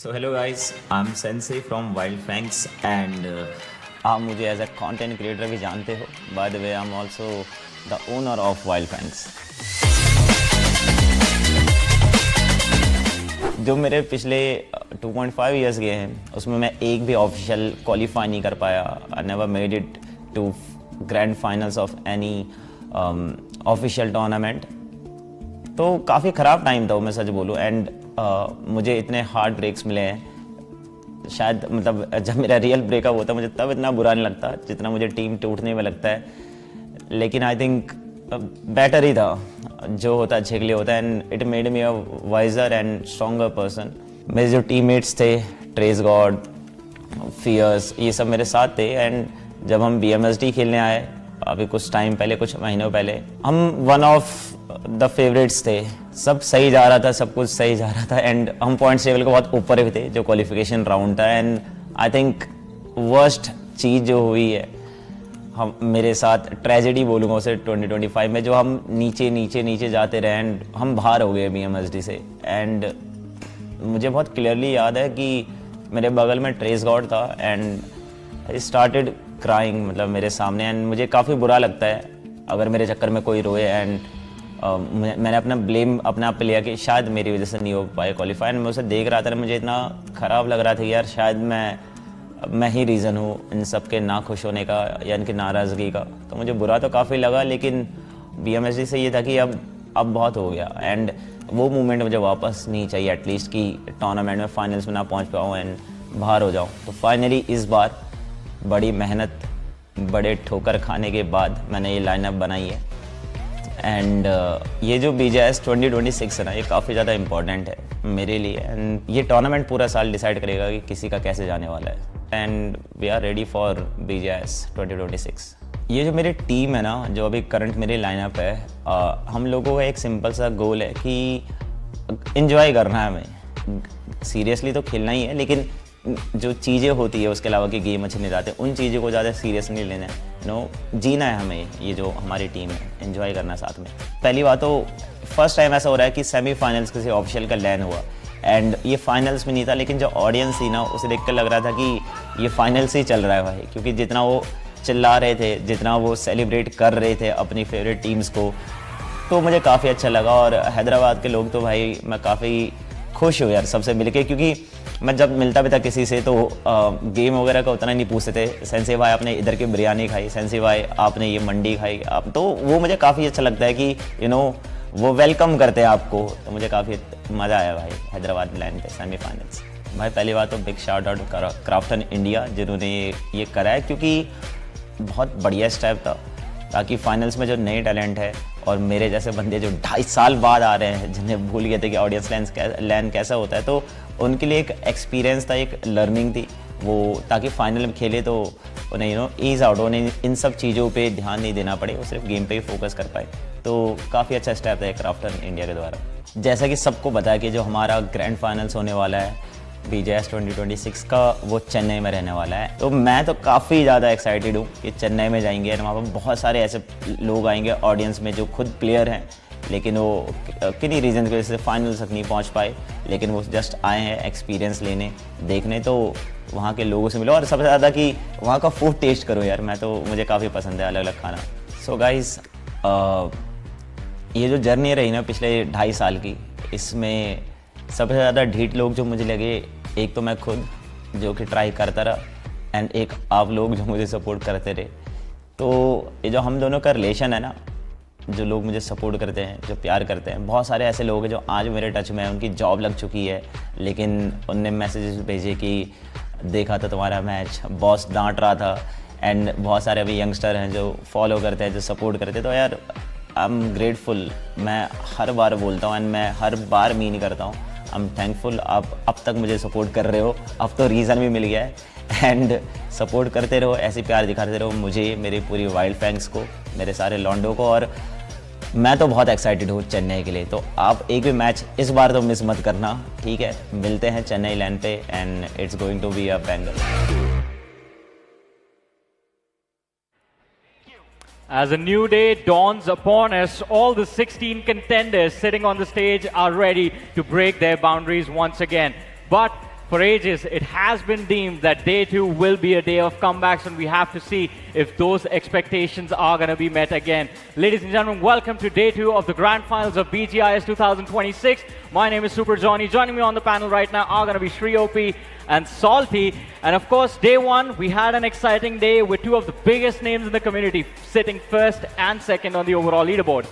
So hello guys, I'm Sensai from Fangs and आप मुझे as a content creator भी जानते हो. By the way I am also the owner of Fangs. जो मेरे पिछले 2.5 इयर्स गए हैं उसमें मैं एक भी ऑफिशियल क्वालिफाई नहीं कर पाया. I never made it to grand finals of any official tournament. तो काफ़ी ख़राब टाइम था वो, मैं सच बोलूँ. एंड मुझे इतने हार्ड ब्रेक्स मिले हैं. शायद मतलब जब मेरा रियल ब्रेकअप होता है मुझे तब इतना बुरा नहीं लगता जितना मुझे टीम टूटने में लगता है. लेकिन आई थिंक बेटर ही था. जो होता है अच्छे के लिए होता है. And it made me a wiser and stronger person. मेरे जो टीममेट्स थे, ट्रेस गॉड, फियर्स, ये सब मेरे साथ थे. एंड जब हम BMSD खेलने आए अभी कुछ टाइम पहले, कुछ महीनों पहले, हम वन ऑफ द फेवरेट्स थे. सब सही जा रहा था, सब कुछ सही जा रहा था. एंड हम पॉइंट्स टेबल को बहुत ऊपर भी थे जो क्वालिफिकेशन राउंड था. एंड आई थिंक वर्स्ट चीज़ जो हुई है हम मेरे साथ, ट्रेजेडी बोलूँगा उसे, 2025 में, जो हम नीचे नीचे नीचे जाते रहे एंड हम बाहर हो गए BMSD से. एंड मुझे बहुत क्लियरली याद है कि मेरे बगल में ट्रेस गॉड था एंड आई स्टार्टेड क्राइंग, मतलब मेरे सामने. एंड मुझे काफ़ी बुरा लगता है अगर मेरे चक्कर में कोई रोए. एंड मैंने अपना ब्लेम अपने आप पे लिया कि शायद मेरी वजह से नहीं हो पाए क्वालिफाई. मैं उसे देख रहा था, मुझे इतना ख़राब लग रहा था कि यार शायद मैं ही रीज़न हूँ इन सब के ना खुश होने का या इनकी नाराज़गी का. तो मुझे बुरा तो काफ़ी लगा, लेकिन BMSD से ये था कि अब बहुत हो गया. एंड वो मोमेंट मुझे वापस नहीं चाहिए एटलीस्ट, कि टूर्नामेंट में फाइनल्स में ना पहुँच पाऊँ एंड बाहर हो जाऊँ. तो फाइनली इस बार बड़ी मेहनत, बड़े ठोकर खाने के बाद मैंने ये लाइनअप बनाई है. एंड ये जो BGIS 2026 है ना, ये काफ़ी ज़्यादा इम्पॉर्टेंट है मेरे लिए. एंड ये टूर्नामेंट पूरा साल डिसाइड करेगा कि किसी का कैसे जाने वाला है. And we are ready for BGIS 2026. ये जो मेरी टीम है ना, जो अभी करंट मेरी लाइनअप है, हम लोगों का एक सिंपल सा गोल है कि इन्जॉय करना है हमें. सीरियसली तो खेलना ही है, लेकिन जो चीज़ें होती है उसके अलावा कि गेम अच्छे नहीं जाते, उन चीज़ों को ज़्यादा सीरियस नहीं लेना है. जीना है हमें. ये जो हमारी टीम है, एंजॉय करना साथ में. पहली बात तो फर्स्ट टाइम ऐसा हो रहा है कि सेमीफाइनल्स किसी ऑफिशियल का लैंड हुआ. एंड ये फाइनल्स में नहीं था, लेकिन जो ऑडियंस थी ना, उसे देख कर लग रहा था कि ये फाइनल्स ही चल रहा है भाई. क्योंकि जितना वो चिल्ला रहे थे, जितना वो सेलिब्रेट कर रहे थे अपनी फेवरेट टीम्स को, तो मुझे काफ़ी अच्छा लगा. और हैदराबाद के लोग तो भाई, मैं काफ़ी खुश हूँ यार सबसे मिलके. क्योंकि मैं जब मिलता भी था किसी से तो गेम वगैरह का उतना नहीं पूछते थे. सेंसे भाई आपने इधर की बिरयानी खाई, सेंसे भाई आपने ये मंडी खाई आप, तो वो मुझे काफ़ी अच्छा लगता है कि वो वेलकम करते हैं आपको. तो मुझे काफ़ी मज़ा आया भाई हैदराबाद लैंड पे सेमीफाइनल्स. भाई पहली बात तो big shout out Krafton India जिन्होंने ये करा है, क्योंकि बहुत बढ़िया स्टेप था ताकि फाइनल्स में जो नए टैलेंट है और मेरे जैसे बंदे जो 2.5 साल बाद आ रहे हैं, जिन्हें भूल गए थे कि ऑडियंस लैंड कैसा होता है, तो उनके लिए एक एक्सपीरियंस था, एक लर्निंग थी वो, ताकि फाइनल में खेले तो उन्हें ईज आउट, उन्हें इन सब चीज़ों पे ध्यान नहीं देना पड़े, वो सिर्फ गेम पे ही फोकस कर पाए. तो काफ़ी अच्छा स्टेप था क्राफ्टन इंडिया के द्वारा. जैसा कि सबको पता है कि जो हमारा ग्रैंड फाइनल्स होने वाला है BGIS 2026 का, वो चेन्नई में रहने वाला है. तो मैं तो काफ़ी ज़्यादा एक्साइटेड हूँ कि चेन्नई में जाएंगे और वहाँ पर बहुत सारे ऐसे लोग आएंगे ऑडियंस में जो खुद प्लेयर हैं, लेकिन वो किन्हीं रीज़न की वजह से फाइनल तक नहीं पहुँच पाए. लेकिन वो जस्ट आए हैं एक्सपीरियंस लेने, देखने. तो वहाँ के लोगों से मिलो और सबसे ज़्यादा कि वहाँ का फूड टेस्ट करो यार. मुझे काफ़ी पसंद है अलग अलग खाना. सो गाइस, ये जो जर्नी रही ना पिछले 2.5 साल की, इसमें सबसे ज़्यादा ढीठ लोग जो मुझे लगे, एक तो मैं खुद जो कि ट्राई करता रहा, एंड एक आप लोग जो मुझे सपोर्ट करते रहे. तो ये जो हम दोनों का रिलेशन है ना, जो लोग मुझे सपोर्ट करते हैं, जो प्यार करते हैं, बहुत सारे ऐसे लोग हैं जो आज मेरे टच में हैं, उनकी जॉब लग चुकी है, लेकिन उनने मैसेजेस भेजे कि देखा था तुम्हारा मैच, बॉस डांट रहा था. एंड बहुत सारे अभी यंगस्टर हैं जो फॉलो करते हैं, जो सपोर्ट करते हैं. तो यार आई एम ग्रेटफुल. मैं हर बार बोलता हूँ एंड मैं हर बार मीन करता हूँ, आई एम थैंकफुल. आप अब तक मुझे सपोर्ट कर रहे हो, अब तो रीज़न भी मिल गया है. एंड सपोर्ट करते रहो, ऐसे प्यार दिखाते रहो मुझे, मेरी पूरी फैंग्स को, मेरे सारे लॉन्डो को. और मैं तो बहुत एक्साइटेड हूँ चेन्नई के लिए. तो आप एक भी मैच इस बार तो मिस मत करना, ठीक है? मिलते हैं चेन्नई लैंड पे and it's going to be a banger. As a new day dawns upon us, all the 16 contenders sitting on the stage are ready to break their boundaries once again. But For ages, it has been deemed that day 2 will be a day of comebacks, and we have to see if those expectations are going to be met again. Ladies and gentlemen, welcome to day 2 of the Grand Finals of BGIS 2026. My name is Super Johnny. Joining me on the panel right now are going to be Shri OP and Salty. And of course, day 1, we had an exciting day with two of the biggest names in the community sitting first and second on the overall leaderboard.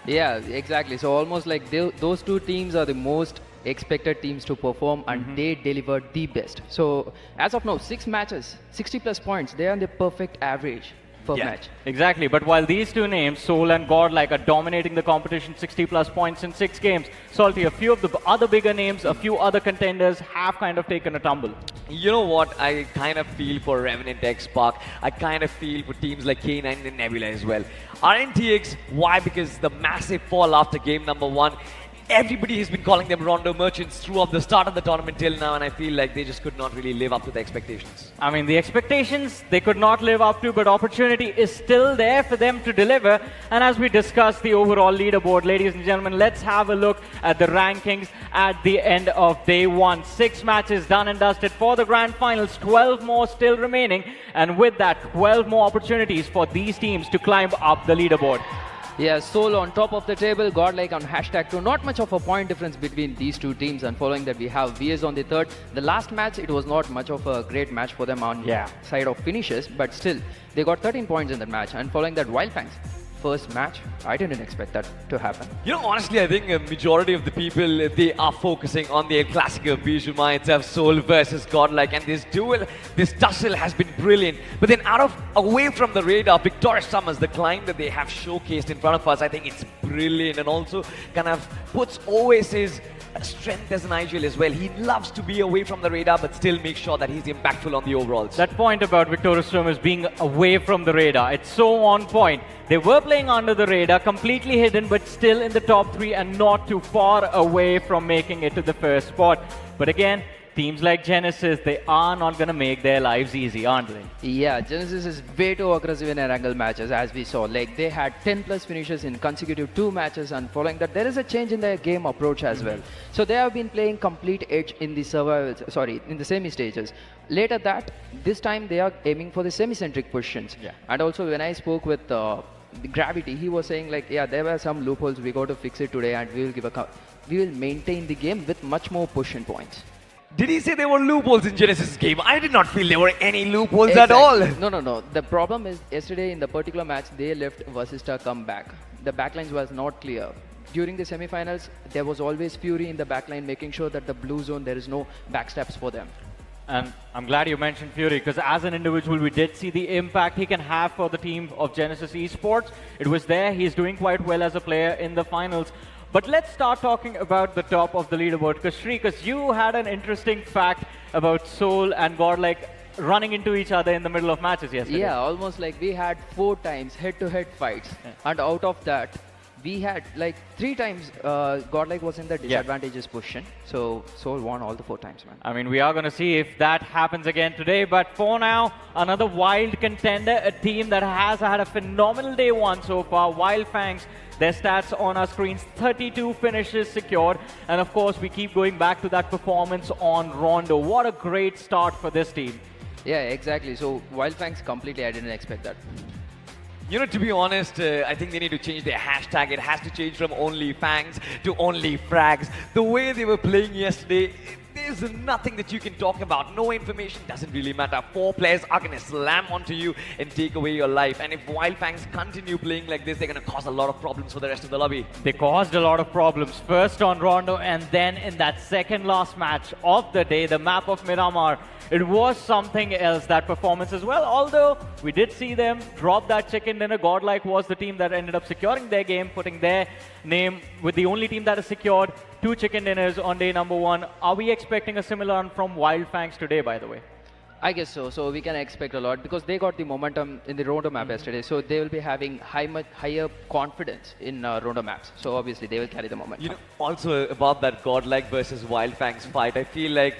Yeah, exactly. So almost like those two teams are the most expected teams to perform, and they delivered the best. So as of now, 6 matches, 60 plus points. They are the perfect average per match. Exactly, but while these two names, Soul and Godlike, are dominating the competition, 60 plus points in 6 games, Salty, a few of the other bigger names, a few other contenders have kind of taken a tumble. You know what? I kind of feel for Revenant X Spark. I kind of feel for teams like K9 and Nebula as well. RNTX, why? Because the massive fall after game number 1. Everybody has been calling them Rondo merchants throughout the start of the tournament till now, and I feel like they just could not really live up to the expectations. I mean, the expectations they could not live up to, but opportunity is still there for them to deliver. And as we discuss the overall leaderboard, ladies and gentlemen, let's have a look at the rankings at the end of day 1. 6 matches done and dusted for the grand finals, 12 more still remaining, and with that, 12 more opportunities for these teams to climb up the leaderboard. Yeah, Soul on top of the table, Godlike on #2. Not much of a point difference between these two teams, and following that we have VS on the third. The last match, it was not much of a great match for them on side of finishes, but still, they got 13 points in that match. And following that, Wild Fangs, first match, I didn't expect that to happen. You know, honestly, I think a majority of the people, they are focusing on the El Clasico BGMI itself, Soul versus Godlike, and this duel, this tussle has been brilliant. But then away from the radar, Victorious Summers, the climb that they have showcased in front of us, I think it's brilliant, and also kind of puts Oasis strength as an IGL as well. He loves to be away from the radar, but still make sure that he's impactful on the overalls. That point about Victorious Summers being away from the radar, it's so on point. They were playing under the radar, completely hidden, but still in the top 3 and not too far away from making it to the first spot. But again, teams like Genesis, they are not going to make their lives easy, aren't they? Yeah, Genesis is way too aggressive in Erangel matches, as we saw. Like, they had 10 plus finishes in consecutive 2 matches, and following that, there is a change in their game approach as well. So they have been playing complete edge in the in the semi-stages. Later that, this time they are aiming for the semi-centric positions. Yeah. And also, when I spoke with the Gravity, he was saying like, yeah, there were some loopholes, we got to fix it today, and we will maintain the game with much more push-in points. Did he say there were loopholes in Genesis' game? I did not feel there were any loopholes at all. No. The problem is, yesterday in the particular match, they left Vasista come back. The backlines was not clear. During the semi-finals, there was always Fury in the backline, making sure that the blue zone, there is no backstabs for them. And I'm glad you mentioned Fury, because as an individual, we did see the impact he can have for the team of Genesis Esports. It was there. He's doing quite well as a player in the finals. But let's start talking about the top of the leaderboard, because Shri, you had an interesting fact about Soul and Godlike running into each other in the middle of matches yesterday. Yeah, almost like we had 4 times head-to-head fights, and out of that, we had like 3 times Godlike was in the disadvantageous position. So Soul won all the 4 times, man. I mean, we are going to see if that happens again today. But for now, another wild contender, a team that has had a phenomenal day 1 so far, Wild Fangs. Their stats on our screens, 32 finishes secured. And of course, we keep going back to that performance on Rondo. What a great start for this team. Yeah, exactly. So Wild Fangs completely, I didn't expect that. You know, to be honest, I think they need to change their hashtag. It has to change from only Fangs to only Frags. The way they were playing yesterday, there's nothing that you can talk about. No information, doesn't really matter. 4 players are going to slam onto you and take away your life. And if Wild Fangs continue playing like this, they're going to cause a lot of problems for the rest of the lobby. They caused a lot of problems. First on Rondo, and then in that second last match of the day, the map of Miramar. It was something else, that performance as well. Although we did see them drop that chicken dinner. Godlike was the team that ended up securing their game, putting their name with the only team that has secured 2 chicken dinners on day number 1. Are we expecting a similar run from Wild Fangs today, by the way? I guess so. So we can expect a lot, because they got the momentum in the Rondo map yesterday. So they will be having much higher confidence in Rondo maps. So obviously they will carry the momentum. You know, also about that Godlike versus Wild Fangs fight, I feel like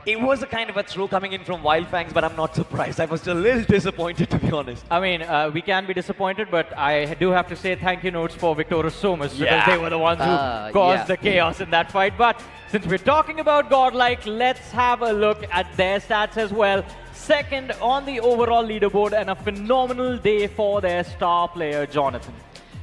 It was a kind of a throw coming in from Wild Fangs, but I'm not surprised. I was a little disappointed, to be honest. I mean, we can be disappointed, but I do have to say thank you notes for Victoria Somas because they were the ones who caused the chaos in that fight. But since we're talking about Godlike, let's have a look at their stats as well. Second on the overall leaderboard and a phenomenal day for their star player, Jonathan.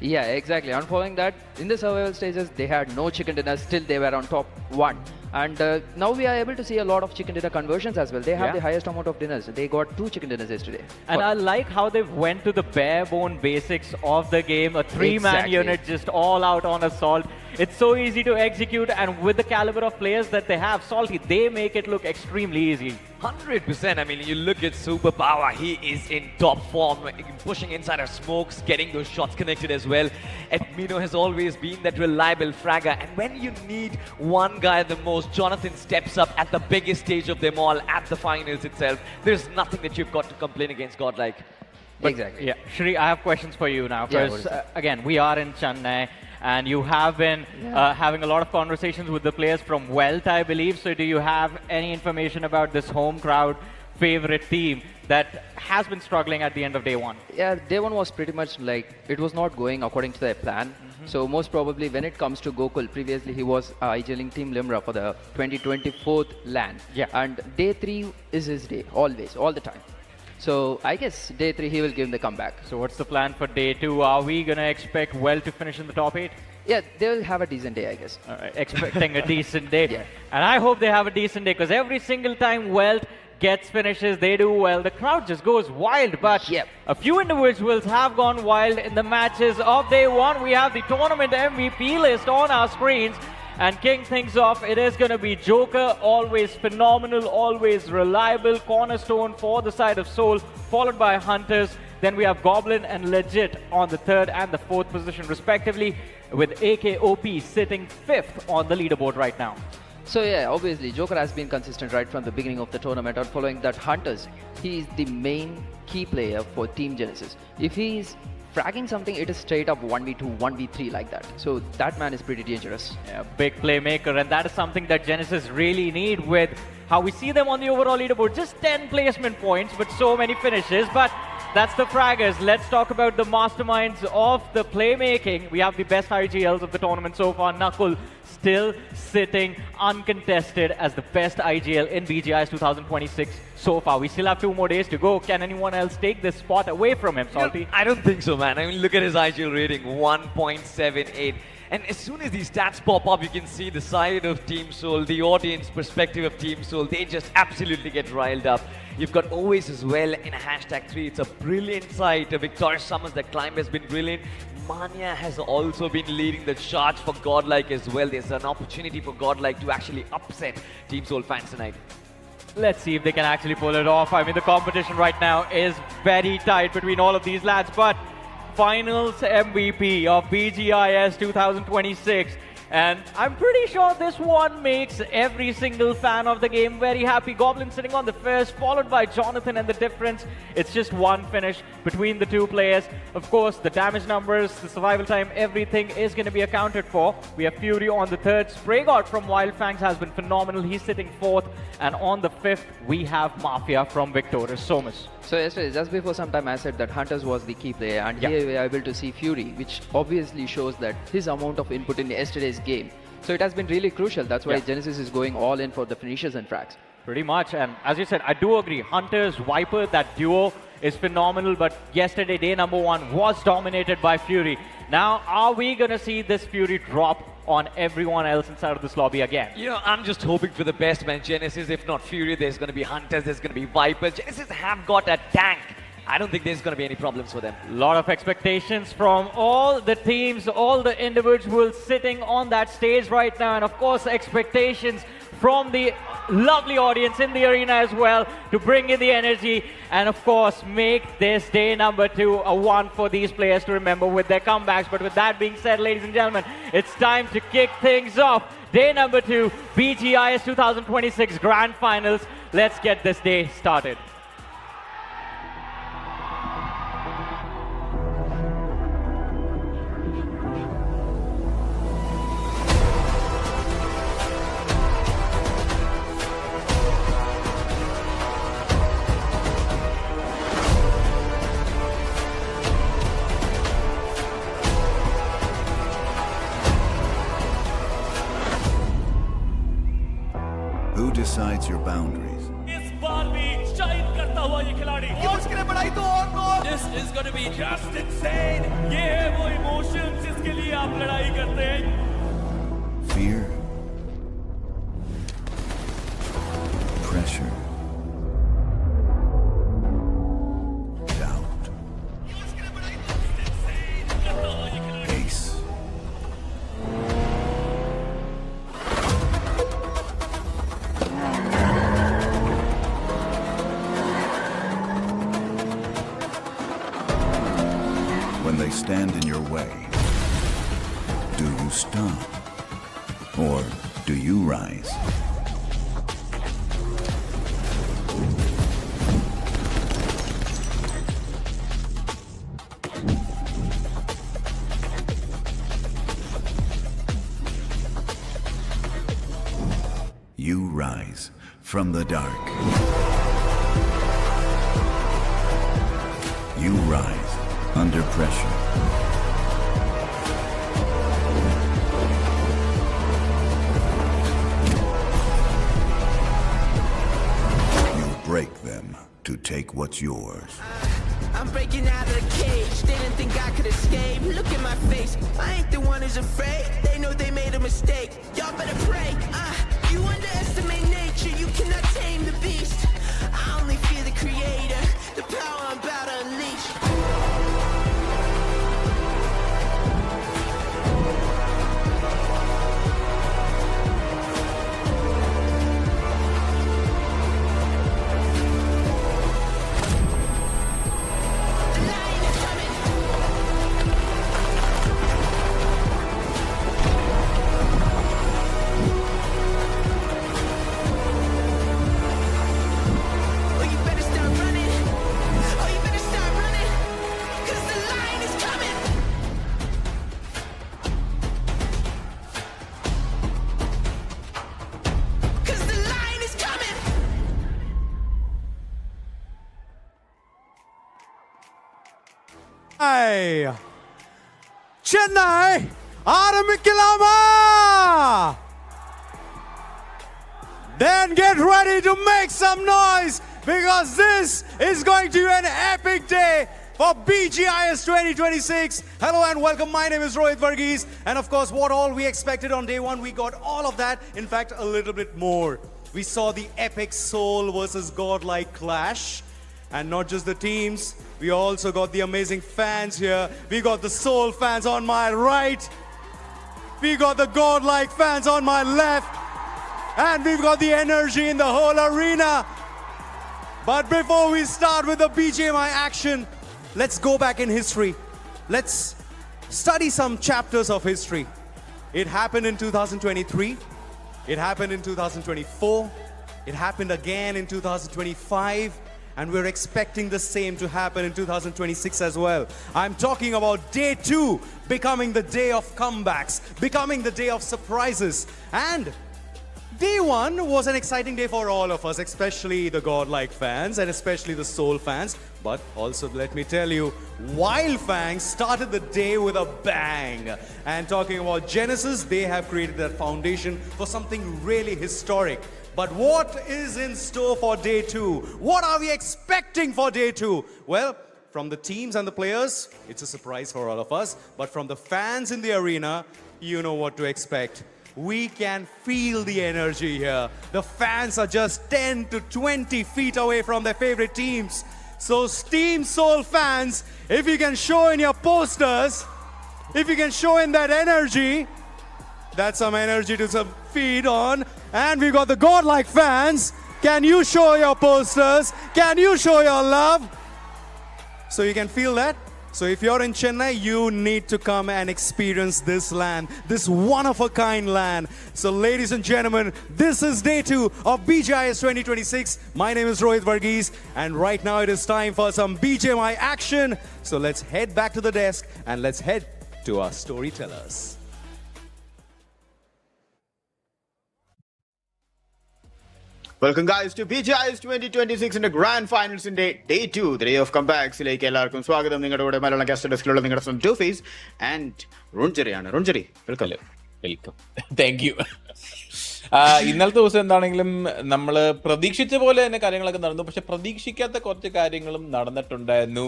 Yeah, exactly. And following that, in the survival stages, they had no chicken dinners. Still, they were on top 1. And now we are able to see a lot of chicken dinner conversions as well. They have the highest amount of dinners. They got 2 chicken dinners yesterday. And I like how they went to the bare bone basics of the game. A 3-man unit just all out on assault. It's so easy to execute, and with the caliber of players that they have, Salty, they make it look extremely easy. 100%. I mean, you look at Superpower, he is in top form, pushing inside of smokes, getting those shots connected as well. Edmino has always been that reliable fragger, and when you need one guy the most, Jonathan steps up at the biggest stage of them all, at the finals itself. There's nothing that you've got to complain against Godlike. Exactly. Yeah, Shri, I have questions for you now, because again, we are in Chennai, and you have been having a lot of conversations with the players from Wealth, I believe. So do you have any information about this home crowd favorite team that has been struggling at the end of day 1? Yeah, day 1 was pretty much like, it was not going according to their plan. So most probably when it comes to Gokul, previously he was IGLing Team Limra for the 2024 LAN. Yeah. And day 3 is his day, always, all the time. So I guess day 3 he will give him the comeback. So what's the plan for day 2? Are we going to expect Well to finish in the top 8? Yeah, they will have a decent day, I guess. All right, expecting a decent day. And I hope they have a decent day, because every single time Wealth gets finishes, they do well, the crowd just goes wild. But a few individuals have gone wild in the matches of day 1. We have the tournament MVP list on our screens. And kicking things off, it is going to be Joker, always phenomenal, always reliable, cornerstone for the side of Soul, followed by Hunters. Then we have Goblin and Legit on the 3rd and the 4th position respectively, with AKOP sitting 5th on the leaderboard right now. So yeah, obviously Joker has been consistent right from the beginning of the tournament. And following that, Hunters, he is the main key player for Team Genesis. If he is fragging something, it is straight up 1v2, 1v3 like that. So that man is pretty dangerous. Yeah, big playmaker, and that is something that Genesis really need with how we see them on the overall leaderboard. Just 10 placement points, but so many finishes. But that's the fraggers. Let's talk about the masterminds of the playmaking. We have the best IGLs of the tournament so far. Nakul still sitting uncontested as the best IGL in BGIS 2026 so far. We still have 2 more days to go. Can anyone else take this spot away from him, Salty? You know, I don't think so, man. I mean, look at his IGL rating, 1.78. And as soon as these stats pop up, you can see the side of Team Soul, the audience perspective of Team Soul. They just absolutely get riled up. You've got Always as well in a #3. It's a brilliant side. Victoria Summers, that climb has been brilliant. Mania has also been leading the charge for Godlike as well. There's an opportunity for Godlike to actually upset Team Soul fans tonight. Let's see if they can actually pull it off. I mean, the competition right now is very tight between all of these lads, but Finals MVP of BGIS 2026. And I'm pretty sure this one makes every single fan of the game very happy. Goblin sitting on the first, followed by Jonathan, and the difference, it's just one finish between the 2 players. Of course, the damage numbers, the survival time, everything is going to be accounted for. We have Fury on the 3rd. Spray God from Wild Fangs has been phenomenal. He's sitting 4th. And on the 5th, we have Mafia from Victoria Somas. So yesterday, just before some time, I said that Hunters was the key player, and here we are able to see Fury, which obviously shows that his amount of input in yesterday's game. So it has been really crucial. That's why Genesis is going all in for the finishes and frags. Pretty much, and as you said, I do agree. Hunters, Viper, that duo is phenomenal, but yesterday, day number 1 was dominated by Fury. Now, are we going to see this Fury drop on everyone else inside of this lobby again? You know, I'm just hoping for the best, man. Genesis, if not Fury, there's going to be Hunters, there's going to be Viper. Genesis have got a tank. I don't think there's going to be any problems for them. A lot of expectations from all the teams, all the individuals sitting on that stage right now. And of course, expectations from the lovely audience in the arena as well to bring in the energy. And of course, make this day number 2 a one for these players to remember with their comebacks. But with that being said, ladies and gentlemen, it's time to kick things off. Day number 2, BGIS 2026 Grand Finals. Let's get this day started. हुआ ये खिलाड़ी उसके लिए बढ़ाई तो और goal this is gonna be just insane ये है वो इमोशंस जिसके लिए आप लड़ाई करते हैं fear, pressure, doubt, pace. When they stand in your way, do you stop? Or do you rise? You rise from the dark. You rise under pressure. Break them to take what's yours. I'm breaking out of the cage. They didn't think I could escape. Look at my face. I ain't the one who's afraid. They know they made a mistake. Y'all better pray. You underestimate nature. You cannot tame the beast. I only fear the creator. The power I'm about to unleash. Chennai ஆரம்பிக்கலாமா? Then get ready to make some noise because this is going to be an epic day for BGIS 2026. Hello and welcome. My name is Rohit Varghese, and of course what all we expected on day one, we got all of that, in fact a little bit more. We saw the epic soul versus godlike clash. And not just the teams, we also got the amazing fans here. We got the soul fans on my right. We got the godlike fans on my left. And we've got the energy in the whole arena. But before we start with the BGMI action, let's go back in history. Let's study some chapters of history. It happened in 2023. It happened in 2024. It happened again in 2025. And we're expecting the same to happen in 2026 as well. I'm talking about day 2 becoming the day of comebacks, becoming the day of surprises. And day 1 was an exciting day for all of us, especially the godlike fans and especially the soul fans. But also let me tell you, Wild Fangs started the day with a bang. And talking about Genesis, they have created that foundation for something really historic. But what is in store for day 2? What are we expecting for day 2? Well, from the teams and the players, it's a surprise for all of us. But from the fans in the arena, you know what to expect. We can feel the energy here. The fans are just 10 to 20 feet away from their favorite teams. So Team Soul fans, if you can show in your posters, if you can show in that energy, that's some energy to some feed on. And we got the godlike fans. Can you show your posters? Can you show your love? So you can feel that. So if you're in Chennai, you need to come and experience this land, this one-of-a-kind land. So ladies and gentlemen, this is day 2 of BGIS 2026. My name is Rohit Varghese, and right now it is time for some BGMI action. So let's head back to the desk and let's head to our storytellers. Welcome guys to BGIS 2026 in the Grand Finals in day 2, the day of comebacks. Like എല്ലാവർക്കും സ്വാഗതം. നിങ്ങളുടെ കൂടെ Malayalam cast ഡെസ്കിലുള്ള നിങ്ങളുടെ സ്വന്തം ടൂഫീസ് and റുൺജറി ആണ്. റുൺജറി welcome. Welcome. Thank you. ഇന്നലത്തെ ദിവസം എന്താണെങ്കിലും നമ്മൾ പ്രതീക്ഷിച്ച പോലെ തന്നെ കാര്യങ്ങളൊക്കെ നടന്നു. പക്ഷെ പ്രതീക്ഷിക്കാത്ത കുറച്ച് കാര്യങ്ങളും നടന്നിട്ടുണ്ടായിരുന്നു.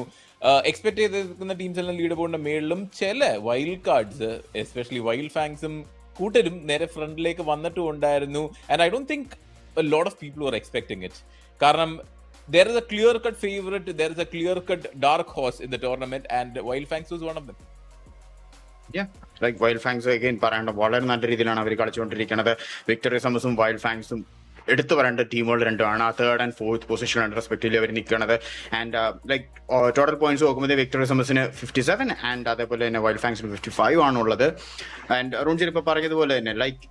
എക്സ്പെക്ട് ചെയ്തിരിക്കുന്ന ടീംസ് എല്ലാം ലീഡ് ബോർഡിന്റെ മേളിലും ചില വൈൽഡ് കാർഡ്സ് എസ്പെഷ്യലി വൈൽഡ് ഫാങ്സും കൂട്ടരും നേരെ ഫ്രണ്ടിലേക്ക് വന്നിട്ടും ഉണ്ടായിരുന്നു. And I don't think a lot of people were expecting it. കാരണം there is a clear-cut favorite, there is a clear-cut dark horse in the tournament, and Wild Fangs was one of them. Yeah, like Wild Fangs again പറയേണ്ട വളരെ നല്ല രീതിയിലാണ് അവർ കളിച്ചുകൊണ്ടിരിക്കുന്നത്. Victory സമസും wild ഫാങ്സും എടുത്തു പറയേണ്ട ടീമുകൾ രണ്ടുമാണ്. ആ 3rd and 4th പൊസിഷനാണ് റെസ്പെക്റ്റീവ്ലി അവർ നിൽക്കുന്നത്. ആൻഡ് ലൈക്ക് ടോട്ടൽ പോയിന്റ്സ് നോക്കുമ്പോൾ വിക്ടറി സമസിന് 57 ആൻഡ് അതേപോലെ തന്നെ വൈൽഡ് ഫാങ്സിന് 55 ആണുള്ളത്. ആൻഡ് റൂൺജിൽ ഇപ്പോൾ പറഞ്ഞതുപോലെ തന്നെ ലൈക്ക്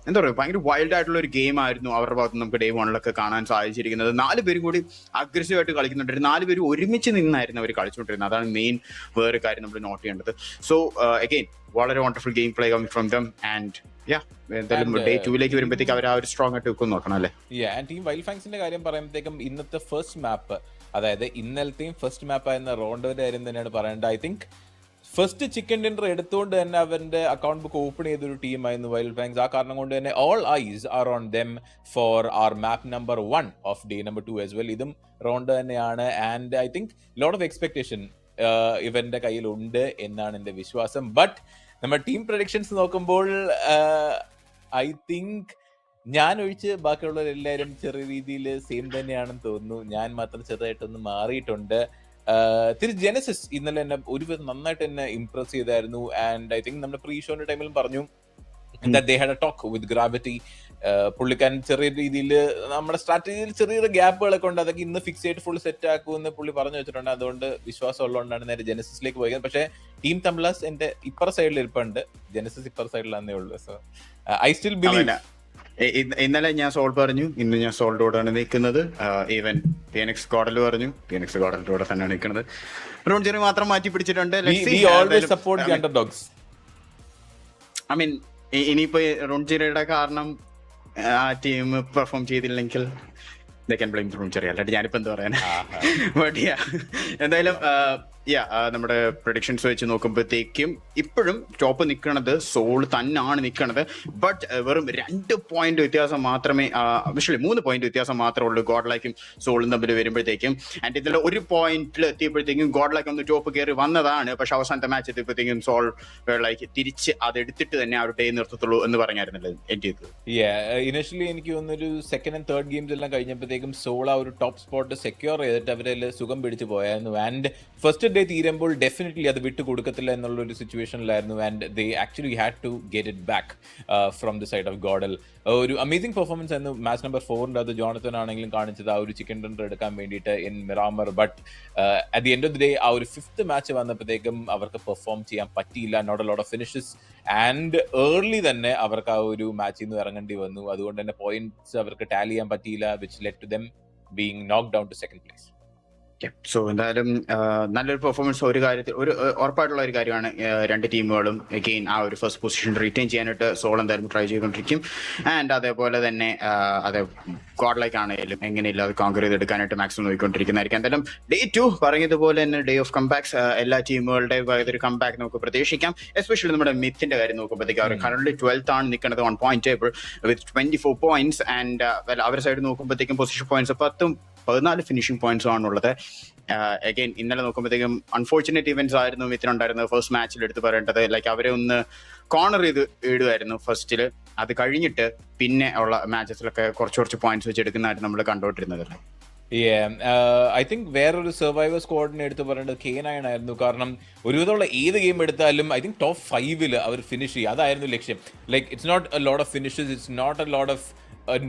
എന്താ പറയുക, ഭയങ്കര വൈൽഡ് ആയിട്ടുള്ള ഒരു ഗെയിം ആയിരുന്നു അവരുടെ ഭാഗത്ത് നമുക്ക് ഡേ 1 കാണാൻ സാധിച്ചിരിക്കുന്നത്. 4 പേരും കൂടി അഗ്രസീവായിട്ട് കളിക്കുന്നുണ്ട്. 4 പേരും ഒരുമിച്ച് നിന്നായിരുന്നു അവർ കളിച്ചുകൊണ്ടിരുന്നത്. അതാണ് മെയിൻ വേറെ കാര്യം നമ്മൾ നോട്ട് ചെയ്യേണ്ടത്. സോ അഗെയിൻ വളരെ wonderful game play coming from them. And എന്തായാലും ഡേ 2 വരുമ്പോഴത്തേക്ക് അവർ ആ ഒരു സ്ട്രോങ് ആയിട്ട് വെക്കും നോക്കണം അല്ലേ. ടീം വൈൽഡ് ഫാങ്സിന്റെ കാര്യം പറയുമ്പോഴത്തേക്കും ഇന്നത്തെ ഫസ്റ്റ് മാപ്പ്, അതായത് ഇന്നലത്തെയും ഫസ്റ്റ് മാപ്പ് ആയിരുന്ന റോണ്ടോയുടെ കാര്യം തന്നെയാണ് പറയേണ്ടത്. I think first chicken dinner എടുത്തുകൊണ്ട് തന്നെ അവന്റെ അക്കൗണ്ട് ബുക്ക് ഓപ്പൺ ചെയ്തൊരു ടീമായിരുന്നു വൈൽഡ് ഫാങ്സ്. ആ കാരണം കൊണ്ട് തന്നെ all eyes are on them for our map number 1 of day number 2 as well. ഇതും റോണ്ടോ തന്നെയാണ്. And I think lot of expectation ഇവന്റെ കയ്യിലുണ്ട് എന്നാണ് എൻ്റെ വിശ്വാസം. ബട്ട് നമ്മുടെ ടീം പ്രഡിക്ഷൻസ് നോക്കുമ്പോൾ ഐ തിങ്ക് ഞാൻ ഒഴിച്ച് ബാക്കിയുള്ളവരെല്ലാവരും ചെറിയ രീതിയിൽ സെയിം തന്നെയാണെന്ന് തോന്നുന്നു. ഞാൻ മാത്രം ചെറുതായിട്ടൊന്ന് മാറിയിട്ടുണ്ട്. തിരിച്ച് ജെനസിസ് ഇന്നലെ എന്നെ ഒരുവിധം നന്നായിട്ട് എന്നെ ഇംപ്രസ് ചെയ്തായിരുന്നു. ആൻഡ് ഐ തിങ്ക് നമ്മുടെ പ്രീ ഷോന്റെ ടൈമിലും പറഞ്ഞു that they had a talk with Gravity. പുള്ളിക്കാരൻ ചെറിയ രീതിയിൽ നമ്മുടെ സ്ട്രാറ്റജിയിൽ ചെറിയൊരു ഗ്യാപ്പുകളൊക്കെ ഉണ്ട്. അതൊക്കെ ഇന്ന് ഫിക്സ് ചെയ്തിട്ട് ഫുൾ സെറ്റ് ആക്കുമെന്ന് പുള്ളി പറഞ്ഞു വെച്ചിട്ടുണ്ട്. അതുകൊണ്ട് വിശ്വാസം ഉള്ളതുകൊണ്ടാണ് നേരെ ജെനസിസിലേക്ക് പോയത്. പക്ഷേ ടീം തംബ്ലാസ് എന്റെ ഇപ്പർ സൈഡിൽ ഇരിപ്പുണ്ട്, ജെനസിസ് ഇപ്പർ സൈഡിലാന്നേ ഉള്ളൂ. So I still believe. ഇന്നലെ ഞാൻ സോൾ പറഞ്ഞു, ഇന്ന് ഞാൻ സോൾഡോടാണ് നിൽക്കുന്നത്. ഈവൻ ഫീനിക്സ് ഗോഡൽ പറഞ്ഞു, ഫീനിക്സ് ഗോഡലിലൂടെ തന്നെയാണ് നിൽക്കുന്നത്. റോൺജറി മാത്രം മാറ്റി പിടിച്ചിട്ടുണ്ട്. ഐ മീൻ ഇനിയിപ്പോ റോൺജിറയുടെ കാരണം ആ ടീം പെർഫോം ചെയ്തില്ലെങ്കിൽ they can blame റോൺജിറി, അല്ലാണ്ട് ഞാനിപ്പോ എന്താ പറയാൻ. ബട്ട് എന്തായാലും നമ്മുടെ പ്രഡിക്ഷൻസ് വെച്ച് നോക്കുമ്പോഴത്തേക്കും ഇപ്പോഴും ടോപ്പ് നിൽക്കുന്നത് സോൾ തന്നെയാണ് നിൽക്കുന്നത്. ബട്ട് വെറും 2 പോയിന്റ് വ്യത്യാസം മാത്രമേ, ആക്ച്വലി 3 പോയിന്റ് വ്യത്യാസം മാത്രമേ ഉള്ളൂ ഗോഡ് ലൈക്കും സോളും തമ്മിൽ വരുമ്പോഴത്തേക്കും. ആൻഡ് ഇതിൽ 1 പോയിന്റിൽ എത്തിയപ്പോഴത്തേക്കും ഗോഡ് ലൈക്ക് ഒന്ന് ടോപ്പ് കയറി വന്നതാണ്. പക്ഷെ അവസാനത്തെ മാച്ച് എത്തിയപ്പോഴത്തേക്കും സോൾ ലൈക്ക് തിരിച്ച് അതെടുത്തിട്ട് തന്നെ അവർ ഡേ നിർത്തത്തുള്ളൂ എന്ന് പറഞ്ഞായിരുന്നല്ലോ എൻ്റെ ഇത്. ഇനിഷ്യലി എനിക്ക് തോന്നുന്നൊരു 2nd and 3rd ഗെയിംസ് എല്ലാം കഴിഞ്ഞപ്പോഴത്തേക്കും സോൾ ആ ഒരു ടോപ്പ് സ്പോട്ട് സെക്യൂർ ചെയ്തിട്ട് അവരിൽ സുഖം പിടിച്ച് പോയായിരുന്നു. ആൻഡ് ഫസ്റ്റ് ഡേ തീരുമ്പോൾ ഡെഫിനറ്റ്ലി അത് വിട്ടു കൊടുക്കത്തില്ല എന്നുള്ളൊരു സിറ്റുവേഷനിലായിരുന്നു. And they actually had to get it back from the side of GodL. ഒരു അമേസിംഗ് പെർഫോമൻസ് ആയിരുന്നു മാച്ച് നമ്പർ 4 അത് ജോണത്തൻ ആണെങ്കിലും കാണിച്ചത്, ആ ഒരു ചിക്കൻ ഡിന്നർ എടുക്കാൻ വേണ്ടിയിട്ട് in Miramar. But at the end of the day ആ ഒരു 5th മാച്ച് വന്നപ്പോഴത്തേക്കും അവർക്ക് പെർഫോം ചെയ്യാൻ പറ്റിയില്ല. Not a lot of finishes. And early തന്നെ അവർക്ക് ആ ഒരു മാച്ചിൽ നിന്ന് ഇറങ്ങേണ്ടി വന്നു. അതുകൊണ്ട് തന്നെ പോയിന്റ്സ് അവർക്ക് ടാലി ചെയ്യാൻ പറ്റിയില്ല, which led to them being knocked down to 2nd place. സോ എന്തായാലും നല്ലൊരു പെർഫോമൻസ് ഒരു കാര്യത്തിൽ ഉറപ്പായിട്ടുള്ള ഒരു കാര്യമാണ്. 2 ടീമുകളും അഗെയിൻ ആ ഒരു ഫസ്റ്റ് പൊസിഷൻ റീറ്റെയിൻ ചെയ്യാനായിട്ട് സോൾ എന്തായാലും ട്രൈ ചെയ്തുകൊണ്ടിരിക്കും. ആൻഡ് അതേപോലെ തന്നെ അതെ ഗോഡ് ലൈക്ക് ആണെങ്കിലും എങ്ങനെയില്ല അത് കോൺകർ ചെയ്തെടുക്കാനായിട്ട് മാക്സിമം നോക്കിക്കൊണ്ടിരിക്കുന്നതായിരിക്കും. എന്തായാലും ഡേ 2 പറഞ്ഞതുപോലെ തന്നെ ഡേ ഓഫ് കംബാക്സ്, എല്ലാ ടീമുകളുടെയും ഒരു കംബാക്ക് നമുക്ക് പ്രതീക്ഷിക്കാം. എസ്പെഷ്യലി നമ്മുടെ മിത്തിന്റെ കാര്യം നോക്കുമ്പോഴത്തേക്ക് അവർ കറന്റ് 12th ആണ് നിൽക്കുന്നത് on point table with 24 points. And അവരുടെ സൈഡ് നോക്കുമ്പോഴത്തേക്കും പൊസിഷൻ പോയിന്റ്സ് 14 ഫിനിഷിംഗ് പോയിന്റ്സ് ആണുള്ളത്. അഗൈൻ ഇന്നലെ നോക്കുമ്പോഴത്തേക്കും അൺഫോർച്ചുനേറ്റ് ഇവന്റ്സ് ആയിരുന്നു മിത്തിനുണ്ടായിരുന്നത്. ഫസ്റ്റ് മാച്ചിൽ എടുത്ത് പറയേണ്ടത് ലൈക്ക് അവരെ ഒന്ന് കോർണർ ചെയ്ത് ഇടുമായിരുന്നു ഫസ്റ്റില്. അത് കഴിഞ്ഞിട്ട് പിന്നെ ഉള്ള മാച്ചസിലൊക്കെ കുറച്ച് പോയിന്റ്സ് വെച്ച് എടുക്കുന്നതായിട്ട് നമ്മൾ കണ്ടോണ്ടിരുന്നത്. ഐ തിങ്ക് വേറൊരു സർവൈവർ സ്ക്വാഡിനെ എടുത്ത് പറയേണ്ടത് K9 ആയിരുന്നു. കാരണം ഒരുവിധമുള്ള ഏത് ഗെയിം എടുത്താലും ഐ തിങ്ക് ടോപ്പ് 5 അവർ ഫിനിഷ് ചെയ്യും, അതായിരുന്നു ലക്ഷ്യം. Like it's not a lot of finishes, it's not a lot of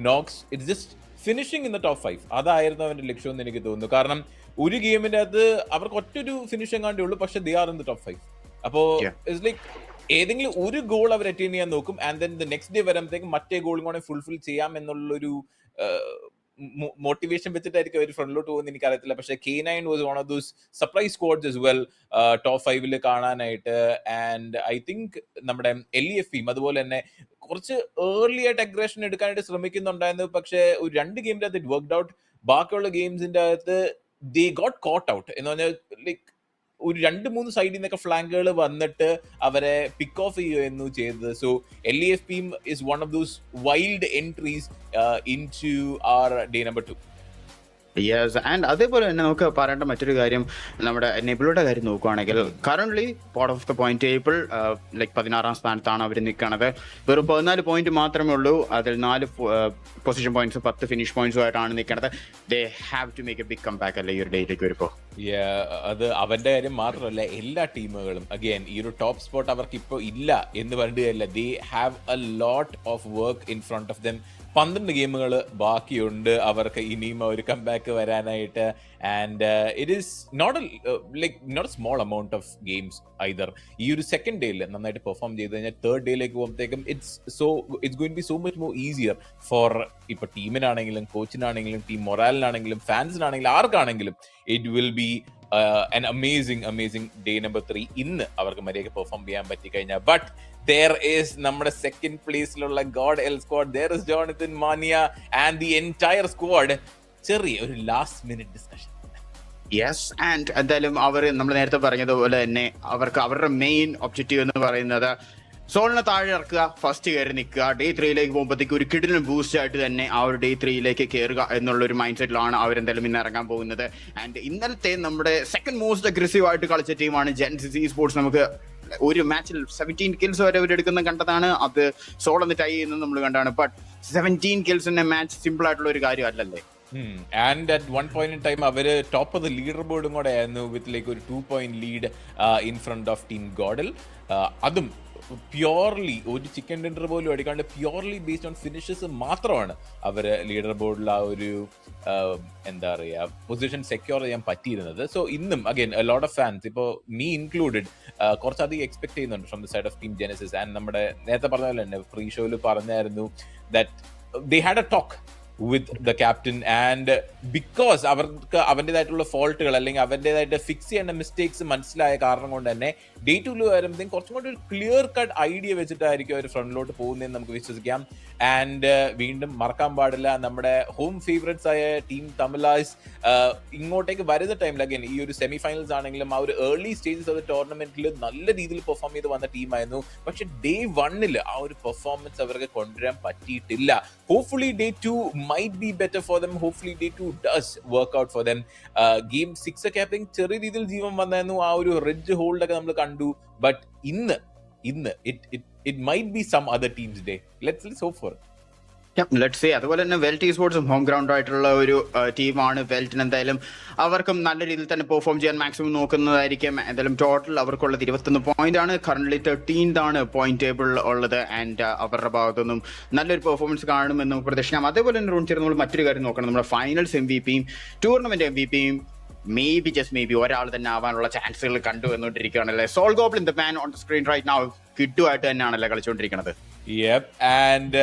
knocks, it's just finishing in the top 5. അതായിരുന്നു അവന്റെ ലക്ഷ്യം എന്ന് എനിക്ക് തോന്നുന്നു. കാരണം ഒരു ഗെയിമിന്റെ അത് അവർക്ക് ഒറ്റൊരു ഫിനിഷിംഗ് കാണ്ടേ ഉള്ളൂ, പക്ഷെ they are in the top 5. അപ്പോ ഇറ്റ്സ് ലൈക്ക് ഏതെങ്കിലും ഒരു ഗോൾ അവർ അറ്റൈൻ ചെയ്യാൻ നോക്കും. And then the next day വരുമ്പോഴത്തേക്കും മറ്റേ ഗോളും കൂടെ ഫുൾഫിൽ ചെയ്യാം എന്നുള്ളൊരു മോട്ടിവേഷൻ വെച്ചിട്ടായിരിക്കും അവർ ഫ്രണ്ടിലോട്ട് പോകുന്നത് എനിക്കറിയത്തില്ല. പക്ഷെ K9 was one of those surprise squads as well top 5 കാണാനായിട്ട്. ആൻഡ് ഐ തിങ്ക് നമ്മുടെ LEFയും അതുപോലെ തന്നെ കുറച്ച് ഏർലി ആയിട്ട് അഗ്രഷൻ എടുക്കാനായിട്ട് ശ്രമിക്കുന്നുണ്ടായിരുന്നു. പക്ഷെ ഒരു 2 ഗെയിമിന്റെ അകത്ത് ഇറ്റ് വർക്ക്ഡ് ഔട്ട്. ബാക്കിയുള്ള ഗെയിംസിന്റെ അകത്ത് ദേ ഗോട്ട് കോട്ട് ഔട്ട് എന്ന് പറഞ്ഞാൽ ലൈക്ക് ഒരു 2-3 സൈഡിൽ നിന്നൊക്കെ ഫ്ലാങ്കുകൾ വന്നിട്ട് അവരെ പിക്ക് ഓഫ് ചെയ്യുകയായിരുന്നു ചെയ്തത്. സോ LAFPയും is one of those wild entries into our day number 2. യെസ്, ആൻഡ് അതേപോലെ തന്നെ നമുക്ക് പറയേണ്ട മറ്റൊരു കാര്യം നമ്മുടെ നെബിളുടെ കാര്യം നോക്കുകയാണെങ്കിൽ current board of the point table like 16ാം സ്ഥാനത്താണ് അവർ നിൽക്കുന്നത്. വെറും 14 പോയിന്റ് മാത്രമേ ഉള്ളൂ. അതിൽ 4 പൊസിഷൻ പോയിന്റ്സും 10 ഫിനിഷ് പോയിന്റ്സും ആയിട്ടാണ് നിൽക്കുന്നത്. They have to make a big comeback അല്ലേ ഈ ഒരു ഡേറ്റിലേക്ക് വരുമ്പോൾ. അത് അവന്റെ കാര്യം മാത്രമല്ല, എല്ലാ ടീമുകളും അഗൈൻ ഈ ഒരു ടോപ്പ് സ്പോട്ട് അവർക്ക് ഇപ്പോൾ ഇല്ല എന്ന് പറഞ്ഞില്ല. They have a lot of work in front of them. 12 ഗെയിമുകൾ ബാക്കിയുണ്ട് അവർക്ക് ഇനിയും ഒരു കംബാക്ക് വരാനായിട്ട്. And it is not a small amount of games either. ഈ ഒരു സെക്കൻഡ് ഡേയിൽ നന്നായിട്ട് പെർഫോം ചെയ്ത് കഴിഞ്ഞാൽ തേർഡ് ഡേയിലേക്ക് പോകുമ്പോഴത്തേക്കും it's goin be so much more easier for ഇപ്പൊ ടീമിനാണെങ്കിലും കോച്ചിനാണെങ്കിലും ടീം മൊറാലിനാണെങ്കിലും ഫാൻസിനാണെങ്കിലും ആർക്കാണെങ്കിലും. It will be an amazing day number 3 ഇന്ന് അവർക്ക് മര്യാദയ്ക്ക് പെർഫോം ചെയ്യാൻ പറ്റി കഴിഞ്ഞാൽ. ബട്ട് there is നമ്മുടെ സെക്കൻഡ് പ്ലേസിലുള്ള god L squad. there is Jonathan Mania and the entire squad. ചെറിയ ഒരു last minute discussion. Yes, and എന്തായാലും അവർ നമ്മൾ നേരത്തെ പറഞ്ഞതുപോലെ തന്നെ അവർക്ക് അവരുടെ മെയിൻ ഒബ്ജക്റ്റീവ് എന്ന് പറയുന്നത് സോളിനെ താഴെ ഇറക്കുക, ഫസ്റ്റ് കയറി നിൽക്കുക. ഡേ 3യിലേക്ക് പോകുമ്പോഴത്തേക്ക് ഒരു കിടിലൻ ബൂസ്റ്റ് ആയിട്ട് തന്നെ ആ ഒരു ഡേ 3യിലേക്ക് കയറുക എന്നുള്ളൊരു മൈൻഡ് സെറ്റിലാണ് അവരെന്തായാലും ഇന്ന് ഇറങ്ങാൻ പോകുന്നത്. ആൻഡ് ഇന്നലത്തെ നമ്മുടെ സെക്കൻഡ് മോസ്റ്റ് അഗ്രസീവ് ആയിട്ട് കളിച്ച ടീമാണ് ജെൻസി സ്പോർട്സ്. നമുക്ക് ഒരു മാച്ചിൽ 17 കിൽസ് വരെ അവരെടുക്കുന്ന കണ്ടതാണ്. അത് സോൾ എന്ന് ടൈ ചെയ്യുന്നത് നമ്മൾ കണ്ടാണ്. ബട്ട് 17 കിൽസിന്റെ മാച്ച് സിമ്പിൾ ആയിട്ടുള്ള ഒരു കാര്യം അല്ലല്ലേ. And at one point in time അവര് ടോപ്പ് ഓഫ് ദ ലീഡർ ബോർഡും കൂടെ ആയിരുന്നു വിത്ത് ലൈക്ക് ഒരു 2 point lead in front of team GodL. അതും പ്യോർലി ഒരു ചിക്കൻ ഡിന്നർ പോലും അടിക്കാണ്ട് പ്യോർലി ബേസ്ഡ് ഓൺ ഫിനിഷസ് മാത്രമാണ് അവര് ലീഡർ ബോർഡിൽ ആ ഒരു എന്താ പറയുക പൊസിഷൻ സെക്യൂർ ചെയ്യാൻ പറ്റിയിരുന്നത്. സോ ഇന്നും അഗൈൻ ലോട്ട് ഓഫ് ഫാൻസ്, ഇപ്പോൾ മീ ഇൻക്ലൂഡഡ്, കുറച്ചധികം എക്സ്പെക്ട് ചെയ്യുന്നുണ്ട് from the side of team Genesis. And നമ്മുടെ നേരത്തെ പറഞ്ഞ പോലെ തന്നെ പ്രീ ഷോയിൽ പറഞ്ഞായിരുന്നു that they had A talk with the captain. And because അവർക്ക് അവൻ്റെതായിട്ടുള്ള ഫോൾട്ടുകൾ അല്ലെങ്കിൽ അവൻ്റെതായിട്ട് ഫിക്സ് ചെയ്യേണ്ട മിസ്റ്റേക്സ് മനസ്സിലായ കാരണം കൊണ്ട് തന്നെ ഡേ 2 വരുമ്പോഴത്തേക്കും കുറച്ചും കൂടി ഒരു ക്ലിയർ കട്ട് ഐഡിയ വെച്ചിട്ടായിരിക്കും അവർ ഫ്രണ്ടിലോട്ട് പോകുന്നതെന്ന് നമുക്ക് വിശ്വസിക്കാം. ആൻഡ് വീണ്ടും മറക്കാൻ പാടില്ല നമ്മുടെ ഹോം ഫേവറേറ്റ്സ് ആയ ടീം തമിഴാസ് ഇങ്ങോട്ടേക്ക് വരുന്ന ടൈമിൽ അഗൈൻ ഈ ഒരു സെമി ഫൈനൽസ് ആണെങ്കിലും ആ ഒരു ഏർലി സ്റ്റേജസ് ഓഫ് ദ ടൂർണമെന്റിൽ നല്ല രീതിയിൽ പെർഫോം ചെയ്ത് വന്ന ടീമായിരുന്നു. പക്ഷെ ഡേ 1 ആ ഒരു പെർഫോമൻസ് അവർക്ക് കൊണ്ടുവരാൻ പറ്റിയിട്ടില്ല. Hopefully day 2 might be better for them. Hopefully day 2 does work out for them. Game 6 ഒക്കെ ആയപ്പോഴത്തേക്കും ചെറിയ രീതിയിൽ ജീവൻ വന്നായിരുന്നു. ആ ഒരു റിഡ്ജ് ഹോൾഡ് ഒക്കെ നമ്മൾ കണ്ടു. ബട്ട് ഇന്ന് it might be some other team's day. Let's hope for it. Let's say അതുപോലെ തന്നെ വെൽറ്റ് ഈസ്പോർട്സും ഹോം ഗ്രൗണ്ട് ആയിട്ടുള്ള ഒരു ടീമാണ്. വെൽറ്റിന് എന്തായാലും അവർക്കും നല്ല രീതിയിൽ തന്നെ പെർഫോം ചെയ്യാൻ മാക്സിമം നോക്കുന്നതായിരിക്കും. എന്തായാലും ടോട്ടൽ അവർക്കുള്ളത് 21 പോയിന്റ് ആണ്. കറന്റ് 13th ആണ് പോയിന്റ് ടേബിൾ ഉള്ളത്. ആൻഡ് അവരുടെ ഭാഗത്തുനിന്നും നല്ലൊരു പെർഫോമൻസ് കാണുമെന്ന് നമുക്ക് പ്രതീക്ഷിക്കാം. അതേപോലെ തന്നെ റൂൺ ചേർന്ന് നമ്മൾ മറ്റൊരു കാര്യം നോക്കണം. നമ്മുടെ finals MVP tournament MVP just may be ഒരാൾ തന്നെ ആവാനുള്ള ചാൻസുകൾ കണ്ടു വന്നുകൊണ്ടിരിക്കുകയാണല്ലേ. Soul goblin the man on the screen right now കിട്ടുമായിട്ട് തന്നെയാണല്ലേ കളിച്ചുകൊണ്ടിരിക്കുന്നത്. ആൻഡ്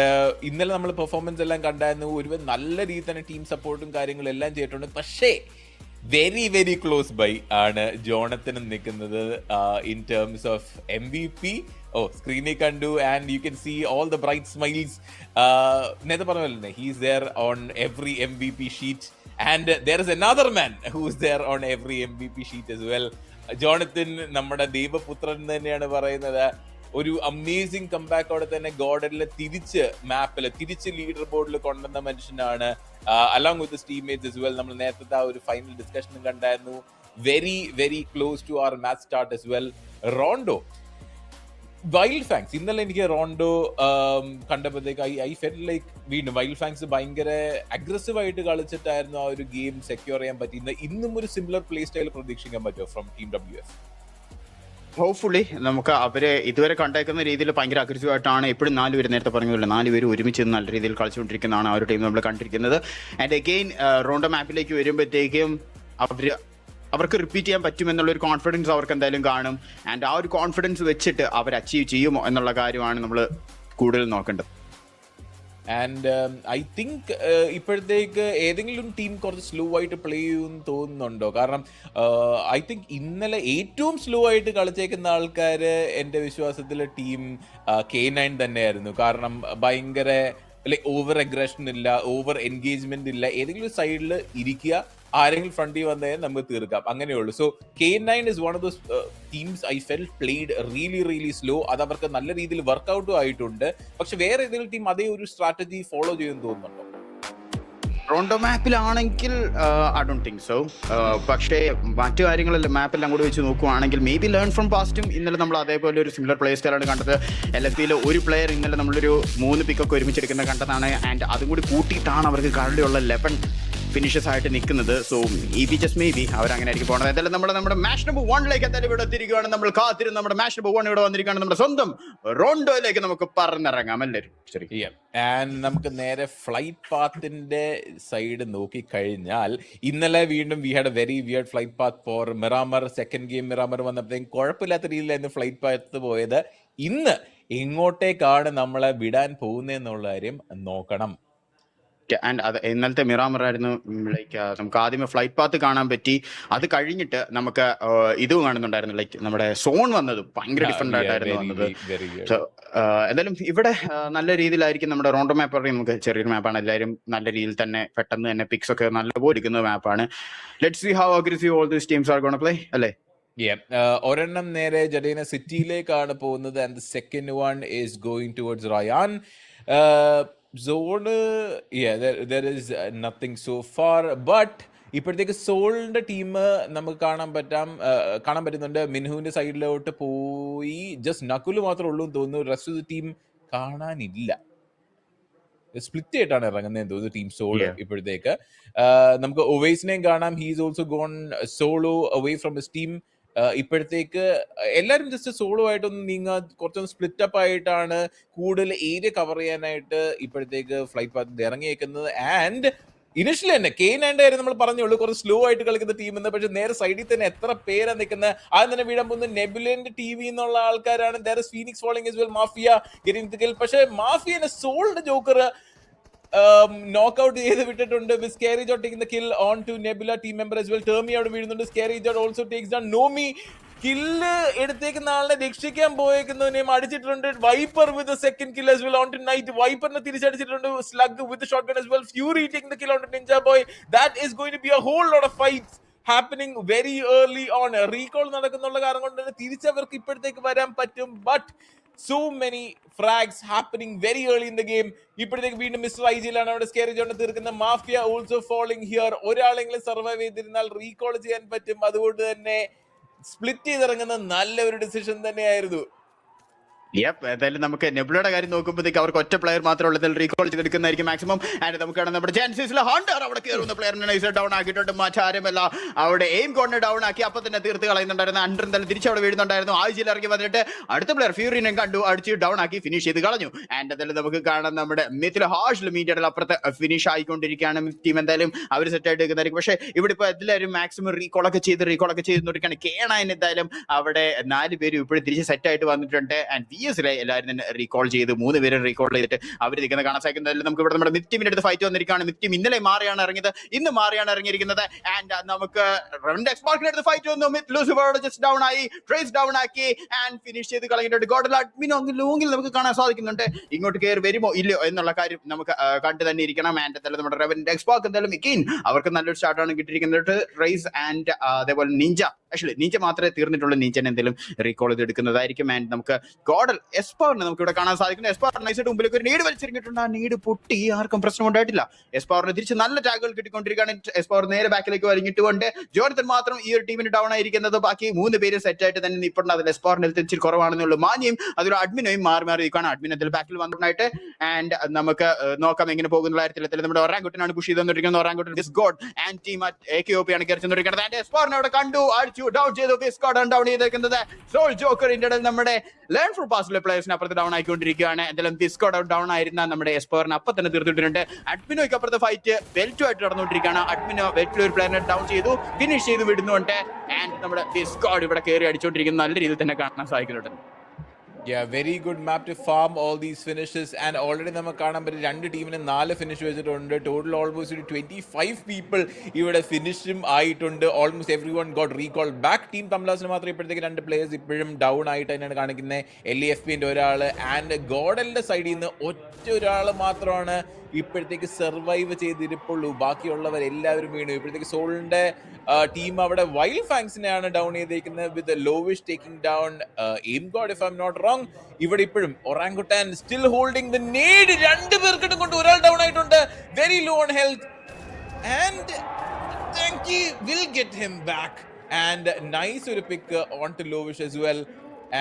ഇന്നലെ നമ്മൾ പെർഫോമൻസ് എല്ലാം കണ്ടായിരുന്നു. ഒരു നല്ല രീതിയിൽ തന്നെ ടീം സപ്പോർട്ടും കാര്യങ്ങളും എല്ലാം ചെയ്തിട്ടുണ്ട്. പക്ഷേ വെരി ക്ലോസ് ബൈ ആണ് ജോണത്തനും നിൽക്കുന്നത് ഇൻ ടേംസ് ഓഫ് MVP. സ്ക്രീനിൽ കണ്ടു and you can see all the bright smiles. നേരത്തെ പറഞ്ഞ പോലെ തന്നെ he's there on every MVP sheet. And there is another man who is there on every MVP sheet as well. ജോണത്തൻ നമ്മുടെ ദൈവപുത്രൻ തന്നെയാണ് പറയുന്നത്. ഒരു അമേസിംഗ് കംബാക്കോടെ തന്നെ ഗോഡനിൽ തിരിച്ച് ലീഡർ ബോർഡിൽ കൊണ്ടുവന്ന മനുഷ്യനാണ്. Along with his teammates as well. നമ്മൾ നേരത്തെ ആ ഒരു ഫൈനൽ ഡിസ്കഷനും കണ്ടായിരുന്നു. Very close to our match start as well. Rondo wild fangs ഇന്നലെ എനിക്ക് റോണ്ടോ കണ്ടപ്പോഴത്തേക്ക് ഐ ഫെൽറ്റ് ലൈക്ക് വീണ്ടും വൈൽഡ് ഫാങ്സ് ഭയങ്കര അഗ്രസീവ് ആയിട്ട് കളിച്ചിട്ടായിരുന്നു ആ ഒരു ഗെയിം സെക്യൂർ ചെയ്യാൻ പറ്റിയിരുന്നത്. ഇന്നും ഒരു സിമിലർ പ്ലേ സ്റ്റൈൽ പ്രതീക്ഷിക്കാൻ പറ്റുമോ ഫ്രം ടീം WF? ഹോപ്പ്ഫുള്ളി നമുക്ക് അവരെ ഇതുവരെ കണ്ടേക്കുന്ന രീതിയിൽ ഭയങ്കര അഗ്രസീവ് ആയിട്ടാണ് എപ്പോഴും 4 പേര് നേരത്തെ പറഞ്ഞില്ല 4 പേര് ഒരുമിച്ച് നല്ല രീതിയിൽ കളിച്ചുകൊണ്ടിരിക്കുന്നതാണ് ആ ഒരു ടീം നമ്മൾ കണ്ടിരിക്കുന്നത്. ആൻഡ് അഗെയിൻ റോണ്ടോ മാപ്പിലേക്ക് വരുമ്പോഴത്തേക്കും അവർക്ക് റിപ്പീറ്റ് ചെയ്യാൻ പറ്റുമെന്നുള്ളൊരു കോൺഫിഡൻസ് അവർക്ക് എന്തായാലും കാണും. ആൻഡ് ആ ഒരു കോൺഫിഡൻസ് വെച്ചിട്ട് അവർ അച്ചീവ് ചെയ്യുമോ എന്നുള്ള കാര്യമാണ് നമ്മൾ കൂടുതൽ നോക്കേണ്ടത്. ആൻഡ് ഐ തിങ്ക് ഇപ്പോഴത്തേക്ക് ഏതെങ്കിലും ടീം കുറച്ച് സ്ലോ ആയിട്ട് പ്ലേ ചെയ്യുമെന്ന് തോന്നുന്നുണ്ടോ? കാരണം ഐ തിങ്ക് ഇന്നലെ ഏറ്റവും സ്ലോ ആയിട്ട് കളിച്ചേക്കുന്ന ആൾക്കാർ എൻ്റെ വിശ്വാസത്തിൽ ടീം K9 തന്നെയായിരുന്നു. കാരണം ഭയങ്കര ലൈക്ക് ഓവർ അഗ്രഷൻ ഇല്ല, ഓവർ എൻഗേജ്മെന്റ് ഇല്ല. ഏതെങ്കിലും ഒരു സൈഡിൽ ഇരിക്കുക, ആരെങ്കിലും ഫ്രണ്ടിൽ വന്നേ നമുക്ക് തീർക്കാം, അങ്ങനെയുള്ളൂ. So K9 is one of those teams I felt played really slow. അത് അവർക്ക് നല്ല രീതിയിൽ വർക്ക്ഔട്ടും ആയിട്ടുണ്ട്. പക്ഷെ വേറെ ഏതെങ്കിലും ടീം അതേ ഒരു സ്ട്രാറ്റജി ഫോളോ ചെയ്യുമെന്ന് തോന്നുന്നുണ്ടോ? റോണ്ടോ മാപ്പിലാണെങ്കിൽ ഐ ഡോണ്ട് തിങ്ക് സോ. പക്ഷേ മറ്റു കാര്യങ്ങളെല്ലാം മാപ്പെല്ലാം കൂടി വെച്ച് നോക്കുവാണെങ്കിൽ മേ ബി ലേൺ ഫ്രം പാസ്റ്റും. ഇന്നലെ നമ്മൾ അതേപോലെ ഒരു സിമിലർ പ്ലേ സ്റ്റൈലാണ് കണ്ടത്. LFPയിൽ ഒരു പ്ലെയർ ഇന്നലെ നമ്മളൊരു 3 പിക്കൊക്കെ ഒരുമിച്ചെടുക്കുന്ന കണ്ടതാണ്. ആൻഡ് അതും കൂടി കൂട്ടിയിട്ടാണ് അവർക്ക് കറണ്ടിയുള്ള 11 ഫിനിഷസ് ആയിട്ട് നിൽക്കുന്നത്. സോ മേ ബി അവരങ്ങനെ ആയിരിക്കും പോകുന്നത്. എന്തായാലും നമ്മുടെ മാച്ച് നമ്പർ 1 എന്തായാലും ഇവിടെ എത്തിയിരിക്കുകയാണ്. നമ്മൾ കാത്തിരുന്ന് നമ്മുടെ മാച്ച് നമ്പർ 1 ഇവിടെ വന്നിരിക്കുകയാണ്. നമ്മുടെ സ്വന്തം റോണ്ടോയിലേക്ക് നമുക്ക് പറന്നിറങ്ങാം എല്ലാവരും. ശരി, ആൻഡ് നമുക്ക് നേരെ ഫ്ലൈറ്റ് പാത്തിന്റെ സൈഡ് നോക്കിക്കഴിഞ്ഞാൽ ഇന്നലെ വീണ്ടും we had A very weird flight path for Miramar. Second game Miramar വന്നപ്പോഴത്തേക്കും കുഴപ്പമില്ലാത്ത രീതിയിലായിരുന്നു ഫ്ലൈറ്റ് പാത്ത് പോയത്. ഇന്ന് എങ്ങോട്ടേക്കാണ് നമ്മളെ വിടാൻ പോകുന്നതെന്നുള്ള കാര്യം നോക്കണം. ആൻഡ് അത് ഇന്നലത്തെ മിറാമർ ആയിരുന്നു. ലൈക്ക് നമുക്ക് ആദ്യമേ ഫ്ലൈറ്റ് പാത്ത് കാണാൻ പറ്റി. അത് കഴിഞ്ഞിട്ട് നമുക്ക് ഇത് കാണുന്നുണ്ടായിരുന്നു. ലൈക്ക് നമ്മുടെ സോൺ വന്നത് ഭയങ്കര ഡിഫറെന്റ് ആയിട്ടായിരുന്നു വന്നത്. സോ എന്തായാലും ഇവിടെ നല്ല രീതിയിലായിരിക്കും നമ്മുടെ റോണ്ടോ മാപ്പ് പറയുന്നത്. നമുക്ക് ചെറിയൊരു മാപ്പാണ്, എല്ലാവരും നല്ല രീതിയിൽ തന്നെ പെട്ടെന്ന് തന്നെ പിക്സ് ഒക്കെ നല്ലപോലെ ഇരിക്കുന്ന മാപ്പാണ്. Let's see how aggressive all these teams are gonna play അല്ലേ. ഒരെണ്ണം നേരെ ജഡീന സിറ്റിയിലേക്കാണ് പോകുന്നത്. And the second one is going towards റയാൻ. Zone there is nothing so far, but ഇപ്പോഴത്തേക്ക് സോളിന്റെ ടീം നമുക്ക് കാണാൻ പറ്റുന്നുണ്ട്. മിൻഹുവിന്റെ സൈഡിലോട്ട് പോയി ജസ്റ്റ് നക്കുല് മാത്രമേ ഉള്ളൂ എന്ന് തോന്നുന്നു. റെസ്റ്റ് ഓഫ് ദി ടീം കാണാനില്ല. സ്പ്ലിറ്റ് ആയിട്ടാണ് ഇറങ്ങുന്നതെന്ന് തോന്നുന്നു ടീം സോള്. ഇപ്പോഴത്തേക്ക് നമുക്ക് ഒവൈസിനെയും കാണാം. He's also gone solo away from his team. ഇപ്പോഴത്തേക്ക് എല്ലാവരും ജസ്റ്റ് സോളോ ആയിട്ടൊന്ന് നീങ്ങാൻ കുറച്ചൊന്ന് സ്പ്ലിറ്റ് അപ്പ് ആയിട്ടാണ് കൂടുതൽ ഏരിയ കവർ ചെയ്യാനായിട്ട് ഇപ്പോഴത്തേക്ക് ഫ്ലൈറ്റ് പാത്ത് ഇറങ്ങിയേക്കുന്നത്. ആൻഡ് ഇനിഷ്യലി തന്നെ K9 കാര്യം നമ്മൾ പറഞ്ഞുള്ളൂ കുറച്ച് സ്ലോ ആയിട്ട് കളിക്കുന്ന ടീം എന്ന്. പക്ഷെ നേരെ സൈഡിൽ തന്നെ എത്ര പേരാണ് നിൽക്കുന്നത്. ആദ്യം തന്നെ വീഴാൻ പോകുന്നത് നെബുലന്റെ TV എന്നുള്ള ആൾക്കാരാണ്. there is Phoenix falling as well, mafia getting the kill. പക്ഷെ മാഫിയനെ സോളിന്റെ ജോക്കർ നോക്കൌട്ട് ചെയ്ത് വിട്ടിട്ടുണ്ട്. Scary jot taking the kill on to nebula team member as well. ടേമി അവിടെ വീഴുന്നുണ്ട്. Scary jot also takes down നോമി. കില്ല് എടുത്തേക്കുന്ന ആളിനെ രക്ഷിക്കാൻ പോയേക്കുന്നവനെയും അടിച്ചിട്ടുണ്ട്. Viper with second kill as well on to Knight. വൈപ്പറിനെ തിരിച്ചടിച്ചിട്ടുണ്ട്. Slug with shotgun as well. Fury taking the kill on to Ninja Boy. That is going to be a whole lot of fights happening very early on. Recall നടക്കുന്നുള്ള കാരണം കൊണ്ട് തന്നെ തിരിച്ചവർക്ക് ഇപ്പോഴത്തേക്ക് വരാൻ പറ്റും. But so many frags happening very early in the game. ഇപ്പോഴത്തേക്ക് വീണ്ടും മിസ്റ്റർ ഐജിയിലാണ് അവിടെ സ്കേറി ജോണിനെ തീർക്കുന്ന. Mafia also following here. ഒരാളെങ്കിലും സർവൈവ് ചെയ്തിരുന്നാൽ റീകോൾ ചെയ്യാൻ പറ്റും. അതുകൊണ്ട് തന്നെ സ്പ്ലിറ്റ് ചെയ്തിറങ്ങുന്ന നല്ല ഒരു ഡിസിഷൻ തന്നെയായിരുന്നു. എന്തായാലും നമുക്ക് നെബുലയുടെ കാര്യം നോക്കുമ്പോഴത്തേക്ക് അവർക്ക് ഒറ്റ പ്ലെയർ മാത്രമേ ഉള്ളതിൽ റീകോൾ ചെയ്തെടുക്കുന്നതായിരിക്കും മാക്സിമം. ആൻഡ് നമുക്കാണ് നമ്മുടെ ചാൻസസിൽ ഹണ്ടർ അവിടെ കയറുന്ന പ്ലെയറിനെ നൈസ് ഡൗൺ ആക്കിയിട്ടുണ്ട്. മറ്റാരുമല്ല അവിടെ എയിം കോണിനെ ഡൗൺ ആക്കി അപ്പം തന്നെ തീർത്ത് കളയുന്നുണ്ടായിരുന്നു. അണ്ടർ എന്തായാലും തിരിച്ചവിടെ വീഴുന്നുണ്ടായിരുന്നു. ആഴ്ചയിൽ ഇറങ്ങി വന്നിട്ട് അടുത്ത പ്ലെയർ ഫ്യൂറിനെ കണ്ടു, അടിച്ച് ഡൗൺ ആക്കി ഫിനിഷ് ചെയ്ത് കളഞ്ഞു. ആൻഡ് എന്തായാലും നമുക്ക് കാണാം നമ്മുടെ മിത്തിൽ ഹാഷിൽ മീറ്ററിൽ അപ്പുറത്ത് ഫിനിഷ് ആയിക്കൊണ്ടിരിക്കുകയാണ്. ടീം എന്തായാലും അവർ സെറ്റ് ആയിട്ട് എടുക്കുന്നതായിരിക്കും. പക്ഷേ ഇവിടെ ഇപ്പോൾ എല്ലാവരും മാക്സിമം റീകോളൊക്കെ ചെയ്ത് നോക്കിയാണ്. K9 എന്തായാലും അവിടെ 4 പേരും ഇപ്പോഴും തിരിച്ച് സെറ്റ് ആയിട്ട് വന്നിട്ടുണ്ട്. ആൻഡ് എല്ലാവരും തന്നെ റീകോൾ ചെയ്ത് 3 പേരും റീകോൾ ചെയ്തിട്ട് അവർ നിൽക്കുന്ന കാണാൻ സാധിക്കുന്നതിൽ നമുക്ക് ഇവിടെ നമ്മുടെ മിറ്റിമിന്റെ അടുത്ത് ഫൈറ്റ് വന്നിരിക്കുകയാണ്. മിറ്റിം ഇന്നലെ മാറിയാണ് ഇറങ്ങിയത്, ഇന്ന് മാറിയാണ് ഇറങ്ങിയിരിക്കുന്നത്. ആൻഡ് നമുക്ക് അടുത്ത് ഫൈറ്റ് വന്നു. ലൂസിഫറോട് ജസ്റ്റ് ഡൗൺ ആയി, ട്രേസ് ഡൗൺ ആക്കി ആൻഡ് ഫിനിഷ് ചെയ്ത് കളഞ്ഞിട്ടുണ്ട്. ഗോഡൽ അഡ്മിനോ ലോങ്ങിൽ നമുക്ക് കാണാൻ സാധിക്കുന്നുണ്ട്. ഇങ്ങോട്ട് കയറി വരുമോ ഇല്ലയോ എന്നുള്ള കാര്യം നമുക്ക് കണ്ടു തന്നെ ഇരിക്കണം. ആൻഡ് എന്തായാലും നമ്മുടെ റെവൻ എക്സ്പാർക്ക് എന്തായാലും മിക്കീൻ അവർക്ക് നല്ലൊരു സ്റ്റാർട്ടാണ് കിട്ടിയിരിക്കുന്നത്. ട്രേസ് ആൻഡ് അതേപോലെ നിഞ്ച നീച്ച മാത്രമേ തീർന്നിട്ടുള്ളൂ. നീച്ചനെ എന്തെങ്കിലും റീകോൾ ചെയ്ത് എടുക്കുന്നതായിരിക്കും. ആൻഡ് നമുക്ക് ഗോഡൽ എസ്പാറിനെ നമുക്ക് ഇവിടെ കാണാൻ സാധിക്കുന്നു. എസ്പാർ നൈസായിട്ട് മുമ്പിലേക്ക് ഒരു നീഡ് വലിച്ചിറങ്ങിയിട്ടുണ്ട്. ആ നീഡ് പൊട്ടി, ആർക്കും പ്രശ്നം ഉണ്ടായിട്ടില്ല. എസ്പാറിന് തിരിച്ച് നല്ല ടാഗുകൾ കിട്ടിക്കൊണ്ടിരിക്കുകയാണ്. എസ്പാർ നേരെ ബാക്കിലേക്ക് വലിഞ്ഞിട്ടുകൊണ്ട് ജോനത്തൻ മാത്രം ഈ ഒരു ടീമിന് ഡൗൺ ആയിരിക്കുന്നത്. ബാക്കി 3 പേര് സെറ്റ് ആയിട്ട് തന്നെ ഇപ്പോൾ അതിൽ എസ്പാറിന് തിരിച്ച് കുറവാണെന്നുള്ളൂ. മാനിയും അതിൽ അഡ്മിനോയും മാറി ഇരിക്കുകയാണ്. അഡ്മിൻ അതിൽ ബാക്കിൽ വന്നിട്ടായിട്ട്. ആൻഡ് നമുക്ക് നോക്കാം എങ്ങനെ പോകുന്ന കാര്യത്തിൽ നമ്മുടെ ഒറാങ്കുട്ടനാണ് പുഷ് ചെയ്ത് തന്നിരിക്കുന്നത്. Orangutan this God and team AKOP ആണ് കയറി ചെന്നിരിക്കുന്നത്. ആൻഡ് എസ്പാറിനെ അവിടെ കണ്ടു, അടിച്ചു, ഡൗൺ ചെയ്തു. ഡൗൺ ചെയ്തിരിക്കുന്നത് സോൾ ജോക്കറിന്റെ നമ്മുടെ ലേൺ ഫോർ പാസിലെ പ്ലേയേഴ്സിന് അപ്പുറത്ത് ഡൗൺ ആയിക്കൊണ്ടിരിക്കുകയാണ്. എന്തായാലും ദിസ്കോഡ് ഡൗൺ ആയിരുന്ന നമ്മുടെ എസ്പോറിനെ അപ്പം തന്നെ തീർത്തിട്ടുണ്ട്. അഡ്മിനോയ്ക്ക് അപ്പുറത്തെ ഫൈറ്റ് വെൽറ്റുമായിട്ട് നടന്നുകൊണ്ടിരിക്കുകയാണ്. അഡ്മിനോ വെൽറ്റിൽ ഒരു പ്ലെയറിനെ ഡൗൺ ചെയ്തു, ഫിനിഷ് ചെയ്ത് വിടുന്നുണ്ട്. ആൻഡ് നമ്മുടെ ദിസ്കോഡ് ഇവിടെ കയറി അടിച്ചുകൊണ്ടിരിക്കുന്ന നല്ല രീതിയിൽ തന്നെ കാണാൻ സാധിക്കുന്നുണ്ട്. Yeah, very good map to farm all these finishes. And already നമുക്ക് കാണാൻ പറ്റും 2 ടീമിന് 4 ഫിനിഷ് വെച്ചിട്ടുണ്ട്. ടോട്ടൽ ഓൾമോസ്റ്റ് 25 പീപ്പിൾ ഇവിടെ ഫിനിഷും ആയിട്ടുണ്ട്. Almost every one got recall back. Team തംലാസിന് മാത്രം ഇപ്പോഴത്തേക്ക് 2 പ്ലേയേഴ്സ് ഇപ്പോഴും ഡൗൺ ആയിട്ട് തന്നെയാണ് കാണിക്കുന്നത്. LEFPന്റെ ഒരാൾ ആൻഡ് ഗോഡലിന്റെ സൈഡിൽ നിന്ന് ഒറ്റ ഒരാൾ മാത്രമാണ് ഇപ്പോഴത്തേക്ക് സർവൈവ് ചെയ്തിരിപ്പുള്ളൂ. ബാക്കിയുള്ളവർ എല്ലാവരും വീണു. ഇപ്പോഴത്തേക്ക് സോളിന്റെ ടീം അവിടെ വൈൽഡ് ഫാങ്സിനെയാണ് ഡൗൺ ചെയ്തേക്കുന്നത് വിത്ത് ലോവിഷ് taking down aim god if I am not wrong. ഇവിടെ ഇപ്പോഴും orangutan still holding the need. 2 പേർക്കിട്ടും കൊണ്ട് ഒരാൾ ഡൗൺ ആയിട്ടുണ്ട്. Very low on health and Tanky will get him back and nice ഒരു പിക്ക് on to Lovish as well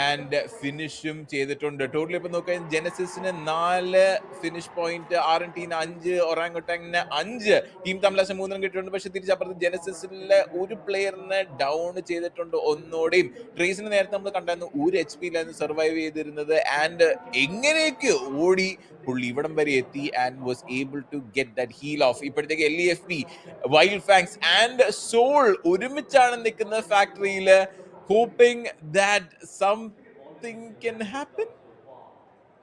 and ഫിനിഷും ചെയ്തിട്ടുണ്ട്. Totally ഇപ്പൊ നോക്കാൻ ജെനസിസിന് 4 ഫിനിഷ് പോയിന്റ്, ആർഎൻടിന് 5, ഒറാങ്കുട്ടാങ്ങിന് 5, ടീം തമ്മിലാശം 3 കിട്ടിയിട്ടുണ്ട്. പക്ഷെ തിരിച്ചപ്പുറത്ത് ജെനസിസിലെ ഒരു പ്ലെയറിനെ ഡൗൺ ചെയ്തിട്ടുണ്ട് ഒന്നോടെയും. ട്രേസിന് നേരത്തെ നമ്മൾ കണ്ടായിരുന്നു 1 HP സർവൈവ് ചെയ്തിരുന്നത് ആൻഡ് എങ്ങനെയൊക്കെ ഓടി പുള്ളി ഇവിടം വരെ എത്തി and was able to get that heal off. ഇപ്പോഴത്തേക്ക് LEFP, wild fangs and soul ഒരുമിച്ചാണ് നിൽക്കുന്നത് ഫാക്ടറിയില്, hoping that something can happen.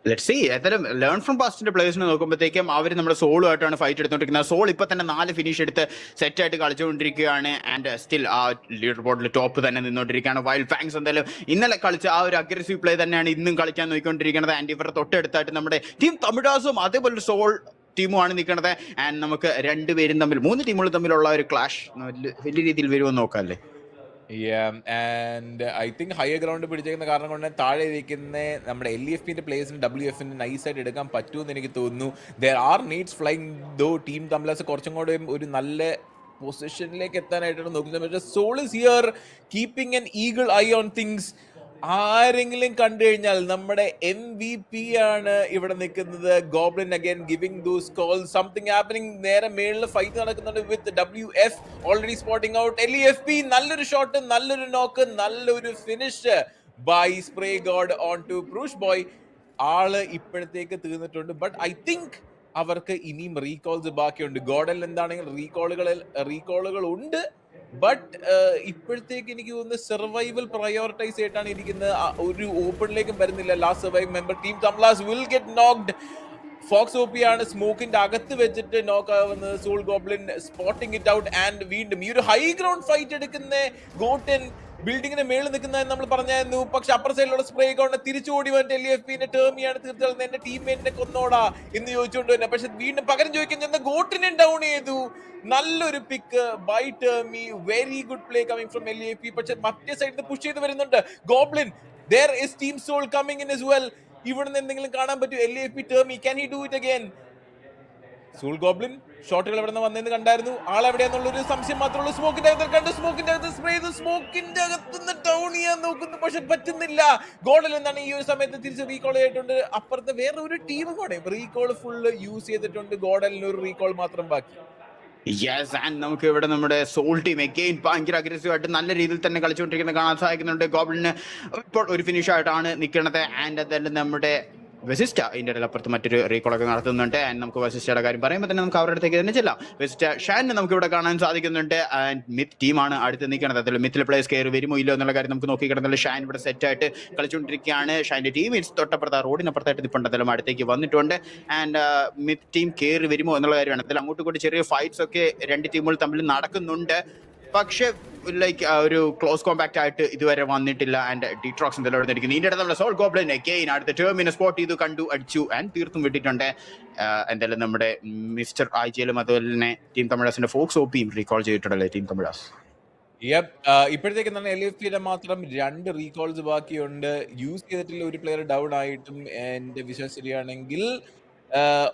ലെറ്റ്സ് സീ. ഏതായാലും ലേൺ ഫ്രം പാസ്റ്റിന്റെ പ്ലേയേഴ്സിനെ നോക്കുമ്പോഴത്തേക്കും അവർ നമ്മുടെ സോളുമായിട്ടാണ് ഫൈറ്റ് എടുത്തുകൊണ്ടിരിക്കുന്നത്. സോൾ ഇപ്പൊ തന്നെ 4 ഫിനിഷ് എടുത്ത് സെറ്റായിട്ട് കളിച്ചുകൊണ്ടിരിക്കുകയാണ് ആൻഡ് സ്റ്റിൽ ആ ലീഡർ ബോർഡിൽ ടോപ്പ് തന്നെ നിന്നുകൊണ്ടിരിക്കുകയാണ്. വൈൽഡ് ഫാങ്സ് എന്തായാലും ഇന്നലെ കളിച്ച ആ ഒരു അഗ്രസീവ് പ്ലേ തന്നെയാണ് ഇന്നും കളിക്കാൻ നോക്കിക്കൊണ്ടിരിക്കുന്നത്. ആൻഡ് ഇവരുടെ തൊട്ടടുത്തായിട്ട് നമ്മുടെ ടീം തമിഴാസും അതേപോലെ സോൾ ടീമുമാണ് നിൽക്കുന്നത്. ആൻഡ് നമുക്ക് 2 പേരും തമ്മിൽ 3 ടീമുകൾ തമ്മിലുള്ള ഒരു ക്ലാഷ് വലിയ രീതിയിൽ വരുമെന്ന് നോക്കാം അല്ലേ? And I think higher ground പിടിച്ചേക്കുന്ന കാരണം കൊണ്ട് താഴെ ഇരിക്കുന്ന നമ്മുടെ LEFPന്റെ പ്ലേയേഴ്സിന് WFന് നൈസായിട്ട് എടുക്കാൻ പറ്റുമെന്ന് എനിക്ക് തോന്നുന്നു. There are needs flying though. Team തമ്മിൽ കുറച്ചും കൂടെ ഒരു നല്ല പൊസിഷനിലേക്ക് എത്താനായിട്ടാണ് നോക്കുന്നത്. പക്ഷേ soul is here keeping an eagle eye on things. ആരെങ്കിലും കണ്ടു കഴിഞ്ഞാൽ നമ്മുടെ MVP ആണ് ഇവിടെ നിൽക്കുന്നത്. Goblin again giving those calls. Something happening. നേരെ മേളിൽ ഫൈറ്റ് നടക്കുന്നുണ്ട് with WF already spotting out. LEFP നല്ലൊരു ഷോട്ട്, നല്ലൊരു നോക്ക്, നല്ലൊരു finish by spray god on to prush boy. ആള് ഇപ്പോഴത്തേക്ക് തീർന്നിട്ടുണ്ട്. ബട്ട് ഐ തിങ്ക് അവർക്ക് ഇനിയും റീകോൾസ് ബാക്കിയുണ്ട്. ഗോഡൽ എന്താണെങ്കിൽ റീകോളുകൾ ഉണ്ട്. ബട്ട് ഇപ്പോഴത്തേക്ക് എനിക്ക് തോന്നുന്നു സർവൈവൽ പ്രയോറിറ്റൈസ് ആയിട്ടാണ് ഇരിക്കുന്നത്. ഒരു ഓപ്പണിലേക്കും വരുന്നില്ല. ലാസ്റ്റ് സർവൈവ് മെമ്പർ ടീം തംലാസ് will get knocked. Fox OP ആണ് സ്മോക്കിന്റെ അകത്ത് വെച്ചിട്ട് നോക്ക് ആവുന്നത്. Soul goblin spotting it out and വീണ്ടും ഈ ഒരു ഹൈ ഗ്രൗണ്ട് ഫൈറ്റ് എടുക്കുന്ന ഗോട്ടൻ ബിൽഡിങ്ങിന് മേളിൽ നിൽക്കുന്നതെന്ന് നമ്മൾ പറഞ്ഞായിരുന്നു. പക്ഷെ അപ്പർ സൈഡിലുള്ള സ്പ്രേ കൊണ്ട് തിരിച്ചു ഓടി വന്നിട്ട് LEFPന്റെ ടേമിയാണ് തീർച്ചയായും എന്റെ ടീംമേറ്റിനെ കൊന്നോടാ എന്ന് ചോദിച്ചുകൊണ്ട് തന്നെ. പക്ഷെ വീണ്ടും പകരം ചോദിക്കാൻ ചെന്ന ഗോട്ടിനെ ഡൗൺ ചെയ്തു. നല്ലൊരു പിക്ക് ബൈ ടേമി. Very good play coming from LEFP. പക്ഷെ മറ്റേ സൈഡിൽ പുഷ് ചെയ്ത് വരുന്നുണ്ട് goblin. there is team soul coming in as well. ഇവിടുന്ന് എന്തെങ്കിലും കാണാൻ പറ്റും LEFP ടേമി. can he do it again? Soul goblin ഷോട്ടുകൾ എവിടെ നിന്ന് വന്നെന്ന് കണ്ടായിരുന്നു. ആളെവിടെയാന്നുള്ളൊരു സംശയം മാത്രമേ ഉള്ളൂ. സ്മോക്കിന്റെ അകത്ത് കണ്ട് സ്മോക്കിന്റെ അകത്ത് സ്പ്രേ ചെയ്ത് സ്മോക്കിന്റെ അകത്തുനിന്ന് ഡൗൺ ചെയ്യാൻ നോക്കുന്നു. പക്ഷെ പറ്റുന്നില്ല. ഗോഡൽ എന്താണ് ഈ ഒരു സമയത്ത് തിരിച്ച് റീകോൾ ചെയ്തിട്ടുണ്ട്. അപ്പുറത്ത് വേറെ ഒരു ടീമും കൂടെ റീകോൾ ഫുള്ള് യൂസ് ചെയ്തിട്ടുണ്ട്. ഗോഡലിന് ഒരു റീകോൾ മാത്രം ബാക്കി. യെസ്, ആൻഡ് നമുക്ക് ഇവിടെ നമ്മുടെ സോൾ ടീം അഗെയിൻ ഭയങ്കര അഗ്രസീവ് ആയിട്ട് നല്ല രീതിയിൽ തന്നെ കളിച്ചുകൊണ്ടിരിക്കുന്നത് കാണാൻ സാധിക്കുന്നുണ്ട്. ഗോബ്ലിന് ഇപ്പോൾ ഒരു ഫിനിഷ് ആയിട്ടാണ് നിൽക്കുന്നത്. ആൻഡ് അതെല്ലാം നമ്മുടെ വെസിസ്റ്റ ഇതിൻ്റെ അപ്പുറത്ത് മറ്റൊരു റീകോളൊക്കെ നടത്തുന്നുണ്ട്. ആൻഡ് നമുക്ക് വെസിസ്റ്റയുടെ കാര്യം പറയുമ്പോൾ തന്നെ നമുക്ക് അവരുടെ അടുത്തേക്ക് തന്നെ ചെല്ലാം. വെസിസ്റ്റ ഷാനിനെ നമുക്ക് ഇവിടെ കാണാൻ സാധിക്കുന്നുണ്ട്. ആൻഡ് മിത്ത് ടീമാണ് അടുത്ത് നിൽക്കുന്നത്. അതിൽ മിത്തിലെ പ്ലേയേഴ്സ് കയറി വരുമോ ഇല്ലോ എന്നുള്ള കാര്യം നമുക്ക് നോക്കിക്കിടന്നില്ല. ഷാൻ ഇവിടെ സെറ്റായിട്ട് കളിച്ചുകൊണ്ടിരിക്കുകയാണ്. ഷാൻ്റെ ടീം തൊട്ടപ്പുറത്ത് റോഡിനപ്പുറത്തായിട്ട് നിൽപ്പുണ്ട്. അതെല്ലാം അടുത്തേക്ക് വന്നിട്ടുണ്ട്. ആൻഡ് മിത്ത് ടീം കയറി വരുമോ എന്നുള്ള കാര്യമാണ്. അതിൽ അങ്ങോട്ടും ഇങ്ങോട്ടും ചെറിയ ഫൈറ്റ്സ് ഒക്കെ 2 ടീമുകൾ തമ്മിൽ നടക്കുന്നുണ്ട്. പക്ഷെ ലൈക്ക് ഒരു ക്ലോസ് കോമ്പാക്ട് ആയിട്ട് ഇതുവരെ വന്നിട്ടില്ല. ആൻഡ് ഡിട്രോക്സ് എന്തെല്ലാം എടുത്തിരിക്കുന്നു. ഇതിൻ്റെ ഇടയിൽ സോൾ ഗോബ്ലിൻ അഗെയിൻ അടുത്ത ടേമിനെ സ്പോട്ട് ചെയ്തു, കണ്ടു, അടിച്ചു ആൻഡ് തീർത്തും വിട്ടിട്ടുണ്ട്. എന്തായാലും നമ്മുടെ മിസ്റ്റർ ആഴ്ചയിലും അതുപോലെ തന്നെ ടീം തമിഴാസിന്റെ ഫോക്സ് OPയും റീകോൾ ചെയ്തിട്ടുണ്ടല്ലേ ടീം തമിഴാസ്? ഇപ്പോഴത്തേക്ക് തന്നെ LEFPയുടെ മാത്രം 2 റീകോൾസ് ബാക്കിയുണ്ട്. യൂസ് ചെയ്തിട്ടുള്ള ഒരു പ്ലെയർ ഡൗൺ ആയിട്ടും എന്റെ വിശ്വാസം ശരിയാണെങ്കിൽ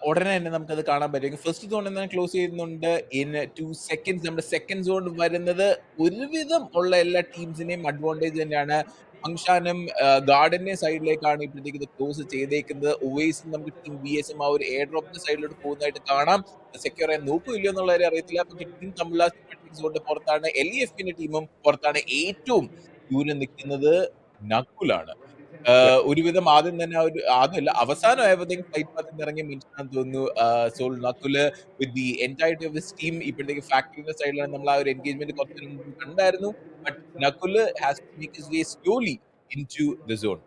ഉടനെ തന്നെ നമുക്കത് കാണാൻ പറ്റും. ഫസ്റ്റ് സോൺ എന്നാൽ ക്ലോസ് ചെയ്യുന്നുണ്ട് ഇൻ 2 seconds. നമ്മുടെ സെക്കൻഡ് സോൺ വരുന്നത് ഒരുവിധം ഉള്ള എല്ലാ ടീംസിനെയും അഡ്വാൻറ്റേജ് തന്നെയാണ്. അങ്ഷാനും ഗാർഡന്റെ സൈഡിലേക്കാണ് ഇപ്പോഴത്തേക്ക് ഇത് ക്ലോസ് ചെയ്തേക്കുന്നത്. ഒവൈസും നമുക്ക് ടീം BSM ആ ഒരു എയർ ഡ്രോപ്പിന്റെ സൈഡിലോട്ട് പോകുന്നതായിട്ട് കാണാം. സെക്യൂർ ആയി നോക്കില്ലോ എന്നുള്ള കാര്യം അറിയത്തില്ല. പക്ഷേ ടീം തമിഴ്നാട് പുറത്താണ്. LEFPന്റെ ടീമും പുറത്താണ്. ഏറ്റവും ദൂരം നിൽക്കുന്നത് നക്കുലാണ്. ഒരുവിധം ആദ്യം തന്നെ ആദ്യമല്ല അവസാനമായപ്പോഴത്തേക്കും ഫ്ലൈറ്റ് പാത്തിൽ ഇറങ്ങിയ മനുഷ്യനാണെന്ന് തോന്നുന്നു soul Nakul with the entirety of his team. ഇപ്പോഴത്തേക്ക് ഫാക്ടറിയുടെ സൈഡിലാണ് നമ്മൾ ആ ഒരു എൻഗേജ്മെന്റ് കുറച്ച് മുമ്പ് കണ്ടായിരുന്നു. But Nakul has to make his way slowly into the zone.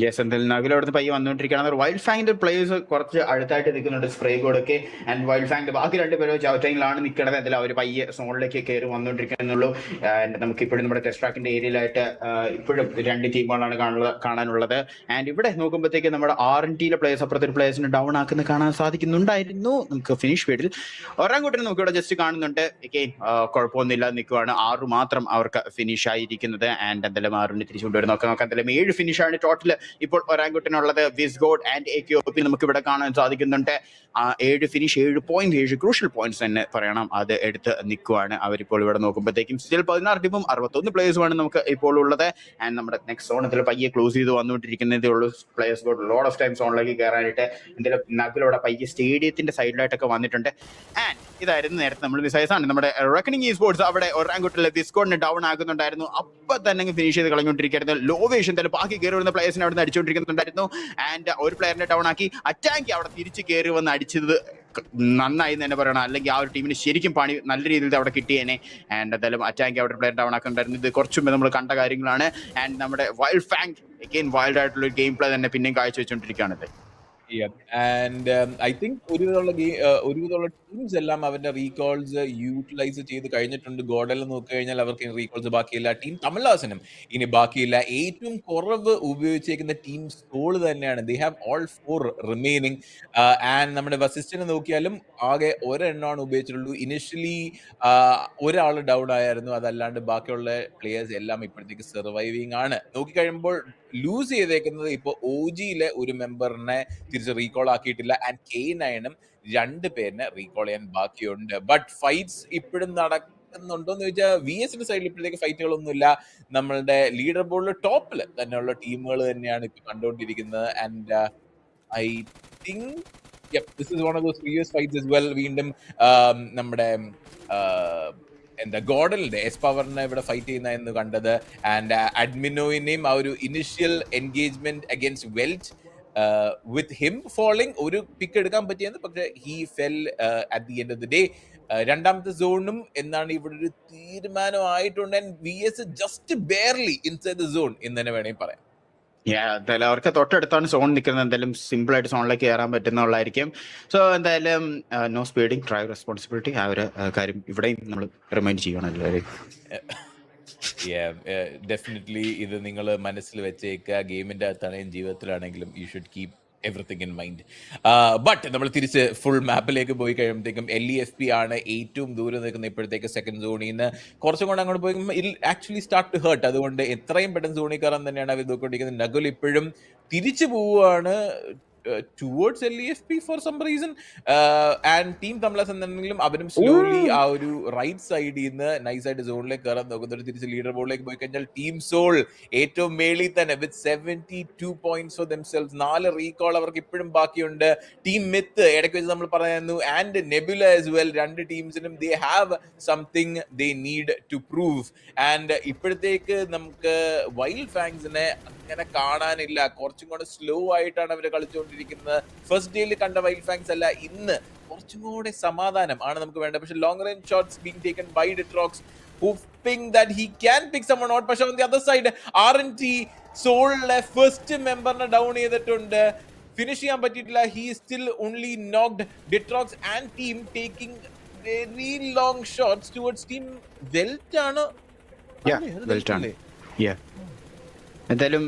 Yes, എന്തായാലും നഗിൽ അവിടുന്ന് പയ്യെ വന്നുകൊണ്ടിരിക്കുകയാണ്. വൈൽഡ് ഫാങ്ങിന്റെ പ്ലേയേഴ്സ് കുറച്ച് അടുത്തായിട്ട് നിൽക്കുന്നുണ്ട്, സ്പ്രേ കോഡൊക്കെ. ആൻഡ് വൈൽഡ് ഫാങ്ങിന്റെ ബാക്കി രണ്ടുപേരും ചൗറ്റൈനിലാണ് നിൽക്കുന്നത്. എന്തായാലും അവർ പയ്യെ സോണിലേക്ക് കയറി വന്നുകൊണ്ടിരിക്കുന്നുള്ളൂ. ആൻഡ് നമുക്ക് ഇപ്പോഴും നമ്മുടെ ടെസ്റ്റ് ട്രാക്കിന്റെ ഏരിയയിലായിട്ട് ഇപ്പോഴും രണ്ട് ടീമുകളാണ് കാണാനുള്ളത്. ആൻഡ് ഇവിടെ നോക്കുമ്പോഴത്തേക്ക് നമ്മുടെ RNTയിലെ പ്ലേയേഴ്സ് അപ്പുറത്തെ പ്ലേയേഴ്സിന് ഡൗൺ ആക്കുന്ന കാണാൻ സാധിക്കുന്നുണ്ടായിരുന്നു. നമുക്ക് ഫിനിഷ് ഫീൽഡിൽ ഒരാങ്കൂട്ടിന് നമുക്ക് ഇവിടെ ജസ്റ്റ് കാണുന്നുണ്ട്. കുഴപ്പമൊന്നുമില്ല നിൽക്കുവാണ്. 6 മാത്രം അവർക്ക് ഫിനിഷ് ആയിരിക്കുന്നത്. ആൻഡ് എന്തായാലും 6 തിരിച്ചു കൊണ്ടുവരുന്ന നോക്കാം. എന്തായാലും 7 ഫിനിഷാണ് ടോട്ടൽ ഇപ്പോൾ ഒരാങ്കുട്ടനുള്ളത്. വിസ്ഗോഡ് ആൻഡ് AKOP നമുക്ക് ഇവിടെ കാണാൻ സാധിക്കുന്നുണ്ട്. 7 ഫിനിഷ്, 7 പോയിന്റ്, 7 ക്രൂഷ്യൽ പോയിന്റ്സ് തന്നെ പറയണം. അത് എടുത്ത് നിൽക്കുവാണ് അവരിപ്പോൾ ഇവിടെ നോക്കുമ്പോഴത്തേക്കും. സ്റ്റിൽ 16 ടീമും 61 പ്ലേയേഴ്സുമാണ് നമുക്ക് ഇപ്പോൾ ഉള്ളത്. ആൻഡ് നമ്മുടെ നെക്സ്റ്റ് സോണത്തിൽ പയ്യെ ക്ലോസ് ചെയ്ത് വന്നുകൊണ്ടിരിക്കുന്നതേ ഉള്ളൂ. Players got load of time സോണിലേക്ക് കയറാനായിട്ട്. എന്തായാലും നഗിലൂടെ പയ്യെ സ്റ്റേഡിയത്തിന്റെ സൈഡിലായിട്ടൊക്കെ വന്നിട്ടുണ്ട്. ആൻഡ് ഇതായിരുന്നു നേരത്തെ നമ്മൾ മിസൈസാണ് നമ്മുടെ റെക്കണിംഗ് Esports അവിടെ ഒരാങ്കുട്ടിലെ വിസ്കോഡിന് ഡൗൺ ആകുന്നുണ്ടായിരുന്നു. അപ്പൊ തന്നെ ഫിനിഷ് ചെയ്ത് കളഞ്ഞുകൊണ്ടിരിക്കുകയായിരുന്നു. ലോവേഷ് എന്തായാലും ബാക്കി കയറി വരുന്ന പ്ലേയേഴ്സിനെ അവിടെ നിന്ന് അടിച്ചുകൊണ്ടിരിക്കുന്നുണ്ടായിരുന്നു. ആൻഡ് ഒരു പ്ലെയറിനെ ഡൗൺ ആക്കി അറ്റാങ്കി അവിടെ തിരിച്ച് കയറി വന്ന് അടിച്ചത് നന്നായി എന്ന് തന്നെ പറയണം. അല്ലെങ്കിൽ ആ ഒരു ടീമിന് ശരിക്കും പണി നല്ല രീതിയിൽ അവിടെ കിട്ടിയേനെ. ആൻഡ് എന്തായാലും അറ്റാങ്കി അവിടെ പ്ലെയർ ഡൗൺ ആക്കുന്നുണ്ടായിരുന്നു. ഇത് കുറച്ചും നമ്മൾ കണ്ട കാര്യങ്ങളാണ്. ആൻഡ് നമ്മുടെ വൈൽഡ് ഫാങ് അഗെയിൻ വൈൽഡ് ആയിട്ടുള്ള ഒരു ഗെയിം പ്ലേ തന്നെ പിന്നെയും കാഴ്ചവെച്ചുകൊണ്ടിരിക്കുകയാണ്. ആൻഡ് ഐ തിങ്ക് ഒരുവിധമുള്ള ടീംസ് എല്ലാം അവരുടെ റീകോൾസ് യൂട്ടിലൈസ് ചെയ്ത് കഴിഞ്ഞിട്ടുണ്ട്. ഗോഡെല്ലാം നോക്കി കഴിഞ്ഞാൽ അവർക്ക് റീകോൾസ് ബാക്കിയില്ല. ടീം തമിഴ്നാസിനും ഇനി ബാക്കിയില്ല. ഏറ്റവും കുറവ് ഉപയോഗിച്ചേക്കുന്ന ടീം സോൾ തന്നെയാണ്. They have all 4 remaining. And നമ്മുടെ വസിസ്റ്റിനെ നോക്കിയാലും ആകെ ഒരെണ്ണമാണ് ഉപയോഗിച്ചിട്ടുള്ളൂ. ഇനിഷ്യലി ഒരാൾ ഡൗൺ ആയിരുന്നു. അതല്ലാണ്ട് ബാക്കിയുള്ള പ്ലേയേഴ്സ് എല്ലാം ഇപ്പോഴത്തേക്ക് സർവൈവിങ് ആണ്. നോക്കിക്കഴിയുമ്പോൾ ലൂസ് ചെയ്തേക്കുന്നത് ഇപ്പോൾ OGയിലെ ഒരു മെമ്പറിനെ തിരിച്ച് റീകോൾ ആക്കിയിട്ടില്ല. ആൻഡ് K9ഉം 2 പേരിനെ റീകോൾ ചെയ്യാൻ ബാക്കിയുണ്ട്. ബട്ട് ഫൈറ്റ്സ് ഇപ്പോഴും നടക്കുന്നുണ്ടോന്ന് ചോദിച്ചാൽ VSന്റെ സൈഡിൽ ഇപ്പോഴത്തേക്ക് ഫൈറ്റുകളൊന്നുമില്ല. നമ്മളുടെ ലീഡർ ബോർഡിൽ ടോപ്പിൽ തന്നെയുള്ള ടീമുകൾ തന്നെയാണ് ഇപ്പൊ കണ്ടുകൊണ്ടിരിക്കുന്നത്. And I think this is one of those previous fights as well. വീണ്ടും നമ്മുടെ എന്താ ഗോഡലിന്റെ പവറിനെ ഇവിടെ ഫൈറ്റ് ചെയ്യുന്ന കണ്ടത്. ആൻഡ് അഡ്മിനോയിനെയും ആ ഒരു ഇനിഷ്യൽ എൻഗേജ്മെന്റ് അഗേൻസ്റ്റ് വെൽറ്റ് വിത്ത് ഹിം ഫോളിങ് ഒരു പിക്ക് എടുക്കാൻ പറ്റിയെന്ന്. പക്ഷെ he fell at the end of the day. രണ്ടാമത്തെ സോണും എന്നാണ് ഇവിടെ ഒരു തീരുമാനമായിട്ടുണ്ട്. And VS just barely inside the zone എന്ന് തന്നെ വേണമെങ്കിൽ പറയാം. എന്തായാലും അവർക്ക് തൊട്ടടുത്താണ് സോൺ നിൽക്കുന്നത്. എന്തായാലും സിമ്പിൾ ആയിട്ട് സോണിലേക്ക് കയറാൻ പറ്റുന്നുള്ളായിരിക്കും. സോ എന്തായാലും നോ സ്പീഡിങ്, ഡ്രൈവ് റെസ്പോൺസിബിലിറ്റി. ആ ഒരു കാര്യം ഇവിടെയും നമ്മൾ റിമൈൻഡ് ചെയ്യണം എല്ലാവരെയും. ഡെഫിനറ്റ്ലി ഇത് നിങ്ങൾ മനസ്സിൽ വെച്ചേക്കുക. ഗെയിമിന്റെ അകത്താണെങ്കിലും ജീവിതത്തിലാണെങ്കിലും you should keep everything in mind. But നമ്മൾ തിരിച്ച് ഫുൾ മാപ്പിലേക്ക് പോയി കഴിയുമ്പോഴത്തേക്കും LEFP ആണ് ഏറ്റവും ദൂരം നിൽക്കുന്ന ഇപ്പോഴത്തേക്ക് സെക്കൻഡ് സോണിൽ നിന്ന്. കുറച്ചും കൂടെ അങ്ങോട്ട് പോയി ആക്ച്വലി സ്റ്റാർട്ട് ടു ഹേർട്ട്. അതുകൊണ്ട് എത്രയും പെട്ടെന്ന് സോണിൽ കയറാൻ തന്നെയാണ് അവർ നോക്കിക്കൊണ്ടിരിക്കുന്നത്. നഗുൽ ഇപ്പോഴും തിരിച്ചു പോവുകയാണ് towards LEFP for some reason. And team Tamil Nadu എന്നുണ്ടെങ്കിലും അവരും സ്ലോലി ആ ഒരു റൈറ്റ് സൈഡിൽ നിന്ന് നൈസായിട്ട് സോണിലേക്ക് കയറാൻ നോക്കുന്നുണ്ട്. തിരിച്ച് ലീഡർ ബോർഡിലേക്ക് പോയി കഴിഞ്ഞാൽ ടീം സോൾ ഏറ്റവും മേളിൽ തന്നെ with 72 points for themselves. 4 recall അവർക്ക് ഇപ്പോഴും ബാക്കിയുണ്ട്. ടീം മിത്ത് ഇടയ്ക്ക് വെച്ച് നമ്മൾ പറയായിരുന്നു. And Nebula as well. 2 ടീംസിനും they have something they need to prove. And ഇപ്പോഴത്തേക്ക് നമുക്ക് വൈൽഡ് ഫാങ്സിനെ അങ്ങനെ കാണാനില്ല. കുറച്ചും കൂടെ സ്ലോ ആയിട്ടാണ് അവർ കളിച്ചുകൊണ്ടിരിക്കുന്നത്. ഫസ്റ്റ് ഡേയിൽ കണ്ട വൈൽഡ് ഫാങ്സ് അല്ല. ഇന്ന് കുറച്ചും കൂടെ സമാധാനം ആണ് നമുക്ക് വേണ്ടത്. പക്ഷെ long range shots being taken by Detrox, hoping that he can pick someone out. പക്ഷെ on the other side RNT സോളിലെ ഫസ്റ്റ് മെമ്പറിനെ ഡൗൺ ചെയ്തിട്ടുണ്ട്. ഫിനിഷ് ചെയ്യാൻ പറ്റിയിട്ടില്ല. he is still only knocked. Detrox and team taking very long shots towards team Velt ആണ്. എന്തായാലും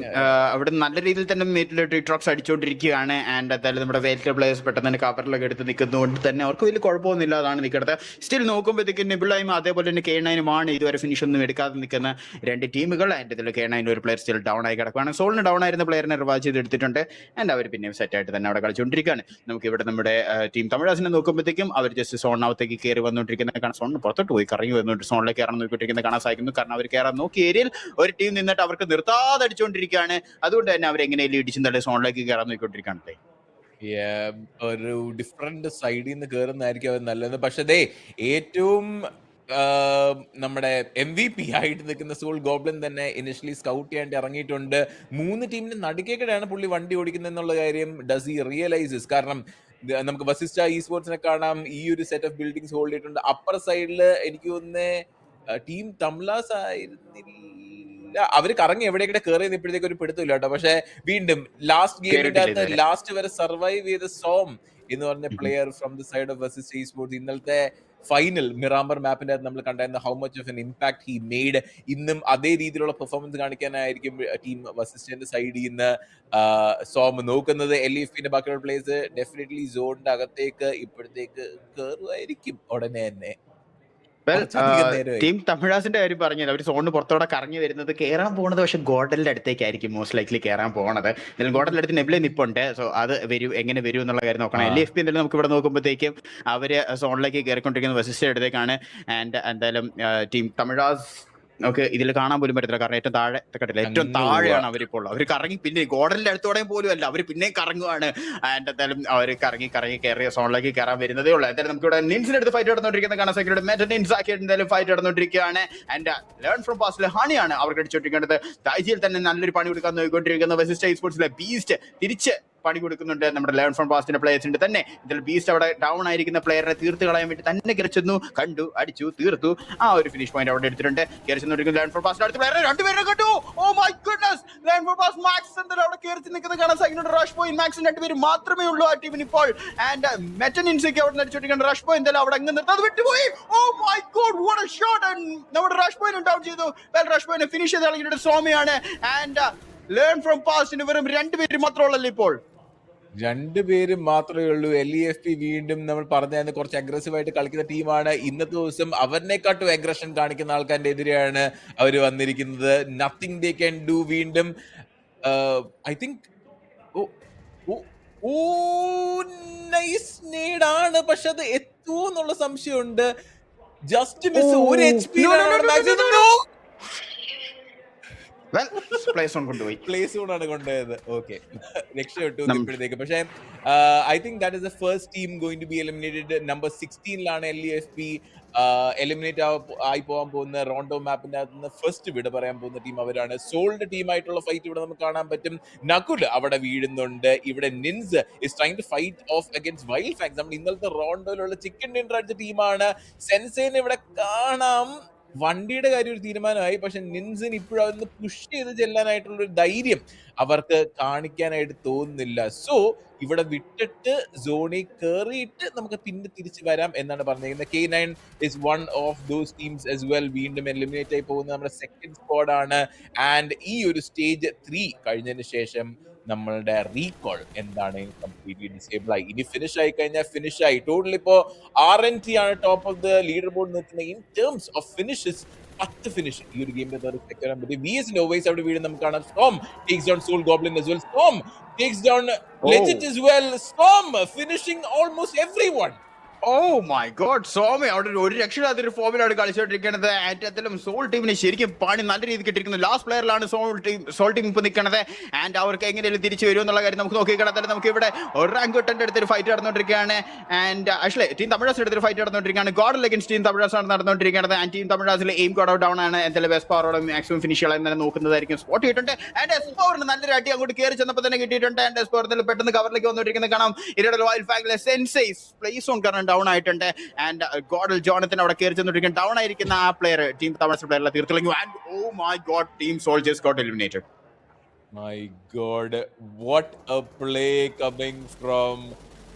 അവിടെ നല്ല രീതിയിൽ തന്നെ മീറ്റിൽ ട്രീട്രോക്സ് അടിച്ചുകൊണ്ടിരിക്കുകയാണ്. ആൻഡ് എന്തായാലും നമ്മുടെ വെൽറ്റ് പ്ലേയേഴ്സ് പെട്ടെന്ന് തന്നെ കവറിലൊക്കെ എടുത്ത് നിൽക്കുന്നതുകൊണ്ട് തന്നെ അവർക്ക് വലിയ കുഴപ്പമൊന്നുമില്ല. അതാണ് നിൽക്കുന്നത്. സ്റ്റിൽ നോക്കുമ്പോഴത്തേക്കും നെബുലയും അതേപോലെ തന്നെ K9ഉമാണ് ഇതുവരെ ഫിനിഷ് ഒന്നും എടുക്കാതെ നിൽക്കുന്ന 2 ടീമുകൾ. ആൻഡ് ഇതിൽ K9 ഒരു പ്ലെയർ സ്റ്റിൽ ഡൗൺ ആയി കിടക്കുകയാണ്. സോളിന് ഡൗൺ ആയിരുന്ന പ്ലെയറിനെ റിവാച്ച് ചെയ്ത് എടുത്തിട്ടുണ്ട്. ആൻഡ് അവർ പിന്നെയും സെറ്റായിട്ട് തന്നെ അവിടെ കളിച്ചുകൊണ്ടിരിക്കുകയാണ്. നമുക്ക് ഇവിടെ നമ്മുടെ ടീം തമിഴ്നാസിനെ നോക്കുമ്പോഴത്തേക്കും അവർ ജസ്റ്റ് സോണിനകത്തേക്ക് കയറി വന്നുകൊണ്ടിരിക്കുന്നത് കാണാൻ, സോണിന് പുറത്തോട്ട് പോയി കറങ്ങി വന്നിട്ട് സോണിലേക്ക് കയറാൻ നോക്കിക്കൊണ്ടിരിക്കുന്നത് കാണാൻ സാധിക്കുന്നു. കാരണം അവർ കയറാൻ നോക്കിയ ഏരിയയിൽ ഒരു ടീം നിന്നിട്ട് അവർക്ക് നിർത്താതെ അടിച്ചുകൊണ്ടിരിക്കുകയാണ്. അതുകൊണ്ട് തന്നെ അവർ എങ്ങനെയും ഇടിച്ചും തള്ളി സോണിലേക്ക് കയറാൻ നോക്കിക്കൊണ്ടിരിക്കുകയാണ്. ഒരു ഡിഫറെന്റ് സൈഡിൽ നിന്ന് കയറുന്നതായിരിക്കും അവർ നല്ലത്. പക്ഷെ ദേ ഏറ്റവും നമ്മുടെ MVP ആയിട്ട് നിൽക്കുന്ന സോൾ ഗോബ്ലിൻ തന്നെ ഇനിഷ്യലി സ്കൗട്ട് ചെയ്യാണ്ട് ഇറങ്ങിയിട്ടുണ്ട്. 3 ടീമിന്റെ നടുക്കേക്കിടെയാണ് പുള്ളി വണ്ടി ഓടിക്കുന്നത് എന്നുള്ള കാര്യം ഡസ് ഹി റിയലൈസസ്. കാരണം നമുക്ക് വസിസ്റ്റ Esportsനെ കാണാം, ഈ ഒരു സെറ്റ് ഓഫ് ബിൽഡിങ്സ് ഹോൾഡ് ചെയ്തിട്ടുണ്ട്. അപ്പർ സൈഡില് എനിക്ക് തോന്നുന്നത് ടീം തമിഴ്നാസ് ആയിരുന്നില്ല, അവര് കറങ്ങി എവിടെയൊക്കെ കയറി ഇപ്പോഴത്തേക്ക് ഒരു പിടുത്തില്ല കേട്ടോ. പക്ഷെ വീണ്ടും ലാസ്റ്റ് ഗെയിമിന്റെ അകത്ത് ലാസ്റ്റ് വരെ സർവൈവ് ചെയ്ത സോം എന്ന് പറഞ്ഞ player from the side of Versus Esports ഇന്നലത്തെ ഫൈനൽ മിറാമ്പർ മാപ്പിന്റെ അകത്ത് നമ്മൾ കണ്ടായിരുന്നു how much of an impact he made. ഇന്നും അതേ രീതിയിലുള്ള പെർഫോമൻസ് കാണിക്കാനായിരിക്കും ടീം വെസിസ്റ്റിന്റെ സൈഡിൽ നിന്ന് സോം നോക്കുന്നത്. LEFന്റെ ബാക്കിയുള്ള പ്ലേയേഴ്സ് ഡെഫിനറ്റ്ലി സോണിന്റെ അകത്തേക്ക് ഇപ്പോഴത്തേക്ക് കയറുമായിരിക്കും ഉടനെ തന്നെ. ടീം തമിഴാസിന്റെ കാര്യം പറഞ്ഞത് അവർ സോണിന് പുറത്തോടെ കറങ്ങി വരുന്നത് കയറാൻ പോകുന്നത് പക്ഷെ ഗോഡലിന്റെ അടുത്തേക്കായിരിക്കും മോസ്റ്റ് ലൈക്ലി കയറാൻ പോകുന്നത്. എന്നാലും ഗോഡലിന്റെ അടുത്ത് നെബിലെ നിപ്പുണ്ട്. സോ അത് എങ്ങനെ വരും എന്നുള്ള കാര്യം നോക്കണം. LFP എന്തായാലും നമുക്ക് ഇവിടെ നോക്കുമ്പോഴത്തേക്കും അവര് സോണിലേക്ക് കയറിക്കൊണ്ടിരിക്കുന്നത് വെസിസ്റ്റ് അടുത്തേക്കാണ്. ആൻഡ് എന്തായാലും ടീം തമിഴാസ് നമുക്ക് ഇതിൽ കാണാൻ പോലും പറ്റത്തില്ല, കാരണം ഏറ്റവും താഴെ കണ്ടില്ല, ഏറ്റവും താഴെയാണ് അവരിപ്പോൾ. അവർ കറങ്ങി പിന്നെ ഗോഡലിന്റെ അടുത്തോടെയും പോലും അല്ല, അവർ പിന്നെയും കറങ്ങുവാണ്. ആൻഡ് എന്തായാലും അവർ കറങ്ങി കയറിയ സോണിലേക്ക് കയറാൻ വരുന്നതേ ഉള്ളൂ. എന്തായാലും നമുക്ക് ഇവിടെ നിൻസിന്റെ അടുത്ത് ഫൈറ്റ് നടന്നുകൊണ്ടിരിക്കുന്ന കാണാൻ സാധിക്കും. മെറ്റ നിൻസ് ആക്കി എന്തായാലും ഫൈറ്റ് നടന്നുകൊണ്ടിരിക്കുകയാണ്. ആൻഡ് ലേൺ ഫ്രം പാസ്റ്റിലെ ഹണിയാണ് അവർക്ക് അടിച്ചുകൊണ്ടിരിക്കുന്നത്. തായ്ജിയിൽ തന്നെ നല്ലൊരു പണി കൊടുക്കാൻ നോക്കിക്കൊണ്ടിരിക്കുന്ന വെസിസ്റ്റ് Esportsലെ ബീസ്റ്റ് തിരിച്ച് പണി കൊടുക്കുന്നുണ്ട്. നമ്മുടെ ലേൺ ഫ്രം പാസ്റ്റിന്റെ പ്ലേയേഴ്സിന്റെ തന്നെ ഇതിൽ ബീസ്റ്റ് അവിടെ ഡൗൺ ആയിരിക്കുന്ന പ്ലെയറിനെ തീർത്ത് കളയാൻ വേണ്ടി തന്നെ കയറിച്ചെന്നു, കണ്ടു, അടിച്ചു, തീർത്തു. ആ ഒരു ഫിനിഷ് പോയിന്റ് അവിടെ എടുത്തിട്ടുണ്ട്. കയറിച്ചെന്നിരിക്കുന്ന ലേൺ ഫ്രം പാസ്റ്റിന്റെ അടുത്ത പ്ലെയറെ രണ്ടുപേരെ കണ്ടു. Oh my goodness, learn from past Max എന്തായാലും അവിടെ കയറി നിൽക്കുന്നത് കാണാൻ സാധിക്കുന്നുണ്ട്. റഷ് പോയിന്റ് മാക്സിന് രണ്ടുപേരും മാത്രമേ ഉള്ളൂ ആ ടീമിന് ഇപ്പോൾ. ആൻഡ് മെറ്റനിൻസിക്ക് അവിടെ അടിച്ചുകൊണ്ടിരിക്കുന്ന റഷ് പോയിന്റ് എന്തായാലും അവിടെ അങ്ങ് നിർത്താതെ വിട്ടുപോയി. Oh my god, what a shot. നമ്മുടെ റഷ് പോയിന്റ് ഡൗൺ ചെയ്തു. റഷ് പോയിന്റ് ഫിനിഷ് ചെയ്ത് കളിക്കുന്നത് സോമിയാണ്. ആൻഡ് ലേൺ ഫ്രം പാസ്റ്റിന് വെറും രണ്ടുപേരും മാത്രമുള്ളല്ലോ ഇപ്പോൾ. രണ്ടുപേരും മാത്രമേ ഉള്ളൂ. LEFP വീണ്ടും നമ്മൾ പറഞ്ഞാൽ കുറച്ച് അഗ്രസീവ് ആയിട്ട് കളിക്കുന്ന ടീമാണ്. ഇന്നത്തെ ദിവസം അവരിനെക്കാട്ടും അഗ്രഷൻ കാണിക്കുന്ന ആൾക്കാരുടെ എതിരെയാണ് അവർ വന്നിരിക്കുന്നത്. Nothing they can do. വീണ്ടും ഐ തിങ്ക് നൈസ് നേടാണ്, പക്ഷെ അത് എത്തുമോ എന്നുള്ള സംശയമുണ്ട്. Just miss. ഒരു HP പ്ലേ സോൺ ആണ് കൊണ്ടുപോയത്. ഓക്കെ, രക്ഷപ്പെട്ടു ഇപ്പോഴത്തേക്ക്. പക്ഷേ I think that is the first team going to be eliminated. Number 16 LEFP eliminate ആയി പോകാൻ പോകുന്ന റോണ്ടോ മാപ്പിന്റെ അകത്ത് നിന്ന് ഫസ്റ്റ് വിട പറയാൻ പോകുന്ന ടീം അവരാണ്. സോൾഡ് ടീമായിട്ടുള്ള ഫൈറ്റ് ഇവിടെ നമുക്ക് കാണാൻ പറ്റും. നകുൽ അവിടെ വീഴുന്നുണ്ട്. ഇവിടെ Nins is trying to fight off against Wild Fangs. നമ്മൾ ഇന്നലത്തെ റോണ്ടോയിലുള്ള ചിക്കൻ ഡിന്നർ അടിച്ച ടീമാണ്. സെൻസേനെ ഇവിടെ കാണാം. വണ്ടിയുടെ കാര്യം ഒരു തീരുമാനമായി, പക്ഷെ നിൻസിന് ഇപ്പോഴും അതൊന്ന് പുഷ് ചെയ്ത് ചെല്ലാനായിട്ടുള്ള ഒരു ധൈര്യം അവർക്ക് കാണിക്കാനായിട്ട് തോന്നുന്നില്ല. സോ ഇവിടെ വിട്ടിട്ട് സോണിൽ കയറിയിട്ട് നമുക്ക് പിന്നെ തിരിച്ചു വരാം എന്നാണ് പറഞ്ഞിരിക്കുന്നത്. K9 is one of those teams as well. വീണ്ടും എലിമിനേറ്റ് ആയി പോകുന്ന നമ്മുടെ സെക്കൻഡ് സ്ക്വാഡാണ്. ആൻഡ് ഈ ഒരു സ്റ്റേജ് 3 കഴിഞ്ഞതിന് ശേഷം നമ്മളുടെ റീകോൾ എന്താണ് കംപ്ലീറ്റ്ലി ഡിസേബിൾ ആയി. ഇനി ഫിനിഷ് ആയി കഴിഞ്ഞാൽ ഫിനിഷ് ആയി. ടോട്ടൽ ഇപ്പോ RNT ആണ് top of the leader board നിൽക്കുന്നത് in terms of finishes. 10 finish ഈ ഒരു ഗെയിമിന്റെ VS നോവൈസ് അവിടെ വീട് നമുക്ക് കാണാം. Storm takes down Soul Goblin as well. Storm takes down Legit as well. Storm finishing almost everyone. Oh my god, സോമി അവിടെ ഒരു രക്ഷയില്ലാത്തൊരു ഫോമിലാണ് കളിച്ചോണ്ടിരിക്കുന്നത്. ആൻഡ് സോൾ ടീമിന് ശരിക്കും പണി നല്ല രീതിക്ക് ഇട്ടിരിക്കുന്നത്. ലാസ്റ്റ് പ്ലെയറിലാണ് സോൾ ടീം ഇപ്പൊ നിൽക്കുന്നത്. ആൻഡ് അവർക്ക് എങ്ങനെയും തിരിച്ചു വരും എന്നുള്ള കാര്യം നമുക്ക് നോക്കിക്കിടത്താലും നമുക്ക് ഇവിടെ റാങ്കുട്ടന്റെ അടുത്തൊരു ഫൈറ്റ് നടന്നുകൊണ്ടിരിക്കുകയാണ്. ആൻഡ് ആക്ച്വലി ടീം തമിഴാസിന്റെ അടുത്തൊരു ഫൈറ്റ് നടന്നുകൊണ്ടിരിക്കുകയാണ്. ഗോഡ് അഗൈൻസ്റ്റ് ടീം തമിഴാസാണ് നടന്നുകൊണ്ടിരിക്കുന്നത്. ആൻഡ് ടീം തമിഴാസിൽ എയിം കോഡ് ഡൗൺ ആണ്. എന്തായാലും ബെസ്റ്റ് പവറോടെ മാക്സിമം ഫിനിഷ് ചെയ്യാൻ തന്നെ നോക്കുന്നതായിരിക്കും. സ്പോട്ട് ചെയ്തിട്ടുണ്ട്. ആൻഡ് എസ്പോറിന് നല്ലൊരു അടി അങ്ങോട്ട് കയറി ചെന്നപ്പോൾ തന്നെ കിട്ടിയിട്ടുണ്ട്. ആൻഡ് എസ്പോർ പെട്ടെന്ന് കവറിലേക്ക് വന്നുകൊണ്ടിരിക്കുന്നത് കാണാം. ഇരയുടെ വൈൽഡ് ഫാങ്ങിലെ സെൻസൈ പ്ലേസ് ഓൺ കാരണം ഡൗൺ ആയിട്ടുണ്ട്. ആൻഡ് ഗോഡൽ ജോണത്തിന് അവിടെ കയറി ചെന്നിരിക്കും. ഡൗൺ ആയിരിക്കുന്ന ആ പ്ലെയർ ടീം തമിഴ്നാട് പ്ലെയറിലെ തീർത്തില്ലെങ്കിൽ. And oh my god, team soldiers got eliminated. My God, what a play coming from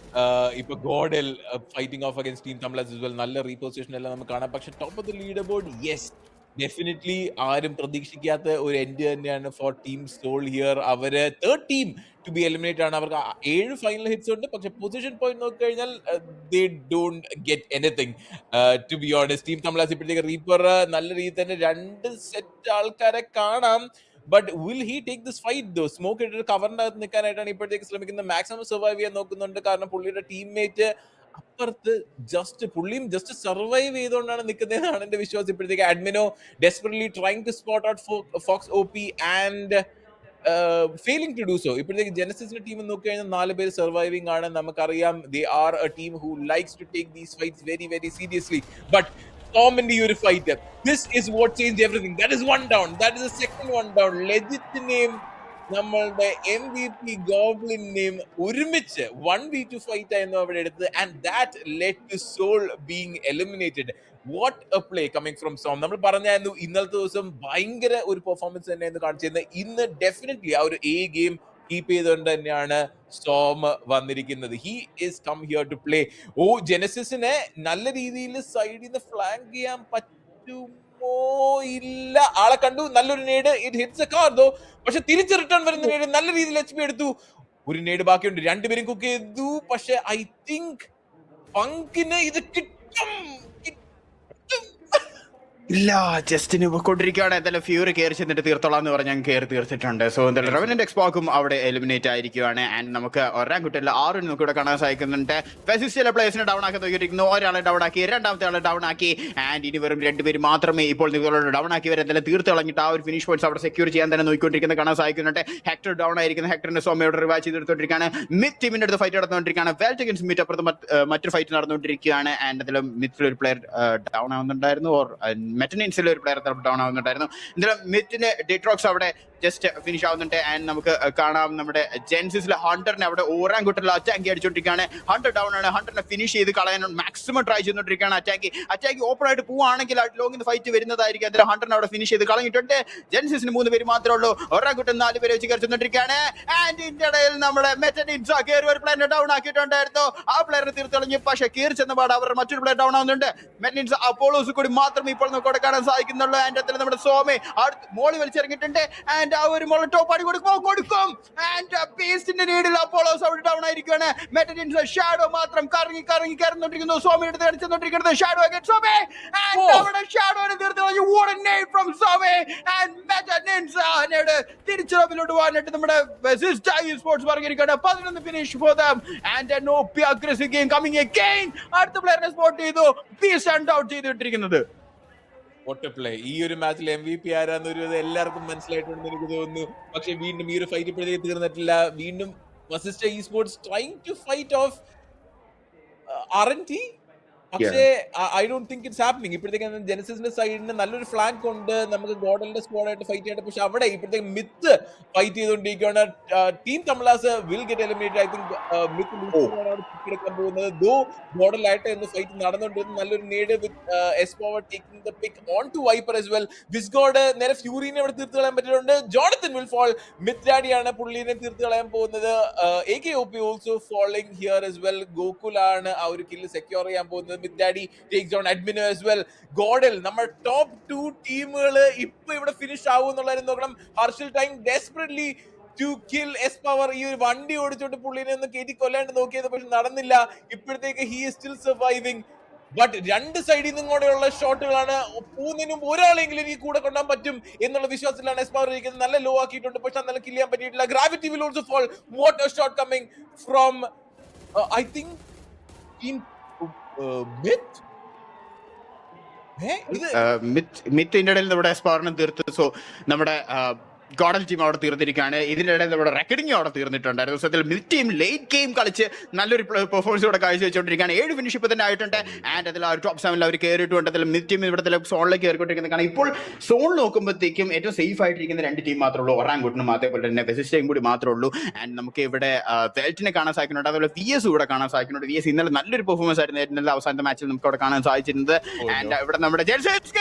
ഇപ്പൊ GodL fighting off against team Tamil Nadu as well. നല്ല റീപൊസിഷൻ എല്ലാം നമുക്ക് കാണാം. പക്ഷെ top of the leader board, yes, definitely ആരും പ്രതീക്ഷിക്കാത്ത ഒരു എൻഡ് തന്നെയാണ് ഫോർ ടീം സോൾ ഹിയർ. അവര് third team to be eliminate ആണ്. അവർക്ക് 7 ഫൈനൽ ഹിറ്റ്സ് ഉണ്ട്. പക്ഷെ പൊസിഷൻ പോയിന്റ് നോക്കി കഴിഞ്ഞാൽ they don't get anything to be honest. Team Tamil Nadu ഇപ്പോഴത്തേക്ക് റീപ്പർ നല്ല രീതിയിൽ തന്നെ 2 സെറ്റ് ആൾക്കാരെ കാണാം. But will he take this fight though? Smoke ഇട്ടിട്ട് കവറിന്റെ അകത്ത് നിൽക്കാനായിട്ടാണ് ഇപ്പോഴത്തേക്ക് ശ്രമിക്കുന്നത്. മാക്സിമം സർവൈവ് ചെയ്യാൻ നോക്കുന്നുണ്ട്. കാരണം പുള്ളിയുടെ ടീംമേറ്റ് അപ്പുറത്ത് പുള്ളിയും ജസ്റ്റ് സർവൈവ് ചെയ്തുകൊണ്ടാണ് നിൽക്കുന്നതെന്നാണ് എന്റെ വിശ്വാസം. ഇപ്പോഴത്തേക്ക് Admino desperately trying to spot out Fox OP and failing to do so. ഇപ്പോഴത്തേക്ക് ജെനസിസിന്റെ ടീം നോക്കി കഴിഞ്ഞാൽ 4 പേര് സർവൈവിംഗ് ആണ്. നമുക്കറിയാം they are a team who likes to take these fights very very seriously. But Storm ഒരു fight, this is what changed everything. That is one down. That is the second one down. Legit name നമ്മളുടെ MVP Goblin name ഒരുമിച്ച് 1v2 fight ആയിരുന്നു അവിടെ എടുത്തത്. And that led to Soul being eliminated. What a play coming from Som. നമ്മൾ പറഞ്ഞായിരുന്നു ഇന്നലത്തെ ദിവസം ഭയങ്കര ഒരു പെർഫോമൻസ് തന്നെയായിരുന്നു കാണിച്ചിരുന്നത്. ഇന്ന് ഡെഫിനറ്റ്ലി ആ ഒരു എ ഗെയിം കീപ്പ് ചെയ്തുകൊണ്ട് തന്നെയാണ് സോം വന്നിരിക്കുന്നത്. He is come here to play. ജെനസിസിനെ നല്ല രീതിയിൽ സൈഡിൽ നിന്ന് ഫ്ലാങ്ക് ചെയ്യാൻ പറ്റുമോ? ഇല്ല, ആളെ കണ്ടു, നല്ലൊരു നേട്, ഇറ്റ് ഹിറ്റ്സ് എ കാർ ദോ. പക്ഷെ തിരിച്ച് റിട്ടേൺ വരുന്ന നേട് നല്ല രീതിയിൽ HP എടുത്തു. ഒരു നേട് ബാക്കിയുണ്ട്, രണ്ടുപേരും കുക്ക് ചെയ്തു. പക്ഷെ ഐ തിങ്ക് പങ്കിന് ഇത് കിട്ടും. ഇല്ല, ജസ്റ്റിന് കൊണ്ടിരിക്കുകയാണ്. എന്തായാലും ഫ്യൂറി കയറി ചെന്നിട്ട് തീർത്തോളാം എന്ന് പറഞ്ഞാൽ കയറി തീർത്തിട്ടുണ്ട്. സോ എന്തായാലും റെവനന്റ് എക്സ്പോക്കും അവിടെ എലിമിനേറ്റ് ആയിരിക്കുകയാണ്. ആൻഡ് നമുക്ക് ഒരാൻ കുട്ടിയല്ല 6 നമുക്ക് ഇവിടെ കാണാൻ സാധിക്കുന്നുണ്ട്. ഫെസിസ്റ്റിലെ പ്ലേസിനെ ഡൗൺ ആക്കി നോക്കിയിരിക്കുന്നു. ഒരാളെ ഡൗൺ ആക്കി, രണ്ടാമത്തെ ആളെ ഡൗൺ ആക്കി. ആൻഡ് ഇനി വെറും 2 പേര് മാത്രമേ ഇപ്പോൾ നിങ്ങളോട് ഡൗൺ ആക്കി വരെ എന്തായാലും തീർത്ത് കളഞ്ഞിട്ട് ആ ഒരു ഫിനിഷ് പോയിന്റ്സ് അവിടെ സെക്യൂർ ചെയ്യാൻ തന്നെ നോക്കിക്കൊണ്ടിരിക്കുന്നത് കാണാൻ സാധിക്കുന്നുണ്ട്. ഹെക്ടർ ഡൗൺ ആയിരിക്കുന്ന ഹെക്ടറിന്റെ സോമയോട് റിവാച്ച് ചെയ്തെടുത്തോണ്ടിരിക്കുകയാണ്. മിത്ത് ടീമിന്റെ അടുത്ത് ഫൈറ്റ് നടന്നുകൊണ്ടിരിക്കുകയാണ്. വെൽറ്റ് അഗൈൻസ്റ്റ് മിത്ത് അപ്പുറത്ത് മറ്റൊരു ഫൈറ്റ് നടന്നുകൊണ്ടിരിക്കുകയാണ്. ആൻഡ് അതിലും മിത്തിലൊരു പ്ലെയർ ഡൗൺ ആവുന്നുണ്ടായിരുന്നു. ഓർ മെറ്റനിൻസിലെ ഒരു പ്ലെയർ ഡൗൺ ആവുന്നുണ്ടായിരുന്നു. എന്തായാലും മിത്തിന്റെ ഡെട്രോക്സ് അവിടെ ജസ്റ്റ് ഫിനിഷ് ആവുന്നുണ്ട്. ആൻഡ് നമുക്ക് കാണാം നമ്മുടെ ജെൻസിസിലെ ഹണ്ടറിനെ അവിടെ ഓറാൻകുട്ടറിൽ അറ്റാക്കി അടിച്ചോണ്ടിരിക്കുകയാണ്. ഹണ്ടർ ഡൗൺ ആണ്. ഹണ്ടറിനെ ഫിനിഷ് ചെയ്ത് കളയാൻ മാക്സിമം ട്രൈ ചെയ്തുകൊണ്ടിരിക്കുകയാണ്. അറ്റാക്കി ഓപ്പൺ ആയിട്ട് പോവുകയാണെങ്കിൽ ലോങ്ങിൽ ഫൈറ്റ് വരുന്നതായിരിക്കും. അതിൽ ഹണ്ടറിനെ അവിടെ ഫിനിഷ് ചെയ്ത് കളഞ്ഞിട്ടുണ്ട്. ജെൻസിസിന് 3 പേര് മാത്രമേ ഉള്ളൂ. ഓറാൻകുട്ടൻ 4 പേര് വെച്ച് കയറിച്ചോണ്ടിരിക്കുകയാണ്. ആൻഡ് ഇതിന്റെ ഇടയിൽ നമ്മുടെ മെറ്റനിൻസ് കയറി ഒരു പ്ലെയറിനെ ഡൗൺ ആക്കിയിട്ടുണ്ടായിരുന്നു. ആ പ്ലെയറിനെ തീർത്ത് കളഞ്ഞു. പക്ഷേ കയറി ചെന്ന പാട് അവർ മറ്റൊരു പ്ലെയർ ഡൗൺ ആവുന്നുണ്ട്. മെറ്റനിൻസ് അപ്പോളോസ് കൂടി മാത്രമേ ഇപ്പോൾ നമുക്ക് അവിടെ കാണാൻ സാധിക്കുന്നുള്ളൂ. ആൻഡ് അതിൽ നമ്മുടെ സോമെ മോളി വലിച്ചിറങ്ങിയിട്ടുണ്ട്. ആൻഡ് ആ ഒരു മോളോട്ടോപ്പ് അടി കൊടുക്കും. ആൻഡ് ബേസ്റ്റിന്റെ നീഡിൽ അപ്പോളോസ് അവിടെ ഡൗൺ ആയിരിക്കുകയാണ്. മെറ്റനിൻസ് ഷാഡോ മാത്രം കറങ്ങി കയറുന്നോണ്ടിരിക്കുന്നു. സോമയുടെ അടുത്ത് അടിച്ചെന്നോണ്ടിരിക്കുന്നത് ഷാഡോ അഗൈൻസ്റ്റ് സോമെ. ആൻഡ് അവിടെ ഷാഡോനെ തീർത്ത് കളഞ്ഞു. What a nade from Som. And മെറ്റനിൻസ് തിരിച്ചു റോബിലോട്ട് പോകാനായിട്ട് നമ്മുടെ Esports പറഞ്ഞിരിക്കുകയാണ്. 11 finish for them. And an OP aggressive game coming again. അടുത്ത പ്ലെയറിനെ സ്പോട്ട് ചെയ്തു. പി സ്റ്റാൻഡ് ഔട്ട് ചെയ്തിട്ടിരിക്കുന്നത്. പ്ലേ. ഈ ഒരു മാച്ചിൽ MVP ആരാന്നൊരു എല്ലാവർക്കും മനസ്സിലായിട്ടുണ്ടെന്ന് എനിക്ക് തോന്നുന്നു. പക്ഷെ വീണ്ടും ഈ ഒരു ഫൈറ്റ് ഇപ്പോഴത്തേക്ക് തീർന്നിട്ടില്ല. വീണ്ടും Esports trying to fight off RNT. പക്ഷേ I don't think it's happening. ഇപ്പോഴത്തേക്ക് ജെനസിസിന്റെ സൈഡിന് നല്ലൊരു ഫ്ലാങ്ക് ഉണ്ട്. നമുക്ക് ഗോഡലിന്റെ സ്ക്വാഡായിട്ട് ഫൈറ്റ് ചെയ്യട്ടെ. പക്ഷെ അവിടെ ഇപ്പോഴത്തേക്ക് മിത്ത് ഫൈറ്റ് ചെയ്തുകൊണ്ടിരിക്കുകയാണ്. Team Tamilas will get eliminated. I think Myth എടുക്കാൻ പോകുന്നത്. ദോ ഗോഡലായിട്ട് എന്ന് ഫൈറ്റ് നടന്നുകൊണ്ടിരുന്നു. നല്ലൊരു nade with Espower taking the pick on to Viper as well. Wizgod നേരെ ഫ്യൂറിനെ അവിടെ തീർത്ത് കളയാൻ പറ്റിയിട്ടുണ്ട്. Jonathan will fall. മിത്ത് ഡാഡിയാണ് പുള്ളിനെ തീർത്ത് കളയാൻ പോകുന്നത്. AKOP also following here as well. ഗോകുലാണ് ആ ഒരു കില്ല് സെക്യൂർ ചെയ്യാൻ പോകുന്നത്. With Daddy takes down Admino as well. Godel, നമ്മുടെ ടോപ്പ് 2 ടീമുകൾ ഇപ്പൊ ഇവിടെ ഫിനിഷ് ആവുമെന്നുള്ളതിന് നോക്കണം. Harshal time desperately to kill S power. ഈ ഒരു വണ്ടി ഓടിച്ചോണ്ട് പുള്ളിനെ ഒന്ന് കയറ്റി കൊല്ലാണ്ട് നോക്കിയത്, പക്ഷെ നടന്നില്ല. ഇപ്പോഴത്തേക്ക് he is still surviving. But 2 സൈഡിൽ നിന്നും കൂടെയുള്ള ഷോട്ടുകളാണ്. മൂന്നിനും ഒരാളെങ്കിലും എനിക്ക് കൂടെ കൊണ്ടാൻ പറ്റും എന്നുള്ള വിശ്വാസത്തിലാണ് എസ് പവർ ഇരിക്കുന്നത്. നല്ല ലോ ആക്കിയിട്ടുണ്ട്, പക്ഷെ നല്ല കിൽ ചെയ്യാൻ പറ്റിയിട്ടില്ല. Gravity will also fall. What a shot coming from I think team മിത്തിന്റെ ഇടയിൽ നമ്മുടെ സ്പാറിനും തീർത്ത്. സോ നമ്മുടെ ഗോഡൽ ടീം അവിടെ തീർന്നിരിക്കുകയാണ്. ഇതിനിടെ നമ്മുടെ റെക്കഡിങ് അവിടെ തീർന്നിട്ടുണ്ടായിരുന്നു. സത്യത്തിൽ മിഡ് ടീം ലേറ്റ് ഗെയിം കളിച്ച് നല്ലൊരു പെർഫോമൻസ് ഇവിടെ കാഴ്ചവെച്ചുകൊണ്ടിരിക്കുകയാണ്. 7 ഫിനിഷ് ഇപ്പം തന്നെ ആയിട്ടുണ്ട്. ആൻഡ് അതിൽ ആ ഒരു ടോപ്പ് 7 അവർ കയറിയിട്ടുണ്ട്. അതിൽ മിഡ് ടീം ഇവിടുത്തെ സോണിലേക്ക് കയറിക്കൊണ്ടിരിക്കുന്നത്. കാരണം ഇപ്പോൾ സോൺ നോക്കുമ്പോഴത്തേക്കും ഏറ്റവും സേഫ് ആയിട്ടിരിക്കുന്ന 2 ടീം മാത്രമേ ഉള്ളൂ. ഒറാൻകുട്ടനും അതേപോലെ തന്നെ വെസിസ്റ്റയും കൂടി മാത്രമേ ഉള്ളൂ. ആൻഡ് നമുക്ക് ഇവിടെ വെൽറ്റിനെ കാണാൻ സാധിക്കുന്നുണ്ട്. അതുപോലെ VS ഇവിടെ കാണാൻ സാധിക്കുന്നുണ്ട്. VS ഇന്നലെ നല്ലൊരു പെർഫോമൻസ് ആയിരുന്നു. ഇന്നലെ അവസാനത്തെ മാച്ചിൽ നമുക്ക് അവിടെ കാണാൻ സാധിച്ചിരുന്നത്. ആൻഡ് ഇവിടെ നമ്മുടെ ജെൻസിസ്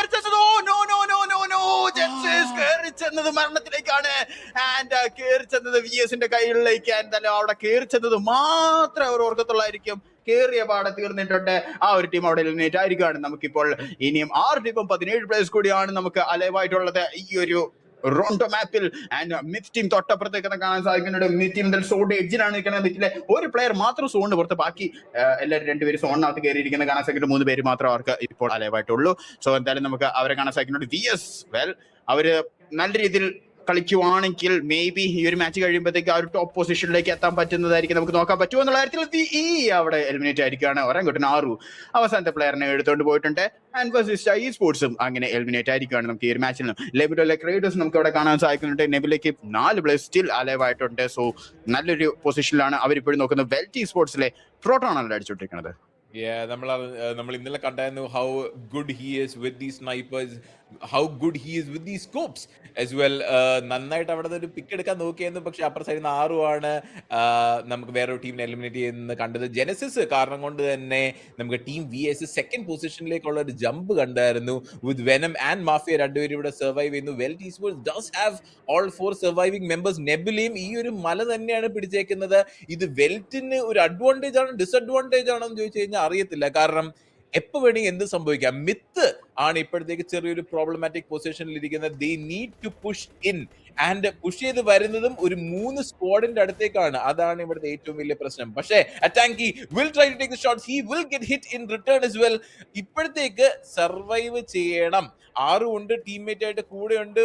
കയറി ചെന്നത് മരണത്തിലേക്കാണ്. ആൻഡ് കയറി ചെന്നത് VSന്റെ കയ്യിലേക്ക്. എന്തായാലും അവിടെ കയറി ചെന്നത് മാത്രമേ അവർ ഓർക്കത്തുള്ളായിരിക്കും. കേറിയ പാടെ തീർന്നിട്ടുണ്ട്. ആ ഒരു ടീം അവിടെ എലിമിനേറ്റ് ആയിരിക്കുകയാണ്. നമുക്കിപ്പോൾ ഇനിയും 6 ടീമും 17 പ്ലേയേഴ്സ് കൂടിയാണ് നമുക്ക് അലൈവായിട്ടുള്ളത് ഈ ഒരു റോണ്ടോ മാപ്പിൽ. ആൻഡ് മിഡ് ടീം തൊട്ടപ്പുറത്തേക്ക് കാണാൻ സാധിക്കുന്നുണ്ട്. മിഡ് ടീം സോണിന്റെ എഡ്ജിലാണ് നിൽക്കുന്നത്. ഒരു പ്ലെയർ മാത്രം സോണിന് പുറത്ത്, ബാക്കി എല്ലാവരും 2 പേര് സോണിനകത്ത് കയറിയിരിക്കുന്നത് കാണാൻ സാധിക്കുന്നുണ്ട്. 3 പേര് മാത്രം അവർക്ക് ഇപ്പോൾ അലൈവായിട്ടുള്ളൂ. സോ എന്തായാലും നമുക്ക് അവരെ കാണാൻ സാധിക്കുന്നുണ്ട്. VS വെൽ അവര് നല്ല രീതിയിൽ കളിക്കുവാണെങ്കിൽ മേ ബി ഈ ഒരു മാച്ച് കഴിയുമ്പോഴത്തേക്ക് ആ ഒരു ടോപ്പ് പൊസിഷനിലേക്ക് എത്താൻ പറ്റുന്നതായിരിക്കും. നമുക്ക് നോക്കാൻ പറ്റുമോ എന്നുള്ള കാര്യത്തിൽ അവിടെ എലിമിനേറ്റ് ആയിരിക്കുകയാണ്. ഒരാൻകുട്ടൻ 6 അവസാനത്തെ പ്ലെയറിനെ എടുത്തുകൊണ്ട് പോയിട്ടുണ്ട്. ആൻഡ് വെസിസ്റ്റ് Esportsഉം അങ്ങനെ എലിമിനേറ്റ് ആയിരിക്കുകയാണ്. നമുക്ക് ഈ ഒരു മാച്ചിൽ ലെബിഡോലെ ക്രേഡേഴ്സ് നമുക്ക് അവിടെ കാണാൻ സാധിക്കുന്നുണ്ട്. നെബിലേക്ക് 4 പ്ലേയേഴ്സ് സ്റ്റിൽ അലൈവ് ആയിട്ടുണ്ട്. സോ നല്ലൊരു പൊസിഷനിലാണ് അവരിപ്പോഴും നോക്കുന്നത്. വെൽറ്റ് Esportsലെ പ്രോട്ടോണാണ് അടിച്ചുകൊണ്ടിരിക്കുന്നത്. നമ്മൾ ഇന്നലെ കണ്ടായിരുന്നു how good he is with these snipers, how good he is with these scopes as well. നന്നായിട്ട് അവിടെ ഒരു പിക്ക് എടുക്കാൻ നോക്കിയായിരുന്നു, പക്ഷെ അപ്പുറ സൈഡിൽ നിന്ന് ആറുമാണ് നമുക്ക് വേറൊരു ടീമിനെ എലിമിനേറ്റ് ചെയ്യുന്നത് കണ്ടത്. ജെനസിസ് കാരണം കൊണ്ട് തന്നെ നമുക്ക് ടീം VS സെക്കൻഡ് പൊസിഷനിലേക്കുള്ള ഒരു ജമ്പ് കണ്ടായിരുന്നു. വിത്ത് വെനം ആൻഡ് മാഫിയ രണ്ടുപേരും ഇവിടെ സർവൈവ് ചെയ്യുന്നു. Velt Esports does have all 4 surviving members. നെബുലയും ഈ ഒരു മല തന്നെയാണ് പിടിച്ചേക്കുന്നത്. ഇത് വെൽറ്റിന് ഒരു അഡ്വാൻറ്റേജ് ആണ് ഡിസഡ്വാൻറ്റേജ് ആണോ എന്ന് ചോദിച്ചു കഴിഞ്ഞാൽ അറിയത്തില്ല. കാരണം എപ്പോ വേണമെങ്കിൽ എന്ത് സംഭവിക്കാം. മിത്ത് ആണ് ഇപ്പോഴത്തേക്ക് ചെറിയൊരു പ്രോബ്ലമാറ്റിക് പൊസിഷനിൽ ഇരിക്കുന്നത്. They need to push in and push ചെയ്ത് വരുന്നതും ഒരു 3 സ്ക്വാഡിന്റെ അടുത്തേക്കാണ്. അതാണ് ഇവിടുത്തെ ഏറ്റവും വലിയ പ്രശ്നം. പക്ഷേ Attanki will try to take the shots, he will get hit in return as well. ഇപ്പോഴത്തേക്ക് സർവൈവ് ചെയ്യണം. 6 ഉണ്ട്, ടീംമേറ്റ് ആയിട്ട് കൂടെ ഉണ്ട്.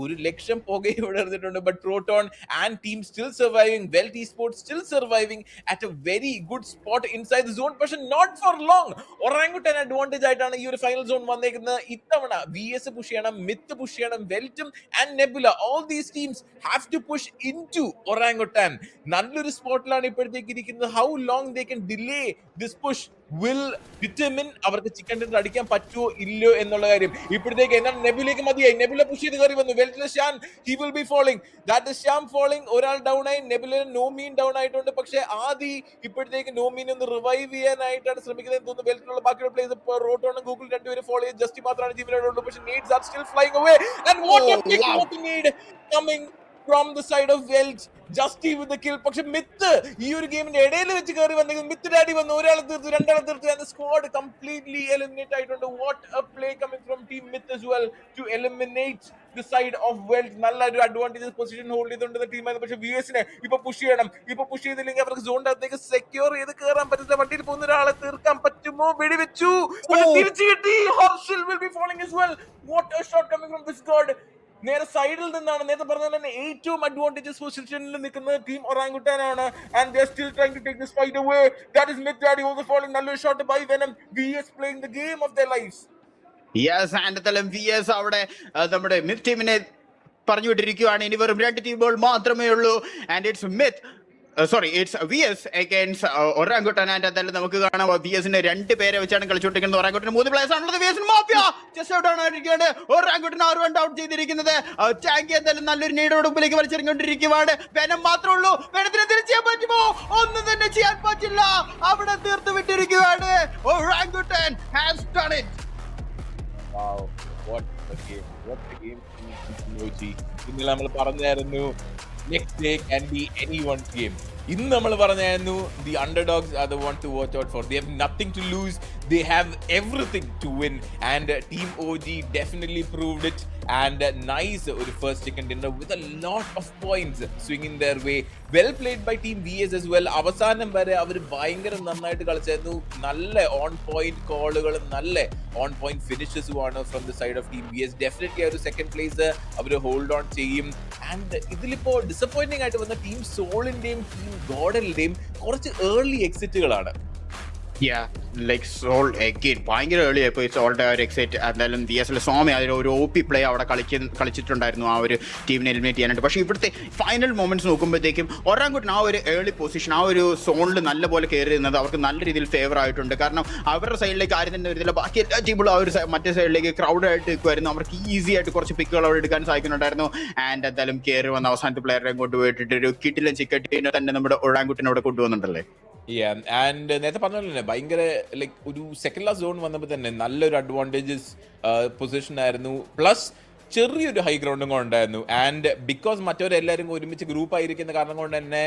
ഒരു ലക്ഷം പുകയെ ഇവിടെ എടുത്തിട്ടുണ്ട്. But Proton and team still surviving. Velt Esports still surviving at a very good spot inside the zone. പക്ഷെ not for long. Orangutan advantage ആയിട്ടാണ് ഈ ഒരു ഫൈനൽ സോൺ വന്നേക്കുന്നത്. ഇത്തവണ VS പുഷ് ചെയ്യണം, മിത്ത് പുഷ് ചെയ്യണം, വെൽറ്റും and Nebula all these teams have to push in to Orangutan. നല്ലൊരു സ്പോട്ടിലാണ് ഇപ്പോഴത്തേക്ക് ഇരിക്കുന്നത്. How long they can delay this push will determine അവർക്ക് ചിക്കൻ ഡിന്നർ അടിക്കാൻ പറ്റുമോ ഇല്ലയോ എന്നുള്ള കാര്യം. ഇപ്പോഴത്തേക്ക് എന്നാൽ നെബുലേക്ക് മതിയായി. നെബുല പുഷ് ചെയ്ത് കയറി വന്നു. വെൽറ്റിലെ Shan, he will be falling. That is Shyam falling. ഒരാൾ ഡൗൺ ആയി. നെബുല നോമീൻ ഡൗൺ ആയിട്ടുണ്ട്. പക്ഷേ ആദി ഇപ്പോഴത്തേക്ക് നോമീൻ ഒന്ന് റിവൈവ് ചെയ്യാനായിട്ടാണ് ശ്രമിക്കുന്നത് തോന്നുന്നു. വെൽറ്റിലുള്ള ബാക്കിയുള്ള പ്ലേസ് റോട്ടോണും ഗൂഗിൾ രണ്ടുപേരും ഫോളോ ചെയ്ത് ജസ്റ്റ് മാത്രമാണ് ജീവനോടുള്ളൂ. പക്ഷേ needs are still flying away and what a pick, what a need coming from the side of Welt. Justy with the kill. പക്ഷെ മിത്ത് ഈ ഒരു ഗെയിമിന്റെ ഇടയിൽ വെച്ച് കയറി വന്നെങ്കിൽ മിത്ത് ഡാഡി വന്നു. ഒരാളെ തീർത്തു, രണ്ടാളെ തീർത്തു. and the squad completely eliminate ആയിട്ടുണ്ട്. what a play coming from team myth as well to eliminate the side of Welt. നല്ല ഒരു അഡ്വാൻറ്റേജ് പൊസിഷൻ ഹോൾഡ് ചെയ്തുകൊണ്ടിരുന്ന ടീമായിരുന്നു. പക്ഷെ VSനെ ഇപ്പൊ പുഷ് ചെയ്യണം. ഇപ്പൊ പുഷ് ചെയ്തില്ലെങ്കിൽ അവർക്ക് സോണിന്റെ അകത്തേക്ക് സെക്യൂർ ചെയ്ത് കയറാൻ പറ്റില്ല. വണ്ടിയിൽ പോകുന്ന ഒരാളെ തീർക്കാൻ പറ്റുമോ? വെടിവെച്ചു, തിരിച്ചു കിട്ടി. ഹോർഷിൽ will be falling as well. what a shot coming from this god. നേരെ സൈഡിൽ നിന്നാണ്. നേരത്തെ പറഞ്ഞ തന്നെ ഏറ്റവും അഡ്വാൻറ്റേജസ് പൊസിഷനിൽ നിൽക്കുന്ന ടീം ഒറാങ്കുട്ടാൻ ആണ്. And they are still trying to take this fight away. That is Myth Daddy also falling. നല്ലൊരു shot by Venom. VS playing the game of their lifes. Yes, and VS അവിടെ നമ്മുടെ myth ടീമിനെ പറഞ്ഞു വിട്ടിരിക്കുകയാണ്. ഇനി വെറും 2 ടീമുകൾ മാത്രമേ ഉള്ളൂ. And it's myth it's VS against orangutan. And എന്തായാലും നമുക്ക് കാണാം VSന്റെ 2 പേരെ വെച്ചാണ് കളിച്ചുകൊണ്ടിരിക്കുന്നത്. ഒറാങ്കുട്ടന് 3 പ്ലേയേഴ്സ് ആണുള്ളത്. VS മാഫിയ ജസ്റ്റ് ഔട്ട് ആണ് ഇരിക്കുകയാണ്. ഒറാങ്കുട്ടൻ 6 റൺ ഔട്ട് ചെയ്തിരിക്കുന്നത്. ടാങ്കി എന്തായാലും നല്ലൊരു നീഡോട് മുമ്പിലേക്ക് വലിച്ചെറിഞ്ഞുകൊണ്ടിരിക്കുകയാണ്. വെനം മാത്രമേ ഉള്ളൂ. വെനത്തിന് തിരിച്ചു ചെയ്യാൻ പറ്റുമോ? ഒന്നും തന്നെ ചെയ്യാൻ പറ്റില്ല. അവിടെ തീർത്ത് വിട്ടിരിക്കുകയാണ്. Orangutan has done it. Wow, what a game. ഇന്നലെ നമ്മൾ പറഞ്ഞായിരുന്നു next day can be anyone's game. ഇന്ന് നമ്മൾ പറഞ്ഞായിരുന്നു the underdogs are the one to watch out for. They have nothing to lose, they have everything to win, and team OG definitely proved it. And nice ഒരു first chicken dinner with a lot of points swinging their way. Well played by team VS as well. അവസാനം വരെ അവർ ഭയങ്കര നന്നായിട്ട് കളിച്ചായിരുന്നു. നല്ല on point കോളുകളും നല്ല on point ഫിനിഷസുമാണ് from the side of team VS. Definitely ഒരു സെക്കൻഡ് പ്ലേസ് അവർ ഹോൾഡ് ഓൺ ചെയ്യും. ആൻഡ് ഇതിലിപ്പോ ഡിസപ്പോയിന്റിംഗ് ആയിട്ട് വന്ന ടീം സോളിന്റെയും ടീം ഗോഡലിന്റെയും കുറച്ച് ഏർലി എക്സിറ്റുകളാണ്. സോൾ അഗെയിൻ ഭയങ്കര ഏർലി ആയിപ്പോയി സോളിന്റെ ഒരു എക്സൈറ്റ്. എന്തായാലും VSL സോമി അതിൽ ഒരു OP പ്ലേ അവിടെ കളിച്ചിട്ടുണ്ടായിരുന്നു ആ ഒരു ടീമിനെ എലിമിനേറ്റ് ചെയ്യാനായിട്ട്. പക്ഷേ ഇവിടുത്തെ ഫൈനൽ മൊമെന്റ്സ് നോക്കുമ്പോഴത്തേക്കും ഒറാങ്കുട്ടൻ ആ ഒരു ഏർലി പൊസിഷൻ ആ ഒരു സോണിൽ നല്ലപോലെ കയറി ഇരുന്നത് അവർക്ക് നല്ല രീതിയിൽ ഫേവർ ആയിട്ടുണ്ട്. കാരണം അവരുടെ സൈഡിലേക്ക് ആരും തന്നെ വരുന്നില്ല. ബാക്കി എല്ലാ ടീമുകളും ആ ഒരു മറ്റേ സൈഡിലേക്ക് ക്രൗഡ് ആയിട്ട് നിൽക്കുമായിരുന്നു. അവർക്ക് ഈസി ആയിട്ട് കുറച്ച് പിക്കുകൾ അവിടെ എടുക്കാൻ സാധിക്കുന്നുണ്ടായിരുന്നു. ആൻഡ് എന്തായാലും കയറി വന്ന അവസാനത്തെ പ്ലെയറെ കൊണ്ടുപോയിട്ടിട്ട് ഒരു കിട്ടിലും ചിക്കറ്റിനെ തന്നെ നമ്മുടെ ഒറാങ്കുട്ടൻ അവിടെ കൊണ്ടുവന്നുണ്ടല്ലേ. ആൻഡ് നേരത്തെ പറഞ്ഞ പോലെ തന്നെ ഭയങ്കര ലൈക്ക് ഒരു സെക്കൻഡ് ലാസ്റ്റ് സോൺ വന്നപ്പോൾ തന്നെ നല്ലൊരു അഡ്വാൻറ്റേജസ് പൊസിഷൻ ആയിരുന്നു. പ്ലസ് ചെറിയൊരു ഹൈ ഗ്രൗണ്ടും കൂടെ ഉണ്ടായിരുന്നു. ആൻഡ് ബിക്കോസ് മറ്റവരെല്ലാവരും ഒരുമിച്ച് ഗ്രൂപ്പ് ആയിരിക്കുന്ന കാരണം കൊണ്ട് തന്നെ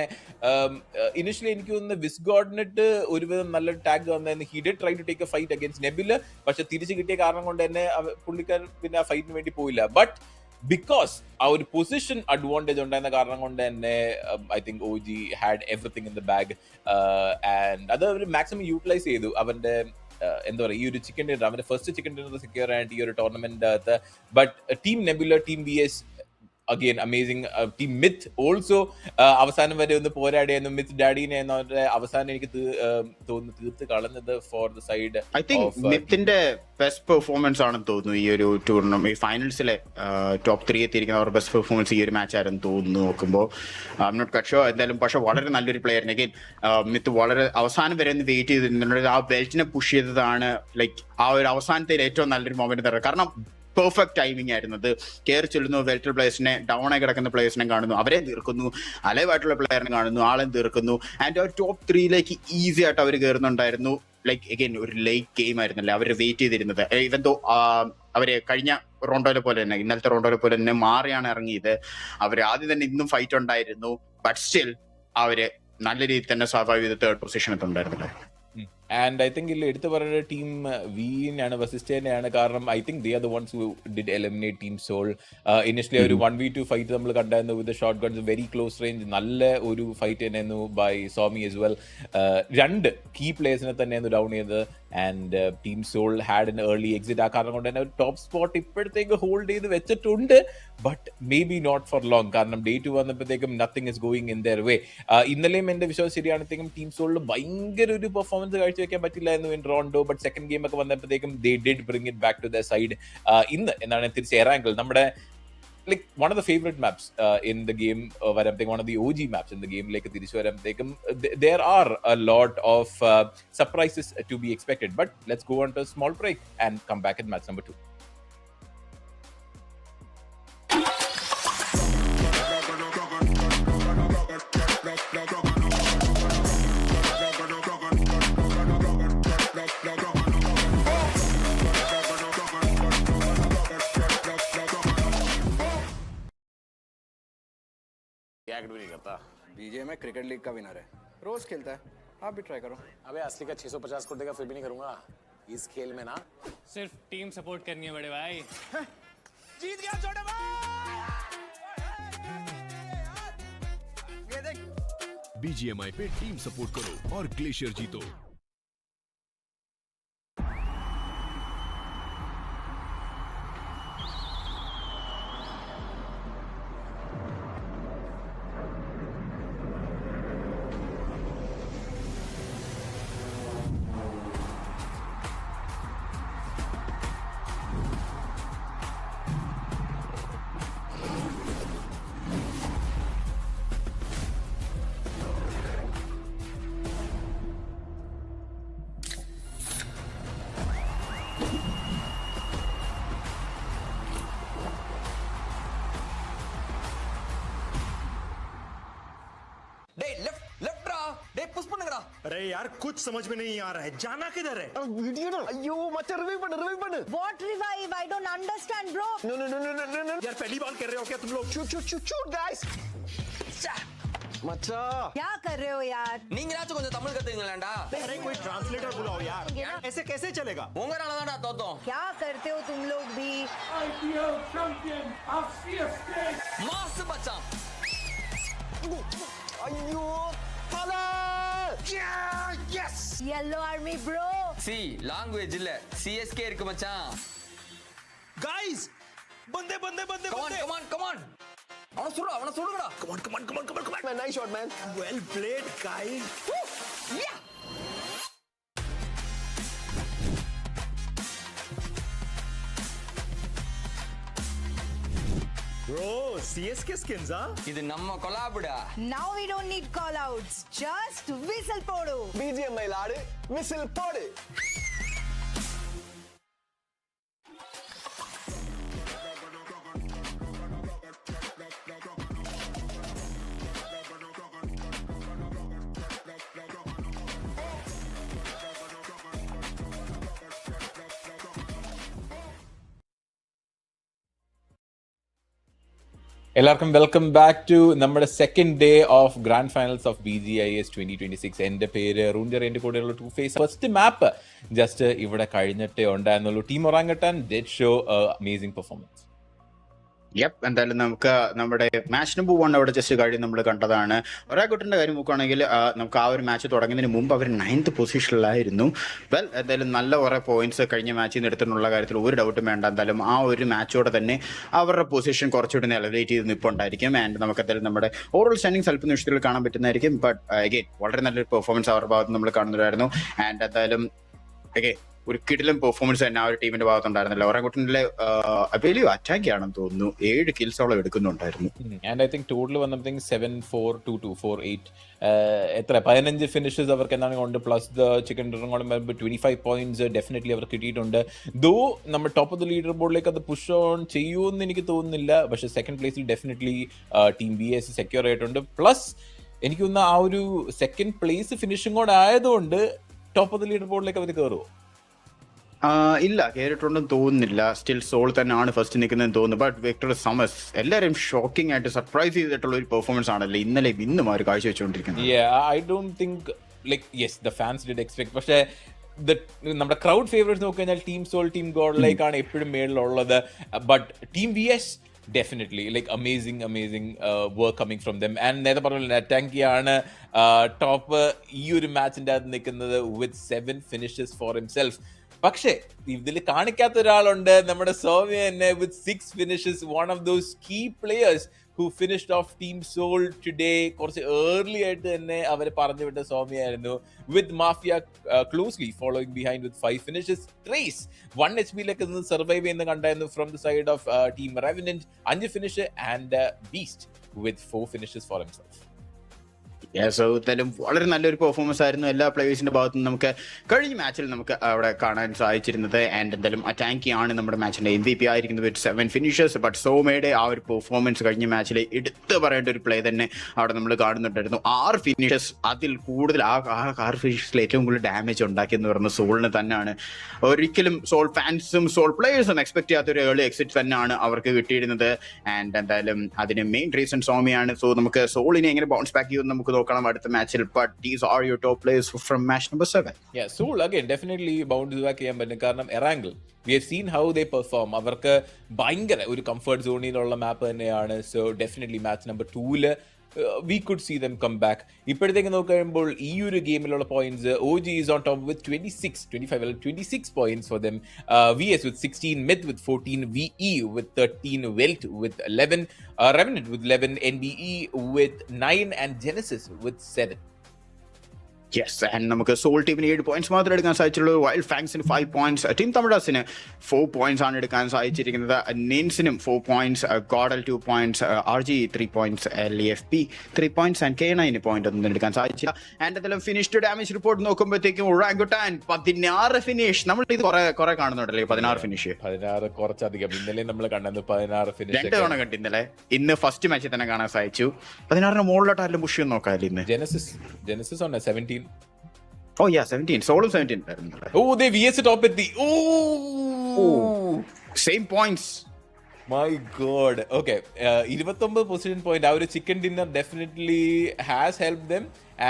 ഇനിഷ്യലി എനിക്ക് തോന്നുന്നു വിസ്ഗോഡിനിട്ട് ഒരുവിധം നല്ലൊരു ടാഗ് വന്നായിരുന്നു. He did try to take a fight against Nebula. പക്ഷെ തിരിച്ച് കിട്ടിയ കാരണം കൊണ്ട് തന്നെ പുള്ളിക്കാരൻ പിന്നെ ആ ഫൈറ്റിന് വേണ്ടി പോയില്ല. ബട്ട് ബിക്കോസ് ആ ഒരു പൊസിഷൻ അഡ്വാൻറ്റേജ് ഉണ്ടായിരുന്ന കാരണം കൊണ്ട് തന്നെ I think OG had everything in the bag. And അത് അവർ മാക്സിമം യൂട്ടിലൈസ് ചെയ്തു. അവന്റെ എന്താ പറയുക ഈ ഒരു ചിക്കൻ ഡിന്നർ അവന്റെ ഫസ്റ്റ് ചിക്കൻ ഡിന്നർ സെക്യൂർ ആയിട്ട് ഈ ഒരു ടൂർണമെന്റ് അകത്ത്. But team nebula team VS again amazing team myth also അവസാനം വരെ ഒന്ന് പോരാടിയായിരുന്നു മിത്ത് ഡാഡിനെ എന്നവരുടെ അവസാനം എനിക്ക് തോന്നുന്നു തീർത്ത് കളഞ്ഞത് for the side I think മിത്തിന്റെ ബെസ്റ്റ് പെർഫോമൻസ് ആണെന്ന് തോന്നുന്നു ഈ ഒരു ടൂർണമെന്റ് ഈ ഫൈനൽസിലെ ടോപ്പ് 3 എത്തിയിരിക്കുന്ന അവരുടെ ബെസ്റ്റ് പെർഫോമൻസ് ഈ ഒരു മാച്ച് ആയിരുന്നു തോന്നുന്നു നോക്കുമ്പോൾ നോട്ട് കട്ട് ഷോ എന്തായാലും പക്ഷെ വളരെ നല്ലൊരു പ്ലെയറിന് അഗൈൻ മിത്ത് വളരെ അവസാനം വരെ ഒന്ന് വെയിറ്റ് ചെയ്തിരുന്നുണ്ട് ആ ബെൽറ്റിനെ പുഷ് ചെയ്തതാണ് ലൈക്ക് ആ ഒരു അവസാനത്തെ ഏറ്റവും നല്ലൊരു മൊമെന്റ് തരാം കാരണം പെർഫെക്റ്റ് ടൈമിംഗ് ആയിരുന്നു അത് കയറി ചെല്ലുന്നു വെൽറ്റർ പ്ലേയേഴ്സിനെ ഡൗൺ ആയി കിടക്കുന്ന പ്ലേയേഴ്സിനെ കാണുന്നു അവരെ തീർക്കുന്നു അലൈവായിട്ടുള്ള പ്ലെയറിനെ കാണുന്നു ആളെ തീർക്കുന്നു ആൻഡ് ആ ടോപ്പ് 3ലേക്ക് ഈസി ആയിട്ട് അവർ കയറുന്നുണ്ടായിരുന്നു ലൈക്ക് അഗൈൻ ഒരു ലേറ്റ് ഗെയിം ആയിരുന്നല്ലേ അവർ വെയിറ്റ് ചെയ്തിരുന്നത് ഇവൻ ദോ അവര് കഴിഞ്ഞ റോണ്ടോയിലെ പോലെ തന്നെ ഇന്നലത്തെ റോണ്ടോയിലെ പോലെ തന്നെ മാറിയാണ് ഇറങ്ങിയത് അവർ ആദ്യം തന്നെ ഇന്നും ഫൈറ്റ് ഉണ്ടായിരുന്നു ബട്ട് സ്റ്റിൽ അവര് നല്ല രീതിയിൽ തന്നെ സർവൈവ് ചെയ്ത് 3rd പൊസിഷൻ എത്തുന്നുണ്ടായിരുന്നല്ലേ And I think എടുത്തു പറയുന്ന ടീം വീനാണ് വസിസ്റ്റേനെയാണ് കാരണം I think they are the ones who did eliminate team Soul initially ഒരു 1v2 ഫൈറ്റ് നമ്മൾ കണ്ടായിരുന്നു with short guns very close range നല്ല ഒരു ഫൈറ്റ് തന്നെയായിരുന്നു by Somi as well 2 key പ്ലേയേഴ്സിനെ തന്നെയായിരുന്നു ഡൗൺ ചെയ്തത് and team Soul had an early exit ആ കാരണം കൊണ്ട് തന്നെ ഒരു ടോപ്പ് സ്പോട്ട് ഇപ്പോഴത്തേക്ക് ഹോൾഡ് ചെയ്ത് വെച്ചിട്ടുണ്ട് but may be not for long കാരണം ഡേ 2 വന്നപ്പോഴത്തേക്കും nothing is going in their way ഇന്നലെയും എന്റെ വിശ്വാസം ശരിയാണെത്തേക്കും ടീം സോളിൽ ഭയങ്കര ഒരു പെർഫോമൻസ് കാഴ്ചവെക്കാൻ പറ്റില്ലായിരുന്നു in Rondo but second game ഒക്കെ വന്നപ്പോഴത്തേക്കും they did bring it back to the side ഇന്ന് എന്താണ് തിരിച്ച് എറാങ്കിൾ നമ്മുടെ like one of the favorite maps in the game one of the OG maps in the game like there are a lot of surprises to be expected but let's go on to a small break and come back at match number 2. BGMI cricket league का winner है रोज खेलता है आप भी try करो अबे असली का 650 कोट देगा फिर भी नहीं करूंगा इस खेल में ना सिर्फ टीम सपोर्ट करनी है बड़े भाई जीत गया छोटे भाई BGMI पे टीम सपोर्ट करो और ग्लेशियर जीतो अरे यार कुछ समझ में नहीं आ रहा है जाना किधर है अयो मचा रिवाइव बन What revive? I don't understand, bro. No यार पहली बार कर रहे हो क्या तुम लोग शूट गाइस मचा क्या कर रहे हो यार? நீங்களாச்சும் கொஞ்சம் தமிழ் கத்துங்களேன்டா अरे कोई ट्रांसलेटर बुलाओ यार ऐसे कैसे चलेगा உங்களாலதான்டா தோத்தோம் क्या करते हो तुम लोग भी? IPL champion of CSK मास मचान अयो Yes. Yellow Army, bro. सी language இல்ல CSK இருக்கு மச்சான் गाइस बंदे come on அவன சுடுங்கடா come on man nice shot man well played guys yeah bro CSK skins இது நம்ம கொலாபுடா Now we don't need call outs. Just whistle podu. BGMI laddu whistle போடு എല്ലാവർക്കും welcome back to നമ്മുടെ second day of grand finals of BGIS 2026. എൻ്റെ പേര് റൂഞ്ചർ, എൻ്റെ കൂടെയുള്ള 2 face. First മാപ്പ് just ഇവിടെ കഴിഞ്ഞിട്ടേ ഉണ്ടായിരുന്നുള്ളൂ. Team Orangutan did show amazing performance. എന്തായാലും നമുക്ക് നമ്മുടെ മാച്ച് നമ്പർ 1 അവിടെ ജസ്റ്റ് കഴിഞ്ഞ് നമ്മൾ കണ്ടതാണ്. ഒരാൾക്കുട്ടിൻ്റെ കാര്യം നോക്കുകയാണെങ്കിൽ നമുക്ക് ആ ഒരു മാച്ച് തുടങ്ങുന്നതിന് മുമ്പ് അവർ 9th പൊസിഷനിലായിരുന്നു. എന്തായാലും നല്ല കുറേ പോയിന്റ്സ് കഴിഞ്ഞ മാച്ചിൽ നിന്ന് എടുത്തിട്ടുള്ള കാര്യത്തിൽ ഒരു ഡൗട്ടും വേണ്ട. എന്തായാലും ആ ഒരു മാച്ചോടെ തന്നെ അവരുടെ പൊസിഷൻ കുറച്ചുകൂടി എലവേറ്റ് ചെയ്ത് നിൽപ്പുണ്ടായിരിക്കും. ആൻഡ് നമുക്ക് എന്തായാലും നമ്മുടെ ഓവറോൾ സ്റ്റാൻഡിംഗ് സ്വല്പ നിമിഷത്തിൽ കാണാൻ പറ്റുന്നതായിരിക്കും. ബട്ട് അഗെയിൻ വളരെ നല്ലൊരു പെർഫോമൻസ് അവരുടെ ഭാഗത്ത് നമ്മൾ കാണുന്നതായിരുന്നു. ആൻഡ് എന്തായാലും അഗെയിൻ ഒരു കിടിലം പെർഫോമൻസ് തന്നെ ആ ഒരു ടീമിന്റെ ഭാഗത്തുണ്ടായിരുന്നില്ല. ഒരാൻകുട്ടനിലെ വലിയ അറ്റാക്ക് ആണെന്ന് തോന്നുന്നു, 7 കിൽസോളം എടുക്കുന്നുണ്ടായിരുന്നു. ആൻഡ് ഐ തിങ്ക് ടോട്ടൽ വന്നപ്പോഴത്തേക്കും 7-4-2-2-4-8 എത്ര 15 ഫിനിഷസ് അവർക്ക് എന്താണ് കൊണ്ട് പ്ലസ് ദ ചിക്കൻ ഡിന്നറും കൊണ്ട് 25 പോയിന്റ്സ് ഡെഫിനറ്റ്ലി അവർക്ക് കിട്ടിയിട്ടുണ്ട്. ദോ നമ്മൾ ടോപ്പ് ഓഫ് ദ ലീഡർ ബോർഡിലേക്ക് അത് പുഷ് ഓൺ ചെയ്യുമെന്ന് എനിക്ക് തോന്നുന്നില്ല. പക്ഷെ സെക്കൻഡ് പ്ലേസിൽ ഡെഫിനറ്റ്ലി ടീം BGIS സെക്യൂർ ആയിട്ടുണ്ട്. പ്ലസ് എനിക്ക് തോന്നുന്ന ആ ഒരു സെക്കൻഡ് പ്ലേസ് ഫിനിഷിംഗ് കൂടെ ആയതുകൊണ്ട് ടോപ്പ് ഓഫ് ദ ലീഡർ ബോർഡിലേക്ക് അവർ കയറുമോ? ഇല്ല, കയറിയിട്ടുണ്ടെന്ന് തോന്നുന്നില്ല. സ്റ്റിൽ സോൾ തന്നെയാണ് ഫസ്റ്റ് നിൽക്കുന്നതെന്ന് തോന്നുന്നു. ബട്ട് വിക്ടർ സമസ് എല്ലാവരും ഷോക്കിംഗ് ആയിട്ട് സർപ്രൈസ് ചെയ്തിട്ടുള്ള ഒരു പെർഫോമൻസ് ആണല്ലോ ഇന്നും അവർ കാഴ്ചവെച്ചുകൊണ്ടിരിക്കുന്നത്. I don't think like yes the fans did expect. പക്ഷേ നമ്മുടെ ക്രൗഡ് ഫേവറേറ്റ്സ് നോക്കി കഴിഞ്ഞാൽ ടീം സോൾ, ടീം ഗോഡിലേക്കാണ് എപ്പോഴും മേളിലുള്ളത്. But team BGIS definitely like amazing work coming from them. And നേരത്തെ പറഞ്ഞ അറ്റാങ്കിയാണ് ടോപ്പ് ഈ ഒരു മാച്ചിൻ്റെ അകത്ത് നിൽക്കുന്നത് with 7 finishes for himself. പക്ഷേ ഇതിൽ കാണിക്കാത്ത ഒരാളുണ്ട്, നമ്മുടെ സൗമ്യ തന്നെ with 6 finishes, one of those key players who finished off Team Soul today. കുറച്ച് ഏർലി ആയിട്ട് തന്നെ അവർ പറഞ്ഞു വിട്ട സൗമ്യയായിരുന്നു. with Mafia closely following behind with 5 finishes. Trace 1 HP-ലേക്ക് നിന്ന് സർവൈവ് ചെയ്യുന്ന കണ്ടായിരുന്നു from the side of Team Revenant, 5 finish, and Beast with 4 finishes for himself. എന്തായാലും വളരെ നല്ലൊരു പെർഫോമൻസ് ആയിരുന്നു എല്ലാ പ്ലേയേഴ്സിന്റെ ഭാഗത്തു നിന്ന് നമുക്ക് കഴിഞ്ഞ മാച്ചിൽ നമുക്ക് അവിടെ കാണാൻ സാധിച്ചിരുന്നത്. ആൻഡ് എന്തായാലും അറ്റാങ്കിയാണ് നമ്മുടെ മാച്ചിന്റെ MVP ആയിരിക്കുന്നത് with 7 finishes. ബട്ട് സോമയുടെ ആ ഒരു പെർഫോമൻസ് കഴിഞ്ഞ മാച്ചിൽ എടുത്ത് പറയേണ്ട ഒരു പ്ലേ തന്നെ അവിടെ നമ്മൾ കാണുന്നുണ്ടായിരുന്നു. 6 finishes, അതിൽ കൂടുതൽ ആ 6 ഫിനിഷസിൽ ഏറ്റവും കൂടുതൽ ഡാമേജ് ഉണ്ടാക്കിയെന്ന് പറയുന്നത് സോളിന് തന്നെയാണ്. ഒരിക്കലും സോൾ ഫാൻസും സോൾ പ്ലേയേഴ്സും എക്സ്പെക്ട് ചെയ്യാത്ത ഒരു ഏർലി എക്സിറ്റ് തന്നെയാണ് അവർക്ക് കിട്ടിയിരുന്നത്. ആൻഡ് എന്തായാലും അതിന് മെയിൻ റീസൺ സോമിയാണ്. സോ നമുക്ക് സോളിനെ എങ്ങനെ ബൗൺസ് ബാക്ക് ചെയ്യുമെന്ന് നമുക്ക് നോക്കണം അടുത്ത മാച്ചിൽ. But these are your top players from match number 7. Soul again definitely bounce back ചെയ്യാൻ പറ്റും. കാരണം Erangel we have seen how they perform. അവർക്ക് ഭയങ്കര ഒരു കംഫർട്ട് സോണിലുള്ള മാപ്പ് തന്നെയാണ്. So definitely match number 2 we could see them come back. ഇപ്പോഴത്തേക്ക് നോക്കുമ്പോൾ ഈ ഒരു ഗെയിമിലുള്ള points OG is on top with 26 points for them. VS with 16, Myth with 14, VE with 13, Welt with 11, Revenant with 11, NBE with 9, and Genesis with 7. And നമുക്ക് Soul ടീമിന് 7 points മാത്രമേ എടുക്കാൻ സാധിച്ചുള്ളൂ. വൈൽഡ് ഫാങ്സിന് 5 പോയിന്റ്സ്, ടീം തമിഴാസിന് 4 പോയിന്റ്സ് ആണ് എടുക്കാൻ സാധിച്ചിരിക്കുന്നത്. നെയിൻസിനും 4 points, GodL 2 points, RG 3 points, LEFP 3 points, and K9 point ഒന്നും എടുക്കാൻ സാധിച്ചില്ല. ആൻഡ് എന്തെങ്കിലും ഫിനിഷ്ഡ് ഡാമേജ് റിപ്പോർട്ട് നോക്കുമ്പോഴത്തേക്കും ഒറാങ്കുട്ടാൻ 16 ഫിനിഷ്. നമ്മൾ ഇത് കുറെ കാണുന്നുണ്ടല്ലേ 16 ഫിനിഷ്. 16 കുറച്ചധികം. ഇന്നലെ നമ്മൾ കണ്ടത് 16 ഫിനിഷ് 2 തവണ കണ്ടു. ഇന്നലെ ഇന്ന് ഫസ്റ്റ് മാച്ചിൽ തന്നെ കാണാൻ സാധിച്ചു. 16 മുകളിലോട്ട് ആരും പുഷ് ചെയ്യുന്ന നോക്കാല്ലേ ഇന്ന്. Genesis on 17. Oh yeah, 17. Solo 17. Oh, they VS top at the. Oh, same points. My God. Okay. 29 position point. Our chicken dinner definitely has helped them.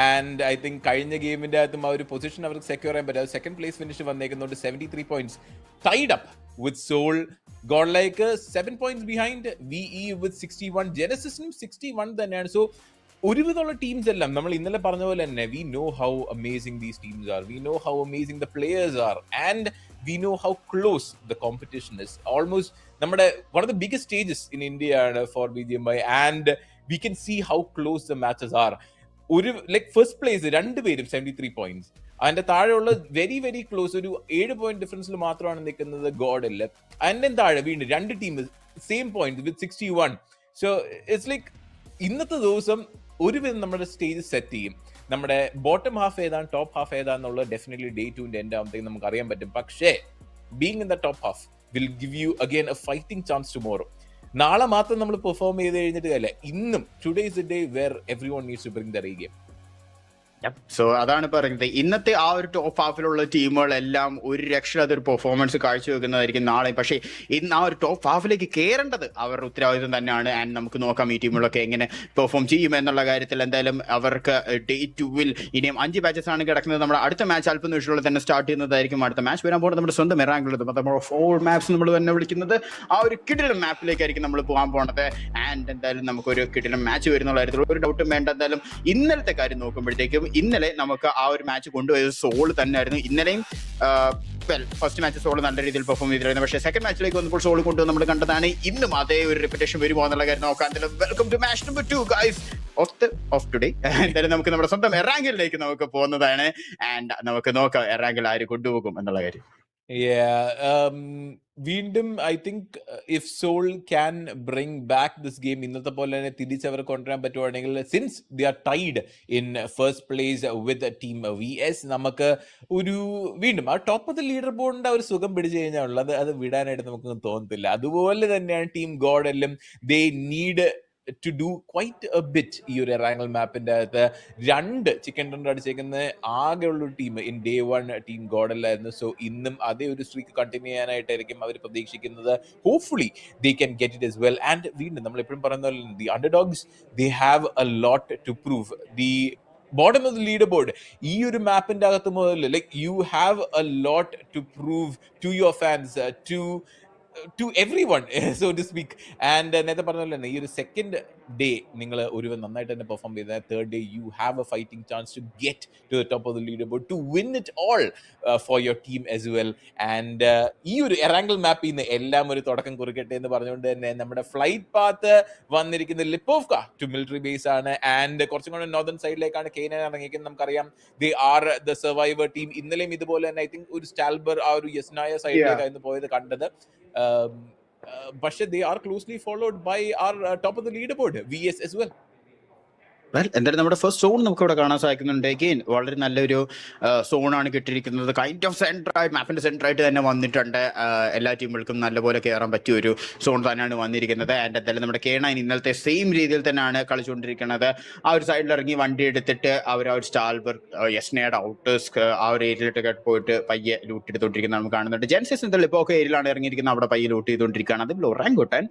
And I think കഴിഞ്ഞ ഗെയിമിന്റെ അകത്തും ആ ഒരു പൊസിഷൻ അവർക്ക് secure ചെയ്യാൻ പറ്റും. Second place finish വന്നേക്കുന്നുണ്ട് 73 points. Tied up with Soul. Got like 7 points behind. VE with 61. Genesisനും 61 തന്നെയാണ്. So ഒരുവിധമുള്ള ടീംസ് എല്ലാം നമ്മൾ ഇന്നലെ പറഞ്ഞ പോലെ തന്നെ we know how amazing these teams are, we know how amazing the players are, and we know how close the competition is. Almost നമ്മുടെ one of the biggest stages in India ആണ് for BGMI, and we can see how close the matches are. ഒരു like first place 2 പേരും 73 points, അതിന്റെ താഴെയുള്ള very very close ഒരു 7 point ഡിഫറൻസിൽ മാത്രമാണ് നിൽക്കുന്നത് ഗോഡല്. അതിന്റെ താഴെ വീണ്ടും 2 team same point with 61. So it's like ഇന്നത്തെ ദിവസം ഒരുവിധം നമ്മുടെ സ്റ്റേജ് സെറ്റ് ചെയ്യും. നമ്മുടെ ബോട്ടം ഹാഫ് ഏതാണ് ടോപ്പ് ഹാഫ് ഏതാന്നുള്ളത് ഡെഫിനറ്റ്ലി ഡേ 2 എൻഡ് ആകുമ്പോഴത്തേക്ക് നമുക്ക് അറിയാൻ പറ്റും. പക്ഷേ being in the top half will give you again a fighting chance tomorrow. നാളെ മാത്രം നമ്മൾ പെർഫോം ചെയ്ത് കഴിഞ്ഞിട്ട് അല്ല, ഇന്നും today is a day where everyone needs to bring their game. So അതാണ് പറയുന്നത്. ഇന്നത്തെ ആ ഒരു ടോപ്പ് ഹാഫിലുള്ള ടീമുകളെല്ലാം ഒരു രക്ഷയില്ലാത്തൊരു പെർഫോമൻസ് കാഴ്ചവെക്കുന്നതായിരിക്കും നാളെ. പക്ഷേ ഇന്ന് ആ ഒരു ടോപ്പ് ഹാഫിലേക്ക് കയറേണ്ടത് അവരുടെ ഉത്തരവാദിത്വം തന്നെയാണ്. ആൻഡ് നമുക്ക് നോക്കാം ഈ ടീമുകളൊക്കെ എങ്ങനെ പെർഫോം ചെയ്യും എന്നുള്ള കാര്യത്തിൽ. എന്തായാലും അവർക്ക് ഡേ 2-ൽ ഇനിയും 5 മാച്ചസ് ആണ് കിടക്കുന്നത്. നമ്മുടെ അടുത്ത മാച്ച് അല്പം നിമിഷങ്ങളിൽ തന്നെ സ്റ്റാർട്ട് ചെയ്യുന്നതായിരിക്കും. അടുത്ത മാച്ച് വരാൻ പോകുന്നത് നമ്മുടെ സ്വന്തം എറാങ്കുള്ളത്. നമ്മുടെ 4 മാപ്സ് നമ്മൾ തന്നെ വിളിക്കുന്നത് ആ ഒരു കിടിലൻ മാപ്പിലേക്കായിരിക്കും നമ്മൾ പോകാൻ പോകുന്നത്. ആൻഡ് എന്തായാലും നമുക്കൊരു കിടിലൻ മാച്ച് വരുന്നുള്ള കാര്യത്തിൽ ഒരു ഡൗട്ടും വേണ്ട. എന്തായാലും ഇന്നലത്തെ കാര്യം നോക്കുമ്പോഴത്തേക്കും ഇന്നലെ നമുക്ക് ആ ഒരു മാച്ച് കൊണ്ടുപോയത് സോൾ തന്നെയായിരുന്നു. ഇന്നലെയും ഫസ്റ്റ് മാച്ച് സോൾ നല്ല രീതിയിൽ പെർഫോം ചെയ്തിരുന്നു. പക്ഷേ സെക്കൻഡ് മാച്ചിലേക്ക് വന്നപ്പോൾ സോൾ കൊണ്ടുവന്ന് നമ്മൾ കണ്ടതാണ്. ഇന്നും അതേ ഒരു റിപ്പറ്റേഷൻ വരുമോ എന്നുള്ള കാര്യം നോക്കാം. Welcome to match number 2 guys of today. എന്തായാലും നമുക്ക് നമ്മുടെ സ്വന്തം എറാങ്കിലേക്ക് നമുക്ക് പോകുന്നതാണ്. ആൻഡ് നമുക്ക് നോക്കാം എറാങ്കിൽ ആര് കൊണ്ടുപോകും എന്നുള്ള കാര്യം. വീണ്ടും I think if Soul can bring back this game, ഇന്നത്തെ പോലെ തന്നെ തിരിച്ചവർ കൊണ്ടുവരാൻ പറ്റുവാണെങ്കിൽ, since they are tied in first place with team VS, നമുക്ക് ഒരു വീണ്ടും ആ ടോപ്പ് ഓഫ് ദ ലീഡർ ബോർഡിന്റെ ഒരു സുഖം പിടിച്ചു കഴിഞ്ഞാൽ ഉള്ളത് അത് വിടാനായിട്ട് നമുക്കൊന്നും തോന്നത്തില്ല. അതുപോലെ തന്നെയാണ് ടീം ഗോഡെല്ലാം. They need to do quite a bit. ഈ ഒരു എറാങ്കൽ മാപ്പിന്റെ അകത്ത് 2 ചിക്കൻ ഡിന്നർ അടിച്ചേക്കുന്ന ആകെയുള്ള ടീം ഇൻ ഡേ 1 ടീം ഗോഡല്ലായിരുന്നു. സോ ഇന്നും അതേ ഒരു സ്ട്രീക്ക് കണ്ടിന്യൂ ചെയ്യാനായിട്ടായിരിക്കും അവർ പ്രതീക്ഷിക്കുന്നത്. Hopefully they can get it as well. And വീണ്ടും നമ്മൾ എപ്പോഴും പറയുന്ന പോലെ the underdogs, they have a lot to prove. The bottom of the leader board ഈ ഒരു മാപ്പിന്റെ അകത്ത് മുതൽ like you have a lot to prove to your fans, to everyone so to speak. And നേരത്തെ പറഞ്ഞ പോലെ തന്നെ ഈ ഒരു സെക്കൻഡ് ഡേ നിങ്ങൾ ഒരുവൻ നന്നായിട്ട് തന്നെ പെർഫോം ചെയ്താൽ third day you have a fighting chance to get to the top of the leader board, to win it all for your team as well. And ഈ ഒരു എറാങ്കിൾ മാപ്പിൽ നിന്ന് എല്ലാം ഒരു തുടക്കം കുറിക്കട്ടെ എന്ന് പറഞ്ഞുകൊണ്ട് തന്നെ നമ്മുടെ ഫ്ലൈറ്റ് പാത്ത് വന്നിരിക്കുന്നത് ലിപ്പോവ്ക ടു മിലിറ്ററി ബേസ് ആണ്. ആൻഡ് കുറച്ചും കൂടെ നോർത്തേൺ സൈഡിലേക്കാണ് K9 ഇറങ്ങിയിരിക്കുന്നത്. നമുക്കറിയാം they are the survivor team. ഇന്നലെയും ഇതുപോലെ തന്നെ ഐ തിങ്ക് ഒരു സ്റ്റാൽബർ ആ ഒരു യസ്നായ സൈഡിലേക്കായിരുന്നു പോയത് കണ്ടത്. പക്ഷേ they are closely followed by our top of the leaderboard VS as well. എന്തായാലും നമ്മുടെ ഫസ്റ്റ് സോൺ നമുക്ക് ഇവിടെ കാണാൻ സാധിക്കുന്നുണ്ട്. അഗെയിൻ വളരെ നല്ലൊരു സോണാണ് കിട്ടിയിരിക്കുന്നത്. കൈൻഡ് ഓഫ് സെൻറ്ററായിട്ട് മാപ്പിന്റെ സെൻറ്ററായിട്ട് തന്നെ വന്നിട്ടുണ്ട്. എല്ലാ ടീമുകൾക്കും നല്ലപോലെ കയറാൻ പറ്റിയ ഒരു സോൺ തന്നെയാണ് വന്നിരിക്കുന്നത്. ആൻഡ് എന്തായാലും നമ്മുടെ K9 ഇന്നലത്തെ സെയിം രീതിയിൽ തന്നെയാണ് കളിച്ചുകൊണ്ടിരിക്കുന്നത്. ആ ഒരു സൈഡിൽ ഇറങ്ങി വണ്ടി എടുത്തിട്ട് അവർ ആ ഒരു സ്റ്റാൽബർ യസ്നയുടെ ഔട്ടേഴ്സ് ആ ഒരു ഏരിയയിലൊക്കെ പോയിട്ട് പയ്യെ ലൂട്ട് എടുത്തുകൊണ്ടിരിക്കുന്നത് നമുക്ക് കാണുന്നുണ്ട്. ജെൻസസ് എന്തായാലും ഇപ്പോൾ ഒക്കെ ഏരിയയിലാണ് ഇറങ്ങിയിരിക്കുന്നത്. അവിടെ പയ്യെ ലൂട്ട് ചെയ്തുകൊണ്ടിരിക്കുകയാണ്. അതിൽ ഒറാങ് കൂട്ടാൻ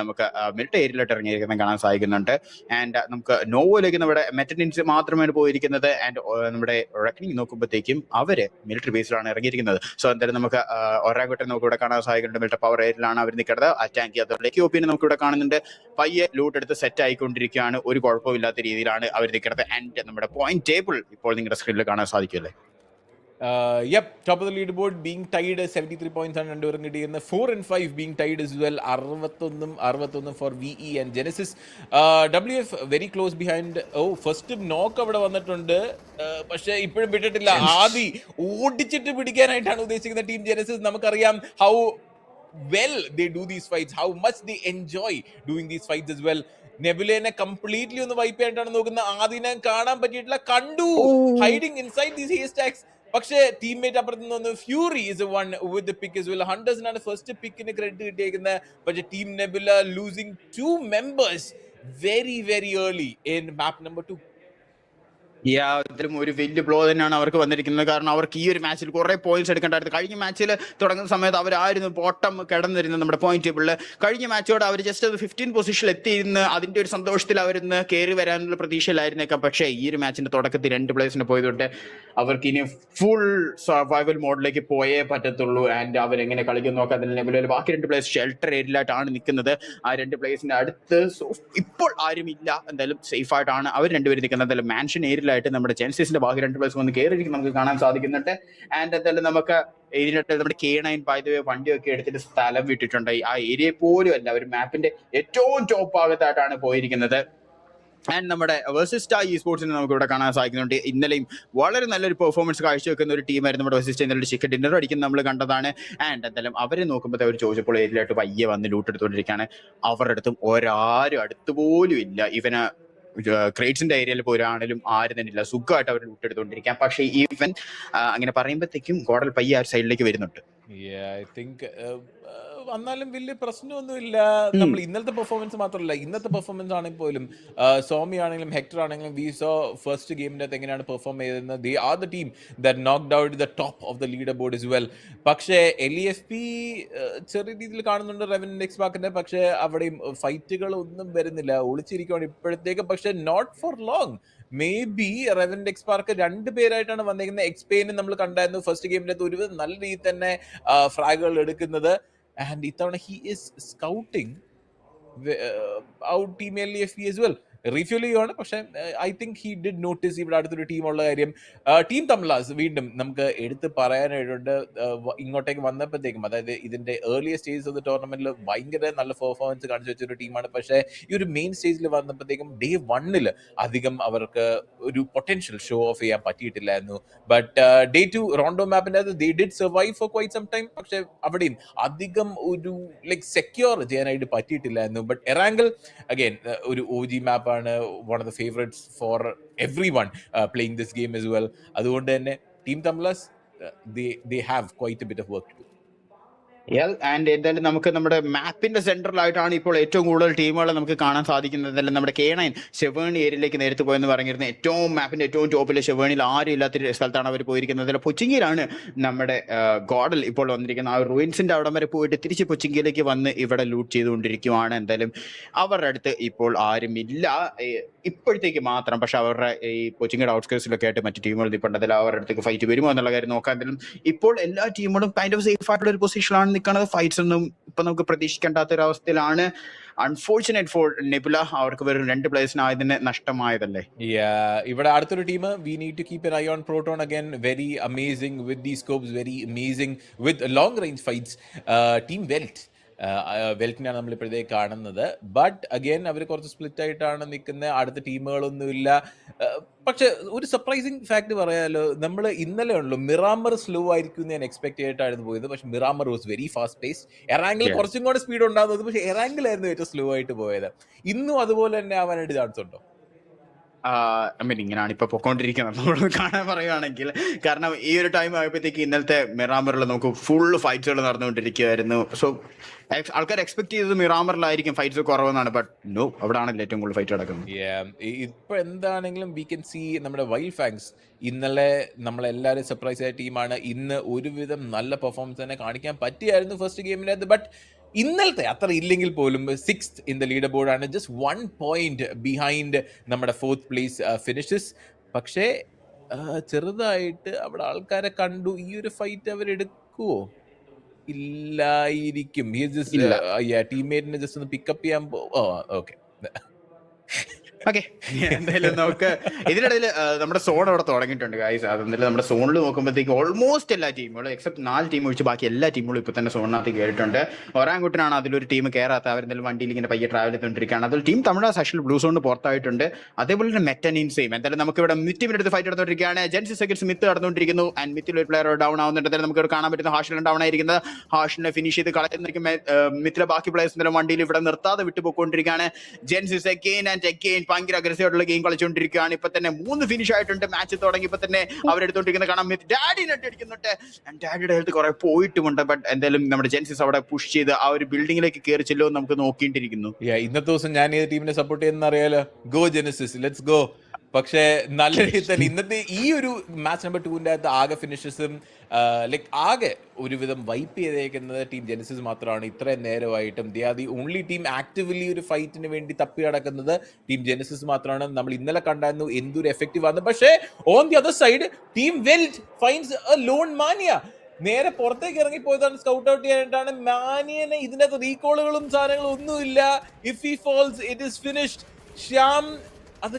നമുക്ക് മിലിറ്ററി ഏരിയയിലോട്ട് ഇറങ്ങിയിരിക്കുന്നത് കാണാൻ സാധിക്കുന്നുണ്ട്. ആൻഡ് നമുക്ക് നോവോയിലേക്ക് നമ്മുടെ മെറ്റനിൻസ് മാത്രമാണ് പോയിരിക്കുന്നത്. ആൻഡ് നമ്മുടെ റെക്കനിങ് നോക്കുമ്പോഴത്തേക്കും അവര് മിലിറ്ററി ബേസിലാണ് ഇറങ്ങിയിരിക്കുന്നത്. സോ എന്തായാലും നമുക്ക് ഒറാങ്കുട്ടൻ നമുക്ക് ഇവിടെ കാണാൻ സാധിക്കുന്നുണ്ട്. മിലിറ്ററി പവർ ഏരിയയിലാണ് അവർ നിൽക്കുന്നത്. അറ്റാക്ക് ചെയ്യാത്തവരുടെ Ethiopian നമുക്ക് ഇവിടെ കാണുന്നുണ്ട്. പയ്യെ ലൂട്ട് എടുത്ത് സെറ്റ് ആയിക്കൊണ്ടിരിക്കുകയാണ്. ഒരു കുഴപ്പമില്ലാത്ത രീതിയിലാണ് അവർ നിൽക്കുന്നത്. ആൻഡ് നമ്മുടെ പോയിന്റ് ടേബിൾ ഇപ്പോൾ നിങ്ങളുടെ സ്ക്രീനിൽ കാണാൻ സാധിക്കുമല്ലേ? Top of the leaderboard being tied 73 points ആണ് രണ്ടുപേരും കിട്ടിയിരുന്നത്. 4 and 5 being tied as well. 61 for VE and Genesis. WF very close behind. First നോക്ക് അവിടെ വന്നിട്ടുണ്ട്. പക്ഷെ ഇപ്പോഴും വിട്ടിട്ടില്ല. ആദി ഓടിച്ചിട്ട് പിടിക്കാനായിട്ടാണ് ഉദ്ദേശിക്കുന്ന ടീം ജെനസിസ്. നമുക്കറിയാം how well they do these fights, how much they enjoy doing these fights as well. നെബുലേനെ കംപ്ലീറ്റ്ലി ഒന്ന് വൈപ്പ് ആയിട്ടാണ് നോക്കുന്നത്. ആദിനെ കാണാൻ പറ്റിയിട്ടില്ല. കണ്ടു hiding inside these hay stacks. പക്ഷേ ടീംമേറ്റ് അപ്പുറത്ത് നിന്ന് Fury is a one with the pick as well. ഹണ്ടേഴ്സിനാണ് ഫസ്റ്റ് പിക്കിന് ക്രെഡിറ്റ് കിട്ടിയിരിക്കുന്നത്. പക്ഷേ team Nebula losing 2 members very very early in map number 2. ഇതിലും ഒരു വലിയ ബ്ലോ തന്നെയാണ് അവർക്ക് വന്നിരിക്കുന്നത്. കാരണം അവർക്ക് ഈ ഒരു മാച്ചിൽ കുറെ പോയിന്റ്സ് എടുക്കേണ്ടായിരുന്നു. കഴിഞ്ഞ മാച്ചിൽ തുടങ്ങുന്ന സമയത്ത് അവരായിരുന്നു ബോട്ടം കിടന്നിരുന്നത് നമ്മുടെ പോയിന്റ് ടേബിളിൽ. കഴിഞ്ഞ മാച്ചോടെ അവർ ജസ്റ്റ് 15 പൊസിഷനിൽ എത്തിയിരുന്ന് അതിന്റെ ഒരു സന്തോഷത്തിൽ അവരിന്ന് കയറി വരാനുള്ള പ്രതീക്ഷയിലായിരുന്നേക്കാം. പക്ഷേ ഈ ഒരു മാച്ചിന്റെ തുടക്കത്തിൽ 2 പ്ലേയേഴ്സിന് പോയതുകൊണ്ട് അവർക്ക് ഇനി ഫുൾ സർവൈവൽ മോഡിലേക്ക് പോയേ പറ്റത്തുള്ളൂ. ആൻഡ് അവരെങ്ങനെ കളിക്കുന്നു നോക്കാം. അതിൽ നെബുലയിൽ ബാക്കി 2 പ്ലേയേഴ്സ് ഷെൽട്ടർ ഏരിയയിലായിട്ടാണ് നിൽക്കുന്നത്. ആ 2 പ്ലേയേഴ്സിന്റെ അടുത്ത് ഇപ്പോൾ ആരുമില്ല. എന്തായാലും സേഫ് ആയിട്ടാണ് അവർ രണ്ടുപേരും നിൽക്കുന്നത്. എന്തായാലും മാൻഷൻ ഏരിയയിലായിട്ട് നമ്മുടെ ജെൻസിന്റെ ബാക്കി 2 പ്ലേയേഴ്സ് വന്ന് കയറിയിരിക്കും നമുക്ക് കാണാൻ സാധിക്കുന്നുണ്ട്. ആൻഡ് എന്തായാലും നമുക്ക് ഏരിയയിട്ട് നമ്മുടെ K9 പായതുവേ വണ്ടിയൊക്കെ എടുത്തിട്ട് സ്ഥലം വിട്ടിട്ടുണ്ട്. ആ ഏരിയ പോലും അല്ല, ഒരു മാപ്പിന്റെ ഏറ്റവും ടോപ്പ് ഭാഗത്തായിട്ടാണ് പോയിരിക്കുന്നത്. ആൻഡ് നമ്മുടെ വെർസിസ്റ്റ Esportsനെ നമുക്ക് ഇവിടെ കാണാൻ സാധിക്കുന്നുണ്ട്. ഇന്നലെയും വളരെ നല്ലൊരു പെർഫോമൻസ് കാഴ്ചവെക്കുന്ന ഒരു ടീമായിരുന്നു നമ്മുടെ വെർസിസ്റ്റ. ഇന്നലെ ചിക്കൻ ഡിന്നർ അടിക്കുന്ന നമ്മൾ കണ്ടതാണ്. ആൻഡ് എന്തായാലും അവരെ നോക്കുമ്പോൾ അവർ ചോദിച്ചപ്പോൾ ഏരിയയിലായിട്ട് പയ്യെ വന്ന് ലൂട്ട് എടുത്തുകൊണ്ടിരിക്കുകയാണ്. അവരുടെ അടുത്തും ഒരാരും അടുത്ത് പോലും ഇല്ല. ഇവന് ക്രേറ്റ്സിന്റെ ഏരിയയിൽ പോരാണെങ്കിലും ആരും തന്നെ ഇല്ല. സുഖമായിട്ട് അവർ ലൂട്ട് എടുത്തുകൊണ്ടിരിക്കാം. പക്ഷേ ഈവൻ അങ്ങനെ പറയുമ്പോഴത്തേക്കും ഗോഡൽ പയ്യെ ആ സൈഡിലേക്ക് വരുന്നുണ്ട്. I think എന്നാലും വലിയ പ്രശ്നമൊന്നുമില്ല. നമ്മൾ ഇന്നലത്തെ പെർഫോമൻസ് മാത്രമല്ല, ഇന്നത്തെ പെർഫോമൻസ് ആണെങ്കിൽ പോലും സോമി ആണെങ്കിലും ഹെക്ടർ ആണെങ്കിലും വി സോ ഫസ്റ്റ് ഗെയിമിൻ്റെ അകത്ത് എങ്ങനെയാണ് പെർഫോം ചെയ്തത്. ദേ are the team that knocked out the top of the leader board is well. പക്ഷേ LEFP ചെറിയ രീതിയിൽ കാണുന്നുണ്ട് റെവൻ എക്സ്പാക്കിന്റെ. പക്ഷേ അവിടെയും ഫൈറ്റുകൾ ഒന്നും വരുന്നില്ല, ഒളിച്ചിരിക്കുകയാണ് ഇപ്പോഴത്തേക്ക്. പക്ഷേ not for long. Maybe Revenant XSpark 2 പേരായിട്ടാണ് വന്നിരിക്കുന്നത്. എക്സ്പെയിനും നമ്മൾ കണ്ടായിരുന്നു ഫസ്റ്റ് ഗെയിമിൻ്റെ അകത്ത് ഒരു നല്ല രീതിയിൽ തന്നെ ഫ്രാഗുകൾ എടുക്കുന്നത്. ആൻഡ് ഇത്തവണ he is scouting out team LEFP as well. Refuel ചെയ്യുവാണ്. പക്ഷേ I think he did notice ഇവിടെ അടുത്തൊരു ടീമുള്ള കാര്യം. ടീം തമിഴാസ് വീണ്ടും നമുക്ക് എടുത്ത് പറയാനായിട്ടുണ്ട്. ഇങ്ങോട്ടേക്ക് വന്നപ്പോഴത്തേക്കും, അതായത് ഇതിന്റെ ഏർലിയ സ്റ്റേജസ് ഓഫ് ദ ടൂർണമെന്റിൽ ഭയങ്കര നല്ല പെർഫോമൻസ് കാണിച്ചു വെച്ചൊരു ടീമാണ്. പക്ഷേ ഈ ഒരു മെയിൻ സ്റ്റേജിൽ വന്നപ്പോഴത്തേക്കും ഡേ 1 അധികം അവർക്ക് ഒരു പൊട്ടൻഷ്യൽ ഷോ ഓഫ് ചെയ്യാൻ പറ്റിയിട്ടില്ലായിരുന്നു. ബട്ട് ഡേ 2 റോണ്ടോ മാപ്പിന്റെ അത് they did survive for quite some time. പക്ഷേ അവിടെയും അധികം ഒരു ലൈക്ക് സെക്യൂർ ചെയ്യാനായിട്ട് പറ്റിയിട്ടില്ലായിരുന്നു. ബട്ട് എറാങ്കിൾ അഗൈൻ ഒരു OG മാപ്പാണ്, one of the favorites for everyone playing this game as well. അതുകൊണ്ട് തന്നെ team Tamilas they have quite a bit of work to do. And എന്തായാലും നമുക്ക് നമ്മുടെ മാപ്പിന്റെ സെന്ററിലായിട്ടാണ് ഇപ്പോൾ ഏറ്റവും കൂടുതൽ ടീമുകളെ നമുക്ക് കാണാൻ സാധിക്കുന്നത്. എന്തായാലും നമ്മുടെ K9 ഷെവേണി ഏരിയയിലേക്ക് നേരത്തെ പോയെന്ന് പറഞ്ഞിരുന്നത് മാപ്പിന്റെ ഏറ്റവും ടോപ്പിലെ ഷെവേണിയിൽ ആരും ഇല്ലാത്ത സ്ഥലത്താണ് അവർ പോയിരിക്കുന്നത്. അതിൽ പൊച്ചിങ്ങിയിലാണ് നമ്മുടെ ഗോഡൽ ഇപ്പോൾ വന്നിരിക്കുന്നത്. ആ റൂയിൻസിന്റെ അവിടം വരെ പോയിട്ട് തിരിച്ച് പൊച്ചിങ്ങിയിലേക്ക് വന്ന് ഇവിടെ ലൂട്ട് ചെയ്തുകൊണ്ടിരിക്കുവാണ്. എന്തായാലും അവരുടെ അടുത്ത് ഇപ്പോൾ ആരുമില്ല ഇപ്പോഴത്തേക്ക് മാത്രം. പക്ഷെ അവരുടെ ഈ പൊച്ചിങ്ങിയുടെ ഔട്ട്സ്കേഴ്സിലൊക്കെ ആയിട്ട് മറ്റു ടീമുകൾ നിൽപ്പുണ്ട്. അതിൽ അവരുടെ അടുത്തേക്ക് ഫൈറ്റ് വരുമോ എന്നുള്ള കാര്യം നോക്കാൻ. എന്തായാലും ഇപ്പോൾ എല്ലാ ടീമുകളും കൈൻഡ് ഓഫ് സേഫ് ആയിട്ടുള്ള ഒരു പൊസിഷനിലാണ് നിൽക്കുന്നത്. ഫൈറ്റ്സ് ഒന്നും ഇപ്പൊ നമുക്ക് പ്രതീക്ഷിക്കേണ്ടാത്തൊരവസ്ഥയിലാണ്. അൺഫോർച്ചുനേറ്റ് ഫോർ നെബുല, അവർക്ക് വെറും 2 പ്ലേയേഴ്സിന് ആയതിന് നഷ്ടമായതല്ലേ. ഇവിടെ അടുത്തൊരു team we need to keep an eye on Proton again. Very amazing with these scopes, very amazing with long range fights. Team വെൽറ്റിനാണ് നമ്മൾ ഇപ്പോഴത്തേക്ക് കാണുന്നത്. ബട്ട് അഗൈൻ അവർ കുറച്ച് സ്പ്ലിറ്റ് ആയിട്ടാണ് നിൽക്കുന്നത്. അടുത്ത ടീമുകളൊന്നുമില്ല. പക്ഷെ ഒരു സർപ്രൈസിങ് ഫാക്ട് പറയാലോ, നമ്മൾ ഇന്നലെ ഉള്ളൂ മിറാമർ സ്ലോ ആയിരിക്കും ഞാൻ എക്സ്പെക്ട് ചെയ്തിട്ടായിരുന്നു പോയത്. പക്ഷെ Miramar was very fast pace. എറാങ്കിൽ കുറച്ചും കൂടെ സ്പീഡ് ഉണ്ടാകുന്നത്, പക്ഷെ എറാങ്കിലായിരുന്നു ഏറ്റവും സ്ലോ ആയിട്ട് പോയത്. ഇന്നും അതുപോലെ തന്നെ ആവാനായിട്ട് ചാൻസ് ഉണ്ടോ? ഇങ്ങനെയാണ് ഇപ്പൊ പൊക്കോണ്ടിരിക്കുന്നത് നമ്മൾ കാണാൻ പറയുകയാണെങ്കിൽ. കാരണം ഈ ഒരു ടൈം ആയപ്പോഴത്തേക്ക് ഇന്നലത്തെ മിറാമറിൽ നമുക്ക് ഫുൾ ഫൈറ്റ്സുകൾ നടന്നുകൊണ്ടിരിക്കുകയായിരുന്നു. സോ ആൾക്കാർ എക്സ്പെക്ട് ചെയ്തത് മിറാമറിലായിരിക്കും ഫൈറ്റ്സ് കുറവെന്നാണ്. ബട്ട് നോ, അവിടെ ആണല്ലോ ഏറ്റവും കൂടുതൽ ഫൈറ്റ് നടക്കുന്നത്. ഇപ്പൊ എന്താണെങ്കിലും വി കൻ സി നമ്മുടെ വൈൽഡ് ഫാങ്സ് ഇന്നലെ നമ്മളെല്ലാവരും സർപ്രൈസ് ആയ ടീമാണ്. ഇന്ന് ഒരുവിധം നല്ല പെർഫോമൻസ് തന്നെ കാണിക്കാൻ പറ്റിയായിരുന്നു ഫസ്റ്റ് ഗെയിമിനകത്ത്. ബട്ട് ഇന്നലത്തെ അത്ര ഇല്ലെങ്കിൽ പോലും 6th ഇൻ ദ ലീഡർ ബോർഡാണ്. ജസ്റ്റ് 1 point ബിഹൈൻഡ് നമ്മുടെ 4th പ്ലേസ് ഫിനിഷസ്. പക്ഷേ ചെറുതായിട്ട് അവിടെ ആൾക്കാരെ കണ്ടു. ഈ ഒരു ഫൈറ്റ് അവരെടുക്കുവോ? ഇല്ലായിരിക്കും. ടീംമേറ്റിനെ ജസ്റ്റ് ഒന്ന് പിക്കപ്പ് ചെയ്യാൻ ഓക്കെ. എന്തായാലും നമുക്ക് ഇതിനിടയിൽ നമ്മുടെ സോൺ അവിടെ തുടങ്ങിയിട്ടുണ്ട് ഗൈസ്. അതെന്തായാലും നമ്മുടെ സോണിൽ നോക്കുമ്പോഴത്തേക്ക് ഓൾമോസ്റ്റ് എല്ലാ ടീമുകളും എക്സെപ്റ്റ് 4 ടീം ഒഴിച്ച് ബാക്കി എല്ലാ ടീമുകളും ഇപ്പൊ തന്നെ സോണിനകത്ത് കയറിയിട്ടുണ്ട്. ഒരാങ്കുട്ടനാണ് അതിലൊരു ടീം കയറാത്ത. അവരെന്തായാലും വണ്ടിയിൽ ഇങ്ങനെ പയ്യെ ട്രാവൽ ചെയ്തുകൊണ്ടിരിക്കുകയാണ്. അതിൽ ടീം തമിഴാസ് ആക്ച്വലി ബ്ലൂ സോണിന് പുറത്തായിട്ടുണ്ട്. അതേപോലെ തന്നെ മെറ്റനിൻ സെയിം. എന്തായാലും നമുക്ക് ഇവിടെ മിറ്റിന്റെ അടുത്ത് ഫൈറ്റ് നടന്നുകൊണ്ടിരിക്കുകയാണ്. ജെൻസി സെക്കൻഡ്സ് മിത്ത് നടന്നുകൊണ്ടിരിക്കുന്നു. ആൻഡ് മിത്തിൽ ഒരു പ്ലെയർ ഡൗൺ ആവുന്നുണ്ട്. എന്തായാലും നമുക്ക് കാണാൻ പറ്റുന്ന ഹാഷിലും ഡൗൺ ആയിരിക്കുന്നത്. ഹാഷിനെ ഫിനിഷ് ചെയ്ത് കളയുന്നിരിക്കും. മിത്തിലെ ബാക്കി പ്ലേയേഴ്സിന്റെ വണ്ടിയിൽ ഇവിടെ നിർത്താതെ വിട്ടുപോയിക്കൊണ്ടിരിക്കുകയാണ്. ജെൻസിസ് അഗെയിൻ ആൻഡ് അഗെയിൻ ഭയങ്കര അഗ്രസീവായിട്ടുള്ള ഗെയിം കളിച്ചുകൊണ്ടിരിക്കുകയാണ്. ഇപ്പൊ തന്നെ 3 ഫിനിഷ് ആയിട്ടുണ്ട്. മാച്ച് തുടങ്ങിയപ്പോ തന്നെ അവരെടുത്തോണ്ടിരിക്കുന്ന കാണാം. ഡാഡിനെ അടിക്കുന്നുണ്ട്. ഡാഡിയുടെ ഹെൽത്ത് കുറെ പോയിട്ടുമുണ്ട്. ബട്ട് എന്തായാലും നമ്മുടെ ജെൻസിസ് അവിടെ പുഷ് ചെയ്ത് ആ ഒരു ബിൽഡിംഗിലേക്ക് കയറി ചെല്ലോ നമുക്ക് നോക്കിയിട്ടിരിക്കുന്നു. ഇന്നത്തെ ദിവസം ഞാൻ ഏത് ടീമിനെ സപ്പോർട്ട് ചെയ്യുന്ന അറിയാലോ. Go Genesis, let's go. പക്ഷേ നല്ല രീതിയിൽ തന്നെ ഇന്നത്തെ ഈ ഒരു മാച്ച് നമ്പർ 2ന്റെ അകത്ത് ആകെ ഫിനിഷസും ലൈക്ക് ആകെ ഒരുവിധം വൈപ്പ് ചെയ്തേക്കുന്നത് ടീം ജെനസിസ് മാത്രമാണ്. ഇത്രയും നേരമായിട്ടും they are the only team actively ഒരു ഫൈറ്റിന് വേണ്ടി തപ്പി നടക്കുന്നത് ടീം ജെനസിസ് മാത്രമാണ്. നമ്മൾ ഇന്നലെ കണ്ടായിരുന്നു എന്തൊരു എഫക്റ്റീവ് ആണ്. പക്ഷേ on the other side team Velt finds a lone Mania. നേരെ പുറത്തേക്ക് ഇറങ്ങി പോയതാണ് സ്കൗട്ട് ഔട്ട് ചെയ്യാനായിട്ടാണ്. മാനിയനെ ഇതിനകത്ത് റീകോളുകളും സാധനങ്ങളും ഒന്നുമില്ല. If he falls it is finished. Shyam അത്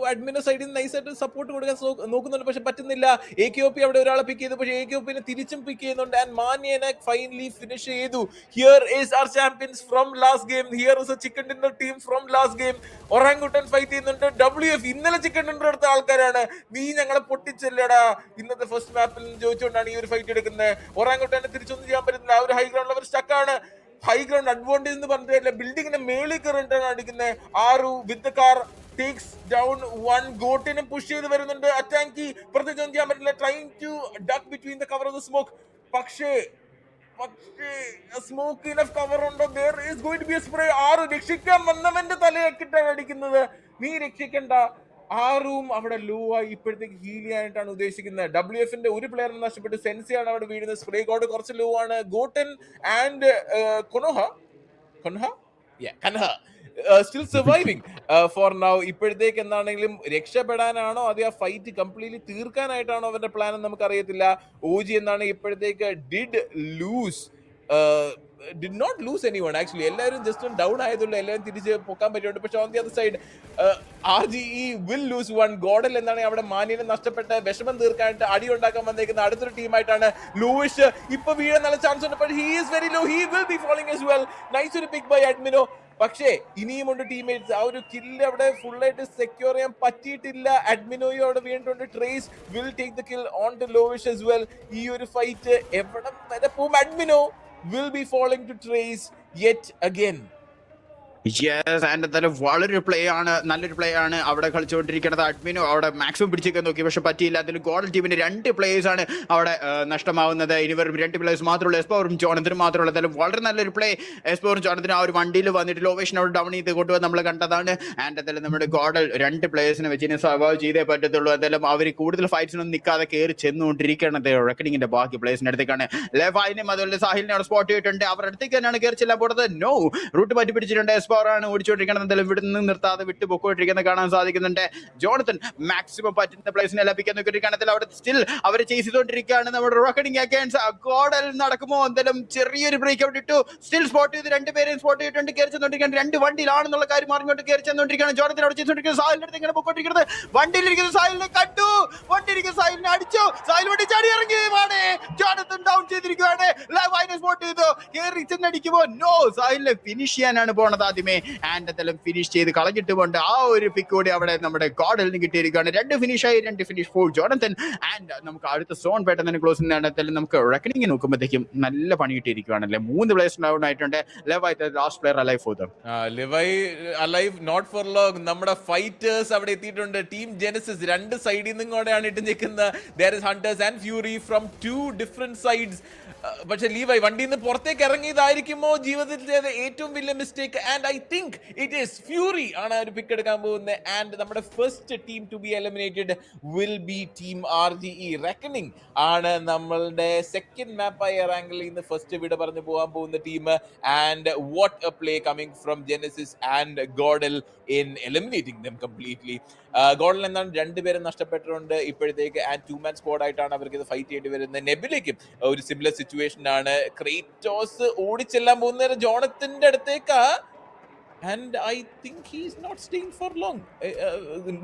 അഡ്മിന്റെ സൈഡിൽ നിന്ന് നൈസായിട്ട് സപ്പോർട്ട് കൊടുക്കാൻ നോക്കുന്നുണ്ട്. പക്ഷെ പറ്റുന്നില്ല. AKOP അവിടെ ഒരാളെ പിക്ക് ചെയ്തു. പക്ഷേ AKOPനെ തിരിച്ചും പിക്ക് ചെയ്യുന്നുണ്ട്. ആൻഡ് മാനിയനെ ഫൈനലി ഫിനിഷ് ചെയ്തു. Here is our champions from last game. Here is a chicken dinner team from last game. Orangutan fight ചെയ്യുന്നുണ്ട്. WF ഇന്നലെ ചിക്കൻ ഡിന്നർ എടുത്ത ആൾക്കാരാണ്. നീ ഞങ്ങളെ പൊട്ടിച്ചല്ലടാ ഇന്നത്തെ ഫസ്റ്റ് മാപ്പിൽ ചോദിച്ചുകൊണ്ടാണ് ഈ ഒരു ഫൈറ്റ് എടുക്കുന്നത്. ഒറാങ്കുട്ടനെ തിരിച്ചൊന്നും ചെയ്യാൻ പറ്റുന്നില്ല. ആ ഒരു ഹൈ ഗ്രൗണ്ടിൽ അവർ സ്റ്റക്കാണ്. ഹൈ ഗ്രൗണ്ട് അഡ്വാൻറ്റേജ് എന്ന് പറഞ്ഞിട്ടില്ല. ബിൽഡിങ്ങിന്റെ മേളിൽ കയറിയിട്ടാണ് അടിക്കുന്നത്. Aaru with car takes down one. ഗോട്ടിനെ പുഷ് ചെയ്ത് വരുന്നുണ്ട്. അറ്റാങ്കി പ്രത്യേകിച്ച് ചെയ്യാൻ പറ്റില്ല. Trying to duck between the cover of the smoke. പക്ഷേ പക്ഷേ സ്മോക്ക് ഇനഫ് കവർ ഉണ്ടോ? There is going to be a spray. ആറ് രക്ഷിക്കാൻ വന്നവന്റെ തലയൊക്കിട്ടാണ് അടിക്കുന്നത്. നീ രക്ഷിക്കണ്ട. ആറും അവിടെ ലോ ആയി ഇപ്പോഴത്തേക്ക് ഹീൽ ചെയ്യാനായിട്ടാണ് ഉദ്ദേശിക്കുന്നത്. WFന്റെ ഒരു പ്ലെയർ നഷ്ടപ്പെട്ട് സെൻസി ആണ് അവിടെ വീഴുന്നത്. സ്പ്രേ ഗോഡ് കുറച്ച് ലോ ആണ്. Goten and Kanha still surviving for now. ഇപ്പോഴത്തേക്ക് എന്താണെങ്കിലും രക്ഷപ്പെടാനാണോ അതേ ആ ഫൈറ്റ് കംപ്ലീറ്റ്ലി തീർക്കാനായിട്ടാണോ അവരുടെ പ്ലാൻ എന്ന് നമുക്ക് അറിയത്തില്ല. OG എന്താണ് ഇപ്പോഴത്തേക്ക് did not lose anyone actually. എല്ലാവരും ജസ്റ്റ് ഡൗൺ ആയതുള്ളൂ, എല്ലാവരും തിരിച്ച് പൊക്കാൻ പറ്റുന്നുണ്ട്. പക്ഷെ on the other side RGE will lose one. ഗോഡൽ എന്താണ് അവിടെ മാന്യനെ നഷ്ടപ്പെട്ട് വിഷമം തീർക്കാനായിട്ട് അടി ഉണ്ടാക്കാൻ വന്നേക്കുന്ന അടുത്തൊരു ടീമായിട്ടാണ് ലൂയിഷ്. ഇപ്പൊ വീഴാൻ നല്ല ചാൻസ് ഉണ്ട്, but he is very low. He will be falling as well. Nice ഒരു പിക്ക് ബൈ അഡ്മിനോ. പക്ഷേ ഇനിയുമുണ്ട് ടീംമേറ്റ്സ്. ആ ഒരു കില്ല് അവിടെ ഫുള്ളായിട്ട് സെക്യൂർ ചെയ്യാൻ പറ്റിയിട്ടില്ല. അഡ്മിനോയും അവിടെ വീണിട്ടുണ്ട്. Trace will take the kill on to Lovish as well. ഈ ഒരു ഫൈറ്റ് എവിടെ വരെ പോകും? Admino will be falling to Trace yet again. Yes, and എന്തായാലും വളരെ നല്ലൊരു പ്ലേ ആണ് അവിടെ കളിച്ചുകൊണ്ടിരിക്കുന്നത്. അഡ്മിനോ അവിടെ മാക്സിമം പിടിച്ചേക്കാൻ നോക്കി, പക്ഷെ പറ്റിയില്ല. അതിൽ ഗോഡൽ ടീമിന് 2 players ആണ് അവിടെ നഷ്ടമാവുന്നത്. ഇനി വെറും 2 players മാത്രമുള്ള എസ്പോറും ജോണത്തിനും മാത്രമുള്ള. എന്തായാലും വളരെ നല്ലൊരു പ്ലേ. എസ്പോറും ജോണത്തിനും ആ ഒരു വണ്ടിയിൽ വന്നിട്ട് ലോവേഷൻ അവിടെ ഡൗൺ ചെയ്ത് കൊണ്ടുപോയി നമ്മൾ കണ്ടതാണ്. ആൻഡ് എന്തായാലും നമ്മുടെ ഗോഡൽ 2 players വെച്ച് സർവൈവ് ചെയ്തേ പറ്റത്തുള്ളൂ. എന്തായാലും അവർ കൂടുതൽ ഫൈറ്റ്സിനൊന്നും നിൽക്കാതെ കയറി ചെന്നുകൊണ്ടിരിക്കുകയാണ്. റെക്കഡിങ്ങിന്റെ ബാക്കി പ്ലേസിന്റെ അടുത്തേക്കാണ്. ലെഫൈനും അതുപോലെ സാഹിലിനെ അവിടെ സ്പോട്ട് ചെയ്തിട്ടുണ്ട്. അവരുടെ അടുത്തേക്ക് തന്നെയാണ് കയറി ചെല്ലാൻ പോകുന്നത്. നോ, റൂട്ട് മാറ്റി പിടിച്ചിട്ടുണ്ട്. ആണ് ഓടിച്ചുകൊണ്ടിരിക്കുന്നത്. എന്തായാലും ഇവിടെ നിന്ന് നിർത്താതെ വിട്ടു പൊക്കോണ്ടിരിക്കുന്നത് കാണാൻ സാധിക്കുന്നുണ്ട്. ജോണത്തൻ മാക്സിമം പറ്റുന്ന പ്ലേസിനെ ലഭിക്കാൻ നോക്കിയിരിക്കുകയാണെങ്കിൽ അവിടെ സ്റ്റിൽ അവർ ചേസ് ചെയ്തുകൊണ്ടിരിക്കുകയാണ്. നമ്മുടെ റോക്കറ്റിംഗ് അഗൈൻസ്റ്റ് ഗോഡൽ നടക്കുമോ? എന്തായാലും ചെറിയൊരു ബ്രേക്ക് ഔട്ട് ഇട്ടു. സ്റ്റിൽ സ്പോട്ട് ചെയ്ത് 2 പേരെയും സ്പോട്ട് ചെയ്തിട്ടുണ്ട്. കയറി ചെന്നുകൊണ്ടിരിക്കുകയാണ്. 2 വണ്ടിയിലാണെന്നുള്ള കാര്യം അറിഞ്ഞുകൊണ്ട് കയറി ചെന്നുകൊണ്ടിരിക്കുകയാണ്. ജോണത്തൻ അവിടെ ചെയ്തുകൊണ്ടിരിക്കുന്നത്. സാഹിലിന്റെ അടുത്ത് ഇങ്ങനെ പൊക്കോണ്ടിരിക്കുന്നത്. വണ്ടിയിലിരിക്കുന്ന സാഹിലിനെ കണ്ടു. വണ്ടിയിരിക്കുന്ന സാഹിലിനെ അടിച്ചു. സാഹിൽ വണ്ടി ചാടി ഇറങ്ങിയതാണ്. ജോണത്തൻ ഡൗൺ ചെയ്തിരിക്കുകയാണ്. ലൈവിനെ സ്പോട്ട് ചെയ്തു. കയറി ചെന്നടിക്കുമോ? നോ, സാഹിലിനെ ഫിനിഷ് ചെയ്യാനാണ് പോണത് ആദ്യമേ. ആൻഡ് എന്തായാലും ഫിനിഷ് ചെയ്ത് കളഞ്ഞിട്ടുമുണ്ട്. ആ ഒരു പിക്ക് കൂടി അവിടെ നമ്മുടെ ഗോഡലിന് കിട്ടിയിരിക്കുകയാണ്. 2 ഫിനിഷായി, 2 ഫിനിഷ് ഫോർ ജോണത്തൻ. ആൻഡ് നമുക്ക് അടുത്ത സോൺ പെട്ടെന്ന് തന്നെ ക്ലോസ് ചെയ്യുന്നതാണ്. നമുക്ക് റെക്കണിംഗ് നോക്കുമ്പോഴത്തേക്കും നല്ല പണി കിട്ടിയിരിക്കുകയാണല്ലേ. 3 players ഡൗൺ ആയിട്ടുണ്ട്. Levi last player alive for them. Levi alive not for long. നമ്മുടെ ഫൈറ്റേഴ്സ് അവിടെ എത്തിയിട്ടുണ്ട്. ടീം ജെനസിസ് 2 സൈഡിൽ നിന്നും കൂടെയാണ് ഇട്ട് നിൽക്കുന്നത്. There is Hunters and Fury from 2 different sides. പക്ഷെ ലീവൈ വണ്ടിയിൽ നിന്ന് പുറത്തേക്ക് ഇറങ്ങിയതായിരിക്കുമോ ജീവിതത്തിൽ ചെയ്ത ഏറ്റവും വലിയ mistake? And I think it is Fury ആണ് ഒരു പിക്ക് എടുക്കാൻ പോകുന്നത്. ആൻഡ് നമ്മുടെ first team to be eliminated will be team RGE. Reckoning ആണ് നമ്മളുടെ സെക്കൻഡ് മാപ്പായ റാങ്കിൽ നിന്ന് ഫസ്റ്റ് വിട പറഞ്ഞു പോകാൻ പോകുന്ന team. And what a play coming from Genesis and GodL in eliminating them completely. GodL എന്താണ് 2 പേരും നഷ്ടപ്പെട്ടിട്ടുണ്ട് ഇപ്പോഴത്തേക്ക്. ആൻഡ് 2-man സ്ക്വാഡ് ആയിട്ടാണ് അവർക്ക് ഇത് ഫൈറ്റ് ചെയ്യേണ്ടി വരുന്നത്. നെബിലേക്കും ഒരു സിമിലർ സിറ്റുവേഷൻ ആണ്. ക്രേറ്റോസ് ഓടിച്ചെല്ലാൻ പോകുന്ന ജോണത്തിന്റെ അടുത്തേക്ക്. And I think he is not staying for long.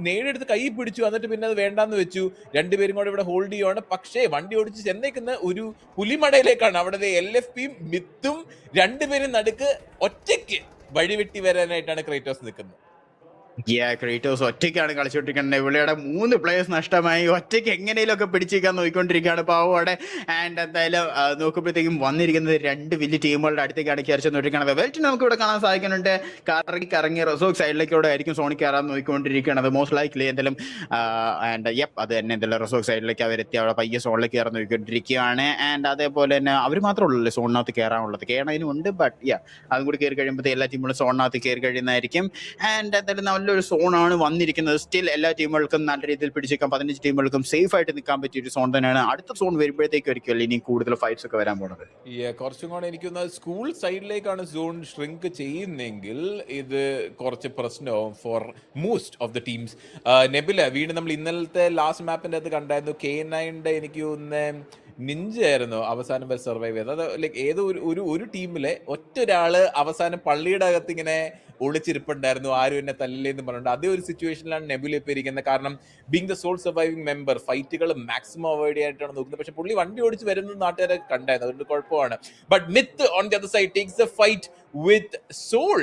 നേടിയെടുത്ത് കൈ പിടിച്ചു, എന്നിട്ട് പിന്നെ അത് വേണ്ടാന്ന് വെച്ചു. 2 പേരും കൂടെ ഇവിടെ ഹോൾഡ് ചെയ്യുവാണ്. പക്ഷേ വണ്ടി ഓടിച്ച് ചെന്നേക്കുന്ന ഒരു പുലിമടയിലേക്കാണ്. അവിടെ LFPയും മിത്തും 2 പേരും നടുക്ക് ഒറ്റയ്ക്ക് വഴിവെട്ടി വരാനായിട്ടാണ് ക്രേറ്റോസ് നിൽക്കുന്നത്. ക്രേറ്റോസ് ഒറ്റയ്ക്കാണ് കളിച്ചോണ്ടിരിക്കുന്നത്. ഇവിടെയുടെ 3 players നഷ്ടമായി. ഒറ്റയ്ക്ക് എങ്ങനെയൊക്കെ പിടിച്ചിരിക്കാൻ നോക്കിക്കൊണ്ടിരിക്കുകയാണ് പാവോടെ. ആൻഡ് എന്തായാലും നോക്കുമ്പോഴത്തേക്കും വന്നിരിക്കുന്നത് 2 വലിയ ടീമുകളുടെ അടുത്തേക്കാണ് കയറി ചെന്നുകൊണ്ടിരിക്കുന്നത്. വെൽറ്റിന് നമുക്ക് ഇവിടെ കാണാൻ സാധിക്കുന്നുണ്ട്. കറങ്ങി റസോക്ക് സൈഡിലേക്കൂടെ ആയിരിക്കും സോണിക്ക് കയറാൻ നോക്കിക്കൊണ്ടിരിക്കുകയാണ് മോസ്റ്റ് ലൈക്ലി. എന്തായാലും ആൻഡ് അത് തന്നെ എന്തായാലും റസോക്ക് സൈഡിലേക്ക് അവരെത്തി അവിടെ പയ്യെ സോണിലേക്ക് കയറാൻ നോക്കിക്കൊണ്ടിരിക്കുകയാണ്. ആൻഡ് അതേപോലെ തന്നെ അവർ മാത്രമല്ലല്ലോ സോണിനകത്ത് കയറാനുള്ളത്. കയറണതിനുണ്ട്, ബട്ട് അതും കൂടി കയറി കഴിയുമ്പോഴത്തെ എല്ലാ ടീമുകളും സോണിനകത്ത് കയറി കഴിയുന്നതായിരിക്കും. ആൻഡ് എന്തായാലും നല്ലൊരു സോണാണ് വന്നിരിക്കുന്നത്. സ്റ്റിൽ എല്ലാ ടീമുകൾക്കും നല്ല രീതിയിൽ പിടിച്ചേക്കാം. 15 ടീമുകൾക്കും സേഫ് ആയിട്ട് നിൽക്കാൻ പറ്റിയ ഒരു സോൺ തന്നെയാണ്. അടുത്ത സോൺ വരുമ്പോഴത്തേക്കും ഒരിക്കലും ഇനി കൂടുതൽ ഫൈറ്റ്സ് ഒക്കെ വരാൻ പോകുന്നത്. കുറച്ചും കൂടെ എനിക്ക് സ്കൂൾ സൈഡിലേക്കാണ് സോൺ ഷ്രിങ്ക് ചെയ്യുന്നെങ്കിൽ ഇത് കുറച്ച് പ്രശ്നമാവും for most of the teams. Nebula വീണ്ടും നമ്മൾ ഇന്നലത്തെ ലാസ്റ്റ് മാപ്പിന്റെ അകത്ത് കണ്ടായിരുന്നു. K9 എനിക്ക് തോന്നുന്നത് നിഞ്ചായിരുന്നു അവസാനം വരെ സർവൈവ് ചെയ്തത്. അത് ലൈക്ക് ഏതോ ഒരു ടീമിലെ ഒറ്റൊരാള് അവസാനം പള്ളിയുടെ അകത്ത് ഇങ്ങനെ ഒളിച്ചിരിപ്പുണ്ടായിരുന്നു, ആരും എന്നെ തല്ലില്ലെന്ന് പറഞ്ഞിട്ടുണ്ട്. അതേ ഒരു സിറ്റുവേഷനിലാണ് നെബുല ഇപ്പോൾ ഇരിക്കുന്നത്. കാരണം being the sole surviving member ഫൈറ്റുകൾ മാക്സിമം അവോയ്ഡ് ചെയ്യാനായിട്ടാണ് നോക്കുന്നത്. പക്ഷെ പുള്ളി വണ്ടി ഓടിച്ച് വരുന്നത് നാട്ടുകാരെ കണ്ടായിരുന്നു, അതുകൊണ്ട് കുഴപ്പമാണ്. But Myth on the other side takes the fight with Soul.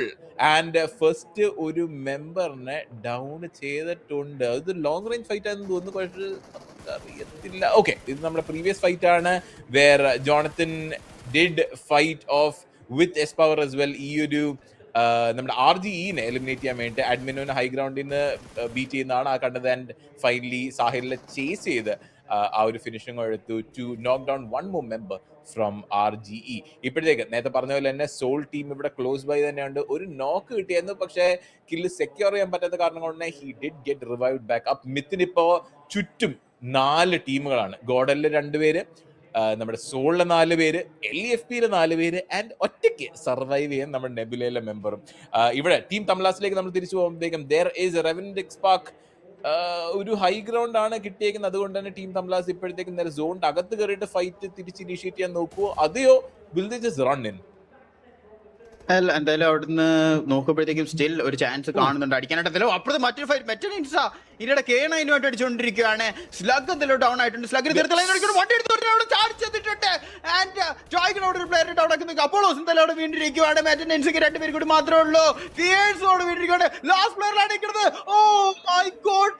And first ഒരു മെമ്പറിനെ ഡൗൺ ചെയ്തിട്ടുണ്ട്. അത് ലോങ് റേഞ്ച് ഫൈറ്റ് ആണെന്ന് തോന്നുന്നു, പക്ഷേ അറിയത്തില്ല. ഓക്കെ, ഇത് നമ്മുടെ പ്രീവിയസ് ഫൈറ്റ് ആണ് where Jonathan did fight off with S power as well. ഈ ഒരു നമ്മുടെ RGEനെ എലിമിനേറ്റ് ചെയ്യാൻ വേണ്ടി അഡ്മിനോനെ ഹൈ ഗ്രൗണ്ടിൽ നിന്ന് ബീറ്റ് ചെയ്യുന്നതാണ് ആ കണ്ടത്. ആൻഡ് ഫൈനലി സാഹിലിനെ ചേസ് ചെയ്ത് ആ ഒരു ഫിനിഷിംഗ് എടുത്തു to knock down one more member from RGE. ഇപ്പോഴത്തേക്ക് നേരത്തെ പറഞ്ഞ പോലെ തന്നെ സോൾ ടീം ഇവിടെ ക്ലോസ് ബൈ തന്നെയുണ്ട്. ഒരു നോക്ക് കിട്ടിയായിരുന്നു, പക്ഷേ കില്ല് സെക്യൂർ ചെയ്യാൻ പറ്റാത്ത കാരണം കൊണ്ട് തന്നെ he did get revived back. Up മിത്തിനിപ്പോ ചുറ്റും 4 ടീമുകളാണ്. ഗോഡലില് 2 പേര്, നമ്മുടെ സോളിലെ 4 പേര്, LEFPയിലെ 4 പേര്, ആൻഡ് ഒറ്റയ്ക്ക് സർവൈവ് ചെയ്യാൻ നമ്മുടെ നെബുലയിലെ മെമ്പറും. ഇവിടെ ടീം തംലാസിലേക്ക് നമ്മൾ തിരിച്ചു പോകുമ്പോഴത്തേക്കും ദർ ഈസ് എ റെവൻഡിക് സ്പാർക്ക്. ഒരു ഹൈ ഗ്രൗണ്ട് ആണ് കിട്ടിയേക്കുന്നത്. അതുകൊണ്ട് തന്നെ ടീം തംലാസ് ഇപ്പോഴത്തേക്കും നേരെ സോണിന്റെ അകത്ത് കയറിയിട്ട് ഫൈറ്റ് തിരിച്ച് ഇനീഷ്യേറ്റ് ചെയ്യാൻ നോക്കുവോ, അതെയോ will they just run in? അല്ല, എന്തായാലും അവിടുന്ന് നോക്കുമ്പോഴത്തേക്കും സ്റ്റിൽ ഒരു ചാൻസ് കാണുന്നുണ്ട് അടിക്കാനായിട്ടല്ലോ. അപ്പുറത്ത് മറ്റൊരു ഫൈറ്റ്, മറ്റൊരു ഇൻസാ ഇതിയുടെ K9 അടിച്ചുകൊണ്ടിരിക്കുകയാണ്. സ്ലഗ് എന്തെങ്കിലും ഡൗൺ ആയിട്ടുണ്ട്. സ്ലഗിന് വണ്ടി എടുത്ത് ചാടിച്ചെത്തിട്ടുണ്ട്. ആൻഡ് ജോയ്ക്കിനോട് ഒരു പ്ലെയർ ഡൗൺ ആക്കി നോക്കി. അപ്പോളോസ് എന്തായാലും അവിടെ വീണ്ടിരിക്കുകയാണ്. മെറ്റൻസിക്ക് 2 പേര് കൂടി മാത്രമേ ഉള്ളൂ. ഫിയേഴ്സോട് വീണ്ടിരിക്കുകയാണ്. ലാസ്റ്റ് പ്ലെയറിലാണ് നിൽക്കുന്നത്. ഓ മൈ ഗോഡ്,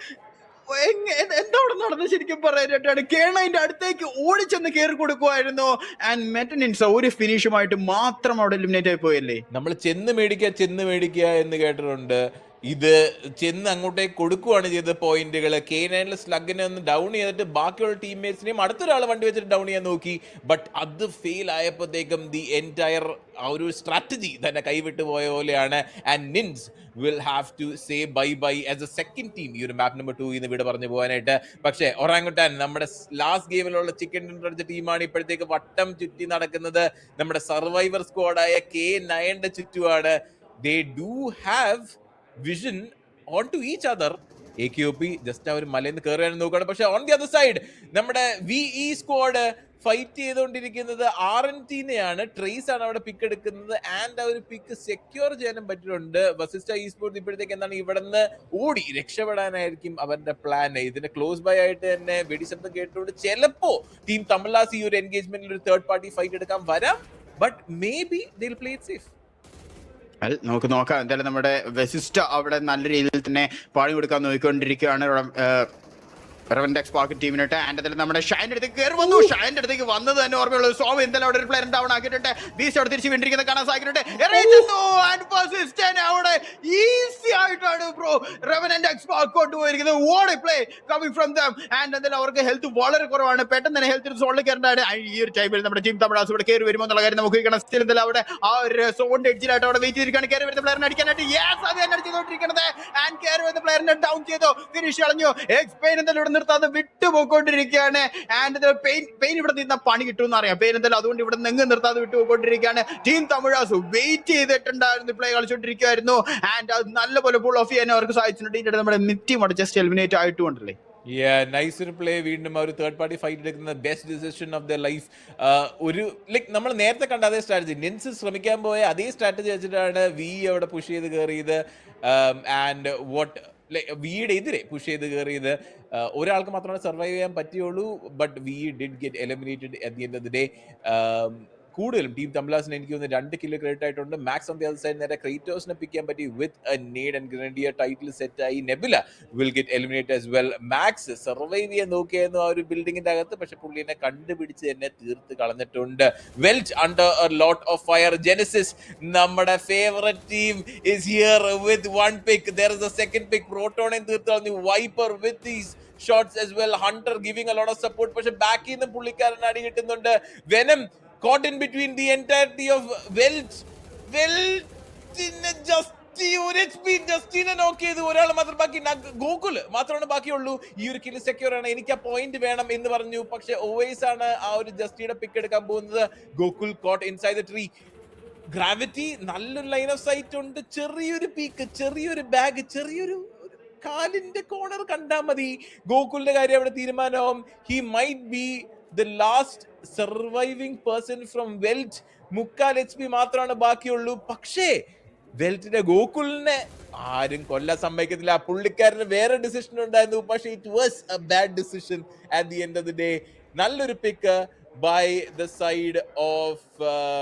എന്താണ് നടന്നത് ശരിക്കും പറയാനായിട്ടാണ്. K9 അടുത്തേക്ക് ഓടിച്ചെന്ന് കയറി കൊടുക്കുമായിരുന്നു. ആൻഡ് മെറ്റനിൻസ ഒരു ഫിനിഷുമായിട്ട് മാത്രം അവിടെ എലിമിനേറ്റ് ആയി പോയല്ലേ. നമ്മൾ ചെന്ന് മേടിക്കുക എന്ന് കേട്ടിട്ടുണ്ട്. ഇത് ചെന്ന് അങ്ങോട്ടേക്ക് കൊടുക്കുകയാണ് ചെയ്തത് പോയിന്റുകൾ. K9 സ്ലഗിനെ ഒന്ന് ഡൗൺ ചെയ്തിട്ട് ബാക്കിയുള്ള ടീംമേറ്റ്സിനെയും അടുത്തൊരാൾ വണ്ടി വെച്ചിട്ട് ഡൗൺ ചെയ്യാൻ നോക്കി. ബട്ട് അത് ഫെയിൽ ആയപ്പോഴത്തേക്കും ദി എൻറ്റയർ ആ ഒരു സ്ട്രാറ്റജി തന്നെ കൈവിട്ട് പോയ പോലെയാണ്. ആൻഡ് നിൻസ് will have to say bye as a second team ഈ ഒരു മാപ്പ് നമ്പർ 2 ഇന്ന് ഇവിടെ പറഞ്ഞു പോകാനായിട്ട്. പക്ഷേ ഒറാങ്കുട്ടാൻ നമ്മുടെ ലാസ്റ്റ് ഗെയിമിലുള്ള ചിക്കൻ ഡിന്നർ അടിച്ച ടീമാണ് ഇപ്പോഴത്തേക്ക് വട്ടം ചുറ്റി നടക്കുന്നത്. നമ്മുടെ സർവൈവർ സ്ക്വാഡായ K9 ചുറ്റുമാണ്. they do have vision onto each other. AKOP just അവർ മലയിൽ നിന്ന് കയറാൻ നോക്കുകയാണ്. പക്ഷെ ഓൺ ദി അതർ സൈഡ് നമ്മുടെ VE സ്ക്വാഡ് ഫൈറ്റ് ചെയ്തുകൊണ്ടിരിക്കുന്നത് RNTനെയാണ്. ട്രേസ് ആണ് അവിടെ പിക്ക് എടുക്കുന്നത്. ആൻഡ് ആ ഒരു പിക്ക് സെക്യൂർ ചെയ്യാനും പറ്റിയിട്ടുണ്ട്. വസിസ്റ്റ Esports ഇപ്പോഴത്തേക്ക് എന്താണ് ഇവിടെ നിന്ന് ഓടി രക്ഷപ്പെടാനായിരിക്കും അവരുടെ പ്ലാൻ. ഇതിന്റെ ക്ലോസ് ബൈ ആയിട്ട് തന്നെ വെടിശബ്ദം കേട്ടുകൊണ്ട് ചിലപ്പോ ടീം തമിഴ്നാസ് ഈ ഒരു എൻഗേജ്മെന്റിൽ ഒരു തേർഡ് പാർട്ടി ഫൈറ്റ് എടുക്കാൻ വരാം. But may be they will play it safe. നമുക്ക് നോക്കാം. എന്തായാലും നമ്മുടെ വെസിസ്റ്റ അവിടെ നല്ല രീതിയിൽ തന്നെ പാടി കൊടുക്കാൻ നോക്കിക്കൊണ്ടിരിക്കുകയാണ് റെവൻഡെക്സ് പാക്കറ്റ് ടീമിനായിട്ട്. ആൻഡ് അതിൽ നമ്മുടെ ഷൈൻ്റെ അടുത്തേക്ക് കയറി വന്നു. ഷൈൻ്റെ അടുത്തേക്ക് വന്നത് തന്നെ ഓർമ്മയുള്ളൂ. സോമ എന്തായാലും അവിടെ ഒരു പ്ലെയർ ഡൗൺ ആക്കിയിട്ടുണ്ട്. ബീസ്റ്റ് അവിടെ തിരിച്ച് വീണ്ടിരിക്കുന്നത് കാണാൻ സാധിക്കുന്നുണ്ട്. അവിടെ ഈസി ആയിട്ടാണ് ബ്രോ റെവൻഡെക്സ് പാക്ക് കൊണ്ടുപോയിരിക്കുന്നത്. What a play coming from them. And എന്തായാലും അവർക്ക് ഹെൽത്ത് വളരെ കുറവാണ്. പെട്ടെന്ന് തന്നെ ഹെൽത്ത് സോണിൽ കയറേണ്ടതാണ്. ഈ ഒരു ടൈമിൽ നമ്മുടെ ടീം തമിഴ്നാസ് ഇവിടെ കയറി വരുമോ എന്നുള്ള കാര്യം നമുക്ക് കാണാം. സ്റ്റിൽ എന്തായാലും അവിടെ ആ ഒരു സോണിന്റെ എഡ്ജിലായിട്ട് അവിടെ വെയിറ്റ് ചെയ്തിരിക്കുകയാണ്. കയറി വരുന്ന പ്ലെയറിനെ അടിക്കാനായിട്ട്. യെസ്, അത് തന്നെ ചെയ്തുകൊണ്ടിരിക്കുന്നത്. ആൻഡ് കയറി വരുന്ന പ്ലെയറിനെ ഡൗൺ ചെയ്തു. ഫിനിഷ് കളഞ്ഞു. എക്സ്പെയിൻ എന്തായാലും നിർത്താതെ വിട്ടുപോയിക്കൊണ്ടിരിക്കുകയാണ്. ആൻഡ് പെയിൻ ഇവിടെ നിന്ന് പണി കിട്ടുമെന്ന് അറിയാം. പെയിൻ എന്തായാലും അതുകൊണ്ട് ഇവിടെ നിന്ന് നിർത്താതെ വിട്ടുപോയിക്കൊണ്ടിരിക്കുകയാണ്. ടീം തമിഴ്നാസ് വെയിറ്റ് ചെയ്തിട്ടുണ്ടായിരുന്നു, പ്ലേ കളിച്ചോണ്ടിരിക്കുകയായിരുന്നു. ആൻഡ് അത് നല്ലപോലെ പുൾ ഓഫ് ചെയ്യാൻ അവർക്ക് സാധിച്ചിട്ടുണ്ട്. ഇതിന്റെ നമ്മുടെ മിറ്റി അവിടെ ജസ്റ്റ് എലിമിനേറ്റ് ആയിട്ടുണ്ടല്ലേ. നൈസ് ഒരു പ്ലേ. വീണ്ടും ഒരു തേർഡ് പാർട്ടി ഫൈറ്റ് എടുക്കുന്ന best decision of the life. ഒരു ലൈക്ക് നമ്മൾ നേരത്തെ കണ്ട അതേ സ്ട്രാറ്റജി, നിൻസ് ശ്രമിക്കാൻ പോയ അതേ സ്ട്രാറ്റജി വെച്ചിട്ടാണ് വി അവിടെ പുഷ് ചെയ്ത് കയറിയത്. ആൻഡ് വാട്ട് വിയുടെ എതിരെ പുഷ് ചെയ്ത് കയറിയത്. ഒരാൾക്ക് മാത്രമേ സർവൈവ് ചെയ്യാൻ പറ്റിയുള്ളൂ. But we did get eliminated at the end of the day. കൂടുതലും ടീം തമിഴ്നാസിന് എനിക്ക് തോന്നുന്നു 2 കില്ല് ക്രെഡിറ്റ് ആയിട്ടുണ്ട്. Max on the other side നേരെ ക്രേറ്റോസിനെ പിക്ക് ചെയ്യാൻ പറ്റി with a nade and grenadier title set ആയി. Nebula will get eliminated as well. Max survive ചെയ്യാൻ നോക്കിയായിരുന്നു ആ ഒരു ബിൽഡിങ്ങിന്റെ അകത്ത്. പക്ഷെ പുള്ളിനെ കണ്ടുപിടിച്ച് തന്നെ തീർത്ത് കളഞ്ഞിട്ടുണ്ട്. Velt under a lot of fire. Genesis നമ്മുടെ favourite team is here with 1 pick. There is a second pick. പ്രോട്ടോണെ തീർത്ത് കളഞ്ഞു. Viper with these shots as well. Hunter giving a lot of support. പക്ഷെ ബാക്കിൽ നിന്ന് പുള്ളിക്കാരൻ അടി കിട്ടുന്നുണ്ട്. Venom caught in between the entirety of Welch. ജസ്റ്റിനെ നോക്ക് ചെയ്തു. ഒരാൾ മാത്രം ബാക്കി, ഗോകുൽ മാത്രമാണ് ബാക്കിയുള്ളൂ. ഈ ഒരു കില്ല് സെക്യൂർ ആണ്, എനിക്ക് ആ പോയിന്റ് വേണം എന്ന് പറഞ്ഞു. പക്ഷെ ഓവേസ് ആണ് ആ ഒരു ജസ്റ്റിയുടെ പിക്ക് എടുക്കാൻ പോകുന്നത്. Gokul caught inside the tree. Gravity നല്ലൊരു ലൈൻ ഓഫ് സൈറ്റ് ഉണ്ട്. ചെറിയൊരു പീക്ക്, ചെറിയൊരു ബാഗ്, ചെറിയൊരു കാലിന്റെ കോർണർ കണ്ടാൽ മതി. ഗോകുലിന്റെ കാര്യം അവിടെ തീരുമാനവും. He might be the last surviving person from Welt. 3 HP മാത്രമാണ് ബാക്കിയുള്ളൂ. പക്ഷേ വെൽറ്റിന്റെ ഗോകുലിനെ ആരും കൊല്ലാൻ സമ്മതിക്കത്തില്ല. പുള്ളിക്കാരന് വേറെ ഡിസിഷൻ ഉണ്ടായിരുന്നു. പക്ഷേ it was a bad decision at the end of the day. നല്ലൊരു pick by the side of,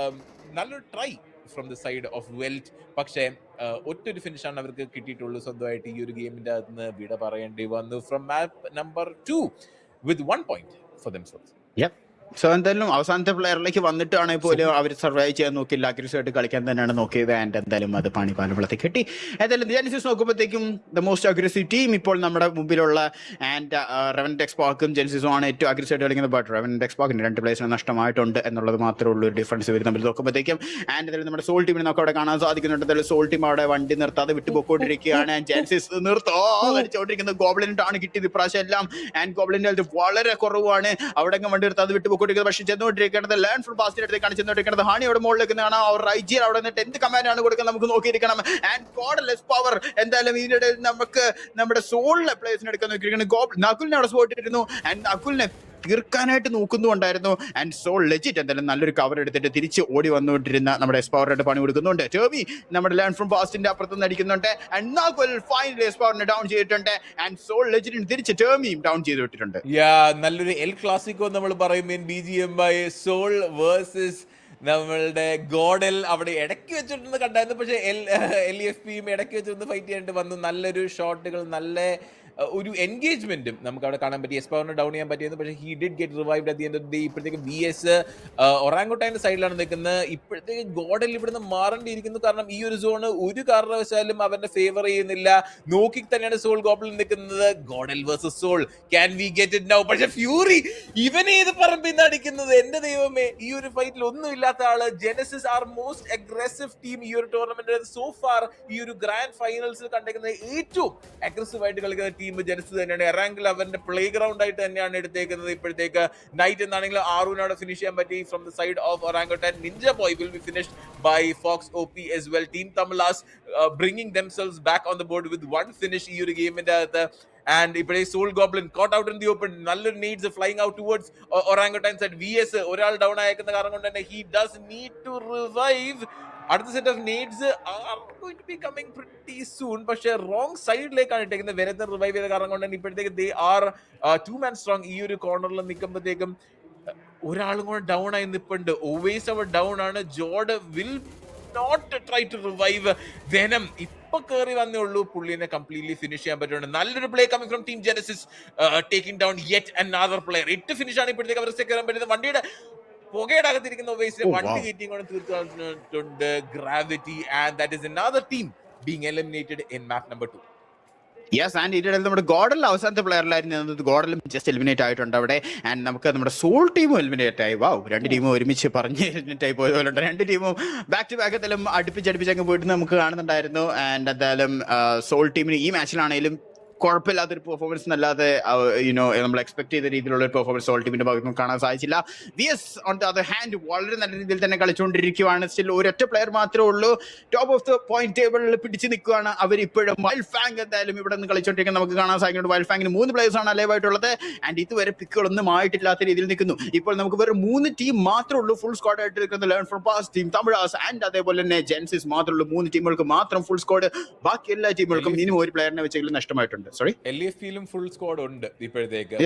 നല്ലൊരു try from the side of Velt. പക്ഷേ ഒറ്റൊരു ഫിനിഷാണ് അവർക്ക് കിട്ടിയിട്ടുള്ളൂ. സ്വന്തമായിട്ട് ഈ ഒരു ഗെയിമിന്റെ അകത്ത് നിന്ന് വിട പറയേണ്ടി വന്നു. From map number 2 with 1 point for themselves. So എന്തായാലും അവസാനത്തെ പ്ലെയറിലേക്ക് വന്നിട്ടാണെങ്കിൽ പോലും അവർ സർവൈവ് ചെയ്യാൻ നോക്കില്ല, അഗ്രസീവ് ആയിട്ട് കളിക്കാൻ തന്നെയാണ് നോക്കിയത്. ആൻഡ് എന്തായാലും അത് പാലമ്പളത്തിൽ കിട്ടി. എന്തായാലും ജെനസിസ് നോക്കുമ്പോഴത്തേക്കും ദ മോസ്റ്റ് അഗ്രസീവ് ടീം ഇപ്പോൾ നമ്മുടെ മുമ്പിലുള്ള ആൻഡ് റെവൻ ടെക്സ്പാർക്കും ജെനസിസും ആണ് ഏറ്റവും അഗ്രസീവ് ആയിട്ട് കളിക്കുന്നത്. ബട്ട് റെവൻ ടെക്സ്പാർക്കിന് 2 പ്ലേസിന് നഷ്ടമായിട്ടുണ്ട് എന്നുള്ളത് മാത്രമേ ഉള്ളൂ ഒരു ഡിഫറൻസ് ഇവർ തമ്മിൽ നോക്കുമ്പോഴത്തേക്കും. ആൻഡ് എന്തായാലും നമ്മുടെ സോൾ ടീമിനെ നമുക്ക് അവിടെ കാണാൻ സാധിക്കുന്നുണ്ട്. എന്തായാലും സോൾ ടീം അവിടെ വണ്ടി നിർത്താതെ വിട്ടുപോയിക്കൊണ്ടിരിക്കുകയാണ്. ജെനസിസ് അടിച്ചുകൊണ്ടിരിക്കുന്നത് ഗോബ്ലിനാണ് കിട്ടിയത് ഇപ്രാവശ്യം എല്ലാം. ആൻഡ് ഗോബ്ലിന്റെ ഹെൽത്ത് വളരെ കുറവാണ്. അവിടെ വണ്ടി നിർത്താതെ വിട്ടുപോയിക്കൊണ്ടിരിക്കുന്നത്. പക്ഷേ ചെന്നുകൊണ്ടിരിക്കുന്നത് ലേൺ ഫ്രം പാസ്റ്റിന്റെ അടുത്തേക്കാണ് ചെന്നുകൊണ്ടിരിക്കുന്നത്. ഹാണി അവിടെ മുകളിലേക്ക് കാണാം. അവർ റൈജിയർ അവിടെ നിന്നിട്ട് എന്ത് കമാൻഡാണ് കൊടുക്കുന്നത് നമുക്ക് നോക്കിയിരിക്കണം. ആൻഡ് ഗോഡ്ലെസ് പവർ എന്തായാലും ഇതിനിടെ നമുക്ക് നമ്മുടെ സോളിലെ പ്ലേസിന് എടുക്കാൻ നോക്കിയിരിക്കുന്നത്. നകുലിനെ അവിടെ സ്പോട്ട് ഇട്ടിരുന്നു. ആൻഡ് നകുലിനെ തീർക്കാനായിട്ട് നോക്കുന്നുണ്ടായിരുന്നു. ആൻഡ് സോൾ ലെജിറ്റ് എന്തായാലും നല്ലൊരു കവർ എടുത്തിട്ട് തിരിച്ച് ഓടി വന്നുകൊണ്ടിരുന്ന നമ്മുടെ എസ്പവറിന്റെ പണി കൊടുക്കുന്നുണ്ട്. ടേമി നമ്മുടെ ലേൺ ഫ്രം പാസ്റ്റിന്റെ അപ്പുറത്തുനിന്ന് അടിക്കുന്നുണ്ട്. ആൻഡ് നകുൽ ഫൈനലി എസ്പവറിനെ ഡൗൺ ചെയ്തിട്ടുണ്ട്. ആൻഡ് സോൾ ലെജിറ്റിന് തിരിച്ച് ടേമിയും ഡൗൺ ചെയ്ത് വിട്ടിട്ടുണ്ട്. നല്ലൊരു എൽ ക്ലാസിക്കോ നമ്മൾ പറയും. BGMI സോൾ വേഴ്സസ് നമ്മളുടെ ഗോഡൽ അവിടെ ഇടയ്ക്ക് വെച്ചിട്ടൊന്ന് കണ്ടായിരുന്നു. പക്ഷേ LEFPയും ഇടയ്ക്ക് വെച്ചിട്ടൊന്ന് ഫൈറ്റ് ചെയ്യാനായിട്ട് വന്നു. നല്ലൊരു ഷോട്ടുകൾ, നല്ല ഒരു എൻഗേജ്മെന്റും നമുക്ക് അവിടെ കാണാൻ പറ്റി. എസ്പവറിന് ഡൗൺ ചെയ്യാൻ പറ്റിയിരുന്നു. പക്ഷേ he did get revived at the end of the day. ഇപ്പോഴത്തേക്ക് VS ഒറാങ്കുട്ടാൻ്റെ സൈഡിലാണ് നിൽക്കുന്നത്. ഇപ്പോഴത്തേക്ക് ഗോഡൽ ഇവിടുന്ന് മാറേണ്ടിയിരിക്കുന്നു. കാരണം ഈ ഒരു സോണ് ഒരു കാരണവശാലും അവരുടെ ഫേവർ ചെയ്യുന്നില്ല. നോക്കി തന്നെയാണ് സോൾ ഗോബ്ലിൻ നിൽക്കുന്നത്. GodL versus Soul, can we get it now? പക്ഷെ ഫ്യൂറി ഇവനേത് പറമ്പിൽ നിന്ന് അടിക്കുന്നത്? എന്റെ ദൈവമേ, ഈ ഒരു ഫൈറ്റിൽ ഒന്നും ഇല്ലാത്ത ആള്. Genesis are most aggressive team ഈ ഒരു ടൂർണമെന്റ് സോ ഫാർ. ഈ ഒരു ഗ്രാൻഡ് ഫൈനൽസിൽ കണ്ടിരിക്കുന്നത് ഏറ്റവും അഗ്രസീവ് ആയിട്ട് കളിക്കുന്ന ടീം ജെനസിസ് തന്നെയാണ്. എറാങ്കിൽ അവന്റെ പ്ലേ ഗ്രൗണ്ട് ആയിട്ട് തന്നെയാണ് എടുത്തേക്കുന്നത്. ഇപ്പോഴത്തേക്ക് നൈറ്റ് എന്നാണെങ്കിൽ ആറൂനോട് ഫിനിഷ് ചെയ്യാൻ പറ്റി from the side of Orangutan. Ninja boy will be finished by Fox OP as well. Team Tamilas bringing themselves back on the board with one finish ഈ ഒരു ഗെയിമിന്റെ അകത്ത്. ആൻഡ് ഇപ്പോഴേ Soul Goblin caught out in the open. നല്ലൊരു nades flying out towards Orangutan side. VS ഒരാൾ down ആയേക്കുന്ന കാരണം കൊണ്ട് തന്നെ he does need to revive. അടുത്ത set of nades are going to be coming pretty soon. പക്ഷേ wrong സൈഡിലേക്കാണ് ഇട്ടേക്കുന്നത്. വെറുതെ റിവൈവ് ചെയ്ത കാരണം കൊണ്ട് തന്നെ ഇപ്പോഴത്തേക്ക് ദേ ആർ 2 man സ്ട്രോങ്. ഈ ഒരു കോർണറിൽ നിൽക്കുമ്പോഴത്തേക്കും ഒരാളും കൂടെ ഡൗൺ ആയി നിൽപ്പുണ്ട്. ഓൾവേസ് അവർ ഡൗൺ ആണ്. Jord will not try to revive. Venom ഇപ്പൊ കയറി വന്നേ ഉള്ളൂ. പുള്ളിനെ കംപ്ലീറ്റ്ലി ഫിനിഷ് ചെയ്യാൻ പറ്റുന്നുണ്ട്. നല്ലൊരു play coming from team Genesis, taking down yet another player. 8 finish ആണ് ഇപ്പോഴത്തേക്ക് അവർ കയറാൻ പറ്റുന്നത്. വണ്ടിയുടെ പുകയുടെ അകത്തിരിക്കുന്ന ഓവേസിലെ വണ്ടി കയറ്റിയും കൊണ്ട് തീർത്തിട്ടുണ്ട് Gravity. And that is another team being eliminated in map number 2. യെസ്, ആൻഡ് ഇതിനിടയിൽ നമ്മുടെ ഗോഡലിൽ അവസാനത്തെ പ്ലെയറിലായിരുന്നു. ഗോഡലും ജസ്റ്റ് എലിമിനേറ്റ് ആയിട്ടുണ്ട് അവിടെ. ആൻഡ് നമുക്ക് നമ്മുടെ സോൾ ടീമും എലിമിനേറ്റ് ആയി. വാവ്, 2 ടീമും ഒരുമിച്ച് പറഞ്ഞ് എലിമിനേറ്റ് ആയി പോയതുപോലുണ്ട്. 2 ടീമും ബാക്ക് ടു ബാക്ക് എല്ലാം അടുപ്പിച്ചങ്ങ് പോയിട്ട് നമുക്ക് കാണുന്നുണ്ടായിരുന്നു. ആൻഡ് എന്തായാലും സോൾ ടീമിന് ഈ മാച്ചിലാണെങ്കിലും കുഴപ്പമില്ലാത്തൊരു പെർഫോമൻസ് എന്നല്ലാതെ നമ്മൾ എക്സ്പെക്ട് ചെയ്ത രീതിയിലുള്ള ഒരു പെർഫോമൻസ് സോൾ ടീമിന്റെ ഭാഗത്ത് നിന്ന് കാണാൻ സാധിച്ചില്ല. VS on the other hand വളരെ നല്ല രീതിയിൽ തന്നെ കളിച്ചുകൊണ്ടിരിക്കുകയാണ്. സ്റ്റിൽ ഒരൊറ്റ പ്ലെയർ മാത്രമേ ഉള്ളൂ ടോപ്പ് ഓഫ് ദ പോയിന്റ് ടേബിളിൽ പിടിച്ച് നിൽക്കുകയാണ്. അവർ ഇപ്പോഴും വൈൽഡ് ഫാങ് എന്തായാലും ഇവിടെ നിന്ന് കളിച്ചുകൊണ്ടിരിക്കുന്നത് നമുക്ക് കാണാൻ സാധിക്കുന്നുണ്ട്. വൈൽഡ് ഫാങ്ങിന് 3 പ്ലേയേഴ്സ് ആണ് അലൈവ് ആയിട്ടുള്ളത്. ആൻഡ് ഇതുവരെ പിക്കുകളൊന്നും ആയിട്ടില്ലാത്ത രീതിയിൽ നിൽക്കുന്നു. ഇപ്പോൾ നമുക്ക് വെറും 3 ടീം മാത്രമേ ഉള്ളൂ ഫുൾ സ്ക്വാഡ് ആയിട്ട് നിൽക്കുന്നത്. Learn from Past team Tamilas and അതേപോലെ തന്നെ ജെൻസിസ് മാത്രമേ ഉള്ളൂ. 3 ടീമുകൾക്ക് മാത്രം ഫുൾ സ്ക്വാഡ്. ബാക്കി എല്ലാ ടീമുകൾക്കും മിനിമം ഒരു പ്ലെയറിനെ വെച്ചെങ്കിലും നഷ്ടമായിട്ടുണ്ട്. സോറി, LEFPയിലും ഫുൾ സ്ക്വാഡ് ഉണ്ട് ഇപ്പോഴത്തേക്ക്.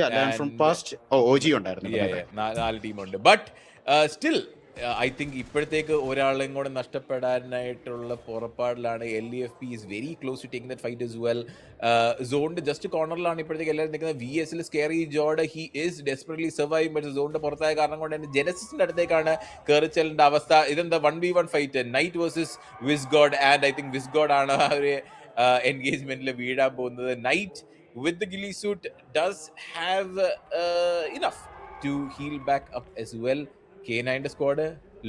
4 ടീമുണ്ട്. ബട്ട് സ്റ്റിൽ ഐ തിങ്ക് ഇപ്പോഴത്തേക്ക് ഒരാളെയും കൂടെ നഷ്ടപ്പെടാനായിട്ടുള്ള പുറപ്പാടിലാണ്. LEFP is very close to taking that fight as well. സോണിന്റെ ജസ്റ്റ് കോർണറിലാണ് ഇപ്പോഴത്തേക്ക് എല്ലാവരും നിൽക്കുന്നത്. VSൽ scary Jord he is desperately surviving. പക്ഷേ സോണിന്റെ പുറത്തായ കാരണം കൊണ്ട് തന്നെ ജെനസിന്റെ അടുത്തേക്കാണ് കയറി ചെല്ലേണ്ട അവസ്ഥ. ഇതെന്താ 1v1 fight, Knight versus Wizgod. And I think Wizgod ആണ് ആ ഒരു എൻഗേജ്മെന്റിൽ വീഴാൻ പോകുന്നത്. Knight with the ghillie suit does have enough to heal back up as well. K9 squad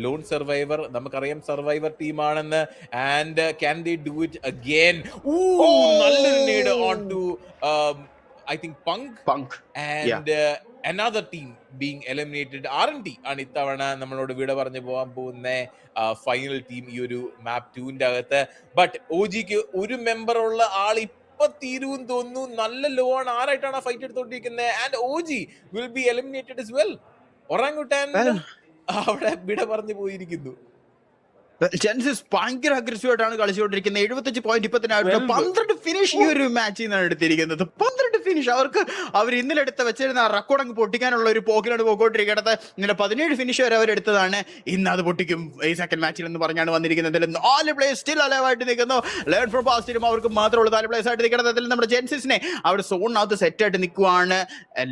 lone survivor, നമുക്കറിയാം സർവൈവർ ടീമാണെന്ന്. And can they do it again? നല്ലൊരു nade on to I think Punk and another team being eliminated. R&D ആണ് ഇത്തവണ നമ്മളോട് വിട പറഞ്ഞു പോകാൻ പോകുന്ന ഫൈനൽ ടീം ഈ ഒരു മാപ്പ് 2ന്റെ അകത്ത്. ബട്ട് OGക്ക് ഒരു മെമ്പർ ഉള്ള ആൾ തീരുവും തോന്നുന്നു. നല്ല ലോ ആണ്. ആരായിട്ടാണ് ആ ഫൈറ്റ് എടുത്തോണ്ടിരിക്കുന്നത്. And OG will be eliminated as well. Orangutan അവിടെ വിട പറഞ്ഞു പോയിരിക്കുന്നു. ജെൻസിസ് ഭയങ്കര അഗ്രസീവ് ആയിട്ടാണ് കളിച്ചുകൊണ്ടിരിക്കുന്നത്. 75 പോയിന്റ് ഇപ്പൊ തന്നെ 12 ഫിനിഷ് ഈ ഒരു മാച്ചിൽ നിന്നാണ് എടുത്തിരിക്കുന്നത്. 12 ഫിനിഷ്. അവർ ഇന്നലെ എടുത്ത് വെച്ചിരുന്ന റെക്കോർഡ് അങ്ങ് പൊട്ടിക്കാനുള്ള ഒരു പോക്കിലാണ് പോയിക്കൊണ്ടിരിക്കുന്നത്. ഇന്നലെ 17 ഫിനിഷ് വരെ അവരെടുത്തതാണ്. ഇന്ന് അത് പൊട്ടിക്കും ഈ സെക്കൻഡ് മാച്ചിൽ എന്ന് പറഞ്ഞാണ് വന്നിരിക്കുന്നത്. 4 പ്ലേയേഴ്സ് സ്റ്റിൽ അലൈവായിട്ട് നിൽക്കുന്നു. ലേൺ ഫ്രം പാസ്റ്റിലും അവർക്ക് മാത്രമുള്ള 4 പ്ലേയേഴ്സ് ആയിട്ട് നിൽക്കുന്നത്. അതിൽ നമ്മുടെ ജെൻസിനെ അവിടെ സോണിനകത്ത് സെറ്റ് ആയിട്ട് നിൽക്കുവാണ്.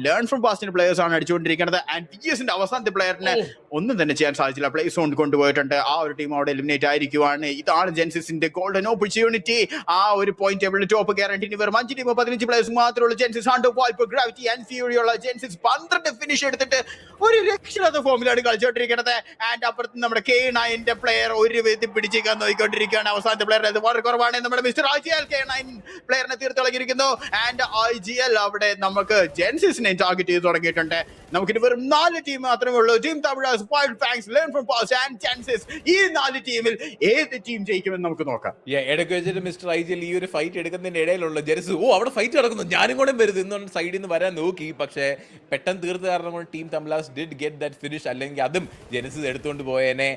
ലേൺ ഫ്രം പാസ്റ്റിന്റെ പ്ലേയേഴ്സ് ആണ് അടിച്ചുകൊണ്ടിരിക്കുന്നത്. ആൻഡ് BGSന്റെ അവസാനത്തെ പ്ലെയറിന് ഒന്നും തന്നെ ചെയ്യാൻ സാധിച്ചില്ല. പ്ലേ സോൺ കൊണ്ടുപോയിട്ടുണ്ട്. ആ ഒരു ടീം അവിടെ എലിമിനേറ്റ് ആയിരിക്കുവാണ്. ഇതാണ് ജെൻസിന്റെ ഗോൾഡൻ ഓപ്പർച്യൂണിറ്റി. ആ ഒരു പോയിന്റ് ടേബിളിൽ ടോപ്പ് ഗ്യാരണ്ടി. വെറും 5 ടീം 15 പ്ലേയേഴ്സ് മാത്രമുള്ള Genesis under wipe Gravity and ഫ്യൂറിയുള്ള ജെൻസിസ് 12 ഫിനിഷ് എടുത്തിട്ട് ഒരു രക്ഷയില്ലാത്ത ഫോമിലാണ് കളിച്ചോണ്ടിരിക്കുന്നത്. ആൻഡ് അപ്പുറത്ത് നമ്മുടെ K9 പ്ലെയർ ഒരു വിധത്തിൽ പിടിച്ചിരിക്കാൻ നോക്കിക്കൊണ്ടിരിക്കുകയാണ്. അവസാനത്തെ പ്ലെയർ വളരെ കുറവാണ്. നമ്മുടെ മിസ്റ്റർ IGL K9 പ്ലെയറിനെ തീർത്ത് കളഞ്ഞിരിക്കുന്നു. ആൻഡ് IGL അവിടെ നമുക്ക് ജെൻസിസിനെ ടാർഗറ്റ് ചെയ്ത് തുടങ്ങിയിട്ടുണ്ട്. നമുക്കിത് വെറും 4 ടീം മാത്രമേ ഉള്ളൂ. Team Tamil, wild fangs, learn from past and ജെൻസിസ്. ഈ 4 ടീമിൽ ഏത് ടീം ജയിക്കുമെന്ന് നമുക്ക് നോക്കാം. ഇടയ്ക്ക് വെച്ചിട്ട് മിസ്റ്റർ IGL ഈ ഒരു ഫൈറ്റ് എടുക്കുന്നതിന്റെ ഇടയിലുള്ള ജെൻസിസ് അവിടെ ഫൈറ്റ് നടക്കുന്നു, ഞാനും കൂടെ വരുന്നു എന്നൊന്ന് സൈഡിൽ നിന്ന് വരാൻ നോക്കി. പക്ഷേ പെട്ടെന്ന് തീർത്ത കാരണം കൊണ്ട് team Tamilas did get that finish. അല്ലെങ്കിൽ അതും ജെൻസിസ് എടുത്തുകൊണ്ട് പോയേനെ.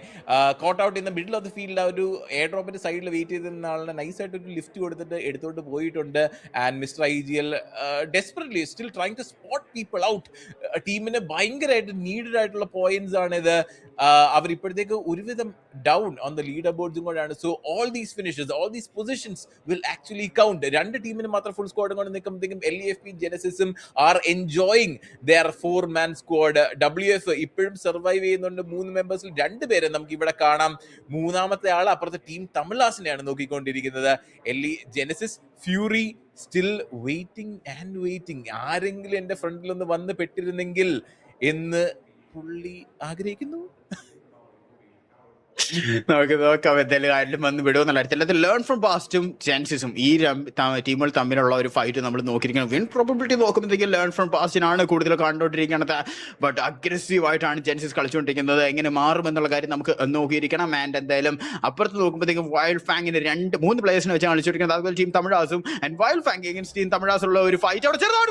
Caught out in the middle of the field ആ ഒരു എയർ ഡ്രോപ്പിന്റെ സൈഡിൽ വെയിറ്റ് ചെയ്തിരുന്ന ആളിനെ നൈസായിട്ട് ഒരു ലിഫ്റ്റ് കൊടുത്തിട്ട് എടുത്തോണ്ട് പോയിട്ടുണ്ട്. And mister IGL desperately still trying to spot people out. ടീമിന് ഭയങ്കരമായിട്ട് നീഡഡ് ആയിട്ടുള്ള പോയിന്റ്സ് ആണിത്. അവർ ഇപ്പോഴത്തേക്ക് ഒരുവിധം ഡൗൺ ഓൺ ദ ലീഡർ ബോർഡ്സും കൂടെയാണ്. So all these finishes, all these positions will actually count. 2 ടീമിന് മാത്രം ഫുൾ സ്ക്വാഡും കൊണ്ട് നിൽക്കുമ്പോഴത്തേക്കും LEFP ജെനസിസും are enjoying their 4-man squad. WF ഇപ്പോഴും സർവൈവ് ചെയ്യുന്നുണ്ട്. 3 മെമ്പേഴ്സിൽ 2 പേരെ നമുക്ക് ഇവിടെ കാണാം. മൂന്നാമത്തെ ആൾ അപ്പുറത്തെ ടീം തമിഴാസിനെയാണ് നോക്കിക്കൊണ്ടിരിക്കുന്നത്. Genesis Fury still waiting and waiting. ആരെങ്കിലും എൻ്റെ ഫ്രണ്ടിലൊന്ന് വന്ന് പെട്ടിരുന്നെങ്കിൽ എന്ന് പുള്ളി ആഗ്രഹിക്കുന്നു. നമുക്ക് നോക്കാം എന്തായാലും ആരിലും വന്ന് വിടുമെന്നുള്ള കാര്യത്തിൽ. ലേൺ ഫ്രം പാസ്റ്റും ജെൻസിസും ഈ ടീമുകൾ തമ്മിലുള്ള ഒരു ഫൈറ്റ് നമ്മൾ നോക്കിയിരിക്കണം. വിൻ പ്രോബബിലിറ്റി നോക്കുമ്പോഴത്തേക്കും ലേൺ ഫ്രം പാസ്റ്റിനാണ് കൂടുതൽ കണ്ടുകൊണ്ടിരിക്കുന്നത്. ബട്ട് അഗ്രസീവ് ആയിട്ടാണ് ജെൻസിസ് കളിച്ചുകൊണ്ടിരിക്കുന്നത്. എങ്ങനെ മാറുമെന്നുള്ള കാര്യം നമുക്ക് നോക്കിയിരിക്കണം. ആൻഡ് എന്തായാലും അപ്പുറത്ത് നോക്കുമ്പോഴത്തേക്കും വൈൽഡ് ഫാങ്ങിന് 2-3 പ്ലേയേഴ്സിനെ വെച്ചാണ് കളിച്ചുകൊണ്ടിരിക്കുന്നത്. അതുപോലെ ടീം തമിഴാസും and Wild Fang against team തമിഴാസുള്ള ഒരു ഫൈറ്റ് അവിടെ ചെറുതാണ്.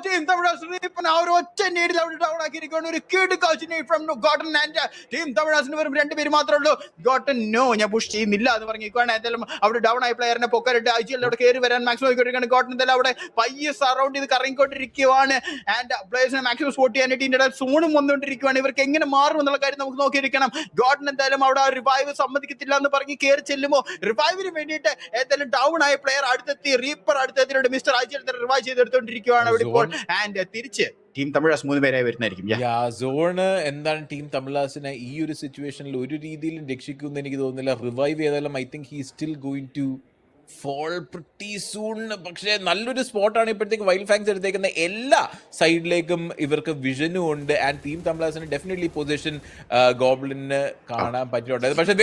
ടീം തമിഴാസ് ആ ഒരു ഒറ്റ നേടിൽ അവിടെ ഡൗൺ ആക്കിയിരിക്കുകയാണ്. ഒരു kid coach from Goten. And team തമിഴാസിന് വെറും 2 പേര് മാത്രമേ ഉള്ളൂ. ഗോട്ടൻ നോ, ഞാൻ പുഷ് ചെയ്യുന്നില്ല എന്ന് പറഞ്ഞിരിക്കുകയാണ്. എന്തായാലും അവിടെ ഡൗൺ ആയ പ്ലെയറിനെ പൊക്കാനിട്ട് IGL അവിടെ കയറി വരാൻ മാക്സിമം നോക്കിക്കൊണ്ടിരിക്കുകയാണ്. ഗോട്ടൻ എന്തായാലും അവിടെ പയ്യെ സറൗണ്ട് ചെയ്ത് കറങ്ങിക്കൊണ്ടിരിക്കുകയാണ്. ആൻഡ് പ്ലേയേഴ്സിനെ മാക്സിമം സ്പോട്ട് ചെയ്യാനായിട്ട് ഇതിന്റെ സോണും വന്നുകൊണ്ടിരിക്കുകയാണ്. ഇവർക്ക് എങ്ങനെ മാറും എന്നുള്ള കാര്യം നമുക്ക് നോക്കിയിരിക്കണം. ഗോട്ടൻ എന്തായാലും അവിടെ റിവൈവ് സമ്മതിക്കത്തില്ല എന്ന് പറഞ്ഞ് കയറി ചെല്ലുമോ റിവൈവിന് വേണ്ടിയിട്ട് എന്തായാലും ഡൗൺ ആയ പ്ലെയർ അടുത്തെത്തി. റീപ്പർ അടുത്തെത്തിയിട്ടുണ്ട്. മിസ്റ്റർ IGL റിവൈവ് ചെയ്തെടുത്തോണ്ടിരിക്കുകയാണ് അവിടെ ഇപ്പോൾ. ആൻഡ് തിരിച്ച് ടീം തമിഴാസ് 3 പേരായി വരുന്നതായിരിക്കും. സോണ് എന്താണ് ടീം തമിഴാസിനെ ഈ ഒരു സിറ്റുവേഷനിൽ ഒരു രീതിയിലും രക്ഷിക്കുമെന്ന് എനിക്ക് തോന്നുന്നില്ല. റിവൈവ് ചെയ്താലും I think he still going to fall pretty soon. പക്ഷേ നല്ലൊരു സ്പോട്ടാണ് ഇപ്പോഴത്തേക്ക് വൈൽഡ് ഫാങ്സ് എടുത്തേക്കുന്ന. എല്ലാ സൈഡിലേക്കും ഇവർക്ക് വിഷനും ഉണ്ട്. ആൻഡ് ടീം തമിഴാസിന് ഡെഫിനറ്റ്ലി പൊസിഷൻ ഗോബ്ലിന് കാണാൻ പറ്റിയിട്ടുണ്ട്. പക്ഷേ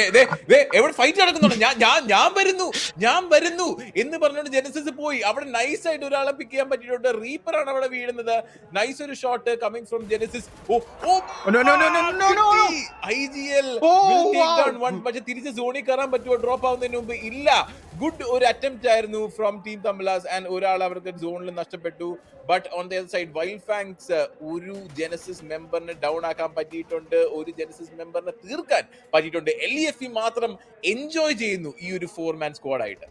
എവിടെ ഫൈറ്റ് നടക്കുന്നുണ്ട്. ഞാൻ വരുന്നു എന്ന് പറഞ്ഞുകൊണ്ട് ജെനസിസ് പോയി. അവിടെ നൈസായിട്ട് ഒരാളെ പിക്ക് ചെയ്യാൻ പറ്റിയിട്ടുണ്ട്. റീപ്പറാണ് അവിടെ വീഴുന്നത്. നൈസ് ഒരു shot coming from Genesis. IGL പക്ഷെ തിരിച്ച് സോണിൽ കയറാൻ പറ്റുമോ ഡ്രോപ്പ് ആവുന്നതിന് മുമ്പ്? ഇല്ല. ഗുഡ് ഒരു അറ്റംപ്റ്റ് ആയിരുന്നു ഫ്രോം ടീം തമിഴാസ്. ആൻഡ് ഒരാൾ അവർക്ക് സോണിൽ നഷ്ടപ്പെട്ടു. But on the other side wild fangs ഒരു ജെനസിസ് മെമ്പറിനെ ഡൗൺ ആക്കാൻ പറ്റിയിട്ടുണ്ട്. ഒരു ജെനസിസ് മെമ്പറിനെ തീർക്കാൻ പറ്റിയിട്ടുണ്ട്. LEFP മാത്രം എൻജോയ് ചെയ്യുന്നു ഈ ഒരു 4-man സ്ക്വാഡായിട്ട്.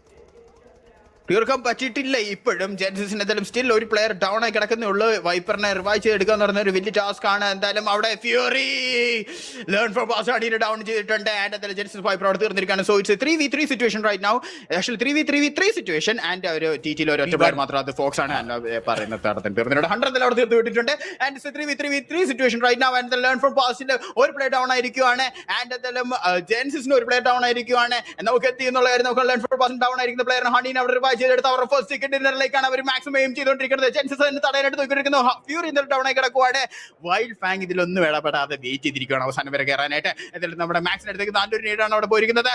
തീർക്കാൻ പറ്റിയിട്ടില്ല ഇപ്പോഴും. ജെൻസിന് എന്തായാലും സ്റ്റിൽ ഒരു പ്ലെയർ ഡൗൺ ആയി കിടക്കുന്നേ ഉള്ളൂ. വൈപ്പറിനെ റിവൈവ് ചെയ്തെടുക്കുക എന്ന് പറഞ്ഞ ഒരു വലിയ ടാസ്ക് ആണ്. എന്തായാലും അവിടെ ഫ്യൂറി ലേൺ ഫ്രം പാസ് ആടിനെ ഡൗൺ ചെയ്തിട്ടുണ്ട്. ആൻഡ് എന്തായാലും ജെൻസിസ് വൈപ്പർ അവിടെ തീർന്നിരിക്കുകയാണ്. So it's 3v3 situation right now. Actually 3v3v3 situation. And ഒരു TTയിൽ ഒരു ഒറ്റ പ്ലെയർ മാത്രം, അത് ഫോക്സ് ആണ് പറയുന്നത്. തടത്തിന് തീർന്നിട്ടുണ്ട്. 100 അവിടെ തീർത്ത് വിട്ടിട്ടുണ്ട്. And it's 3v3v3 situation right now. And learn From പാസിൽ ഒരു പ്ലെയർ ഡൗൺ ആയിരിക്കുകയാണ്. ആൻഡ് എന്തായാലും ജെൻസിന് ഒരു പ്ലെയർ ഡൗൺ ആയിരിക്കുകയാണ്. നമുക്ക് എത്തി എന്നുള്ള കാര്യം നമുക്ക് ലേൺ ഫ്രം പാസിൽ ഡൗൺ ആയിരിക്കുന്ന പ്ലെയറിനെ ഹണീനെ അവിടെ റിവൈവ് ചെയ്തെടുത്ത് അവരുടെ ഫസ്റ്റ് സെക്കൻഡിലേക്കാണ് അവർ മാക്സിമം എയിം ചെയ്തുകൊണ്ടിരിക്കുന്നത്. ജെൻസിസ് തടയാനായിട്ട് നോക്കിയിരിക്കുന്നു. ഫ്യൂറി ഇന്നലെ ഡൗൺ ആയി കിടക്കുവാണ്. വൈൽഡ് ഫാങ് ഇതിലൊന്നും ഇടപെടാതെ വെയിറ്റ് ചെയ്തിരിക്കുകയാണ് അവസാനം വരെ കയറാനായിട്ട്. എന്തായാലും നമ്മുടെ മാക്സിന്റെ അടുത്തേക്ക് നല്ലൊരു നേടാണ് അവിടെ പോയിരിക്കുന്നത്.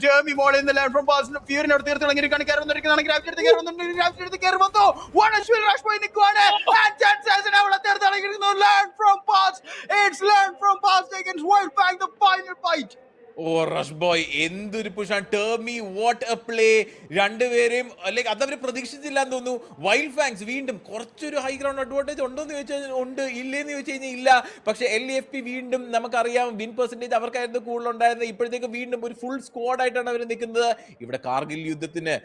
ജേർമി മോളിൽ നിന്ന് ലേൺ ഫ്രം പാസ് ഫ്യൂറിനെ അവിടെ തീർത്ത് തുടങ്ങിയിരിക്കുകയാണ്. കയറുന്നതാണ് ഗ്രാഫിറ്റി എടുത്ത് കയറി വന്നു. അവിടെ തീർത്ത് തുടങ്ങിയിരിക്കുന്നു. Learn from pass. It's learn from pass against wild Fang, the final fight. Rush boy എന്തൊരു പുഷാണ്. ടേമി വാട്ട് എ പ്ലേ. രണ്ടുപേരെയും ലൈക്ക് അതവർ പ്രതീക്ഷിച്ചില്ല എന്ന് തോന്നുന്നു. വൈൽഡ് ഫാങ്സ് വീണ്ടും കുറച്ചൊരു ഹൈ ഗ്രൗണ്ട് അഡ്വാൻറ്റേജ് ഉണ്ടോന്ന് ചോദിച്ചാൽ ഉണ്ട്, ഇല്ലേന്ന് ചോദിച്ചു കഴിഞ്ഞാൽ ഇല്ല. പക്ഷെ LEFP വീണ്ടും നമുക്കറിയാം വിൻ പെർസെൻറ്റേജ് അവർക്കായിരുന്നു കൂടുതലുണ്ടായിരുന്നത്. ഇപ്പോഴത്തേക്ക് വീണ്ടും ഒരു ഫുൾ സ്ക്വാഡ് ആയിട്ടാണ് അവർ നിൽക്കുന്നത്. ഇവിടെ കാർഗിൽ യുദ്ധത്തിന്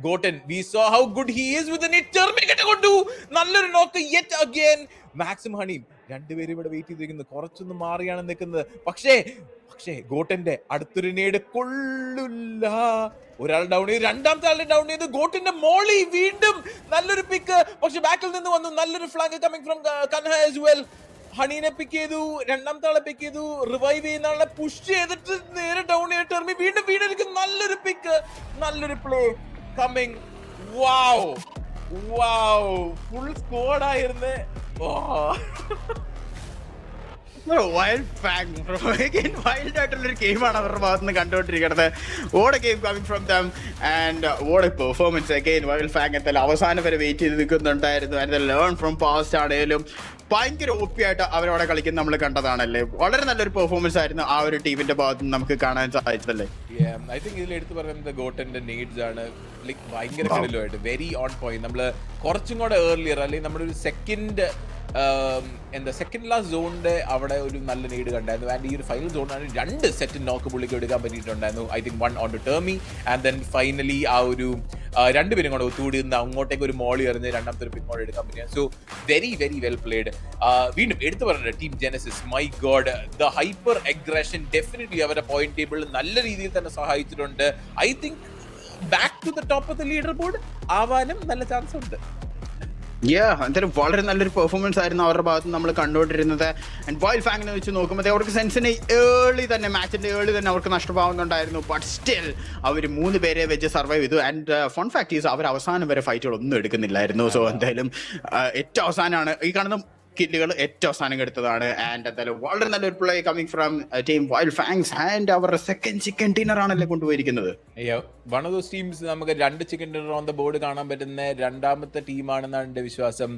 Goten, we saw how good he is with the net. Terminate kondu nallൊരു നോക്ക് yet again. Maxim Honey രണ്ടുപേരും ഇവിടെ വെയിറ്റ് ചെയ്തിരിക്കുന്നു, കുറച്ചൊന്ന് മാറിയാണ് നിൽക്കുന്നത്. പക്ഷേ ഗോട്ടന്റെ അടുത്തൊരു നേട് കൊള്ളില്ല. ഒരാൾ ഡൗൺ ചെയ്ത് രണ്ടാമത്തെ ആളുടെ ഡൗൺ ചെയ്ത് ഗോട്ടിന്റെ മോളി വീണ്ടും നല്ലൊരു പിക്ക്. പക്ഷെ ബാക്കിൽ നിന്ന് വന്നു നല്ലൊരു flank coming from Kanha as well. ഹണീനെ പിക്ക് ചെയ്തു, രണ്ടാമത്തെ ആളെ പിക്ക് ചെയ്തു, റിവൈവ് ചെയ്യുന്ന ആളെ പുഷ് ചെയ്തിട്ട് നേരെ ഡൗൺ ചെയ്ത് ടെർമി വീണ്ടും വീണ്ടും നല്ലൊരു പിക്ക്, നല്ലൊരു പ്ലേ കമ്മിങ്. വാവ് ഫുൾ സ്ക്വാഡ് ആയിരുന്നു. വൈൽഡ് ആയിട്ടുള്ളൊരു ഗെയിമാണ് അവരുടെ ഭാഗത്ത് നിന്ന് കണ്ടുകൊണ്ടിരിക്കുന്നത്. what a game coming from them and what a performance again. Wild Fang എന്തായാലും അവസാനം വരെ വെയിറ്റ് ചെയ്ത് നിൽക്കുന്നുണ്ടായിരുന്നു. and ലേൺ ഫ്രം പാസ്റ്റ് ആണെങ്കിലും ഭയങ്കര ഒപ്പിയായിട്ട് അവരവിടെ കളിക്കുന്നത് നമ്മൾ കണ്ടതാണല്ലേ. വളരെ നല്ലൊരു പെർഫോമൻസ് ആയിരുന്നു ആ ഒരു ടീമിന്റെ ഭാഗത്ത് നിന്ന് നമുക്ക് കാണാൻ സാധിച്ചതല്ലേ. ഐ തിങ്ക് ഇതിൽ എടുത്ത് പറയുന്നത് ഗോട്ടന്റെ നീഡ്സ് ആണ്. ലൈക്ക് ഭയങ്കര കിടലുമായിട്ട് വെരി ഓൺ പോയിന്റ്. നമ്മൾ കുറച്ചും കൂടെ ഏർലിയർ അല്ലെങ്കിൽ നമ്മുടെ ഒരു സെക്കൻഡ് ലാസ്റ്റ് സോണിന്റെ അവിടെ ഒരു നല്ല നീഡ് കണ്ടായിരുന്നു. ആൻഡ് ഈ ഒരു ഫൈനൽ സോണാണ് 2 സെറ്റ് നോക്ക് പുള്ളിക്ക് എടുക്കാൻ പറ്റിയിട്ടുണ്ടായിരുന്നു. I think 1 on to Termi and then finally ആ ഒരു 2 പേരും കൂടെ ഒത്തുകൂടി നിന്ന് അങ്ങോട്ടേക്ക് ഒരു മോളി എറിഞ്ഞ് രണ്ടാമത്തെ ഒരു പിന്നോട് എടുക്കാൻ പറ്റിയാണ്. So very very well played. വീണ്ടും എടുത്തു പറഞ്ഞ team Genesis, my god, the hyper aggression definitely അവരുടെ പോയിന്റ് ടേബിളിൽ നല്ല രീതിയിൽ തന്നെ സഹായിച്ചിട്ടുണ്ട്. I think back to the top of the leader board ആവാനും നല്ല ചാൻസ് ഉണ്ട്. എന്തായാലും വളരെ നല്ലൊരു പെർഫോമൻസ് ആയിരുന്നു അവരുടെ ഭാഗത്ത് നമ്മൾ കണ്ടുകൊണ്ടിരുന്നത്. ആൻഡ് വൈൽഡ് ഫാങ്ങിനെ വെച്ച് നോക്കുമ്പോൾ അവർക്ക് സെൻസിനെ മാച്ചിന്റെ ഏർലി തന്നെ അവർക്ക് നഷ്ടമാവുന്നുണ്ടായിരുന്നു. ബട്ട് സ്റ്റിൽ അവർ 3 പേരെ വെച്ച് സർവൈവ് ചെയ്തു. ആൻഡ് ഫൺ ഫാക്ട് ഈസ് അവർ അവസാനം വരെ ഫൈറ്റുകളൊന്നും എടുക്കുന്നില്ലായിരുന്നു. സോ എന്തായാലും ഏറ്റവും അവസാനമാണ് ഈ കാണുന്ന കില്ലുകൾ ഏറ്റവും അവസാനം എടുത്തതാണ്. ആൻഡ് എന്തായാലും വളരെ നല്ലൊരു play coming from team wild fangs. And അവരുടെ സെക്കൻഡ് ചിക്കൻ ഡിന്നർ ആണല്ലേ കൊണ്ടുപോയിരിക്കുന്നത്. വൺ ഓഫ് ദോസ് ടീംസ് നമുക്ക് 2 chicken dinner on the board കാണാൻ പറ്റുന്ന രണ്ടാമത്തെ ടീമാണെന്നാണ് എൻ്റെ വിശ്വാസം.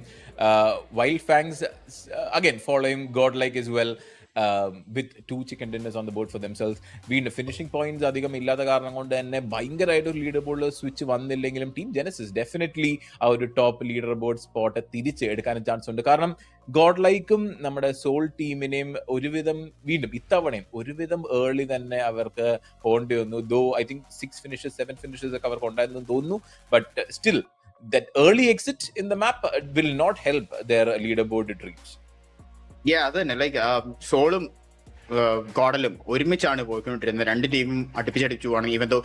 Wild fangs again following God like is well with 2 chicken dinners on the board for themselves. വീണ്ടും finishing points അധികം ഇല്ലാത്ത കാരണം കൊണ്ട് തന്നെ ഭയങ്കരമായിട്ട് ഒരു ലീഡർ ബോർഡിൽ സ്വിച്ച് വന്നില്ലെങ്കിലും ടീം ജെനസിസ് ഡെഫിനറ്റ്ലി ആ ഒരു ടോപ്പ് ലീഡർ ബോർഡ് സ്പോട്ട് തിരിച്ച് എടുക്കാനും ചാൻസ് ഉണ്ട്. കാരണം ഗോഡ് ലൈക്കും നമ്മുടെ സോൾ ടീമിനെയും വീണ്ടും ഇത്തവണയും ഒരുവിധം ഏർലി തന്നെ അവർക്ക് പോകേണ്ടി വന്നു. Though I think 6 finishes 7 finishes ഒക്കെ അവർക്ക് ഉണ്ടായിരുന്നു തോന്നുന്നു. But still that early exit in the map will not help their leaderboard dreams. അത് തന്നെ ലൈക്ക് സോളും ഗോഡലും ഒരുമിച്ചാണ് പോയിക്കൊണ്ടിരുന്നത്. 2 ടീമും അടുപ്പിച്ചടിച്ചു പോവാണ്. ഈവൻ ദോ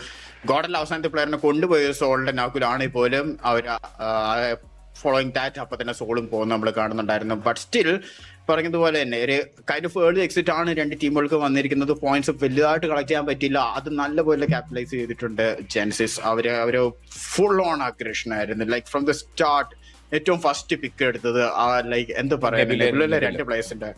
ഗോഡൽ അവസാനത്തെ പ്ലെയറിനെ കൊണ്ടുപോയത് സോളിന്റെ നാക്കിലാണെങ്കിൽ പോലും അവർ ഫോളോയിങ് ദാറ്റ് അപ്പൊ തന്നെ സോളും പോകുന്ന നമ്മൾ കാണുന്നുണ്ടായിരുന്നു. ബട്ട് സ്റ്റിൽ പറഞ്ഞതുപോലെ തന്നെ ഒരു കൈൻഡ് ഓഫ് ഏർലി എക്സിറ്റ് ആണ് 2 ടീമുകൾക്ക് വന്നിരിക്കുന്നത്. പോയിന്റ്സ് വലുതായിട്ട് കളക്ട് ചെയ്യാൻ പറ്റില്ല. അത് നല്ലപോലെ ക്യാപിറ്റലൈസ് ചെയ്തിട്ടുണ്ട് ജെനസിസ്. അവര് ഫുൾ ഓൺ അഗ്രഷൻ ആയിരുന്നു. ലൈക്ക് ഫ്രം ദ സ്റ്റാർട്ട് ഏറ്റവും ഫസ്റ്റ് പിക്ക് എടുത്തത് ലൈക്ക് എന്താ പറയാ നിബിളിലെ 2 പ്ലേയേഴ്സിന്റെ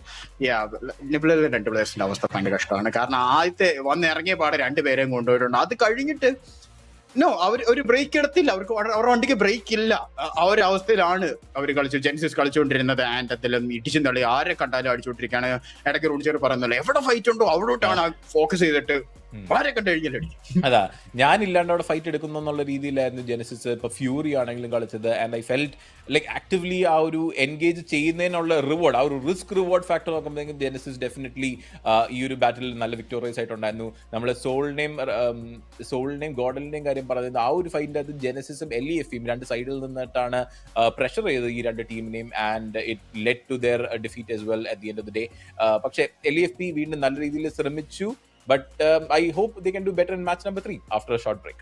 അവസ്ഥ ഭയങ്കര കഷ്ടമാണ്. കാരണം ആദ്യത്തെ വന്നിറങ്ങിയ പാടെ 2 പേരെയും കൊണ്ടുപോയിട്ടുണ്ട്. അത് കഴിഞ്ഞിട്ട് അവർ ഒരു ബ്രേക്ക് എടുത്തില്ല. അവരുടെ വണ്ടിക്ക് ബ്രേക്ക് ഇല്ല. ആ ഒരു അവസ്ഥയിലാണ് അവർ ജെനസിസ് കളിച്ചുകൊണ്ടിരുന്നത്. ആൻഡ് അതിലും ഇടിച്ചും തള്ളി ആരെ കണ്ടാലും അടിച്ചുകൊണ്ടിരിക്കുകയാണ്. ഇടയ്ക്ക് റൂൺചേർ പറയുന്നല്ലോ എവിടെ ഫൈറ്റ് ഉണ്ടോ അവിടോട്ടാണ് ഫോക്കസ് ചെയ്തിട്ട് ആരെ കണ്ടു കഴിഞ്ഞാലും അതാ ഞാനില്ലാണ്ട് അവിടെ ഫൈറ്റ് എടുക്കുന്നു എന്നുള്ള രീതിയിലായിരുന്നു ജെനസിസ് ഇപ്പൊ ഫ്യൂറി ആണെങ്കിലും കളിച്ചത്. And I felt like actively ആ ഒരു എൻഗേജ് ചെയ്യുന്നതിനുള്ള റിവാർഡ്, ആ ഒരു റിസ്ക് റിവാർഡ് ഫാക്ടർ നോക്കുമ്പോഴേക്കും ജെനസിസ് ഡെഫിനറ്റ്ലി ഈ ഒരു ബാറ്റിൽ നല്ല വിക്ടോറിയസ് ആയിട്ടുണ്ടായിരുന്നു. നമ്മൾ സോളിനെയും ഗോഡലിന്റെയും കാര്യം പറയുന്നത് ആ ഒരു ഫൈറ്റിന്റെ അത് ജെനസിസും LEFയും 2 സൈഡിൽ നിന്നിട്ടാണ് പ്രഷർ ചെയ്തത് ഈ 2 ടീമിനെയും. And it led to their defeat as well at the end of the day. പക്ഷേ LEFP വീണ്ടും നല്ല രീതിയിൽ ശ്രമിച്ചു. But I hope they can do better in match number 3 after a short break.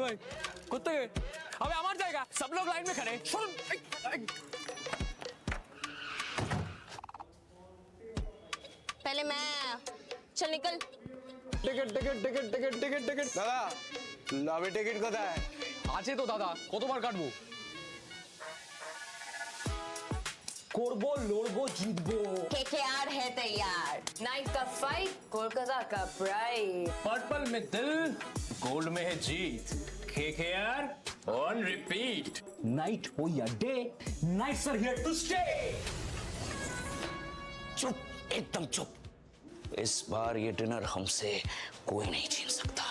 भाई कुत्ते अबे अमर जाएगा सब लोग लाइन में खड़े पहले मैं चल निकल ticket ticket ticket ticket ticket ticket दादा लॉबी टिकट কোথায় আছে তো দাদা কতবার কাটবো করবো লড়বো জিতবো KKR है तैयार नाइट का फाइट कोलकाता का प्राइड पर्पल में दिल गोल्ड में है जीत KKR ऑन रिपीट नाइट हो या day knights are here to stay चुप एकदम चुप इस बार ये डिनर हमसे कोई नहीं छीन सकता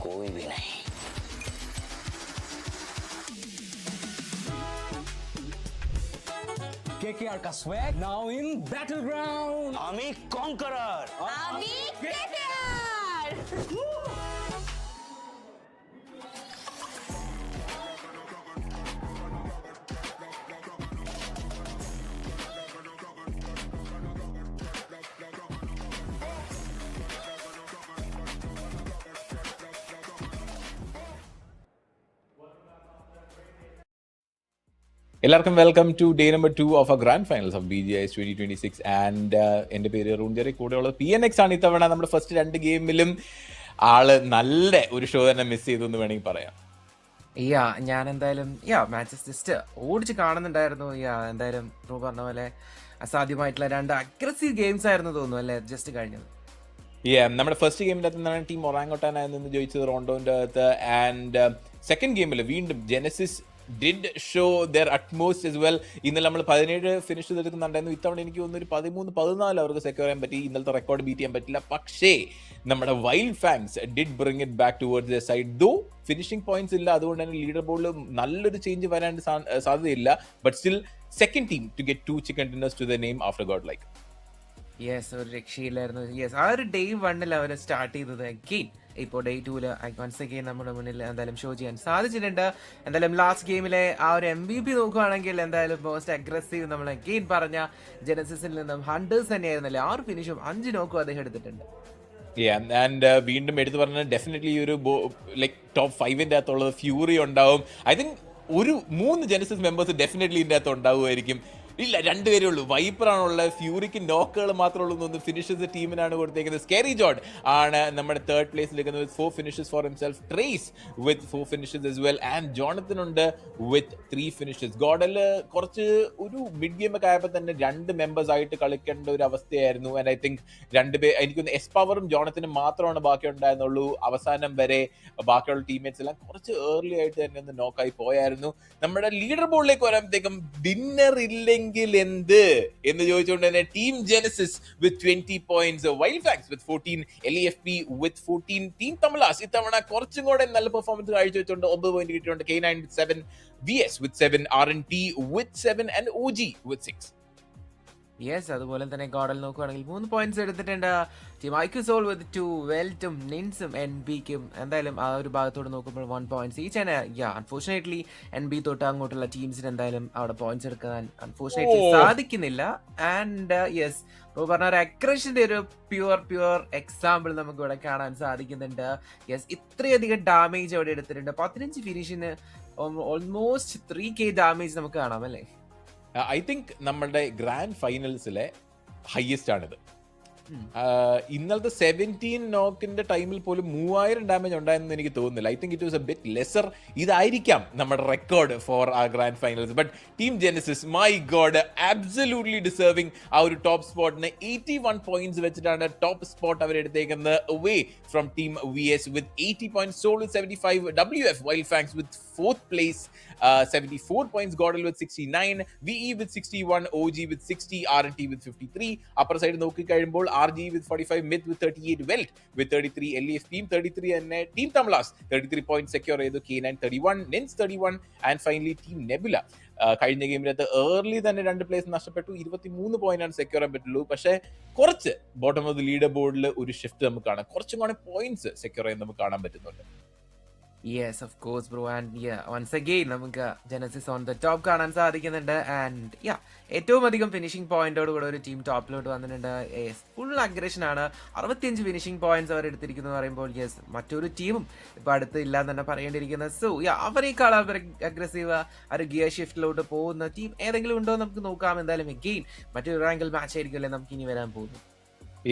कोई भी नहीं KKR का swag now in battleground आमी कॉन्करर आमी KKR എല്ലാവർക്കും welcome to day number 2 of a grand finals of BGIS 2026 and എൻ്റെ പേര് റൂൺജറി കൂടെയുള്ളത് PNX ആണ്. ഇത്തവണ നമ്മുടെ ഫസ്റ്റ് 2 ഗെയിമിലും ആള് നല്ല ഒരു ഷോ തന്നെ മിസ് ചെയ്തു എന്ന് വേണമെങ്കിൽ പറയാം. ഞാൻ എന്തായാലും മാച്ചസ് ജസ്റ്റ് ഓടിച്ച് കാണുന്നുണ്ടായിരുന്നു. എന്തായാലും പ്രൂ പറഞ്ഞ പോലെ അസാധ്യമായിട്ടുള്ള 2 അഗ്രസീവ് ഗെയിംസ് ആയിരുന്നു തോന്നുന്നു അല്ലേ ജസ്റ്റ് കഴിഞ്ഞത്. നമ്മുടെ ഫസ്റ്റ് ഗെയിമിൻ്റെ അകത്ത് നിന്നാണ് ടീം ഒറാങ്ങോട്ടാനായെന്ന് ചോദിച്ചത് റോണ്ടോൻ്റെ അകത്ത്. ആൻഡ് സെക്കൻഡ് ഗെയിമിൽ വീണ്ടും Genesis did show their utmost as well. ഇന്നലെ നമ്മൾ 17 ഫിനിഷ് ചെയ്തെടുക്കുന്നുണ്ടായിരുന്നു. ഇത്തവണ എനിക്ക് തോന്നുന്നു ഒരു 13-14 അവർക്ക് സെക്യൂർ ചെയ്യാൻ പറ്റി. ഇന്നലത്തെ റെക്കോർഡ് ബീറ്റ് ചെയ്യാൻ പറ്റില്ല. പക്ഷേ നമ്മുടെ wild fangs did bring it back towards the side. Though finishing points ഇല്ല, അതുകൊണ്ട് തന്നെ ലീഡർ ബോർഡിൽ നല്ലൊരു ചേഞ്ച് വരാൻ സാധ്യതയില്ല. But still second team to get 2 chicken dinners to their name after God like. ഒരു രക്ഷയില്ലായിരുന്നു. ആ ഒരു ഡേ 1 അവർ സ്റ്റാർട്ട് ചെയ്തത് അഗെയിൻ ഇപ്പോൾ ഡേ 2 വൺസ് അഗെയിൻ നമ്മുടെ മുന്നിൽ എന്തായാലും ഷോ ചെയ്യാൻ സാധിച്ചിട്ടുണ്ട്. എന്തായാലും ലാസ്റ്റ് ഗെയിമിലെ ആ ഒരു MVP നോക്കുകയാണെങ്കിൽ എന്തായാലും മോസ്റ്റ് അഗ്രസീവ് നമ്മൾ അഗെയിൻ പറഞ്ഞ ജെനസിസിൽ നിന്നും ഹണ്ടേഴ്സ് തന്നെയായിരുന്നല്ലേ. 6 ഫിനിഷും 5 നോക്കും അദ്ദേഹം എടുത്തിട്ടുണ്ട്. ആൻഡ് വീണ്ടും എടുത്തു പറഞ്ഞാൽ ഡെഫിനറ്റ്ലി ഒരു ലൈക്ക് ടോപ്പ് 5-ന്റെ അകത്തുള്ളത് ഫ്യൂറി ഉണ്ടാവും. ഐ തിങ്ക് ഒരു 3 ജെനസിസ് മെമ്പേഴ്സ് ഡെഫിനറ്റ്ലി ഇതിൻ്റെ അകത്ത് ഉണ്ടാവുമായിരിക്കും. ഇല്ല, 2 പേരേ ഉള്ളൂ. വൈപ്പറാണുള്ളത്. ഫ്യൂറിക്ക് നോക്കുകൾ മാത്രമേ ഉള്ളൂ എന്ന് ഫിനിഷസ് ടീമിനാണ് കൊടുത്തേക്കുന്നത്. സ്കേറി ജോർഡ് ആണ് നമ്മുടെ 3rd പ്ലേസിൽ നിൽക്കുന്നത് with 4 finishes for himself. Trace with 4 finishes as well. And Jonathan ഉണ്ട് വിത്ത് 3 finishes. ഗോഡല് കുറച്ച് ഒരു മിഡ് ഗെയിം ഒക്കെ ആയപ്പോൾ തന്നെ 2 മെമ്പേഴ്സ് ആയിട്ട് കളിക്കേണ്ട ഒരു അവസ്ഥയായിരുന്നു. ആൻഡ് ഐ തിങ്ക് 2 പേര് എനിക്കൊന്ന് എസ് പവറും ജോണത്തിനും മാത്രമാണ് ബാക്കി ഉണ്ടായിരുന്നുള്ളൂ. അവസാനം വരെ ബാക്കിയുള്ള ടീംമേറ്റ്സ് എല്ലാം കുറച്ച് ഏർലി ആയിട്ട് തന്നെ ഒന്ന് നോക്കായി പോയായിരുന്നു. നമ്മുടെ ലീഡർ ബോർഡിലേക്ക് വരുമ്പോഴത്തേക്കും ഡിന്നർ ഇല്ലെങ്കിൽ എന്ത് എന്ന് ചോദിച്ചുകൊണ്ട് തന്നെ ടീം ജെനസിസ് വിത്ത് 20 points, വൈൽഡ് ഫാങ്സ് വിത്ത് 14, LEFP വിത്ത് 14, ടീം തമിളാസ് ഇത്തവണ കുറച്ചും കൂടെ നല്ല പെർഫോമൻസ് കാഴ്ചവെച്ചുകൊണ്ട് 9 പോയിന്റ് കിട്ടിയിട്ടുണ്ട്. K9 with 7, VS with 7, RNT with 7 and OG with 6. അതുപോലെ തന്നെ ഗോഡൽ നോക്കുകയാണെങ്കിൽ 3 പോയിന്റ്സ് എടുത്തിട്ടുണ്ട്. ടീം ഐക്യുസോൾ വിത്ത് 2, വെൽറ്റും നിൻസും NBക്കും എന്തായാലും ആ ഒരു ഭാഗത്തോട് നോക്കുമ്പോൾ 1 points ഈച്ച്. അൺഫോർച്ചുനേറ്റ്ലി NB തൊട്ട് അങ്ങോട്ടുള്ള ടീംസിന് എന്തായാലും അവിടെ പോയിന്റ്സ് എടുക്കാൻ അൺഫോർച്ചുനേറ്റ്ലി സാധിക്കുന്നില്ല. ആൻഡ് പറഞ്ഞ ഒരു അഗ്രഷന്റെ ഒരു പ്യുവർ എക്സാമ്പിൾ നമുക്ക് ഇവിടെ കാണാൻ സാധിക്കുന്നുണ്ട്. ഇത്രയധികം ഡാമേജ് അവിടെ എടുത്തിട്ടുണ്ട്. 15 ഫിനിഷിന് ഓൾമോസ്റ്റ് 3K ഡാമേജ് നമുക്ക് കാണാം അല്ലേ. ഐ തിങ്ക് നമ്മുടെ ഗ്രാൻഡ് ഫൈനൽസിലെ ഹയസ്റ്റ് ആണിത്. ഇന്നലത്തെ 17 നോക്കിന്റെ ടൈമിൽ പോലും 3000 ഡാമേജ് ഉണ്ടായെന്ന് എനിക്ക് തോന്നുന്നില്ല. I think it was a bit lesser. ഇതായിരിക്കാം നമ്മുടെ റെക്കോർഡ് ഫോർ ആ grand finals. But team Genesis my god absolutely deserving ആ ഒരു ടോപ്പ് സ്പോട്ടിന് 81 പോയിന്റ്സ് വെച്ചിട്ടാണ് ടോപ്പ് സ്പോട്ട് അവരെടുത്തേക്കുന്നത്. Away from team VS with 80 points, Soul with 75, WF Wild Fangs with 4th place 74 points, Godel with 69, VE with 61, OG with 60, RNT with 53. Upper side നോക്കി കഴിയുമ്പോൾ RG with 45, Myth with 38, Welt with 33, LEF team 33 തന്നെ team തമിളാസ് 33 points secure ചെയ്തു. K9 31, Nins 31 and finally team nebula കഴിഞ്ഞ ഗെയിമിനകത്ത് early തന്നെ 2 place നഷ്ടപ്പെട്ടു. 23 പോയിന്റാണ് secure ചെയ്യാൻ പറ്റുള്ളൂ. പക്ഷേ കുറച്ച് ബോട്ടം ഓഫ് ദി ലീഡർ ബോർഡിൽ ഒരു ഷിഫ്റ്റ് നമുക്ക് കാണാം. കുറച്ചും കൂടെ പോയിന്റ്സ് സെക്യൂർ ചെയ്യാൻ നമുക്ക് കാണാൻ പറ്റുന്നുണ്ട്. Yes, of course, bro. And yeah, once again, നമുക്ക് ജനസിസ് ഓൺ ദ ടോപ്പ് കാണാൻ സാധിക്കുന്നുണ്ട്. ആൻഡ് യാ, ഏറ്റവും അധികം ഫിനിഷിംഗ് പോയിന്റോട് കൂടെ ഒരു ടീം ടോപ്പിലോട്ട് വന്നിട്ടുണ്ട്. ഫുൾ അഗ്രഷൻ ആണ്. 65 ഫിനിഷിംഗ് പോയിന്റ്സ് അവർ എടുത്തിരിക്കുന്നു പറയുമ്പോൾ യെസ്, മറ്റൊരു ടീമും ഇപ്പൊ അടുത്ത് ഇല്ലാന്ന് തന്നെ പറയേണ്ടിയിരിക്കുന്നത്. സോ യാ, അവരെക്കാൾ അവർ അഗ്രസീവ് ഒരു ഗിയർ ഷിഫ്റ്റിലോട്ട് പോകുന്ന ടീം ഏതെങ്കിലും ഉണ്ടോ നമുക്ക് നോക്കാം. എന്തായാലും അഗെയിൻ മറ്റൊരു റാങ്കിൽ മാച്ച് ആയിരിക്കുമല്ലേ നമുക്ക് ഇനി വരാൻ പോകുന്നത്.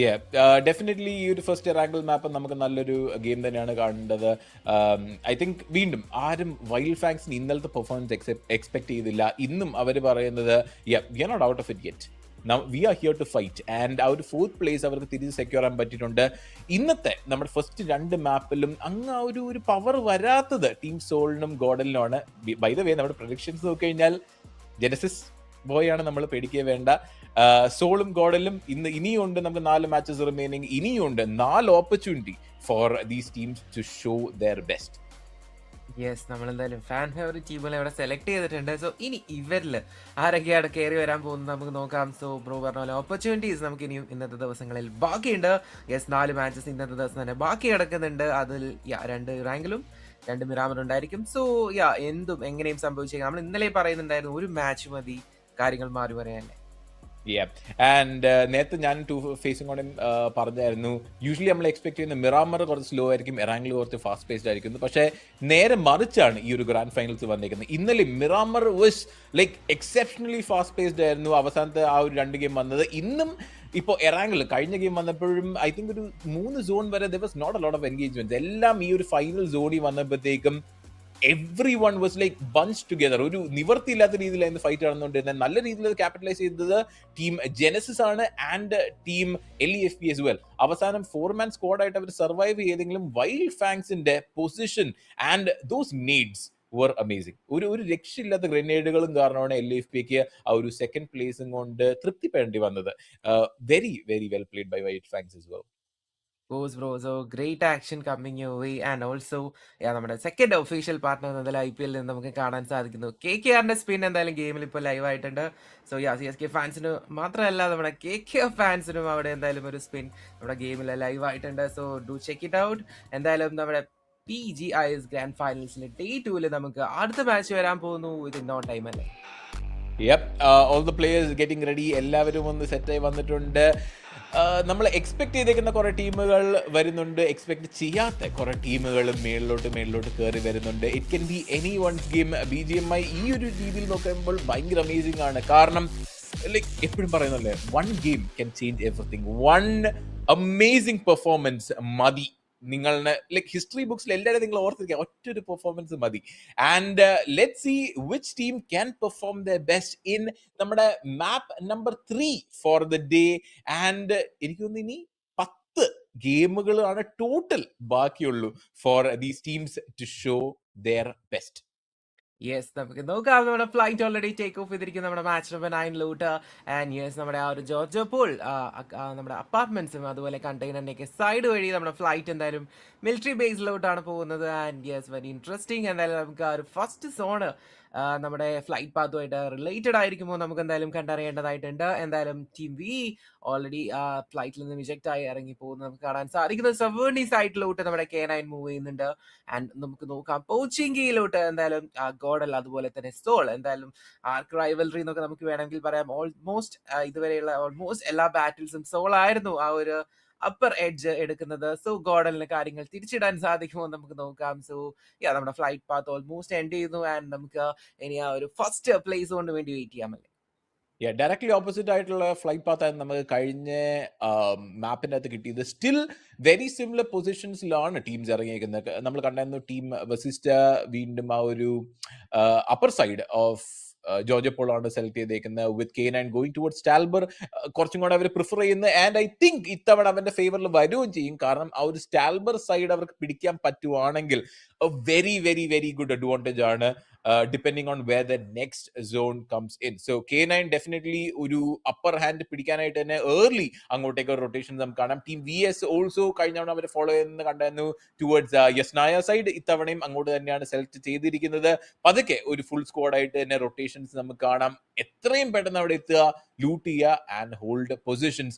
ഡെഫിനറ്റ്ലി ഈ ഒരു ഫസ്റ്റ് റാങ്കിൾ മാപ്പ് നമുക്ക് നല്ലൊരു ഗെയിം തന്നെയാണ് കാണേണ്ടത്. ഐ തിങ്ക് വീണ്ടും ആരും വൈൽഡ് ഫാങ്സിന് ഇന്നലത്തെ പെർഫോമൻസ് എക്സ്പെക്ട് ചെയ്തില്ല. ഇന്നും അവർ പറയുന്നത് we are not out of it yet, we are here to fight. And ആ ഒരു 4th പ്ലേസ് അവർക്ക് തിരിച്ച് സെക്യൂർ ചെയ്യാൻ പറ്റിയിട്ടുണ്ട്. ഇന്നത്തെ നമ്മുടെ ഫസ്റ്റ് 2 മാപ്പിലും അങ്ങ് ആ ഒരു പവർ വരാത്തത് ടീം സോളിനും ഗോഡലിനുമാണ്. ബൈ ദ വേ, നമ്മുടെ പ്രൊഡിക്ഷൻസ് നോക്കി കഴിഞ്ഞാൽ ജെനസിസ് ബോയാണ് നമ്മൾ പേടിക്കേ വേണ്ട. സോളും ഗോഡലും ഇനിയുണ്ട് നമുക്ക് 4 മാച്ചസ് റിമൈനിങ്. ഇനിയുണ്ട് 4 opportunity for these teams to show their best. Yes, നമ്മളെന്തായാലും ഫാൻ ഫേവറേറ്റ് ടീമുകളെ ഇവിടെ സെലക്ട് ചെയ്തിട്ടുണ്ട്. സോ ഇനി ഇവരിൽ ആരൊക്കെയാണ് കയറി വരാൻ പോകുന്നത് നമുക്ക് നോക്കാം. സോ ബ്രോ പറഞ്ഞ പോലെ ഓപ്പർച്യൂണിറ്റീസ് നമുക്ക് ഇനിയും ഇന്നത്തെ ദിവസങ്ങളിൽ ബാക്കിയുണ്ട്. യെസ്, 4 മാച്ചസ് ഇന്നത്തെ ദിവസം തന്നെ ബാക്കി കിടക്കുന്നുണ്ട്. അതിൽ 2 റാങ്കിലും 2 മിറാമറും ഉണ്ടായിരിക്കും. സോ എന്തും എങ്ങനെയും സംഭവിച്ചേക്കാം. നമ്മൾ ഇന്നലെ പറയുന്നുണ്ടായിരുന്നു ഒരു മാച്ച് മതി കാര്യങ്ങൾ മാറി പറയാനല്ലേ. ആൻഡ് നേരത്തെ ഞാൻ ഫേസിംഗ് ഓൺ പറഞ്ഞായിരുന്നു, യൂഷ്വലി നമ്മൾ എക്സ്പെക്ട് ചെയ്യുന്ന മിറാമർ കുറച്ച് സ്ലോ ആയിരിക്കും, എറാംഗിൾ കുറച്ച് ഫാസ്റ്റ് പേസ്ഡ് ആയിരിക്കും. പക്ഷേ നേരെ മറിച്ചാണ് ഈ ഒരു ഗ്രാൻഡ് ഫൈനൽസ് വന്നിരിക്കുന്നത്. ഇന്നലെ Miramar was like exceptionally fast paced ആയിരുന്നു അവസാനത്തെ ആ ഒരു 2 ഗെയിം വന്നത്. ഇന്നും ഇപ്പോൾ എറാംഗിൾ കഴിഞ്ഞ ഗെയിം വന്നപ്പോഴും ഐ തിങ്ക് ഒരു 3 സോൺ വരെ there was not a lot of engagements. എല്ലാം ഈ ഒരു ഫൈനൽ സോണിൽ വന്നപ്പോഴത്തേക്കും everyone was like bunched together. ഒരു നിവർത്തിയില്ലാത്ത രീതിയിലായിരുന്നു ഫൈറ്റ് നടന്നുകൊണ്ടിരുന്നത്. നല്ല രീതിയിൽ അത് ക്യാപിറ്റലൈസ് ചെയ്തത് ടീം ജെനസിസ് ആണ് and team LEFP as well. അവസാനം 4-man സ്ക്വാഡ് ആയിട്ട് അവർ സർവൈവ് ചെയ്തെങ്കിലും വൈൽഡ് ഫാങ്സിന്റെ position and those nades were amazing. ഒരു രക്ഷയില്ലാത്ത ഗ്രനേഡുകളും കാരണമാണ് LEFPക്ക് ആ ഒരു 2nd പ്ലേസും കൊണ്ട് തൃപ്തിപ്പെടേണ്ടി വന്നത്. Very very well played by wild fangs as well. Goes bro, so great action coming your way. And also നമ്മുടെ സെക്കൻഡ് ഒഫീഷ്യൽ പാർട്ട്ണർ എന്തായാലും IPL നമുക്ക് കാണാൻ സാധിക്കുന്നു. KKRന്റെ സ്പിൻ എന്തായാലും ഗെയിമിൽ ഇപ്പോൾ ലൈവ് ആയിട്ടുണ്ട്. സോ CSK ഫാൻസിന് മാത്രമല്ല നമ്മുടെ KKR ഫാൻസിനും അവിടെ എന്തായാലും ഒരു സ്പിൻ നമ്മുടെ ഗെയിമിൽ ലൈവ് ആയിട്ടുണ്ട്. So do check it out. എന്തായാലും നമ്മുടെ BGIS ഗ്രാൻഡ് ഫൈനൽസിന്റെ Day 2 നമുക്ക് അടുത്ത മാച്ച് വരാൻ പോകുന്നു. ഇത് നോ ടൈം അല്ലേ. All the players getting ready. എല്ലാവരും ഒന്ന് സെറ്റായി വന്നിട്ടുണ്ട്. നമ്മൾ എക്സ്പെക്ട് ചെയ്തേക്കുന്ന കുറേ ടീമുകൾ വരുന്നുണ്ട്, എക്സ്പെക്ട് ചെയ്യാത്ത കുറേ ടീമുകൾ മേളിലോട്ട് കയറി വരുന്നുണ്ട്. It can be anyone's game. BGMI ഈ ഒരു രീതിയിൽ നോക്കുമ്പോൾ ഭയങ്കര അമേസിംഗ് ആണ്. കാരണം ലൈക്ക് എപ്പോഴും പറയുന്നല്ലേ, 1 game can change everything. 1 amazing performance മതി നിങ്ങളുടെ ലൈക്ക് ഹിസ്റ്ററി ബുക്സിൽ എല്ലാവരും നിങ്ങൾ ഓർത്തിരിക്കുക, ഒറ്റൊരു പെർഫോമൻസ് മതി. And let see which team can perform the best in നമ്മുടെ map number 3 for the day. And എനിക്ക് തോന്നുന്നു ഇനി 10 ഗെയിമുകളാണ് ടോട്ടൽ ബാക്കിയുള്ളൂ for these teams to show their best. Yes, നമുക്ക് നോക്കാം. നമ്മുടെ ഫ്ലൈറ്റ് ഓൾറെഡി ടേക്ക് ഓഫ് ചെയ്തിരിക്കും നമ്മുടെ മാച്ച് നമ്പർ 9 ആൻഡ് യെസ്, നമ്മുടെ ആ ഒരു ജോർജ് പോൾ നമ്മുടെ അപ്പാർട്ട്മെന്റ്സും അതുപോലെ കണ്ടെയ്നറിൻ്റെയൊക്കെ സൈഡ് വഴി നമ്മുടെ ഫ്ലൈറ്റ് എന്തായാലും മിലിറ്ററി ബേസിലോട്ടാണ് പോകുന്നത്. And yes, very interesting. എന്തായാലും നമുക്ക് ആ ഒരു ഫസ്റ്റ് സോണ് നമ്മുടെ ഫ്ലൈറ്റ് പാത്തുമായിട്ട് റിലേറ്റഡ് ആയിരിക്കുമ്പോൾ നമുക്ക് എന്തായാലും കണ്ടറിയേണ്ടതായിട്ടുണ്ട്. എന്തായാലും ടീം വി ഓൾറെഡി ഫ്ലൈറ്റിൽ നിന്ന് വിജക്റ്റ് ആയി ഇറങ്ങി പോകുന്നത് നമുക്ക് കാണാൻ സാധിക്കുന്നത്. സവേർണി സൈഡിലോട്ട് നമ്മുടെ K9 മൂവ് ചെയ്യുന്നുണ്ട്. ആൻഡ് നമുക്ക് നോക്കാം പോച്ചിങ്കിയിലോട്ട് എന്തായാലും ഗോഡൽ അതുപോലെ തന്നെ സോൾ. എന്തായാലും ആർക്ക് റൈവൽറി എന്നൊക്കെ നമുക്ക് വേണമെങ്കിൽ പറയാം. ഓൾമോസ്റ്റ് ഇതുവരെയുള്ള ഓൾമോസ്റ്റ് എല്ലാ ബാറ്റിൽസും സോൾ ആയിരുന്നു ആ ഒരു അപ്പർ എഡ്ജ് എടുക്കുന്നത്. സോ ഗോഡലിന് കാര്യങ്ങൾ തിരിച്ചിടാൻ സാധിക്കുമോ നമുക്ക് നോക്കാം. സോ നമ്മുടെ ഫ്ലൈറ്റ് പാത്ത് ഓൾമോസ്റ്റ് എൻഡ് ചെയ്യുന്നു. ആൻഡ് നമുക്ക് ഇനി ആ ഒരു ഫസ്റ്റ് പ്ലേസ് കൊണ്ട് വേണ്ടി വെയിറ്റ് ചെയ്യാമല്ലേ. ഡയറക്ട്ലി ഓപ്പോസിറ്റ് ആയിട്ടുള്ള ഫ്ലൈറ്റ് പാത്തായിരുന്നു നമുക്ക് കഴിഞ്ഞ മാപ്പിൻ്റെ അകത്ത് കിട്ടിയത്. സ്റ്റിൽ വെരി സിമിലർ പൊസിഷൻസിലാണ് ടീംസ് ഇറങ്ങിയിരിക്കുന്നത്. നമ്മൾ കണ്ടായിരുന്നു ടീം വസിസ്റ്റ വീണ്ടും ആ ഒരു upper side of Georgopol ആണ് സെലക്ട് ചെയ്തേക്കുന്നത്. With K9 going towards Stalber കുറച്ചും കൂടെ അവർ പ്രിഫർ ചെയ്യുന്നത്. ആൻഡ് ഐ തിങ്ക് ഇത്തവണ അവന്റെ ഫേവറിൽ വരികയും ചെയ്യും. കാരണം ആ ഒരു സ്റ്റാൽബർ സൈഡ് അവർക്ക് പിടിക്കാൻ പറ്റുവാണെങ്കിൽ very very very good advantage ആണ് depending on where the next zone comes in. So K9 definitely ഒരു അപ്പർ ഹാൻഡ് പിടിക്കാനായിട്ട് തന്നെ ഏർലി അങ്ങോട്ടേക്ക് റൊട്ടേഷൻസ് നമുക്ക് കാണാം. ടീം VS ഓൾസോ കഴിഞ്ഞ തവണ അവർ ഫോളോ ചെയ്യുന്നത് കണ്ടായിരുന്നു ടുവേർഡ്സ് യസ്നായ സൈഡ്. ഇത്തവണയും അങ്ങോട്ട് തന്നെയാണ് സെലക്ട് ചെയ്തിരിക്കുന്നത്. പതുക്കെ ഒരു ഫുൾ സ്ക്വാഡായിട്ട് തന്നെ റൊട്ടേഷൻസ് നമുക്ക് കാണാം. എത്രയും പെട്ടെന്ന് അവിടെ എത്തുക, ലൂട്ട് ചെയ്യുക ആൻഡ് ഹോൾഡ് പൊസിഷൻസ്.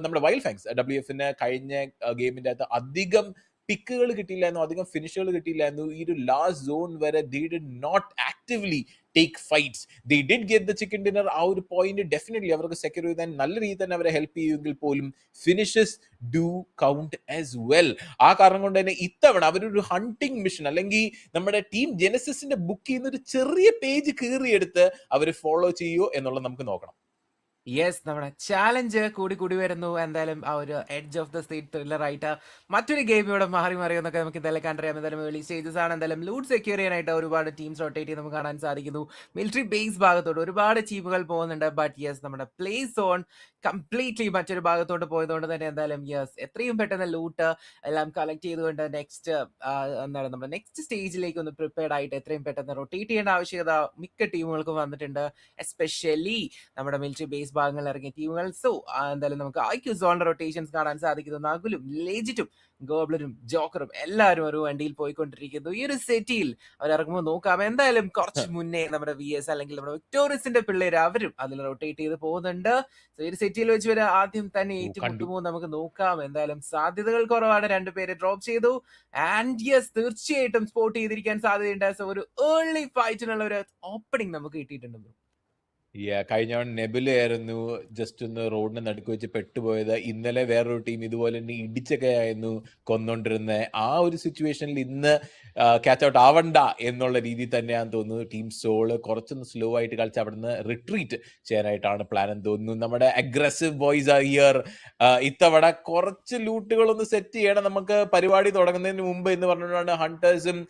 നമ്മുടെ വൈൽഡ് ഫാങ്സ് WFന് കഴിഞ്ഞ ഗെയിമിൻ്റെ അകത്ത് അധികം പിക്കുകൾ കിട്ടിയില്ലായിരുന്നു, അധികം ഫിനിഷുകൾ കിട്ടിയില്ലായിരുന്നു. ഈ ഒരു ലാസ്റ്റ് സോൺ വരെ they did not actively take fights. They did get the chicken dinner. ആ ഒരു പോയിന്റ് ഡെഫിനറ്റ്ലി അവർക്ക് സെക്യൂർ ചെയ്താൽ നല്ല രീതിയിൽ തന്നെ അവരെ ഹെൽപ്പ് ചെയ്യുമെങ്കിൽ പോലും finishes do count as well. ആ കാരണം കൊണ്ട് തന്നെ ഇത്തവണ അവരൊരു ഹണ്ടിങ് മിഷൻ അല്ലെങ്കിൽ നമ്മുടെ ടീം ജെനസിന്റെ ബുക്ക് ചെയ്യുന്ന ഒരു ചെറിയ പേജ് കീറിയെടുത്ത് അവർ ഫോളോ ചെയ്യുമോ എന്നുള്ളത് നമുക്ക് നോക്കണം. യെസ്, നമ്മുടെ ചാലഞ്ച് കൂടി വരുന്നു. എന്തായാലും ആ ഒരു edge of the state thriller ആയിട്ട് മറ്റൊരു ഗെയിം ഇവിടെ മാറിയെന്നൊക്കെ നമുക്ക് എന്തായാലും കണ്ടറിയാം. എന്തായാലും ഏർലി സ്റ്റേജസ് ആണ്. എന്തായാലും ലൂട്ട് സെക്യൂർ ചെയ്യാനായിട്ട് ഒരുപാട് ടീംസ് റൊട്ടേറ്റ് ചെയ്ത് നമുക്ക് കാണാൻ സാധിക്കുന്നു. മിലിറ്ററി ബേസ് ഭാഗത്തോട്ട് ഒരുപാട് ടീമുകൾ പോകുന്നുണ്ട്. ബട്ട് യെസ്, നമ്മുടെ പ്ലേ സോൺ കംപ്ലീറ്റ്ലി മറ്റൊരു ഭാഗത്തോട്ട് പോയതുകൊണ്ട് തന്നെ എന്തായാലും യെസ്, എത്രയും പെട്ടെന്ന് ലൂട്ട് എല്ലാം കളക്ട് ചെയ്തുകൊണ്ട് എന്താണ് നമ്മുടെ നെക്സ്റ്റ് സ്റ്റേജിലേക്ക് ഒന്ന് പ്രിപ്പയർഡ് ആയിട്ട് എത്രയും പെട്ടെന്ന് റൊട്ടേറ്റ് ചെയ്യേണ്ട ആവശ്യകത മിക്ക ടീമുകൾക്കും വന്നിട്ടുണ്ട്. എസ്പെഷ്യലി നമ്മുടെ മിലിറ്ററി ബേസ് ഭാഗങ്ങളിൽ ഇറങ്ങിയ ടീമുകൾ. സോ എന്തായാലും നമുക്ക് IQ സോണിന്റെ റൊട്ടേഷൻസ് കാണാൻ സാധിക്കുന്നു. നകുലും ലേജിറ്റും ഗോബ്ലരും ജോക്കറും എല്ലാവരും ഒരു വണ്ടിയിൽ പോയിക്കൊണ്ടിരിക്കുന്നു. ഈ ഒരു സെറ്റിയിൽ അവരിറങ്ങുമ്പോൾ നോക്കാം. എന്തായാലും കുറച്ച് മുന്നേ നമ്മുടെ VS അല്ലെങ്കിൽ നമ്മുടെ വിക്ടോറിയസിന്റെ പിള്ളേർ അവരും അതിൽ റൊട്ടേറ്റ് ചെയ്ത് പോകുന്നുണ്ട്. സോ ഈ ഒരു സെറ്റിയിൽ വെച്ച് വരെ ആദ്യം തന്നെ ഏറ്റുമുട്ടുമോ നമുക്ക് നോക്കാം. എന്തായാലും സാധ്യതകൾ കുറവാണ്. രണ്ടുപേരെ ഡ്രോപ്പ് ചെയ്തു. ആൻഡ് യെസ്, തീർച്ചയായിട്ടും സ്പോട്ട് ചെയ്തിരിക്കാൻ സാധ്യതയുണ്ട്. സോ ഒരു ഏർലി ഫൈറ്റിനുള്ള ഒരു ഓപ്പണിംഗ് നമുക്ക് കിട്ടിയിട്ടുണ്ട്. കഴിഞ്ഞ നെബുലായിരുന്നു ജസ്റ്റ് ഒന്ന് റോഡിന് നടുക്ക് വെച്ച് പെട്ടുപോയത്. ഇന്നലെ വേറൊരു ടീം ഇതുപോലെ തന്നെ ഇടിച്ചൊക്കെ ആയിരുന്നു കൊന്നോണ്ടിരുന്നത്. ആ ഒരു സിറ്റുവേഷനിൽ ഇന്ന് ക്യാച്ച് ഔട്ട് ആവണ്ട എന്നുള്ള രീതിയിൽ തന്നെയാണെന്ന് തോന്നുന്നു. ടീം സോള് കുറച്ചൊന്ന് സ്ലോ ആയിട്ട് കളിച്ച് അവിടുന്ന് റിട്രീറ്റ് ചെയ്യാനായിട്ടാണ് പ്ലാൻ എന്ന് തോന്നുന്നു. നമ്മുടെ അഗ്രസീവ് ബോയ്സ് ആർ ഹിയർ. ഇത്തവണ കുറച്ച് ലൂട്ടുകളൊന്ന് സെറ്റ് ചെയ്യണം നമുക്ക് പരിപാടി തുടങ്ങുന്നതിന് മുമ്പ് എന്ന് പറഞ്ഞുകൊണ്ടാണ് ഹണ്ടേഴ്സും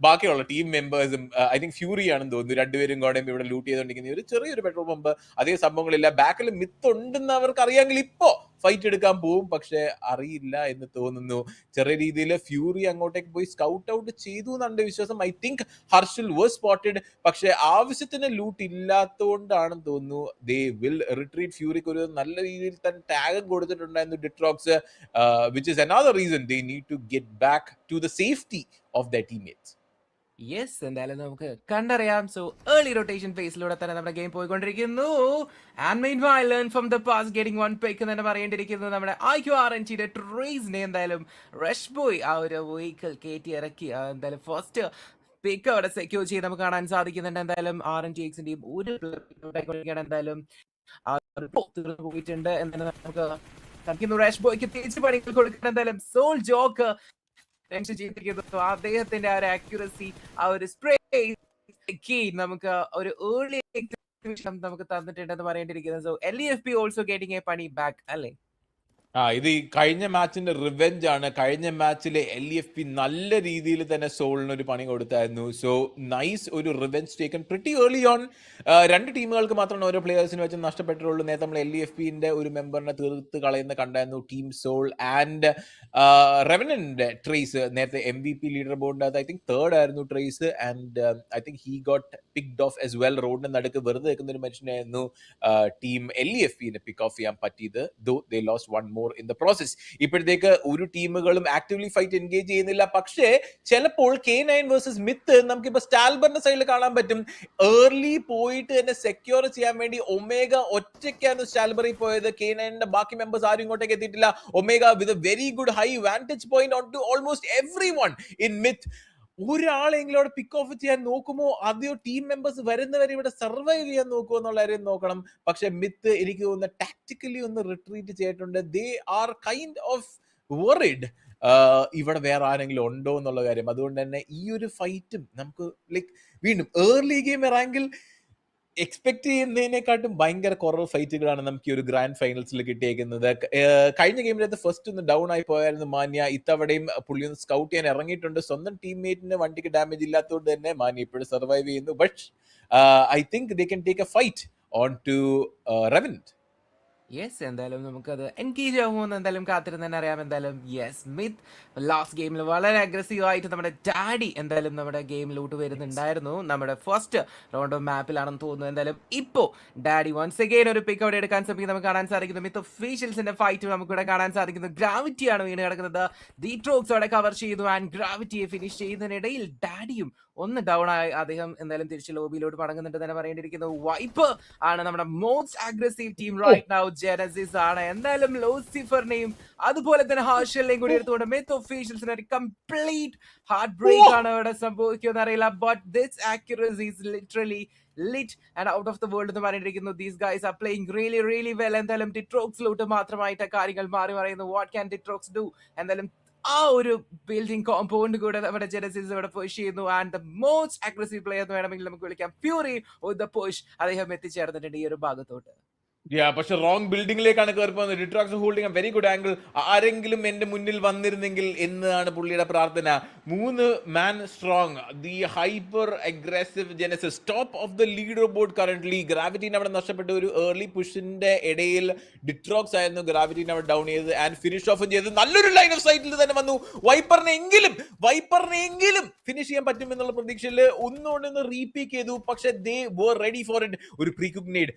ബാക്കിയുള്ള ടീം മെമ്പേഴ്സും ഐ തിങ്ക് ഫ്യൂറി ആണെന്ന് തോന്നുന്നു രണ്ടുപേരും കൂടെ ഇവിടെ ലൂട്ട് ചെയ്തുകൊണ്ടിരിക്കുന്ന ഒരു ചെറിയൊരു പെട്രോൾ പമ്പ്. അധികം സംഭവങ്ങളില്ല. ബാക്കിൽ മിത്ത് ഉണ്ടെന്ന് അവർക്ക് അറിയാമെങ്കിൽ ഇപ്പോ ഫൈറ്റ് എടുക്കാൻ പോവും. പക്ഷെ അറിയില്ല എന്ന് തോന്നുന്നു. ചെറിയ രീതിയിൽ ഫ്യൂറി അങ്ങോട്ടേക്ക് പോയി സ്കൗട്ട് ഔട്ട് ചെയ്തു എന്നാണ് വിശ്വാസം. I think Harshal was spotted. പക്ഷെ ആവശ്യത്തിന് ലൂട്ട് ഇല്ലാത്തതുകൊണ്ടാണെന്ന് തോന്നുന്നു ദേ വിൽ റിട്രീറ്റ്. ഫ്യൂറിക്ക് ഒരു നല്ല രീതിയിൽ തന്നെ ടാഗും കൊടുത്തിട്ടുണ്ടായിരുന്നു Detrox, which is another reason they need to get back to the safety of the teammates. Yes, എന്തായാലും നമുക്ക് കണ്ടറിയാം. സോ ഏർലി റൊട്ടേഷൻ ഫേസിലൂടെ തന്നെ നമ്മുടെ ഗെയിം പോയിക്കൊണ്ടിരിക്കുന്നു. And meanwhile learn from the past getting one pick എന്ന് തന്നെ പറയേണ്ടിയിരിക്കുന്നു. നമ്മുടെ IQRNGയുടെ ട്രേസിനെ എന്തായാലും റഷ് ബോയ് ആ ഒരു വെഹിക്കിൾ കയറ്റി ഇറക്കി എന്തായാലും ഫസ്റ്റ് പിക്ക് അവിടെ സെക്യൂർ ചെയ്ത് നമുക്ക് കാണാൻ സാധിക്കുന്നുണ്ട്. എന്തായാലും RNGXന്റെയും ഒരു എന്തായാലും പോയിട്ടുണ്ട്. എന്തായാലും നമുക്ക് റഷ് ബോയ്ക്ക് തിരിച്ചു പണികൾ കൊടുക്കണം. എന്തായാലും സോൾ ജോക്ക് ചെയ്തിരിക്കുന്നു. അദ്ദേഹത്തിന്റെ ആ ഒരു ആക്യുറസി, ആ ഒരു സ്പ്രേ നമുക്ക് ഒരു ഏർലി നമുക്ക് തന്നിട്ടുണ്ടെന്ന് പറയേണ്ടിയിരിക്കുന്നത്. So LEFP also getting a പണി ബാക്ക് അല്ലേ? ഇത് ഈ കഴിഞ്ഞ മാച്ചിന്റെ റിവെഞ്ച് ആണ്. കഴിഞ്ഞ മാച്ചിലെ LEFP നല്ല രീതിയിൽ തന്നെ സോളിന് ഒരു പണി കൊടുത്തായിരുന്നു. സോ നൈസ് ഒരു revenge taken pretty early on. രണ്ട് ടീമുകൾക്ക് മാത്രമാണ് ഓരോ പ്ലേയേഴ്സിന് വെച്ച് നഷ്ടപ്പെട്ടിട്ടുള്ളൂ. നേരത്തെ നമ്മൾ LEFPന്റെ ഒരു മെമ്പറിനെ തീർത്ത് കളയുന്ന കണ്ടായിരുന്നു. ടീം സോൾ ആൻഡ് റെവനന്റ് ട്രേസ് നേരത്തെ MVP ലീഡർ ബോർഡിന്റെ ഐ തിങ്ക് തേർഡ് ആയിരുന്നു trace. And I think he got picked of as well. റോഡിന് നടുക്ക് വെറുതെ നിൽക്കുന്ന ഒരു മനുഷ്യനായിരുന്നു ടീം LEFPനെ പിക്ക് ഓഫ് ചെയ്യാൻ പറ്റിയത്. Though they lost one more in the process. ഇപ്പോഴത്തേക്ക് ഒരു ടീമുകളും ആക്റ്റീവ്ലി ഫൈറ്റ് എൻഗേജ് ചെയ്യുന്നില്ല. പക്ഷേ ചിലപ്പോൾ K9 വേഴ്സസ് മിത്ത് നമുക്കിപ്പോ സ്റ്റാൽബറിന്റെ സൈഡിൽ കാണാൻ പറ്റും. ഏർലി പോയിട്ട് തന്നെ സെക്യൂർ ചെയ്യാൻ വേണ്ടി ഒമേഗ ഒറ്റയ്ക്കാണ് സ്റ്റാൽബറിൽ പോയത്. K9ന്റെ ബാക്കി മെമ്പേഴ്സ് ആരും ഇങ്ങോട്ടേക്ക് എത്തിയിട്ടില്ല. Omega with a very good high vantage point on to almost every one in Myth. ഒരാളെങ്കിലും അവിടെ പിക്ക് ഓഫ് ചെയ്യാൻ നോക്കുമോ, അതെയോ ടീം മെമ്പേഴ്സ് വരുന്നവരെ ഇവിടെ സർവൈവ് ചെയ്യാൻ നോക്കുമോ എന്നുള്ള കാര്യം നോക്കണം. പക്ഷെ മിത്ത് എനിക്ക് തോന്നുന്ന ടാക്ടിക്കലി ഒന്ന് റിട്രീറ്റ് ചെയ്തിട്ടുണ്ട്. They are kind of worried ഇവിടെ വേറെ ആരെങ്കിലും ഉണ്ടോ എന്നുള്ള കാര്യം. അതുകൊണ്ട് തന്നെ ഈ ഒരു ഫൈറ്റും നമുക്ക് ലൈക്ക് വീണ്ടും ഏർലി ഗെയിം റാങ്കിൽ എക്സ്പെക്ട് ചെയ്യുന്നതിനെക്കാട്ടും ഭയങ്കര കുറവ് ഫൈറ്റുകളാണ് നമുക്ക് ഈ ഒരു ഗ്രാൻഡ് ഫൈനൽസിൽ കിട്ടിയേക്കുന്നത്. കഴിഞ്ഞ ഗെയിമിനകത്ത് ഫസ്റ്റ് ഒന്ന് ഡൗൺ ആയി പോയായിരുന്നു മാന്യ. ഇത്തവണയും പുള്ളി ഒന്ന് സ്കൗട്ട് ചെയ്യാൻ ഇറങ്ങിയിട്ടുണ്ട്. സ്വന്തം ടീംമേറ്റിന് വണ്ടിക്ക് ഡാമേജ് ഇല്ലാത്തതുകൊണ്ട് തന്നെ മാന്യ ഇപ്പോഴും സർവൈവ് ചെയ്യുന്നു. But I think they can take a fight on to Revenant. Yes, എന്തായാലും നമുക്കത് എൻഗേജ് ആകുമെന്ന് എന്തായാലും കാത്തിരുന്ന് തന്നെ അറിയാം. എന്തായാലും യെസ്, മിത്ത് ലാസ്റ്റ് ഗെയിമിൽ വളരെ അഗ്രസീവ് ആയിട്ട് നമ്മുടെ ഡാഡി എന്തായാലും നമ്മുടെ ഗെയിമിലോട്ട് വരുന്നുണ്ടായിരുന്നു. നമ്മുടെ ഫസ്റ്റ് റൗണ്ട് ഓഫ് മാപ്പിലാണെന്ന് തോന്നുന്നു. എന്തായാലും ഇപ്പോൾ ഡാഡി വൺസ് അഗെയിൻ ഒരു പിക്ക് അവിടെ എടുക്കാൻ ശ്രമിക്കും നമുക്ക് കാണാൻ സാധിക്കുന്നു. മിത്ത് ഒഫീഷ്യൽസിന്റെ ഫൈറ്റ് നമുക്കിവിടെ കാണാൻ സാധിക്കുന്നു. ഗ്രാവിറ്റിയാണ് വീണ് കിടക്കുന്നത്. ഡീട്രോക്സ് അവിടെ കവർ ചെയ്തു ആൻഡ് ഗ്രാവിറ്റിയെ ഫിനിഷ് ചെയ്യുന്നതിനിടയിൽ ഡാഡിയും ഒന്ന് ഡൗൺ ആയി. അദ്ദേഹം എന്തായാലും തിരിച്ച് ലോബിയിലോട്ട് മടങ്ങുന്നുണ്ട് തന്നെ പറയേണ്ടിയിരിക്കുന്നു. വൈപ്പ് ആണ് നമ്മുടെ most aggressive team right now. Genesis ആണ്. എന്തായാലും ലൂസിഫറിനെയും അതുപോലെ തന്നെ ഹാർഷലിനെയും കൂടി എടുത്തുകൊണ്ട് മിത്ത് ഒഫീഷ്യൽസിന് ഒരു കംപ്ലീറ്റ് ഹാർട്ട് ബ്രേക്ക് ആണ് ഇവിടെ സംഭവിക്കുമെന്ന് അറിയില്ല. But this accuracy is literally lit and out of the world എന്ന് പറഞ്ഞിരിക്കുന്നു. These guys are playing really really well. എന്തായാലും ഡിട്രോക്സിലോട്ട് മാത്രമായിട്ട് കാര്യങ്ങൾ മാറി മറിയുന്നു. What can Detrox do? എന്തായാലും ആ ഒരു ബിൽഡിംഗ് കോമ്പൗണ്ട് കൂടെ നമ്മുടെ ജെനസിസ് ഇവിടെ പുഷ് ചെയ്യുന്നു. And the most aggressive player എന്ന് വേണമെങ്കിൽ നമുക്ക് വിളിക്കാം. ഫ്യൂറി വിത്ത് ദ പുഷ് അദ്ദേഹം എത്തിച്ചേർന്നിട്ടുണ്ട് ഈ ഒരു ഭാഗത്തോട്ട്. പക്ഷെ റോങ് ബിൽഡിംഗിലേക്കാണ് കയറി പോകുന്നത്. Detrox holding a very good angle. ആരെങ്കിലും എന്റെ മുന്നിൽ വന്നിരുന്നെങ്കിൽ എന്നാണ് പുള്ളിയുടെ പ്രാർത്ഥന. 3 man strong, the hyper aggressive Genesis top of the leader board currently. ഗ്രാവിറ്റീനെ അവിടെ നഷ്ടപ്പെട്ട ഒരു ഏർലി പുഷിന്റെ ഇടയിൽ ഡിട്രോക്സ് ആയിരുന്നു ഗ്രാവിറ്റീനെ അവിടെ ഡൗൺ ചെയ്തത് ആൻഡ് ഫിനിഷ് ഓഫ് ചെയ്ത് നല്ലൊരു ലൈൻ ഓഫ് സൈറ്റിൽ തന്നെ വന്നു. വൈപ്പറിനെങ്കിലും ഫിനിഷ് ചെയ്യാൻ പറ്റും എന്നുള്ള പ്രതീക്ഷയിൽ ഒന്നുകൊണ്ടൊന്ന് റീപീക്ക് ചെയ്തു. പക്ഷെ ദേ വർ റെഡി ഫോർ ഇറ്റ്. ഒരു pre cook need.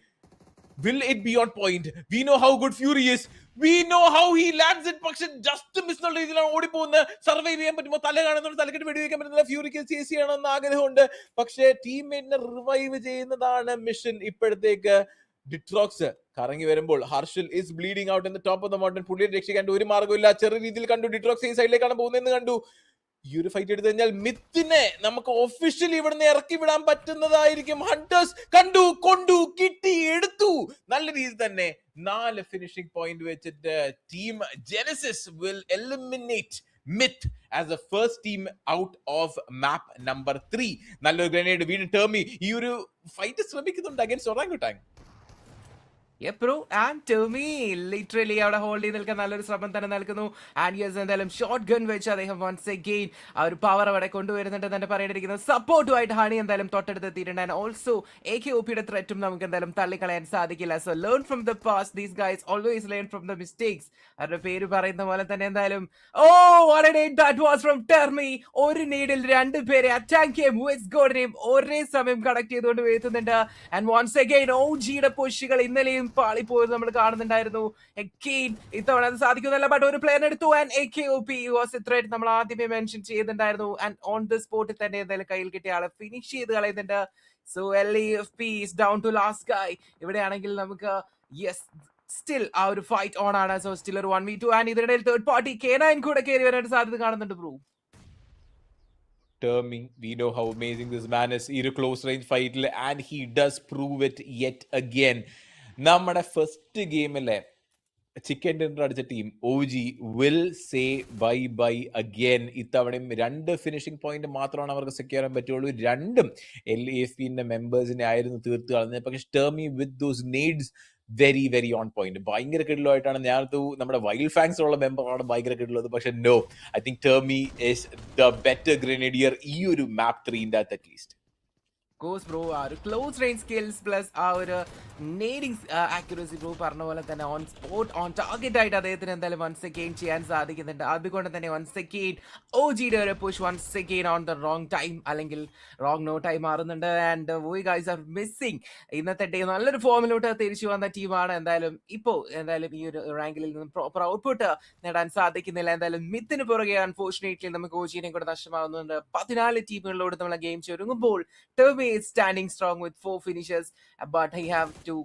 Will it be on point? We know how good Fury is. We know how he lands it. പക്ഷെ ജസ്റ്റ് മിസ് എന്നുള്ള രീതിയിലാണ് ഓടിപ്പോകുന്നത്. സർവൈവ് ചെയ്യാൻ പറ്റുമോ? തല കാണുന്നുണ്ട്, തലക്കെട്ട് വെടിവെക്കാൻ പറ്റുന്നില്ല. ഫ്യൂറിക്ക് ചേസ് ചെയ്യണമെന്ന് ആഗ്രഹമുണ്ട്. പക്ഷെ ടീംമേറ്റിനെ റിവൈവ് ചെയ്യുന്നതാണ് മിഷൻ ഇപ്പോഴത്തേക്ക്. ഡിട്രോക്സ് കറങ്ങി വരുമ്പോൾ Harshal is bleeding out in the top of the mountain. പുള്ളിയെ രക്ഷിക്കാൻ ഒരു മാർഗ്ഗമില്ല. ചെറിയ രീതിയിൽ കണ്ടു. ഡിട്രോക്സ് ഈ സൈഡിലേക്കാണ് പോകുന്നതെന്ന് കണ്ടു. ഈ ഒരു ഫൈറ്റ് എടുത്തു കഴിഞ്ഞാൽ മിത്തിനെ നമുക്ക് ഒഫീഷ്യലി ഇവിടുന്ന് ഇറക്കി വിടാൻ പറ്റുന്നതായിരിക്കും. ഹണ്ടേഴ്സ് കണ്ടു, കൊണ്ടു, കിട്ടി, എടുത്തു. നല്ല രീതിയിൽ തന്നെ 4 ഫിനിഷിംഗ് പോയിന്റ് വെച്ചിട്ട് team Genesis will eliminate myth as the first team out of map number 3. നല്ലൊരു ഗ്രനേഡ് വീണ്ടും ടേമി ഈ ഒരു ഫൈറ്റ് ശ്രമിക്കുന്നുണ്ട് അഗൈൻസ്റ്റ് ഒറാങ്കുട്ടാങ്. ആൻഡ് ടോമി ലിറ്ററലി അവിടെ ഹോൾഡ് ചെയ്ത് നിൽക്കാൻ നല്ലൊരു ശ്രമം തന്നെ നൽകുന്നു. ആൻഡ് യെസ് എന്തായാലും ഷോട്ട് ഗൺ വെച്ച് അദ്ദേഹം വൺസ് അഗെയിൻ ആ ഒരു പവർ അവിടെ കൊണ്ടുവരുന്നുണ്ട് തന്നെ പറയേണ്ടിയിരിക്കുന്നത്. സപ്പോർട്ടുമായിട്ട് ഹണി എന്തായാലും തൊട്ടടുത്ത് എത്തിയിട്ടുണ്ട്. ആൻഡ് ഓൾസോ AKOPയുടെ ത്രെറ്റും നമുക്ക് എന്തായാലും തള്ളിക്കളയാൻ സാധിക്കില്ല. So learn from the past. These guys always learn from the mistakes. അവരുടെ പേര് പറയുന്ന പോലെ തന്നെ എന്തായാലും ഒരു നീഡിൽ 2 പേരെ അറ്റാക്കിയും വെസ്റ്റ് ഗോഡിനെയും ഒരേ സമയം കണക്ട് ചെയ്തുകൊണ്ട് വീഴ്ത്തുന്നുണ്ട്. ആൻഡ് വൺസ് അഗെയിൻ OGയുടെ പുഷുകൾ ഇന്നലെയും പാളിപ്പോയത് നമ്മൾ കാണുന്നുണ്ടായിരുന്നു. ഇത്തവണ അത് സാധിക്കുന്നില്ല. ബട്ട് ഒരു പ്ലെയർ എടുത്തു. And AKOP was A threat നമ്മൾ ആദ്യമേ മെൻഷൻ ചെയ്തിട്ടുണ്ടായിരുന്നു. ആൻഡ് ഓൺ ദ സ്പോട്ടിൽ തന്നെ എന്തായാലും കയ്യിൽ കിട്ടിയ ആളെ ഫിനിഷ് ചെയ്ത് കളയുന്നുണ്ട്. So LAFP is down to last guy. ഇവിടെയാണെങ്കിൽ നമുക്ക് സ്റ്റിൽ ആ ഒരു ഫൈറ്റ് ഓൺ ആണ്. സോ സ്റ്റിൽ ഒരു 1v2. ആൻഡ് ഇതിനിടയിൽ തേർഡ് പാർട്ടി K9 കൂടെ കയറി വരാനായിട്ട് സാധ്യത കാണുന്നുണ്ട് Bru. Terming, we know how amazing this man is. ഈ ഒരു ക്ലോസ് റേഞ്ച് ഫൈറ്റിൽ and he does prove it yet again. നമ്മുടെ ഫസ്റ്റ് ഗെയിമിലെ ചിക്കൻ ഡിന്നർ അടിച്ച team OG will say bye again. ഇത്തവണയും 2 ഫിനിഷിംഗ് പോയിന്റ് മാത്രമാണ് അവർക്ക് സെക്യൂർ ചെയ്യാൻ പറ്റുള്ളൂ. 2ഉം LAFPന്റെ മെമ്പേഴ്സിനെ ആയിരുന്നു തീർത്ത് കളഞ്ഞത്. പക്ഷെ Termi with those nades very very on point. ഭയങ്കര കിടിലമായിട്ടാണ് ഞാനത് നമ്മുടെ വൈൽഡ് ഫാങ്സിലുള്ള മെമ്പറാണ് ഭയങ്കര കിടിലുള്ളത്. പക്ഷെ no, I think Termi is the better grenadier ഈ ഒരു മാപ്പ് 3 അറ്റ്ലീസ്റ്റ്. ബ്രോ ആ ഒരു ക്ലോസ് റേഞ്ച് സ്കിൽസ് പ്ലസ് ആ ഒരു നേഡിങ് ആക്യുറസി ബ്രോ പറഞ്ഞ പോലെ തന്നെ ഓൺ സ്പോട്ട് ഓൺ ടാർഗറ്റ് ആയിട്ട് അദ്ദേഹത്തിന് എന്തായാലും വൺസ് അഗെയിൻ ചെയ്യാൻ സാധിക്കുന്നുണ്ട്. അതുകൊണ്ട് തന്നെ വൺസ് അഗെയിൻ OGയുടെ ഒരു push once again on the wrong time അല്ലെങ്കിൽ റോങ് നോട്ടായി മാറുന്നുണ്ട്. And we guys are missing. ഇന്നത്തെ ഡേ നല്ലൊരു ഫോമിലോട്ട് തിരിച്ചു വന്ന ടീമാണ്. എന്തായാലും ഇപ്പോൾ എന്തായാലും ഈ ഒരു റാങ്കിൽ നിന്നും പ്രോപ്പർ ഔട്ട്പുട്ട് നേടാൻ സാധിക്കുന്നില്ല. എന്തായാലും മിത്തിന് പുറകെ അൺഫോർച്ചുനേറ്റ്ലി നമുക്ക് OGനെയും കൂടെ നഷ്ടമാകുന്നുണ്ട്. 14 ടീമുകളിലോട് നമ്മളെ game ഒരുങ്ങുമ്പോൾ ടർബി is standing strong with 4 finishes, but he have to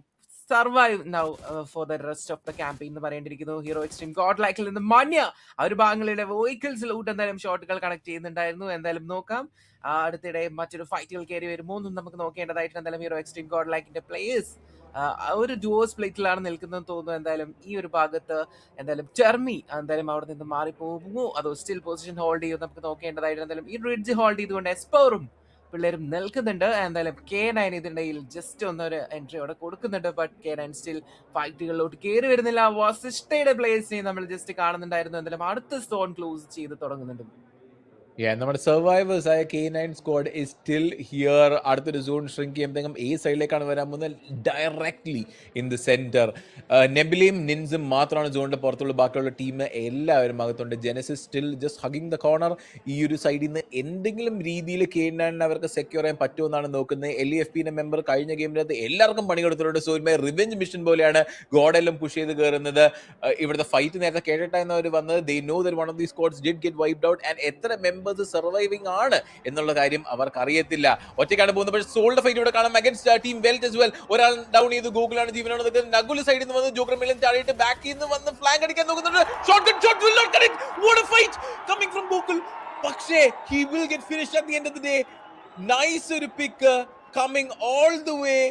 survive now for the rest of the campaign എന്ന് പറയേണ്ടിയിരിക്കുന്നു. ഹീറോ എക്സ്ട്രീം ഗോഡ്ലൈക്കിൽ നിന്ന് മന്യ ആ ഒരു ഭാഗങ്ങളുടെ വെഹിക്കിൾസിലോട്ട് എന്തായാലും ഷോട്ടുകൾ കണക്ട് ചെയ്യുന്നുണ്ടായിരുന്നു. എന്തായാലും നോക്കാം അടുത്തിടെ മറ്റൊരു ഫൈറ്റുകൾ കയറി വരുമോ എന്നും നമുക്ക് നോക്കേണ്ടതായിട്ട്. എന്തായാലും ഹീറോ എക്സ്ട്രീം ഗോഡ്ലൈക്കിന്റെ പ്ലേയേഴ്സ് ഒരു ഡുവോ സ്പ്ലിറ്റിലാണ് നിൽക്കുന്നതെന്ന് തോന്നുന്നു. എന്തായാലും ഈ ഒരു ഭാഗത്ത് എന്തായാലും ടെർമി എന്തായാലും അവിടെ നിന്ന് മാറിപ്പോകുമോ അതോ സ്റ്റിൽ പൊസിഷൻ ഹോൾഡ് ചെയ്യുമോ നമുക്ക് നോക്കേണ്ടതായിട്ട്. എന്തായാലും ഈ റിഡ്ജ് ഹോൾഡ് ചെയ്തുകൊണ്ട് എസ്പറും പിള്ളേരും നിൽക്കുന്നുണ്ട്. എന്തായാലും K9 ഇതിനിടയിൽ ജസ്റ്റ് ഒന്നൊരു എൻട്രി അവിടെ കൊടുക്കുന്നുണ്ട്. ബട്ട് K9 സ്റ്റിൽ ഫൈറ്റുകളിലോട്ട് കയറി വരുന്നില്ല. വാസിഷ്ടയുടെ പ്ലേയേഴ്സിനെ നമ്മൾ ജസ്റ്റ് കാണുന്നുണ്ടായിരുന്നു. എന്തായാലും അടുത്ത സോൺ ക്ലോസ് ചെയ്ത് തുടങ്ങുന്നുണ്ട്. നമ്മുടെ സർവൈവേഴ്സ് ആയ K9 squad is still here. അടുത്തൊരു സോൺ ഷ്രിങ്ക് ചെയ്യുമ്പോഴത്തേക്കും സൈഡിലേക്കാണ് വരാൻ പോകുന്നത്. ഡയറക്ട്ലി ഇൻ ദി സെന്റർ നെബിലയും നിൻസും മാത്രമാണ് സോണിന്റെ പുറത്തുള്ള. ബാക്കിയുള്ള ടീം എല്ലാവരും അകത്തുണ്ട്. Genesis still just hugging the corner. ഈ ഒരു സൈഡിൽ നിന്ന് എന്തെങ്കിലും രീതിയിൽ K9 അവർക്ക് സെക്യൂർ ചെയ്യാൻ പറ്റുമെന്നാണ് നോക്കുന്നത്. LAFPന്റെ മെമ്പർ കഴിഞ്ഞ ഗെയിമിനകത്ത് എല്ലാവർക്കും പണി കൊടുത്തിട്ടുണ്ട്. സോ ഇതുമായി റിവെഞ്ച് മിഷൻ പോലെയാണ് ഗോഡെല്ലാം പുഷ് ചെയ്ത് കയറുന്നത്. ഇവിടുത്തെ ഫൈറ്റ് നേരത്തെ കേട്ടിട്ടായിരുന്നു അവർ വന്നത്. They know that one of these squads did get wiped out. And എത്ര മെമ്പേഴ്സ് മെമ്പേഴ്സ് സർവൈവിംഗ് ആണ് എന്നുള്ള കാര്യം അവർക്ക് അറിയത്തില്ല. ഒറ്റയ്ക്കാണ് പോകുന്നത്. പക്ഷേ സോളിന്റെ ഫൈറ്റ് ഇവിടെ കാണാം അഗൈൻസ്റ്റ് ടീം വെൽറ്റ് as well. ഒരാൾ ഡൗൺ ചെയ്ത് ഗൂഗിളാണ് ജീവനാണ് നിൽക്കുന്നത്. നഗുൽ സൈഡിൽ നിന്ന് വന്ന് ജോക്കർ മില്ലൻ താഴെയിട്ട് ബാക്കിൽ നിന്ന് വന്ന് ഫ്ലാങ്ക് അടിക്കാൻ നോക്കുന്നുണ്ട്. Shot will not connect. What a fight coming from Gokul. പക്ഷേ he will get finished at the end of the day. Nice ഒരു pick coming all the way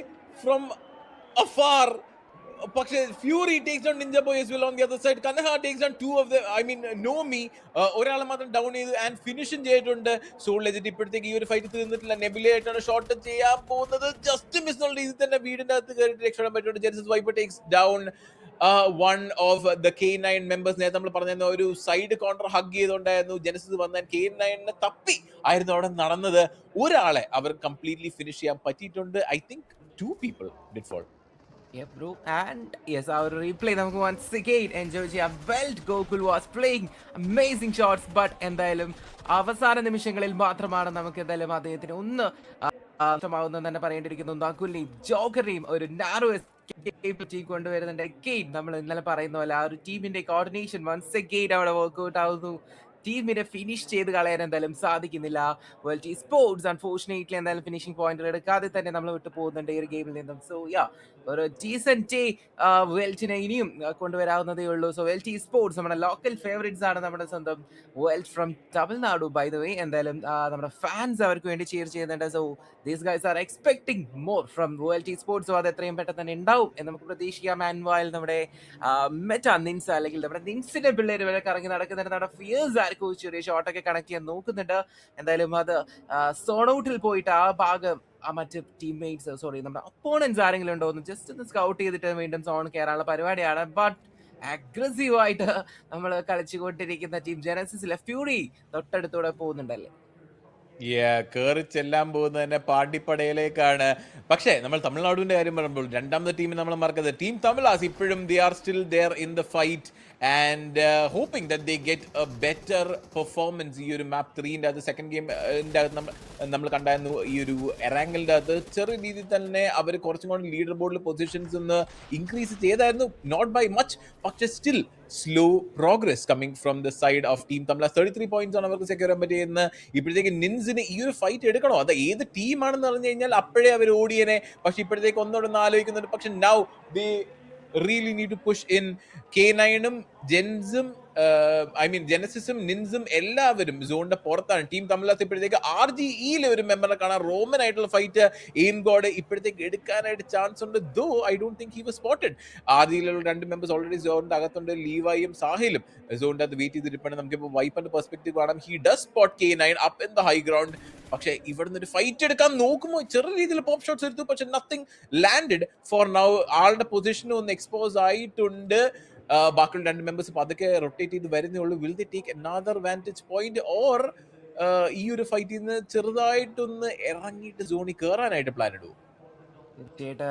from afar. പക്ഷേ Fury takes down Ninja Boy as well on the other side. Kanaha takes down two of them. I mean, Nomi ഒരാളെ മാത്രം down ചെയ്തു and ഫിനിഷും ചെയ്തിട്ടുണ്ട്. Soul ലെജറ്റ് ഇപ്പോഴത്തേക്ക് ഈ ഒരു fight തീർന്നിട്ടില്ല. നെബുലയായിട്ടാണ് shot ചെയ്യാൻ പോകുന്നത്. ജസ്റ്റ് മിസ് എന്നുള്ള രീതിയിൽ തന്നെ വീടിന്റെ അകത്ത് കയറിയിട്ട് രക്ഷപ്പെടാൻ പറ്റുന്നുണ്ട്. Genesis Viper takes down one of the K9 members. നേരത്തെ നമ്മൾ പറഞ്ഞ ഒരു സൈഡ് കോർണർ ഹഗ് ചെയ്തുകൊണ്ടായിരുന്നു ജെനസിസ് വന്നാൽ K9 തപ്പി ആയിരുന്നു അവിടെ നടന്നത്. ഒരാളെ അവർ കംപ്ലീറ്റ്ലി ഫിനിഷ് ചെയ്യാൻ പറ്റിയിട്ടുണ്ട്. I think 2 people did fall. Yeah, bro. And yes, our replay നമുക്ക് once again enjoy ചെയ്യാം. Welt Gokul was playing amazing shots, but എന്തായാലും അവസാന നിമിഷങ്ങളിൽ മാത്രമാണ് നമുക്ക് എന്തായാലും അദ്ദേഹത്തിന് ഒന്ന് ആവുന്നതെന്ന് തന്നെ പറയേണ്ടിയിരിക്കുന്നു. നകുലിനെയും ജോക്കറിനെയും ഒരു നാരോ ടീം കൊണ്ടുവരുന്നുണ്ട്. അഗെയിൻ നമ്മൾ ഇന്നലെ പറയുന്ന പോലെ ആ ഒരു ടീമിന്റെ കോർഡിനേഷൻ വൺസ് അഗെയിൻ അവിടെ വർക്ക്ഔട്ട് ആവുന്നു. ടീമിനെ ഫിനിഷ് ചെയ്ത് കളയാൻ എന്തായാലും സാധിക്കുന്നില്ല. വേൾഡ് Esports അൺഫോർച്ചുനേറ്റ്ലി എന്തായാലും ഫിനിഷിംഗ് പോയിന്റുകൾ എടുക്കാതെ തന്നെ നമ്മൾ വിട്ടു പോകുന്നുണ്ട് ഈ ഒരു ഗെയിമിൽ നിന്നും. സോ യാ, ഒരു ഡീസന്റ് വെൽറ്റിനെ ഇനിയും കൊണ്ടുവരാവുന്നതേ ഉള്ളൂ. സോ വെൽറ്റ് Esports നമ്മുടെ ലോക്കൽ ഫേവറേറ്റ്സ് ആണ്, നമ്മുടെ സ്വന്തം Velt from Tamil Nadu by the way. എന്തായാലും നമ്മുടെ ഫാൻസ് അവർക്ക് വേണ്ടി cheer ചെയ്യുന്നുണ്ട്. So these guys are expecting more from Velt Esports. So അത് എത്രയും പെട്ടെന്ന് തന്നെ ഉണ്ടാവും എന്ന് നമുക്ക് പ്രതീക്ഷിക്കാം. ആൻഡ് വൈൽ നമ്മുടെ മെറ്റാ നിൻസ അല്ലെങ്കിൽ നമ്മുടെ നിൻസിന്റെ പിള്ളേർ വരെ കറങ്ങി നടക്കുന്നുണ്ട്. നമ്മുടെ ഫിയേഴ്സ് ചെറിയ ഷോട്ടൊക്കെ കണക്ട് ചെയ്യാൻ നോക്കുന്നുണ്ട്. എന്തായാലും അത് സോൺ ഔട്ടിൽ പോയിട്ട് ആ ഭാഗം മറ്റ് ടീംമേറ്റ്സ് നമ്മുടെ ഒപ്പോണൻസ് ആരെങ്കിലും ഉണ്ടോ എന്ന് ജസ്റ്റ് ഒന്ന് സ്കൗട്ട് ചെയ്തിട്ട് വീണ്ടും സോൺ കയറാനുള്ള പരിപാടിയാണ്. ബട്ട് അഗ്രസീവ് ആയിട്ട് നമ്മൾ കളിച്ചുകൊണ്ടിരിക്കുന്ന ടീം ജെനസിസിലെ ഫ്യൂറി തൊട്ടടുത്തൂടെ പോകുന്നുണ്ടല്ലേ. കയറി ചെല്ലാൻ പോകുന്നത് തന്നെ പാണ്ടിപ്പടയിലേക്കാണ്. പക്ഷേ നമ്മൾ തമിഴ്നാടിന്റെ കാര്യം പറയുമ്പോൾ രണ്ടാമത്തെ ടീമിൽ നമ്മൾ മറക്കരുത്. ടീം തമിഴാസ് ഇപ്പോഴും they are still there in the fight and hoping that they get a better performance. ഈ ഒരു മാപ്പ് 3ന്റെ അകത്ത് സെക്കൻഡ് ഗെയിമിന്റെ അകത്ത് നമ്മൾ കണ്ടായിരുന്നു. ഈ ഒരു എറാങ്കലിന്റെ അകത്ത് ചെറിയ രീതിയിൽ തന്നെ അവർ കുറച്ചും കൂടി ലീഡർ ബോർഡിൽ പൊസിഷൻസ് ഒന്ന് ഇൻക്രീസ് ചെയ്തായിരുന്നു. നോട്ട് ബൈ മച്ച്, പക്ഷെ still slow progress coming from the side of team Tamil. 33 points ആണ് അവർക്ക് സെക്യൂർ ചെയ്യാൻ പറ്റിയെന്ന്. ഇപ്പോഴത്തേക്ക് നിൻസിന് ഈ ഒരു ഫൈറ്റ് എടുക്കണോ, അത് ഏത് ടീമാണെന്ന് പറഞ്ഞു കഴിഞ്ഞാൽ അപ്പോഴേ അവർ ഓടിയനെ. പക്ഷെ ഇപ്പോഴത്തേക്ക് ഒന്നോടൊന്ന് ആലോചിക്കുന്നുണ്ട്. പക്ഷെ now they really need to push in. K9ഉം ജെൻസും ജെനസിസും നിൻസും എല്ലാവരും സോണിന്റെ പുറത്താണ്. ടീം തമിഴ്നാട് ഇപ്പോഴത്തേക്ക് RGEയിലെ ഒരു മെമ്പറിനെ കാണാൻ റോമൻ ആയിട്ടുള്ള ഫൈറ്റ് എയിം ഗോഡ് ഇപ്പോഴത്തേക്ക് എടുക്കാനായിട്ട് ചാൻസ് ഉണ്ട്. Though I don't think he was spotted. RGEയിലുള്ള 2 മെമ്പേഴ്സ് ഓൾറെഡി സോണിന്റെ അകത്തുണ്ട്. ലീവായും സാഹിലും സോണിന്റെ അത് വെയിറ്റ് ചെയ്തിരിപ്പണം. നമുക്കിപ്പോൾ വൈപ്പറിന്റെ പെർസ്പെക്ടീവ് കാണാം. He does spot K9 up in the high ground. പക്ഷേ ഇവിടുന്ന് ഒരു ഫൈറ്റ് എടുക്കാൻ നോക്കുമ്പോൾ ചെറിയ രീതിയിൽ പോപ്പ് ഷോട്ട്സ് എടുത്തു. പക്ഷെ നത്തിങ് ലാൻഡഡ് ഫോർ നൗ. ആളുടെ പൊസിഷനും ഒന്ന് എക്സ്പോസ് ആയിട്ടുണ്ട്. ബാക്കിയുള്ള 2 മെമ്പേഴ്സ് പതുക്കെ റൊട്ടേറ്റ് ചെയ്ത് വരുന്നേ ഉള്ളൂ. Will the take another vantage point or ഈ ഒരു ഫൈറ്റിൽ നിന്ന് ചെറുതായിട്ടൊന്ന് ഇറങ്ങിയിട്ട് സോണിൽ കയറാനായിട്ട് പ്ലാൻ ഇടുമോ?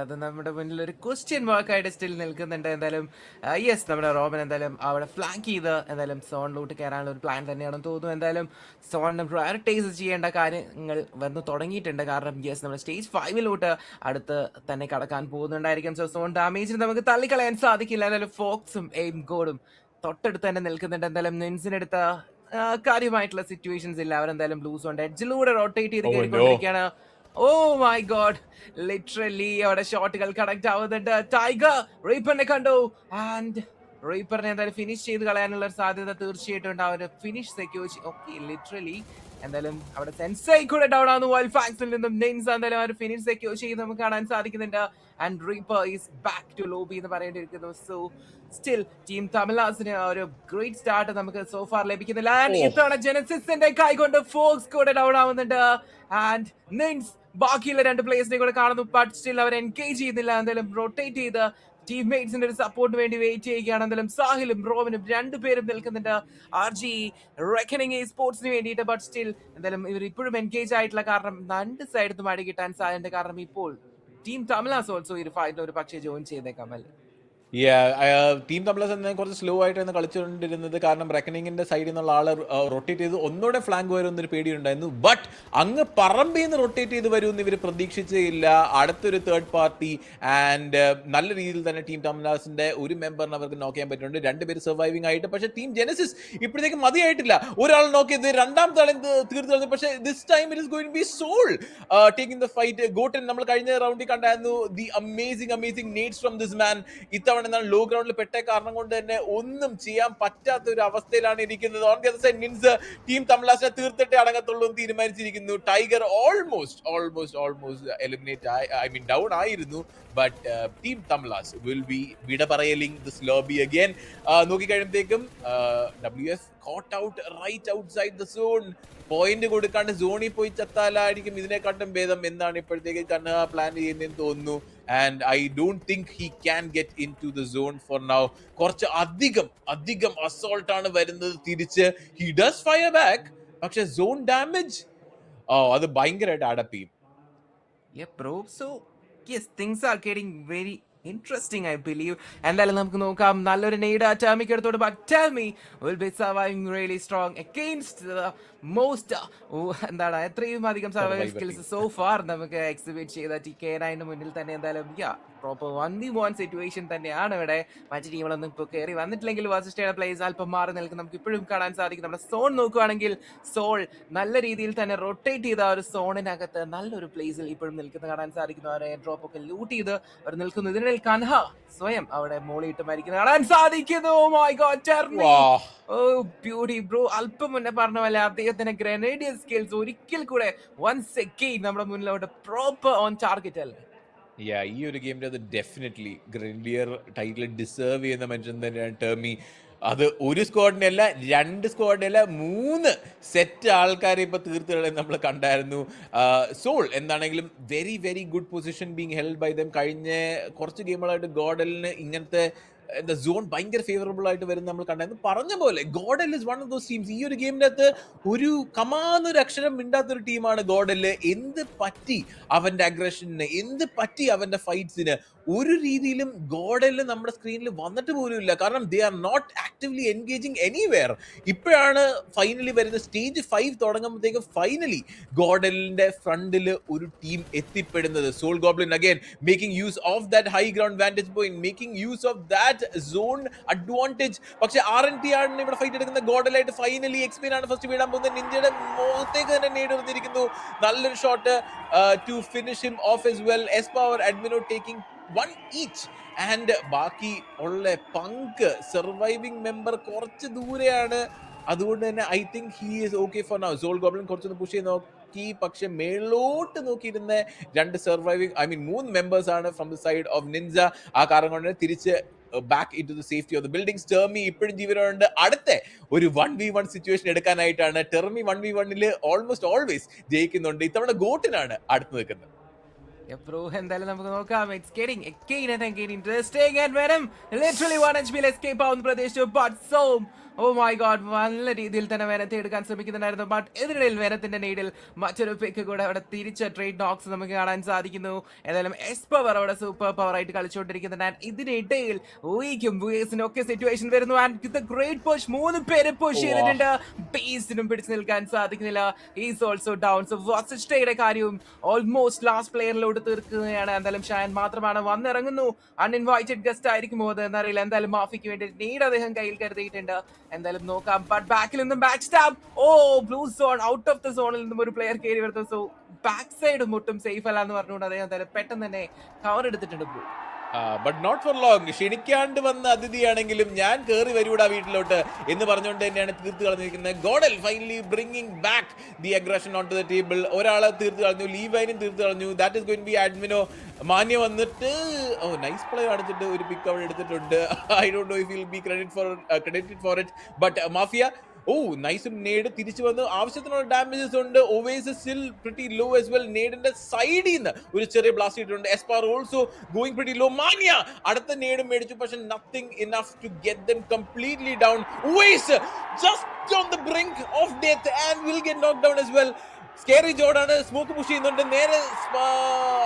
അത് നമ്മുടെ മുന്നിൽ ഒരു ക്വസ്റ്റ്യൻ മാർക്കായിട്ട് സ്റ്റിൽ നിൽക്കുന്നുണ്ട്. എന്തായാലും യെസ്, നമ്മുടെ റോബൻ എന്തായാലും അവിടെ ഫ്ലാങ്ക് ചെയ്ത് എന്തായാലും സോണിലോട്ട് കയറാനുള്ള ഒരു പ്ലാൻ തന്നെയാണെന്ന് തോന്നുന്നു. എന്തായാലും സോണിനെ പ്രയോറിറ്റൈസ് ചെയ്യേണ്ട കാര്യങ്ങൾ വന്ന് തുടങ്ങിയിട്ടുണ്ട്. കാരണം യെസ്, നമ്മുടെ സ്റ്റേജ് 5ലോട്ട് അടുത്ത് തന്നെ കടക്കാൻ പോകുന്നുണ്ടായിരിക്കും. സോ സോൺ ഡാമേജിന് നമുക്ക് തള്ളിക്കളയാൻ സാധിക്കില്ല. എന്തായാലും ഫോക്സും എയിം ഗോഡും തൊട്ടടുത്ത് തന്നെ നിൽക്കുന്നുണ്ട്. എന്തായാലും നിൻസിനെടുത്ത കാര്യമായിട്ടുള്ള സിറ്റുവേഷൻസ് ഇല്ല. അവരെന്തായാലും ബ്ലൂ സോണിന്റെ എഡ്ജിലൂടെ റൊട്ടേറ്റ് ചെയ്ത് കയറിക്കൊണ്ടിരിക്കുകയാണ്. ഓ മൈ ഗോഡ്, ലിറ്ററലി അവിടെ ഷോട്ടുകൾ കണക്ട് ആവുന്നുണ്ട്. ടൈഗർ റീപ്പറിനെ കണ്ടു ആൻഡ് റീപ്പറിനെ എന്തായാലും ഫിനിഷ് ചെയ്ത് കളയാനുള്ള സാധ്യത തീർച്ചയായിട്ടും ഉണ്ട്. അവര് ഫിനിഷ് സെക്യൂർ ഓക്കെ ലിറ്ററലി. എന്തായാലും അവിടെ സെൻസൈ കൂടെ ഡൗൺ ആവുന്നു. വൈൽഡ് ഫാങ്സിൽ നിന്നും നിൻസ് എന്തായാലും അവർ ഫിനിഷ് സെക്യൂർ ചെയ്ത് നമുക്ക് കാണാൻ സാധിക്കുന്നുണ്ട്. And Reaper is back to lobby എന്ന് പറയേണ്ടിയിരിക്കുന്നു. സോ സ്റ്റിൽ ടീം തമിഴ്നാസിന് ഒരു ഗ്രേറ്റ് സ്റ്റാർട്ട് നമുക്ക് സോഫാർ ലഭിക്കുന്നില്ല. ആൻഡ് ഇത്തവണ ജെനസിസിന്റെ കൈ കൊണ്ട് ഫോക്സ് കൂടെ ഡൗൺ ആവുന്നുണ്ട്. ആൻഡ് നിൻസ് ബാക്കിയുള്ള 2 പ്ലേയേഴ്സിനെ കൂടെ കാണുന്നു. ബട്ട് സ്റ്റിൽ അവർ എൻഗേജ് ചെയ്യുന്നില്ല. എന്തായാലും റൊട്ടേറ്റ് ചെയ്ത് ടീംമേറ്റ്സിന്റെ ഒരു സപ്പോർട്ട് വേണ്ടി വെയിറ്റ് ചെയ്യുകയാണ്. എന്തായാലും സാഹിലും റോബനും 2 പേരും നിൽക്കുന്നുണ്ട് RGE റെക്കണിംഗ് Esportsന് വേണ്ടിയിട്ട്. ബട്ട് സ്റ്റിൽ എന്തായാലും ഇവർ ഇപ്പോഴും എൻഗേജ് ആയിട്ടുള്ള കാരണം 2 സൈഡിൽ അടി കിട്ടാൻ സാധ്യത. കാരണം ഇപ്പോൾ ടീം തമിഴ്നാസ് ഓൾസോ ഈ ഒരു ഫൈറ്റിൽ ഒരു പക്ഷേ ജോയിൻ ചെയ്തേക്കാം അല്ലേ. ടീം തമ്മിൽ തന്നെ കുറച്ച് സ്ലോ ആയിട്ടാണ് കളിച്ചുകൊണ്ടിരുന്നത്. കാരണം റെക്കണിങ്ങിന്റെ സൈഡിൽ നിന്നുള്ള ആള് റൊട്ടേറ്റ് ചെയ്ത് ഒന്നുകൂടെ ഫ്ലാങ്ക് വരുമെന്നൊരു പേടിയുണ്ടായിരുന്നു. ബട്ട് അങ്ങ് പറമ്പിൽ നിന്ന് റൊട്ടേറ്റ് ചെയ്ത് വരുമെന്ന് ഇവർ പ്രതീക്ഷിച്ചേയില്ല. അടുത്തൊരു തേർഡ് പാർട്ടി ആൻഡ് നല്ല രീതിയിൽ തന്നെ ടീം തമിഴ്നാസിന്റെ ഒരു മെമ്പറിന് അവർക്ക് നോക്ക് ചെയ്യാൻ പറ്റുന്നുണ്ട്. രണ്ടുപേര് സർവൈവിംഗ് ആയിട്ട്. പക്ഷേ ടീം ജെനസിസ് ഇപ്പോഴത്തേക്ക് മതിയായിട്ടില്ല. ഒരാൾ നോക്ക് ചെയ്ത് രണ്ടാമത്തെ ആളെ തീർത്ത് കളഞ്ഞു. പക്ഷേ this time it is going to be Soul taking the fight. ഗോട്ടൻ നമ്മൾ കഴിഞ്ഞ റൗണ്ടിൽ കണ്ടായിരുന്നു the amazing nades from this man. ഇത്തവണ എന്നാൽ ലോ ഗ്രൗണ്ടിൽ പെട്ട കാരണം കൊണ്ട് തന്നെ ഒന്നും ചെയ്യാൻ പറ്റാത്ത ഒരു അവസ്ഥയിലാണ് ഇരിക്കുന്നത്. On the other side Ninz team തമിഴ്നാസിനെ തീർത്തിട്ടേ അടങ്ങത്തുള്ളൂ എന്ന് തീരുമാനിച്ചിരിക്കുന്നു. ടൈഗർ ഓൾമോസ്റ്റ് എലിമിനേറ്റ് ഡൗൺ ആയിരുന്നു. ബട്ട് ടീം തമിഴ്നാസ് വിൽ ബി വിട പറയലിംഗ് ദിസ് ലോബി അഗൈൻ. നോക്കിക്കഴിയുമ്പോഴത്തേക്കും WS caught out right outside the zone. Point കൊടുക്കാണ്ട് സോണിൽ പോയി ചത്താലായിരിക്കും ഇതിനെക്കാട്ടും ഭേദം എന്നാണ് ഇപ്പോഴത്തേക്ക് കണ്ണ പ്ലാൻ ചെയ്യുന്നതെന്ന് തോന്നുന്നു. And I don't think he can get in to the zone for now. കുറച്ച് അധികം അസോൾട്ട് ആണ് വരുന്നത് തിരിച്ച്. ഹി ഡസ് ഫയർ ബാക്ക്, പക്ഷെ സോൺ ഡാമേജ് അത് ഭയങ്കരമായിട്ട് അഡപ്പ് ചെയ്യും. Yeah, bro. So, yes, things are getting very interesting, I believe. എന്തായാലും നമുക്ക് നോക്കാം. നല്ലൊരു നെയ്ഡ് atomic എടുത്തോട്. But tell me, will be surviving really strong against the most എന്താണ് എത്രയും അധികം സർവൈവൽ സ്കിൽസ് സോ ഫാർ നമുക്ക് എക്സിബിറ്റ് ചെയ്ത TK9 മുന്നിൽ തന്നെ. എന്തായാലും പ്രോപ്പർ 1v1 സിറ്റുവേഷൻ തന്നെയാണ് ഇവിടെ. മറ്റു ടീമുകളൊന്നും ഇപ്പോൾ കയറി വന്നിട്ടില്ലെങ്കിൽ വാസിസ്റ്റയുടെ പ്ലേസ് അല്പം മാറി നിൽക്കും. നമുക്ക് ഇപ്പോഴും കാണാൻ സാധിക്കും. നമ്മുടെ സോൺ നോക്കുകയാണെങ്കിൽ സോൾ നല്ല രീതിയിൽ തന്നെ റൊട്ടേറ്റ് ചെയ്ത ഒരു സോണിനകത്ത് നല്ലൊരു പ്ലേസിൽ ഇപ്പോഴും നിൽക്കുന്ന കാണാൻ സാധിക്കുന്നു. അവരെ ഡ്രോപ്പ് ഒക്കെ ലൂട്ട് ചെയ്ത് അവർ നിൽക്കുന്നു. ഇതിനിടയിൽ കൻഹ സ്വയം അവിടെ മോളിയിട്ട് മരിക്കുന്നത് കാണാൻ സാധിക്കുന്നു. My god, Termi, oh beauty bro. അല്പം മുന്നേ പറഞ്ഞ പോലെ അദ്ദേഹത്തിന്റെ ഗ്രനേഡിയർ സ്കിൽസ് ഒരിക്കൽ കൂടെ വൺസ് അഗൈൻ നമ്മുടെ മുന്നിലോട്ട് പ്രോപ്പർ ഓൺ ടാർഗറ്റ് അല്ലേ. ഈ ഒരു ഗെയിമിൽ അത് ഡെഫിനറ്റ്ലി ഗ്രനേഡിയർ ടൈറ്റിൽ ഡിസേർവ് ചെയ്യുന്ന മനുഷ്യൻ തന്നെയാണ് ടെർമി. അത് ഒരു സ്ക്വാഡിനല്ല, 2 സ്ക്വാഡിനല്ല, 3 സെറ്റ് ആൾക്കാരെ ഇപ്പോൾ തീർത്തുകളെ നമ്മൾ കണ്ടായിരുന്നു. സോൾ എന്താണെങ്കിലും very good position being held by them. കഴിഞ്ഞ കുറച്ച് ഗെയിമുകളായിട്ട് ഗോഡലിന് ഇങ്ങനത്തെ എന്താ സോൺ ഭയങ്കര ഫേവറബിൾ ആയിട്ട് വരുന്ന നമ്മൾ കണ്ടായിരുന്നു. പറഞ്ഞ പോലെ GodL is one of those teams. ഈ ഒരു ഗെയിമിനകത്ത് ഒരു കമാന്നൊരു അക്ഷരം മിണ്ടാത്തൊരു ടീമാണ് ഗോഡല്. എന്ത് പറ്റി അവന്റെ അഗ്രഷന്, എന്ത് പറ്റി അവന്റെ ഫൈറ്റ്സിന്, ഒരു രീതിയിലും ഗോഡല് നമ്മുടെ സ്ക്രീനിൽ വന്നിട്ട് പോലും ഇല്ല. കാരണം they are not actively engaging anywhere. ഇപ്പോഴാണ് ഫൈനലി വരുന്ന സ്റ്റേജ് 5 തുടങ്ങുമ്പോഴത്തേക്ക് ഫൈനലി ഗോഡലിന്റെ ഫ്രണ്ടിൽ ഒരു ടീം എത്തിപ്പെടുന്നത്. Soul Goblin again making use of that high ground vantage point, making use of that zone advantage. പക്ഷെ RNT ആണ് ഇവിടെ ഫൈറ്റ് എടുക്കുന്ന. ഗോഡലായിട്ട് ഫൈനലി എക്സ്പീൻ ആണ് ഫസ്റ്റ് വീഴാൻ പോകുന്നത്. നിഞ്ചയുടെ മുഖത്തേക്ക് തന്നെ നേടിയിരിക്കുന്നു. നല്ലൊരു shot to finish him off as well. S-Power അഡ്മിനോ ടേക്കിംഗ് 1 each. ആൻഡ് ബാക്കി ഉള്ള പങ്ക് സർവൈവിംഗ് മെമ്പർ കുറച്ച് ദൂരെയാണ്. അതുകൊണ്ട് തന്നെ I think he is okay for now. Soul Goblin കുറച്ചൊന്ന് പുഷ് ചെയ്ത് നോക്കി, പക്ഷെ മേളോട്ട് നോക്കിയിരുന്ന 2 സർവൈവിംഗ് 3 മെമ്പേഴ്സ് ആണ് from the side of Ninja. ആ കാരണം കൊണ്ട് തിരിച്ച് back in to the safety of the buildings. Termi ഇപ്പോഴും ജീവനുണ്ട്. അടുത്ത ഒരു 1v1 സിറ്റുവേഷൻ എടുക്കാനായിട്ടാണ്. ടെർമി 1v1 ഓൾമോസ്റ്റ് ഓൾവേസ് ജയിക്കുന്നുണ്ട്. ഇത്തവണ ഗോട്ടിനാണ് അടുത്ത് നിൽക്കുന്നത്. Bro, എന്തായാലും നമുക്ക് നോക്കാം. It's getting again interesting. And Venom literally 1 HP escape ആവുന്ന പ്രദേശത്ത്. But so, oh my god, നല്ല രീതിയിൽ തന്നെ വേനത്തെ എടുക്കാൻ ശ്രമിക്കുന്നുണ്ടായിരുന്നു. ബട്ട് ഇതിനിടയിൽ വേനത്തിന്റെ നീഡിൽ മറ്റൊരു പിക്ക് കൂടെ അവിടെ തിരിച്ച ട്രേഡ് നോക്സ് നമുക്ക് കാണാൻ സാധിക്കുന്നു. ഏതായാലും S-Power അവിടെ സൂപ്പർ പവർ ആയിട്ട് കളിച്ചുകൊണ്ടിരിക്കുന്നുണ്ട്. ആൻഡ് ഇതിനിടയിൽ വീക്കും ബുയേസിനും ഒക്കെ സിറ്റുവേഷൻ വരുന്നു. ആൻഡ് ദ ഗ്രേറ്റ് പുഷ്, 3 പേര് പുഷ് ചെയ്തിട്ടുണ്ട്. ബേസിനും പിടിച്ചു നിൽക്കാൻ സാധിക്കുന്നില്ല. Is also down. സോ വാസിസ്റ്റയുടെ കാര്യവും ഓൾമോസ്റ്റ് ലാസ്റ്റ് പ്ലെയറിലോട്ട് തീർക്കുകയാണ്. എന്തായാലും ഷാൻ മാത്രമാണ് വന്നിറങ്ങുന്നു. അൺഇൻവൈറ്റഡ് ഗസ്റ്റ് ആയിരിക്കുമോ അത് എന്നറിയില്ല. എന്തായാലും മാഫിക്ക് വേണ്ടി നീഡ് അദ്ദേഹം കയ്യിൽ കരുതിയിട്ടുണ്ട്. എന്തായാലും നോക്കാം. ബട്ട് ബാക്കിൽ നിന്നും back stab. Blue zone, out of the സോണിൽ നിന്നും ഒരു പ്ലെയർ കയറി വരുന്നു. സോ ബാക്ക് സൈഡും ഒട്ടും സേഫ് അല്ല എന്ന് പറഞ്ഞുകൊണ്ട് അദ്ദേഹം എന്തായാലും പെട്ടെന്ന് തന്നെ കവർ എടുത്തിട്ടുണ്ട് blue. But not for long. ക്ഷണിക്കാണ്ട് വന്ന അതിഥിയാണെങ്കിലും ഞാൻ കയറി വരൂടാ വീട്ടിലോട്ട് എന്ന് പറഞ്ഞുകൊണ്ട് തന്നെയാണ് തീർത്ത് കളഞ്ഞിരിക്കുന്നത്. GodL finally bringing back the aggression on to the table. ഒരാളെ തീർത്ത് കളഞ്ഞു, ലീവൈനും തീർത്ത് കളഞ്ഞു. That is going be Admino. Manya വന്നിട്ട് നൈസ് പ്ലേ കാണിച്ചിട്ട് ഒരു പിക്ക് അവിടെ എടുത്തിട്ടുണ്ട്. I don't know if will be credited for it. But Mafia nice nade തിരിച്ചു വന്നു. ആവശ്യത്തിനുള്ള ഡാമേജസ് ഉണ്ട്. Owais still pretty low as well. നേടിന്റെ സൈഡിൽ നിന്ന് ഒരു ചെറിയ ബ്ലാസ്റ്റ് ഇട്ടിട്ടുണ്ട്. S-Power also going pretty law. മാന്യ അടുത്ത നേടും മേടിച്ചു, പക്ഷെ nothing enough to get them completely down. Owais just on the brink of death and will get knock down as well. Scary ജോർഡാണ് സ്മോക്ക് പുഷ് ചെയ്യുന്നുണ്ട് നേരെ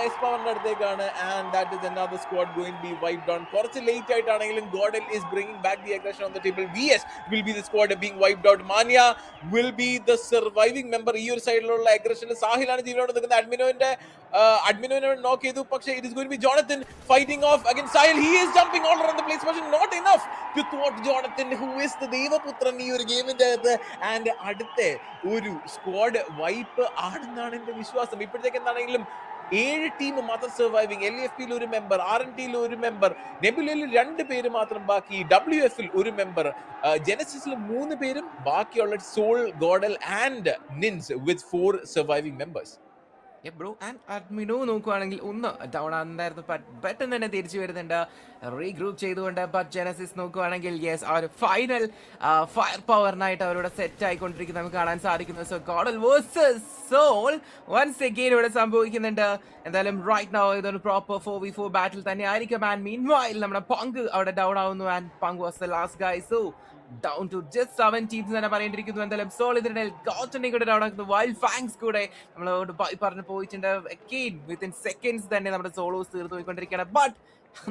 എസ്പാവറിന്റെ അടുത്തേക്കാണ് and that is another squad going to be wiped down. കുറച്ച് late ആയിട്ടാണെങ്കിലും GodL is bringing back the aggression on the table. VS will be the squad being wiped out. Mania will be the surviving member. ഈ ഒരു സൈഡിലുള്ള അഗ്രഷനിൽ സാഹിലാണ് ജീവനോട് നിൽക്കുന്നത്. അഡ്മിനോനെ നോക്ക് ചെയ്തു, പക്ഷേ it is going to be Jonathan fighting off against Sahil. He is jumping all around the place, but not enough to thwart Jonathan, who is the ദൈവപുത്രൻ ഈ ഒരു ഗെയിമിന്റെ അകത്ത്. ആൻഡ് അടുത്ത ഒരു സ്ക്വാഡ് വൈപ്പ് ആണെന്നാണ് എന്റെ വിശ്വാസം. ഇപ്പോഴത്തേക്ക് എന്താണെങ്കിലും 7 ടീം മാത്രം സർവൈവിങ്. LFPയിൽ ഒരു മെമ്പർ, RNTയിൽ ഒരു മെമ്പർ, നെബുലയിൽ 2 പേര് മാത്രം ബാക്കി, WFൽ ഒരു മെമ്പർ, ജെനസിസിൽ 3 പേരും, ബാക്കിയുള്ള Soul, GodL and Ninz with 4 surviving members. Bro and Admino നോക്കുവാണെങ്കിൽ ഒന്ന് ഡൗൺ ആണെന്നായിരുന്നു, പെട്ടെന്ന് തന്നെ തിരിച്ചു വരുന്നുണ്ട് റീഗ്രൂപ്പ് ചെയ്തുകൊണ്ട്. ബട്ട് ജെനസിസ് നോക്കുവാണെങ്കിൽ യെസ് ആ ഒരു ഫൈനൽ ഫയർ പവറിനായിട്ട് അവരോട് സെറ്റ് ആയിക്കൊണ്ടിരിക്കുന്നത് നമുക്ക് കാണാൻ സാധിക്കുന്നു. So GodL versus Soul once again ഇവിടെ സംഭവിക്കുന്നുണ്ട്. എന്തായാലും റൈറ്റ് നൗ ഇതൊരു പ്രോപ്പർ 4v4 ബാറ്റിൽ തന്നെ ആയിരിക്കും. ആൻഡ് മീൻ വൈൽ നമ്മുടെ പങ്ക് അവിടെ ഡൗൺ ആവുന്നു. ആൻഡ് പങ്ക് was the last Guy. So down to just 7 teams തന്നെ പറയേണ്ടിയിരിക്കുന്നു. എന്തായാലും സോൾ ഇതിനിടയിൽ ഗോട്ടനെ കൂടെ ഡൗൺ ആക്കുന്നു. വൈൽഡ് ഫാങ്സ് കൂടെ നമ്മളോട് പറഞ്ഞു പോയിട്ടുണ്ട്. വിത്തിൻ സെക്കൻഡ്സ് തന്നെ നമ്മുടെ സോളോസ് തീർന്നു പോയിക്കൊണ്ടിരിക്കുകയാണ്. ബട്ട്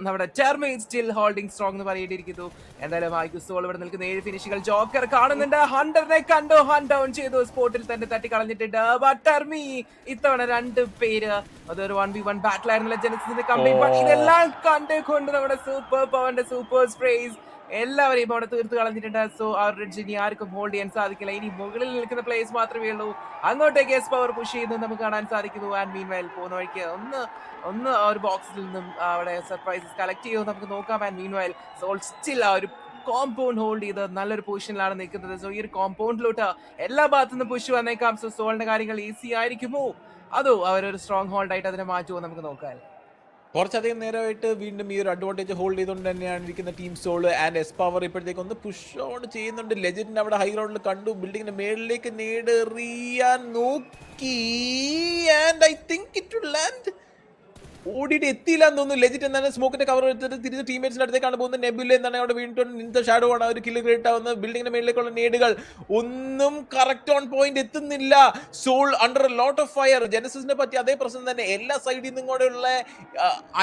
നമ്മുടെ ടെർമൈൻ സ്റ്റിൽ ഹോൾഡിംഗ് സ്ട്രോങ് എന്ന് പറയേണ്ടിയിരിക്കുന്നു. എന്തായാലും ആയിക്കു സോൾ ഇവിടെ നിൽക്കുന്ന 7 ഫിനിഷുകൾ ജോക്കർ കാണുന്നുണ്ട്. ഹണ്ടറിനെ കണ്ടു, ഹണ്ട് ഡൗൺ ചെയ്തു, സ്പോട്ടിൽ തന്നെ തട്ടി കളഞ്ഞിട്ടുണ്ട്. ബട്ട് ടെർമി ഇത്തവണ 2 പേര് അതൊരു 1v1 ബാറ്റിൽ ആയിരുന്നില്ല ജെനസിന്റെ കംപ്ലീറ്റ്. ബട്ട് ഇതെല്ലാം കണ്ടുകൊണ്ട് നമ്മുടെ സൂപ്പർ പവറിന്റെ സൂപ്പർ സ്പ്രേസ് എല്ലാവരെയും അവിടെ തീർത്ത് കളഞ്ഞിട്ടുണ്ട്. സോ ആ റിഡ്ജ് ഇനി ആർക്കും ഹോൾഡ് ചെയ്യാൻ സാധിക്കില്ല. ഇനി മുകളിൽ നിൽക്കുന്ന പ്ലേസ് മാത്രമേ ഉള്ളൂ. അങ്ങോട്ടേക്ക് എസ് പവർ പുഷ് ചെയ്യുന്നത് നമുക്ക് കാണാൻ സാധിക്കുന്നു. ആൻഡ് മീൻ വൈൽ പോകുന്ന വഴിക്ക് ഒന്ന് ആ ഒരു ബോക്സിൽ നിന്നും അവിടെ സർപ്രൈസസ് കളക്ട് ചെയ്യുമെന്ന് നമുക്ക് നോക്കാം. And meanwhile Soul still ആ ഒരു കോമ്പൗണ്ട് ഹോൾഡ് ചെയ്ത് നല്ലൊരു പൊസിഷനിലാണ് നിൽക്കുന്നത്. സോ ഈ ഒരു കോമ്പൗണ്ടിലോട്ട് എല്ലാ ഭാഗത്തു നിന്നും പുഷ് വന്നേക്കാം. സോ സോളിന്റെ കാര്യങ്ങൾ ഈസി ആയിരിക്കുമോ അതോ അവരൊരു സ്ട്രോങ് ഹോൾഡ് ആയിട്ട് അതിനെ മാറ്റുമോ നമുക്ക് നോക്കാം. കുറച്ചധികം നേരമായിട്ട് വീണ്ടും ഈ ഒരു അഡ്വാൻറ്റേജ് ഹോൾഡ് ചെയ്തുകൊണ്ട് തന്നെയാണ് ഇരിക്കുന്ന team Soul. And S Power ഇപ്പോഴത്തേക്ക് ഒന്ന് പുഷ് ഓൺ ചെയ്യുന്നുണ്ട്. ലെജൻഡിനെ അവിടെ ഹൈ ഗ്രൗണ്ടിൽ കണ്ടു, ബിൽഡിങ്ങിന്റെ മേളിലേക്ക് നേടെറിയാൻ നോക്കി. And I think it will land. ഓടിയിട്ട് എത്തിയില്ല എന്ന് തോന്നുന്നു. ലെജിറ്റ് എന്താണ് സ്മോക്കിന്റെ കവർ എടുത്തിട്ട് തിരിച്ച് ടീമേറ്റ്സിന്റെ അടുത്തേക്കാണ് പോകുന്നത്. നെബുല എന്താണ് അവിടെ വീണ്ടും നിന്റെ ഷാഡോ ആണ് ഒരു കില്ല് ക്രിയേറ്റ് ആവുന്നത്. ബിൽഡിങ്ങിന്റെ മേളിലേക്കുള്ള നേടുകൾ ഒന്നും കറക്റ്റ് ഓൺ പോയിന്റ് എത്തുന്നില്ല. Soul under lot of fire. ജെനസിസിനെ പറ്റി അതേ പ്രശ്നം തന്നെ. എല്ലാ സൈഡിൽ നിന്നും കൂടെയുള്ള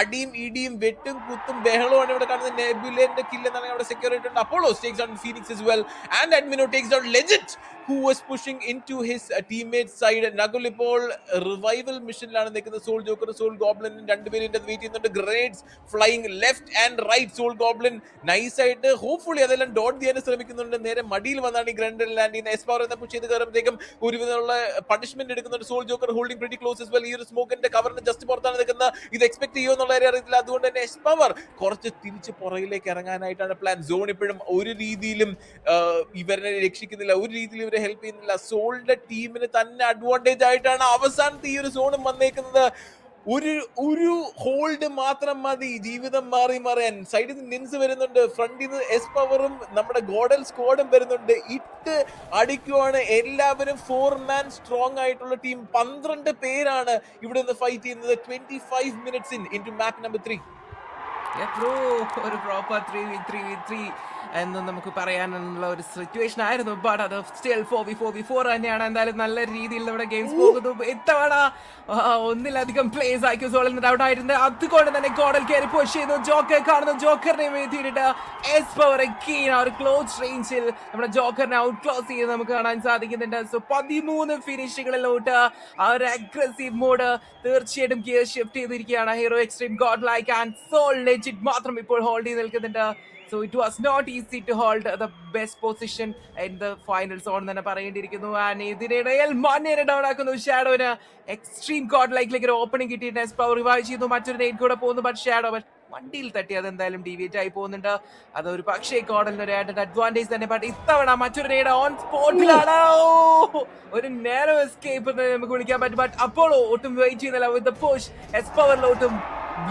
അടിയും ഇടിയും വെട്ടും കുത്തും ബഹളമാണ് ഇവിടെ കാണുന്നത്. നെബുലന്റെ കില്ല് എന്താണ് അവിടെ സെക്യൂർ ആയിട്ടുണ്ട്. Apollo takes down Phoenix as well and Admino takes down Legit who was pushing into his teammate side. Nakul ഇപ്പോൾ റിവൈവൽ മിഷനിലാണ് നിൽക്കുന്നത്. സോൾ ജോക്കർ, സോൾ ഗോബ്ലിൻ രണ്ടുപേരും വെയിറ്റ് ചെയ്യുന്നുണ്ട്. Grenades flying left and right. Soul Goblin നൈസായിട്ട് hopefully അതെല്ലാം ഡോട്ട് ചെയ്യാൻ ശ്രമിക്കുന്നുണ്ട്. നേരെ മടിയിൽ വന്നാണ് ഈ ഗ്രനേഡ് ലാൻഡ് ചെയ്യുന്നത്. എസ്പവർ എന്ന പുഷ് ചെയ്ത് കയറുമ്പോഴത്തേക്കും ഒരുവിധമുള്ള പണിഷ്മെന്റ് എടുക്കുന്നുണ്ട്. Soul Joker holding pretty close as well. ഈ ഒരു സ്മോക്കിന്റെ കവറിന് ജസ്റ്റ് പുറത്താണ് നിൽക്കുന്നത്. ഇത് എക്സ്പെക്ട് ചെയ്യുമോ എന്നുള്ള കാര്യം അറിയത്തില്ല. അതുകൊണ്ട് തന്നെ എസ്പവർ കുറച്ച് തിരിച്ച് പുറകിലേക്ക് ഇറങ്ങാനായിട്ടാണ് പ്ലാൻ. സോൺ ഇപ്പോഴും ഒരു രീതിയിലും ഇവരെ രക്ഷിക്കുന്നില്ല, ഒരു രീതിയിലും ഇവരെ ഹെൽപ്പ് ചെയ്യുന്നില്ല. സോളിന്റെ ടീമിന് തന്നെ അഡ്വാൻറ്റേജ് ആയിട്ടാണ് അവസാനത്തെ ഈ ഒരു സോണും വന്നേക്കുന്നത്. ഒരു ഹോൾഡ് മാത്രം മതി ജീവിതം മാറി മറിയാൻ. സൈഡിൽ നിന്ന് നിൻസ് വരുന്നുണ്ട്, ഫ്രണ്ടിൽ നിന്ന് എസ് പവറും നമ്മുടെ ഗോഡൽ സ്ക്വാഡും വരുന്നുണ്ട്. ഇട്ട് അടിക്കുവാണ് എല്ലാവരും. 4-man സ്ട്രോങ് ആയിട്ടുള്ള ടീം 12 പേരാണ് ഇവിടെ നിന്ന് ഫൈറ്റ് ചെയ്യുന്നത്. 25 minutes into മാപ്പ് നമ്പർ 3. ഒരു പ്രോപ്പർ 3v3 എന്ന് നമുക്ക് പറയാനുള്ള ഒരു സിറ്റുവേഷൻ ആയിരുന്നു. ബട്ട് അത് സ്റ്റിൽ 4v4 തന്നെയാണ്. എന്തായാലും നല്ല രീതിയിൽ നമ്മുടെ ഗെയിംസ് പോകുന്നു. ഇത്തവണ ഒന്നിലധികം പ്ലേസ് ആക്കി സോളിൽ നിന്ന് ഔട്ട് ആയിട്ടുണ്ട്. അതുകൊണ്ട് തന്നെ ഗോഡൽ കയറി പുഷ് ചെയ്തു. ജോക്കർ കാണുന്നു, ജോക്കറിനെ എത്തിയിട്ട് എസ് പവർ ആ ഒരു ക്ലോസ് റേഞ്ചിൽ നമ്മുടെ ജോക്കറിനെ ഔട്ട് ക്ലോസ് ചെയ്ത് നമുക്ക് കാണാൻ സാധിക്കുന്നുണ്ട്. സോ 13 ഫിനിഷുകളിലോട്ട് ആ ഒരു അഗ്രസീവ് മോഡ് തീർച്ചയായിട്ടും ഗിയർ ഷിഫ്റ്റ് ചെയ്തിരിക്കുകയാണ്. Hero Xtreme God like and Soul Legit മാത്രം ഇപ്പോൾ ഹോൾഡ് ചെയ്ത് നിൽക്കുന്നുണ്ട്. So it was not easy to hold the best position in the finals on തന്നെ പറയേണ്ടിയിരിക്കുന്നു. ആൻഡ് ഇതിനിടയിൽ മണ്ണിനെ ഡൗൺ ആക്കുന്നു. ഷാഡോന് എക്സ്ട്രീം ഗോഡ് ലൈക്കിലേക്ക് ഒരു ഓപ്പണിംഗ് കിട്ടിയിട്ട് എസ് പവർ റിവൈവ് ചെയ്തു. മറ്റൊരു നെയ്റ്റ് കൂടെ പോകുന്നു. ബട്ട് ഷാഡോ വണ്ടിയിൽ തട്ടി അതെന്തായാലും ഡീവിയേറ്റ് ആയി പോകുന്നുണ്ട്. അതൊരു പക്ഷേ ഗോഡലിന് ഒരു ആഡഡ് അഡ്വാൻറ്റേജ് തന്നെ. ബട്ട് ഇത്തവണ മറ്റൊരു നേട് ഓൺ സ്പോട്ടിലാണ്. ഒരു നേരോ എസ്കേപ്പ് നമുക്ക് വിളിക്കാൻ പറ്റും. ബട്ട് അപ്പോളോ ഒട്ടും വെയിറ്റ് ചെയ്യുന്നില്ല. വിത്ത് പുഷ് എസ് പവറിലോട്ടും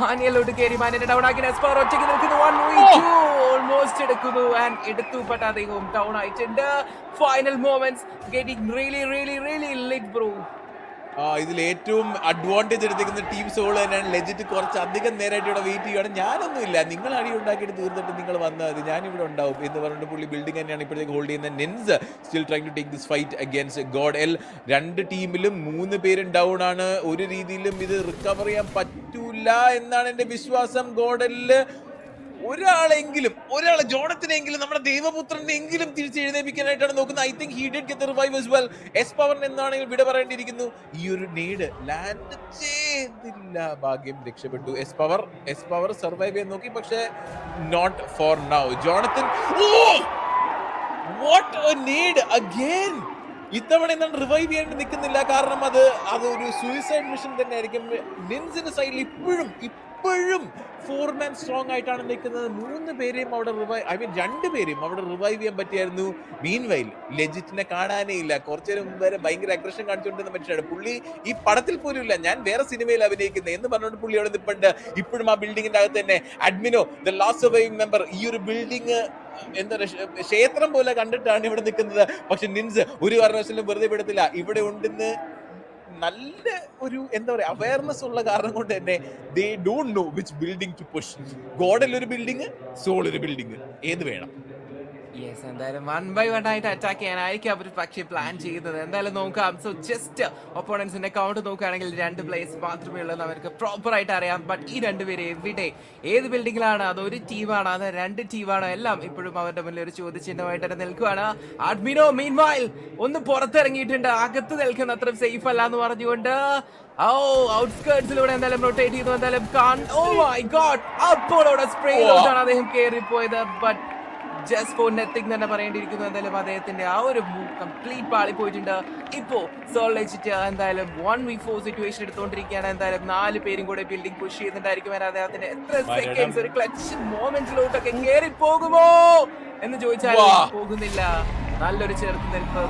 മാനിയലോട്ട് കയറി മാനിയെ ഡൗൺ ആക്കി എസ് പവർ ഒറ്റയ്ക്ക് നിൽക്കുന്നു. 1v2 ഓൾമോസ്റ്റ് എടുക്കുന്നു ആൻഡ് എടുത്തു. ബട്ട് അദ്ദേഹവും ഡൗൺ ആയിട്ടുണ്ട്. Final moments getting really lit bro. ഇതിൽ ഏറ്റവും അഡ്വാൻറ്റേജ് എടുത്തിരിക്കുന്ന ടീം സോൾ തന്നെയാണ്. ലെജിറ്റ് കുറച്ച് അധികം നേരമായിട്ട് ഇവിടെ വെയിറ്റ് ചെയ്യുകയാണ്. ഞാനൊന്നുമില്ല, നിങ്ങൾ അടി ഉണ്ടാക്കിയിട്ട് തീർന്നിട്ട് നിങ്ങൾ വന്നാൽ മതി, ഞാനിവിടെ ഉണ്ടാവും എന്ന് പറഞ്ഞിട്ട് പുള്ളി ബിൽഡിംഗ് തന്നെയാണ് ഇപ്പോഴത്തേക്ക് ഹോൾഡ് ചെയ്യുന്നത്. Ninz still trying to take this fight against GodL. രണ്ട് ടീമിലും 3 പേരും ഡൗൺ ആണ്. ഒരു രീതിയിലും ഇത് റിക്കവർ ചെയ്യാൻ പറ്റൂല എന്നാണ് എൻ്റെ വിശ്വാസം. ഗോഡ് എല്ലില് ഒരാളെ ജോണത്തിനെങ്കിലും നമ്മുടെ ദൈവപുത്രനെങ്കിലും തിരിച്ചെഴുന്നേപ്പിക്കാനായിട്ടാണ് നോക്കുന്നത്. I think he did get the revive as well. S പവറിന് എന്നാണെങ്കിൽ വിട പറയേണ്ടിയിരിക്കുന്നു. ഈ ഒരു നീഡ് ലാൻഡ് ചെയ്തില്ല, ഭാഗ്യം രക്ഷപ്പെട്ടു. എസ് പവർ സർവൈവ് ചെയ്യാൻ നോക്കി, പക്ഷേ not for now. Jonathan, what a need again. ഇത്തവണ എന്താണ് റിവൈവ് ചെയ്യാണ്ട് നിൽക്കുന്നില്ല, കാരണം അതൊരു സൂയിസൈഡ് മിഷൻ തന്നെ ആയിരിക്കും. നിൻസിന്റെ സൈഡിൽ ഇപ്പോഴും 4-man സ്ട്രോങ് ആയിട്ടാണ് നിൽക്കുന്നത്. 3 പേരെയും അവിടെ രണ്ടുപേരെയും അവിടെ റിവൈവ് ചെയ്യാൻ പറ്റിയായിരുന്നു. മീൻവൈൽ ലെജിറ്റിനെ കാണാനേ ഇല്ല. കുറച്ചേരം മുമ്പ് വരെ ഭയങ്കര അഗ്രഷൻ കാണിച്ചുകൊണ്ടിരുന്ന മനുഷ്യനാണ് പുള്ളി. ഈ പടത്തിൽ പോലും ഇല്ല, ഞാൻ വേറെ സിനിമയിൽ അഭിനയിക്കുന്നത് എന്ന് പറഞ്ഞുകൊണ്ട് പുള്ളി അവിടെ നിൽപ്പുണ്ട്. ഇപ്പോഴും ആ ബിൽഡിങ്ങിന്റെ അകത്ത് തന്നെ അഡ്മിനോ, ദ ലാസ്റ്റ് സർവൈവിംഗ് മെമ്പർ, ഈ ഒരു ബിൽഡിങ് എന്താ ക്ഷേത്രം പോലെ കണ്ടിട്ടാണ് ഇവിടെ നിൽക്കുന്നത്. പക്ഷെ നിൻസ് ഒരു കാരണവശാലും വെറുതെ വിടത്തില്ല. ഇവിടെ ഉണ്ടെന്ന് നല്ല ഒരു എന്താ പറയാ അവയർനെസ് ഉള്ള കാരണം കൊണ്ട് തന്നെ they don't know which building to push. GodL ഒരു ബിൽഡിംഗ്, സോൾ ഒരു ബിൽഡിംഗ്, ഏത് വേണം? യെസ്, എന്തായാലും 1 by 1 ആയിട്ട് അറ്റാക്ക് ചെയ്യാനായിരിക്കും അവർ പക്ഷേ പ്ലാൻ ചെയ്യുന്നത്. എന്തായാലും നോക്കാം. സോ ജസ്റ്റ് ഒപ്പോണൻസിന്റെ കൗണ്ട് നോക്കുകയാണെങ്കിൽ 2 പ്ലേയേഴ്സ് മാത്രമേ ഉള്ളൂ, അവർക്ക് പ്രോപ്പർ ആയിട്ട് അറിയാം. ബട്ട് ഈ 2 പേര് എവിടെ, ഏത് ബിൽഡിങ്ങിലാണ്, അതൊരു ടീമാണോ അത് 2 ടീമാണോ, എല്ലാം ഇപ്പോഴും അവരുടെ മുന്നിൽ ഒരു ചോദ്യചിഹ്നമായിട്ട് തന്നെ നിൽക്കുകയാണ്. അഡ്മിനോ മീൻവൈൽ ഒന്ന് പുറത്തിറങ്ങിയിട്ടുണ്ട്, അകത്ത് നിൽക്കുന്ന അത്ര സേഫ് അല്ല എന്ന് പറഞ്ഞുകൊണ്ട് ഔട്ട്സ്കേർട്സിലൂടെ എന്തായാലും റൊട്ടേറ്റ് ചെയ്തു. എന്തായാലും ഓ മൈ ഗോഡ്, അപ്പോൾ അവിടെ സ്പ്രേയിലോട്ടാണ് അദ്ദേഹം കയറിപ്പോയത്. ബട്ട് ജസ്റ്റ് ഫോർ നത്തിങ് തന്നെ പറയേണ്ടിയിരിക്കുന്നു. എന്തായാലും അദ്ദേഹത്തിന്റെ ആ ഒരു മൂവ് കംപ്ലീറ്റ് പാളി പോയിട്ടുണ്ട്. ഇപ്പോ സോൾ വെച്ചിട്ട് എന്തായാലും 1v4 സിറ്റുവേഷൻ എടുത്തുകൊണ്ടിരിക്കുകയാണ്. എന്തായാലും 4 പേരും കൂടെ ബിൽഡിംഗ് പുഷ് ചെയ്യുന്നുണ്ടായിരിക്കും. അദ്ദേഹത്തിന് എത്ര സെക്കൻഡ്സ് ഒരു ക്ലച്ച് മൊമെന്റ്സിലോട്ടൊക്കെ കയറി പോകുമോ എന്ന് ചോദിച്ചാൽ പോകുന്നില്ല. നല്ലൊരു ചേർത്ത് നിൽപ്പ്,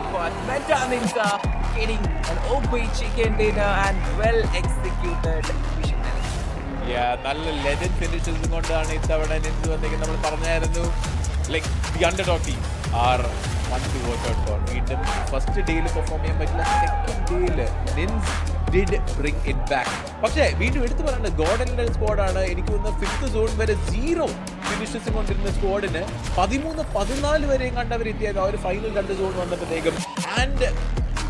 നല്ല ലെജൻഡ് ഫിനിഷസ് കൊണ്ടാണ് ഇത്തവണ നിൻസ് വന്നേക്കുന്നത്. നമ്മൾ പറഞ്ഞായിരുന്നു like the underdog team are one to watch out for. വീണ്ടും ഫസ്റ്റ് ഡേയിൽ പെർഫോം ചെയ്യാൻ പറ്റില്ല, സെക്കൻഡ് ഡേയിൽ നിൻസ് ഡിഡ് ബ്രിങ് ഇറ്റ് ബാക്ക്. പക്ഷേ വീണ്ടും എടുത്തു പറയേണ്ടത് ഗോഡലിന്റെ സ്ക്വാഡാണ്. എനിക്ക് തോന്നുന്നു 5th സോൺ വരെ 0 ഫിനിഷസ് കൊണ്ടിരുന്ന സ്ക്വാഡിന് 13-14 വരെയും കണ്ടവരെത്തിയത് ആ ഒരു ഫൈനൽ 2 സോൺ വന്നപ്പോഴത്തേക്കും. And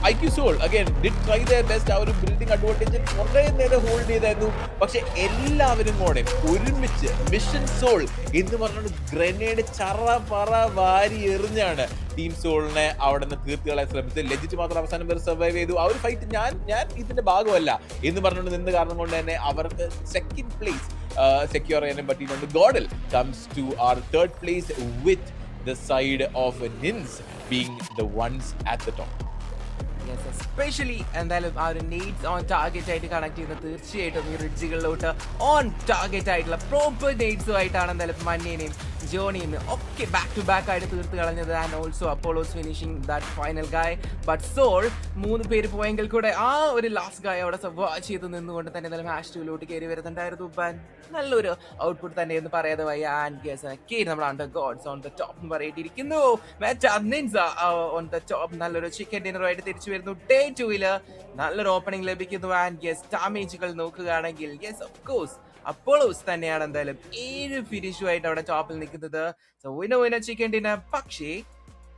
IQ Soul again did try their best. ആ ഒരു ബിൽഡിംഗ് അഡ്വാൻറ്റേജ് കുറേ നേരം ഹോൾഡ് ചെയ്തായിരുന്നു. പക്ഷെ എല്ലാവരും കൂടെ ഒരുമിച്ച് മിഷൻ സോൾ എന്ന് പറഞ്ഞുകൊണ്ട് ഗ്രനേഡ് പറ വാരി എറിഞ്ഞാണ് ടീം സോളിനെ അവിടെ നിന്ന് തീർത്തുകളെ ശ്രമിച്ചത്. ലെജിറ്റ് മാത്രം അവസാനം വരെ സർവൈവ് ചെയ്തു. ആ ഒരു ഫൈറ്റ് ഞാൻ ഇതിന്റെ ഭാഗമല്ല എന്ന് പറഞ്ഞുകൊണ്ട് നിന്ന് കാരണം കൊണ്ട് തന്നെ അവർക്ക് സെക്കൻഡ് പ്ലേസ് സെക്യൂർ ചെയ്യാനും പറ്റിയിട്ടുണ്ട്. GodL comes to our third place with the side of Ninz being the ones at the top. Especially എന്തായാലും ആ ഒരു നീഡ്സ് ഓൺ ടാർഗറ്റ് ആയിട്ട് കണക്ട് ചെയ്യുന്നത് തീർച്ചയായിട്ടും ഈ റിഡ്ജുകളിലോട്ട് ഓൺ ടാർഗറ്റ് ആയിട്ടുള്ള പ്രോപ്പർ നീഡ്സും ആയിട്ടാണ് എന്തായാലും മന്നേനെയും ജോണിയും ഒക്കെ ബാക്ക് ടു ബാക്ക് ആയിട്ട് തീർത്ത് കളഞ്ഞത്. And also Apollo's finishing that final guy. But Soul 3 പേര് പോയെങ്കിൽ കൂടെ ആ ഒരു ലാസ്റ്റ് ഗായ് അവിടെ സർവൈവ് ചെയ്ത് നിന്നുകൊണ്ട് തന്നെ എന്തായാലും ഹാഷ് 2 കയറി വരുന്നുണ്ടായിരുന്നു. നല്ലൊരു ഔട്ട്പുട്ട് തന്നെ എന്ന് പറയാതെ വയ്യ. ആൻഡ് ഗെസ് നമ്മൾ under gods on the top എന്ന് പറയേണ്ടിയിരിക്കുന്നു. ഓൺ ദ ടോപ്പ് നല്ലൊരു ചിക്കൻ ഡിന്നറുമായിട്ട് തിരിച്ചു വരുന്നു. ഡേ 2 നല്ലൊരു ഓപ്പണിംഗ് ലഭിക്കുന്നു. ആൻഡ് ഗെസ് ഡാമേജുകൾ നോക്കുകയാണെങ്കിൽ യെസ് ഓഫ് കോഴ്സ് അപ്പോളോസ് തന്നെയാണ് എന്തായാലും 7 ഫിനിഷുമായിട്ട് അവിടെ ടോപ്പിൽ നിൽക്കുന്നത്. So winner chicken dinner. പക്ഷേ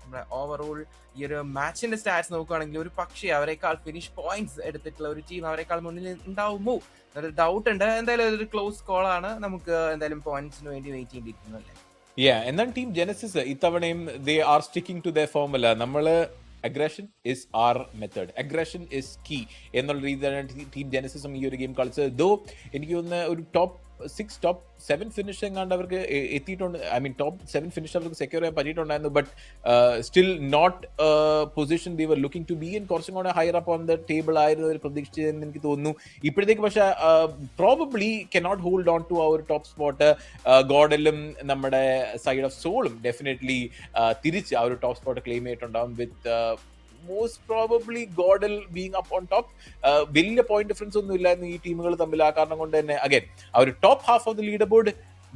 നമ്മുടെ ഓവറോൾ ഈ ഒരു മാച്ചിന്റെ സ്റ്റാറ്റ്സ് നോക്കുകയാണെങ്കിൽ ഒരു പക്ഷേ അവരെക്കാൾ ഫിനിഷ് പോയിന്റ്സ് എടുത്തിട്ടുള്ള ഒരു ടീം അവരെക്കാൾ മുന്നിൽ ഉണ്ടാവുമോ എന്നൊരു ഡൗട്ട് ഉണ്ട്. എന്തായാലും അതൊരു ക്ലോസ് കോൾ ആണ്. നമുക്ക് എന്തായാലും പോയിന്റ്സിന് വേണ്ടി വെയിറ്റ് ചെയ്തിരിക്കുന്നു അല്ലേ. എന്നാൽ ടീം ജെനസിസ് ഇത്തവണയും they are sticking to the formula. നമ്മള് aggression is our method, aggression is key എന്നുള്ള രീതിയിലാണ് ടീം ജെനസിസും ഈ ഒരു ഗെയിം കളിച്ചത്. ദോ എനിക്ക് തോന്നുന്ന ഒരു ടോപ്പ് 6 ടോപ്പ് 7 ഫിനിഷ് എങ്ങാണ്ട് അവർക്ക് എത്തിയിട്ടുണ്ട്. ഐ മീൻ ടോപ്പ് 7 ഫിനിഷ് അവർക്ക് സെക്യൂർ ചെയ്യാൻ പറ്റിയിട്ടുണ്ടായിരുന്നു. But still not position the were looking to be in. കുറച്ചും കൂടെ higher up on the table ആയിരുന്നു അവർ പ്രതീക്ഷിച്ചതെന്ന് എനിക്ക് തോന്നുന്നു. ഇപ്പോഴത്തേക്ക് പക്ഷേ probably cannot hold on to ആ ഒരു ടോപ്പ് സ്പോട്ട്. ഗോഡലും നമ്മുടെ സൈഡ് ഓഫ് സോളും ഡെഫിനറ്റ്ലി തിരിച്ച് ആ ഒരു ടോപ്പ് സ്പോട്ട് ക്ലെയിം ചെയ്തിട്ടുണ്ടാവും വിത്ത് most probably Godel being up on top. വലിയ പോയിന്റ് ഡിഫറൻസ് ഒന്നും ഇല്ലായിരുന്നു ഈ ടീമുകൾ തമ്മിൽ. ആ കാരണം കൊണ്ട് തന്നെ അഗൈൻ ആ ഒരു top half of the leader board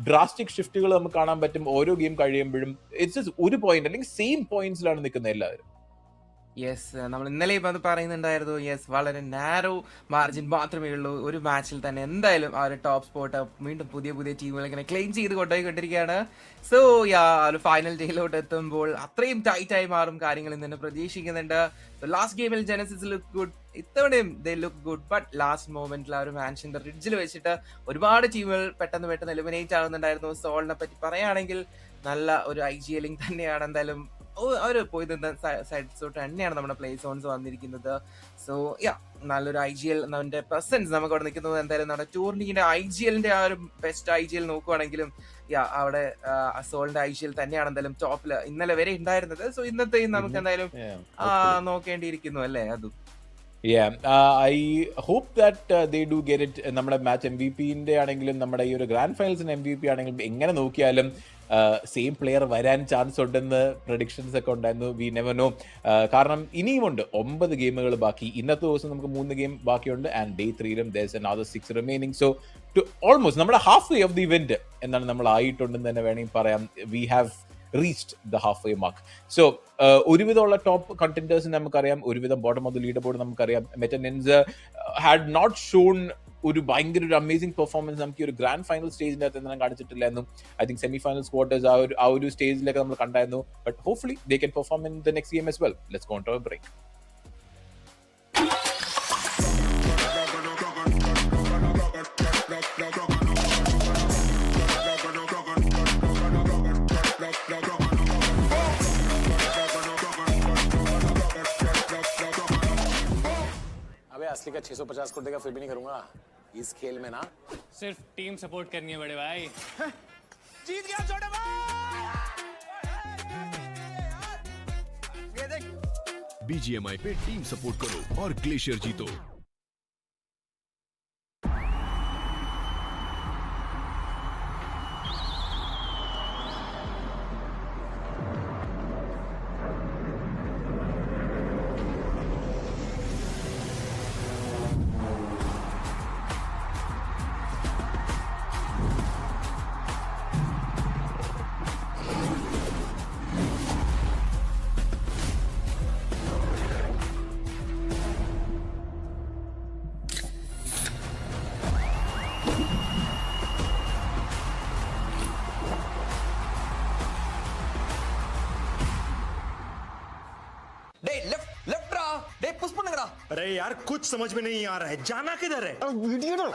drastic ഷിഫ്റ്റുകൾ നമുക്ക് കാണാൻ പറ്റും ഓരോ ഗെയിം കഴിയുമ്പോഴും. ഇറ്റ്സ് ഒരു പോയിന്റ് അല്ലെങ്കിൽ സെയിം പോയിന്റ്സിലാണ് നിൽക്കുന്നത് എല്ലാവരും. യെസ്, നമ്മൾ ഇന്നലെ ഇപ്പം അത് പറയുന്നുണ്ടായിരുന്നു. യെസ്, വളരെ നാരോ മാർജിൻ മാത്രമേ ഉള്ളൂ. ഒരു മാച്ചിൽ തന്നെ എന്തായാലും ആ ഒരു ടോപ്പ് സ്പോട്ട് വീണ്ടും പുതിയ പുതിയ ടീമുകൾ ഇങ്ങനെ ക്ലെയിം ചെയ്ത് കൊണ്ടുപോയിക്കൊണ്ടിരിക്കുകയാണ്. സോ ഒരു ഫൈനൽ ഡേയിലോട്ട് എത്തുമ്പോൾ അത്രയും ടൈറ്റായി മാറും കാര്യങ്ങൾ എന്ന് തന്നെ പ്രതീക്ഷിക്കുന്നുണ്ട്. ലാസ്റ്റ് ഗെയിമിൽ ജെനസിസ് ലുക്ക് ഗുഡ്, ഇത്തവണയും they look good. But last മൊമെന്റിൽ ആ ഒരു മാൻഷന്റെ റിഡ്ജിൽ വെച്ചിട്ട് ഒരുപാട് ടീമുകൾ പെട്ടെന്ന് എലിമിനേറ്റ് ആകുന്നുണ്ടായിരുന്നു. സോളിനെ പറ്റി പറയുകയാണെങ്കിൽ നല്ല ഒരു IGLing തന്നെയാണ്. എന്തായാലും അവർ പോയി നിന്ന സൈഡ്സോട്ട് തന്നെയാണ് നമ്മുടെ പ്ലേ സോൺസ് വന്നിരിക്കുന്നത്. സോ നല്ലൊരു IGL നമ്മുടെ പ്രസൻസ് നമുക്ക് അവിടെ നിൽക്കുന്നത്. എന്തായാലും നമ്മുടെ ടൂർണിങ്ങിന്റെ IGLന്റെ ആ ഒരു ബെസ്റ്റ് IGL നോക്കുവാണെങ്കിലും അവിടെ സോളിന്റെ IGL തന്നെയാണ് എന്തായാലും ടോപ്പിൽ ഇന്നലെ വരെ ഉണ്ടായിരുന്നത്. സോ ഇന്നത്തെയും നമുക്ക് എന്തായാലും നോക്കേണ്ടിയിരിക്കുന്നു അല്ലേ അതും. I hope that they do get it. നമ്മുടെ മാച്ച് MVP ആണെങ്കിലും നമ്മുടെ ഈ ഒരു ഗ്രാൻഡ് ഫൈനൽസിന് MVP ആണെങ്കിലും എങ്ങനെ നോക്കിയാലും സെയിം പ്ലെയർ വരാൻ ചാൻസ് ഉണ്ടെന്ന് പ്രഡിക്ഷൻസ് ഒക്കെ ഉണ്ടായിരുന്നു. We never know. കാരണം ഇനിയുമുണ്ട് 9 ഗെയിമുകൾ ബാക്കി. ഇന്നത്തെ ദിവസം നമുക്ക് 3 ഗെയിം ബാക്കിയുണ്ട്. ആൻഡ് ഡേ 3ലും there's another 6 remaining. So to almost നമ്മുടെ halfway of the event എന്നാണ് നമ്മൾ ആയിട്ടുണ്ടെന്ന് തന്നെ വേണമെങ്കിൽ പറയാം. We have reached the halfway mark. So ഒരുവിധമുള്ള ടോപ്പ് കണ്ടന്റേഴ്സിന് നമുക്കറിയാം, ഒരുവിധം bottom of the leader board നമുക്കറിയാം. മെറ്റനിൻസ് ഹാഡ് നോട്ട് ഷോൺ ഒരു ഭയങ്കര ഒരു അമേസിംഗ് പെർഫോമൻസ് നമുക്ക് ഈ ഒരു ഗ്രാൻഡ് ഫൈനൽ സ്റ്റേജിന്റെ അകത്ത് എന്തെങ്കിലും കാണിച്ചിട്ടില്ലായിരുന്നു. I think semi finals quarters ആ ഒരു സ്റ്റേജിലൊക്കെ നമ്മൾ കണ്ടായിരുന്നു. But hopefully they can perform in the next game as well. Let's go on to a break. असली का 650 करोड़ देगा फिर भी नहीं करूंगा इस खेल में ना. सिर्फ टीम सपोर्ट करनी है बड़े भाई. जीत गया छोटे भाई. BGMI पे टीम सपोर्ट करो और ग्लेशियर जीतो. अरे यार कुछ समझ में नहीं आ रहा है, जाना किधर है?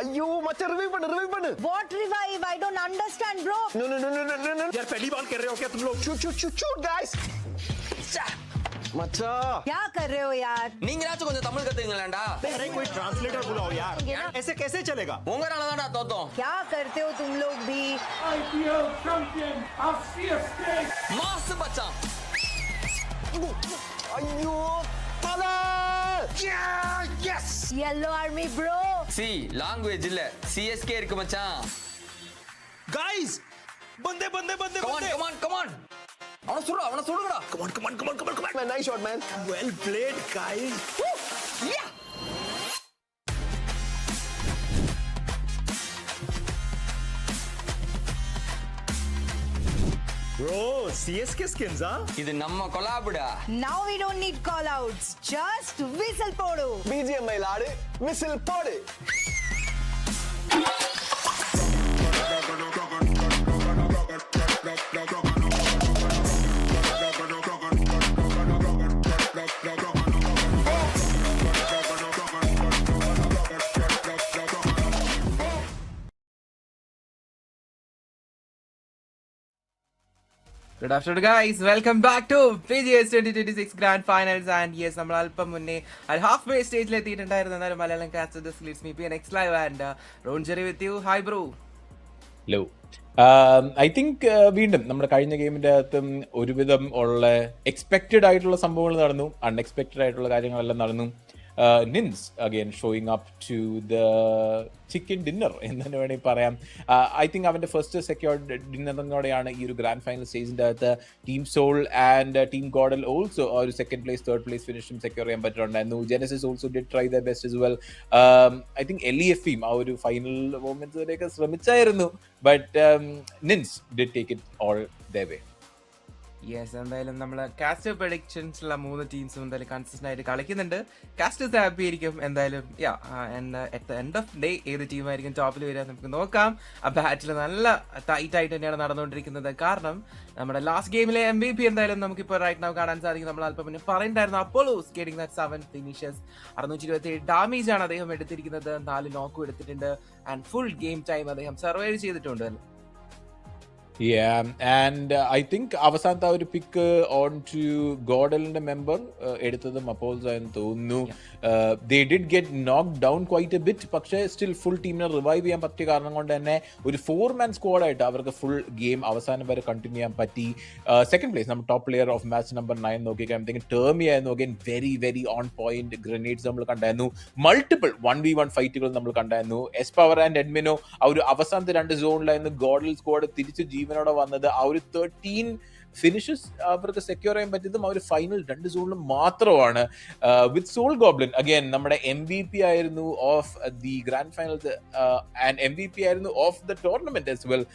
अयो मचा रिवाइव बन. What revive? I don't understand, bro. No. यार पहली बार कर रहे हो क्या तुम लोग? Shoot guys. मचा क्या कर रहे हो यार? நீங்களாச்சும் கொஞ்சம் தமிழ் கத்துங்களேன்டா. अरे कोई ट्रांसलेटर बुलाओ यार. ऐसे कैसे चलेगा? உங்களாலதான்டா தோத்தோம். क्या करते हो तुम लोग भी? IPL champion of CSK. Mass மச்சான். अयो ताला. Yes. Yellow Army, bro. C language இல்ல CSK இருக்கு மச்சான். Guys बंदे come on அவன சுடுங்கடா. come on man, nice shot man, well played guys. Yeah. Bro, CSK skins இது நம்ம கொலாபுடா. Now we don't need call outs, just whistle podu. BGMI laddu whistle पोடு. Good afternoon guys, welcome back to BGIS 2026 Grand Finals. And yes, നമ്മൾ അല്പം മുന്നേ half way സ്റ്റേജിൽ എത്തിയിട്ടുണ്ടായിരുന്നു. എന്നാലും Malayalam cast this leads me next live and Ron Jerry with you. Hi bro. Hello. I think വീണ്ടും നമ്മുടെ കഴിഞ്ഞ ഗെയിമിന്റെ അകത്തും ഒരുവിധം ഉള്ള എക്സ്പെക്റ്റഡ് ആയിട്ടുള്ള സംഭവങ്ങൾ നടന്നു, അൺഎക്സ്പെക്റ്റഡ് ആയിട്ടുള്ള കാര്യങ്ങളെല്ലാം നടന്നു. Nins again showing up to the chicken dinner എന്ന് തന്നെ വേണമെങ്കിൽ പറയാം. ഐ തിങ്ക് അവൻ്റെ ഫസ്റ്റ് സെക്യൂർഡ് ഡിന്നറിനോടെയാണ് ഈ ഒരു ഗ്രാൻഡ് ഫൈനൽ സ്റ്റേജിൻ്റെ അകത്ത് team Soul and team GodL also ഒരു സെക്കൻഡ് പ്ലേസ് തേർഡ് പ്ലേസ് ഫിനിഷും സെക്യൂർ ചെയ്യാൻ പറ്റിയിട്ടുണ്ടായിരുന്നു. Genesis also did try the best as well. I think LEFയും ആ ഒരു ഫൈനൽ മൊമെന്റ്സ് വരെയൊക്കെ ശ്രമിച്ചായിരുന്നു. But Nins did take it all the way. Yes, എന്തായാലും നമ്മൾ കാസ്റ്റർ പ്രഡിക്ഷൻസിലുള്ള 3 ടീംസും എന്തായാലും കൺസിസ്റ്റന്റ് ആയിട്ട് കളിക്കുന്നുണ്ട്. കാസ്റ്റേഴ്സ് ഹാപ്പി ആയിരിക്കും എന്തായാലും. At the end off day ഏത് ടീമായിരിക്കും ടോപ്പിൽ വരിക നമുക്ക് നോക്കാം. ആ ബാറ്റിൽ നല്ല ടൈറ്റ് ആയിട്ട് തന്നെയാണ് നടന്നുകൊണ്ടിരിക്കുന്നത്. കാരണം നമ്മുടെ ലാസ്റ്റ് ഗെയിമിലെ MVP എന്തായാലും നമുക്കിപ്പോൾ റൈറ്റ് നൗ കാണാൻ സാധിക്കും. നമ്മൾ അല്പം പിന്നെ പറയുന്നുണ്ടായിരുന്നു Apollo's getting that 7 finishes. 627 damage ആണ് അദ്ദേഹം എടുത്തിരിക്കുന്നത്. 4 നോക്കും എടുത്തിട്ടുണ്ട് ആൻഡ് ഫുൾ ഗെയിം ടൈം അദ്ദേഹം സർവൈവ് ചെയ്തിട്ടുണ്ട്. Yeah, and I think അവസാനത്തെ ഒരു പിക്ക് ഓൺ ടു ഗോഡലിന്റെ മെമ്പർ എടുത്തതും അപ്പോൾസ് ആയെന്ന് തോന്നുന്നു. They did get knock down quite a bit, പക്ഷേ സ്റ്റിൽ ഫുൾ ടീമിനെ റിവൈവ് ചെയ്യാൻ പറ്റിയ കാരണം കൊണ്ട് തന്നെ ഒരു 4-man സ്ക്വാഡായിട്ട് അവർക്ക് ഫുൾ ഗെയിം അവസാനം വരെ കണ്ടിന്യൂ ചെയ്യാൻ പറ്റി. സെക്കൻഡ് പ്ലേസ് നമ്മൾ top player of match number 9 നോക്കിക്കഴിയുമ്പോഴത്തേക്കും ടേമിയ നോക്കിയാൽ very very on point grenades നമ്മൾ കണ്ടായിരുന്നു. മൾട്ടിപ്പിൾ 1v1 ഫൈറ്റുകൾ നമ്മൾ കണ്ടായിരുന്നു. എസ്പവർ ആൻഡ് എഡ്മിനോ ആ ഒരു അവസാനത്തെ 2 സോണിലായിരുന്നു ഗോഡൽ സ്ക്വാഡ് തിരിച്ച് ജീവനോടെ വന്നത്. ആ ഒരു 13 ഫിനിഷസ് അവർക്ക് സെക്യൂർ ചെയ്യാൻ പറ്റിയതും ആ ഒരു ഫൈനൽ 2 സോണിലും മാത്രമാണ്. വിത്ത് സോൾ ഗോബ്ലിൻ അഗൈൻ നമ്മുടെ MVP ആയിരുന്നു of the grand finals and MVP ആയിരുന്നു of the tournament as well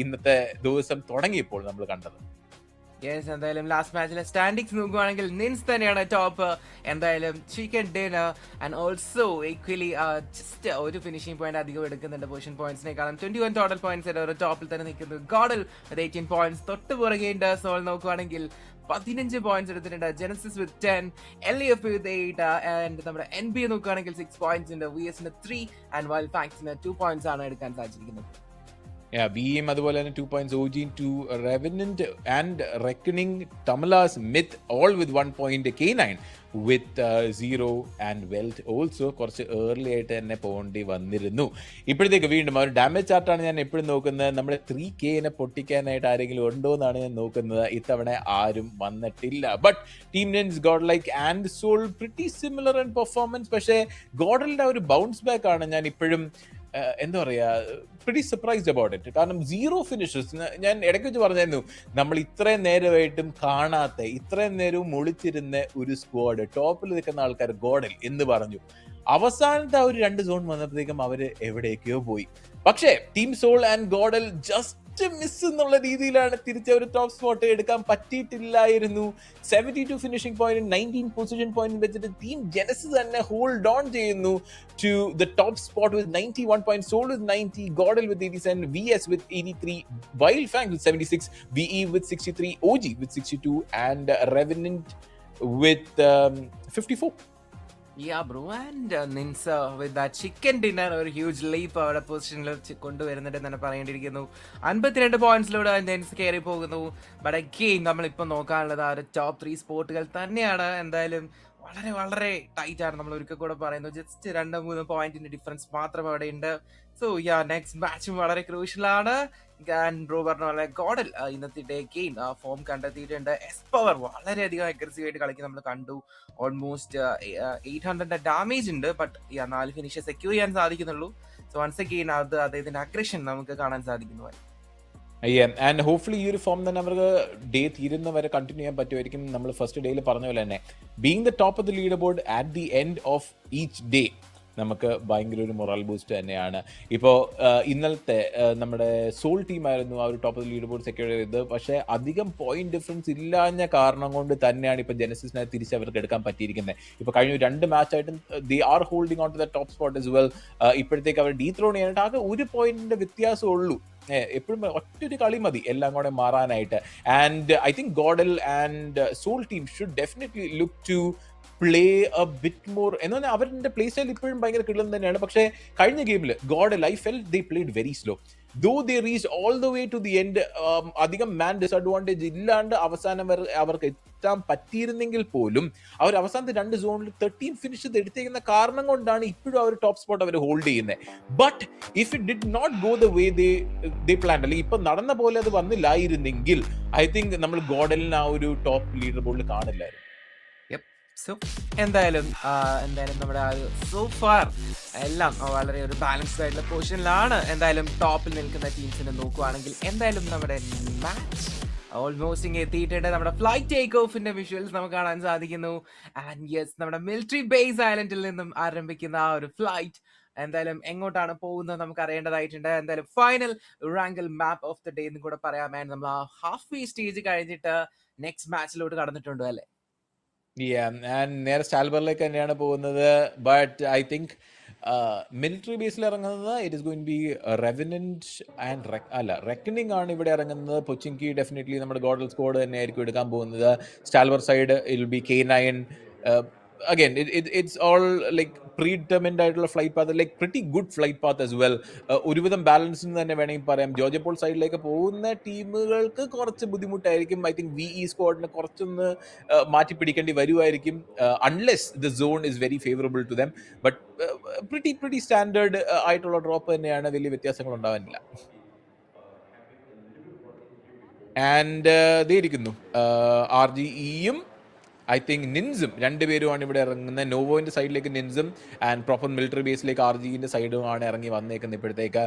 ഇന്നത്തെ ദിവസം തുടങ്ങിയപ്പോൾ നമ്മൾ കണ്ടത്. യെസ്, എന്തായാലും ലാസ്റ്റ് മാച്ചിലെ സ്റ്റാൻഡിങ്സ് നോക്കുകയാണെങ്കിൽ നിൻസ് തന്നെയാണ് ടോപ്പ്. എന്തായാലും chicken dinner and also equally just ഒരു ഫിനിഷിംഗ് പോയിന്റ് അധികം എടുക്കുന്നുണ്ട് പൊസിഷൻ പോയിന്റ്സിനേക്കാളും. 21 ടോട്ടൽ പോയിന്റ്സ് ഒരു ടോപ്പിൽ തന്നെ നിൽക്കുന്നു. ഗോഡൽ 18 പോയിന്റ്സ്. തൊട്ട് പുറകെയുണ്ട് സോൾ നോക്കുകയാണെങ്കിൽ 15 പോയിന്റ്സ് എടുത്തിട്ടുണ്ട്. Genesis with 10, LEF with 8 and നമ്മുടെ NBA നോക്കുകയാണെങ്കിൽ 6 പോയിന്റ്സ് ഉണ്ട്. VSന് 3 ആൻഡ് വൈൽ ഫാങ്സിന് 2 പോയിന്റ്സ് ആണ് എടുക്കാൻ സാധിച്ചിരിക്കുന്നത്. BM അതുപോലെ തന്നെ 2 points, OG 2, Revenant and Reckoning, Tamala's Myth all with 1 point, K9 with 0 and Wealth also കുറച്ച് ഏർലി ആയിട്ട് തന്നെ പോകേണ്ടി വന്നിരുന്നു. ഇപ്പോഴത്തേക്ക് വീണ്ടും ഒരു ഡാമേജ് ചാർട്ടാണ് ഞാൻ എപ്പോഴും നോക്കുന്നത്. നമ്മുടെ 3K പൊട്ടിക്കാനായിട്ട് ആരെങ്കിലും ഉണ്ടോ എന്നാണ് ഞാൻ നോക്കുന്നത്. ഇത്തവണ ആരും വന്നിട്ടില്ല. But team Nins God like and Soul pretty similar in performance. പക്ഷേ ഗോഡലിന്റെ ഒരു ബൗൺസ് ബാക്ക് ആണ് ഞാൻ ഇപ്പോഴും എന്താ പറയുക പ്രിറ്റി സർപ്രൈസ്ഡ് അബൌട്ട് ഇറ്റ്. കാരണം 0 ഫിനിഷസ് ഞാൻ ഇടയ്ക്ക് വെച്ച് പറഞ്ഞായിരുന്നു നമ്മൾ ഇത്രയും നേരമായിട്ടും കാണാത്ത ഇത്രയും നേരവും ഒളിച്ചിരുന്ന ഒരു സ്ക്വാഡ് ടോപ്പിൽ നിൽക്കുന്ന ആൾക്കാർ ഗോഡൽ എന്ന് പറഞ്ഞു. അവസാനത്തെ ആ ഒരു 2 സോൺ വന്നപ്പോഴത്തേക്കും അവര് എവിടേക്കോ പോയി. പക്ഷേ team Soul and GodL just miss എന്നുള്ള രീതിയിലാണ് തിരിച്ച് ഒരു ടോപ്പ് സ്പോട്ട് എടുക്കാൻ പറ്റിയിട്ടില്ലായിരുന്നു. 72 ഫിനിഷിംഗ് പോയിന്റ്, 19 പൊസിഷൻ പോയിന്റ് വെച്ചിട്ട് ടീം ജെനസിസ് തന്നെ ഹോൾഡ് ഓൺ ചെയ്യുന്നു to the top spot with 91 point. Soul with 90, GodL with 87, VS with 83, wild fangs with 76, VE with 63, OG with 62 and Revenant with 54. Yeah, bro, and Ninsa with that chicken dinner ഒരു huge leap അവിടെ പൊസിഷനിൽ കൊണ്ടുവരുന്നുണ്ടെന്ന് തന്നെ പറയേണ്ടിയിരിക്കുന്നു. 52 പോയിന്റ്സിലൂടെ നിൻസ് കയറി പോകുന്നു. But again നമ്മളിപ്പോൾ നോക്കാനുള്ളത് ആ ഒരു ടോപ്പ് 3 സ്പോട്ടുകൾ തന്നെയാണ്. എന്തായാലും വളരെ വളരെ ടൈറ്റ് ആണ്. നമ്മൾ ഒരിക്കൽ കൂടെ പറയുന്നു ജസ്റ്റ് 2-3 പോയിന്റിന്റെ ഡിഫറൻസ് മാത്രം അവിടെ ഉണ്ട്. സോ നെക്സ്റ്റ് മാച്ചും വളരെ ക്രൂഷ്യലാണ്. ബ്രോ പറഞ്ഞ പോലെ ഗോഡൽ ഇന്നത്തെ ഡേ ഗെയിം ഫോം കണ്ടെത്തിയിട്ടുണ്ട്. എസ്പവർ വളരെയധികം അഗ്രസീവ് ആയിട്ട് കളിക്കാൻ നമ്മൾ കണ്ടു. ഓൾമോസ്റ്റ് 800 ഡാമേജ് ഉണ്ട്. ബട്ട് 4 ഫിനിഷ് സെക്യൂർ ചെയ്യാൻ സാധിക്കുന്നുള്ളൂ. സോ വൺസ് അഗെയിൻ അത് അദ്ദേഹത്തിന്റെ അഗ്രഷൻ നമുക്ക് കാണാൻ സാധിക്കുന്നു. ആൻഡ് ഹോപ്പ്ഫുള്ളി ഈ ഒരു ഫോം തന്നെ അവർക്ക് ഡേ തീരുന്നവരെ കണ്ടിന്യൂ ചെയ്യാൻ പറ്റുമായിരിക്കും. നമ്മൾ ഫസ്റ്റ് ഡേയിൽ പറഞ്ഞ പോലെ തന്നെ being the top of the leader board at the end of each day നമുക്ക് ഭയങ്കര ഒരു മൊറൽ ബൂസ്റ്റ് തന്നെയാണ്. ഇപ്പോൾ ഇന്നലത്തെ നമ്മുടെ സോൾ ടീമായിരുന്നു ആ ഒരു top of leader board secure ചെയ്തത്. പക്ഷേ അധികം പോയിന്റ് ഡിഫറൻസ് ഇല്ലാഞ്ഞ കാരണം കൊണ്ട് തന്നെയാണ് ഇപ്പോൾ ജെനസിസിനെ തിരിച്ച് അവർക്ക് എടുക്കാൻ പറ്റിയിരിക്കുന്നത്. ഇപ്പോൾ കഴിഞ്ഞ 2 മാച്ചായിട്ടും they are holding on to the top spot as well. ഇപ്പോഴത്തേക്ക് അവർ ഡീത്രോൺ ചെയ്യാനായിട്ട് ആകെ 1 പോയിന്റിന്റെ വ്യത്യാസമേ ഉള്ളൂ. എപ്പോഴും ഒറ്റൊരു കളി മതി എല്ലാം കൂടെ മാറാനായിട്ട്. And I think GodL and Soul team should definitely look to play a bit more എന്ന് പറഞ്ഞാൽ അവരുടെ പ്ലേ സ്റ്റൈൽ ഇപ്പോഴും ഭയങ്കര കിടലം തന്നെയാണ്. പക്ഷേ കഴിഞ്ഞ ഗെയിമിൽ GodL I feel they played very slow. Though they reach all the way to the end. അധികം മാൻ ഡിസഡ്വാൻറ്റേജ് ഇല്ലാണ്ട് അവസാനം വരെ അവർക്ക് എത്താൻ പറ്റിയിരുന്നെങ്കിൽ പോലും അവർ അവസാനത്തെ 2 സോണിൽ 13 ഫിനിഷ് എടുത്തേക്കുന്ന കാരണം കൊണ്ടാണ് ഇപ്പോഴും അവർ ടോപ്പ് സ്പോട്ട് അവർ ഹോൾഡ് ചെയ്യുന്നത്. But if it did not go the way they plan, അല്ലെങ്കിൽ ഇപ്പൊ നടന്ന പോലെ അത് വന്നില്ലായിരുന്നെങ്കിൽ ഐ തിങ്ക് നമ്മൾ ഗോഡലിന് ആ ഒരു ടോപ്പ് ലീഡർ ബോർഡിൽ കാണില്ലായിരുന്നു. സോ എന്തായാലും നമ്മുടെ ആ ഒരു സോ ഫാർ എല്ലാം വളരെ ഒരു ബാലൻസ്ഡ് ആയിട്ടുള്ള പൊസിഷനിലാണ്. എന്തായാലും ടോപ്പിൽ നിൽക്കുന്ന ടീംസിനെ നോക്കുവാണെങ്കിൽ എന്തായാലും നമ്മുടെ മാച്ച് ഓൾമോസ്റ്റ് എത്തിയിട്ടുണ്ട്. നമ്മുടെ ഫ്ലൈറ്റ് ടേക്ക് ഓഫിന്റെ വിഷ്വൽസ് നമുക്ക് കാണാൻ സാധിക്കുന്നു. ആൻഡ് യെസ്, നമ്മുടെ മിലിറ്ററി ബേസ് ഐലൻഡിൽ നിന്നും ആരംഭിക്കുന്ന ആ ഒരു ഫ്ലൈറ്റ് എന്തായാലും എങ്ങോട്ടാണ് പോകുന്നത് നമുക്ക് അറിയേണ്ടതായിട്ടുണ്ട്. എന്തായാലും final Erangel map of the day എന്ന് കൂടെ പറയാൻ നമ്മൾ ആ ഹാഫ് വേ സ്റ്റേജ് കഴിഞ്ഞിട്ട് നെക്സ്റ്റ് മാച്ചിലോട്ട് കടന്നിട്ടുണ്ട് അല്ലേ? നേരെ സ്റ്റാൽബറിലേക്ക് തന്നെയാണ് പോകുന്നത്. ബട്ട് ഐ തിങ്ക് മിലിറ്ററി ബേസിൽ ഇറങ്ങുന്നത് it is going be Revenant and Reckoning ആണ് ഇവിടെ ഇറങ്ങുന്നത്. പൊച്ചിങ്കി ഡെഫിനറ്റ്ലി നമ്മുടെ ഗോഡൽ സ്ക്വാഡ് തന്നെ ആയിരിക്കും എടുക്കാൻ പോകുന്നത്. സ്റ്റാൽബർ സൈഡ് ഇൽ B K9. Again, it's all like predetermined ആയിട്ടുള്ള flight path, like pretty good flight path as well. ഒരുവിധം ബാലൻസ് എന്ന് തന്നെ വേണമെങ്കിൽ പറയാം. ജോർജിയ പോൾ സൈഡിലേക്ക് പോകുന്ന ടീമുകൾക്ക് കുറച്ച് ബുദ്ധിമുട്ടായിരിക്കും. ഐ തിങ്ക് VE സ്ക്വാഡിനെ കുറച്ചൊന്ന് മാറ്റി പിടിക്കേണ്ടി വരുമായിരിക്കും, unless the zone is very favourable to them. But pretty standard ആയിട്ടുള്ള ഡ്രോപ്പ് തന്നെയാണ്, വലിയ വ്യത്യാസങ്ങൾ ഉണ്ടാവാനില്ല. ആൻഡ് ഇതേ ഇരിക്കുന്നു RGEയും ഐ തിങ്ക് നിൻസും രണ്ടുപേരുമാണ് ഇവിടെ ഇറങ്ങുന്നത്. നോവോന്റെ സൈഡിലേക്ക് നിൻസും ആൻഡ് പ്രോപ്പർ മിലിറ്ററി ബേസിലേക്ക് RGന്റെ സൈഡുമാണ് ഇറങ്ങി വന്നേക്കുന്നത്. ഇപ്പോഴത്തേക്ക്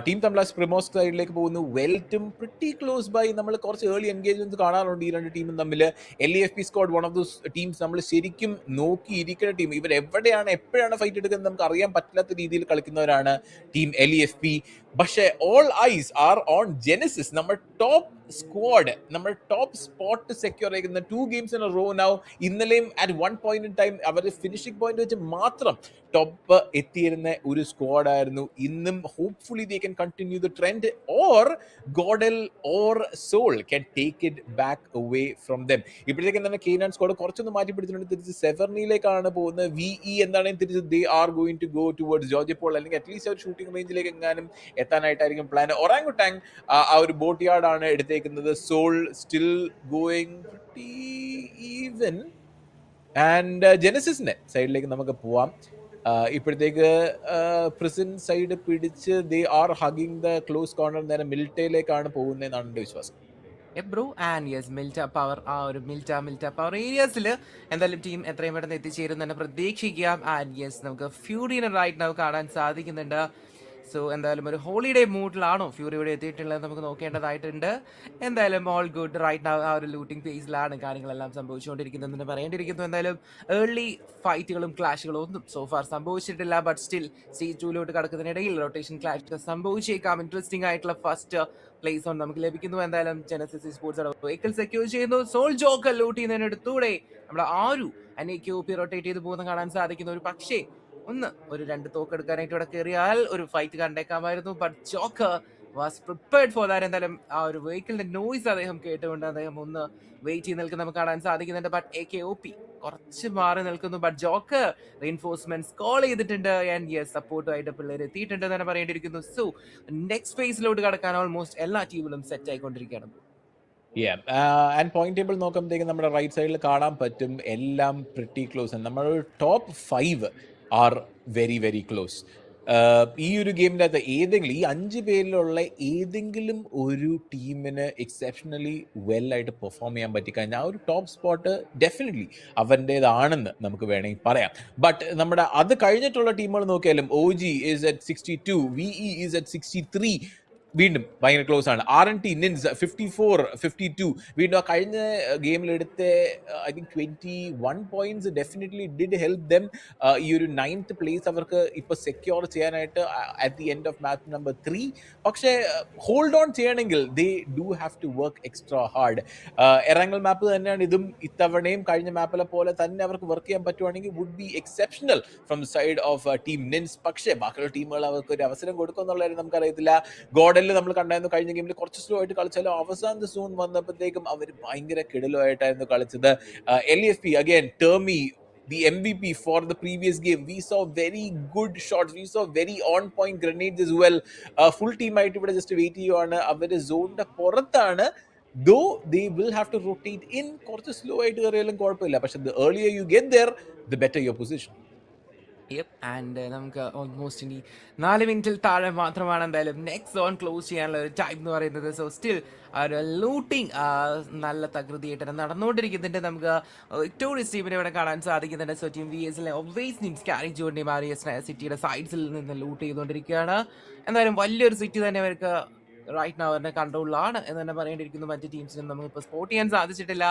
ടീം തംലാസ് പ്രിമോസ് സൈഡിലേക്ക് പോകുന്നു. വെൽറ്റും പ്രിറ്റി ക്ലോസ് ബൈ. നമ്മൾ കുറച്ച് ഏർലി എൻഗേജ്മെന്റ് കാണാറുണ്ട് ഈ രണ്ട് ടീമും തമ്മിൽ. LAFP squad one of those teams നമ്മൾ ശരിക്കും നോക്കിയിരിക്കുന്ന ടീം. ഇവർ എവിടെയാണ് എപ്പോഴാണ് ഫൈറ്റ് എടുക്കുന്നത് നമുക്ക് അറിയാൻ പറ്റാത്ത രീതിയിൽ കളിക്കുന്നവരാണ് ടീം LAFP. പക്ഷേ all eyes are on Genesis, നമ്മുടെ ടോപ്പ് സ്ക്വാഡ്, നമ്മുടെ ടോപ്പ് സ്പോട്ട് സെക്യൂർ ആയിരിക്കുന്ന 2 games in a row now. ഇന്നലെയും at one point in time അവരുടെ ഫിനിഷിംഗ് പോയിന്റ് വെച്ച് മാത്രം ടോപ്പ് എത്തിയിരുന്ന ഒരു സ്ക്വാഡായിരുന്നു. ഇന്നും hopefully they can continue the trend, or GodL or Soul can take it back away from them. ഇപ്പോഴത്തേക്കും തന്നെ K9 സ്ക്വാഡ് കുറച്ചൊന്ന് മാറ്റി പിടിച്ചിട്ടുണ്ട്. തിരിച്ച് സെവർണിയിലേക്കാണ് പോകുന്നത്. VE എന്താണെങ്കിൽ തിരിച്ച് they are going to go towards Georgopol, അല്ലെങ്കിൽ അറ്റ്ലീസ്റ്റ് ഒരു ഷൂട്ടിംഗ് റേഞ്ചിലേക്ക് എങ്ങാനും എത്താനായിട്ടായിരിക്കും പ്ലാൻ. ഒറാങ്കുട്ടാങ് ആ ഒരു ബോട്ട് യാർഡാണ് എടുത്തേക്കുന്നത്. Soul still going pretty even. And ജെനസിസിന്റെ സൈഡിലേക്ക് നമുക്ക് പോവാം. ഇപ്പോഴത്തേക്ക് പ്രിസൺ സൈഡ് പിടിച്ച് they are hugging the close corner. നേരെ മിൽറ്റയിലേക്കാണ് പോകുന്നതെന്നാണ് എൻ്റെ വിശ്വാസം. Bro and yes Mylta power, ആ ഒരു മിൽറ്റ പവർ ഏരിയാസിൽ എന്തായാലും ടീം എത്രയും പെട്ടെന്ന് എത്തിച്ചേരും തന്നെ പ്രതീക്ഷിക്കാം. ആൻഡ് യെസ് നമുക്ക് ഫ്യൂറിനെ റൈറ്റ് നൗ കാണാൻ സാധിക്കുന്നുണ്ട്. സോ എന്തായാലും ഒരു ഹോളിഡേ മൂഡിലാണോ ഫ്യൂറി ഇവിടെ എത്തിയിട്ടുള്ളത് നമുക്ക് നോക്കേണ്ടതായിട്ടുണ്ട്. എന്തായാലും ഓൾ ഗുഡ് റൈറ്റ് നൗ. ആ ഒരു ലൂട്ടിംഗ് ഫേസിലാണ് കാര്യങ്ങളെല്ലാം സംഭവിച്ചുകൊണ്ടിരിക്കുന്നതെന്ന് പറയേണ്ടിയിരിക്കുന്നു. എന്തായാലും ഏർലി ഫൈറ്റുകളും ക്ലാഷുകളും ഒന്നും സോഫാർ സംഭവിച്ചിട്ടില്ല. ബട്ട് സ്റ്റിൽ സ്റ്റേജ് 2 കടക്കുന്നതിനിടയിൽ റൊട്ടേഷൻ ക്ലാഷ് സംഭവിച്ചേക്കാം. ഇൻട്രസ്റ്റിംഗ് ആയിട്ടുള്ള ഫസ്റ്റ് പ്ലേസ് ഓൺ നമുക്ക് ലഭിക്കുന്നു. എന്തായാലും ജെനസിസ് എസ്പോർട്സ് വെഹിക്കിൾ സെക്യൂർ ചെയ്യുന്നു. സോൾ ജോക്കർ ലൂട്ട് ചെയ്യുന്നതിനടുത്തൂടെ നമ്മുടെ ANEKOP റൊട്ടേറ്റ് ചെയ്ത് പോകുന്ന കാണാൻ സാധിക്കുന്നു. ഒരു പക്ഷേ ഒരു 2 തോക്കെടുക്കാനായിട്ട് ഇവിടെ കയറിയാൽ ഒരു ഫൈറ്റ് കണ്ടേക്കാമായിരുന്നു. But Joker was prepared for that. എന്തായാലും ആ ഒരു വെഹിക്കിളിന്റെ നോയ്സ് അദ്ദേഹം കേട്ടുകൊണ്ട് അദ്ദേഹം ഒന്ന് വെയിറ്റ് ചെയ്ത് നിൽക്കുന്ന നമുക്ക് കാണാൻ സാധിക്കുന്നുണ്ട്. ബട്ട് AKOP കുറച്ച് മാറി നിൽക്കുന്നു. ബട്ട് ജോക്കർ റീൻഫോഴ്സ്മെന്റ്സ് കോൾ ചെയ്തിട്ടുണ്ട്. ആൻഡ് യെസ് സപ്പോർട്ടുമായിട്ട് പിള്ളേർ എത്തിയിട്ടുണ്ട് തന്നെ പറയേണ്ടിയിരിക്കുന്നു. സോ നെക്സ്റ്റ് ഫേസിലോട്ട് കടക്കാൻ ഓൾമോസ്റ്റ് എല്ലാ ടീമിലും സെറ്റ് ആയിക്കൊണ്ടിരിക്കുകയാണ്. ആൻഡ് പോയിന്റ് ടേബിൾ നോക്കുമ്പോഴത്തേക്കും നമ്മുടെ റൈറ്റ് സൈഡിൽ കാണാൻ പറ്റും എല്ലാം പ്രിറ്റി ക്ലോസ്. നമ്മുടെ top 5 are very very close. ഈ ഒരു ഗെയിമിൻ്റെ അകത്ത് ഏതെങ്കിലും ഈ 5 പേരിലുള്ള ഏതെങ്കിലും ഒരു ടീമിന് എക്സെപ്ഷണലി വെല്ലായിട്ട് പെർഫോം ചെയ്യാൻ പറ്റിക്കഴിഞ്ഞാൽ ആ ഒരു ടോപ്പ് സ്പോട്ട് ഡെഫിനറ്റ്ലി അവൻ്റേതാണെന്ന് നമുക്ക് വേണമെങ്കിൽ പറയാം. ബട്ട് നമ്മുടെ അത് കഴിഞ്ഞിട്ടുള്ള ടീമുകൾ നോക്കിയാലും OG is at 62, VE is at 63, വീണ്ടും ഭയങ്കര ക്ലോസ് ആണ്. RNT നിൻസ് 54, 52. വീണ്ടും ആ കഴിഞ്ഞ ഗെയിമിലെടുത്ത I think 21 points definitely did help them. ഈ ഒരു 9th പ്ലേസ് അവർക്ക് ഇപ്പോൾ സെക്യൂർ ചെയ്യാനായിട്ട് at the end of match number 3. പക്ഷേ ഹോൾഡ് ഓൺ ചെയ്യണമെങ്കിൽ they do have to work extra hard. Erangel map തന്നെയാണ് ഇതും. ഇത്തവണയും കഴിഞ്ഞ മാപ്പിലെ പോലെ തന്നെ അവർക്ക് വർക്ക് ചെയ്യാൻ പറ്റുവാണെങ്കിൽ would be exceptional from side of team Nins. പക്ഷേ ബാക്കിയുള്ള ടീമുകൾ അവർക്ക് ഒരു അവസരം കൊടുക്കും എന്നുള്ളതായിരുന്നു നമുക്കറിയത്തില്ല. ഗോഡലിൽ നമ്മൾ കണ്ടായിരുന്നു കഴിഞ്ഞ ഗെയിമിൽ കുറച്ച് സ്ലോ ആയിട്ട് കളിച്ചാലും അവസാനത്തെ സോൺ വന്നപ്പോഴത്തേക്കും അവർ ഭയങ്കര കിടലുമായിട്ടായിരുന്നു കളിച്ചത്. LAFP again, Termi, the MVP for the previous game. We saw very good shots. We saw very on point grenades as well. Full team ആയിട്ട് ഇവിടെ ജസ്റ്റ് വെയിറ്റ് ചെയ്യുവാണ്. അവർ സോണിന്റെ പുറത്താണ്. Though they will have to rotate in. കുറച്ച് slow ആയിട്ട് കയറിയാലും കുഴപ്പമില്ല. പക്ഷെ the earlier you get there, the better your position. And നമുക്ക് ഓൾമോസ്റ്റ് ഇനി 4 മിനിറ്റിൽ താഴെ മാത്രമാണ് എന്തായാലും നെക്സ്റ്റ് സോൺ ക്ലോസ് ചെയ്യാനുള്ള ഒരു ടൈം എന്ന് പറയുന്നത്. സോ സ്റ്റിൽ ആ ഒരു ലൂട്ടിങ് നല്ല തകൃതിയായിട്ട് തന്നെ നടന്നുകൊണ്ടിരിക്കുന്നുണ്ട്. നമുക്ക് വിക്ടോറിയസ് ടീമിനെ ഇവിടെ കാണാൻ സാധിക്കുന്നുണ്ട്. സോ ടീം VSലെ ഒബ്വിയസ് ടീം സ്കാരിങ് ജോണ്ടി മാറിയ സിറ്റിയുടെ സൈഡ്സിൽ നിന്ന് ലൂട്ട് ചെയ്തുകൊണ്ടിരിക്കുകയാണ്. എന്തായാലും വലിയൊരു സിറ്റി തന്നെ അവർക്ക് റൈറ്റ് നൗ അവരുടെ കൺട്രോളിലാണ് എന്ന് തന്നെ പറയേണ്ടിയിരിക്കുന്നു. മറ്റ് ടീംസിനും നമുക്കിപ്പോൾ സ്പോട്ട് ചെയ്യാൻ സാധിച്ചിട്ടില്ല.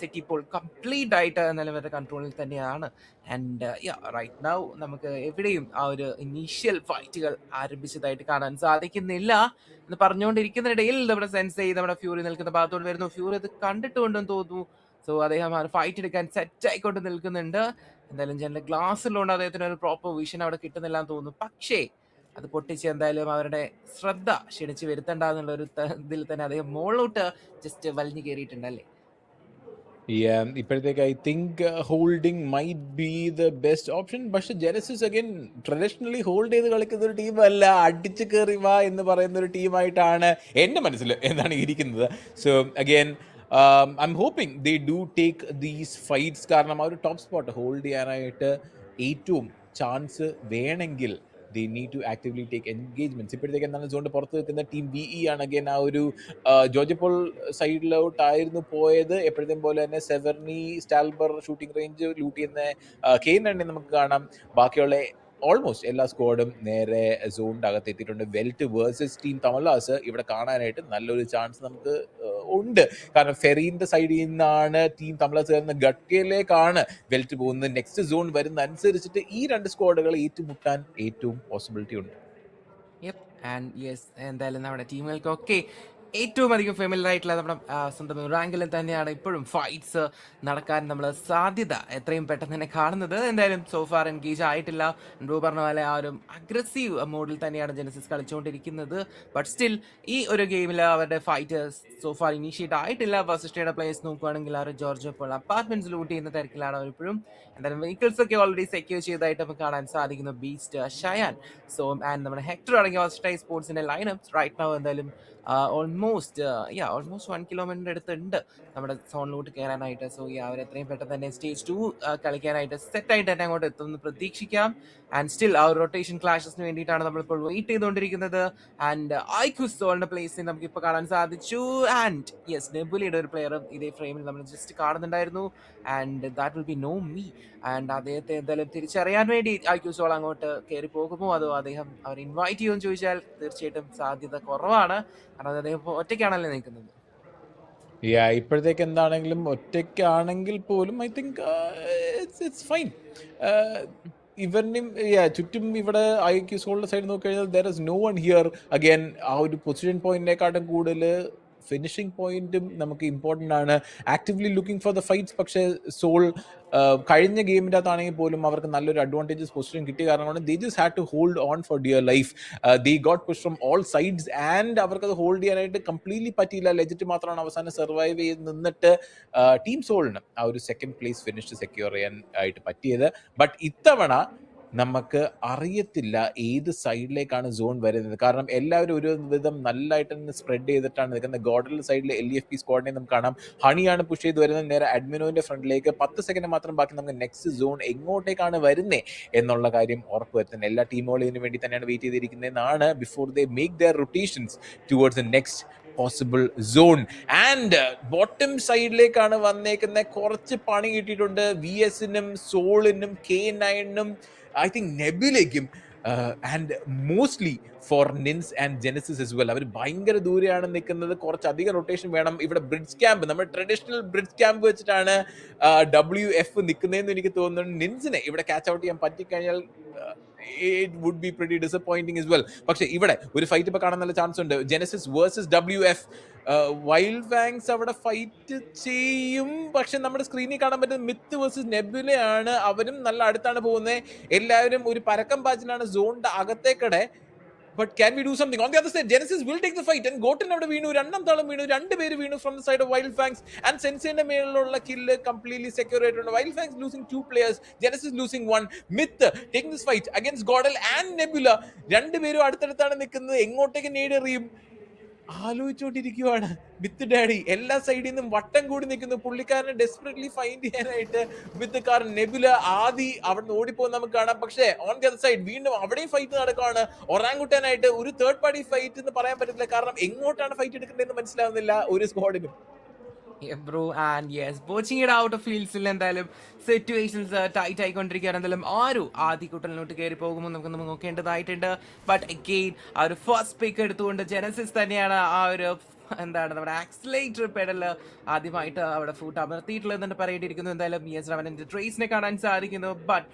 സിറ്റി ഇപ്പോൾ കംപ്ലീറ്റ് ആയിട്ട് എന്നാലും അവരുടെ കൺട്രോളിൽ തന്നെയാണ്. ആൻഡ് റൈറ്റ് നൗ നമുക്ക് എവിടെയും ആ ഒരു ഇനീഷ്യൽ ഫൈറ്റുകൾ ആരംഭിച്ചതായിട്ട് കാണാൻ സാധിക്കുന്നില്ല എന്ന് പറഞ്ഞുകൊണ്ടിരിക്കുന്നതിനിടയിൽ നമ്മുടെ സെൻസൈ നമ്മുടെ ഫ്യൂറി നിൽക്കുന്ന ഭാഗത്തോട് വരുന്നു. ഫ്യൂറി അത് കണ്ടിട്ടുണ്ടെന്ന് തോന്നുന്നു. സോ അദ്ദേഹം ആ ഫൈറ്റ് എടുക്കാൻ സെറ്റ് ആയിക്കൊണ്ട് നിൽക്കുന്നുണ്ട്. എന്തായാലും ജനറൽ ഗ്ലാസ്സിലുണ്ട്, അദ്ദേഹത്തിന് ഒരു പ്രോപ്പർ വിഷൻ അവിടെ കിട്ടുന്നില്ല എന്ന് തോന്നുന്നു. പക്ഷേ അത് പൊട്ടിച്ച് എന്തായാലും അവരുടെ ശ്രദ്ധ ക്ഷണിച്ച് വരുത്തണ്ട എന്നുള്ള ഒരു ഇതിൽ തന്നെ അദ്ദേഹം മുകളിലോട്ട് ജസ്റ്റ് വലിഞ്ഞു കയറിയിട്ടുണ്ടല്ലേ. ഇപ്പോഴത്തേക്ക് I think holding might be the best option. പക്ഷെ ജെനസിസ് അഗൈൻ ട്രഡീഷണലി ഹോൾഡ് ചെയ്ത് കളിക്കുന്ന ഒരു ടീമല്ല, അടിച്ച് കയറി വാ എന്ന് പറയുന്ന ഒരു ടീമായിട്ടാണ് എൻ്റെ മനസ്സിൽ എന്താണ് ഇരിക്കുന്നത്. So again I'm hoping they do take these fights കാരണം ആ ഒരു ടോപ്പ് സ്പോട്ട് ഹോൾഡ് ചെയ്യാനായിട്ട് ഏറ്റവും ചാൻസ് വേണമെങ്കിൽ they need to actively take engagements. ഇപ്പോഴത്തേക്ക് എന്താണ് സോണിന്റെ പുറത്ത് നിൽക്കുന്ന ടീം BE ആണ് അഗൈൻ ആ ഒരു ജോർജിപ്പോൾ സൈഡിലോട്ടായിരുന്നു പോയത്. എപ്പോഴത്തേയും പോലെ തന്നെ സെവർണി സ്റ്റാൽബർ ഷൂട്ടിംഗ് റേഞ്ച് ലൂട്ട് ചെയ്യുന്ന കെയ്നെ നമുക്ക് കാണാം. ബാക്കിയുള്ള ഓൾമോസ്റ്റ് എല്ലാ സ്ക്വാഡും നേരെ സോണിൻ്റെ അകത്ത് എത്തിയിട്ടുണ്ട്. വെൽറ്റ് വേഴ്സസ് ടീം തമലാസ് ഇവിടെ കാണാനായിട്ട് നല്ലൊരു ചാൻസ് നമുക്ക് ഉണ്ട്. കാരണം ഫെറീൻ്റെ സൈഡിൽ നിന്നാണ് ടീം തമലാസ് വരുന്ന ഗട്കയിലേക്കാണ് വെൽറ്റ് പോകുന്നത്. നെക്സ്റ്റ് സോൺ വരുന്ന അനുസരിച്ചിട്ട് ഈ രണ്ട് സ്ക്വാഡുകൾ ഏറ്റുമുട്ടാൻ ഏറ്റവും പോസിബിലിറ്റി ഉണ്ട്. എന്തായാലും നമ്മുടെ ടീമുകൾക്കൊക്കെ ഏറ്റവും അധികം ഫെമിലിയർ ആയിട്ടുള്ള നമ്മുടെ സ്വന്തം റാങ്കിലും തന്നെയാണ് ഇപ്പോഴും ഫൈറ്റ്സ് നടക്കാൻ നമ്മൾ സാധ്യത എത്രയും പെട്ടെന്ന് തന്നെ കാണുന്നത്. എന്തായാലും സോഫാർ എൻഗേജ് ആയിട്ടില്ല. ബ്രൂ പറഞ്ഞ പോലെ ആ ഒരു അഗ്രസീവ് മോഡിൽ തന്നെയാണ് ജെനസിസ് കളിച്ചുകൊണ്ടിരിക്കുന്നത്. ബട്ട് സ്റ്റിൽ ഈ ഒരു ഗെയിമിൽ അവരുടെ ഫൈറ്റേഴ്സ് സോഫാർ ഇനീഷ്യേറ്റ് ആയിട്ടില്ല. ഫസ്റ്റ് സ്റ്റേയുടെ പ്ലേയേഴ്സ് നോക്കുകയാണെങ്കിൽ ആ ഒരു ജോർജ് ഇപ്പോൾ അപ്പാർട്ട്മെന്റ്സ് ലൂട്ട് ചെയ്യുന്ന തിരക്കിലാണ് അവരിപ്പോഴും. എന്തായാലും വെഹിക്കിൾസ് ഒക്കെ ഓൾറെഡി സെക്യൂർ ചെയ്തതായിട്ട് നമുക്ക് കാണാൻ സാധിക്കുന്നു. ബീസ്റ്റ്, ഷയാൻ, സോ ആൻഡ് നമ്മുടെ ഹെക്ടർ അടങ്ങിയ ഓസ്ട്രേലിയ സ്പോർട്സിന്റെ ലൈനപ്സ് റൈറ്റ് നൗ എന്തായാലും ഓൾമോസ്റ്റ് 1 കിലോമീറ്ററിൻ്റെ അടുത്തുണ്ട് നമ്മുടെ സോണിലോട്ട് കയറാനായിട്ട്. സോ അവർ എത്രയും പെട്ടെന്ന് തന്നെ സ്റ്റേജ് 2 കളിക്കാനായിട്ട് സെറ്റായിട്ട് തന്നെ അങ്ങോട്ട് എത്തുമെന്ന് പ്രതീക്ഷിക്കാം. ആൻഡ് സ്റ്റിൽ ആ ഒരു റൊട്ടേഷൻ ക്ലാഷസിന് വേണ്ടിയിട്ടാണ് നമ്മളിപ്പോൾ വെയിറ്റ് ചെയ്തുകൊണ്ടിരിക്കുന്നത്. ആൻഡ് ഐക്യൂസ് സോളിന്റെ പ്ലേസിൽ നമുക്കിപ്പോൾ കാണാൻ സാധിച്ചു. ആൻഡ് നെബുലയുടെ ഒരു പ്ലെയറും ഇതേ ഫ്രെയിമിൽ നമ്മൾ ജസ്റ്റ് കാണുന്നുണ്ടായിരുന്നു. ആൻഡ് ദാറ്റ് വിൽ ബി നോ മീ. ആൻഡ് അദ്ദേഹത്തെ എന്തായാലും തിരിച്ചറിയാൻ വേണ്ടി ഐക്യൂസ് സോൾ അങ്ങോട്ട് കയറി പോകുമോ അതോ അദ്ദേഹം അവർ ഇൻവൈറ്റ് ചെയ്യുമെന്ന് ചോദിച്ചാൽ തീർച്ചയായിട്ടും സാധ്യത കുറവാണ്. കാരണം അദ്ദേഹം ഒറ്റയ്ക്കാണല്ലോ നിൽക്കുന്നത്. ഇപ്പോഴത്തേക്ക് എന്താണെങ്കിലും ഒറ്റയ്ക്കാണെങ്കിൽ പോലും ഐ തിങ്ക് ഇറ്റ്സ് ഫൈൻ. ഇവരിനും ചുറ്റും ഇവിടെ ഐക്യു സോളിന്റെ സൈഡ് നോക്കി കഴിഞ്ഞാൽ there is no one here. Again ആ ഒരു പൊസിഷൻ പോയിന്റിനെക്കാട്ടും കൂടുതൽ ഫിനിഷിംഗ് പോയിന്റും നമുക്ക് ഇമ്പോർട്ടൻ്റ് ആണ്. Actively looking for the fights. പക്ഷേ സോൾ കഴിഞ്ഞ ഗെയിമിൻ്റെ അകത്താണെങ്കിൽ പോലും അവർക്ക് നല്ലൊരു അഡ്വാൻറ്റേജസ് പൊസിഷൻ കിട്ടിയ കാരണമാണ് they just had to hold on for dear life. They got push from all sides and അവർക്കത് ഹോൾഡ് ചെയ്യാനായിട്ട് കംപ്ലീറ്റ്ലി പറ്റിയില്ല. ലെജിറ്റ് മാത്രമാണ് അവസാനം സർവൈവ് ചെയ്ത് നിന്നിട്ട് ടീം സോളിന് ആ ഒരു സെക്കൻഡ് പ്ലേസ് ഫിനിഷ് സെക്യൂർ ചെയ്യാൻ ആയിട്ട് പറ്റിയത്. ബട്ട് ഇത്തവണ നമുക്ക് അറിയത്തില്ല ഏത് സൈഡിലേക്കാണ് സോൺ വരുന്നത്. കാരണം എല്ലാവരും ഒരു വിധം നല്ലതായിട്ട് തന്നെ സ്പ്രെഡ് ചെയ്തിട്ടാണ് നിൽക്കുന്നത്. ഗോഡൽ സൈഡിൽ LEFP സ്ക്വാഡിനെ നമുക്ക് കാണാം. ഹണിയാണ് പുഷ് ചെയ്ത് വരുന്നത് നേരെ അഡ്മിനോന്റെ ഫ്രണ്ടിലേക്ക്. 10 സെക്കൻഡ് മാത്രം ബാക്കി. നമുക്ക് നെക്സ്റ്റ് സോൺ എങ്ങോട്ടേക്കാണ് വരുന്നത് എന്നുള്ള കാര്യം ഉറപ്പുവരുത്തുന്നത്. എല്ലാ ടീമുകളും ഇതിനു വേണ്ടി തന്നെയാണ് വെയിറ്റ് ചെയ്തിരിക്കുന്നതെന്നാണ് before they make their rotations towards the next possible zone. And bottom സൈഡിലേക്കാണ് വന്നേക്കുന്നത്. കുറച്ച് പണി കിട്ടിയിട്ടുണ്ട് VSനും സോളിനും K9നും I think നെബുലയ്ക്കും and mostly for Nins and Genesis as well. അവർ ഭയങ്കര ദൂരെയാണ് നിൽക്കുന്നത്. കുറച്ചധികം റൊട്ടേഷൻ വേണം. ഇവിടെ ബ്രിഡ്ജ് ക്യാമ്പ്, നമ്മുടെ ട്രഡീഷണൽ ബ്രിഡ്ജ് ക്യാമ്പ് വെച്ചിട്ടാണ് WF നിൽക്കുന്നതെന്ന് എനിക്ക് തോന്നുന്നു. നിൻസിനെ ഇവിടെ ക്യാച്ച് ഔട്ട് ചെയ്യാൻ പറ്റിക്കഴിഞ്ഞാൽ it would be pretty disappointing as well. പക്ഷേ ഇവിടെ ഒരു ഫൈറ്റ് ഇപ്പോൾ കാണാൻ നല്ല ചാൻസ് ഉണ്ട്. Genesis versus WF. Wild fangs അവിടെ ഫൈറ്റ് ചെയ്യും. പക്ഷെ നമ്മുടെ സ്ക്രീനിൽ കാണാൻ പറ്റുന്നത് മിത്ത് വേഴ്സസ് നെബുലയാണ്. അവരും നല്ല അടുത്താണ് പോകുന്നത്. എല്ലാവരും ഒരു പരക്കം പാച്ചിലാണ് സോണിന്റെ അകത്തേക്കടെ. But can we do something? On the other side, Genesis will take the fight. And Goten അവിടെ വീണു, രണ്ടാം താളം വീണു, 2 പേര് വീണു from the side of Wild Fangs. And Senseiന്റെ മേലുള്ള കില്ല് completely secure ആയിട്ടുണ്ട്. Wild Fangs losing 2 players, Genesis losing 1. Myth taking this fight against Godel and Nebula. 2 പേരും അടുത്തടുത്താണ് നിൽക്കുന്നത്. എങ്ങോട്ടേക്ക് നേടി എറിയും ആലോചിച്ചുകൊണ്ടിരിക്കുവാണ് വിത്ത് ഡാഡി. എല്ലാ സൈഡിൽ നിന്നും വട്ടം കൂടി നിൽക്കുന്നു. പുള്ളിക്കാരനെ ഡെസ്പെറേറ്റ്ലി ഫൈൻഡ് ചെയ്യാനായിട്ട് വിത്ത് കാർ നെബുല ആദി അവിടെ നിന്ന് ഓടിപ്പോകുന്ന നമുക്ക് കാണാം. പക്ഷേ ഓൺ ദി അതർ സൈഡ് വീണ്ടും അവിടെയും ഫൈറ്റ് നടക്കുകയാണ്. ഒറാങ്കുട്ടാനായിട്ട് ഒരു തേർഡ് പാർട്ടി ഫൈറ്റ് എന്ന് പറയാൻ പറ്റത്തില്ല. കാരണം എങ്ങോട്ടാണ് ഫൈറ്റ് എടുക്കേണ്ടതെന്ന് മനസ്സിലാവുന്നില്ല ഒരു സ്ക്വാഡിനും. Yeah, bro, and yes, watching it out of fields എന്തായാലും സിറ്റുവേഷൻസ് ടൈറ്റ് ആയിക്കൊണ്ടിരിക്കുകയാണ്. എന്തായാലും ആദ്യ കൂട്ടലിനോട്ട് കയറി പോകുമ്പോൾ നമുക്ക് നോക്കേണ്ടതായിട്ടുണ്ട്. ബട്ട് അഗെയിൻ ആ ഒരു ഫസ്റ്റ് പിക്ക് എടുത്തുകൊണ്ട് ജെനസിസ് തന്നെയാണ് ആ ഒരു എന്താണ് നമ്മുടെ ആക്സിലേറ്റർ പെഡൽ ആദ്യമായിട്ട് അവിടെ ഫുട്ട് അമർത്തിയിട്ടുള്ളതെന്ന് പറയേണ്ടിയിരിക്കുന്നു. എന്തായാലും യെസ് അവൻ്റെ ട്രേസിനെ കാണാൻ സാധിക്കുന്നു. ബട്ട്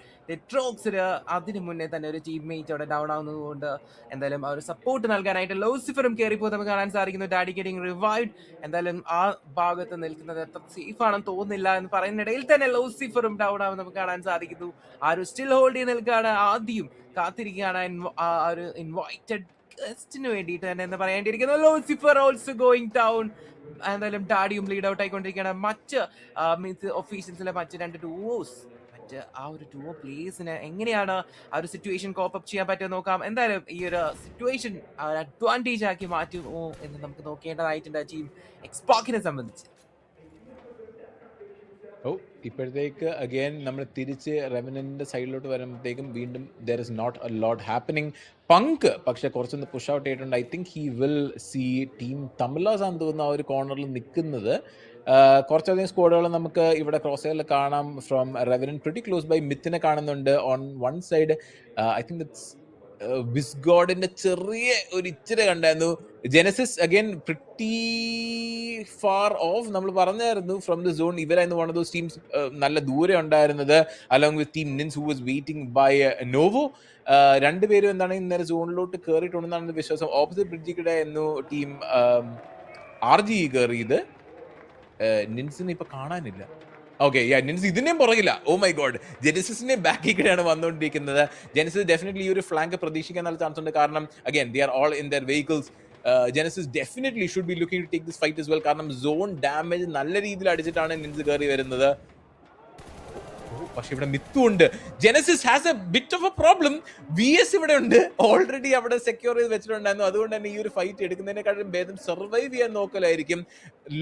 ട്രോക്സിന് അതിന് മുന്നേ തന്നെ ഒരു ടീംമേറ്റ് അവിടെ ഡൗൺ ആവുന്നതുകൊണ്ട് എന്തായാലും ആ ഒരു സപ്പോർട്ട് നൽകാനായിട്ട് ലൂസിഫറും കയറിപ്പോൾ നമുക്ക് കാണാൻ സാധിക്കുന്നു. Daddy getting revived. എന്തായാലും ആ ഭാഗത്ത് നിൽക്കുന്നത് എത്ര സേഫ് ആണെന്ന് തോന്നുന്നില്ല എന്ന് പറയുന്നിടയിൽ തന്നെ ലൂസിഫറും ഡൗൺ ആവും നമുക്ക് കാണാൻ സാധിക്കുന്നു. ആ ഒരു സ്റ്റിൽ ഹോൾഡ് ചെയ്ത് നിൽക്കുകയാണ്. ആദ്യം കാത്തിരിക്കുകയാണ് ആ ഒരു ഇൻവൈറ്റഡ് ഗസ്റ്റിന് വേണ്ടിയിട്ട് തന്നെ എന്ന് പറയേണ്ടിയിരിക്കുന്നു. Lucifer also going down. എന്തായാലും ഡാഡിയും ലീഡ് ഔട്ട് ആയിക്കൊണ്ടിരിക്കുകയാണ്. മറ്റ് ഒഫീഷ്യൽസിലെ മറ്റ് രണ്ട് ഡുവോസ് ആ ഒരു ടു പ്ലേസിന് എങ്ങനെയാണ് ആ ഒരു സിറ്റുവേഷൻ കോപ്പ് അപ്പ് ചെയ്യാൻ പറ്റുമോ നോക്കാം. എന്തായാലും ഈ ഒരു സിറ്റുവേഷൻ അഡ്വാൻറ്റേജ് ആക്കി മാറ്റുമോ എന്ന് നമുക്ക് നോക്കേണ്ടതായിട്ടുണ്ട് ടീം എക്സ്പാക്കിനെ സംബന്ധിച്ച്. ഇപ്പോഴത്തേക്ക് അഗെയിൻ നമ്മൾ തിരിച്ച് റെവനന്റിന്റെ സൈഡിലോട്ട് വരുമ്പോഴത്തേക്കും വീണ്ടും there is not a lot happening. Punk പക്ഷെ കുറച്ചൊന്ന് പുഷ് ഔട്ട് ചെയ്തിട്ടുണ്ട്. I think he will see team Tamilas ആണെന്ന് തോന്നുന്നു ആ ഒരു കോർണറിൽ നിൽക്കുന്നത്. കുറച്ചധികം സ്ക്വാഡുകൾ നമുക്ക് ഇവിടെ ക്രോസ് സൈഡിൽ കാണാം. From Revenant pretty close by മിത്തിനെ കാണുന്നുണ്ട് on one side. I think that's വിസ്ഗോഡിന്റെ ചെറിയ ഒരു ഇച്ചിരി കണ്ടായിരുന്നു. Genesis again pretty far off. നമ്മൾ പറഞ്ഞായിരുന്നു ഫ്രം ദ സോൺ ഇവരായിരുന്നു വൺ ഓഫ് ദോസ് ടീംസ് നല്ല ദൂരെ ഉണ്ടായിരുന്നത് along with team Nins who was waiting by Novo. രണ്ടുപേരും എന്താണ് ഇന്നലെ സോണിലോട്ട് കയറിയിട്ടുണ്ടെന്നാണ് വിശ്വാസം. ഓപ്പോസിറ്റ് ബ്രിഡ്ജിക്കിടെ ആയിരുന്നു ടീം RG കയറിയത്. നിൻസിനെ ഇപ്പൊ കാണാനില്ല. ഓക്കെ, നിൻസ് ഇതിനെയും പുറകില്ല. ഓ മൈ ഗോഡ്, ജെനസിസിനെ ബാക്കിലേക്കാണ് വന്നുകൊണ്ടിരിക്കുന്നത്. ജെനസിസ് ഡെഫിനറ്റ്ലി ഈ ഒരു ഫ്ലാങ്ക് പ്രതീക്ഷിക്കാൻ നല്ല ചാൻസ് ഉണ്ട്. കാരണം again they are all in there vehicles. Genesis definitely should be looking to take this fight as well. കാരണം സോൺ ഡാമേജ് നല്ല രീതിയിൽ അടിച്ചിട്ടാണ് നിൻസ് കയറി വരുന്നത്. പക്ഷെ ഇവിടെ മിത്തുണ്ട്. Genesis has a bit of a problem. VS ഇവിടെ ഉണ്ട്, ഓൾറെഡി അവിടെ സെക്യൂർ ചെയ്ത് വെച്ചിട്ടുണ്ടായിരുന്നു. അതുകൊണ്ട് തന്നെ ഈ ഒരു ഫൈറ്റ് എടുക്കുന്നതിനെക്കാളും ഭേദം സർവൈവ് ചെയ്യാൻ നോക്കലായിരിക്കും.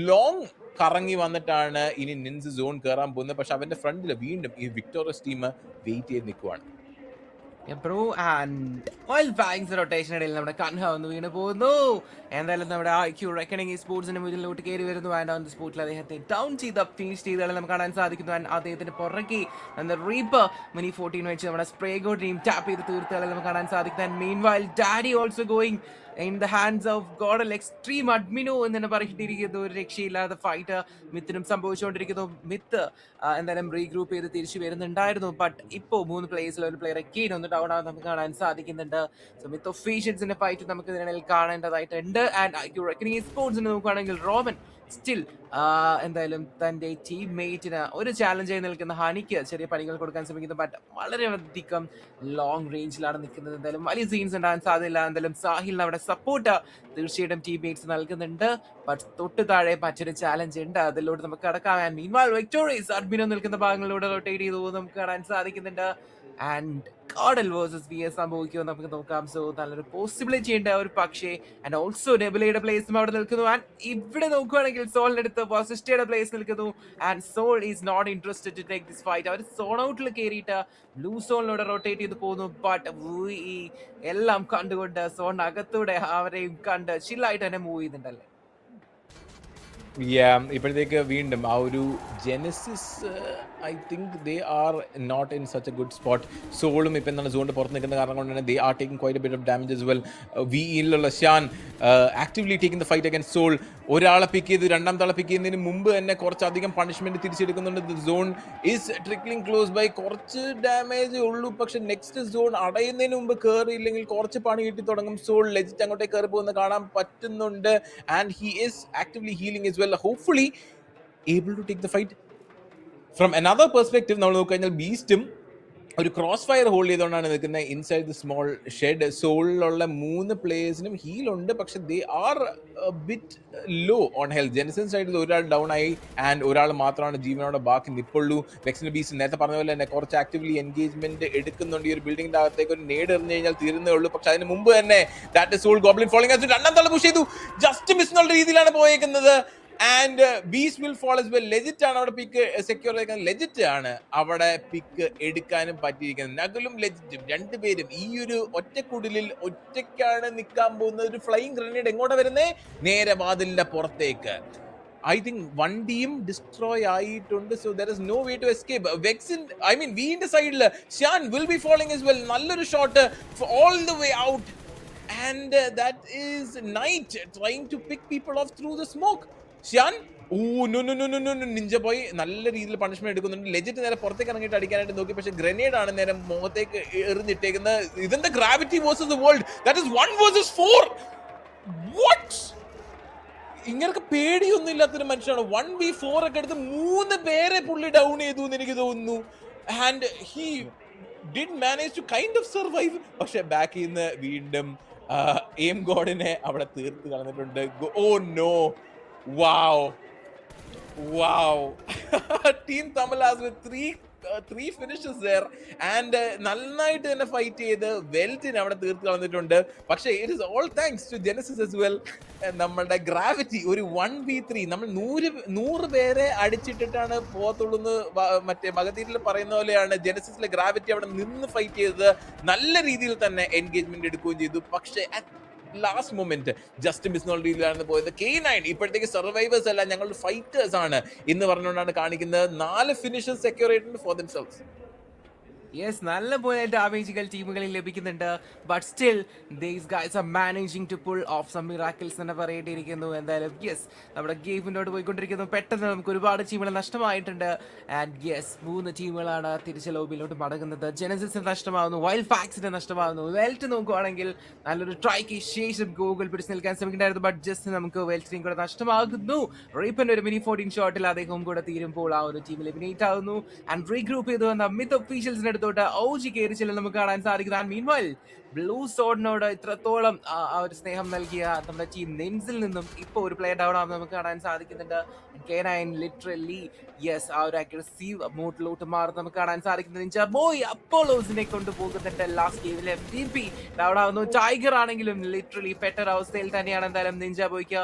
ലോങ് കറങ്ങി വന്നിട്ടാണ് ഇനി നിൻസ് സോൺ കയറാൻ പോകുന്നത്. പക്ഷെ അവന്റെ ഫ്രണ്ടിൽ വീണ്ടും ഈ വിക്ടോറിയസ് ടീം വെയിറ്റ് ചെയ്ത് നിൽക്കുവാണ്. Bro and oil fangs rotation ഇടയിൽ നമ്മുടെ കൺഹ ഒന്ന് വീണ് പോകുന്നു. എന്തായാലും നമ്മുടെ IQ റെക്കണിംഗ് സ്പോർട്സിന്റെ മുന്നിലോട്ട് കയറി വരുന്നു. ആൻഡ് ഓൺ ദ സ്പോട്ടിൽ അദ്ദേഹത്തെ ഡൗൺ ചെയ്ത് ഫിനിഷ് ചെയ്താണ് നമുക്ക് കാണാൻ സാധിക്കുന്നു. ആൻഡ് അദ്ദേഹത്തിന്റെ പുറകെ റീപ്പർ മിനി 14 വെച്ച് നമ്മുടെ സ്പ്രേഗോ ടീം ടാപ്പ് ചെയ്ത് തീർത്തുകളെ നമുക്ക് കാണാൻ സാധിക്കുന്നു. And mean while daddy also going in the hands of Godel extreme admino എന്ന് തന്നെ പറഞ്ഞിട്ടിരിക്കുന്നു. ഒരു രക്ഷയില്ലാത്ത ഫൈറ്റ് മിത്തിനും സംഭവിച്ചുകൊണ്ടിരിക്കുന്നു. മിത്ത് എന്തായാലും റീഗ്രൂപ്പ് ചെയ്ത് തിരിച്ചു വരുന്നുണ്ടായിരുന്നു. ബട്ട് ഇപ്പോൾ 3 പ്ലേയേഴ്സിൽ ഒരു പ്ലെയർ എക്കെയും ഒന്ന് ഡൗൺ ആവാൻ നമുക്ക് കാണാൻ സാധിക്കുന്നുണ്ട്. സോ മിത്ത് ഒഫീഷ്യൽസിന്റെ ഫൈറ്റ് നമുക്ക് ഇതിനിടയിൽ കാണേണ്ടതായിട്ടുണ്ട്. ആൻഡ് IQ റെക്കണിംഗ് സ്പോർട്സിന് നോക്കുകയാണെങ്കിൽ റോബൻ സ്റ്റിൽ എന്തായാലും തൻ്റെ ടീംമേറ്റിന് ഒരു ചാലഞ്ചായി നിൽക്കുന്ന ഹണിക്ക് ചെറിയ പണികൾ കൊടുക്കാൻ ശ്രമിക്കുന്നു. ബട്ട് വളരെയധികം ലോങ് റേഞ്ചിലാണ് നിൽക്കുന്നത്. എന്തായാലും വലിയ സീൻസ് ഉണ്ടാകാൻ സാധ്യതയില്ല. എന്തായാലും സാഹിലിന് അവിടെ സപ്പോർട്ട് തീർച്ചയായിട്ടും ടീംമേറ്റ്സ് നൽകുന്നുണ്ട്. ബട്ട് തൊട്ട് താഴെ മറ്റൊരു ചാലഞ്ച് ഉണ്ട്, അതിലൂടെ നമുക്ക് കടക്കാൻ. മീൻവാൾ വിക്ടോറിയസ് അഡ്മിനോ നിൽക്കുന്ന ഭാഗങ്ങളിലൂടെ റൊട്ടേറ്റ് ചെയ്തു നമുക്ക് കാണാൻ സാധിക്കുന്നുണ്ട്. ആൻഡ് കോഡൽ വേഴ്സസ് VS സംഭവിക്കുമോ നമുക്ക് നോക്കാം. സോ നല്ലൊരു പോസിബിലിറ്റി ഉണ്ട് ഒരു പക്ഷേ. ആൻഡ് ഓൾസോ നെബുലയുടെ പ്ലേസും അവിടെ നിൽക്കുന്നു. ആൻഡ് ഇവിടെ നോക്കുകയാണെങ്കിൽ സോളിന്റെ അടുത്ത് വസിസ്റ്റയുടെ പ്ലേസ് നിൽക്കുന്നു. And Soul is not interested to take this fight. അവർ സോൺ ഔട്ടിൽ കയറിയിട്ട് ബ്ലൂ സോണിലൂടെ റൊട്ടേറ്റ് ചെയ്ത് പോകുന്നു. ബട്ട് ഈ എല്ലാം കണ്ടുകൊണ്ട് സോണിനകത്തൂടെ അവരെയും കണ്ട് ചില്ലായിട്ട് തന്നെ മൂവ് ചെയ്യുന്നുണ്ടല്ലേ. ഇപ്പോഴത്തേക്ക് വീണ്ടും ആ ഒരു Genesis I think they are not in such a good spot. സോളും ഇപ്പം എന്താണ് സോണിൻ്റെ പുറത്ത് നിൽക്കുന്ന കാരണം കൊണ്ട് തന്നെ they are taking quite a bit of damage as well. VEയിലുള്ള Shan actively taking the fight against Soul. ഒരാളെ പിക്ക് ചെയ്ത് രണ്ടാമത്തെ ആളെ പിക്ക് ചെയ്യുന്നതിന് മുമ്പ് തന്നെ കുറച്ചധികം പണിഷ്മെന്റ് തിരിച്ചെടുക്കുന്നുണ്ട്. The zone is trickling close by. കുറച്ച് ഡാമേജ് ഉള്ളൂ, പക്ഷെ നെക്സ്റ്റ് സോൺ അടയുന്നതിന് മുമ്പ് കയറിയില്ലെങ്കിൽ കുറച്ച് പണി കിട്ടി തുടങ്ങും. സോൾ ലെജിറ്റ് അങ്ങോട്ടേക്ക് കയറി പോകുന്നത് കാണാൻ പറ്റുന്നുണ്ട്. And he is actively healing as well, hopefully able to take the fight. From another perspective നമ്മൾ നോക്കുകഴിഞ്ഞാൽ ബീസ്റ്റും ഒരു ക്രോസ് ഫയർ ഹോൾഡ് ചെയ്തുകൊണ്ടാണ് നിൽക്കുന്നത് ഇൻസൈഡ് ദ സ്മോൾ ഷെഡ്. സോളിലുള്ള 3 പ്ലേയേഴ്സിനും ഹീലുണ്ട്, പക്ഷെ they are bit low on health. ജെനസിൻ സൈഡിൽ ഒരാൾ ഡൗൺ ആയി ആൻഡ് ഒരാൾ മാത്രമാണ് ജീവനോടെ ബാക്കി നിൽപ്പുള്ളൂ. വെക്സിന്റെ ബീസ്റ്റ് നേരത്തെ പറഞ്ഞ പോലെ തന്നെ കുറച്ച് ആക്റ്റീവ്ലി എൻഗേജ്മെന്റ് എടുക്കുന്നുണ്ട്. ഈ ഒരു ബിൽഡിംഗിന്റെ അകത്തേക്ക് ഒരു നേട് എറിഞ്ഞു കഴിഞ്ഞാൽ തീരുന്നേ ഉള്ളൂ. പക്ഷെ അതിന് മുമ്പ് തന്നെ that is Soul Goblin falling as രണ്ടാം തല പുഷ് ചെയ്തു. ജസ്റ്റ് മിസ് എന്നുള്ള രീതിയിലാണ് പോയേക്കുന്നത്. And Beast will fall as well. Legit ആണ് അവിടെ പിക്ക് സെക്യൂർ ആയിരിക്കുന്നത്. ലെജിറ്റ് ആണ് അവിടെ പിക്ക് എടുക്കാനും പറ്റിയിരിക്കുന്നത്. നഗലും ലെജിറ്റും രണ്ടുപേരും ഈ ഒരു ഒറ്റക്കുടലിൽ ഒറ്റയ്ക്കാണ് നിൽക്കാൻ പോകുന്നത്. ഒരു ഫ്ലൈയിങ് ഗ്രനേഡ് എങ്ങോട്ടാ വരുന്നേ? നേരെ വാതിലിന്റെ പുറത്തേക്ക്. I think one team destroy ആയിട്ടുണ്ട്. So there is no way to escape. Vex in, I mean, we in the side, Shan will be falling as well. Nallൊരു shot for all the way out. And that is Knight trying to pick people off through the smoke. Shan, oh no, Ninja Boy നല്ല രീതിയിൽ punishment എടുക്കുന്നുണ്ട്. Legit നേരെ പുറത്തേക്ക് ഇറങ്ങിയിട്ട് അടിക്കാനായിട്ട് നോക്കി, പക്ഷെ grenade ആണ് നേരെ മുഖത്തേക്ക് എറിഞ്ഞിട്ടേക്കുന്നത്. ഇതെന്താ gravity versus the world? That is 1 versus 4. What? ഇങ്ങനൊക്കെ പേടിയൊന്നും ഇല്ലാത്തൊരു മനുഷ്യനാണ്. 1v4 ഒക്കെ എടുത്ത് 3 പേരെ പുള്ളി ഡൗൺ ചെയ്തു എന്ന് എനിക്ക് തോന്നുന്നു. And he did manage to kind of survive. പക്ഷെ ബാക്കിൽ നിന്ന് വീണ്ടും എയിം ഗോഡിനെ അവിടെ തീർത്ത് കളഞ്ഞിട്ടുണ്ട്. Oh no, wow wow. Team Tamilas with three finishes there and നന്നായിട്ട് തന്നെ ഫൈറ്റ് ചെയ്ത് വെൽറ്റിനെ അവിടെ തീർത്ത് കളഞ്ഞിട്ടുണ്ട്. പക്ഷേ it is all thanks to Genesis as well. നമ്മളുടെ ഗ്രാവിറ്റി ഒരു 1v3 നമ്മൾ 100 പേരെ അടിച്ചിട്ടിട്ടാണ് പോകത്തുള്ളൂ എന്ന് മറ്റേ മഗധീരിൽ പറയുന്ന പോലെയാണ് ജെനസിസിലെ ഗ്രാവിറ്റി അവിടെ നിന്ന് ഫൈറ്റ് ചെയ്തത്. നല്ല രീതിയിൽ തന്നെ എൻഗേജ്മെന്റ് എടുക്കുകയും ചെയ്തു. പക്ഷേ ലാസ്റ്റ് മൊമെന്റ് ജസ്റ്റ് മിസ്നുള്ള രീതിയിലാണ് പോയത്. K9 ഇപ്പോഴത്തേക്ക് സർവൈവേഴ്സ് അല്ല, ഞങ്ങൾ ഫൈറ്റേഴ്സ് ആണ് എന്ന് പറഞ്ഞുകൊണ്ടാണ് കാണിക്കുന്നത്. 4 ഫിനിഷസ് സെക്യൂർ ചെയ്തിട്ടുണ്ട് ഫോർ ദംസെൽവ്സ്. യെസ്, നല്ല പോലെ ഡാമേജുകൾ ടീമുകളിൽ ലഭിക്കുന്നുണ്ട്. But still these guys are managing to pull off some miracles എന്ന് പറയേണ്ടിയിരിക്കുന്നു. എന്തായാലും യെസ്, നമ്മുടെ ഗെയിം മുന്നോട്ട് പോയിക്കൊണ്ടിരിക്കുന്നു. പെട്ടെന്ന് നമുക്ക് ഒരുപാട് ടീമുകൾ നഷ്ടമായിട്ടുണ്ട്. ആൻഡ് യെസ്, 3 ടീമുകളാണ് തിരിച്ച് ലോബിയിലോട്ട് മടങ്ങുന്നത്. ജെനസിസിന് നഷ്ടമാകുന്നു, വൈൽഡ് ഫാക്സിന് നഷ്ടമാകുന്നു. വെൽറ്റ് നോക്കുവാണെങ്കിൽ നല്ലൊരു ട്രൈക്ക് ശേഷം ഗൂഗിൾ പിടിച്ച് നിൽക്കാൻ ശ്രമിക്കുന്നുണ്ടായിരുന്നു. ബട്ട് ജസ്റ്റ് നമുക്ക് വെൽറ്റിനെയും കൂടെ നഷ്ടമാകുന്നു. റീപ്പൻ്റെ ഒരു മിനി 14 ഷോട്ടിൽ അദ്ദേഹവും കൂടെ തീരുമ്പോൾ ആ ഒരു ടീമിൽ എലിമിനേറ്റ് ആകുന്നു. ആൻഡ് റീഗ്രൂപ്പ് ചെയ്തു വന്ന മിത്ത് ഒഫീഷ്യൽസിന് ോട്ട് ഓജി കയറി ചെല്ലും നമുക്ക് കാണാൻ സാധിക്കുന്നത്. ആൻഡ് മീൻവൈൽ ബ്ലൂ സോഡിനോട് ഇത്രത്തോളം ആ ഒരു സ്നേഹം നൽകിയ നമ്മുടെ ടീം നെൻസിൽ നിന്നും ഇപ്പോൾ ഒരു പ്ലേ ഡൗൺ ആവുന്ന നമുക്ക് കാണാൻ സാധിക്കുന്നുണ്ട്. K9 ലിറ്ററലി യെസ് ആ ഒരു അഗ്രസീവ് മോഡിലോട്ട് മാറുന്ന നമുക്ക് കാണാൻ സാധിക്കുന്നത്. നിഞ്ച ബോയ് അപ്പോളോസിനെ കൊണ്ടുപോകുന്നുണ്ട്. ലാസ്റ്റ് ഗെയിമിലെ MVP ഡൗൺ ആവുന്നു. ടൈഗർ ആണെങ്കിലും ലിറ്ററലി പെട്ടർ അവസ്ഥയിൽ തന്നെയാണ്. എന്തായാലും നിഞ്ച ബോയ്ക്ക്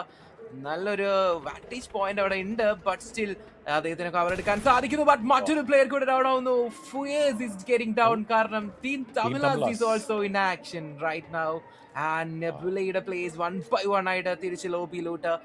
നല്ലൊരു വാറ്റേജ് പോയിന്റ് അവിടെ ഉണ്ട്. ബട്ട് സ്റ്റിൽ അദ്ദേഹത്തിന് കവർ എടുക്കാൻ സാധിക്കുന്നു. ബട്ട് മറ്റൊരു പ്ലെയർ കൂടെ ഡൗൺ ആവുന്നു. ഫുയേഴ്സ് ഈസ് ഗെറ്റിംഗ് ഡൗൺ കാരണം team Tamil Nadu is also in action right now. And നെബുലയുടെ പ്ലേസ് 1 by 1 ആയിട്ട് തിരിച്ച് ലോബിയിലോട്ട്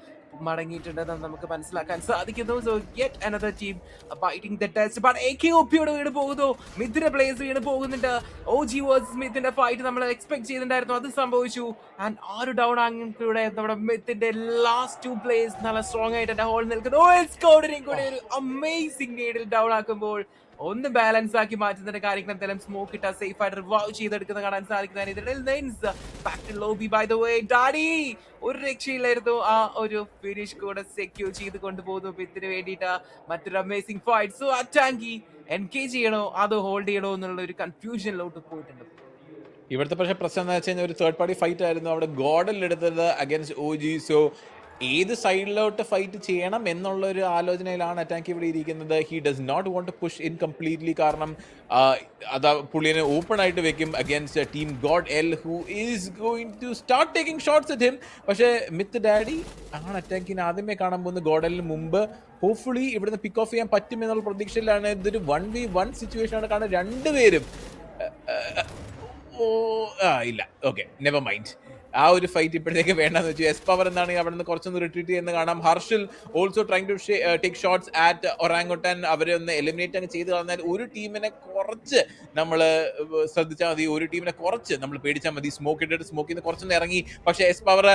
മടങ്ങിയിട്ടുണ്ടെന്ന് നമുക്ക് മനസ്സിലാക്കാൻ സാധിക്കുന്നു. So yet another team biting the dust. But AKOPയോട് വീണ് പോകുന്നു. മിഥിന്റെ പ്ലേസ് വീണ് പോകുന്നുണ്ട്. OG വേഴ്സസ് മിഥിന്റെ ഫൈറ്റ് നമ്മൾ എക്സ്പെക്ട് ചെയ്തിട്ടുണ്ടായിരുന്നു, അത് സംഭവിച്ചു. ആൻഡ് ആ ഒരു ഡൗൺ ആങ്ങിലൂടെ നമ്മുടെ മിഥിന്റെ ലാസ്റ്റ് 2 പ്ലേസ് നല്ല സ്ട്രോങ് ആയിട്ട് എന്റെ ഹോൾ നിൽക്കുന്നു. സ്കോഡിനെയും കൂടെ ഒരു അമേസിംഗ് നേടിൽ ഡൗൺ ആക്കുമ്പോൾ ഒന്ന് ബാലൻസ് ആക്കി മാറ്റുന്ന കാര്യങ്ങൾ എന്തായാലും സ്മോക്ക് ഇട്ട സേഫ് ആയിട്ട് റിവൈവ് ചെയ്തെടുക്കുന്ന കാണാൻ സാധിക്കുന്നതാണ്. Lobby by the way Daddy ഒരു രക്ഷയില്ലായിരുന്നു. ആ ഒരു ഫിനിഷ് കൂടെ സെക്യൂർ ചെയ്ത് കൊണ്ടുപോകുന്നു ഇതിന് വേണ്ടിയിട്ട്. മറ്റൊരു അമേസിംഗ് ഫൈറ്റ്. സോ അറ്റാങ്കി എൻഗേജ് ചെയ്യണോ അതോ ഹോൾഡ് ചെയ്യണോ എന്നുള്ള ഒരു കൺഫ്യൂഷനിലോട്ട് പോയിട്ടുണ്ട്. ഇവിടുത്തെ പക്ഷേ പ്രശ്നം എന്ന് വെച്ച് കഴിഞ്ഞാൽ ഒരു തേർഡ് പാർട്ടി ഫൈറ്റ് ആയിരുന്നു അവിടെ ഗോഡൽ എടുത്തത് അഗൈൻസ്റ്റ് OG. സോ ഏത് സൈഡിലോട്ട് ഫൈറ്റ് ചെയ്യണം എന്നുള്ള ഒരു ആലോചനയിലാണ് അറ്റാക്ക് ഇവിടെ ഇരിക്കുന്നത്. He does not want to push in completely, കാരണം അത് പുള്ളിനെ ഓപ്പൺ ആയിട്ട് വെക്കും against team God L who is going to start taking shots at him. പക്ഷേ മിത്ത് ഡാഡി ആണ് അറ്റാക്കിന് ആദ്യമേ കാണാൻ പോകുന്നത് ഗോഡലിന് മുമ്പ്. ഹോപ്പ്ഫുള്ളി ഇവിടുന്ന് പിക്ക് ഓഫ് ചെയ്യാൻ പറ്റും എന്നുള്ള പ്രതീക്ഷയിലാണ്. ഇതൊരു 1v1 സിറ്റുവേഷൻ ആണ്, കാരണം രണ്ടുപേരും ഇല്ല, ഓക്കെ നെവർ മൈൻഡ്. ആ ഒരു ഫൈറ്റ് ഇപ്പോഴത്തേക്ക് വേണ്ടെന്ന് വെച്ചു. എസ് പവർ എന്നാണെങ്കിൽ അവിടെ നിന്ന് കുറച്ചൊന്ന് റിട്രീറ്റ് ചെയ്യുന്ന കാണാം. Harshil also trying to take shots at Orangutan. അവരെ ഒന്ന് എലിമിനേറ്റ് അങ്ങ് ചെയ്ത് കളഞ്ഞാൽ ഒരു ടീമിനെ കുറച്ച് നമ്മൾ ശ്രദ്ധിച്ചാൽ മതി, ഒരു ടീമിനെ കുറച്ച് നമ്മൾ പേടിച്ചാൽ മതി. സ്മോക്ക് ഇട്ടിട്ട് സ്മോക്കിൽ നിന്ന് കുറച്ചൊന്ന് ഇറങ്ങി. പക്ഷേ S power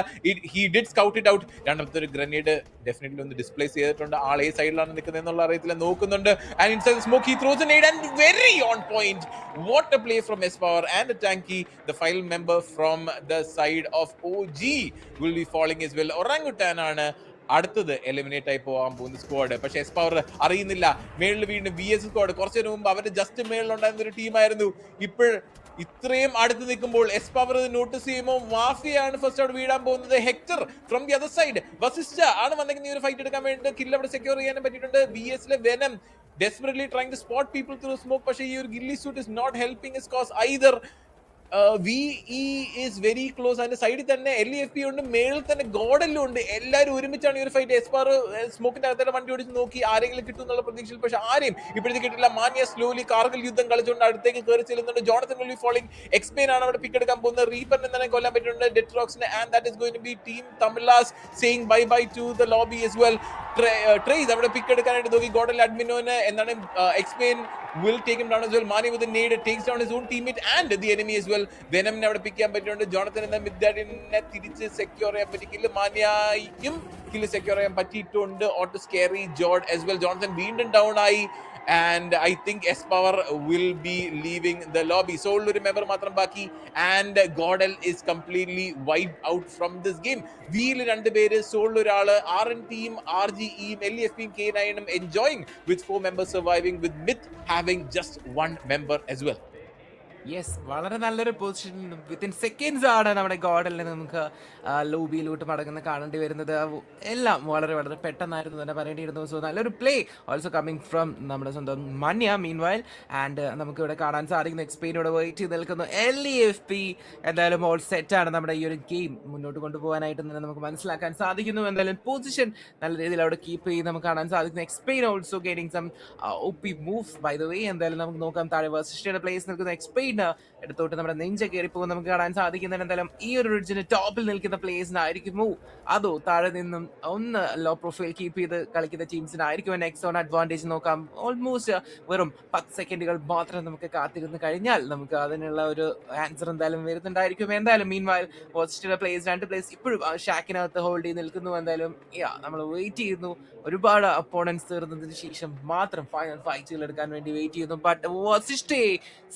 he did scout it out. രണ്ടാമത്തെ ഒരു ഗ്രനേഡ് ഡെഫിനറ്റ്ലി ഒന്ന് ഡിസ്പ്ലേസ് ചെയ്തിട്ടുണ്ട്. ആൾ ഏ സൈഡിലാണ് നിൽക്കുന്നത് എന്നുള്ള അറിയത്തില്ല, നോക്കുന്നുണ്ട്. And inside smoke he throws a nade and very on point. What a play from S power and Tanky. The final member from the side of OG will be falling as well. Orangutan ആണ് അടുത്തത് eliminate ആയി പോകാൻ പോകുന്ന squad. പക്ഷേ S power അറിയുന്നില്ല. മേളിൽ വീണ്ടും VS squad. കുറച്ചു മുമ്പ് അവരുടെ ജസ്റ്റ് മേളിലുണ്ടായിരുന്ന ഒരു ടീമായിരുന്നു. ഇപ്പോൾ ഇത്രയും അടുത്ത് നിൽക്കുമ്പോൾ എസ് പവർ നോട്ടീസ് ചെയ്യുമ്പോൾ മാഫിയാണ് ഫസ്റ്റ് ഔട്ട് വീഴാൻ പോകുന്നത്. Hector from the other side വസിസ്റ്റ ആണ് വന്നെങ്കിൽ ഈ ഒരു ഫൈറ്റ് എടുക്കാൻ വേണ്ടി കില്ല് അവിടെ സെക്യൂർ ചെയ്യാനും പറ്റിയിട്ടുണ്ട്. VSലെ venom desperately trying to spot people through smoke. പക്ഷേ ഈ ഒരു ghillie suit is not helping his cause either. VE is very close. അതിന്റെ സൈഡിൽ തന്നെ LEFP ഉണ്ട്, മേളിൽ തന്നെ ഗോഡലും ഉണ്ട്. എല്ലാവരും ഒരുമിച്ചാണ് ഈ ഒരു ഫൈറ്റ്. എസ്പാർ സ്മോക്കിന്റെ അകത്തെ വണ്ടി ഓടിച്ച് നോക്കി ആരെങ്കിലും കിട്ടും എന്നുള്ള പ്രതീക്ഷയിൽ, പക്ഷെ ആരെയും ഇപ്പോഴത്തെ കിട്ടില്ല. മാനിയ സ്ലോലി കാർഗിൽ യുദ്ധം കളിച്ചുകൊണ്ട് അടുത്തേക്ക് കയറി ചെല്ലുന്നുണ്ട്. Jonathan will be following. എക്സ്പെയിൻ ആണ് അവിടെ പിക്ക് എടുക്കാൻ പോകുന്നത്. റീപ്പറിനെ തന്നെ കൊല്ലാൻ പറ്റിയിട്ടുണ്ട് ഡെട്രോക്സിനെ. And that is going to be team Tamilas saying bye bye to the lobby as well. Trace അവിടെ പിക്ക് എടുക്കാനായിട്ട് നോക്കി ഗോഡൽ അഡ്മിനോന്. എന്താണ് എക്സ്പെയിൻ will take him down as well. Mani with a nade takes down his own teammate and the enemy as well. Venom never pick ചെയ്യാൻ പറ്റുന്നുണ്ട്. ജോണത്തൻ എന്ന മിഡ്ഡാഡിനെ തിരിച്ച് secure ചെയ്യാൻ പറ്റിയില്ല. മാനിയായും കില്ല് സെക്യൂർ ചെയ്യാൻ പറ്റിയിട്ടുണ്ട്. ഓട്ടോ സ്കേറി ജോർഡ് as well. ജോണത്തൻ വീണ്ടും ഡൗൺ ആയി. And I think S-Power will be leaving the lobby. Soul to remember matram baki. And Godel is completely wiped out from this game. Wheel രണ്ട് പേര്, Soul ഒരാള്, RN team, RGE, LEFP, K9 enjoying with 4 members surviving, with Myth having just 1 member as well. Yes, വളരെ നല്ലൊരു position. Within seconds ആണ് നമ്മുടെ ഗോഡലിനെ നമുക്ക് ലോബിയിലോട്ട് മടങ്ങുന്ന കാണേണ്ടി വരുന്നത്. എല്ലാം വളരെ വളരെ പെട്ടെന്നായിരുന്നു തന്നെ പറയേണ്ടിയിരുന്നു. സോ നല്ലൊരു പ്ലേ ഓൾസോ കമ്മിങ് ഫ്രം നമ്മുടെ സ്വന്തം മന്യ മീൻ വൈൽ. ആൻഡ് നമുക്കിവിടെ കാണാൻ സാധിക്കുന്ന എക്സ്പെയിനോട് വെയിറ്റ് ചെയ്ത് നിൽക്കുന്നു. LEFP എന്തായാലും ഓൾ സെറ്റാണ്. നമ്മുടെ ഈ ഒരു ഗെയിം മുന്നോട്ട് കൊണ്ടുപോകാനായിട്ട് തന്നെ നമുക്ക് മനസ്സിലാക്കാൻ സാധിക്കുന്നു. എന്തായാലും പൊസിഷൻ നല്ല രീതിയിൽ അവിടെ കീപ്പ് ചെയ്ത് നമുക്ക് കാണാൻ സാധിക്കുന്നു. എക്സ്പെയിൻ also gaining some OP moves by the way. എന്തായാലും നമുക്ക് നോക്കാം. താഴെ വേഴ്സിസ്റ്റയുടെ പ്ലേസ് നിൽക്കുന്ന എക്സ്പെയിൻ എടുത്തോട്ട് നമ്മുടെ നെഞ്ച കയറി പോകും നമുക്ക് കാണാൻ സാധിക്കുന്നുണ്ട്. എന്തായാലും ഈ ഒരു റിഡ്ജിന് ടോപ്പിൽ നിൽക്കുന്ന പ്ലേസിനായിരിക്കുമോ അതോ താഴെ നിന്നും ഒന്ന് ലോ പ്രൊഫൈൽ കീപ്പ് ചെയ്ത് കളിക്കുന്ന ടീംസിനായിരിക്കും നെക്സ്റ്റ് ഓൺ അഡ്വാൻറ്റേജ് നോക്കാം. ഓൾമോസ്റ്റ് വെറും 10 സെക്കൻഡുകൾ മാത്രം നമുക്ക് കാത്തിരുന്ന് കഴിഞ്ഞാൽ നമുക്ക് അതിനുള്ള ഒരു ആൻസർ എന്തായാലും വരുന്നുണ്ടായിരിക്കും. എന്തായാലും മീൻ വൈൽ പോസിറ്റീവ് പ്ലേസ് 2 പ്ലേസ് ഇപ്പോഴും ഷാക്കിനകത്ത് ഹോൾഡ് ചെയ്ത് നിൽക്കുന്നു. എന്തായാലും നമ്മൾ വെയിറ്റ് ചെയ്യുന്നു. ഒരുപാട് അപ്പോണൻസ് തീർന്നതിന് ശേഷം മാത്രം ഫൈനൽ ഫൈറ്റുകൾ എടുക്കാൻ വേണ്ടി വെയിറ്റ് ചെയ്യുന്നു. ബട്ട് വസിസ്റ്റേ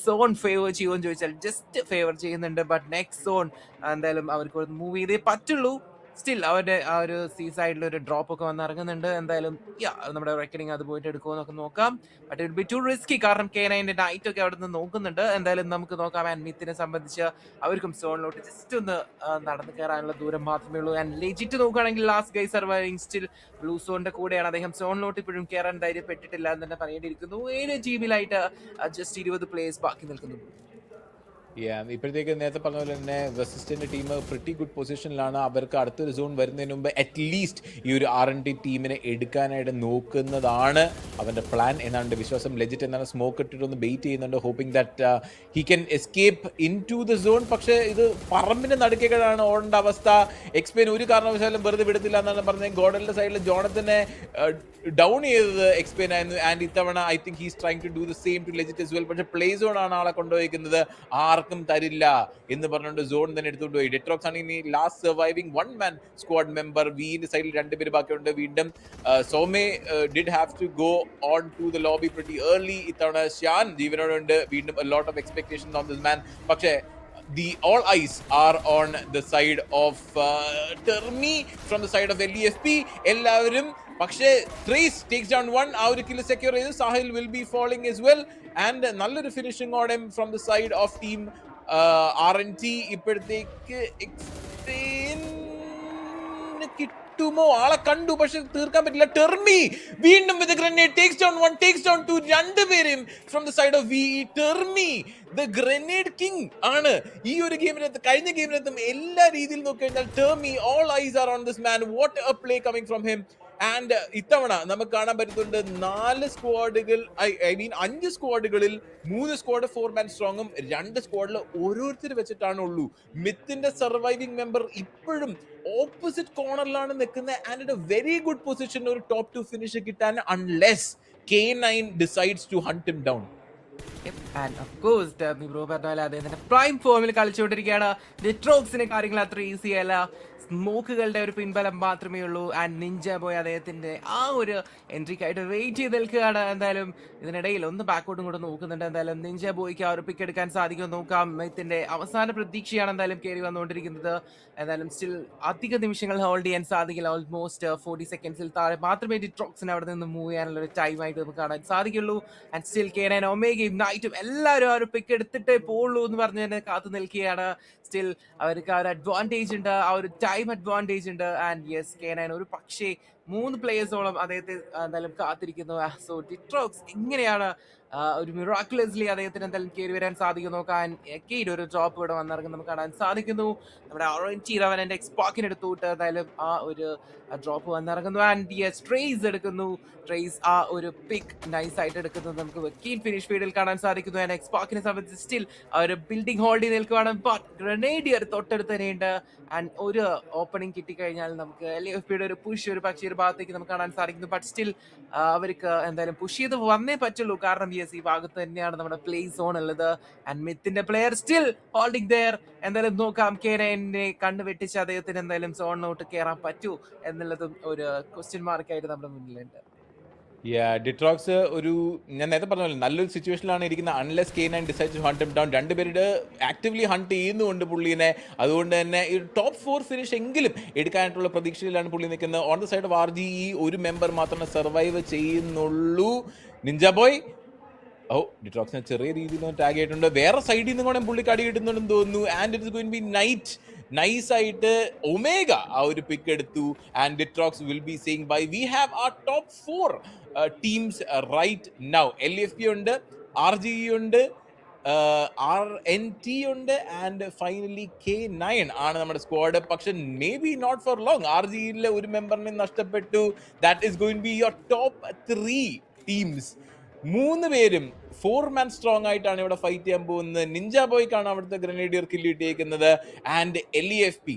സോൺ ഫേവർ ചെയ്യുമെന്ന് ചോദിച്ചാൽ ജസ്റ്റ് ഫേവർ ചെയ്യുന്നുണ്ട്. ബട്ട് നെക്സ്റ്റ് സോൺ എന്തായാലും അവർക്ക് മൂവ് ചെയ്തേ പറ്റുള്ളൂ. സ്റ്റിൽ അവരുടെ ആ ഒരു സീ സൈഡിൽ ഒരു ഡ്രോപ്പ് ഒക്കെ വന്ന് ഇറങ്ങുന്നുണ്ട്. എന്തായാലും നമ്മുടെ റെക്കോർഡിങ് അത് പോയിട്ട് എടുക്കുമോ എന്നൊക്കെ നോക്കാം. But it be too risky, കാരണം K9 നൈറ്റ് ഒക്കെ അവിടെ നിന്ന് നോക്കുന്നുണ്ട്. എന്തായാലും നമുക്ക് നോക്കാം. ആൻഡ് മിത്തിനെ സംബന്ധിച്ച് അവർക്കും സോണിലോട്ട് ജസ്റ്റ് ഒന്ന് നടന്നു കയറാനുള്ള ദൂരം മാത്രമേ ഉള്ളൂ. ആൻഡ് ലെജിറ്റ് നോക്കുകയാണെങ്കിൽ ലാസ്റ്റ് ഗൈ സർവൈവിംഗ് സ്റ്റിൽ ബ്ലൂ സോണിന്റെ കൂടെയാണ്. അദ്ദേഹം സോണിലോട്ട് ഇപ്പോഴും കയറാൻ ധൈര്യപ്പെട്ടിട്ടില്ല എന്ന് തന്നെ പറയേണ്ടിയിരിക്കുന്നു. 7 GB-ലായിട്ട് ജസ്റ്റ് 20 പ്ലേയേഴ്സ് ബാക്കി നിൽക്കുന്നു. ഇപ്പോഴത്തേക്ക് നേരത്തെ പറഞ്ഞ പോലെ തന്നെ വെസിസ്റ്റന്റെ ടീം പ്രിറ്റി ഗുഡ് പൊസിഷനിലാണ്. അവർക്ക് അടുത്തൊരു സോൺ വരുന്നതിന് മുമ്പ് അറ്റ്ലീസ്റ്റ് ഈ ഒരു RNT ടീമിനെ എടുക്കാനായിട്ട് നോക്കുന്നതാണ് അവന്റെ പ്ലാൻ എന്നാണ് വിശ്വാസം. ലെജിറ്റ് എന്നാണ് സ്മോക്ക് ഇട്ടിട്ടൊന്ന് വെയിറ്റ് ചെയ്യുന്നുണ്ട്, hoping that he can escape in to the zone. പക്ഷേ ഇത് പറമ്പിന്റെ നടുക്കേക്കാണ് ഓടേണ്ട അവസ്ഥ. എക്സ്പെയിൻ ഒരു കാരണവശാലും വെറുതെ വിടത്തില്ല എന്നാണ് പറഞ്ഞത്. ഗോഡലിന്റെ സൈഡിൽ ജോണത്തിനെ ഡൗൺ ചെയ്തത് എക്സ്പെയിൻ ആയിരുന്നു. ആൻഡ് ഇത്തവണ I think he's trying to do the same to Legit as well. പക്ഷേ പ്ലേ സോൺ ആണ് ആളെ കൊണ്ടുപോയിരിക്കുന്നത്. ആർക്കും തരില്ല എന്ന് പറഞ്ഞുകൊണ്ട് സോൺ തന്നെ എടുത്തുകൊണ്ട് പോയി. ഡെട്രോക്സ് ആണ് ഇനി last surviving 1 man squad member. വീന്റെ സൈഡിൽ 2 പേര് ബാക്കിയുണ്ട്. വീണ്ടും സോമെ did have to go on to the lobby pretty early. ഇത്തവണ ഷ്യാൻ ജീവനോടുണ്ട്. വീണ്ടും a lot of expectations on this man. പക്ഷേ all eyes are on the side of Termi from the side of LEFP. എല്ലാവരും പക്ഷേ ട്രേസ് ടേക്സ് ഡൗൺ 1. ആ ഒരു kill secure ചെയ്ത് Sahil will be following as well. And നല്ലൊരു finishing on him from the side of team RNT. ഇപ്പോഴത്തേക്ക് കിട്ടുമോ? ആളെ കണ്ടു പക്ഷെ തീർക്കാൻ പറ്റില്ല. ടെർമി വീണ്ടും with a grenade takes down 1, takes down 2. 2 പേരും from the side of VE. Termi the grenade king ആണ് ഈ ഒരു ഗെയിമിനകത്ത്. കഴിഞ്ഞ ഗെയിമിനകത്തും എല്ലാ രീതിയിൽ നോക്കിക്കഴിഞ്ഞാൽ Termi all eyes are on this man. What a play coming from him. And ഇത്തവണ നമുക്ക് കാണാൻ പറ്റുന്നുണ്ട് 4 സ്ക്വാഡുകൾ, ഐ മീൻ 5 സ്ക്വാഡുകളിൽ 3 സ്ക്വാഡ് 4 man സ്ട്രോങ്ങും 2 സ്ക്വാഡിൽ ഓരോരുത്തർ വെച്ചിട്ടാണ് ഉള്ളൂ. മിത്തിന്റെ സർവൈവിംഗ് മെമ്പർ ഇപ്പോഴും ഓപ്പോസിറ്റ് കോർണറിലാണ് നിൽക്കുന്നത്. And a very good position ഒരു ടോപ്പ് 2 ഫിനിഷ് കിട്ടാൻ, unless K9 decides to hunt him down. And of course Termi bro പറഞ്ഞ പോലെ അദ്ദേഹത്തിന്റെ പ്രൈം ഫോമിൽ കളിച്ചുകൊണ്ടിരിക്കുകയാണ്. ഡെട്രോക്സിന്റെ കാര്യങ്ങൾ അത്ര ഈസി അല്ല. സ്മോക്കുകളുടെ ഒരു പിൻബലം മാത്രമേ ഉള്ളൂ. ആൻഡ് നിഞ്ച ബോയ് അദ്ദേഹത്തിന്റെ ആ ഒരു എൻട്രിക്കായിട്ട് വെയിറ്റ് ചെയ്ത് നിൽക്കുകയാണ്. എന്തായാലും ഇതിനിടയിൽ ഒന്ന് ബാക്കോട്ടും കൂടെ നോക്കുന്നുണ്ട്. എന്തായാലും നിഞ്ച ബോയ്ക്ക് ആ ഒരു പിക്ക് എടുക്കാൻ സാധിക്കുമെന്ന് നോക്കാം. മിത്തിന്റെ അവസാന പ്രതീക്ഷയാണ് എന്തായാലും കയറി വന്നുകൊണ്ടിരിക്കുന്നത്. എന്തായാലും സ്റ്റിൽ അധിക നിമിഷങ്ങൾ ഹോൾഡ് ചെയ്യാൻ സാധിക്കില്ല. ഓൾമോസ്റ്റ് 40 സെക്കൻഡ്സിൽ താഴെ മാത്രമേ ഡിട്രോക്സിന് അവിടെ നിന്ന് മൂവ് ചെയ്യാനുള്ള ഒരു ടൈമായിട്ട് നമുക്ക് കാണാൻ സാധിക്കുള്ളൂ. ആൻഡ് സ്റ്റിൽ K9 ഒമേഗയും നൈറ്റും എല്ലാവരും ആ ഒരു പിക്ക് എടുത്തിട്ടേ പോവുള്ളൂ എന്ന് പറഞ്ഞ് തന്നെ കാത്തു നിൽക്കുകയാണ്. സ്റ്റിൽ അവർക്ക് ആ ഒരു അഡ്വാൻറ്റേജ് ഉണ്ട്, ആ ഒരു ടൈം അഡ്വാൻറ്റേജ് ഉണ്ട്. ആൻഡ് യെസ് K9 ഒരു പക്ഷേ 3 പ്ലേയേഴ്സോളം അദ്ദേഹത്തെ എന്തായാലും കാത്തിരിക്കുന്നു. സോ ഡിട്രോക്സ് എങ്ങനെയാണ് ഒരു മിറാക്കുലസ്ലി അദ്ദേഹത്തിന് എന്തായാലും കയറി വരാൻ സാധിക്കും. നോക്കാൻ കീഡ് ഒരു ഡ്രോപ്പ് ഇവിടെ വന്നിറങ്ങും നമുക്ക് കാണാൻ സാധിക്കുന്നു. നമ്മുടെ ഓറഞ്ച് അവൻ്റെ എക്സ്പാക്കിന് എടുത്തുവിട്ട് എന്തായാലും ആ ഒരു ഡ്രോപ്പ് വന്നിറങ്ങുന്നു. ആൻഡ് യെസ് ട്രേസ് എടുക്കുന്നു. ട്രേസ് ആ ഒരു പിക്ക് നൈസ് ആയിട്ട് എടുക്കുന്നത് നമുക്ക് കീൻ ഫിനിഷ് ഫീൽഡിൽ കാണാൻ സാധിക്കുന്നു. ആൻഡ് എക്സ്പാക്കിനെ സംബന്ധിച്ച് സ്റ്റിൽ ആ ഒരു ബിൽഡിംഗ് ഹോൾഡിൽ നിൽക്കുകയാണ്. ബട്ട് ഗ്രനേഡിയർ തൊട്ടടുത്ത് തന്നെയുണ്ട്. ആൻഡ് ഒരു ഓപ്പണിംഗ് കിട്ടിക്കഴിഞ്ഞാൽ നമുക്ക് LFPയുടെ ഒരു പുഷ് ഒരു പക്ഷേ ഒരു ഭാഗത്തേക്ക് നമുക്ക് കാണാൻ സാധിക്കുന്നു. ബട്ട് സ്റ്റിൽ അവർക്ക് എന്തായാലും പുഷ് ചെയ്ത് വന്നേ പറ്റുള്ളൂ. കാരണം ഈ ഭാഗത്ത് തന്നെയാണ് നമ്മുടെ പ്ലേ സോൺ ഉള്ളത്. ആൻഡ് മിത്തിന്റെ പ്ലെയർ സ്റ്റിൽ ഹോൾഡിംഗ് ദെയർ. എന്തായാലും നോക്കാം K9 കണ്ണ് വെട്ടിച്ച് അദ്ദേഹത്തിന് എന്തായാലും സോണിലോട്ട് കയറാൻ പറ്റൂ എന്നുള്ളതും ഒരു ക്വസ്റ്റ്യൻ മാർക്കായിട്ട് നമ്മുടെ മുന്നിലുണ്ട്. ഡിട്രോക്സ് ഒരു ഞാൻ നേരത്തെ പറഞ്ഞല്ലോ നല്ലൊരു സിറ്റുവേഷനിലാണ് ഇരിക്കുന്നത്. Unless K9 decide to hunt him down. രണ്ടുപേരുടെ ആക്റ്റീവ്ലി ഹണ്ട് ചെയ്യുന്നുണ്ട് പുള്ളീനെ. അതുകൊണ്ട് തന്നെ ഈ ടോപ്പ് 4 ഫിനിഷ് എങ്കിലും എടുക്കാനായിട്ടുള്ള പ്രതീക്ഷയിലാണ് പുള്ളി നിൽക്കുന്നത്. On the side of RGE ഒരു മെമ്പർ മാത്രമേ സർവൈവ് ചെയ്യുന്നുള്ളൂ. നിഞ്ച ബോയ് ഡിട്രോക്സിനെ ചെറിയ രീതിയിൽ ടാഗ് ചെയ്തിട്ടുണ്ട്. വേറെ സൈഡിൽ നിന്ന് കൂടെ പുള്ളിക്ക് അടി കിട്ടുന്നുണ്ടെന്ന് തോന്നുന്നു. And it is going be night. നൈസായിട്ട് ഒമേഗ ആ ഒരു പിക്ക് എടുത്തു. And Ditrox will be saying bye. We have a top 4 teams right now. LFP ഉണ്ട്, RGE ഉണ്ട്, RNT ഉണ്ട്, ആൻഡ് ഫൈനലി K9 ആണ് നമ്മുടെ സ്ക്വാഡ്. പക്ഷെ may B not for long. RGEയിലെ ഒരു മെമ്പറിനെ നഷ്ടപ്പെട്ടു. That is going be your top 3 teams. 3 പേരും 4-man സ്ട്രോങ് ആയിട്ടാണ് ഇവിടെ ഫൈറ്റ് ചെയ്യാൻ പോകുന്നത്. നിഞ്ച ബോയ്ക്കാണ് അവിടുത്തെ ഗ്രനേഡിയർ കില്ല് ഇട്ടേക്കുന്നത്. And LEFP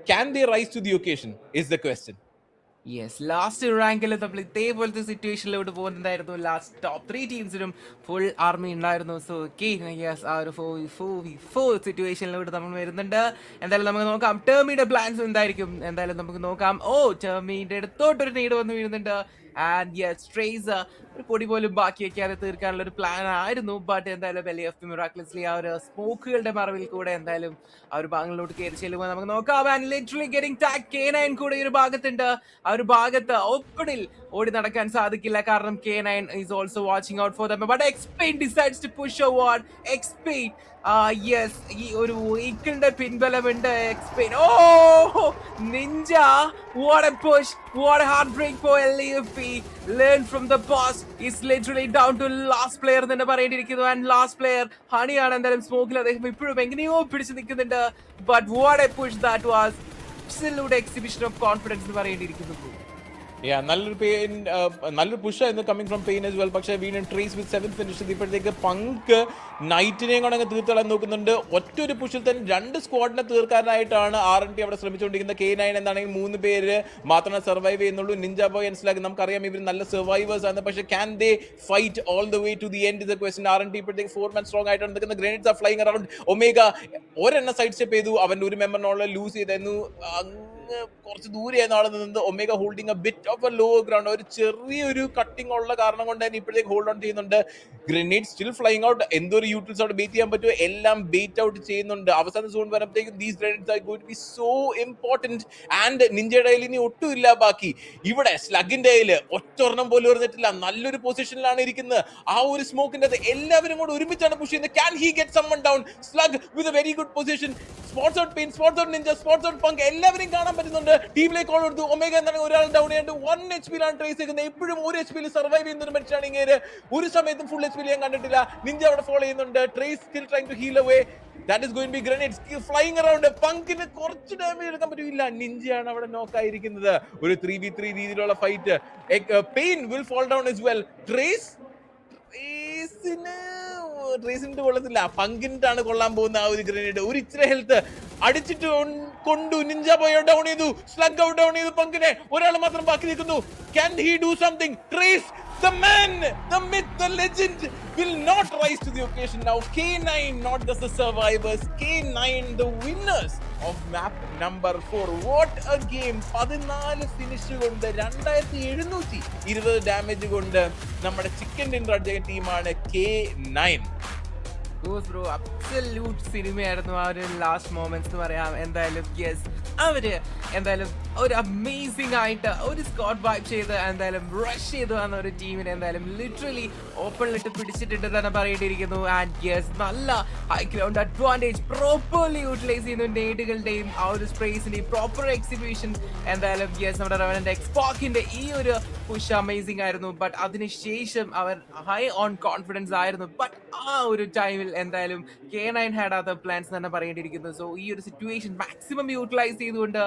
can they rise to the occasion is the question. Yes last റാങ്കിൽ നമ്മൾ ഇതേപോലത്തെ സിറ്റുവേഷനിലോട്ട് പോകുന്നുണ്ടായിരുന്നു. ലാസ്റ്റ് ടോപ്പ് 3 ടീംസിനും ഫുൾ ആർമി ഉണ്ടായിരുന്നു. സോ യെസ് ആ ഒരു 4v4 സിറ്റുവേഷനിലോട്ട് നമ്മൾ വരുന്നുണ്ട്. എന്തായാലും നമുക്ക് നോക്കാം ടേമിയുടെ പ്ലാൻസ് എന്തായിരിക്കും. എന്തായാലും നമുക്ക് നോക്കാം. ടേമിയുടെ അടുത്തോട്ടൊരു നീട് വന്ന് വീഴുന്നുണ്ട്. ആൻഡ് യെസ് ട്രേസ് ഒരു പൊടി പോലും ബാക്കി വെക്കാതെ തീർക്കാനുള്ള ഒരു പ്ലാൻ ആയിരുന്നു. ബട്ട് എന്തായാലും LFP മിറാക്കുലസ്ലി ആ ഒരു സ്മോക്കുകളുടെ മറവിൽ കൂടെ എന്തായാലും ആ ഒരു ഭാഗങ്ങളിലോട്ട് കയറി ചെല്ലുമ്പോൾ നമുക്ക് നോക്കാം. And literally getting tag K9 കൂടെ ഈ ഒരു ഭാഗത്തുണ്ട്. ആ ഒരു ഭാഗത്ത് ഓപ്പണിൽ ഓടി നടക്കാൻ സാധിക്കില്ല. കാരണം K9 is also watching out for them. But Xpeen decides to push forward. Xpeen yes ഈ ഒരു വെഹിക്കിളിന്റെ പിൻബലമുണ്ട്. Xpeen Ninja what a push, what a heartbreak for LFP. Learn from the past. Is literally down to last player എന്ന് പറയേണ്ടിയിരിക്കുന്നു. And last player ഹണിയാണ്. എന്തായാലും സ്മോക്കിൽ അദ്ദേഹം ഇപ്പോഴും എങ്ങനെയോ പിടിച്ചു നിൽക്കുന്നുണ്ട്. But what a push that was. Absolute exhibition of confidence എന്ന് പറയേണ്ടിയിരിക്കുന്നു. നല്ലൊരു പുഷ് ആയിരുന്നു coming from Pain as well. പക്ഷേ വീണ്ടും ട്രേസ് വിത്ത് 7 ഫിനിഷ്. ഇപ്പോഴത്തേക്ക് പങ്ക് നൈറ്റിനെയും കൂടെ അങ്ങ് തീർത്തളയാൻ നോക്കുന്നുണ്ട്. ഒറ്റൊരു പുഷിൽ തന്നെ 2 സ്ക്വാഡിനെ തീർക്കാനായിട്ടാണ് RNT അവിടെ ശ്രമിച്ചുകൊണ്ടിരിക്കുന്നത്. K9 എന്താണെങ്കിൽ 3 പേര് മാത്രമേ സർവൈവ് ചെയ്യുന്നുള്ളൂ. നിഞ്ച ബോയ് മനസ്സിലാക്കി നമുക്കറിയാം ഇവർ നല്ല സർവൈവേഴ്സ് ആണ്. പക്ഷേ can they fight all the way to the end is the question. RNT ഇപ്പോഴത്തേക്ക് 4-man സ്ട്രോങ് ആയിട്ടാണ് നിൽക്കുന്നത്. Grenades are flying around. Omega ഒരെണ്ണം സൈഡ് സ്റ്റെപ്പ് ചെയ്തു. അവൻ്റെ ഒരു മെമ്പറിനോളം ലൂസ് ചെയ്തായിരുന്നു. കുറച്ച് ദൂരെയായിരുന്നു ആൾ നിന്നത്. Omega holding a bit of a low ground. ഒരു ചെറിയൊരു കട്ടിങ് ഉള്ള കാരണം കൊണ്ട് തന്നെ ഇപ്പോഴത്തേക്ക് ഹോൾഡ് ഓൺ ചെയ്യുന്നുണ്ട്. Grenade still flying out. എന്തോരു യൂട്ടിൽസ് അവിടെ ബേറ്റ് ചെയ്യാൻ പറ്റുമോ എല്ലാം ബേറ്റ് ഔട്ട് ചെയ്യുന്നുണ്ട്. അവസാന സോൺ വരുമ്പോഴത്തേക്കും these grenades are going to be so important. And നിഞ്ചയുടെ കയ്യിൽ ഇനി ഒട്ടും ഇല്ല ബാക്കി. ഇവിടെ സ്ലഗിന്റെ കയ്യിൽ ഒറ്റൊരെണ്ണം പോലും എറിഞ്ഞിട്ടില്ല. നല്ലൊരു പൊസിഷനിലാണ് ഇരിക്കുന്നത്. ആ ഒരു സ്മോക്കിന്റെ അത് എല്ലാവരും കൂടെ ഒരുമിച്ചാണ് പുഷ് ചെയ്യുന്നത്. Can he get someone down? Slug with a very good position. Spots out Pain, spots out Ninja, spots out Punk എല്ലാവരും കാണാൻ പറ്റുന്നുണ്ട്. ടീമിലേക്ക് കോൾ കൊടുത്തു. ഒമേഗ എന്താണ് ഒരാൾ ഡൗൺ ചെയ്യാണ്ട് 1 HP-ലാണ് ട്രേസ് ചെയ്യുന്നത്. എപ്പോഴും 1 HP-ൽ സർവൈവ് ചെയ്യുന്ന ഒരു മനുഷ്യനാണ് ഇങ്ങനെ. ഒരു സമയത്തും ഫുൾ HP-ൽ ഞാൻ കണ്ടിട്ടില്ല. നിഞ്ച അവിടെ ഫോളോ ചെയ്യുന്നുണ്ട്. Trace still trying to heal away. That is going to be grenades flying around. പങ്കിന് കുറച്ച് ഡാമേജ് എടുക്കാൻ പറ്റില്ല. നിഞ്ചയാണ് അവിടെ നോക്ക് ആയിരിക്കുന്നത്. ഒരു 3v3 രീതിയിലുള്ള fight. Pain will fall down as well. ട്രേസിന് കൊള്ളത്തില്ല. പങ്കിനാണ് കൊള്ളാൻ പോകുന്ന ആ ഒരു ഗ്രനേഡ്. ഒരു ഇച്ചിരി ഹെൽത്ത് അടിച്ചിട്ട് കൊണ്ടു. നിഞ്ച ബോയ് ഡൗൺ ചെയ്തു. സ്ലഗ് ഔട്ട് ഡൗൺ ചെയ്തു പങ്കിനെ. ഒരാൾ മാത്രം ബാക്കി നിൽക്കുന്നു. Can he do something? Trace, the man, the myth, the legend will not rise to the occasion now. K9 not just the survivors. K9 the winners of map number 4. What a game. 14 finish കൊണ്ട് 2720 damage കൊണ്ട് നമ്മുടെ chicken dinner അടിച്ച ടീമാണ് K9. Bro absolute സിനിമയായിരുന്നു ആ ഒരു last moments എന്ന് പറയാം. എന്തായാലും യെസ് അവര് എന്തായാലും ഒരു അമേസിംഗ് ആയിട്ട് ഒരു സ്കോഡ് വൈപ്പ് ചെയ്ത് എന്തായാലും റഷ് ചെയ്തു വന്ന ഒരു ടീമിനെ എന്തായാലും ലിറ്ററലി ഓപ്പണിലിട്ട് പിടിച്ചിട്ടുണ്ട് തന്നെ പറയേണ്ടിയിരിക്കുന്നു. ആൻഡ് യെസ് നല്ല high ground advantage properly utilise ചെയ്യുന്നു. നേടുകളുടെയും ആ ഒരു സ്പ്രേസിന്റെയും പ്രോപ്പർ എക്സിക്യൂഷൻ. എന്തായാലും യെസ് നമ്മുടെ റവനന്റെ എക്സ്പോക്കിന്റെ ഈ ഒരു പുഷ് അമേസിംഗ് ആയിരുന്നു. ബട്ട് അതിനുശേഷം അവർ ഹൈ ഓൺ കോൺഫിഡൻസ് ആയിരുന്നു. ബട്ട് ആ ഒരു ടൈമിൽ എന്തായാലും K9 ഹാഡ് അതർ പ്ലാൻസ് തന്നെ പറയേണ്ടിയിരിക്കുന്നു. സോ ഈ ഒരു സിറ്റുവേഷൻ മാക്സിമം യൂട്ടിലൈസ് ചെയ്തുകൊണ്ട്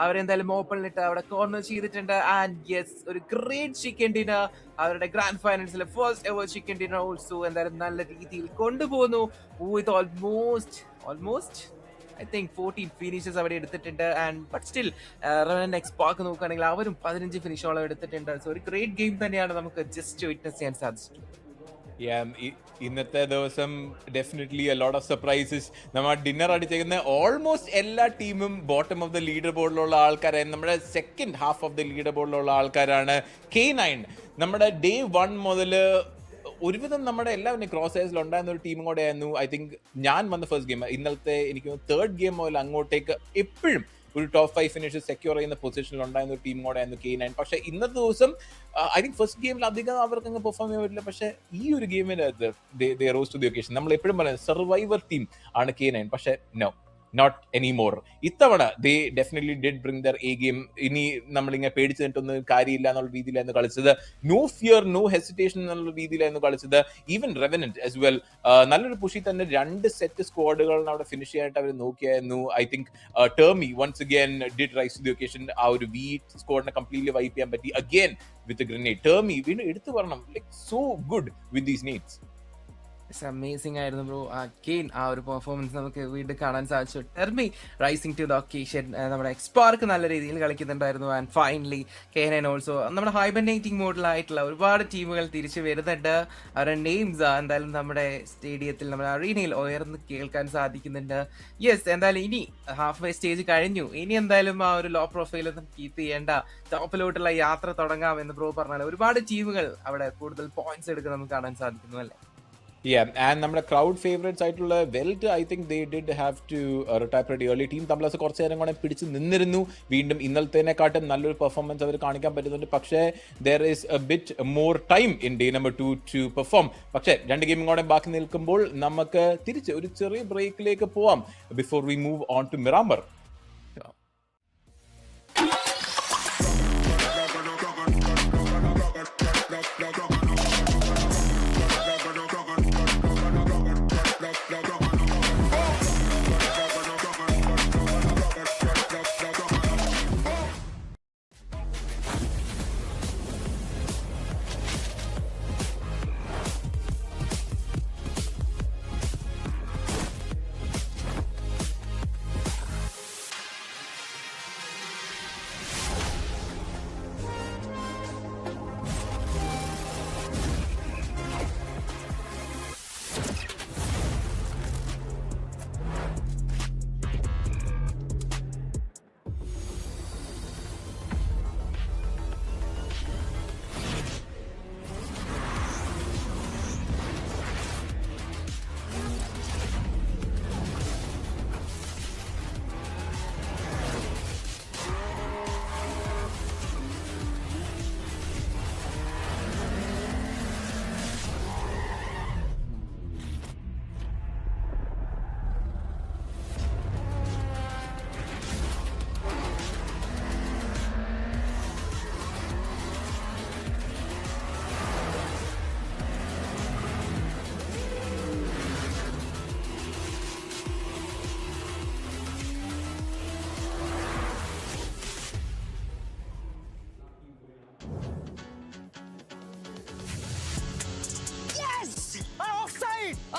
അവരെന്തായാലും ഓപ്പണിലിട്ട് അവിടെ കോർണർ ചെയ്തിട്ടുണ്ട്. ആൻഡ് യെസ്, ഒരു ഗ്രേറ്റ് ചിക്കൻ ഡിന്നർ അവരുടെ ഗ്രാൻഡ് ഫൈനൽസിലെ first ever chicken dinner also എന്തായാലും നല്ല രീതിയിൽ കൊണ്ടുപോകുന്നു. With almost I think 14 finishes അവിടെ എടുത്തിട്ടുണ്ട്. And but still next park നോക്കുകയാണെങ്കിൽ അവരും 15 ഫിനിഷോളം എടുത്തിട്ടുണ്ട്. സോ ഒരു ഗ്രേറ്റ് ഗെയിം തന്നെയാണ് നമുക്ക് ജസ്റ്റ് വിറ്റ്നസ് ചെയ്യാൻ സാധിച്ചിട്ടുള്ളത്. ഇന്നത്തെ ദിവസം definitely a lot of surprises. നമ്മൾ ഡിന്നർ അടിച്ചേക്കുന്ന ഓൾമോസ്റ്റ് എല്ലാ ടീമും ബോട്ടം ഓഫ് ദ ലീഡർ ബോർഡിലുള്ള ആൾക്കാരാണ്. നമ്മുടെ second half of the leader ബോർഡിലുള്ള ആൾക്കാരാണ് K9. നമ്മുടെ ഡേ 1 മുതൽ ഒരുവിധം നമ്മുടെ എല്ലാവരും ക്രോസ് സൈസിൽ ഉണ്ടായിരുന്ന ഒരു ടീമും കൂടെ ആയിരുന്നു. ഐ തിങ്ക് ഞാൻ വന്ന ഫസ്റ്റ് ഗെയിം, ഇന്നലത്തെ എനിക്ക് തേർഡ് ഗെയിം മുതൽ അങ്ങോട്ടേക്ക് എപ്പോഴും ഒരു ടോപ്പ് 5 ഫിനിഷ് സെക്യൂർ ചെയ്യുന്ന പൊസിഷനിൽ ഉണ്ടായിരുന്ന ഒരു ടീം കൂടെ ആയിരുന്നു K9. പക്ഷെ ഇന്നത്തെ ദിവസം ഐ തിങ്ക് ഫസ്റ്റ് ഗെയിമിൽ അധികം അവർക്ക് അങ്ങ് പെർഫോം ചെയ്യാൻ പറ്റില്ല. പക്ഷെ ഈ ഒരു ഗെയിമിന് റോസ് ടു ദി ഒക്കേഷൻ. നമ്മൾ എപ്പോഴും പറയുന്നത് സർവൈവർ ടീം ആണ് K9. പക്ഷെ നോ, not anymore. ഇത്തവണ they definitely did bring their A game. ഇനി നമ്മളിങ്ങനെ പേടിച്ച് നിന്നിട്ടൊന്നും കാര്യമില്ല എന്നുള്ള രീതിയിലായിരുന്നു കളിച്ചത്. No fear, no hesitation എന്നുള്ള രീതിയിലായിരുന്നു കളിച്ചത്. Even Revenant as well. നല്ലൊരു പുഷി തന്നെ 2 സെറ്റ് സ്ക്വാഡുകളാണ് അവിടെ ഫിനിഷ് ചെയ്യാനായിട്ട് അവർ നോക്കിയായിരുന്നു. I think Termi once again did rise to the occasion. ആ ഒരു വീറ്റ് സ്ക്വാഡിനെ കംപ്ലീറ്റ്ലി വൈപ്പ് ചെയ്യാൻ പറ്റി again with a grenade. ടേമി വീണ്ടും എടുത്തു പറയണം, like so good with these nades. Amazing ആയിരുന്നു ബ്രോ. അഗെയിൻ ആ ഒരു പെർഫോമൻസ് നമുക്ക് വീണ്ടും കാണാൻ സാധിച്ചു. ടെർമി റൈസിംഗ് ടു ദ ഒക്കേഷൻ. നമ്മുടെ എക്സ്പാർക്ക് നല്ല രീതിയിൽ കളിക്കുന്നുണ്ടായിരുന്നു. ആൻഡ് ഫൈനലി K9 ഓൾസോ നമ്മുടെ ഹൈബർനേറ്റിംഗ് മോഡിലായിട്ടുള്ള ഒരുപാട് ടീമുകൾ തിരിച്ചു വരുന്നുണ്ട്. അവരുടെ നെയിംസ് എന്തായാലും നമ്മുടെ സ്റ്റേഡിയത്തിൽ, നമ്മുടെ അറീനയിൽ ഉയർന്ന് കേൾക്കാൻ സാധിക്കുന്നുണ്ട്. യെസ്, എന്തായാലും ഇനി ഹാഫ് വേ സ്റ്റേജ് കഴിഞ്ഞു. ഇനി എന്തായാലും ആ ഒരു ലോ പ്രൊഫൈലൊന്നും കീപ്പ് ചെയ്യേണ്ട, ടോപ്പിലോട്ടുള്ള യാത്ര തുടങ്ങാം എന്ന് ബ്രോ പറഞ്ഞാൽ ഒരുപാട് ടീമുകൾ അവിടെ കൂടുതൽ പോയിന്റ്സ് എടുക്കാൻ നമുക്ക് കാണാൻ സാധിക്കുന്നു അല്ലേ? ആൻഡ് നമ്മുടെ ക്രൗഡ് ഫേവറേറ്റ്സ് ആയിട്ടുള്ള Velt I think they did have to retire pretty early. Team തമ്മിൽ കുറച്ച് നേരം കൂടെ പിടിച്ച് നിന്നിരുന്നു. വീണ്ടും ഇന്നലത്തേനെക്കാട്ടും നല്ലൊരു പെർഫോമൻസ് അവർ കാണിക്കാൻ പറ്റുന്നുണ്ട്. പക്ഷേ there is a bit more time in day number 2 to perform. പക്ഷേ 2 ഗെയിമും കൂടെ ബാക്കി നിൽക്കുമ്പോൾ നമുക്ക് തിരിച്ച് ഒരു ചെറിയ ബ്രേക്കിലേക്ക് പോവാം before we move on to Miramar.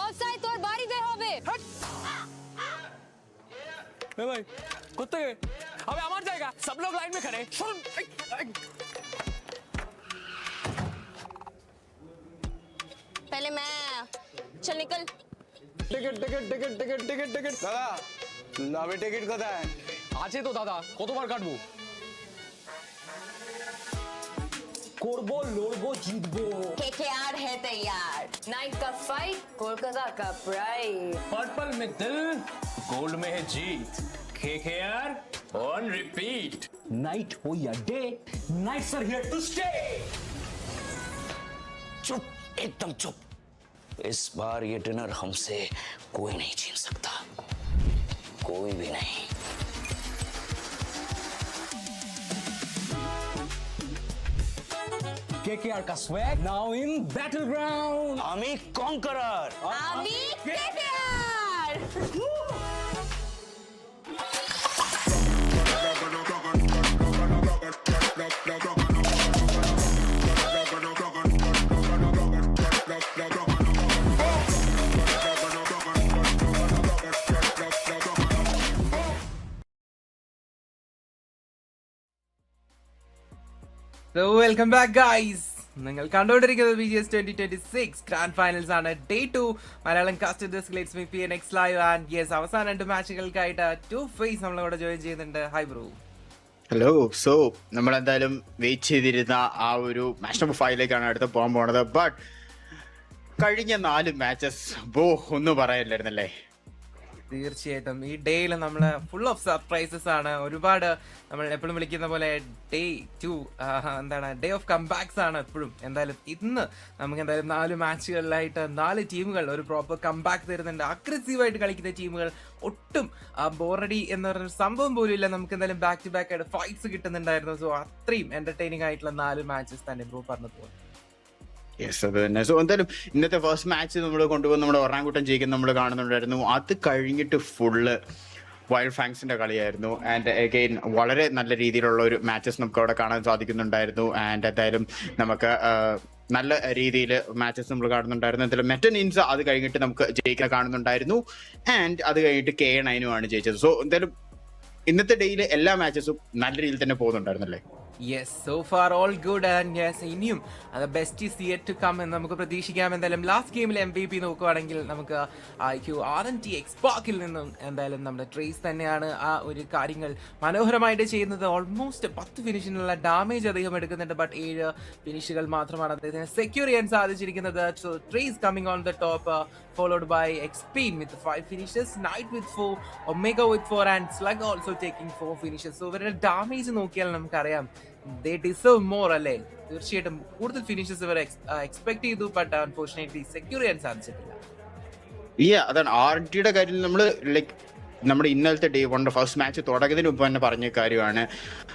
Offside তোর বাড়িতে হবে। ए भाई कुत्ते अबे हमारी जाएगा, सब लोग लाइन में खड़े। सुन पहले मैं, चल निकल। Ticket ticket ticket ticket ticket ticket দাদা, লবি টিকিট কোথায় আছে তো দাদা, কতবার কাটবো? করবো, লড়বো, জিতবো। KKR है तैयार। नाइट का फाइट, कोलकाता का प्राइड। पर्पल में दिल, गोल्ड में है जीत। KKR on repeat. नाइट हो या day, knights are here to stay. चुप, एकदम चुप। इस बार ये डिनर हमसे कोई नहीं छीन सकता, कोई भी नहीं। KKR का swag now in battleground. Army Conqueror. Army KKR. So welcome back guys. നിങ്ങൾ കണ്ടുകൊണ്ടിരിക്കുന്നത് BGS 2026 ഗ്രാൻഡ് ഫൈനൽസ് ആണ്. Day 2 Malayalam cast this lets me PNX live and yes അവസാന 2 മാച്ചുകൾക്കായിട്ട് 2 ഫേസ് നമ്മളിവിടെ ജോയിൻ ചെയ്യുന്നുണ്ട്. Hi bro. ഹലോ. സോ നമ്മൾ എന്തായാലും വെയിറ്റ് ചെയ്തിരുന്ന ആ ഒരു മാച്ച് നമ്പർ 5ലേക്കാണ് അടുത്ത് പോകാൻ പോണത്. ബട്ട് കഴിഞ്ഞ 4 മാച്ചസ് ഒന്നും പറയാനില്ലായിരുന്നല്ലേ? തീർച്ചയായിട്ടും ഈ ഡേയിൽ നമ്മൾ ഫുൾ ഓഫ് സർപ്രൈസസ് ആണ്. ഒരുപാട് നമ്മൾ എപ്പോഴും വിളിക്കുന്ന പോലെ ഡേ 2 ഡേ ഓഫ് കംബാക്സ് ആണ് എപ്പോഴും. എന്തായാലും ഇന്ന് നമുക്ക് എന്തായാലും 4 മാച്ചുകളിലായിട്ട് 4 ടീമുകൾ ഒരു പ്രോപ്പർ കംബാക്ക് തരുന്നുണ്ട്. അഗ്രസീവായിട്ട് കളിക്കുന്ന ടീമുകൾ, ഒട്ടും ബോറടി എന്ന് പറഞ്ഞൊരു സംഭവം പോലും ഇല്ല. നമുക്ക് എന്തായാലും ബാക്ക് ടു ബാക്ക് ആയിട്ട് ഫൈറ്റ്സ് കിട്ടുന്നുണ്ടായിരുന്നു. സോ അത്രയും എന്റർടൈനിങ് ആയിട്ടുള്ള 4 മാച്ചസ് തന്നെ ബ്രോ പറഞ്ഞതുപോലെ. യെസ്, അത് തന്നെ. സോ എന്തായാലും ഇന്നത്തെ ഫസ്റ്റ് മാച്ച് നമ്മൾ കൊണ്ടുപോകുന്ന നമ്മുടെ ഒറാങ്കുട്ടൻ ജയിക്കുന്ന നമ്മൾ കാണുന്നുണ്ടായിരുന്നു. അത് കഴിഞ്ഞിട്ട് ഫുള്ള് വൈൽഡ് ഫാങ്സിന്റെ കളിയായിരുന്നു. ആൻഡ് അഗെയിൻ വളരെ നല്ല രീതിയിലുള്ള ഒരു മാച്ചസ് നമുക്ക് അവിടെ കാണാൻ സാധിക്കുന്നുണ്ടായിരുന്നു. ആൻഡ് എന്തായാലും നമുക്ക് നല്ല രീതിയിൽ മാച്ചസ് നമ്മൾ കാണുന്നുണ്ടായിരുന്നു. എന്തായാലും മെറ്റനിൻസ് അത് കഴിഞ്ഞിട്ട് നമുക്ക് ജയിക്കാൻ കാണുന്നുണ്ടായിരുന്നു. ആൻഡ് അത് കഴിഞ്ഞിട്ട് K9 ആണ് ജയിച്ചത്. സോ എന്തായാലും ഇന്നത്തെ ഡേയിലെ എല്ലാ മാച്ചസും നല്ല രീതിയിൽ തന്നെ പോകുന്നുണ്ടായിരുന്നല്ലേ? Yes, so far all good and yes ഇനിയും അത് best is yet to come എന്ന് നമുക്ക് പ്രതീക്ഷിക്കാം. എന്തായാലും ലാസ്റ്റ് ഗെയിമിൽ MVP നോക്കുവാണെങ്കിൽ നമുക്ക് RNT എക്സ്പാർക്കിൽ നിന്നും എന്തായാലും നമ്മുടെ ട്രേസ് തന്നെയാണ് ആ ഒരു കാര്യങ്ങൾ മനോഹരമായിട്ട് ചെയ്യുന്നത്. ഓൾമോസ്റ്റ് 10 ഫിനിഷിനുള്ള ഡാമേജ് അദ്ദേഹം എടുക്കുന്നുണ്ട്. ബട്ട് 7 ഫിനിഷുകൾ മാത്രമാണ് അദ്ദേഹത്തിന് സെക്യൂർ ചെയ്യാൻ സാധിച്ചിരിക്കുന്നത്. So Trace coming on the top followed by Xpeen with 5 finishes, Knight with 4, Omega with 4 and Slug also taking 4 finishes. So ഇവരുടെ ഡാമേജ് നോക്കിയാൽ നമുക്കറിയാം they deserve more അല്ലേ? തീർച്ചയായിട്ടും കൂടുതൽ ഫിനിഷസ് ഇവർ എക്സ്പെക്ട് ചെയ്തു. ബട്ട് അൺഫോർച്ചുനേറ്റ്ലി സെക്യൂർ ചെയ്യാൻ സാധിച്ചിട്ടില്ല. അതാണ് RNTയുടെ കാര്യത്തിൽ നമ്മൾ നമ്മുടെ ഇന്നലത്തെ ഡേ 1 ഫസ്റ്റ് മാച്ച് തുടങ്ങുന്നതിന് മുമ്പ് തന്നെ പറഞ്ഞ കാര്യമാണ്.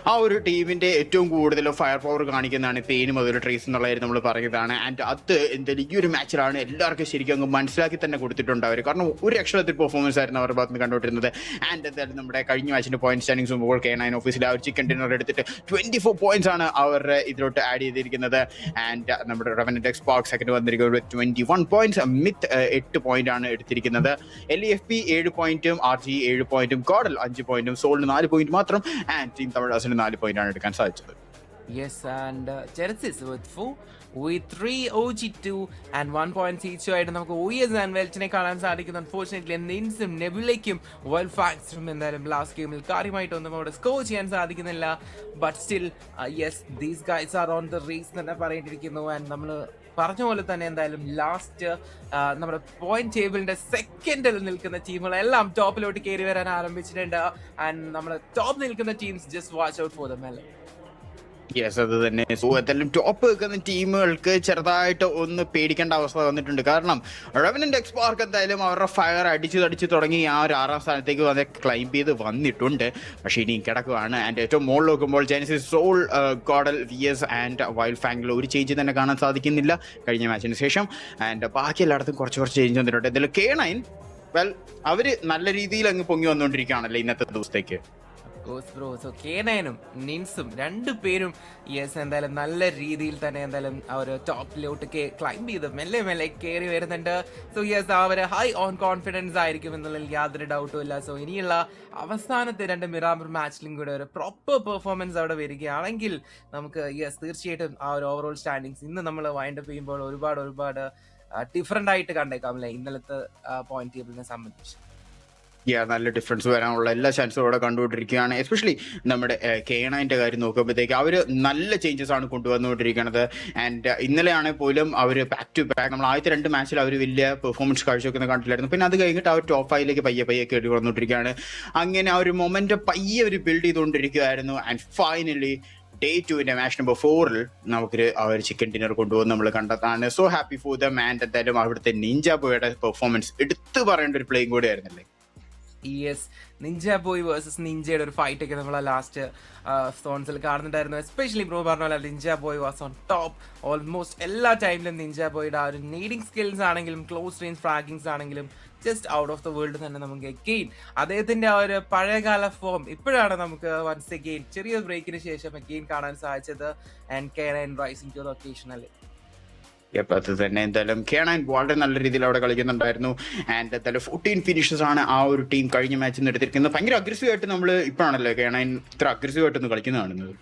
ആ ഒരു ടീമിന്റെ ഏറ്റവും കൂടുതൽ ഫയർ പവർ കാണിക്കുന്നതാണ് പെയിനും അതുപോലെ ട്രേസ് എന്നുള്ള കാര്യം നമ്മൾ പറഞ്ഞതാണ്. ആൻഡ് അത് എന്തായാലും ഈ ഒരു മാച്ചിലാണ് എല്ലാവർക്കും ശരിക്കും അങ്ങ് മനസ്സിലാക്കി തന്നെ കൊടുത്തിട്ടുണ്ട് അവർ. കാരണം ഒരു അക്ഷരത്തിൽ പെർഫോമൻസ് ആയിരുന്നു അവരുടെ ഭാഗത്ത് നിന്ന് കണ്ടുകൊണ്ടിരുന്നത്. ആൻഡ് എന്തായാലും നമ്മുടെ കഴിഞ്ഞ മാച്ചിന്റെ പോയിന്റ് സ്റ്റാൻഡിങ്സ് നോക്കുമ്പോൾ K9 ഓഫീസിൽ ആ ഒരു ചിക്കൻ ഡിന്നർ എടുത്തിട്ട് 24 പോയിന്റ്സ് ആണ് അവരുടെ ഇതിലോട്ട് ആഡ് ചെയ്തിരിക്കുന്നത്. ആൻഡ് നമ്മുടെ റെവനന്റ് എക്സ്പാർക്ക് സെക്കൻഡ് വന്നിരിക്കുന്നത് 21 പോയിന്റ്സ്. മിത്ത് 8 പോയിന്റ് ആണ് എടുത്തിരിക്കുന്നത്. LEFP 7 പോയിന്റും RG 7 പോയിന്റും കോഡൽ 5 പോയിന്റും സോളിന് 4 പോയിന്റ് മാത്രം. ആൻഡ് ടീം തമിഴ്നാസിന് 4 പോയിന്റ് ആണ് എടുക്കാൻ സാധിച്ചത്. Yes, and Genesis with 4 with 3 OG2 and 1 points each ആയിട്ട് നമുക്ക് OES and വെൽറ്റിനെ കാണാൻ സാധിക്കുന്നു. അൺഫോർച്ചുനേറ്റ്ലി നിൻസും നെബുലയ്ക്കും വൈൽഡ് ഫാങ്സിനും എന്തായാലും ലാസ്റ്റ് ഗെയിമിൽ കാര്യമായിട്ടൊന്നും അവിടെ സ്കോർ ചെയ്യാൻ സാധിക്കുന്നില്ല. But still yes these guys R on the race തന്നെ പറയേണ്ടിയിരിക്കുന്നു. ആൻഡ് നമ്മൾ പറഞ്ഞ പോലെ തന്നെ എന്തായാലും ലാസ്റ്റ് നമ്മുടെ പോയിന്റ് ടേബിളിന്റെ സെക്കൻഡിൽ നിൽക്കുന്ന ടീമുകളെല്ലാം ടോപ്പിലോട്ട് കയറി വരാൻ ആരംഭിച്ചിട്ടുണ്ട്. ആൻഡ് നമ്മുടെ ടോപ്പ് നിൽക്കുന്ന teams just watch out for dum അല്ലേ? യെസ്, അത് തന്നെ. സോ എന്തായാലും ടോപ്പ് നിൽക്കുന്ന ടീമുകൾക്ക് ചെറുതായിട്ട് ഒന്ന് പേടിക്കേണ്ട അവസ്ഥ വന്നിട്ടുണ്ട്. കാരണം റെവനന്റ് എക്സ്പാർക്ക് എന്തായാലും അവരുടെ ഫയർ അടിച്ചു തുടങ്ങി ആ ഒരു 6ാം സ്ഥാനത്തേക്ക് വന്ന് ക്ലൈംബ് ചെയ്ത് വന്നിട്ടുണ്ട്. പക്ഷേ ഇനിയും കിടക്കുകയാണ്. ആൻഡ് ഏറ്റവും മുകളിൽ നോക്കുമ്പോൾ Genesis, Soul, Codal, VS and Wild ഫാങ്ങിൽ ഒരു ചേഞ്ച് തന്നെ കാണാൻ സാധിക്കുന്നില്ല കഴിഞ്ഞ മാച്ചിന് ശേഷം. ആൻഡ് ബാക്കി എല്ലായിടത്തും കുറച്ച് ചേഞ്ച് വന്നിട്ടുണ്ട്. എന്തായാലും K9 അവര് നല്ല രീതിയിൽ അങ്ങ് പൊങ്ങി വന്നുകൊണ്ടിരിക്കുകയാണല്ലേ ഇന്നത്തെ ദിവസത്തേക്ക്. ബ്രോ, സോ K9ഉം നിൻസും 2 പേരും യെസ് എന്തായാലും നല്ല രീതിയിൽ തന്നെ എന്തായാലും അവർ ടോപ്പിലോട്ട് ക്ലൈംബ് ചെയ്ത് മെല്ലെ കയറി വരുന്നുണ്ട്. സോ യെസ് അവർ ഹൈ ഓൺ കോൺഫിഡൻസ് ആയിരിക്കും എന്നുള്ളതിൽ യാതൊരു ഡൗട്ടും ഇല്ല. സോ ഇനിയുള്ള അവസാനത്തെ 2 മിറാമർ മാച്ചിലും കൂടെ ഒരു പ്രോപ്പർ പെർഫോമൻസ് അവിടെ വരികയാണെങ്കിൽ നമുക്ക് യെസ് തീർച്ചയായിട്ടും ആ ഒരു ഓവറോൾ സ്റ്റാൻഡിങ്സ് ഇന്ന് നമ്മൾ വൈൻഡപ്പ് ചെയ്യുമ്പോൾ ഒരുപാട് ഡിഫറെന്റ് ആയിട്ട് കണ്ടേക്കാം അല്ലേ ഇന്നലത്തെ പോയിന്റ് ടേബിളിനെ സംബന്ധിച്ച്. നല്ല ഡിഫറൻസ് വരാനുള്ള എല്ലാ ചാൻസും അവിടെ കണ്ടുകൊണ്ടിരിക്കുകയാണ്. എസ്പെഷ്യലി നമ്മുടെ K9ന്റെ കാര്യം നോക്കുമ്പോഴത്തേക്ക് അവർ നല്ല ചേഞ്ചസ് ആണ് കൊണ്ടുവന്നുകൊണ്ടിരിക്കുന്നത്. ആൻഡ് ഇന്നലെയാണെങ്കിൽ പോലും അവർ ബാക്ക് ടു ബാക്ക് നമ്മൾ ആദ്യത്തെ 2 മാച്ചിൽ അവർ വലിയ പെർഫോമൻസ് കാഴ്ചവെക്കുന്ന കണ്ടില്ലായിരുന്നു. പിന്നെ അത് കഴിഞ്ഞിട്ട് അവർ ടോപ്പ് 5ലേക്ക് പയ്യെ കയറി വന്നുകൊണ്ടിരിക്കുകയാണ്. അങ്ങനെ ആ ഒരു മൊമെന്റ് പയ്യെ അവർ ബിൽഡ് ചെയ്തുകൊണ്ടിരിക്കുകയായിരുന്നു. ആൻഡ് ഫൈനലി ഡേ 2ന്റെ മാച്ച് നമ്പർ 4ൽ നമുക്ക് ആ ഒരു ചിക്കൻ ഡിന്നർ കൊണ്ടുപോകുന്ന നമ്മൾ കണ്ടതാണ്. So happy for them. And എന്തായാലും അവിടുത്തെ നിഞ്ച ബോയുടെ പെർഫോമൻസ് എടുത്തു പറയേണ്ട ഒരു പ്ലേയും കൂടെ ആയിരുന്നല്ലേ? യെസ്, നിഞ്ച ബോയ് വേഴ്സസ് നിഞ്ചയുടെ ഒരു ഫൈറ്റ് ഒക്കെ നമ്മൾ ലാസ്റ്റ് സോൺസിൽ കാണുന്നുണ്ടായിരുന്നു. എസ്പെഷ്യലി ബ്രോ പറഞ്ഞ പോലെ Ninja boy was on top almost എല്ലാ ടൈമിലും. നിഞ്ച ബോയുടെ ആ ഒരു നീഡിങ് സ്കിൽസ് ആണെങ്കിലും ക്ലോസ് റേഞ്ച് ഫ്രാഗിങ്സ് ആണെങ്കിലും just out of the world തന്നെ നമുക്ക് അഗെയിൻ അദ്ദേഹത്തിന്റെ ആ ഒരു പഴയകാല ഫോം ഇപ്പോഴാണ് നമുക്ക് വൺസ് അഗെയിൻ ചെറിയ ബ്രേക്കിന് ശേഷം അഗെയിൻ കാണാൻ സാധിച്ചത്. And K9 rising to the occasionally. അത് തന്നെ എന്തായാലും K9 വളരെ നല്ല രീതിയിൽ അവിടെ കളിക്കുന്നുണ്ടായിരുന്നു. ആൻഡ് എന്തായാലും 14 ഫിനിഷസ് ആണ് ആ ഒരു ടീം കഴിഞ്ഞ മാച്ചിൽ നിന്ന് എടുത്തിരിക്കുന്നത്. ഭയങ്കര അഗ്രസീവ് ആയിട്ട് നമ്മൾ ഇപ്പോഴാണല്ലോ K9 ഇത്ര അഗ്രസീവ് ആയിട്ടൊന്ന് കളിക്കുന്നത് കാണുന്നത്.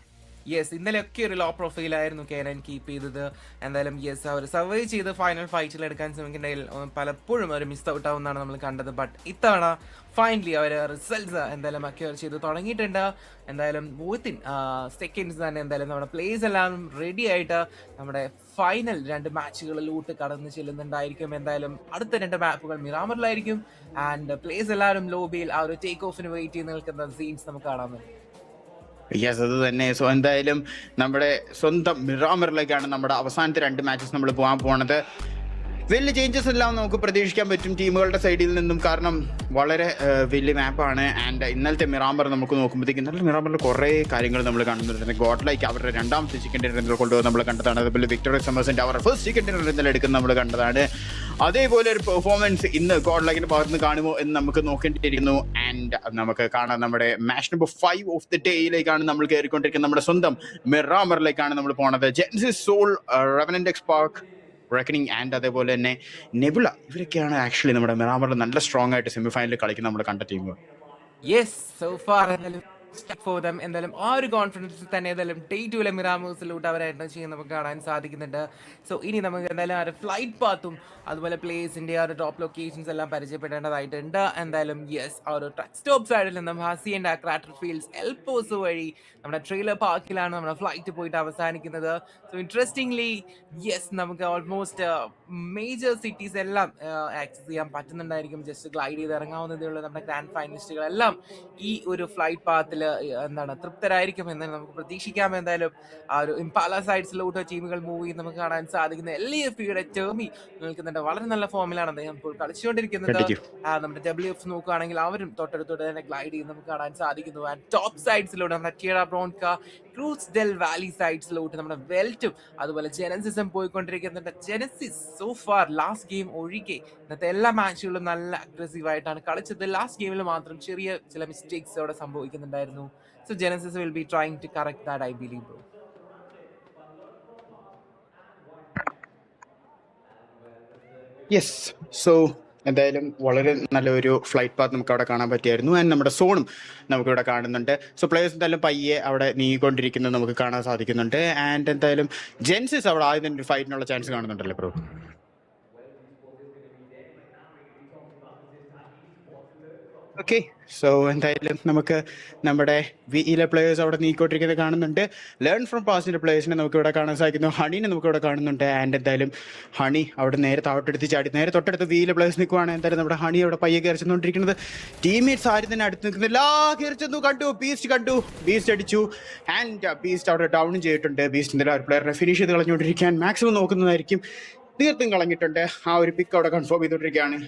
യെസ്, ഇന്നലെയൊക്കെ ഒരു ലോ പ്രൊഫൈലായിരുന്നു K9 കീപ്പ് ചെയ്തത്. എന്തായാലും യെസ്, അവർ സർവൈവ് ചെയ്ത് ഫൈനൽ ഫൈറ്റിൽ എടുക്കാൻ ശ്രമിക്കുന്നുണ്ടെങ്കിൽ പലപ്പോഴും അവർ മിസ് ഔട്ട് ആവുന്നതാണ് നമ്മൾ കണ്ടത്. ബട്ട് ഇത്തവണ ഫൈനലി അവർ റിസൾട്ട്സ് എന്തായാലും അക്യൂർ ചെയ്ത് തുടങ്ങിയിട്ടുണ്ട്. എന്തായാലും വിത്തിൻ സെക്കൻഡ്സ് തന്നെ എന്തായാലും നമ്മുടെ പ്ലേസ് എല്ലാം റെഡി ആയിട്ട് നമ്മുടെ ഫൈനൽ 2 മാച്ചുകളിലോട്ട് കടന്നു ചെല്ലുന്നുണ്ടായിരിക്കും. എന്തായാലും അടുത്ത 2 മാപ്പുകൾ മിറാമറിലായിരിക്കും. ആൻഡ് പ്ലേസ് എല്ലാവരും ലോബിയിൽ ആ ഒരു ടേക്ക് ഓഫിന് വെയിറ്റ് ചെയ്ത് നിൽക്കുന്ന സീൻസ് നമുക്ക് കാണാൻ പറ്റും. യെസ്, അത് തന്നെ. സോ എന്തായാലും നമ്മുടെ സ്വന്തം മിറാമറിലേക്കാണ് നമ്മുടെ അവസാനത്തെ 2 മാച്ചസ് നമ്മൾ പോകാൻ പോണത്. വലിയ ചേഞ്ചസ് എല്ലാം നമുക്ക് പ്രതീക്ഷിക്കാൻ പറ്റും ടീമുകളുടെ സൈഡിൽ നിന്നും. കാരണം വളരെ വലിയ മാപ്പാണ്. ആൻഡ് ഇന്നലത്തെ മിറാമർ നമുക്ക് നോക്കുമ്പോഴത്തേക്കും ഇന്നലെ മിറാമറിൽ കുറേ കാര്യങ്ങൾ നമ്മൾ കാണുന്നുണ്ട്. ഗോഡ് ലൈക്ക് അവരുടെ 2ാമത്തെ ചിക്കൻ ഡിന്നർ കൊണ്ടുപോകുന്നത് നമ്മൾ കണ്ടതാണ്. അതുപോലെ വിക്ടോറിയ സമേഴ്സിന്റെ അവരുടെ ഫസ്റ്റ് ചിക്കൻ ഡിന്നർ ഇന്നലെ എടുക്കുന്നത് നമ്മൾ കണ്ടതാണ്. അതേപോലെ ഒരു പെർഫോമൻസ് ഇന്ന് ഗോഡ് ലൈക്കിന്റെ ഭാഗത്ത് നിന്ന് കാണുമോ എന്ന് നമുക്ക് നോക്കേണ്ടിയിരിക്കുന്നു. ആൻഡ് നമുക്ക് കാണാം നമ്മുടെ മാച്ച് നമ്പർ 5 ഓഫ് ദി ഡേയിലേക്കാണ് നമ്മൾ കയറിക്കൊണ്ടിരിക്കുന്നത്. നമ്മുടെ സ്വന്തം മിറാമറിലേക്കാണ് നമ്മൾ പോണത്. Genesis Soul, Revenant Spark, Reckoning and അതേപോലെ തന്നെ നെബുല, ഇവരൊക്കെയാണ് ആക്ച്വലി നമ്മുടെ മിറാമറിൽ നല്ല സ്ട്രോങ് ആയിട്ട് സെമിഫൈനലിൽ കളിക്കുന്ന നമ്മൾ കണ്ട ടീമുകൾ. Yes, so far for them എന്തായാലും ആ ഒരു കോൺഫിഡൻസിൽ തന്നെ എന്തായാലും ഡേ 2 മിറാമേഴ്സിലൂടെ അവരായിട്ട് ചെയ്യുന്ന നമുക്ക് കാണാൻ സാധിക്കുന്നുണ്ട്. സോ ഇനി നമുക്ക് എന്തായാലും ആ ഒരു ഫ്ലൈറ്റ് പാത്തും അതുപോലെ പ്ലേസിന്റെ ആ ഒരു ടോപ്പ് ലൊക്കേഷൻസ് എല്ലാം പരിചയപ്പെടേണ്ടതായിട്ടുണ്ട്. എന്തായാലും യെസ്, ആ ഒരു ട്രക്ക് സ്റ്റോപ്പ് സൈഡിൽ നിന്നും ഹസിയൻ്റെ ആ ക്രാറ്റർ ഫീൽഡ്സ് എൽപോസ് വഴി നമ്മുടെ ട്രെയിലർ പാർക്കിലാണ് നമ്മുടെ ഫ്ലൈറ്റ് പോയിട്ട് അവസാനിക്കുന്നത്. സോ ഇൻട്രസ്റ്റിംഗ്ലി യെസ്, നമുക്ക് ഓൾമോസ്റ്റ് മേജർ സിറ്റീസ് എല്ലാം ആക്സസ് ചെയ്യാൻ പറ്റുന്നുണ്ടായിരിക്കും. ജസ്റ്റ് ഗ്ലൈഡ് ചെയ്ത് ഇറങ്ങാവുന്നതേ ഉള്ളൂ. നമ്മുടെ ഗ്രാൻഡ് ഫൈനലിസ്റ്റുകളെല്ലാം ഈ ഒരു ഫ്ലൈറ്റ് പാത്തിൽ എന്താണ് തൃപ്തരായിരിക്കും എന്ന് നമുക്ക് പ്രതീക്ഷിക്കാം. എന്തായാലും ആ ഒരു ഇംപാല സൈഡ്സിലോട്ട് ടീമുകൾ മൂവ് ചെയ്ത് നമുക്ക് കാണാൻ സാധിക്കുന്ന LAFയുടെ ടേമി നിൽക്കുന്നുണ്ട്. വളരെ നല്ല ഫോമിലാണ് അദ്ദേഹം ഇപ്പോൾ കളിച്ചുകൊണ്ടിരിക്കുന്നത്. നമ്മുടെ WF നോക്കുകയാണെങ്കിൽ അവരും തൊട്ടടുത്തോട്ട് തന്നെ ഗ്ലൈഡ് ചെയ്ത് നമുക്ക് കാണാൻ സാധിക്കുന്നു. ആൻഡ് ടോപ്പ് സൈഡ്സിലൂടെ നമ്മുടെ Tierra Bronca, Cruz del Valle സൈഡ്സിലോട്ട് നമ്മുടെ വെൽറ്റും അതുപോലെ ജെനസിസും പോയിക്കൊണ്ടിരിക്കുന്നുണ്ട്. Genesis so far last game ഒഴികെ ഇന്നത്തെ എല്ലാ മാച്ചുകളും നല്ല അഗ്രസീവ് ആയിട്ടാണ് കളിച്ചത്. ലാസ്റ്റ് ഗെയിമിൽ മാത്രം ചെറിയ ചില മിസ്റ്റേക്സ് അവിടെ സംഭവിക്കുന്നുണ്ടായിരുന്നു. So Genesis will be trying to correct that, I believe bro. Yes, so എന്തായാലും വളരെ നല്ലൊരു ഫ്ലൈറ്റ് പാത്ത് നമുക്ക് അവിടെ കാണാൻ പറ്റിയായിരുന്നു. ആൻഡ് നമ്മുടെ സോണും നമുക്കിവിടെ കാണുന്നുണ്ട്. സോ പ്ലേയേഴ്സ് എന്തായാലും പയ്യെ അവിടെ നീങ്ങിക്കൊണ്ടിരിക്കുന്നത് നമുക്ക് കാണാൻ സാധിക്കുന്നുണ്ട്. ആൻഡ് എന്തായാലും ജെൻസിസ് അവിടെ ആദ്യം തന്നെ ഒരു ഫൈറ്റിനുള്ള ചാൻസ് കാണുന്നുണ്ടല്ലോ ബ്രോ. ഓക്കെ, സോ എന്തായാലും നമുക്ക് നമ്മുടെ വിയിലെ പ്ലേയേഴ്സ് അവിടെ നീക്കിക്കൊണ്ടിരിക്കുന്നത് കാണുന്നുണ്ട്. ലേൺ ഫ്രം പാസ്റ്റിന്റെ പ്ലേയേഴ്സിനെ നമുക്ക് ഇവിടെ കാണാൻ സാധിക്കുന്നു. ഹണീനെ നമുക്ക് ഇവിടെ കാണുന്നുണ്ട്. ആൻഡ് എന്തായാലും ഹണി അവിടെ നേരെ താഴോട്ടെടുത്ത് ചാടി നേരെ തൊട്ടടുത്ത് വിയിലെ പ്ലേയേഴ്സ് നിൽക്കുവാണ്. എന്തായാലും നമ്മുടെ ഹണി അവിടെ പയ്യെ കയറി ചെന്നുകൊണ്ടിരിക്കുന്നത്. ടീംമേറ്റ്സ് ആരും തന്നെ അടുത്ത് നിൽക്കുന്നില്ല. കയറി ചെന്നു, കണ്ടു ബീസ്റ്റ് അടിച്ചു. ആൻഡ് ബീസ്റ്റ് അവിടെ ഡൗൺ ചെയ്തിട്ടുണ്ട്. ബീസ്റ്റ് എന്തായാലും ഒരു പ്ലെയറിനെ ഫിനിഷ് ചെയ്ത് കളഞ്ഞുകൊണ്ടിരിക്കാൻ മാക്സിമം നോക്കുന്നതായിരിക്കും. തീർത്തും കളഞ്ഞിട്ടുണ്ട്. ആ ഒരു പിക്ക് അവിടെ കൺഫേം ചെയ്തുകൊണ്ടിരിക്കുകയാണ്.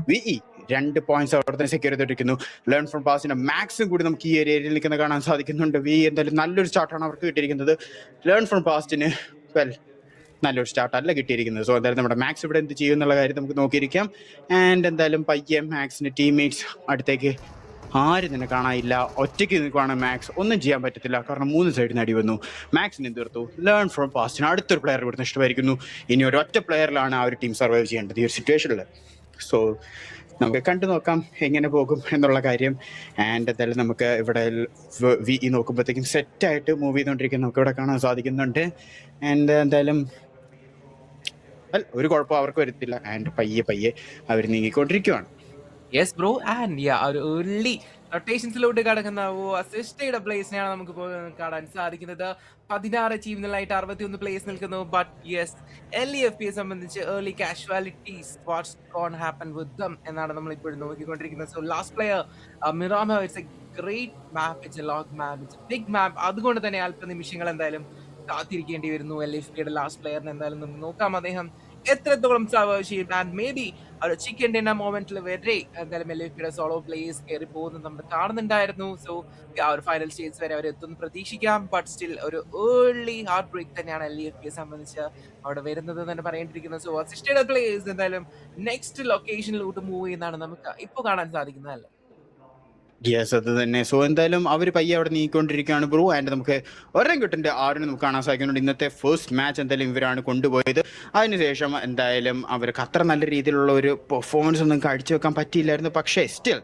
വിഇ 2 പോയിന്റ്സ് അവിടെ തന്നെ സെക്യൂർ ചെയ്തിരിക്കുന്നു. ലേൺ ഫ്രം പാസിന്റെ മാക്സും കൂടി നമുക്ക് ഈ ഏരിയയിൽ നിൽക്കുന്ന കാണാൻ സാധിക്കുന്നുണ്ട്. വി എന്തായാലും നല്ലൊരു സ്റ്റാർട്ടാണ് അവർക്ക് കിട്ടിയിരിക്കുന്നത്. ലേൺ ഫ്രം പാസ്റ്റിന് നല്ലൊരു സ്റ്റാർട്ടല്ല കിട്ടിയിരിക്കുന്നത്. സോ എന്തായാലും നമ്മുടെ മാക്സ് ഇവിടെ എന്ത് ചെയ്യും എന്നുള്ള കാര്യം നമുക്ക് നോക്കിയിരിക്കാം. ആൻഡ് എന്തായാലും പയ്യെ മാക്സിന്റെ ടീംമേറ്റ്സ് അടുത്തേക്ക് ആരും തന്നെ കാണാനില്ല. ഒറ്റയ്ക്ക് നിൽക്കുവാണ് മാക്സ്. ഒന്നും ചെയ്യാൻ പറ്റത്തില്ല, കാരണം 3 സൈഡിൽ നിന്ന് അടി വന്നു. മാക്സിന് തീർത്തു. ലേൺ ഫ്രം പാസ്റ്റിന് അടുത്തൊരു പ്ലെയർ ഇവിടെ നഷ്ടമായിരിക്കുന്നു. ഇനി ഒരൊറ്റ പ്ലെയറിലാണ് ആ ഒരു ടീം സർവൈവ് ചെയ്യേണ്ടത് ഈ ഒരു സിറ്റുവേഷനിൽ. സോ നമുക്ക് കണ്ടു നോക്കാം എങ്ങനെ പോകും എന്നുള്ള കാര്യം. ആൻഡ് എന്തായാലും നമുക്ക് ഇവിടെ വി നോക്കുമ്പോഴത്തേക്കും സെറ്റായിട്ട് മൂവ് ചെയ്തുകൊണ്ടിരിക്കുന്നത് നമുക്ക് ഇവിടെ കാണാൻ സാധിക്കുന്നുണ്ട്. ആൻഡ് എന്തായാലും ഒരു കുഴപ്പം അവർക്ക് വരത്തില്ല. ആൻഡ് പയ്യെ അവർ നീങ്ങിക്കൊണ്ടിരിക്കുവാണ്. യെസ് ബ്രോ, ആൻഡ് ഒരു ഏർലി റൊട്ടേഷൻസിലോട്ട് കടക്കുന്ന അസിസ്റ്റയുടെ പ്ലേസിനെയാണ് നമുക്ക് കാണാൻ സാധിക്കുന്നത്. 16 ടീമുകളായിട്ട് 61 പ്ലേസ് നിൽക്കുന്നു. ബട്ട് യെസ്, LAFPയെ സംബന്ധിച്ച് early casualties what's gone happen with them എന്നാണ് നമ്മൾ ഇപ്പോഴും നോക്കിക്കൊണ്ടിരിക്കുന്നത്. So last player Miramar, it's a great map, it's a long map, it's a big map. അതുകൊണ്ട് തന്നെ അല്പ നിമിഷങ്ങൾ എന്തായാലും കാത്തിരിക്കേണ്ടി വരുന്നു LAFPയുടെ ലാസ്റ്റ് പ്ലെയറിന്. എന്തായാലും നമുക്ക് നോക്കാം അദ്ദേഹം എത്രത്തോളം സർവൈവ് ചെയ്യും ആൻഡ് മേ ബി ഒരു ചിക്കൻ ഡിന്നർ മൊമെന്റിൽ വരെ എന്തായാലും LFPയുടെ സോളോ പ്ലേയേഴ്സ് കയറി പോകുന്നത് നമ്മൾ കാണുന്നുണ്ടായിരുന്നു. സോ ആ ഒരു ഫൈനൽ സ്റ്റേജ് വരെ അവർ എത്തുന്നു പ്രതീക്ഷിക്കാം. ബട്ട് സ്റ്റിൽ ഒരു ഏർലി ഹാർട്ട് ബ്രേക്ക് തന്നെയാണ് LFPയെ സംബന്ധിച്ച് അവിടെ വരുന്നത് തന്നെ പറയേണ്ടിയിരിക്കുന്നത്. സോ അസിസ്റ്റഡ് പ്ലേയേഴ്സ് എന്തായാലും നെക്സ്റ്റ് ലൊക്കേഷനിലോട്ട് മൂവ് ചെയ്യുന്നതാണ് നമുക്ക് ഇപ്പോൾ കാണാൻ സാധിക്കുന്നത് അല്ലേ? യെസ്, അത് തന്നെ. സോ എന്തായാലും അവർ പയ്യെ അവിടെ നീങ്ങിക്കൊണ്ടിരിക്കുകയാണ് ബ്രോ. ആൻഡ് നമുക്ക് ഒരെങ്കിട്ടിൻ്റെ ആറിന് നമുക്ക് കാണാൻ സാധിക്കുന്നുണ്ട്. ഇന്നത്തെ ഫസ്റ്റ് മാച്ച് എന്തായാലും ഇവരാണ് കൊണ്ടുപോയത്. അതിനുശേഷം എന്തായാലും അവർക്ക് അത്ര നല്ല രീതിയിലുള്ള ഒരു പെർഫോമൻസ് ഒന്നും കാഴ്ചവെക്കാൻ പറ്റിയില്ലായിരുന്നു. പക്ഷേ സ്റ്റിൽ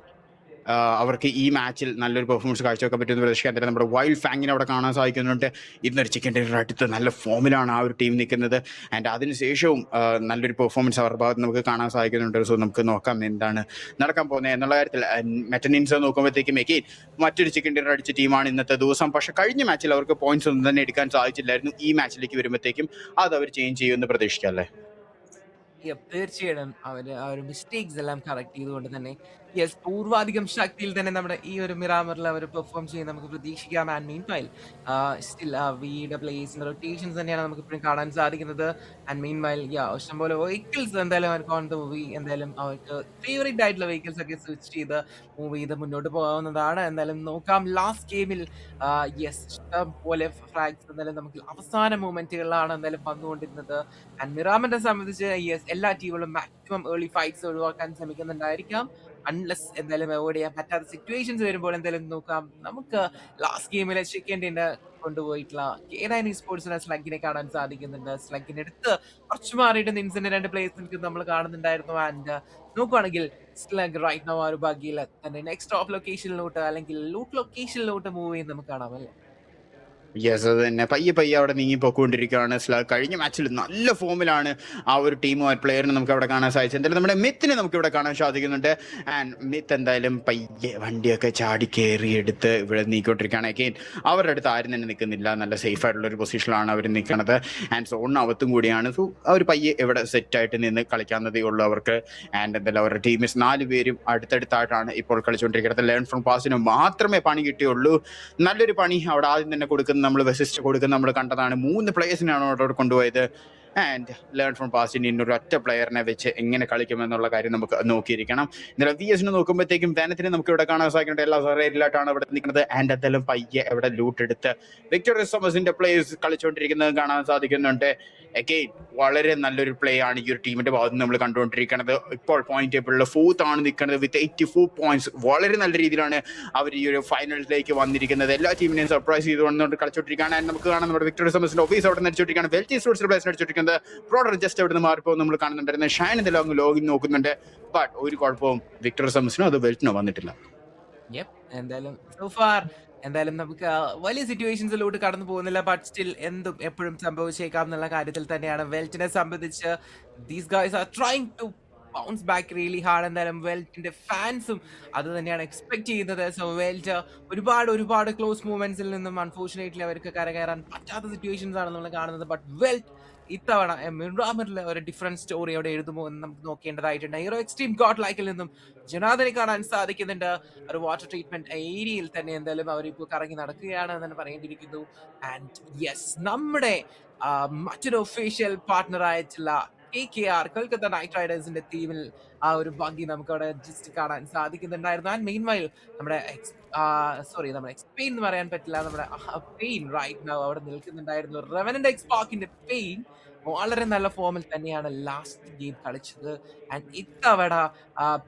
അവർക്ക് ഈ മാച്ചിൽ നല്ലൊരു പെർഫോമൻസ് കാഴ്ചവെക്കാൻ പറ്റുമെന്ന് പ്രതീക്ഷിക്കാൻ തന്നെ നമ്മുടെ വൈൽഡ് ഫാങ്ങിനെ അവിടെ കാണാൻ സാധിക്കുന്നുണ്ട്. ഇന്നൊരു ചിക്കൻ ഡിന്നർ അടുത്ത് നല്ല ഫോമിലാണ് ആ ഒരു ടീം നിൽക്കുന്നത്. ആൻഡ് അതിനുശേഷവും നല്ലൊരു പെർഫോമൻസ് അവരുടെ ഭാഗത്ത് നമുക്ക് കാണാൻ സാധിക്കുന്നുണ്ട്. സോ നമുക്ക് നോക്കാം എന്താണ് നടക്കാൻ പോകുന്നത് എന്നുള്ള കാര്യത്തിൽ. മെറ്റനിൻസ് നോക്കുമ്പോഴത്തേക്കും എഗെയിൻ മറ്റൊരു ചിക്കൻ ഡിന്നർ അടിച്ച ടീമാണ് ഇന്നത്തെ ദിവസം. പക്ഷേ കഴിഞ്ഞ മാച്ചിൽ അവർക്ക് പോയിന്റ്സ് ഒന്നും തന്നെ എടുക്കാൻ സാധിച്ചില്ലായിരുന്നു. ഈ മാച്ചിലേക്ക് വരുമ്പോഴത്തേക്കും അത് അവർ ചേഞ്ച് ചെയ്യുമെന്ന് പ്രതീക്ഷിക്കാം അല്ലേ? തീർച്ചയായിട്ടും അവര് ആ ഒരു മിസ്റ്റേക്സ് എല്ലാം കറക്റ്റ് ചെയ്തുകൊണ്ട് തന്നെ യെസ് പൂർവാധികം ശക്തിയിൽ തന്നെ നമ്മുടെ ഈ ഒരു മിറാമറിൽ അവർ പെർഫോം ചെയ്യുന്ന നമുക്ക് പ്രതീക്ഷിക്കാം. ആൻഡ് മീൻ വൈൽ സ്റ്റിൽ വിയുടെ പ്ലേസിന്റെ റൊട്ടേഷൻസ് തന്നെയാണ് നമുക്ക് ഇപ്പോഴും കാണാൻ സാധിക്കുന്നത്. ആൻഡ് മീൻ വൈൽ ഇഷ്ടംപോലെ വെഹിക്കിൾസ് എന്തായാലും അവർക്ക് ഓൺ ദ മൂവി എന്തായാലും അവർക്ക് ഫേവറേറ്റ് ആയിട്ടുള്ള വെഹിക്കിൾസ് ഒക്കെ സ്വിച്ച് ചെയ്ത് മൂവ് ചെയ്ത് മുന്നോട്ട് പോകാവുന്നതാണ്. എന്തായാലും നോക്കാം ലാസ്റ്റ് ഗെയിമിൽ യെസ് ഇഷ്ടം പോലെ ഫ്രാഗ്സ് എന്തായാലും നമുക്ക് അവസാന മൂമെന്റുകളിലാണ് എന്തായാലും വന്നുകൊണ്ടിരുന്നത്. ആൻഡ് മിറാമറിനെ സംബന്ധിച്ച് യെസ് എല്ലാ ടീമുകളും മാക്സിമം ഏർലി ഫൈറ്റ്സ് ഒഴിവാക്കാൻ ശ്രമിക്കുന്നുണ്ടായിരിക്കാം. അൺലെസ് എന്തായാലും അവോയ്ഡ് ചെയ്യാൻ പറ്റാത്ത സിറ്റുവേഷൻസ് വരുമ്പോൾ എന്തായാലും നോക്കാം. നമുക്ക് ലാസ്റ്റ് ഗെയിമിലെ ചിക്കൻ ഡിന്നർ കൊണ്ടുപോയിട്ടുള്ള K9 Esportsനെ സ്ലഗിനെ കാണാൻ സാധിക്കുന്നുണ്ട്. സ്ലഗിന്റെ അടുത്ത് കുറച്ച് മാറിയിട്ട് നിൻസിന്റെ 2 പ്ലേയേഴ്സ് നമ്മൾ കാണുന്നുണ്ടായിരുന്നു. ആൻഡ് നോക്കുവാണെങ്കിൽ സ്ലഗ് റൈറ്റ് നൗ ആ ഒരു ബഗ്ഗിൽ തന്നെ നെക്സ്റ്റ് ടോപ്പ് ലൊക്കേഷനിലോട്ട് അല്ലെങ്കിൽ ലൂട്ട് ലൊക്കേഷനിലോട്ട് മൂവ് ചെയ്യുന്നത് നമുക്ക് കാണാം അല്ലേ? യെസ്, അത് തന്നെ. പയ്യെ പയ്യെ അവിടെ നീങ്ങിപ്പോയിക്കൊണ്ടിരിക്കുകയാണ്. കഴിഞ്ഞ മാച്ചിൽ നല്ല ഫോമിലാണ് ആ ഒരു ടീമോ പ്ലെയറിനെ നമുക്ക് അവിടെ കാണാൻ സാധിച്ചത്. എന്തായാലും നമ്മുടെ മിത്തിനെ നമുക്ക് ഇവിടെ കാണാൻ സാധിക്കുന്നുണ്ട്. ആൻഡ് മിത്ത് എന്തായാലും പയ്യെ വണ്ടിയൊക്കെ ചാടി കയറി എടുത്ത് ഇവിടെ നീങ്ങിക്കൊണ്ടിരിക്കുകയാണ്. അഗെയിൻ അവരുടെ അടുത്ത് ആരും തന്നെ നിൽക്കുന്നില്ല. നല്ല സേഫ് ആയിട്ടുള്ള ഒരു പൊസിഷനിലാണ് അവർ നിൽക്കുന്നത്. ആൻഡ് സോണിനകത്തും കൂടിയാണ്. സോ അവർ പയ്യെ ഇവിടെ സെറ്റായിട്ട് നിന്ന് കളിക്കാവുന്നതേ ഉള്ളൂ അവർക്ക്. ആൻഡ് എന്തായാലും അവരുടെ ടീംസ് 4 പേരും അടുത്തടുത്തായിട്ടാണ് ഇപ്പോൾ കളിച്ചുകൊണ്ടിരിക്കുന്നത്. ലേൺ ഫ്രം പാസിന് മാത്രമേ പണി കിട്ടിയുള്ളൂ. നല്ലൊരു പണി അവിടെ ആദ്യം തന്നെ കൊടുക്കുന്ന നമ്മൾ വെസിസ്റ്റ് കൊടുക്കുന്ന നമ്മൾ കണ്ടതാണ്. 3 പ്ലേയേഴ്സിനാണ് അവിടെ കൊണ്ടുപോയത്. ആൻഡ് ലേൺ ഫ്രം പാസിന് ഇന്നൊരു ഒറ്റ പ്ലെയറിനെ വെച്ച് എങ്ങനെ കളിക്കുമെന്നുള്ള കാര്യം നമുക്ക് നോക്കിയിരിക്കണം. ഇന്നലെ VS നോക്കുമ്പോഴത്തേക്കും വാനത്തിനെ നമുക്ക് ഇവിടെ കാണാൻ സാധിക്കുന്നുണ്ട്. എല്ലാ സറേറ്റിലായിട്ടാണ് ഇവിടെ നിൽക്കുന്നത്. ആൻഡ് എന്തായാലും പയ്യെ ഇവിടെ ലൂട്ട് എടുത്ത് വിക്ടോറിയസ് തോമസിന്റെ പ്ലേയേഴ്സ് കളിച്ചുകൊണ്ടിരിക്കുന്നത് കാണാൻ സാധിക്കുന്നുണ്ട്. അഗെയിൻ വളരെ നല്ലൊരു പ്ലേ ആണ് ഈ ഒരു ടീമിന്റെ ഭാഗത്ത് നമ്മൾ കണ്ടുകൊണ്ടിരിക്കുന്നത്. ഇപ്പോൾ പോയിന്റ് ടേബിളിൽ 4th ആണ് നിൽക്കുന്നത് വിത്ത് 84 പോയിന്റ്സ്. വളരെ നല്ല രീതിയിലാണ് അവർ ഈ ഒരു ഫൈനലിലേക്ക് വന്നിരിക്കുന്നത്. എല്ലാ ടീമിനെയും സർപ്രൈസ് ചെയ്തുകൊണ്ട് കളിച്ചോണ്ടിരിക്കുകയാണ്. ആൻഡ് നമുക്ക് കാണാം നമ്മുടെ വിക്ടോറിയസ് തോമസിന്റെ ഓഫീസ് അവിടെ നടിച്ചോണ്ടിരിക്കുകയാണ്. വെൽറ്റി സ്പോർട്സ് പ്ലേസ് നടിച്ചോണ്ടിരിക്കുന്നത്. ബ്രോഡർ ജസ്റ്റ് അവിടെ നിന്ന് മാറിപ്പോ നമ്മൾ കാണുന്നുണ്ടായിരുന്നു. ഷൈൻ എന്തെല്ലാം ലോഗിൻ നോക്കുന്നുണ്ട്. ബട്ട് ഒരു കുഴപ്പവും വിക്ടോറിയസ് തോമസിനോ അത് വെൽറ്റിനോ വന്നിട്ടില്ല. എന്തായാലും സോ ഫാർ എന്തായാലും നമുക്ക് വലിയ സിറ്റുവേഷൻസിലോട്ട് കടന്നു പോകുന്നില്ല. ബട്ട് സ്റ്റിൽ എന്തും എപ്പോഴും സംഭവിച്ചേക്കാം എന്നുള്ള കാര്യത്തിൽ തന്നെയാണ് വെൽറ്റിനെ സംബന്ധിച്ച്. These guys are trying to bounce back really hard. എന്തായാലും വെൽറ്റിന്റെ ഫാൻസും അത് തന്നെയാണ് എക്സ്പെക്ട് ചെയ്യുന്നത്. സോ വെൽറ്റ് ഒരുപാട് ക്ലോസ് മൂവ്മെന്റ്സിൽ നിന്നും അൺഫോർച്ചുനേറ്റ്ലി അവർക്ക് കരകയറാൻ പറ്റാത്ത സിറ്റുവേഷൻസ് ആണ് നമ്മൾ കാണുന്നത്. ബട്ട് വെൽറ്റ് ഇത്തവണ മിറാമറിൽ ഒരു ഡിഫറൻറ്റ് സ്റ്റോറി അവിടെ എഴുതുമോ എന്ന് നമുക്ക് നോക്കേണ്ടതായിട്ടുണ്ട്. ഹീറോ എക്സ്ട്രീം ഗോഡ് ലൈക്കിൽ നിന്നും ജനാദനെ കാണാൻ സാധിക്കുന്നുണ്ട്. ഒരു വാട്ടർ ട്രീറ്റ്മെന്റ് ഏരിയയിൽ തന്നെ എന്തായാലും അവരിപ്പോൾ കറങ്ങി നടക്കുകയാണ് എന്ന് തന്നെ പറയേണ്ടിയിരിക്കുന്നു. ആൻഡ് യെസ് നമ്മുടെ മറ്റൊരു ഒഫീഷ്യൽ പാർട്ട്ണർ ആയിട്ടുള്ള KKR കൊൽക്കത്ത നൈറ്റ് റൈഡേഴ്സിന്റെ ടീമിൽ ആ ഒരു ഭംഗി നമുക്ക് അവിടെ ജസ്റ്റ് കാണാൻ സാധിക്കുന്നുണ്ടായിരുന്നു. ആൻഡ് മെയിൻ വൈൽ നമ്മുടെ നമ്മുടെ എക്സ്പെയിൻ എന്ന് പറയാൻ പറ്റില്ല, നമ്മുടെ പെയിൻ റൈറ്റ് നൗ അവിടെ നിൽക്കുന്നുണ്ടായിരുന്നു. റെവനന്റ് എക്സ്പാർക്കിന്റെ പെയിൻ വളരെ നല്ല ഫോമിൽ തന്നെയാണ് ലാസ്റ്റ് ഗെയിം കളിച്ചത്. ആൻഡ് ഇത്തവണ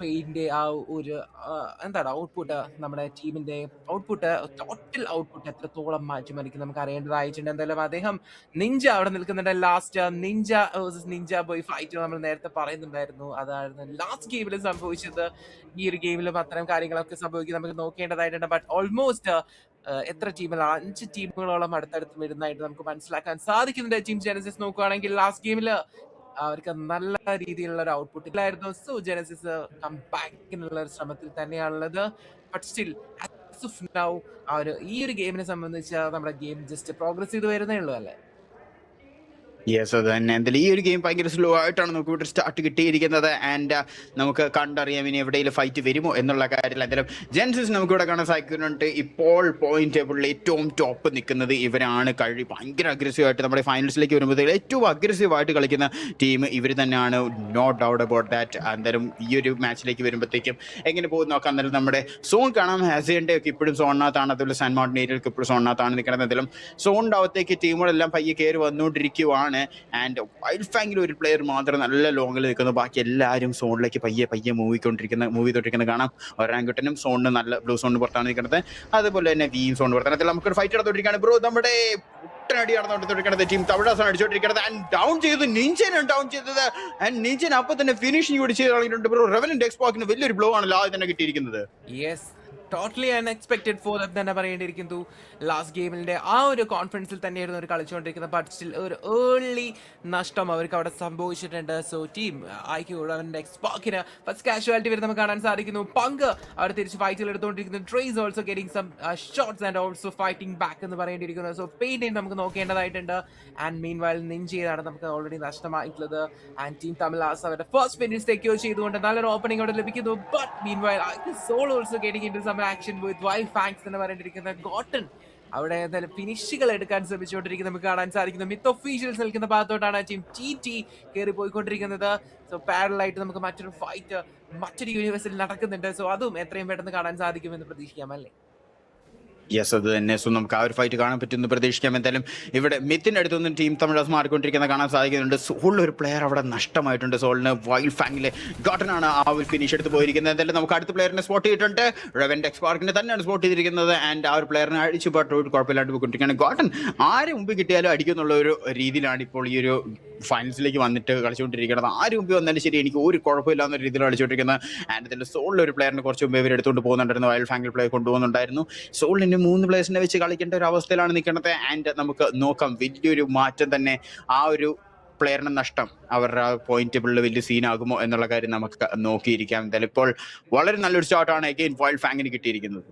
പെയിന്റെ ആ ഒരു എന്താണ് ഔട്ട്പുട്ട്, നമ്മുടെ ടീമിന്റെ ഔട്ട്പുട്ട്, ടോട്ടൽ ഔട്ട്പുട്ട് എത്രത്തോളം മാറ്റിമറിക്കും നമുക്ക് അറിയേണ്ടതായിട്ടുണ്ട്. എന്തായാലും അദ്ദേഹം നിഞ്ച അവിടെ നിൽക്കുന്നുണ്ട്. Last Ninja versus Ninja boy fight നമ്മൾ നേരത്തെ പറയുന്നുണ്ടായിരുന്നു. അതായിരുന്നു ലാസ്റ്റ് ഗെയിമിൽ സംഭവിച്ചത്. ഈ ഒരു ഗെയിമിലും അത്തരം കാര്യങ്ങളൊക്കെ സംഭവിക്കും നമുക്ക് നോക്കേണ്ടതായിട്ടുണ്ട്. ബട്ട് ഓൾമോസ്റ്റ് എത്ര ടീമുകളാണ്, 5 ടീമുകളോളം അടുത്തടുത്ത് വരുന്നതായിട്ട് നമുക്ക് മനസ്സിലാക്കാൻ സാധിക്കുന്നുണ്ട്. ടീം ജെനസിസ് നോക്കുകയാണെങ്കിൽ ലാസ്റ്റ് ഗെയിമിൽ അവർക്ക് നല്ല രീതിയിലുള്ള ഒരു ഔട്ട്പുട്ട് ഇല്ലായിരുന്നു. സോ ജെനസിസ് കം ബാക്കിനുള്ള ഒരു ശ്രമത്തിൽ തന്നെയാണുള്ളത്. ബട്ട് സ്റ്റിൽ നൗ ഈ ഒരു ഗെയിമിനെ സംബന്ധിച്ച് നമ്മുടെ ഗെയിം ജസ്റ്റ് പ്രോഗ്രസ് ചെയ്ത് വരുന്നേ ഉള്ളൂ അല്ലേ? യെസ്, അത് തന്നെ. എന്തായാലും ഈ ഒരു ഗെയിം ഭയങ്കര സ്ലോ ആയിട്ടാണ് നമുക്ക് ഇവിടെ സ്റ്റാർട്ട് കിട്ടിയിരിക്കുന്നത്. ആൻഡ് നമുക്ക് കണ്ടറിയാം ഇനി എവിടെയെങ്കിലും ഫൈറ്റ് വരുമോ എന്നുള്ള കാര്യത്തിൽ. എന്തായാലും ജെൻസിസ് നമുക്കിവിടെ കാണാൻ സാധിക്കുന്നുണ്ട്. ഇപ്പോൾ പോയിന്റ് ടേബിളിൽ ഏറ്റവും ടോപ്പ് നിൽക്കുന്നത് ഇവരാണ്. ഭയങ്കര അഗ്രസീവായിട്ട് നമ്മുടെ ഫൈനൽസിലേക്ക് വരുമ്പോഴത്തേക്ക് ഏറ്റവും അഗ്രസീവായിട്ട് കളിക്കുന്ന ടീം ഇവർ തന്നെയാണ്. No doubt about that. എന്തായാലും ഈ ഒരു മാച്ചിലേക്ക് വരുമ്പോഴത്തേക്കും എങ്ങനെ പോകും നോക്കാം. എന്തായാലും നമ്മുടെ സോൺ കാണാം. ഹാസിയൻ്റെ ഒക്കെ ഇപ്പോഴും സോണിനകത്താണ്, അതുപോലെ സാൻ മാർട്ടിൻ ഏരിയയിലേക്ക് ഇപ്പോഴും സോണിനകത്താണ് നിൽക്കുന്നത്. എന്തായാലും സോണിൻ്റെ അകത്തേക്ക് ടീമുകളെല്ലാം പയ്യെ കയറി വന്നുകൊണ്ടിരിക്കുവാണ്. ആൻഡ് വൈൽഡ് ഫാങ്ങിൽ ഒരു പ്ലെയർ മാത്രം നല്ല ലോങ്ങിൽ നിൽക്കുന്നു. ബാക്കി എല്ലാവരും സോണിലേക്ക് പയ്യെ മൂവ് തൊട്ടിരിക്കുന്നത് കാണാം. ഒരാൻകുട്ടനും സോണിന് നല്ല ബ്ലൂ സോണിന് പുറത്താണ് നിൽക്കുന്നത്. അതുപോലെ തന്നെ വീം സോണിന് പുറത്താണ്. നമുക്കൊരു ഫൈറ്റ് നടന്നുകൊണ്ടിരിക്കുകയാണ് ബ്രോ. നമ്മുടെ ഒട്ടനടി നടന്നുകൊണ്ടിരിക്കുന്നത് ടീം തമിഴാസാണ് അടിച്ചുകൊണ്ടിരിക്കുന്നത്. ആൻഡ് ഡൗൺ ചെയ്തത് നിഞ്ചനാണ് ഡൗൺ ചെയ്തത്. ആൻഡ് നിഞ്ചൻ അപ്പോൾ തന്നെ ഫിനിഷിംഗ് കൂടി ചെയ്ത് കളഞ്ഞിട്ടുണ്ട് ബ്രോ. റെവലന്റ് എക്സ്പോക്കിന് വലിയൊരു ബ്ലോ ആണ് ആദ്യം തന്നെ കിട്ടിയിരിക്കുന്നത്. ടോട്ടലി അൺഎക്സ്പെക്റ്റഡ് ഫോർ ദാറ്റ് തന്നെ പറയേണ്ടിയിരിക്കുന്നു. ലാസ്റ്റ് ഗെയിമിൻ്റെ ആ ഒരു കോൺഫിഡൻസിൽ തന്നെയായിരുന്നു അവർ കളിച്ചുകൊണ്ടിരിക്കുന്നത്. ബട്ട് സ്റ്റിൽ ഒരു ഏർലി നഷ്ടം അവർക്ക് അവിടെ സംഭവിച്ചിട്ടുണ്ട്. സോ ടീം അവൻ്റെ എക്സ്പോക്കിന് ഫസ്റ്റ് കാഷ്വാലിറ്റി വരെ നമുക്ക് കാണാൻ സാധിക്കുന്നു. പങ്ക് അവർ തിരിച്ച് ഫൈറ്റിൽ എടുത്തുകൊണ്ടിരിക്കുന്നു. Trace also getting some shots and also fighting back എന്ന് പറയേണ്ടിയിരിക്കുന്നു. സോ പെയിൻ നമുക്ക് നോക്കേണ്ടതായിട്ടുണ്ട്. ആൻഡ് മീൻ വൈൽ നിഞ്ചയാണ് നമുക്ക് ഓൾറെഡി നഷ്ടമായിട്ടുള്ളത്. ആൻഡ് ടീം തമിഴാസ് അവരുടെ ഫസ്റ്റ് ഫിനിഷ് സെക്യൂർ ചെയ്തുകൊണ്ട് നല്ലൊരു ഓപ്പണിംഗ് അവിടെ ലഭിക്കുന്നു. But meanwhile Soul also getting into some action with wild fangs എന്ന് പറഞ്ഞിരിക്കുന്ന ഗോട്ടൺ അവിടെ എന്തായാലും ഫിനിഷുകൾ എടുക്കാൻ ശ്രമിച്ചുകൊണ്ടിരിക്കുന്നത് നമുക്ക് കാണാൻ സാധിക്കുന്നു. മിത്ത് ഒഫീഷ്യൽസ് നിൽക്കുന്ന ഭാഗത്തോട്ടാണ് ടീം TT കയറി പോയിക്കൊണ്ടിരിക്കുന്നത്. സോ പാരലായിട്ട് നമുക്ക് മറ്റൊരു ഫൈറ്റ് മറ്റൊരു യൂണിവേഴ്സിൽ നടക്കുന്നുണ്ട്. സോ അതും എത്രയും പെട്ടെന്ന് കാണാൻ സാധിക്കുമെന്ന് പ്രതീക്ഷിക്കാം അല്ലേ? യെസ്, അത് തന്നെ. സോ നമുക്ക് ആ ഒരു ഫൈറ്റ് കാണാൻ പറ്റുമെന്ന് പ്രതീക്ഷിക്കാം. എന്തായാലും ഇവിടെ മിത്തിൻ്റെ അടുത്തൊന്നും ടീം തമിഴാസ് മാറിക്കൊണ്ടിരിക്കുന്ന കാണാൻ സാധിക്കുന്നുണ്ട്. സോളിൽ ഒരു പ്ലെയർ അവിടെ നഷ്ടമായിട്ടുണ്ട്. സോളിന് വൈൽഡ് ഫാങ്ങിലെ ഗോട്ടനാണ് ആ ഒരു ഫിനിഷ് എടുത്ത് പോയിരിക്കുന്നത്. എന്തായാലും നമുക്ക് അടുത്ത പ്ലെയറിനെ സ്പോട്ട് ചെയ്തിട്ടുണ്ട്. റെവന്റ് എക്സ്പാർക്കിനെ തന്നെയാണ് സ്പോട്ട് ചെയ്തിരിക്കുന്നത്. ആൻഡ് ആ ഒരു പ്ലെയറിനെ അടിച്ചു പോയിട്ട് കുഴപ്പമില്ലാണ്ട് പോയിക്കൊണ്ടിരിക്കുകയാണ്. ഗോട്ടൻ ആരെ മുമ്പിൽ കിട്ടിയാലും അടിക്കുന്നുള്ള ഒരു രീതിയിലാണ് ഇപ്പോൾ ഈ ഒരു ഫൈനൽസിലേക്ക് വന്നിട്ട് കളിച്ചുകൊണ്ടിരിക്കുന്നത്. ആര് മുമ്പിൽ വന്നാലും ശരി എനിക്ക് ഒരു കുഴപ്പമില്ലാന്ന രീതിയിൽ കളിച്ചുകൊണ്ടിരിക്കുന്നത്. ആൻഡ് ഇതിൽ സോളിൽ ഒരു പ്ലെയറിനെ കുറച്ച് മുമ്പ് ഇവർ എടുത്തുകൊണ്ട് പോകുന്നുണ്ടായിരുന്നു. Wild ഫാങ്ങിൽ player കൊണ്ടുപോകുന്നുണ്ടായിരുന്നു. സോളിന് 3 പ്ലേയേഴ്സിനെ വെച്ച് കളിക്കേണ്ട ഒരു അവസ്ഥയിലാണ് നിൽക്കുന്നത്. ആൻഡ് നമുക്ക് നോക്കാം വലിയൊരു മാറ്റം തന്നെ ആ ഒരു പ്ലെയറിന് നഷ്ടം അവരുടെ പോയിന്റ് ടേബിളിൽ വലിയ സീനാകുമോ എന്നുള്ള കാര്യം നമുക്ക് നോക്കിയിരിക്കാം. എന്തായാലും ഇപ്പോൾ വളരെ നല്ലൊരു സ്റ്റാർട്ടാണ് അഗെയിൻ വൈൽഡ് ഫാങ്ങിന് കിട്ടിയിരിക്കുന്നത്.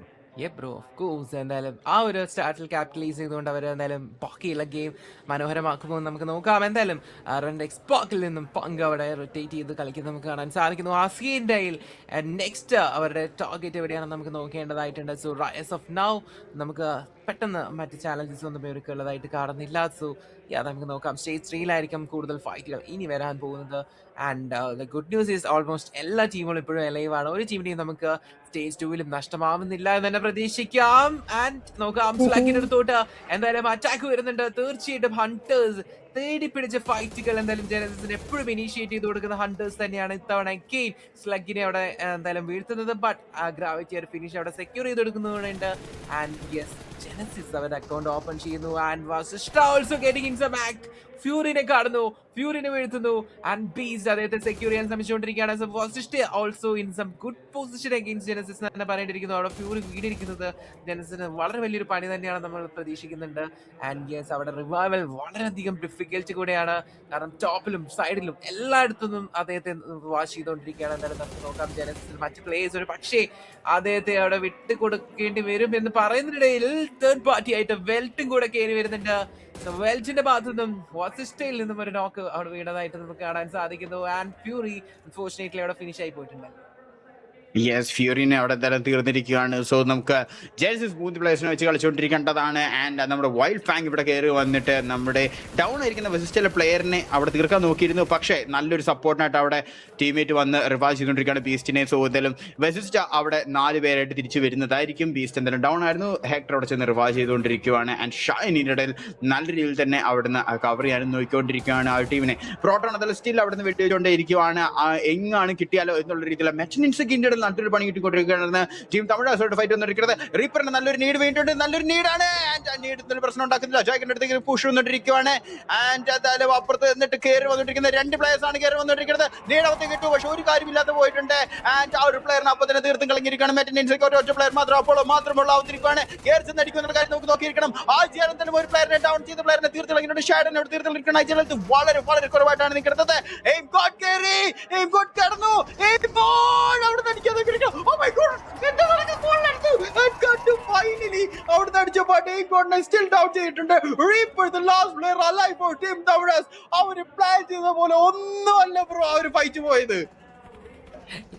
ബ്രോ ഓഫ് കോഴ്സ് എന്തായാലും ആ ഒരു സ്റ്റാർട്ടിൽ ക്യാപിറ്റലൈസ് ചെയ്തുകൊണ്ട് അവർ എന്തായാലും ബാക്കിയുള്ള ഗെയിം മനോഹരമാക്കുമ്പോൾ നമുക്ക് നോക്കാം. എന്തായാലും റെൻഡ് എക്സ്പോക്കിൽ നിന്നും പങ്ക് അവിടെ റൊറ്റേറ്റ് ചെയ്ത് കളിക്കുന്നത് നമുക്ക് കാണാൻ സാധിക്കുന്നു. ആസിയൻ്റെ നെക്സ്റ്റ് അവരുടെ ടാർഗറ്റ് എവിടെയാണെന്ന് നമുക്ക് നോക്കേണ്ടതായിട്ടുണ്ട്. സോ റൈസ് ഓഫ് നൗ നമുക്ക് പെട്ടെന്ന് മറ്റ് ചാലഞ്ചസ് ഒന്നും ഇവർക്ക് ഉള്ളതായിട്ട് കാണുന്നില്ല. സോ നമുക്ക് നോക്കാം സ്റ്റേജ് 3-ലായിരിക്കും കൂടുതൽ ഫൈറ്റുകൾ ഇനി വരാൻ പോകുന്നത്. And the good news is almost എല്ലാ ടീമുകളും ഇപ്പോഴും എലൈവാണ്. ഒരു ടീമിനെയും നമുക്ക് സ്റ്റേജ് 2-ലും നഷ്ടമാവുന്നില്ല എന്ന് തന്നെ പ്രതീക്ഷിക്കാം. ആൻഡ് നോക്കാം സ്ലാക്കിന്റെ അടുത്തോട്ട് എന്തായാലും അറ്റാക്ക് വരുന്നുണ്ട്. തീർച്ചയായിട്ടും ഹണ്ടേഴ്സ് തേടി പിടിച്ച ഫൈറ്റുകൾ എന്തായാലും ജനസിന് എപ്പോഴും ഇനീഷ്യേറ്റ് ചെയ്ത് കൊടുക്കുന്ന ഹണ്ടേഴ്സ് തന്നെയാണ് ഇത്തവണ ഗെയിൻ സ്ലഗിനെ അവിടെ എന്തായാലും വീഴ്ത്തുന്നത്. ബട്ട് ഗ്രാവിറ്റി ഒരു ഫിനിഷ് അവിടെ സെക്യൂർ ചെയ്ത് കൊടുക്കുന്നതുകൊണ്ട് ആൻഡ് യെസ് ജനസിസ് അവരുടെ അക്കൗണ്ട് ഓപ്പൺ ചെയ്യുന്നു. ആൻഡ് വാസിസ്റ്റ also getting in some act. ഫ്യൂറിനെ കാണുന്നു, ഫ്യൂറിനെ വീഴ്ത്തുന്നു. ആൻഡ് ബീസ്റ്റ് അദ്ദേഹത്തെ സെക്യൂർ ചെയ്യാൻ ശ്രമിച്ചുകൊണ്ടിരിക്കുകയാണ്. സോ വാസിസ്റ്റ also in some good position against Genesis തന്നെ പറയേണ്ടിയിരിക്കുന്നു. അവിടെ ഫ്യൂറി വീണിരിക്കുന്നത് ജനസിന് വളരെ വലിയൊരു പണി തന്നെയാണ് നമ്മൾ പ്രതീക്ഷിക്കുന്നുണ്ട്. ആൻഡ് യെസ് അവിടെ റിവൈവൽ വളരെയധികം ഡിഫിക്കൽട്ട് കൂടെയാണ്. കാരണം ടോപ്പിലും സൈഡിലും എല്ലായിടത്തുനിന്നും അദ്ദേഹത്തെ വാച്ച് ചെയ്തുകൊണ്ടിരിക്കുകയാണ്. എന്തായാലും നമുക്ക് നോക്കാം ജനസിൽ മറ്റ് പ്ലേയേഴ്സ് ഒരു പക്ഷേ അദ്ദേഹത്തെ അവിടെ വിട്ട് കൊടുക്കേണ്ടി വരും എന്ന് പറയുന്നതിനിടയിൽ തേർഡ് പാർട്ടി ആയിട്ട് വെൽറ്റും കൂടെ കയറി വരുന്നുണ്ട്. വെൽറ്റിന്റെ ഭാഗത്തു നിന്നും വാസിസ്റ്റയിൽ നിന്നും ഒരു നോക്ക് അവിടെ വീണതായിട്ട് നമുക്ക് കാണാൻ സാധിക്കുന്നു. ആൻഡ് ഫ്യൂറി അൺഫോർച്ചുനേറ്റ്ലി അവിടെ ഫിനിഷ് ആയി പോയിട്ടുണ്ട്. യെസ്, ഫ്യൂറിനെ അവിടെ എന്തായാലും തീർന്നിരിക്കുകയാണ്. സോ നമുക്ക് ജെൻസിസ് 3 പ്ലേയേഴ്സിനെ വെച്ച് കളിച്ചുകൊണ്ടിരിക്കേണ്ടതാണ്. ആൻഡ് നമ്മുടെ വൈൽഡ് ഫാങ് ഇവിടെ കയറി വന്നിട്ട് നമ്മുടെ ഡൗൺ ആയിരിക്കുന്ന വെസിസ്റ്റയിലെ പ്ലെയറിനെ അവിടെ തീർക്കാൻ നോക്കിയിരുന്നു. പക്ഷേ നല്ലൊരു സപ്പോർട്ടിനായിട്ട് അവിടെ ടീമേറ്റ് വന്ന് റിവൈവ് ചെയ്തുകൊണ്ടിരിക്കുകയാണ് ബീസ്റ്റിനെ. സോ എന്തായാലും വെസിസ്റ്റ അവിടെ 4 പേരായിട്ട് തിരിച്ചു വരുന്നതായിരിക്കും. ബീസ്റ്റ് എന്തായാലും ഡൗൺ ആയിരുന്നു. ഹെക്ടർ അവിടെ ചെന്ന് റിവൈവ് ചെയ്തുകൊണ്ടിരിക്കുകയാണ്. ആൻഡ് ഷൈനിൻ്റെ ഇടയിൽ നല്ല രീതിയിൽ തന്നെ അവിടുന്ന് കവർ ചെയ്യാനും നോക്കിക്കൊണ്ടിരിക്കുകയാണ് ആ ടീമിനെ. പ്രോട്ടോൺ അതെല്ലാം സ്റ്റിൽ അവിടെ നിന്ന് വെട്ടിവെച്ചുകൊണ്ടേ ഇരിക്കുകയാണ്. എങ്ങാണ് കിട്ടിയാലോ എന്നുള്ള രീതിയിലുള്ള മെച്ചനിൻസൊക്കെ നല്ലൊരു പണി കിട്ടിക്കൊണ്ടിരിക്കുകയാണ്. ടീം തമിഴാസായിട്ട് ഫൈറ്റ് വന്നിരിക്കുന്നത്. റീപ്പറിന് നല്ലൊരു നീഡ് വേണ്ടിയിട്ടുണ്ട്. നല്ലൊരു നീഡാണ്. നീഡ് പ്രശ്നം ഉണ്ടാക്കുന്നില്ല. ജാക്കിന്റെ അടുത്തേക്ക് പുഷ് വന്നിട്ടിരിക്കുകയാണ്. ആൻഡ് എന്തായാലും അപ്പുറത്ത് എന്നിട്ട് കയറി വന്നിരിക്കുന്ന 2 പ്ലേയേഴ്സാണ് കയറി വന്നിരിക്കുന്നത്. നീടകത്ത് കിട്ടും, പക്ഷെ ഒരു കാര്യമില്ലാതെ പോയിട്ടുണ്ട്. ആൻഡ് ആ ഒരു പ്ലെയറിന് അപ്പോൾ തന്നെ തീർത്തും കളഞ്ഞിരിക്കുകയാണ്. മെറ്റനിൻസൊക്കെ ഒറ്റ പ്ലെയർ മാത്രം അപ്പോഴോ മാത്രമുള്ള അവതരിക്കുകയാണ്. കയറി ചെന്ന് അടിക്കുന്ന കാര്യം നമുക്ക് നോക്കിയിരിക്കണം. ആ ജലത്തിന് ഒരു പ്ലെയറിനെ ഡൗൺ ചെയ്ത പ്ലെയറിനെ തീർത്ത് കളഞ്ഞിട്ടുണ്ട്. ഷാഡനോട് തീർത്ത് കളിക്കണം. ആ ജലത്ത് വളരെ വളരെ കുറവായിട്ടാണ് നിൽക്കുന്നത്. കടന്നു. Oh my God! ഇനി അവിടുന്ന് അടിച്ചപ്പോൾ ഡേക്കോട്ടിനെ സ്റ്റിൽ ഡൗൺ ചെയ്തിട്ടുണ്ട്. ഇപ്പോഴത്തെ last player alive for team തമിഴസ്. അവര് പ്ലാൻ ചെയ്ത പോലെ ഒന്നുമല്ല ബ്രോ ആ ഒരു ഫൈറ്റ് പോയത്.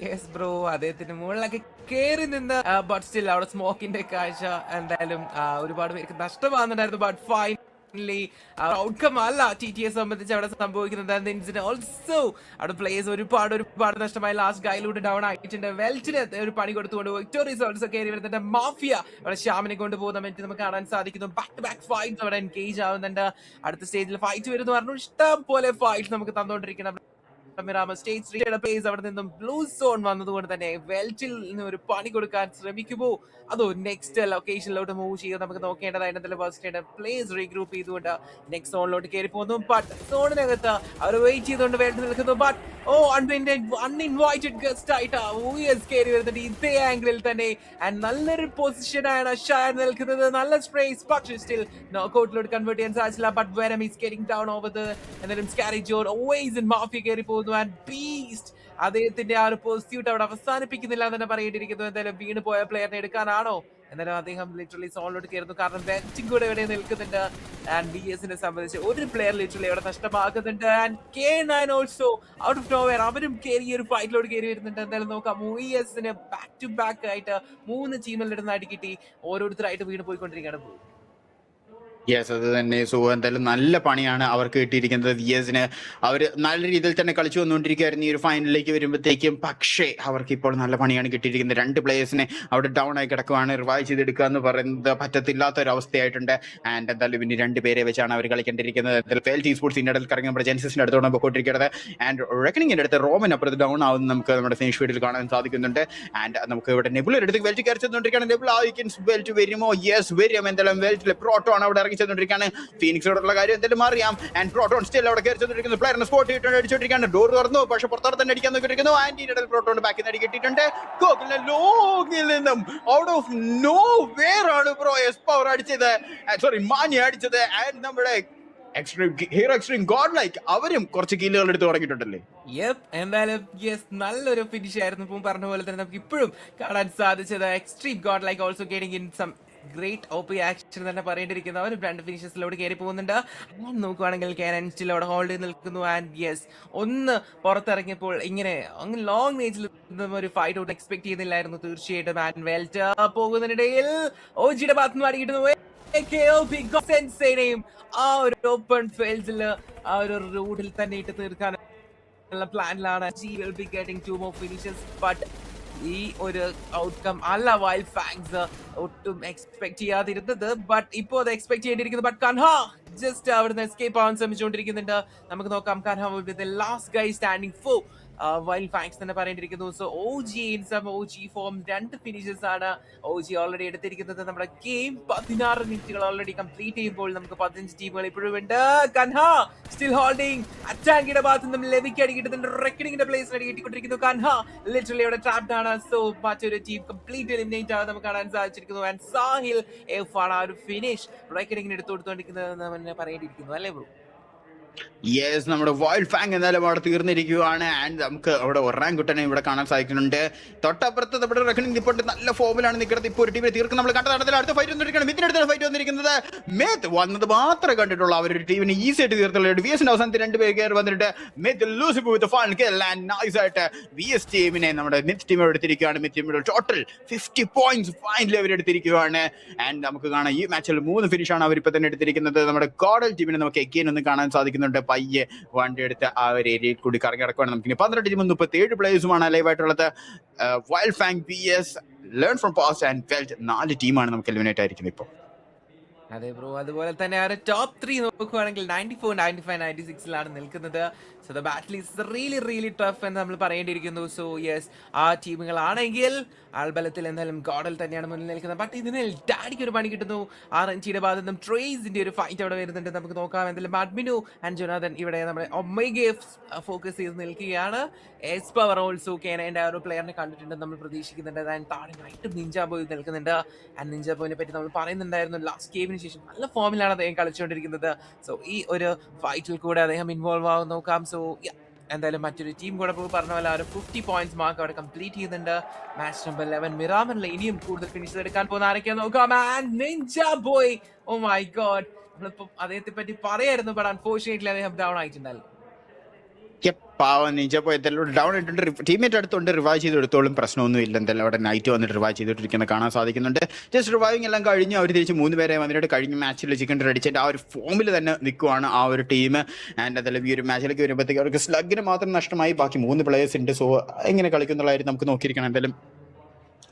യെസ് ബ്രോ, അദ്ദേഹത്തിന്റെ മുകളിലൊക്കെ കേറി നിന്ന് ബട്ട് സ്റ്റിൽ അവിടെ സ്മോക്കിന്റെ കാഴ്ച എന്തായാലും ഒരുപാട് പേർക്ക് നഷ്ടമാകുന്നുണ്ടായിരുന്നു. ബട്ട് ഫൈനലി ഔട്ട്കം അല്ല TTയെ സംബന്ധിച്ച് അവിടെ സംഭവിക്കുന്നത്. ഓൾസോ അവിടെ പ്ലേയേഴ്സ് ഒരുപാട് നഷ്ടമായി. ലാസ്റ്റ് ഗൈലൂടെ ഡൗൺ ആയിട്ടുണ്ട്. വെൽറ്റിന് ഒരു പണി കൊടുത്തുകൊണ്ട് വിക്ടോറിയസ് ഓൾസോ കയറി വരുന്നുണ്ട്. മാഫിയ അവിടെ ശ്യാമിനെ കൊണ്ടുപോകുന്ന വേണ്ടി നമുക്ക് കാണാൻ സാധിക്കുന്നു. ബാക്ക് ടു ബാക്ക് ഫൈറ്റ് അവിടെ എൻഗേജ് ആവുന്നുണ്ട്. അടുത്ത സ്റ്റേജിൽ ഫൈറ്റ് വരുന്നു പറഞ്ഞു. ഇഷ്ടം പോലെ ഫൈറ്റ് നമുക്ക് തന്നുകൊണ്ടിരിക്കണം. പ്ലേസ് അവിടെ നിന്നും ബ്ലൂ സോൺ വന്നതുകൊണ്ട് തന്നെ വെൽറ്റിൽ നിന്ന് ഒരു പണി കൊടുക്കാൻ ശ്രമിക്കുമോ അതോ നെക്സ്റ്റ് ലൊക്കേഷനിലോട്ട് മൂവ് ചെയ്ത് നമുക്ക് നോക്കേണ്ടതായിട്ട് ഫസ്റ്റ് പ്ലേസ് റീഗ്രൂപ്പ് ചെയ്തുകൊണ്ട് നെക്സ്റ്റ് സോണിലോട്ട് കയറി പോകുന്നു. ബട്ട് സോണിനകത്ത് അവർ വെയിറ്റ് ചെയ്തുകൊണ്ട് വേണ്ടി നിൽക്കുന്നു. ബട്ട് അൺഇൻവൈറ്റഡ് ഗസ്റ്റ് ആയിട്ട് കയറി വരുന്നുണ്ട് ഇതേ ആംഗിളിൽ തന്നെ. ആൻഡ് നല്ലൊരു പൊസിഷനാണ് ഷയർ നിൽക്കുന്നത്. നല്ല സ്പ്രേസ് പക്ഷേ സ്റ്റിൽ നോക്കൌട്ടിലോട്ട് കൺവേർട്ട് ചെയ്യാൻ സാധിച്ചില്ല. ബട്ട് വെരം is getting down over the എന്തായാലും scary John always in mafia കയറി പോകുന്നു. ആൻഡ് ബീസ്റ്റ് അദ്ദേഹത്തിന്റെ ആ ഒരു പോസ്റ്യൂട്ട് അവിടെ അവസാനിപ്പിക്കുന്നില്ല എന്ന് തന്നെ പറയേണ്ടിയിരിക്കുന്നു. എന്തായാലും വീണ് പോയ പ്ലെയറിനെ എടുക്കാനാണോ? എന്നാലും അദ്ദേഹം ലിറ്ററലി സോണിലോട്ട് കയറുന്നു. കാരണം ബെഞ്ചിങ് കൂടെ ഇവിടെ നിൽക്കുന്നുണ്ട്. ആൻഡ് BSനെ സംബന്ധിച്ച് ഒരു പ്ലെയർ ലിറ്ററലി അവിടെ നഷ്ടമാക്കുന്നുണ്ട്. And K9 also out of nowhere അവരും കയറി ഒരു ഫൈറ്റിലോട്ട് കയറി വരുന്നുണ്ട്. എന്തായാലും നോക്കാം. BSന് ബാക്ക് ടു ബാക്ക് ആയിട്ട് 3 ടീമിലിടുന്ന അടി കിട്ടി. ഓരോരുത്തരായിട്ട് വീണ് പോയിക്കൊണ്ടിരിക്കുകയാണ്. യെസ്, അത് തന്നെ. സോ എന്തായാലും നല്ല പണിയാണ് അവർക്ക് കിട്ടിയിരിക്കുന്നത്. VSന് അവർ നല്ല രീതിയിൽ തന്നെ കളിച്ചു വന്നുകൊണ്ടിരിക്കുകയായിരുന്നു ഈ ഒരു ഫൈനലിലേക്ക് വരുമ്പോഴത്തേക്കും. പക്ഷേ അവർക്ക് ഇപ്പോൾ നല്ല പണിയാണ് കിട്ടിയിരിക്കുന്നത്. 2 പ്ലേയേഴ്സിനെ അവിടെ ഡൗൺ ആയി കിടക്കുവാണ്. റിവൈവ് ചെയ്തെടുക്കുക എന്ന് പറയുന്നത് പറ്റത്തില്ലാത്തൊരവസ്ഥയായിട്ടുണ്ട്. ആൻഡ് എന്തായാലും ഇനി 2 പേരെ വെച്ചാണ് അവർ കളിക്കേണ്ടിയിരിക്കുന്നത്. എന്തായാലും Esports ഇതിൻ്റെ ഇടയിൽ കറങ്ങി നമ്മുടെ ജെൻസിന്റെ അടുത്തോടെ പോയിക്കൊണ്ടിരിക്കുന്നത്. ആൻഡ് റെക്കണിങ്ങിന്റെ അടുത്ത് റോമൻ അപ്പുറത്ത് ഡൗൺ ആവുന്ന നമുക്ക് നമ്മുടെ ഫിനിഷ് വീഡിയോയിൽ കാണാൻ സാധിക്കുന്നുണ്ട്. ആൻഡ് നമുക്ക് ഇവിടെ നെബുലയുടെ അടുത്ത് വെൽറ്റ് കയറി ചെന്നുകൊണ്ടിരിക്കുകയാണ്. നെബുല വെൽറ്റ് വരുമോ? യെസ്, വരും. എന്തായാലും വെൽറ്റിലെ പ്രോട്ടോൺ അവിടെ ഇറങ്ങി ചെന്നുകൊണ്ടിരിക്കുകയാണ്. ഫീനിക്സോടുള്ള കാര്യം എന്തായാലും അറിയാം. ആൻഡ് പ്രോട്ടോൺ സ്റ്റിൽ അവിടെ കയറി ചെന്നിരിക്കുന്നു. പ്ലെയറിനെ സ്പോട്ട് ചെയ്തിട്ടുണ്ട്. അടിച്ചോണ്ടിരിക്കുകയാണ്. ഡോർ തുറന്നു. പക്ഷെ പുറത്തോടെ തന്നെ അടിക്കാൻ നോക്കിയിരിക്കുന്നു. ആന്റിയുടെ പ്രോട്ടോൺ ബാക്കിൽ നിന്ന് അടി കിട്ടിയിട്ടുണ്ട്. ലോങ്ങിൽ നിന്നും ഔട്ട് ഓഫ് നോ വെയർ ആണ് ബ്രോ എസ് പവർ അടിച്ചത്. സോറി, മാനി അടിച്ചത്. ആൻഡ് നമ്മുടെ എക്സ്ട്രീം ഗോഡ് ലൈക്ക് അവരും കുറച്ച് കീലുകൾ എടുത്ത് തുടങ്ങിയിട്ടുണ്ടല്ലേ. എന്തായാലും യെസ്, നല്ലൊരു ഫിനിഷ് ആയിരുന്നു. ഇപ്പം പറഞ്ഞ പോലെ തന്നെ നമുക്ക് ഇപ്പോഴും കാണാൻ സാധിച്ചത് Xtreme Godlike also getting in some great OP action തന്നെ പറയേണ്ടിയിരിക്കുന്നു. അവർ 2 ഫിനിഷസിലൂടെ കയറി പോകുന്നുണ്ട്. അങ്ങനെ നോക്കുവാണെങ്കിൽ K9 സ്റ്റിൽ അവിടെ ഹോൾഡ് ചെയ്ത് നിൽക്കുന്നു. ആൻഡ് യെസ്, ഒന്ന് പുറത്തിറങ്ങിയപ്പോൾ ഇങ്ങനെ ലോങ് റേഞ്ചിൽ ഒരു ഫൈറ്റ് ഔട്ട് എക്സ്പെക്ട് ചെയ്യുന്നില്ലായിരുന്നു തീർച്ചയായിട്ടും. ആൻഡ് വെൽറ്റ് പോകുന്നതിനിടയിൽ OGയുടെ ഭാഗത്ത് നിന്ന് അടികിട്ടുന്നു. സെൻസൈനെയും ആ ഒരു ഓപ്പൺ ഫീൽഡിൽ ആ ഒരു റൂട്ടിൽ തന്നെ ഇട്ട് തീർക്കാനുള്ള പ്ലാനിലാണ്. He will be getting 2 more finishes. But ഈ ഒരു ഔട്ട്കം അല്ല വൈൽഡ് ഫാങ്സ് ഒട്ടും എക്സ്പെക്ട് ചെയ്യാതിരുന്നത്. ബട്ട് ഇപ്പോൾ അത് എക്സ്പെക്ട് ചെയ്യേണ്ടിയിരിക്കുന്നത്. ബട്ട് കൻഹ ജസ്റ്റ് അവിടുന്ന് എസ്കേപ്പ് ആവാൻ ശ്രമിച്ചുകൊണ്ടിരിക്കുന്നുണ്ട്. നമുക്ക് നോക്കാം. Kanha will be the last guy standing for Wild Fangs തന്നെ പറയേണ്ടിയിരിക്കുന്നു. So OG in some OG form 2 finishes ആണ് OG ഓൾറെഡി എടുത്തിരിക്കുന്നത്. നമ്മുടെ ഗെയിം 16 മിനിറ്റുകൾ ഓൾറെഡി കംപ്ലീറ്റ് ചെയ്യുമ്പോൾ നമുക്ക് 15 ടീമുകൾ ഇപ്പോഴും ഉണ്ട്. Kanha still holding. അറ്റാങ്കിയുടെ ഭാഗത്ത് നിന്നും ലെവിക്ക് അടി കിട്ടുന്നുണ്ട്. റെക്കണിങ്ങിന്റെ പ്ലേസിന് അടി കിട്ടിക്കൊണ്ടിരിക്കുന്നു. കൻഹ ലിറ്ററലി അവിടെ ട്രാപ്ഡ് ആണ്. സോ മറ്റൊരു ടീം കംപ്ലീറ്റ് എലിമിനേറ്റ് ആവാൻ നമുക്ക് കാണാൻ സാധിച്ചിരിക്കുന്നു. ആൻഡ് സാഹിൽ എഫ് ആണ് ആ ഒരു ഫിനിഷ് റെക്കണിങ്ങിന് എടുത്തു കൊടുത്തുകൊണ്ടിരിക്കുന്നത് പറയേണ്ടിയിരിക്കുന്നു അല്ലേ ബ്രോ? യെസ്, നമ്മുടെ വൈൽഡ് ഫാങ് എന്തായാലും അവിടെ തീർന്നിരിക്കുകയാണ്. ആൻഡ് നമുക്ക് അവിടെ ഒറാങ്കുട്ടനെ ഇവിടെ കാണാൻ സാധിക്കുന്നുണ്ട്. തൊട്ടപ്പുറത്ത് നമ്മുടെ റെക്കണിംഗ് ഇപ്പോൾ നല്ല ഫോമിലാണ് നിൽക്കുന്നത്. ഇപ്പോൾ ഒരു ടീമിനെ തീർക്കും നമ്മൾ കണ്ട നടത്തിൽ അടുത്ത ഫൈറ്റ് വന്നിരിക്കുകയാണ്. മിത്തിനടുത്താണ് ഫൈറ്റ് വന്നിരിക്കുന്നത്. മേത്ത് വന്നത് മാത്രമേ കണ്ടിട്ടുള്ളൂ. അവരൊരു ടീമിനെ ഈസി ആയിട്ട് തീർത്തുള്ളൂ. VSന്റെ അവസാനത്തിൽ 2 പേര് കയറി വന്നിട്ട് മേത്ത് lose with final kill. And nice ആയിട്ട് VS ടീമിനെ നമ്മുടെ മിത്ത് ടീം എടുത്തിരിക്കുകയാണ്. മിത്ത് ടീമിന്റെ ടോട്ടൽ 50 പോയിന്റ്സ് ഫൈനലി അവർ എടുത്തിരിക്കുകയാണ്. ആൻഡ് നമുക്ക് കാണാം ഈ മാച്ചിൽ 3 ഫിനിഷാണ് അവർ ഇപ്പോൾ തന്നെ എടുത്തിരിക്കുന്നത്. നമ്മുടെ ഗോഡൽ ടീമിനെ നമുക്ക് എഗെയിൻ ഒന്ന് കാണാൻ സാധിക്കുന്നുണ്ട്. പയ്യെ വണ്ടി എടുത്ത് ആ ഒരു ഏരിയയിൽ കൂടി കറങ്ങി നടക്കുകയാണ്. നമുക്ക് 12 ടീമും 37 പ്ലേയേഴ്സുമാണ് ലൈവായിട്ടുള്ളത്. Wild Fang, BS, learn from past and Velt 4 ടീമാണ് നമുക്ക് എലിമിനേറ്റ് ആയിരിക്കുന്നത് ഇപ്പോൾ. അതെ ബ്രോ, അതുപോലെ തന്നെ ആ ഒരു ടോപ്പ് 3 നോക്കുകയാണെങ്കിൽ 94, 95, 96ലാണ് നിൽക്കുന്നത്. So the battle is really tough എന്ന് നമ്മൾ പറയേണ്ടിയിരിക്കുന്നു. സോ യെസ്, ആ ടീമുകളാണെങ്കിൽ ആൾബലത്തിൽ എന്തായാലും ഗോഡൽ തന്നെയാണ് മുന്നിൽ നിൽക്കുന്നത്. ബട്ട് ഇതിന് ഡാഡിക്ക് ഒരു പണി കിട്ടുന്നു. RNGയുടെ ഭാഗത്ത് നിന്നും ട്രേസിന്റെ ഒരു ഫൈറ്റ് അവിടെ വരുന്നുണ്ട്. നമുക്ക് നോക്കാം. എന്തായാലും അഡ്മിനു ആൻഡ് ജോനാഥൻ ഇവിടെ നമ്മുടെ ഒമേഗയെ ഫോക്കസ് ചെയ്ത് നിൽക്കുകയാണ്. എസ് പവർ ഓൾസോ K9ന്റെ ആ ഒരു പ്ലെയറിനെ കണ്ടിട്ടുണ്ട് നമ്മൾ പ്രതീക്ഷിക്കുന്നുണ്ട്. അതായത് താഴെയായിട്ട് നിഞ്ച ബോയ് നിൽക്കുന്നുണ്ട്. ആൻഡ് നിഞ്ച ബോയിനെ പറ്റി നമ്മൾ പറയുന്നുണ്ടായിരുന്നു ലാസ്റ്റ് ഗെയിമിന് ശേഷം നല്ല ഫോമിലാണ് അദ്ദേഹം കളിച്ചുകൊണ്ടിരിക്കുന്നത്. സോ ഈ ഒരു ഫൈറ്റിൽ കൂടെ അദ്ദേഹം ഇൻവോൾവ് ആവും നോക്കാം. സോ എന്തായാലും മറ്റൊരു ടീം കൂടെ പറഞ്ഞ പോലെ ഒരു 50 പോയിന്റ്സ് മാർക്ക് അവിടെ കംപ്ലീറ്റ് ചെയ്യുന്നുണ്ട്. മാച്ച് നമ്പർ 11 മിറാമറിൽ ഇനിയും കൂടുതൽ ഫിനിഷ് എടുക്കാൻ പോകുന്ന ആരൊക്കെയാ നോക്കാം. Ninja boy, oh my god, നമ്മളിപ്പോ അദ്ദേഹത്തെ പറ്റി പറയായിരുന്നു, ബട്ട് അൺഫോർച്ചുനേറ്റ്ലി അദ്ദേഹം ഡൗൺ ആയിട്ടുണ്ടല്ലോ. പാവം നീച്ചപ്പോൾ എന്തെല്ലാം ഡൗൺ ഇട്ടിട്ട് ടീമേറ്റ് അടുത്തുകൊണ്ട് റിവൈവ് ചെയ്തെടുത്തോളും, പ്രശ്നമൊന്നും ഇല്ല. എന്തെല്ലാം അവിടെ നൈറ്റ് വന്നിട്ട് റിവൈവ് ചെയ്തിട്ടിരിക്കുന്നത് കാണാൻ സാധിക്കുന്നുണ്ട്. ജസ്റ്റ് റിവൈവിംഗ് എല്ലാം കഴിഞ്ഞ് അവർ തിരിച്ച് 3 പേരെ വന്നിട്ട് കഴിഞ്ഞ മാച്ചിൽ ചിക്കൻ അടിച്ചിട്ട് ആ ഒരു ഫോമിൽ തന്നെ നിൽക്കുവാണ് ആ ഒരു ടീം. ആൻഡ് അതെല്ലാം ഈ ഒരു മാച്ചിലേക്ക് വരുമ്പോഴത്തേക്ക് അവർക്ക് സ്ലഗിന് മാത്രം നഷ്ടമായി, ബാക്കി 3 പ്ലേയേഴ്സ് ഉണ്ട്. സോ എങ്ങനെ കളിക്കുന്നുള്ളതായിട്ട് നമുക്ക് നോക്കിയിരിക്കണം. എന്തായാലും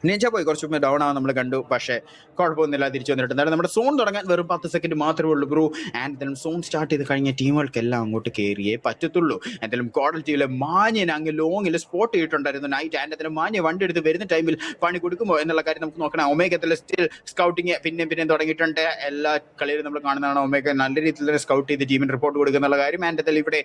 നീച്ച പോയി കുറച്ച് മുമ്പ് ഡൗൺ ആവാൻ നമ്മൾ കണ്ടു, പക്ഷേ കുഴപ്പമൊന്നുമില്ല, തിരിച്ചു വന്നിട്ടുണ്ട്. എന്തായാലും നമ്മുടെ സോൺ തുടങ്ങാൻ വെറും 10 സെക്കൻഡ് മാത്രമേ ഉള്ളൂ ബ്രൂ. ആൻഡ് എന്തായാലും സോൺ സ്റ്റാർട്ട് ചെയ്ത് കഴിഞ്ഞ ടീമുകൾക്കെല്ലാം അങ്ങോട്ട് കയറിയേ പറ്റത്തുള്ളൂ. എന്തായാലും കോഡൽ ടീമിലെ മാന്യന് അങ്ങ് ലോങ്ങിൽ സ്പോട്ട് ചെയ്തിട്ടുണ്ടായിരുന്നു നൈറ്റ്. ആൻഡ് എന്തായാലും മാന്യ വണ്ടി എടുത്ത് വരുന്ന ടൈമിൽ പണി കൊടുക്കുമോ എന്നുള്ള കാര്യം നമുക്ക് നോക്കണം. ഒമേഗത്തിൽ സ്റ്റിൽ സ്കൗട്ടിങ് പിന്നെയും തുടങ്ങിയിട്ടുണ്ട്. എല്ലാ കളിയിലും നമ്മൾ കാണുന്നതാണ് ഒമേഗ നല്ല രീതിയിൽ തന്നെ സ്കൗട്ട് ചെയ്ത് ടീമിന് റിപ്പോർട്ട് കൊടുക്കുന്നുള്ള കാര്യം. ആൻഡ് എന്തായാലും ഇവിടെ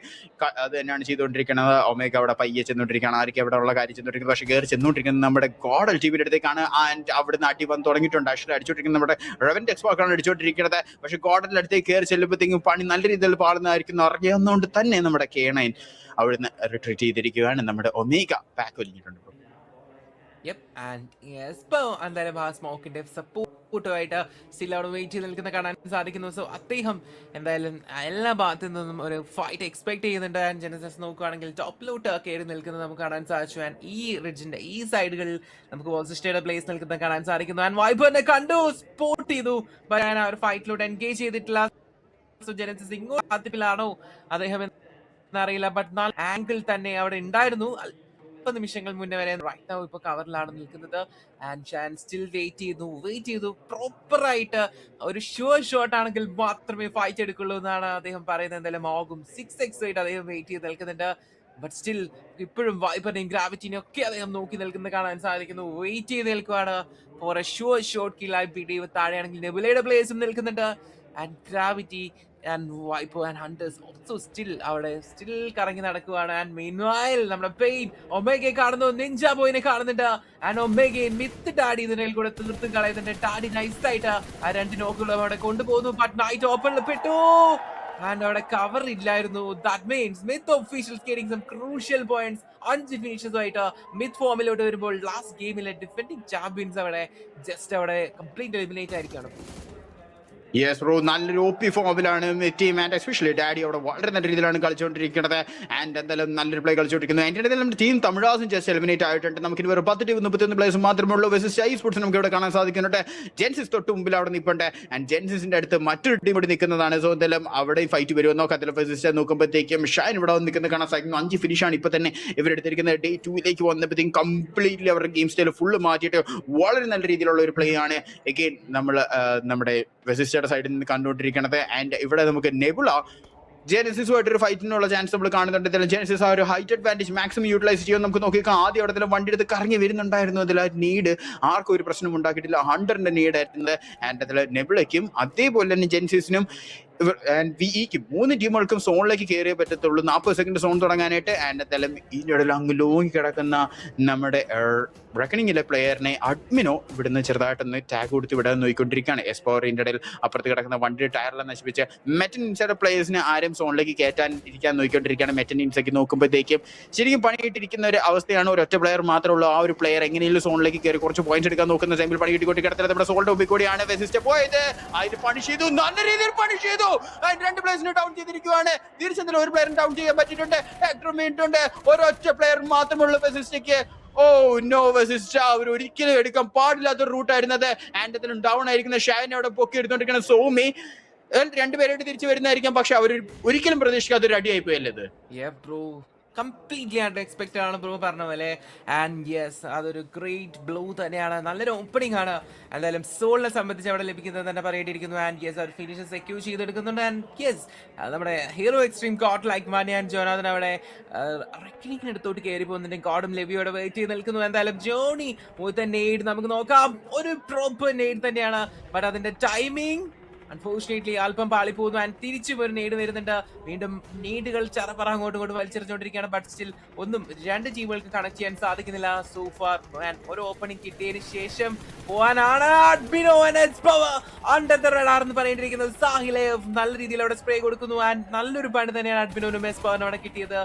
അത് തന്നെയാണ് ചെയ്തുകൊണ്ടിരിക്കുന്നത്. ഒമേഗ അവിടെ പയ്യെ ചെന്നുകൊണ്ടിരിക്കുകയാണ്, ആർക്കും അവിടെ ഉള്ള കാര്യം ചെന്നുകൊണ്ടിരിക്കുന്നത്. പക്ഷേ കയറി ചെന്നുകൊണ്ടിരിക്കുന്നത് നമ്മുടെ കോഡൽ ടീമിന്റെ അടുത്തേക്കാണ്. ആൻഡ് അവിടുന്ന് അടി വന്ന് തുടങ്ങിയിട്ടുണ്ട്. ആക്ച്വലി അടിച്ചോണ്ടിരിക്കുന്നത് നമ്മുടെ റെവന്റ് എക്സ്പോർട്ടാണ് അടിച്ചോണ്ടിരിക്കുന്നത്. പക്ഷേ കോഡലിന്റെ അടുത്തേക്ക് കയറി ചെല്ലുമ്പോഴത്തേക്കും പണി നല്ല രീതിയിൽ പാടുന്നതായിരിക്കും അറിയാവുന്നതുകൊണ്ട് തന്നെ നമ്മുടെ K9 അവിടുന്ന് റിട്രീറ്റ് ചെയ്തിരിക്കുകയാണ്. നമ്മുടെ ഒമേഗ ബാക്ക് ഒലിഞ്ഞിട്ടുണ്ട്. എന്തായാലും ആ സ്മോക്കിന്റെ സപ്പോർട്ടുമായിട്ട് സ്റ്റിൽ അവിടെ വെയിറ്റ് ചെയ്ത് നിൽക്കുന്ന കാണാൻ സാധിക്കുന്നു. സോ അദ്ദേഹം എന്തായാലും എല്ലാ ഭാഗത്തു നിന്നും ഒരു ഫൈറ്റ് എക്സ്പെക്ട് ചെയ്യുന്നുണ്ട്. ആൻഡ് ജനസസ് നോക്കുകയാണെങ്കിൽ ടോപ്പിലോട്ട് കയറി നിൽക്കുന്നത് നമുക്ക് കാണാൻ സാധിച്ചു. ആൻഡ് ഈ റിഡ്ജിന്റെ ഈ സൈഡുകളിൽ നമുക്ക് വോൾസിസ്റ്റയുടെ പ്ലേസ് നിൽക്കുന്നത് കാണാൻ സാധിക്കുന്നു. ആൻഡ് വൈബറിനെ കണ്ടു, സ്പോട്ട് ചെയ്തു, ആ ഒരു ഫൈറ്റിലോട്ട് എൻഗേജ് ചെയ്തിട്ടില്ല. സോ ജനസസ് ഇങ്ങോട്ട് ആദ്യത്തിലാണോ അദ്ദേഹം എന്നറിയില്ല, ബട്ട് 4 ആംഗിൾ തന്നെ അവിടെ ഉണ്ടായിരുന്നു. നിമിഷങ്ങൾ മുന്നേ വരെ റൈറ്റ് നൗ ഇപ്പൊ കവറിലാണ് നിൽക്കുന്നത്. ആൻഡ് ഷാൻ സ്റ്റിൽ വെയിറ്റ് ചെയ്തു പ്രോപ്പർ ആയിട്ട് ഒരു ഷുവർ ഷോട്ട് ആണെങ്കിൽ മാത്രമേ ഫൈറ്റ് എടുക്കുള്ളൂ എന്നാണ് അദ്ദേഹം പറയുന്നത്. എന്തായാലും ആകും 6x ആയിട്ട് അദ്ദേഹം വെയിറ്റ് ചെയ്ത് നിൽക്കുന്നുണ്ട്. ബട്ട് സ്റ്റിൽ ഇപ്പോഴും വൈപ്പറിനെയും ഗ്രാവിറ്റിനെയും ഒക്കെ അദ്ദേഹം നോക്കി നിൽക്കുന്നത് കാണാൻ സാധിക്കുന്നു. വെയിറ്റ് ചെയ്ത് നിൽക്കുവാണ് ഫോർ എ ഷുവർ ഷോട്ട് കില്ലായി ബി താഴെയാണെങ്കിൽ നെബുലയുടെ പ്ലേസും നിൽക്കുന്നുണ്ട്. And Gravity and Viper and Hunters also still അവിടെ കറങ്ങി നടക്കുവാണ്. ആൻഡ് മീൻവൈൽ നമ്മുടെ പെയിൻ ഒമേഗയെ കാണുന്നു, നിഞ്ച ബോയിനെ കാണുന്നുണ്ട്. ആൻഡ് ഒമേഗയെ മിത്ത് ടാഡി ഇതിനിൽ കൂടെ തീർത്തും കളയുന്നുണ്ട്. ടാഡി നൈസായിട്ട് ആ 2 നോക്കുകളും അവിടെ കൊണ്ടുപോകുന്നു. ബട്ട് നൈറ്റ് ഓപ്പണിൽ പെട്ടു. ആൻഡ് അവിടെ കവർ ഇല്ലായിരുന്നു. That means Myth officials getting some crucial points. 5 ഫിനിഷസുമായിട്ട് മിത്ത് ഫോമിലോട്ട് വരുമ്പോൾ ലാസ്റ്റ് ഗെയിമിലെ ഡിഫെൻഡിംഗ് ചാമ്പ്യൻസ് അവിടെ ജസ്റ്റ് അവിടെ കംപ്ലീറ്റ് എലിമിനേറ്റ് ആയിരിക്കുകയാണ്. യെസ് ബ്രോ, നല്ലൊരു OP ഫോമിലാണ് ടീം. ആൻഡ് എസ്പെഷ്യലി ഡാഡി അവിടെ വളരെ നല്ല രീതിയിലാണ് കളിച്ചുകൊണ്ടിരിക്കുന്നത്. ആൻഡ് എന്തായാലും നല്ലൊരു പ്ലേ കളിച്ചുകൊണ്ടിരിക്കുന്നത്. അതിൻ്റെ ഇടയിൽ നമ്മുടെ ടീം തമിഴാസും ജസ്റ്റ് എലിമിനേറ്റ് ആയിട്ടുണ്ട്. നമുക്കിനി ഒരു 10 ടീം 31 പ്ലേയേഴ്സ് മാത്രമേ ഉള്ളൂ. വെസസ് Esports നമുക്ക് ഇവിടെ കാണാൻ സാധിക്കുന്നുണ്ട്. ജെൻസിസ് തൊട്ട് മുമ്പിൽ അവിടെ നിൽപ്പുണ്ട്. ആൻഡ് ജെൻസിന്റെ അടുത്ത് മറ്റൊരു ടീം ഇവിടെ നിൽക്കുന്നതാണ്. സോ എന്തായാലും അവിടെ ഫൈറ്റ് വരുമോ നോക്കാം. വെസസ് നോക്കുമ്പോഴത്തേക്കും ഷൈൻ ഇവിടെ വന്ന് നിൽക്കുന്നത് കാണാൻ സാധിക്കുന്നു. 5 ഫിനിഷാണ് ഇപ്പോൾ തന്നെ ഇവരെടുത്തിരിക്കുന്നത്. ഡേ 2ലേക്ക് വന്നപ്പോഴത്തേക്കും കംപ്ലീറ്റ്ലി അവരുടെ ഗെയിം സ്റ്റൈൽ ഫുള്ള് മാറ്റിയിട്ട് വളരെ നല്ല രീതിയിലുള്ള ഒരു പ്ലേ ആണ് എഗെയിൻ നമ്മൾ നമ്മുടെ വെസിസ്റ്റയുടെ സൈഡിൽ നിന്ന് കണ്ടുകൊണ്ടിരിക്കുന്നത്. ആൻഡ് ഇവിടെ നമുക്ക് നെബുള ജെനസിസുമായിട്ടൊരു ഫൈറ്റിനുള്ള ചാൻസ് നമ്മൾ കാണുന്നുണ്ട്. ജെനസിസ് ആ ഒരു ഹൈറ്റ് അഡ്വാൻറ്റേജ് മാക്സിമം യൂട്ടിലൈസ് ചെയ്യുമെന്ന് നമുക്ക് നോക്കിയാൽ ആദ്യം അവിടെ വണ്ടി എടുത്ത് കറങ്ങി വരുന്നുണ്ടായിരുന്നു. അതിൽ ആ നീഡ് ആർക്കും ഒരു പ്രശ്നം ഉണ്ടാക്കിയിട്ടില്ല. ഹണ്ടറിന്റെ നീഡ് ആയിരുന്നത്. ആൻഡ് അതിൽ നെബുളയ്ക്കും അതേപോലെ തന്നെ ജെനസിസിനും ആൻഡ് വിഇക്കും 3 ടീമുകൾക്കും സോണിലേക്ക് കയറിയേ പറ്റത്തുള്ളൂ. 40 സെക്കൻഡ് സോൺ തുടങ്ങാനായിട്ട്. ആൻഡ് എന്തായാലും ഇതിനിടയിൽ അങ്ങ് ലോങ്ങി കിടക്കുന്ന നമ്മുടെ റെക്കണിങ്ങിലെ പ്ലെയറിനെ അഡ്മിനോ ഇവിടുന്ന് ചെറുതായിട്ടൊന്ന് ടാഗ് കൊടുത്ത് വിടാൻ നോക്കിക്കൊണ്ടിരിക്കുകയാണ്. എസ്പോറിന്റെ ഇടയിൽ അപ്പുറത്ത് കിടക്കുന്ന വണ്ടിയുടെ ടയറെല്ലാം നശിപ്പിച്ച് മെറ്റൻ ഇൻസൈഡ് പ്ലേയേഴ്സിനെ ആരും സോണിലേക്ക് ഇരിക്കാൻ നോക്കിക്കൊണ്ടിരിക്കുകയാണ്. മെറ്റൻ ഇൻസൊക്കെ നോക്കുമ്പോഴത്തേക്കും ശരിക്കും പണിയിട്ടിരിക്കുന്ന ഒരു അവസ്ഥയാണ്. ഒരൊറ്റ പ്ലെയർ മാത്രമേ ഉള്ളൂ. ആ ഒരു പ്ലെയർ എങ്ങനെയും സോണിലേക്ക് കയറി കുറച്ച് പോയിന്റ്സ് എടുക്കാൻ നോക്കുന്ന ടൈമിൽ പണി കിട്ടിക്കൊണ്ടിരിക്കുന്നത് നമ്മുടെ സോൾട്ട് ഒബി കൂടിയാണ്. വെസിസ്റ്റ് പോയത് അതിന് പണിഷ് ചെയ്തു, നല്ല രീതിയിൽ പണിഷ് ചെയ്തു. 2 പ്ലേയേഴ്സിനെ ഡൗൺ ചെയ്തിരിക്കുകയാണ്. തീർച്ചയായും ഒരു പ്ലെയറിന് ഡൗൺ ചെയ്യാൻ പറ്റിയിട്ടുണ്ട്. ഹെക്ടർ വീണിട്ടുണ്ട്. ഒരൊറ്റ പ്ലെയർ മാത്രമേ ഉള്ളൂ വെസിസ്റ്റയ്ക്ക്. ഓ നോ, വെസിസ്റ്റ അവർ ഒരിക്കലും എടുക്കാൻ പാടില്ലാത്തൊരു റൂട്ടായിരുന്നത്. ആൻഡ് അതിലും ഡൗൺ ആയിരിക്കുന്ന ഷാവിനെ അവിടെ പൊക്കി എടുത്തോണ്ടിരിക്കുന്ന സോമി 2 പേരായിട്ട് തിരിച്ചു വരുന്നതായിരിക്കാം. പക്ഷെ അവർ ഒരിക്കലും പ്രതീക്ഷിക്കാത്തൊരു അടിയായി പോയല്ലേ. കംപ്ലീറ്റ്ലി അൺഎക്സ്പെക്റ്റഡ് ആണ് ബ്രോ പറഞ്ഞ പോലെ. ആൻഡ് യെസ്, അതൊരു ഗ്രേറ്റ് ബ്ലൂ തന്നെയാണ്. നല്ലൊരു ഓപ്പണിംഗ് ആണ് എന്തായാലും സോളിനെ സംബന്ധിച്ച് അവിടെ ലഭിക്കുന്നത് തന്നെ പറയേണ്ടിയിരിക്കുന്നു. ആൻഡ് യെസ്, അവർ ഫിനിഷ് സെക്യൂർ ചെയ്തെടുക്കുന്നുണ്ട്. ആൻഡ് യെസ്, നമ്മുടെ Hero Xtreme caught like Money and Jonathan അവിടെ റെക്കണിങ്ങിന് അടുത്തോട്ട് കയറി പോകുന്നുണ്ട്. കോഡും ലെവിയോടെ വെയിറ്റ് ചെയ്ത് നിൽക്കുന്നു. എന്തായാലും ജോണി പോയി നെയ്ഡ് നമുക്ക് നോക്കാം. ഒരു പ്രോപ്പർ നെയ്ഡ് തന്നെയാണ്. ബട്ട് അതിന്റെ ടൈമിങ് അൺഫോർച്ചുനേറ്റ്ലി അല്പം പാളി പോകുന്നു. ആൻഡ് തിരിച്ചും ഒരു നീഡ് വരുന്നുണ്ട്. വീണ്ടും നീഡുകൾ ചറപ്പറ അങ്ങോട്ടും വലിച്ചെറിഞ്ഞുകൊണ്ടിരിക്കുകയാണ്. ബട്ട് സ്റ്റിൽ ഒന്നും 2 ടീമുകൾക്ക് കണക്ട് ചെയ്യാൻ സാധിക്കുന്നില്ല സോ ഫാർ. ഒരു ഓപ്പണിംഗ് കിട്ടിയതിന് ശേഷം പോവാനാണ് അണ്ടർ ദ റഡാർ എന്ന് പറയേണ്ടിയിരിക്കുന്നത്. സാഹിലെ നല്ല രീതിയിൽ അവിടെ സ്പ്രേ കൊടുക്കുന്നു. ആൻഡ് നല്ലൊരു പണി തന്നെയാണ് അഡ്മിനോനും എസ്പവറിനും അവിടെ കിട്ടിയത്.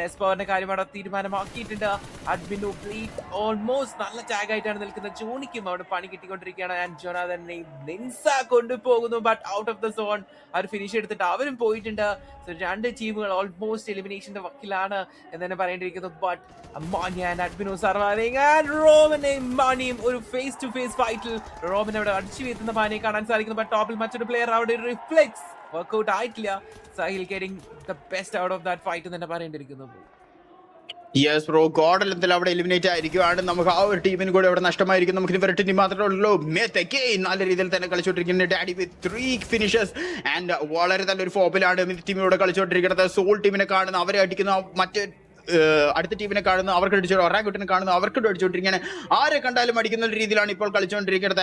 എസ്പോറിന്റെ കാര്യം അവിടെ തീരുമാനമാക്കിയിട്ടുണ്ട്. അഡ്മിനു പ്ലീറ്റ് ഓൾമോസ്റ്റ് നല്ല ടാഗ് ആയിട്ടാണ് നിൽക്കുന്നത്. ജോണിക്കും അവിടെ പണി കിട്ടിക്കൊണ്ടിരിക്കുകയാണ്. ആൻഡ് ജോനാഥനെ നിൻസ കൊണ്ടുപോകുന്നു, but out of the zone. അവർ ഫിനിഷ് എടുത്തിട്ട് അവരും പോയിട്ടുണ്ട്. സോ രണ്ട് ടീമുകൾ ഓൾമോസ്റ്റ് എലിമിനേഷന്റെ വക്കിലാണ് എന്ന് തന്നെ പറയേണ്ടിയിരിക്കുന്നു. But Mania and Admino surviving, and Roman Maniയും ഒരു ഫേസ് ടു ഫേസ് ഫൈറ്റിൽ റോമൻ അവിടെ അടിച്ചു വീഴ്ത്തുന്ന മാനിയെ കാണാൻ സാധിക്കുന്നു. ബട്ട് ടോപ്പിൽ മറ്റൊരു പ്ലെയർ അവിടെ റിഫ്ലെക്സ് വർക്ക്ഔട്ട് ആയിട്ടില്ല. Sahil getting the best out of that fight എന്ന് തന്നെ പറയേണ്ടിയിരിക്കുന്നു. യെസ് ബ്രോ, ഗോഡൽ എന്തായാലും അവിടെ എലിമിനേറ്റ് ആയിരിക്കുവാണ്. നമുക്ക് ആ ഒരു ടീമിന് കൂടെ അവിടെ നഷ്ടമായിരിക്കും. നമുക്ക് ഇനി വെറൈറ്റി ടീം മാത്രമേ ഉള്ളൂ. നല്ല രീതിയിൽ തന്നെ കളിച്ചോണ്ടിരിക്കുന്നത് ഡാഡി വിത്ത് 3 ഫിനിഷസ് ആൻഡ് വളരെ നല്ലൊരു ഫോമിലാണ് മിത്ത് ടീമിലൂടെ കളിച്ചോണ്ടിരിക്കുന്നത്. സോൾ ടീമിനെ കാണുന്ന അവരെ അടിക്കുന്ന മറ്റ് അടുത്ത ടീമിനെ കാണുന്നു, അവർക്ക് അടിച്ചോ, ഒറാങ്കുട്ടിനെ കാണുന്നു, അവർക്ക് അടിച്ചുകൊണ്ടിരിക്കുകയാണ്. ആരെ കണ്ടാലും അടിക്കുന്ന ഒരു രീതിയിലാണ് ഇപ്പോൾ കളിച്ചുകൊണ്ടിരിക്കുന്നത്.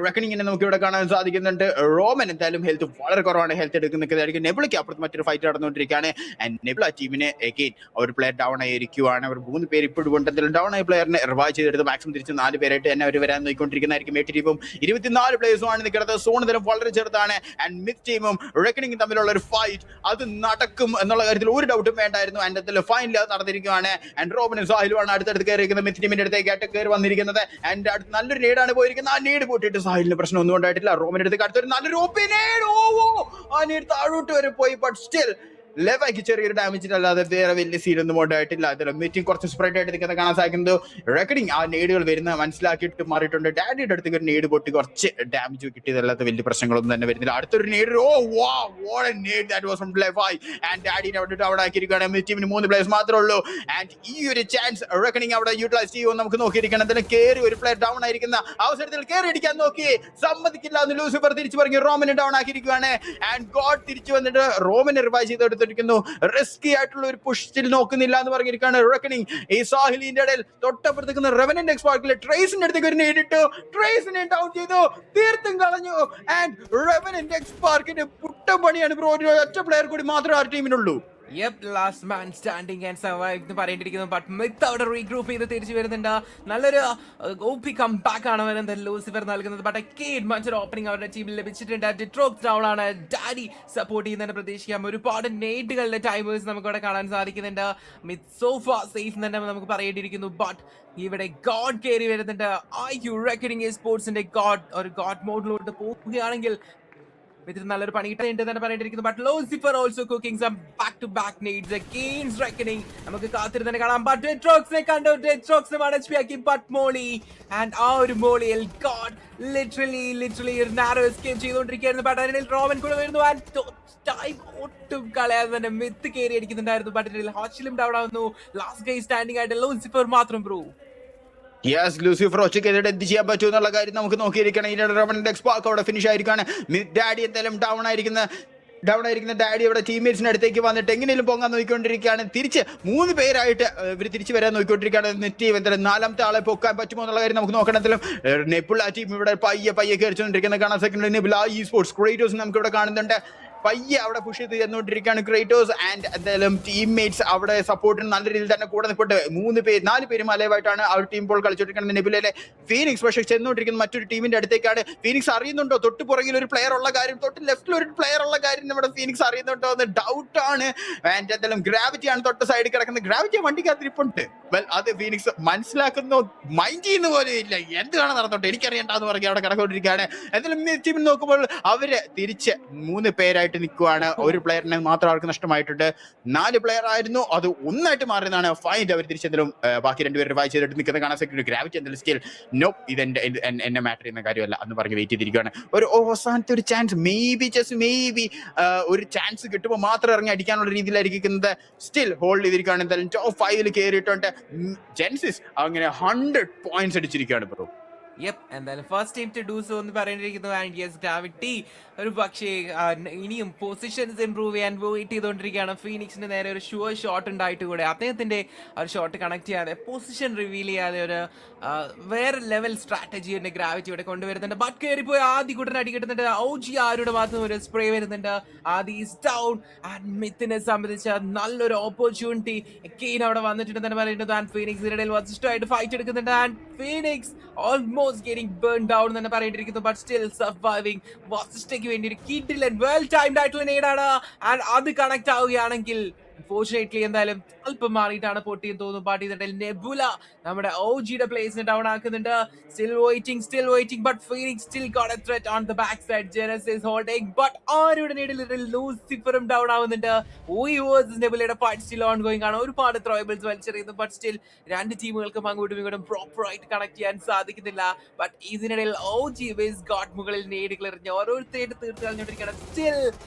റെക്കണിങ്ങിനെ നമുക്ക് ഇവിടെ കാണാൻ സാധിക്കുന്നുണ്ട്. റോമൻ എന്തായാലും ഹെൽത്ത് വളരെ കുറവാണ്, ഹെൽത്ത് എടുക്കുന്നതായിരിക്കും. നെബിളയ്ക്ക് അപ്പുറത്ത് മറ്റൊരു ഫൈറ്റ് നടന്നുകൊണ്ടിരിക്കുകയാണ്. ആൻഡ് നെബിള ടീമിനെ എഗെയിൻ ഒരു പ്ലെയർ ഡൗൺ ആയിരിക്കുവാണ്. അവർ 3 പേര് ഇപ്പോഴും കൊണ്ട് എന്തെങ്കിലും ഡൗൺ ആയ പ്ലെയറിനെ റിവൈവ് ചെയ്തെടുത്ത് മാക്സിമം തിരിച്ച് 4 പേരായിട്ട് തന്നെ അവർ വരാൻ നോക്കിക്കൊണ്ടിരിക്കുന്നതായിരിക്കും. എട്ട് ടീമും 24 പ്ലേയേഴ്സുമാണ് നിൽക്കുന്നത്. സോൺ തരം വളരെ ചെറുതാണ്. ആൻഡ് മിത്ത് ടീമും റെക്കണിങ്ങും തമ്മിലുള്ള ഒരു ഫൈറ്റ് അത് നടക്കും എന്നുള്ള കാര്യത്തിൽ ഒരു ഡൗട്ടും വേണ്ടായിരുന്നു. ആൻഡ് അതിൽ ഫൈനൽ നടന്നിരിക്കുകയാണ്. ആൻഡ് റോബനും സാഹിലുമാണ് അടുത്തടുത്ത് കയറിയിരിക്കുന്നത്. മിത്ത് ടീമിന്റെ അടുത്തേക്ക് കയറി വന്നിരിക്കുന്നത്. ആൻഡ് അടുത്ത് നല്ലൊരു നീഡാണ് പോയിരിക്കുന്നത്. ആ നീഡ് പൊട്ടിയിട്ട് സാഹിലിന് പ്രശ്നം ഒന്നും ഉണ്ടായിട്ടില്ല. റോബിന്റെ അടുത്തേക്ക് അടുത്തൊരു നല്ലൊരു ആ നീഡ് താഴോട്ട് വരെ പോയി. ബട്ട് സ്റ്റിൽ ലെവയ്ക്ക് ചെറിയൊരു ഡാമേജ് അല്ലാതെ വേറെ വലിയ സീനൊന്നും ഉണ്ടായിട്ടില്ല. അതിൽ മീറ്റിംഗ് കുറച്ച് സ്പ്രെഡ് ആയിട്ട് നിൽക്കുന്നത് കാണാൻ സാധിക്കുന്നത്. റെക്കഡിങ് ആ നേടുകൾ വരുന്ന മനസ്സിലാക്കിയിട്ട് മാറിയിട്ടുണ്ട്. ഡാഡിയുടെ അടുത്തേക്ക് ഒരു നേട് പൊട്ടി കുറച്ച് ഡാമേജ് കിട്ടിയതല്ലാത്ത വലിയ പ്രശ്നങ്ങളൊന്നും തന്നെ വരുന്നില്ല. അടുത്തൊരു നേട് ആൻഡ് ഡാഡിനെ അവിടെ അവിടെ ആക്കിയിരിക്കുകയാണ്. ടീമിന് 3 പ്ലേയേഴ്സ് മാത്രമേ ഉള്ളൂ. ആൻഡ് ഈ ഒരു ചാൻസ് റെക്കഡിങ് അവിടെ യൂട്ടിലൈസ് ചെയ്യുമെന്ന് നമുക്ക് നോക്കിയിരിക്കണം. അതിന് കയറി ഒരു പ്ലെയർ ഡൗൺ ആയിരിക്കുന്ന അവസരത്തിൽ കയറി അടിക്കാൻ നോക്കി, സമ്മതിക്കില്ല എന്ന് ലൂസിഫർ തിരിച്ചു പറഞ്ഞു റോമനെ ഡൗൺ ആക്കിയിരിക്കുകയാണ്. ആൻഡ് ഗോഡ് തിരിച്ചു വന്നിട്ട് റോമനെ റിവൈവ് ചെയ്തെടുത്ത് റിസ്കി ആയിട്ടുള്ള ഒരു പുഷിൽ നോക്കുന്നില്ല എന്ന് പറഞ്ഞിരിക്കുകയാണ് റെക്കണിങ്. ഈ സാഹിലിന്റെ ഇടയിൽ തൊട്ടപ്പുറത്തേക്കുന്ന റെവനന്റ് എക്സ്പാർക്കിലെ ട്രേസിന്റെ അടുത്തേക്ക് ഒരു നേരിട്ടു, ട്രേസിനെ ഡൗൺ ചെയ്തു, തീർത്തും കളഞ്ഞു. ആൻഡ് റെവനന്റ് എക്സ്പാർക്കിന്റെ പുട്ടം പണിയാണ് ബ്രോ. ഒറ്റ പ്ലെയർ കൂടി മാത്രമേ ആ ടീമിനുള്ളൂ. Last man standing and survive എന്ന് പറയേണ്ടിയിരിക്കുന്നു. ബട്ട് മിത്ത് അവിടെ റീഗ്രൂപ്പ് ചെയ്ത് തിരിച്ചു വരുന്നുണ്ട്. നല്ലൊരു ഓപി കം ബാക്ക് ആണ് വരുന്നത് ലൂസിഫർ നൽകുന്നത്. ബട്ട് അഗെയിൻ മറ്റൊരു ഓപ്പണിംഗ് അവരുടെ ടീമിൽ ലഭിച്ചിട്ടുണ്ട്. ഡിട്രോക്സ് ഡൗൺ ആണ്. ഡാഡി സപ്പോർട്ട് ചെയ്യുന്നതിന് പ്രതീക്ഷിക്കാം. ഒരുപാട് നേറ്റുകളുടെ ടൈമേഴ്സ് നമുക്ക് ഇവിടെ കാണാൻ സാധിക്കുന്നുണ്ട്. മിത്ത് സോഫ സേഫ് തന്നെ നമുക്ക് പറയേണ്ടിയിരിക്കുന്നു. ബട്ട് ഇവിടെ ഗോഡ് കയറി വരുന്നുണ്ട്. റെക്കോർഡിംഗ് സ്പോർട്സിന്റെ ഗോഡ് ഒരു ഗോഡ് മോഡിലോട്ട് പോവുകയാണെങ്കിൽ ഇതിൽ നല്ലൊരു പണി കിട്ടുന്നുണ്ട് തന്നെ പറയേണ്ടിയിരിക്കുന്നു. But Lucifer also cooking some back to back needs against Reckoning. നമുക്ക് കാത്തിരുന്ന് തന്നെ കാണാം. ബട്ട് ഡെട്രോക്സിനെ കണ്ടു, ഡെട്രോക്സിനെ മടക്കി ആക്കി. ബട്ട് മോളി ആൻഡ് ആ ഒരു മോളിയിൽ ഗോഡ് ലിറ്ററലി ഒരു നാരോ എസ്കേപ്പ് ചെയ്തുകൊണ്ടിരിക്കുകയായിരുന്നു. ബട്ട് അതിനിടയിൽ റോമൻ കൂടെ വരുന്നു. ആൻഡ് ടൈം ഒട്ടും കളയാതെ തന്നെ മിത്ത് കയറി അടിക്കുന്നുണ്ടായിരുന്നു. ബട്ട് ഇതിൽ ഹോച്ചിലും ഡൗൺ ആവുന്നു. ലാസ്റ്റ് ഗൈ സ്റ്റാൻഡിംഗ് ആയിട്ട് ലൂസിഫർ മാത്രം ബ്രോ. യെസ്, ലൂസിഫർ ഒച്ചയ്ക്ക് എന്ത് ചെയ്യാൻ പറ്റും എന്നുള്ള കാര്യം നമുക്ക് നോക്കിയിരിക്കണം. ഇതിന്റെ റെവനന്റ് എക്സ്പാർക്ക് അവിടെ ഫിനിഷ് ആയിരിക്കാണ്. ഡാഡി എന്തായാലും ഡൗൺ ആയിരിക്കുന്ന ഡാഡി അവിടെ ടീംമേറ്റ്സിന്റെ അടുത്തേക്ക് വന്നിട്ട് എങ്ങനെയും പൊങ്ങാൻ നോക്കിക്കൊണ്ടിരിക്കുകയാണ്. തിരിച്ച് 3 പേരായിട്ട് ഇവർ തിരിച്ചു വരാൻ നോക്കിക്കൊണ്ടിരിക്കുകയാണ്. ടീം എന്തായാലും 4ാമത്തെ ആളെ പൊക്കാൻ പറ്റുമോ എന്നുള്ള കാര്യം നമുക്ക് നോക്കണമെങ്കിലും നെബുള ടീം ഇവിടെ പയ്യെ കയറിച്ചുകൊണ്ടിരിക്കുന്നത് കാണാൻ സാധിക്കുന്നുണ്ട്. നെബുള Esports ക്രേറ്റോസ് നമുക്ക് ഇവിടെ കാണുന്നുണ്ട്. പയ്യെ അവിടെ പുഷ് ചെയ്ത് ചെന്നുകൊണ്ടിരിക്കുകയാണ് ക്രേറ്റോസ്. ആൻഡ് എന്തായാലും ടീംമേറ്റ്സ് അവിടെ സപ്പോർട്ടിന് നല്ല രീതിയിൽ തന്നെ കൂടെ നിൽപ്പുണ്ട്. 4 പേരും അലൈവായിട്ടാണ് ആ ഒരു ടീം ഇപ്പോൾ കളിച്ചോണ്ടിരിക്കുന്നത്. നെബുലയിലെ ഫീനിക്സ് പക്ഷേ ചെന്നുകൊണ്ടിരിക്കുന്ന മറ്റൊരു ടീമിന്റെ അടുത്തേക്കാണ്. ഫീനിക്സ് അറിയുന്നുണ്ടോ തൊട്ട് പുറകിൽ ഒരു പ്ലെയർ ഉള്ള കാര്യം, തൊട്ട് ലെഫ്റ്റിൽ ഒരു പ്ലെയർ ഉള്ള കാര്യം നമ്മുടെ ഫീനിക്സ് അറിയുന്നുണ്ടോ എന്ന് ഡൗട്ടാണ്. ആൻഡ് എന്തായാലും ഗ്രാവിറ്റിയാണ് തൊട്ട് സൈഡിൽ കിടക്കുന്നത്. ഗ്രാവിറ്റി വണ്ടിക്കകത്തിരിപ്പുണ്ട്. വെൽ അത് ഫീനിക്സ് മനസ്സിലാക്കുന്നു, മൈൻഡ് ചെയ്യുന്ന പോലെ ഇല്ല. എന്താണ് നടന്നോട്ടെ എനിക്കറിയണ്ടെന്ന് പറഞ്ഞ് അവിടെ കിടക്കൊണ്ടിരിക്കുകയാണ്. എന്തായാലും ടീമിൽ നോക്കുമ്പോൾ അവര് തിരിച്ച് 3 പേരായിട്ട് നിൽക്കുവാണ്. ഒരു പ്ലെയറിനെ മാത്രം അവർക്ക് നഷ്ടമായിട്ടുണ്ട്. 4 പ്ലെയർ ആയിരുന്നു, അത് 1ആയിട്ട് മാറിയതാണ്. ഫൈൻഡ് അവർ തിരിച്ചെന്തെങ്കിലും ബാക്കി 2 പേര് റിവൈവ് ചെയ്തിട്ട് നിൽക്കുന്ന കാണാൻ സാധിക്കും. ഗ്രാവിറ്റി എന്തെങ്കിലും സ്കിൽ നോ ഇത് എന്നെ മാറ്റർ ചെയ്യുന്ന കാര്യമല്ല എന്ന് പറഞ്ഞ് വെയിറ്റ് ചെയ്തിരിക്കുകയാണ്. ഒരു അവസാനത്തെ ഒരു ചാൻസ് മേ ബി ഒരു ചാൻസ് കിട്ടുമ്പോൾ മാത്രം ഇറങ്ങി അടിക്കാനുള്ള രീതിയിലായിരിക്കുന്നത്. സ്റ്റിൽ ഹോൾഡ് ചെയ്തിരിക്കുകയാണ്. എന്തായാലും ടോപ്പ് 5 കയറിയിട്ടുണ്ട്. ജെൻസിസ് അങ്ങനെ 100 പോയിന്റ്സ് അടിച്ചിരിക്കുകയാണ് ബ്രോ. എന്തായാലും first team to do so എന്ന് പറയേണ്ടിയിരിക്കുന്നു. ആൻഡ് യെസ് ഗ്രാവിറ്റി ഒരു പക്ഷേ ഇനിയും പൊസിഷൻസ് ഇംപ്രൂവ് ചെയ്യാൻ വെയിറ്റ് ചെയ്തുകൊണ്ടിരിക്കുകയാണ്. ഫീനിക്സിന്റെ നേരെ ഒരു ഷുവർ ഷോട്ട് ഉണ്ടായിട്ട് കൂടെ അദ്ദേഹത്തിന്റെ ഒരു ഷോട്ട് കണക്ട് ചെയ്യാതെ പൊസിഷൻ റിവീൽ ചെയ്യാതെ ഒരു വേറെ ലെവൽ സ്ട്രാറ്റജി ഉണ്ട് ഗ്രാവിറ്റി ഇവിടെ കൊണ്ടുവരുന്നുണ്ട്. ബട്ട് കയറിപ്പോയി ആദ്യ കൂട്ടൻ അടി കിട്ടുന്നുണ്ട്. OG ആരുടെ ഭാഗത്തുനിന്ന് ഒരു സ്പ്രേ വരുന്നുണ്ട്. ആദ്യ ഈസ് ഡൗൺ. ആൻഡ് മിത്തിനെ സംബന്ധിച്ച നല്ലൊരു ഓപ്പർച്യൂണിറ്റി എക്കെയിൻ അവിടെ വന്നിട്ടുണ്ടെന്ന് പറയുന്നത്. ആൻഡ് ഫീനിക്സ് ഇതിനിടയിൽ വസിഷ്ഠമായിട്ട് ഫൈറ്റ് എടുക്കുന്നുണ്ട്. And Phoenix almost getting burn down എന്ന് പറയേണ്ടിയിരിക്കുന്നു. But still surviving. വസിഷ്ഠയ്ക്ക് വേണ്ടി ഒരു കിഡിൽ ആൻഡ് വെൽ ടൈംഡ് ആയിട്ടുള്ള നേടാണ്. ആൻഡ് അത് കണക്ട് ആവുകയാണെങ്കിൽ അൺഫോർച്ചുനേറ്റ്ലി എന്തായാലും അല്പം മാറിയിട്ടാണ് പൊട്ടിയെന്ന് തോന്നുന്നു. ബട്ട് ഇതിനിടയിൽ നെബുല നമ്മുടെ OGയുടെ പ്ലേസിനെ ഡൗൺ ആക്കുന്നുണ്ട്. Still waiting but Phoenix still got a threat on the back side. Genesis holding but ആരുടെ ഇടയിൽ ലൂസിഫറും ഡൗൺ ആവുന്നുണ്ട്. നെബുലയുടെ ഫൈറ്റ് സ്റ്റിൽ ഓൺ ഗോയിങ് ആണ്. ഒരുപാട് ത്രോയബിൾസ് വലിച്ചെറിയുന്നു. ബട്ട് സ്റ്റിൽ രണ്ട് ടീമുകൾക്കും അങ്ങോട്ടും ഇങ്ങോട്ടും പ്രോപ്പർ ആയിട്ട് കണക്ട് ചെയ്യാൻ സാധിക്കുന്നില്ല. ബട്ട് ഇതിനിടയിൽ OG ഗോഡ് മുകളിൽ നേടികൾ എറിഞ്ഞ് ഓരോരുത്തരായിട്ട് തീർത്ത് കളഞ്ഞുകൊണ്ടിരിക്കുകയാണ്. സ്റ്റിൽ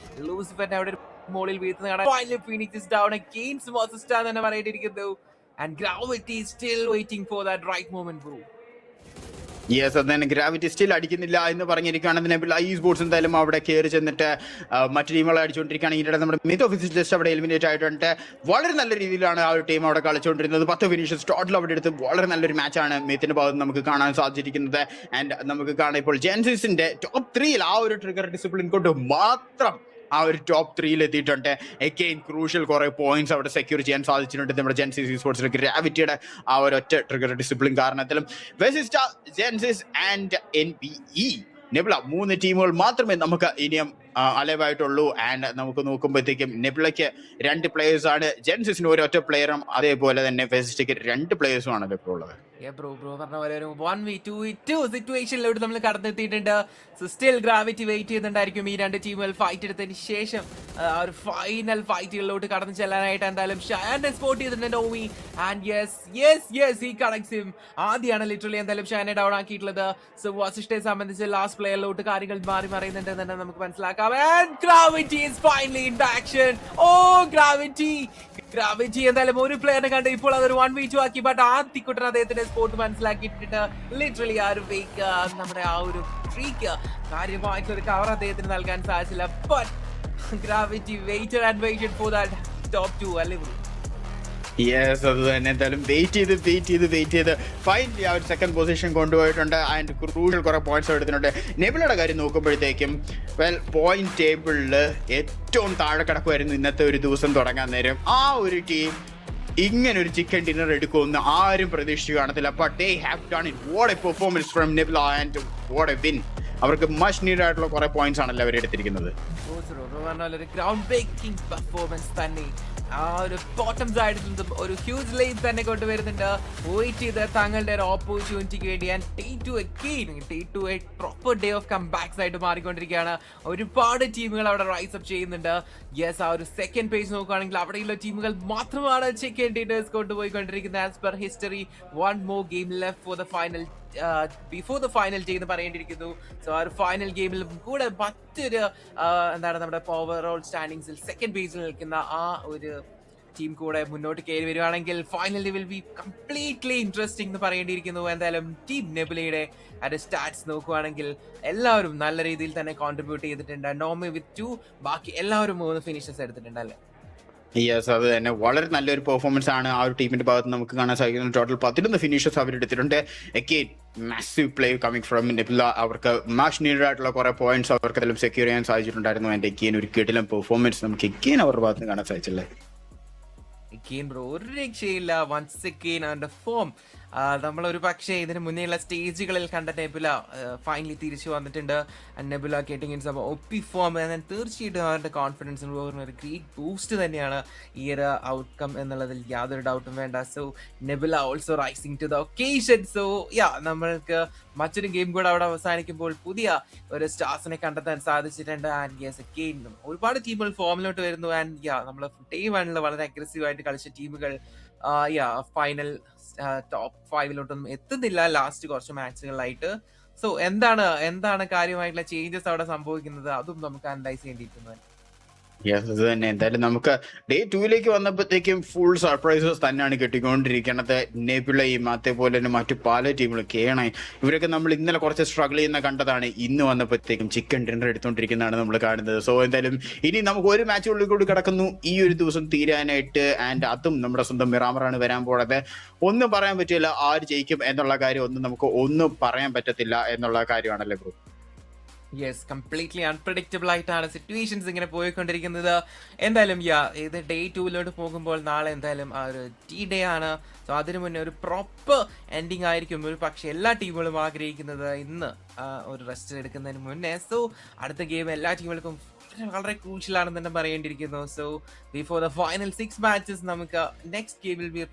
ലൂസിഫറിന്റെ അവിടെ മോളിൽ വീഴ്ത്തുന്ന കാണാൻ. Finally Phoenix is down against മോസസ്റ്റാ എന്ന് പറയേണ്ടിയിരിക്കുന്നു. And gravity is still waiting for that right moment, bro. Yes, അത് തന്നെ. ഗ്രാവിറ്റി സ്റ്റിൽ അടിക്കുന്നില്ല എന്ന് പറഞ്ഞിരിക്കുകയാണ്. ഈ സ്പോർട്സ് എന്തായാലും അവിടെ കയറി ചെന്നിട്ട് മറ്റു ടീമുകളെ അടിച്ചുകൊണ്ടിരിക്കുകയാണ്. ഇതിനിടെ നമ്മുടെ മിത്ത് ഓഫീസ് ജസ്റ്റ് അവിടെ എലിമിനേറ്റ് ആയിട്ടുണ്ട്. വളരെ നല്ല രീതിയിലാണ് ആ ഒരു ടീം അവിടെ കളിച്ചുകൊണ്ടിരുന്നത്. 10 ഫിനിഷസ് ടോട്ടൽ അവിടെ എടുത്ത് വളരെ നല്ലൊരു മാച്ചാണ് മിത്തിന്റെ ഭാഗത്ത് നമുക്ക് കാണാൻ സാധിച്ചിരിക്കുന്നത്. ആൻഡ് നമുക്ക് കാണാം ഇപ്പോൾ ജെൻസിന്റെ ടോപ്പ് 3 ആ ഒരു ട്രിഗർ ഡിസിപ്ലിൻ കൊണ്ട് മാത്രം ആ ഒരു ടോപ്പ് 3 എത്തിയിട്ടുണ്ട്. എഗെയിൻ ക്രൂഷ്യൽ കുറെ പോയിന്റ്സ് അവിടെ സെക്യൂർ ചെയ്യാൻ സാധിച്ചിട്ടുണ്ട് നമ്മുടെ ജെൻസിസ് സ്പോർട്സിന്. ഗ്രാവിറ്റിയുടെ ആ ഒരു ഒറ്റ ട്രിഗർ ഡിസിപ്ലിൻ കാരണത്തിലും വെസിസ്റ്റ, ജെൻസിസ് ആൻഡ് NBE നെബുല 3 ടീമുകൾ മാത്രമേ നമുക്ക് ഇനിയും അലവായിട്ടുള്ളൂ. ആൻഡ് നമുക്ക് നോക്കുമ്പോഴത്തേക്കും നെബുലയ്ക്ക് 2 പ്ലേയേഴ്സ് ആണ്, ജെൻസിന് ഒരു ഒറ്റ പ്ലെയറും, അതേപോലെ തന്നെ വെസിസ്റ്റയ്ക്ക് 2 പ്ലേയേഴ്സും ആണ് ഇപ്പോൾ ഉള്ളത്. ബ്രോ പറഞ്ഞ പോലെ ഒരു 1v2 സിറ്റുവേഷനിലോട്ട് നമ്മൾ കടന്നെത്തിയിട്ടുണ്ട്. സോ സ്റ്റിൽ ഗ്രാവിറ്റി വെയിറ്റ് ചെയ്യുന്നുണ്ടായിരിക്കും ഈ രണ്ട് ടീമുകൾ ഫൈറ്റ് എടുത്തതിന് ശേഷം ഒരു ഫൈനൽ ഫൈറ്റുകളിലോട്ട് കടന്നു ചെല്ലാനായിട്ട്. എന്തായാലും ഷാനെ സ്പോട്ട് ചെയ്തിട്ടുണ്ട് Omi. And yes he connects him. ആദ്യമാണ് ലിറ്ററലി എന്തായാലും ഷാനെ ഡൗൺ ആക്കിയിട്ടുള്ളത്. സോ വസിഷ്ഠയെ സംബന്ധിച്ച് ലാസ്റ്റ് പ്ലെയറിലോട്ട് കാര്യങ്ങൾ മാറി മറിയുന്നുണ്ട് എന്ന് തന്നെ നമുക്ക് മനസ്സിലാക്കാം. And Gravity is finally in action. Gravity എന്തായാലും ഒരു പ്ലെയറിനെ കണ്ട് ഇപ്പോൾ അതൊരു 1v2 ആക്കി. ബട്ട് ആദ്യക്കുട്ടൻ അദ്ദേഹത്തിന്റെ സ്പോട്ട് മനസ്സിലാക്കിയിട്ടുണ്ട്. ലിറ്ററലി ആ ഒരു വീക്ക് നമ്മുടെ ആ ഒരു സ്ട്രീക്ക് കാര്യമായിട്ടൊരു കവർ അദ്ദേഹത്തിന് നൽകാൻ സാധിച്ചില്ല. But gravity waited for that top 2 അല്ലേ? യെസ്, അത് തന്നെ. എന്തായാലും വെയിറ്റ് ചെയ്ത് ഫൈനലി ആ ഒരു സെക്കൻഡ് പൊസിഷൻ കൊണ്ടുപോയിട്ടുണ്ട്. ആൻഡ് ക്രൂഷ്യൽ കുറെ പോയിന്റ്സ് എടുത്തിട്ടുണ്ട്. നെബുലയുടെ കാര്യം നോക്കുമ്പോഴത്തേക്കും പോയിന്റ് ടേബിളിൽ ഏറ്റവും താഴെ കിടക്കുമായിരുന്നു ഇന്നത്തെ ഒരു ദിവസം തുടങ്ങാൻ നേരം. ആ ഒരു ടീം ഇങ്ങനെ ഒരു ചിക്കൻ ഡിന്നർ എടുക്കുമെന്ന് ആരും പ്രതീക്ഷിച്ചു കാണത്തില്ല. But they have done it. What A performance from nebula and what A win. അവർക്ക് മച്ച് നീഡ് ആയിട്ടുള്ള കുറെ പോയിന്റ്സ് ആണല്ലോ അവർ എടുത്തിരിക്കുന്നത്. ഗ്രൗണ്ട് ബ്രേക്കിംഗ് പെർഫോമൻസ് തന്നെ. ആ ഒരു ബോട്ടം സൈഡിൽ ഒരു ഹ്യൂജ് ലൈൻ തന്നെ കൊണ്ടുവരുന്നുണ്ട്. വെയിറ്റ് ചെയ്ത് തങ്ങളുടെ ഒരു ഓപ്പർച്യൂണിറ്റിക്ക് വേണ്ടി. And T2 proper day of comebacks ആയിട്ട് മാറിക്കൊണ്ടിരിക്കുകയാണ്. ഒരുപാട് ടീമുകൾ അവിടെ റൈസ് അപ്പ് ചെയ്യുന്നുണ്ട്. യെസ്, ആ ഒരു സെക്കൻഡ് പേജ് നോക്കുകയാണെങ്കിൽ അവിടെയുള്ള ടീമുകൾ മാത്രമാണ് ചിക്കൻ ഡിന്നേഴ്സ് കൊണ്ടുപോയിക്കൊണ്ടിരിക്കുന്നത്. As per history 1 more game left for the final before the final day എന്ന് പറയേണ്ടിയിരിക്കുന്നു. സോ ആ ഒരു ഫൈനൽ ഗെയിമിൽ കൂടെ മറ്റൊരു എന്താണ് നമ്മുടെ ഓവറോൾ സ്റ്റാൻഡിങ്സിൽ സെക്കൻഡ് പേജിൽ നിൽക്കുന്ന ആ ഒരു ടീം കൂടെ മുന്നോട്ട് കയറി വരുവാണെങ്കിൽ finally will be completely interesting എന്ന് പറയേണ്ടിയിരിക്കുന്നു. എന്തായാലും ടീം നെബുലയുടെ അതിന്റെ സ്റ്റാറ്റ്സ് നോക്കുവാണെങ്കിൽ എല്ലാവരും നല്ല രീതിയിൽ തന്നെ കോൺട്രിബ്യൂട്ട് ചെയ്തിട്ടുണ്ട്. നോമി വിത്ത് 2, ബാക്കി എല്ലാവരും 3 ഫിനിഷസ് എടുത്തിട്ടുണ്ട് അല്ലേ? യെസ്, അത് തന്നെ. വളരെ നല്ലൊരു പെർഫോമൻസ് ആണ് ആ ഒരു ടീമിന്റെ ഭാഗത്ത് നമുക്ക് കാണാൻ സാധിക്കുന്നത്. ടോട്ടൽ 11 ഫിനിഷസ് അവരെടുത്തിട്ടുണ്ട്. Again massive play coming from Nebula. അവർക്ക് മാച്ച് നീഡഡ് ആയിട്ടുള്ള കുറെ പോയിന്റ്സ് അവർക്ക് അതിലും സെക്യൂർ ചെയ്യാൻ സാധിച്ചിട്ടുണ്ടായിരുന്നു. ആൻഡ് എഗെയിൻ ഒരു കിടിലം പെർഫോമൻസ് നമുക്ക് എഗെയിൻ അവരുടെ ഭാഗത്ത് നിന്ന് കാണാൻ സാധിച്ചല്ലേ? ബ്രോ ഒരു രക്ഷയില്ല. വൺസ് അഗെയിൻ അവന്റെ ഫോം നമ്മളൊരു പക്ഷേ ഇതിന് മുന്നേയുള്ള സ്റ്റേജുകളിൽ കണ്ട നെബുല ഫൈനലി തിരിച്ചു വന്നിട്ടുണ്ട്. Nebula getting in some OP form. തീർച്ചയായിട്ടും അവരുടെ കോൺഫിഡൻസിന് ഒരു ഗ്രേറ്റ് ബൂസ്റ്റ് തന്നെയാണ് ഈ ഒരു ഔട്ട്കം എന്നുള്ളതിൽ യാതൊരു ഡൗട്ടും വേണ്ട. So Nebula also rising to the occasion. So നമ്മൾക്ക് മറ്റൊരു ഗെയിം കൂടെ അവിടെ അവസാനിക്കുമ്പോൾ പുതിയ ഒരു സ്റ്റാർസിനെ കണ്ടെത്താൻ സാധിച്ചിട്ടുണ്ട്. ആൻഡ് യെസ് അഗെയിൻ ഒരുപാട് ടീമുകൾ ഫോമിലോട്ട് വരുന്നു. ആൻഡ് നമ്മൾ ഡേ 1 വളരെ അഗ്രസീവ് ആയിട്ട് കളിച്ച ടീമുകൾ ഫൈനൽ ടോപ്പ് 5 എത്തുന്നില്ല ലാസ്റ്റ് കുറച്ച് മാച്ചുകളിലായിട്ട്. സോ എന്താണ് കാര്യമായിട്ടുള്ള ചേഞ്ചസ് അവിടെ സംഭവിക്കുന്നത് അതും നമുക്ക് അനലൈസ് ചെയ്യേണ്ടിയിരിക്കുന്നത്. യെസ്, അത് തന്നെ. എന്തായാലും നമുക്ക് ഡേ 2 വന്നപ്പോഴത്തേക്കും ഫുൾ സർപ്രൈസസ് തന്നെയാണ് കിട്ടിക്കൊണ്ടിരിക്കുന്നത്. നെബുലയും അതേപോലെ തന്നെ മറ്റു പല ടീമുകളും കേണ ഇവരൊക്കെ നമ്മൾ ഇന്നലെ കുറച്ച് സ്ട്രഗിൾ ചെയ്യുന്ന കണ്ടതാണ്. ഇന്ന് വന്നപ്പോഴത്തേക്കും ചിക്കൻ ഡിന്നർ എടുത്തുകൊണ്ടിരിക്കുന്നതാണ് നമ്മൾ കാണുന്നത്. സോ എന്തായാലും ഇനി നമുക്ക് ഒരു മാച്ചുകളിൽ കൂടി കിടക്കുന്നു ഈ ഒരു ദിവസം തീരാനായിട്ട്. ആൻഡ് അതും നമ്മുടെ സ്വന്തം മിറാമറാണ് വരാൻ പോണത്. ഒന്നും പറയാൻ പറ്റില്ല ആര് ജയിക്കും എന്നുള്ള കാര്യം. ഒന്നും പറയാൻ പറ്റത്തില്ല എന്നുള്ള കാര്യമാണല്ലേ ബ്രോ? യെസ്, കംപ്ലീറ്റ്ലി അൺപ്രഡിക്റ്റബിൾ ആയിട്ടാണ് സിറ്റുവേഷൻസ് ഇങ്ങനെ പോയിക്കൊണ്ടിരിക്കുന്നത്. എന്തായാലും ഇത് ഡേ 2 പോകുമ്പോൾ നാളെ എന്തായാലും ആ ഒരു ഡേ ആണ്. സോ അതിനു മുന്നേ ഒരു പ്രോപ്പർ എൻഡിങ് ആയിരിക്കും ഒരു പക്ഷേ എല്ലാ ടീമുകളും ആഗ്രഹിക്കുന്നത്. ഇന്ന് ഒരു റെസ്റ്റ് എടുക്കുന്നതിന് മുന്നേ. സോ അടുത്ത ഗെയിം എല്ലാ ടീമുകൾക്കും വളരെ ക്രൂഷ്യലാണെന്ന് തന്നെ പറയേണ്ടിയിരിക്കുന്നു. So before the final 6 matches നമുക്ക് next game will be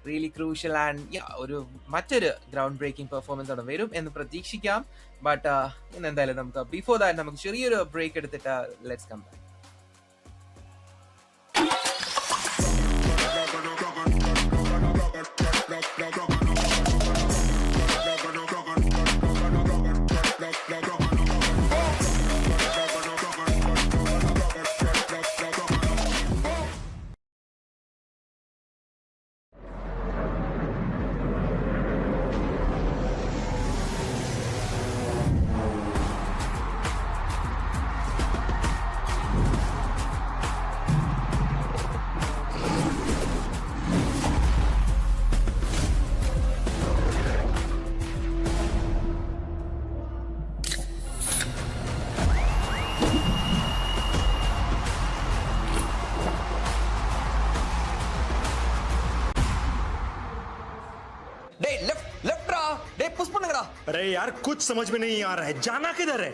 really crucial and ഒരു മറ്റൊരു ഗ്രൗണ്ട് ബ്രേക്കിംഗ് പെർഫോമൻസ് അവിടെ വരും എന്ന് പ്രതീക്ഷിക്കാം. ബട്ട് ഇന്ന് എന്തായാലും നമുക്ക് ബിഫോർ ദാറ്റ് നമുക്ക് ചെറിയൊരു ബ്രേക്ക് എടുത്തിട്ട് ലെറ്റ്സ് കം ബാക്ക്. अरे यार कुछ समझ में नहीं आ रहा है, जाना किधर है?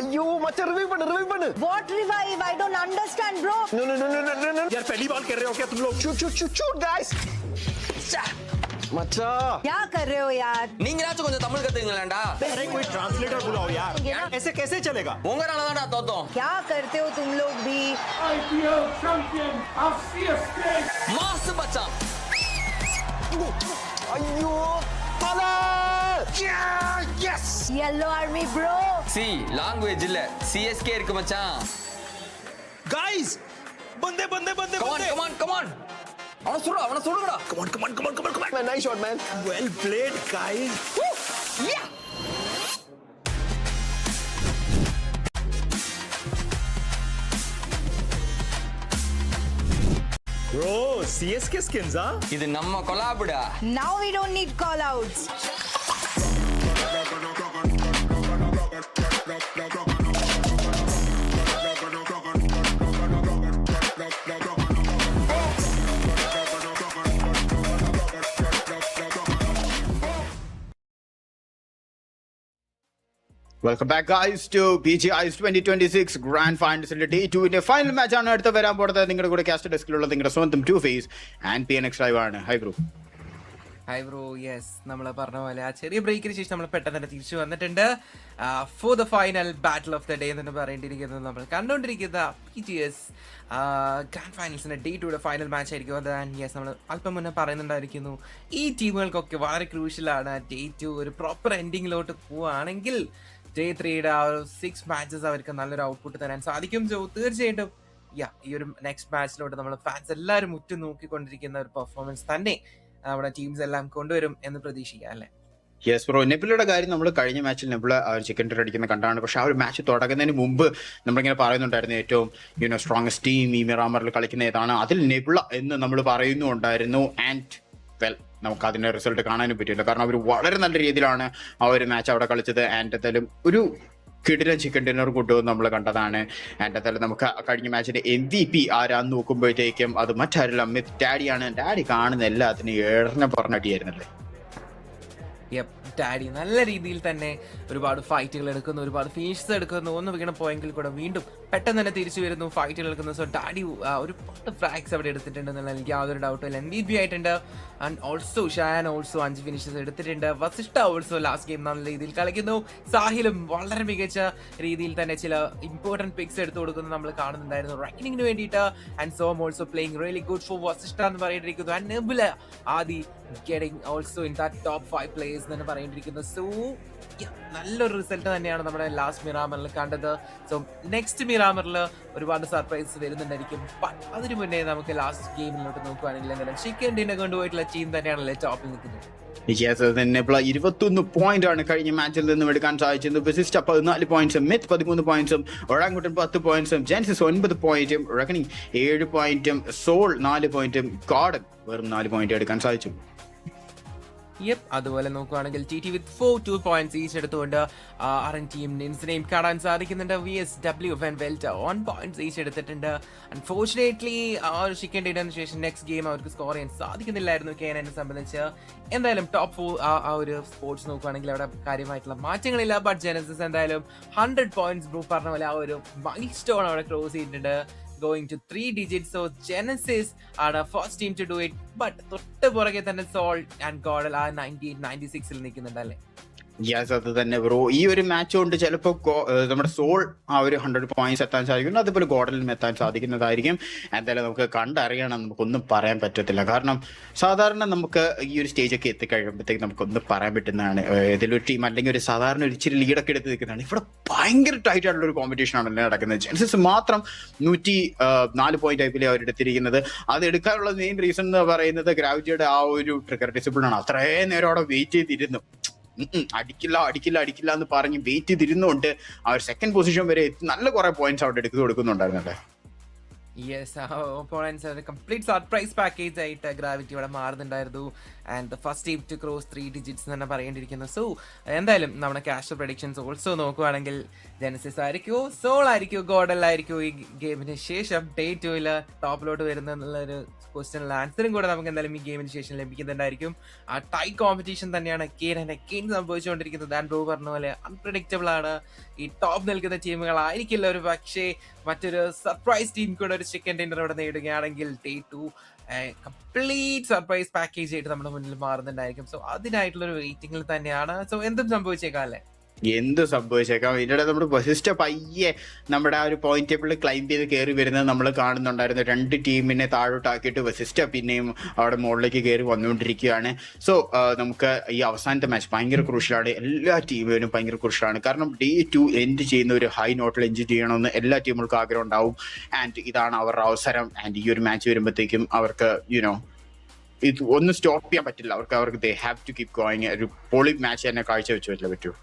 अयो मचा रिवाइव बन. What revive? I don't understand, bro. No. यार पहली बार कर रहे हो क्या तुम लोग? Shoot guys. मचा क्या कर रहे हो यार? நீங்களாச்சும் கொஞ்சம் தமிழ் கத்துக்கீங்களாடா. अरे कोई ट्रांसलेटर बुलाओ यार. ऐसे कैसे चलेगा? உங்கறாலதான்டா தோத்தோம். क्या करते हो तुम लोग भी? IPL champion of CSK. Mass மச்சான். अयो ताला. Yes. Yellow army, bro. C language இல்ல CSK இருக்கு மச்சான். Guys बंदे Come on. அவன சுடுங்கடா. Come on. Nice shot man. Well played guys. Yeah. Bro, CSK skins இது நம்ம கொலாபுடா. Now we don't need call outs. Welcome back guys to BGIS 2026 Grand Finals Day 2 ന്റെ final match ആണ് അടുത്ത വരാൻ പോകുന്നത്. നിങ്ങളുടെ കൂടെ കാസ്റ്റ് ഡെസ്കിലുള്ള നിങ്ങളുടെ സ്വന്തം 2 ഫേസ് ആൻഡ് PNX ലൈവ് ആണ്. Hi bro. യെസ്, നമ്മൾ പറഞ്ഞ പോലെ ആ ചെറിയ ബ്രേക്കിന് ശേഷം നമ്മൾ പെട്ടെന്ന് തന്നെ തിരിച്ചു വന്നിട്ടുണ്ട് for the final battle of the day എന്ന് പറയേണ്ടിയിരിക്കുന്നത് നമ്മൾ കണ്ടുകൊണ്ടിരിക്കുന്ന BGS ഗ്രാൻഡ് ഫൈനൽസിന്റെ Day 2 ഫൈനൽ മാച്ച് ആയിരിക്കും അത്. ആൻഡ് യെസ്, നമ്മൾ അല്പം മുന്നേ പറയുന്നുണ്ടായിരിക്കുന്നു ഈ ടീമുകൾക്കൊക്കെ വളരെ ക്രൂഷ്യലാണ്. Day 2 ഒരു പ്രോപ്പർ എൻഡിങ്ങിലോട്ട് പോവുകയാണെങ്കിൽ Day 3യുടെ ആ ഒരു 6 matches അവർക്ക് നല്ലൊരു ഔട്ട്പുട്ട് തരാൻ സാധിക്കും. സോ തീർച്ചയായിട്ടും ഈ ഒരു നെക്സ്റ്റ് മാച്ചിലോട്ട് നമ്മൾ ഫാൻസ് എല്ലാവരും ഉറ്റുനോക്കിക്കൊണ്ടിരിക്കുന്ന ഒരു പെർഫോമൻസ് തന്നെ നമ്മുടെ ടീംസ് എല്ലാം കൊണ്ടുവരും എന്ന് പ്രതീക്ഷിക്കാം അല്ലേ? യെസ് ബ്രോ, നെബിളയുടെ കാര്യം നമ്മൾ കഴിഞ്ഞ മാച്ചിൽ നെബിള ചിക്കൻ ഡിന്നർ അടിക്കുന്ന കണ്ടാണ്. പക്ഷെ ആ ഒരു മാച്ച് തുടങ്ങുന്നതിന് മുമ്പ് നമ്മളിങ്ങനെ പറയുന്നുണ്ടായിരുന്നു ഏറ്റവും സ്ട്രോങ്സ്റ്റ് ടീം ഈ മിറാമറിൽ കളിക്കുന്ന ഏതാണ്, അതിൽ നെബിള എന്ന് നമ്മൾ പറയുന്നുണ്ടായിരുന്നു. ആൻഡ് വെൽ, നമുക്ക് അതിന്റെ റിസൾട്ട് കാണാനും പറ്റില്ല. കാരണം അവർ വളരെ നല്ല രീതിയിലാണ് ആ ഒരു മാച്ച് അവിടെ കളിച്ചത്. ആൻഡ് എന്തായാലും ഒരു കിടിലൻ ചിക്കൻ ഡിന്നർ കൊണ്ടുവന്ന് നമ്മൾ കണ്ടതാണ്. ആൻഡ് എന്തായാലും നമുക്ക് കഴിഞ്ഞ മാച്ചിന്റെ MVP ആരാന്ന് നോക്കുമ്പോഴത്തേക്കും അത് മറ്റാരില്ല, മിത്ത് ഡാഡിയാണ്. ഡാഡി കാണുന്ന എല്ലാത്തിനും ഏറെ പറഞ്ഞടിയായിരുന്നല്ലേ. ഡാഡി നല്ല രീതിയിൽ തന്നെ ഒരുപാട് ഫൈറ്റുകൾ എടുക്കുന്നു, ഒരുപാട് ഫിനിഷസ് എടുക്കുന്നു. ഒന്ന് വീണ പോയെങ്കിൽ കൂടെ വീണ്ടും പെട്ടെന്ന് തന്നെ തിരിച്ചു വരുന്നു, ഫൈറ്റുകൾ എടുക്കുന്നു. സോ ഡാഡി ഒരുപാട് ഫ്രാക്സ് അവിടെ എടുത്തിട്ടുണ്ടെന്നുള്ള എനിക്ക് യാതൊരു ഡൗട്ടും ഇല്ല. MVP ആയിട്ടുണ്ട്. And also Shan also 5 finishes എടുത്തിട്ടുണ്ട്. വസിഷ്ഠ ഓൾസോ ലാസ്റ്റ് ഗെയിം നല്ല രീതിയിൽ കളിക്കുന്നു. സാഹിലും വളരെ മികച്ച രീതിയിൽ തന്നെ ചില ഇമ്പോർട്ടന്റ് പിക്സ് എടുത്തു കൊടുക്കുന്നത് നമ്മൾ കാണുന്നുണ്ടായിരുന്നു റാങ്കിങ്ങിന് വേണ്ടിയിട്ട്. And some also playing really good for Vasista എന്ന് പറയേണ്ടിയിരിക്കുന്നു. And Nebula Aadi getting also in that top 5 players എന്ന് പറയേണ്ടിയിരിക്കുന്നു. സോ നല്ലൊരു റിസൾട്ട് തന്നെയാണ് നമ്മുടെ ലാസ്റ്റ് മിറാമറിൽ കണ്ടത്. സോ നെക്സ്റ്റ് മിറാമറിൽ ഒരുപാട് സർപ്രൈസ് വരുന്നുണ്ടായിരിക്കും. അതിനു മുന്നേ നമുക്ക് ലാസ്റ്റ് ഗെയിമിലോട്ട് നോക്കുകയാണെങ്കിൽ എന്തായാലും ചിക്കൻ ഡിന്നർ കൊണ്ടുപോയിട്ടുള്ള ടീം തന്നെയാണല്ലേ ടോപ്പിൽ നിൽക്കുന്നത്. 21 പോയിന്റ് ആണ് കഴിഞ്ഞ മാച്ചിൽ നിന്നും എടുക്കാൻ സാധിച്ചത്. വിസിസ്റ്റ 14 പോയിന്റ്സും, മിത്ത് 13 പോയിന്റ്സും, ഒറാങ്കുട്ടൻ 10 പോയിന്റ്സും, ജെൻസിസ് 9 പോയിന്റും, റെക്കണിംഗ് 7 പോയിന്റും, സോൾ 4 പോയിന്റും, ഗോർഡൻ വെറും 4 പോയിന്റ് എടുക്കാൻ സാധിച്ചു. യെപ്പ്, അതുപോലെ നോക്കുകയാണെങ്കിൽ ടി ടി വിത്ത് 2 points ഈച്ച് എടുത്തുകൊണ്ട് RNTയും നിൻസിനെയും കാണാൻ സാധിക്കുന്നുണ്ട്. VSW Van Velta 1 points each എടുത്തിട്ടുണ്ട്. അൺഫോർച്ചുനേറ്റ്ലി ആ ഒരു ചിക്കൻ ഡിന്നറിന് ശേഷം നെക്സ്റ്റ് ഗെയിം അവർക്ക് സ്കോർ ചെയ്യാൻ സാധിക്കുന്നില്ലായിരുന്നു KNN സംബന്ധിച്ച്. എന്തായാലും ടോപ്പ് 4 ആ ഒരു സ്പോർട്സ് നോക്കുകയാണെങ്കിൽ അവിടെ കാര്യമായിട്ടുള്ള മാറ്റങ്ങളില്ല. ബട്ട് ജെനസിസ് എന്തായാലും 100 points ബ്രൂ പറഞ്ഞ പോലെ ആ ഒരു മൈൽ സ്റ്റോൺ അവിടെ ക്രോസ് ചെയ്തിട്ടുണ്ട്. Going to 3 digits, so Genesis are the first team to do it, but തൊട്ട് പുറകെ തന്നെ Soul and Godel ആ 98-96 നിൽക്കുന്നുണ്ടല്ലേ. യെസ്, അത് തന്നെ ബ്രോ. ഈ ഒരു മാച്ച് കൊണ്ട് ചിലപ്പോൾ നമ്മുടെ സോൾ ആ ഒരു 100 points എത്താൻ സാധിക്കുന്നു, അതുപോലെ ഗോഡലിനും എത്താൻ സാധിക്കുന്നതായിരിക്കും. എന്തായാലും നമുക്ക് കണ്ടറിയണം, നമുക്കൊന്നും പറയാൻ പറ്റത്തില്ല. കാരണം സാധാരണ നമുക്ക് ഈ ഒരു സ്റ്റേജൊക്കെ എത്തിക്കഴിയുമ്പോഴത്തേക്ക് നമുക്കൊന്നും പറയാൻ പറ്റുന്നതാണ്. ഇതിലൊരു ടീം അല്ലെങ്കിൽ ഒരു സാധാരണ ഒരു ഇച്ചിരി ലീഡൊക്കെ എടുത്ത് നിൽക്കുന്നതാണ്. ഇവിടെ ഭയങ്കര ടൈറ്റ് ആയിട്ടുള്ള ഒരു കോമ്പറ്റീഷൻ ആണല്ലോ നടക്കുന്നത്. ജെൻസിസ് മാത്രം 104 പോയിന്റ് ടൈപ്പിൽ അവരെടുത്തിരിക്കുന്നത്. അത് എടുക്കാനുള്ള മെയിൻ റീസൺ എന്ന് പറയുന്നത് ഗ്രാവിറ്റിയുടെ ആ ഒരു ട്രിഗർ ഡിസിപ്ലിനാണ്. അത്രയും നേരം അവിടെ വെയിറ്റ് ചെയ്തിരുന്നു, അടിക്കില്ല എന്ന് പറഞ്ഞ് വെയിറ്റ് ചെയ്തിരുന്നുകൊണ്ട് ആ ഒരു സെക്കൻഡ് പൊസിഷൻ വരെ നല്ല കുറെ പോയിന്റ്സ് അവിടെ എടുത്തു കൊടുക്കുന്നുണ്ടായിരുന്നല്ലേ. Yes, opponents complete surprise package ആയിട്ട് ഗ്രാവിറ്റി ഇവിടെ മാറുന്നുണ്ടായിരുന്നു. And the first team to cross 3 digits എന്ന് തന്നെ പറയേണ്ടിയിരിക്കുന്നു. സോ എന്തായാലും നമ്മുടെ ക്യാഷ് പ്രഡിക്ഷൻസ് ഓൾസോ നോക്കുവാണെങ്കിൽ ജെനസിസ് ആയിരിക്കുമോ, സോൾ ആയിരിക്കുമോ, ഗോഡൽ ആയിരിക്കുമോ ഈ ഗെയിമിന് ശേഷം ഡേ 2 ടോപ്പിലോട്ട് വരുന്ന എന്നുള്ളൊരു ക്വസ്റ്റ്യനിൽ ആൻസറും കൂടെ നമുക്ക് എന്തായാലും ഈ ഗെയിമിന് ശേഷം ലഭിക്കുന്നുണ്ടായിരിക്കും. ആ ടൈറ്റ് കോമ്പറ്റീഷൻ തന്നെയാണ് കെയിൻ സംഭവിച്ചുകൊണ്ടിരിക്കുന്നത്. ആൻഡ് ബ്രോ പറഞ്ഞ പോലെ അൺപ്രഡിക്റ്റബിൾ ആണ്. ഈ ടോപ്പ് നിൽക്കുന്ന ടീമുകളായിരിക്കില്ല ഒരു പക്ഷേ മറ്റൊരു സർപ്രൈസ് ടീം കൂടെ ഒരു ചിക്കൻ ഡിന്നർ ഇവിടെ നേടുകയാണെങ്കിൽ ഡേ 2 കംപ്ലീറ്റ് സർപ്രൈസ് പാക്കേജ് ആയിട്ട് നമ്മുടെ മുന്നിൽ മാറുന്നുണ്ടായിരിക്കും. സോ അതിനായിട്ടുള്ള ഒരു വെയിറ്റിംഗിൽ തന്നെയാണ്. സോ എന്തും സംഭവിച്ചേക്കാം അല്ലേ. എന്ത് സംഭവിച്ചേക്കാം. ഇതിനിടെ നമ്മുടെ വസിസ്റ്റ പയ്യെ നമ്മുടെ ആ ഒരു പോയിന്റ് ടേബിളിൽ ക്ലൈംബ് ചെയ്ത് കയറി വരുന്നത് നമ്മൾ കാണുന്നുണ്ടായിരുന്നു. 2 ടീമിനെ താഴോട്ടാക്കിയിട്ട് വസിസ്റ്റ പിന്നെയും അവിടെ മുകളിലേക്ക് കയറി വന്നുകൊണ്ടിരിക്കുകയാണ്. സോ നമുക്ക് ഈ അവസാനത്തെ മാച്ച് ഭയങ്കര ക്രൂഷ്യലാണ്. എല്ലാ ടീമിനും ഭയങ്കര ക്രൂഷ്യലാണ്. കാരണം ഡേ 2 എൻഡ് ചെയ്യുന്ന ഒരു ഹൈ നോട്ടിൽ എൻഡ് ചെയ്യണമെന്ന് എല്ലാ ടീമുകൾക്കും ആഗ്രഹം ഉണ്ടാവും. ആൻഡ് ഇതാണ് അവരുടെ അവസരം. ആൻഡ് ഈ ഒരു മാച്ച് വരുമ്പോഴത്തേക്കും അവർക്ക് ഇത് ഒന്നും സ്റ്റോപ്പ് ചെയ്യാൻ പറ്റില്ല. അവർക്ക് they have to keep going. ഒരു പൊളി മാച്ച് തന്നെ കാഴ്ചവെച്ചു പറ്റൂ.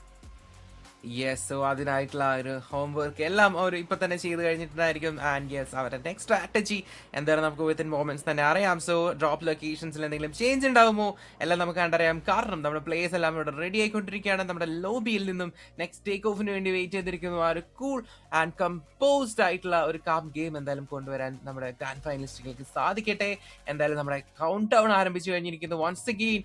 യെസ്, സോ അതിനായിട്ടുള്ള ഒരു ഹോംവർക്ക് എല്ലാം അവർ ഇപ്പൊ തന്നെ ചെയ്ത് കഴിഞ്ഞിട്ടുണ്ടായിരിക്കും. ആൻഡ് യെസ്, അവരുടെ നെക്സ്റ്റ് സ്ട്രാറ്റജി എന്താണ് നമുക്ക് വിത്തിൻ മൊമെന്റ്സ് തന്നെ അറിയാം. സോ ഡ്രോപ്പ് ലൊക്കേഷൻസിൽ എന്തെങ്കിലും ചേഞ്ച് ഉണ്ടാവുമോ എല്ലാം നമുക്ക് കണ്ടറിയാം. കാരണം നമ്മുടെ പ്ലേയേഴ്സ് എല്ലാം ഇവിടെ റെഡി ആയിക്കൊണ്ടിരിക്കുകയാണ്. നമ്മുടെ ലോബിയിൽ നിന്നും നെക്സ്റ്റ് ടേക്ക് ഓഫിന് വേണ്ടി വെയിറ്റ് ചെയ്തിരിക്കുന്നു. ആ ഒരു കൂൾ ആൻഡ് കമ്പോസ്ഡ് ആയിട്ടുള്ള ഒരു കാം ഗെയിം എന്തായാലും കൊണ്ടുവരാൻ നമ്മുടെ ഗ്രാൻഡ് ഫൈനലിസ്റ്റുകൾക്ക് സാധിക്കട്ടെ. എന്തായാലും നമ്മുടെ കൗണ്ട് ഡൗൺ ആരംഭിച്ചു കഴിഞ്ഞിരിക്കുന്നു. Once again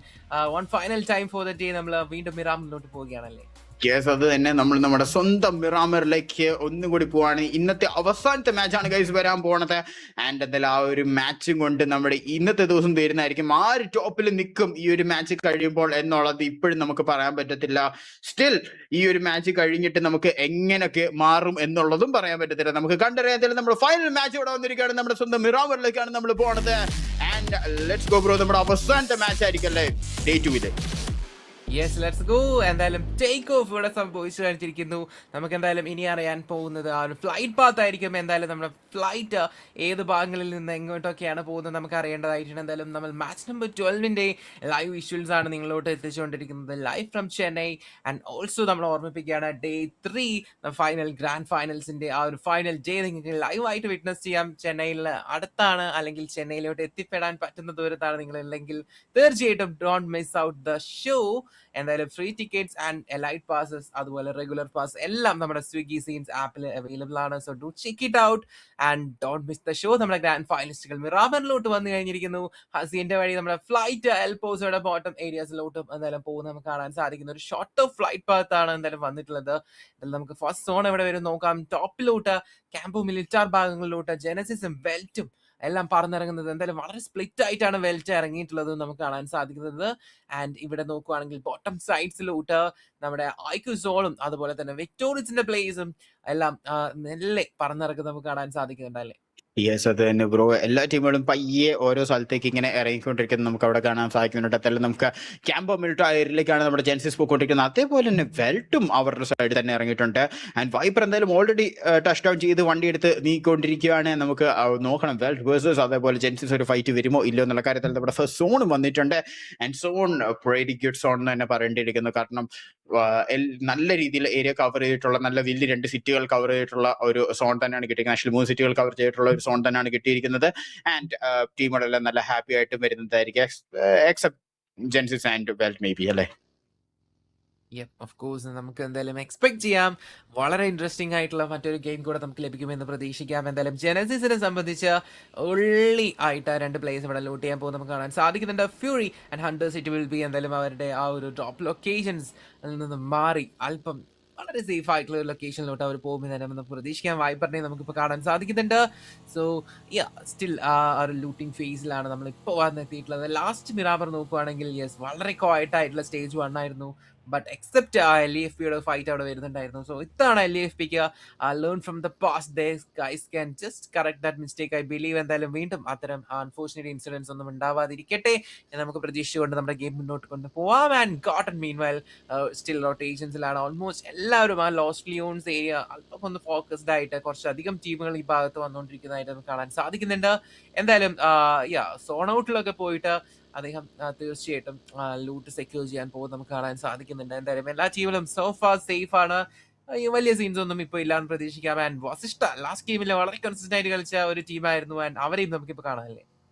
one final time for the day നമ്മൾ വീണ്ടും മിറാമിലോട്ട് പോവുകയാണല്ലേ. യെസ്, അത് തന്നെ. നമ്മൾ നമ്മുടെ സ്വന്തം മിറാമറിലേക്ക് ഒന്നും കൂടി പോവാണ്. ഇന്നത്തെ അവസാനത്തെ മാച്ചാണ് ഗൈസ് വരാൻ പോണത്. ആൻഡ് എന്തായാലും ആ ഒരു മാച്ചും കൊണ്ട് നമ്മുടെ ഇന്നത്തെ ദിവസം തീരുന്നതായിരിക്കും. ആര് ടോപ്പിൽ നിൽക്കും ഈ ഒരു മാച്ച് കഴിയുമ്പോൾ എന്നുള്ളത് ഇപ്പോഴും നമുക്ക് പറയാൻ പറ്റത്തില്ല. സ്റ്റിൽ ഈ ഒരു മാച്ച് കഴിഞ്ഞിട്ട് നമുക്ക് എങ്ങനെയൊക്കെ മാറും എന്നുള്ളതും പറയാൻ പറ്റത്തില്ല. നമുക്ക് കണ്ടറിയാൻ നമ്മുടെ ഫൈനൽ മാച്ച് ഇവിടെ വന്നിരിക്കുകയാണ്. നമ്മുടെ സ്വന്തം മിറാമറിലേക്കാണ് നമ്മൾ പോണത്. And let's go bro. നമ്മുടെ അവസാനത്തെ മാച്ച് ആയിരിക്കും അല്ലേ ഡേ 2. Yes, let's go. എന്തായാലും ടേക്ക് ഓഫ് ഇവിടെ സംഭവിച്ചു കഴിഞ്ഞിരിക്കുന്നു. നമുക്ക് എന്തായാലും ഇനി അറിയാൻ പോകുന്നത് ആ ഒരു ഫ്ലൈറ്റ് പാത്ത് ആയിരിക്കും. എന്തായാലും നമ്മുടെ ഫ്ലൈറ്റ് ഏത് ഭാഗങ്ങളിൽ നിന്ന് എങ്ങോട്ടൊക്കെയാണ് പോകുന്നത് നമുക്ക് അറിയേണ്ടതായിട്ടുണ്ട്. എന്തായാലും നമ്മൾ മാച്ച് നമ്പർ 12 ലൈവ് വിഷ്വൽസ് ആണ് നിങ്ങളോട്ട് എത്തിച്ചുകൊണ്ടിരിക്കുന്നത്, live from Chennai. And also നമ്മൾ ഓർമ്മിപ്പിക്കുകയാണ് ഡേ 3 ഫൈനൽ ഗ്രാൻഡ് ഫൈനൽസിന്റെ ആ ഒരു ഫൈനൽ ഡേ നിങ്ങൾക്ക് ലൈവായിട്ട് വിറ്റ്നസ് ചെയ്യാം. ചെന്നൈയിൽ അടുത്താണ് അല്ലെങ്കിൽ ചെന്നൈയിലോട്ട് എത്തിപ്പെടാൻ പറ്റുന്ന ദൂരത്താണ് നിങ്ങളുണ്ടെങ്കിൽ തീർച്ചയായിട്ടും don't miss out the show. എന്തായാലും free tickets and elite passes അതുപോലെ റെഗുലർ പാസ് എല്ലാം നമ്മുടെ സ്വിഗ്ഗി സീൻസ് ആപ്പിൽ അവൈലബിൾ ആണ്. So do check it out and don't miss the show. നമ്മുടെ ഗ്രാൻഡ് ഫൈനലിസ്റ്റുകൾ മിറാമറിലോട്ട് വന്നു കഴിഞ്ഞിരിക്കുന്നു. ഹസീന്റെ വഴി നമ്മുടെ ഫ്ലൈറ്റ് എൽപോസോയുടെ ബോട്ടം ഏരിയാസിലോട്ടും എന്തായാലും പോകുന്ന നമുക്ക് കാണാൻ സാധിക്കുന്ന ഒരു ഷോർട്ട് ഓഫ് ഫ്ലൈറ്റ് പാത്ത് ആണ് എന്തായാലും വന്നിട്ടുള്ളത്. എന്തായാലും നമുക്ക് ഫസ്റ്റ് സോൺ എവിടെ വരും നോക്കാം. ടോപ്പിലോട്ട് ക്യാമ്പോ മിലിറ്റാർ ഭാഗങ്ങളിലോട്ട് ജെനസിസും വെൽറ്റും എല്ലാം പറന്നിറങ്ങുന്നത്. എന്തായാലും വളരെ സ്പ്ലിറ്റ് ആയിട്ടാണ് വെൽറ്റ് ഇറങ്ങിയിട്ടുള്ളത് നമുക്ക് കാണാൻ സാധിക്കുന്നത്. ആൻഡ് ഇവിടെ നോക്കുവാണെങ്കിൽ ബോട്ടം സൈഡ്സിലോട്ട് നമ്മുടെ ഐക്യുസോളും അതുപോലെ തന്നെ വിക്ടോറിയസിന്റെ പ്ലേസും എല്ലാം നെല്ലെ പറന്നിറക്കുന്നത് നമുക്ക് കാണാൻ സാധിക്കുന്നുണ്ട് അല്ലേ. യെസ്, അത് തന്നെ ബ്രോ. എല്ലാ ടീമുകളും പയ്യെ ഓരോ സ്ഥലത്തേക്ക് ഇങ്ങനെ ഇറങ്ങിക്കൊണ്ടിരിക്കുന്നത് നമുക്ക് അവിടെ കാണാൻ സാധിക്കുന്നുണ്ട്. അതെല്ലാം നമുക്ക് ക്യാമ്പോ മിലിറ്ററിയിലേക്കാണ് നമ്മുടെ ജെൻസിസ് പോയിക്കൊണ്ടിരിക്കുന്നത്. അതേപോലെ തന്നെ വെൽറ്റും അവരുടെ സൈഡിൽ തന്നെ ഇറങ്ങിയിട്ടുണ്ട്. ആൻഡ് വൈപ്പർ എന്തായാലും ഓൾറെഡി ടച്ച് ഡൗൺ ചെയ്ത് വണ്ടി എടുത്ത് നീക്കൊണ്ടിരിക്കുകയാണ്. നമുക്ക് നോക്കണം വെൽറ്റ് വേഴ്സസ് അതേപോലെ ജെൻസിസ് ഒരു ഫൈറ്റ് വരുമോ ഇല്ലയോ എന്നുള്ള കാര്യത്തിൽ നമ്മുടെ ഫസ്റ്റ് സോണും വന്നിട്ടുണ്ട്. And zone very good zone എന്ന് തന്നെ പറയേണ്ടിയിരിക്കുന്നു. കാരണം നല്ല രീതിയിൽ ഏരിയ കവർ ചെയ്തിട്ടുള്ള നല്ല വലിയ 2 സിറ്റികൾ കവർ ചെയ്തിട്ടുള്ള ഒരു സോൺ തന്നെയാണ് കിട്ടിയിരിക്കുന്നത്. ആക്ച്വലി 3 സിറ്റികൾ കവർ ചെയ്തിട്ടുള്ള ഒരു സോൺ തന്നെയാണ് കിട്ടിയിരിക്കുന്നത്. ആൻഡ് ടീമുകളെല്ലാം നല്ല ഹാപ്പി ആയിട്ട് വരുന്നതായിരിക്കും. Except Genesis and Welt maybe, അല്ലേ? ഓഫ് കോഴ്സ് നമുക്ക് എന്തായാലും എക്സ്പെക്ട് ചെയ്യാം. വളരെ ഇൻട്രസ്റ്റിംഗ് ആയിട്ടുള്ള മറ്റൊരു ഗെയിം കൂടെ നമുക്ക് ലഭിക്കുമെന്ന് പ്രതീക്ഷിക്കാം. എന്തായാലും ജെനസിസിനെ സംബന്ധിച്ച് ഉള്ളി ആയിട്ട് 2 പ്ലേയേഴ്സ് ഇവിടെ ലൂട്ട് ചെയ്യാൻ പോകുന്നത് നമുക്ക് കാണാൻ സാധിക്കുന്നുണ്ട്. Fury and hunters it will B എന്തായാലും അവരുടെ ആ ഒരു ഡ്രോപ്പ് ലൊക്കേഷൻസ് നിന്ന് മാറി അല്പം വളരെ സേഫ് ആയിട്ടുള്ള ഒരു ലൊക്കേഷനിലോട്ട് അവർ പോകുമെന്ന് തന്നെ നമുക്ക് പ്രതീക്ഷിക്കാം. വൈപ്പറിനെ നമുക്കിപ്പോൾ കാണാൻ സാധിക്കുന്നുണ്ട്. സോ സ്റ്റിൽ ആ ഒരു ലൂട്ടിംഗ് ഫേസിലാണ് നമ്മളിപ്പോൾ വന്നെത്തിയിട്ടുള്ളത്. ലാസ്റ്റ് മിറാമർ നോക്കുവാണെങ്കിൽ വളരെ ക്വയറ്റ് ആയിട്ടുള്ള സ്റ്റേജ് 1 ആയിരുന്നു. ബട്ട് എക്സെപ്റ്റ് ആ LAFPയുടെ ഫൈറ്റ് അവിടെ വരുന്നുണ്ടായിരുന്നു. സോ ഇതാണ് LAFPക്ക് learn from the past days. Guys can just correct that mistake. I believe എന്തായാലും വീണ്ടും അത്തരം അൺഫോർച്ചുനേറ്റ് ഇൻസിഡൻസ് ഒന്നും ഉണ്ടാവാതിരിക്കട്ടെ എന്ന് നമുക്ക് പ്രതീക്ഷിച്ചുകൊണ്ട് നമ്മുടെ ഗെയിം മുന്നോട്ട് കൊണ്ടുപോകാം. And gotten meanwhile still റൊട്ടേഷൻസിലാണ് ഓൾമോസ്റ്റ് എല്ലാവരും. ആ ലോസ്റ്റ് ലിയോൺസ് ഏരിയ അല്പം ഒന്ന് ഫോക്കസ്ഡ് ആയിട്ട് കുറച്ചധികം ടീമുകൾ ഈ ഭാഗത്ത് വന്നുകൊണ്ടിരിക്കുന്നതായിട്ട് നമുക്ക് കാണാൻ സാധിക്കുന്നുണ്ട്. എന്തായാലും സോൺ ഔട്ടിലൊക്കെ പോയിട്ട് അദ്ദേഹം തീർച്ചയായിട്ടും ലൂട്ട് സെക്യൂർ ചെയ്യാൻ പോകുന്നത് നമുക്ക് കാണാൻ സാധിക്കുന്നുണ്ട്. എന്തായാലും എല്ലാ ടീമിലും സോഫാ സേഫ് ആണ്. വലിയ സീൻസ് ഒന്നും ഇപ്പോൾ ഇല്ലാന്ന് പ്രതീക്ഷിക്കാം. ആൻഡ് വസിഷ്ഠ ലാസ്റ്റ് ഗെയിമിൽ വളരെ കൺസിസ്റ്റന്റ് ആയിട്ട് കളിച്ച ഒരു ടീമായിരുന്നു. ആൻഡ് അവരെയും നമുക്കിപ്പോൾ കാണാനല്ലേ.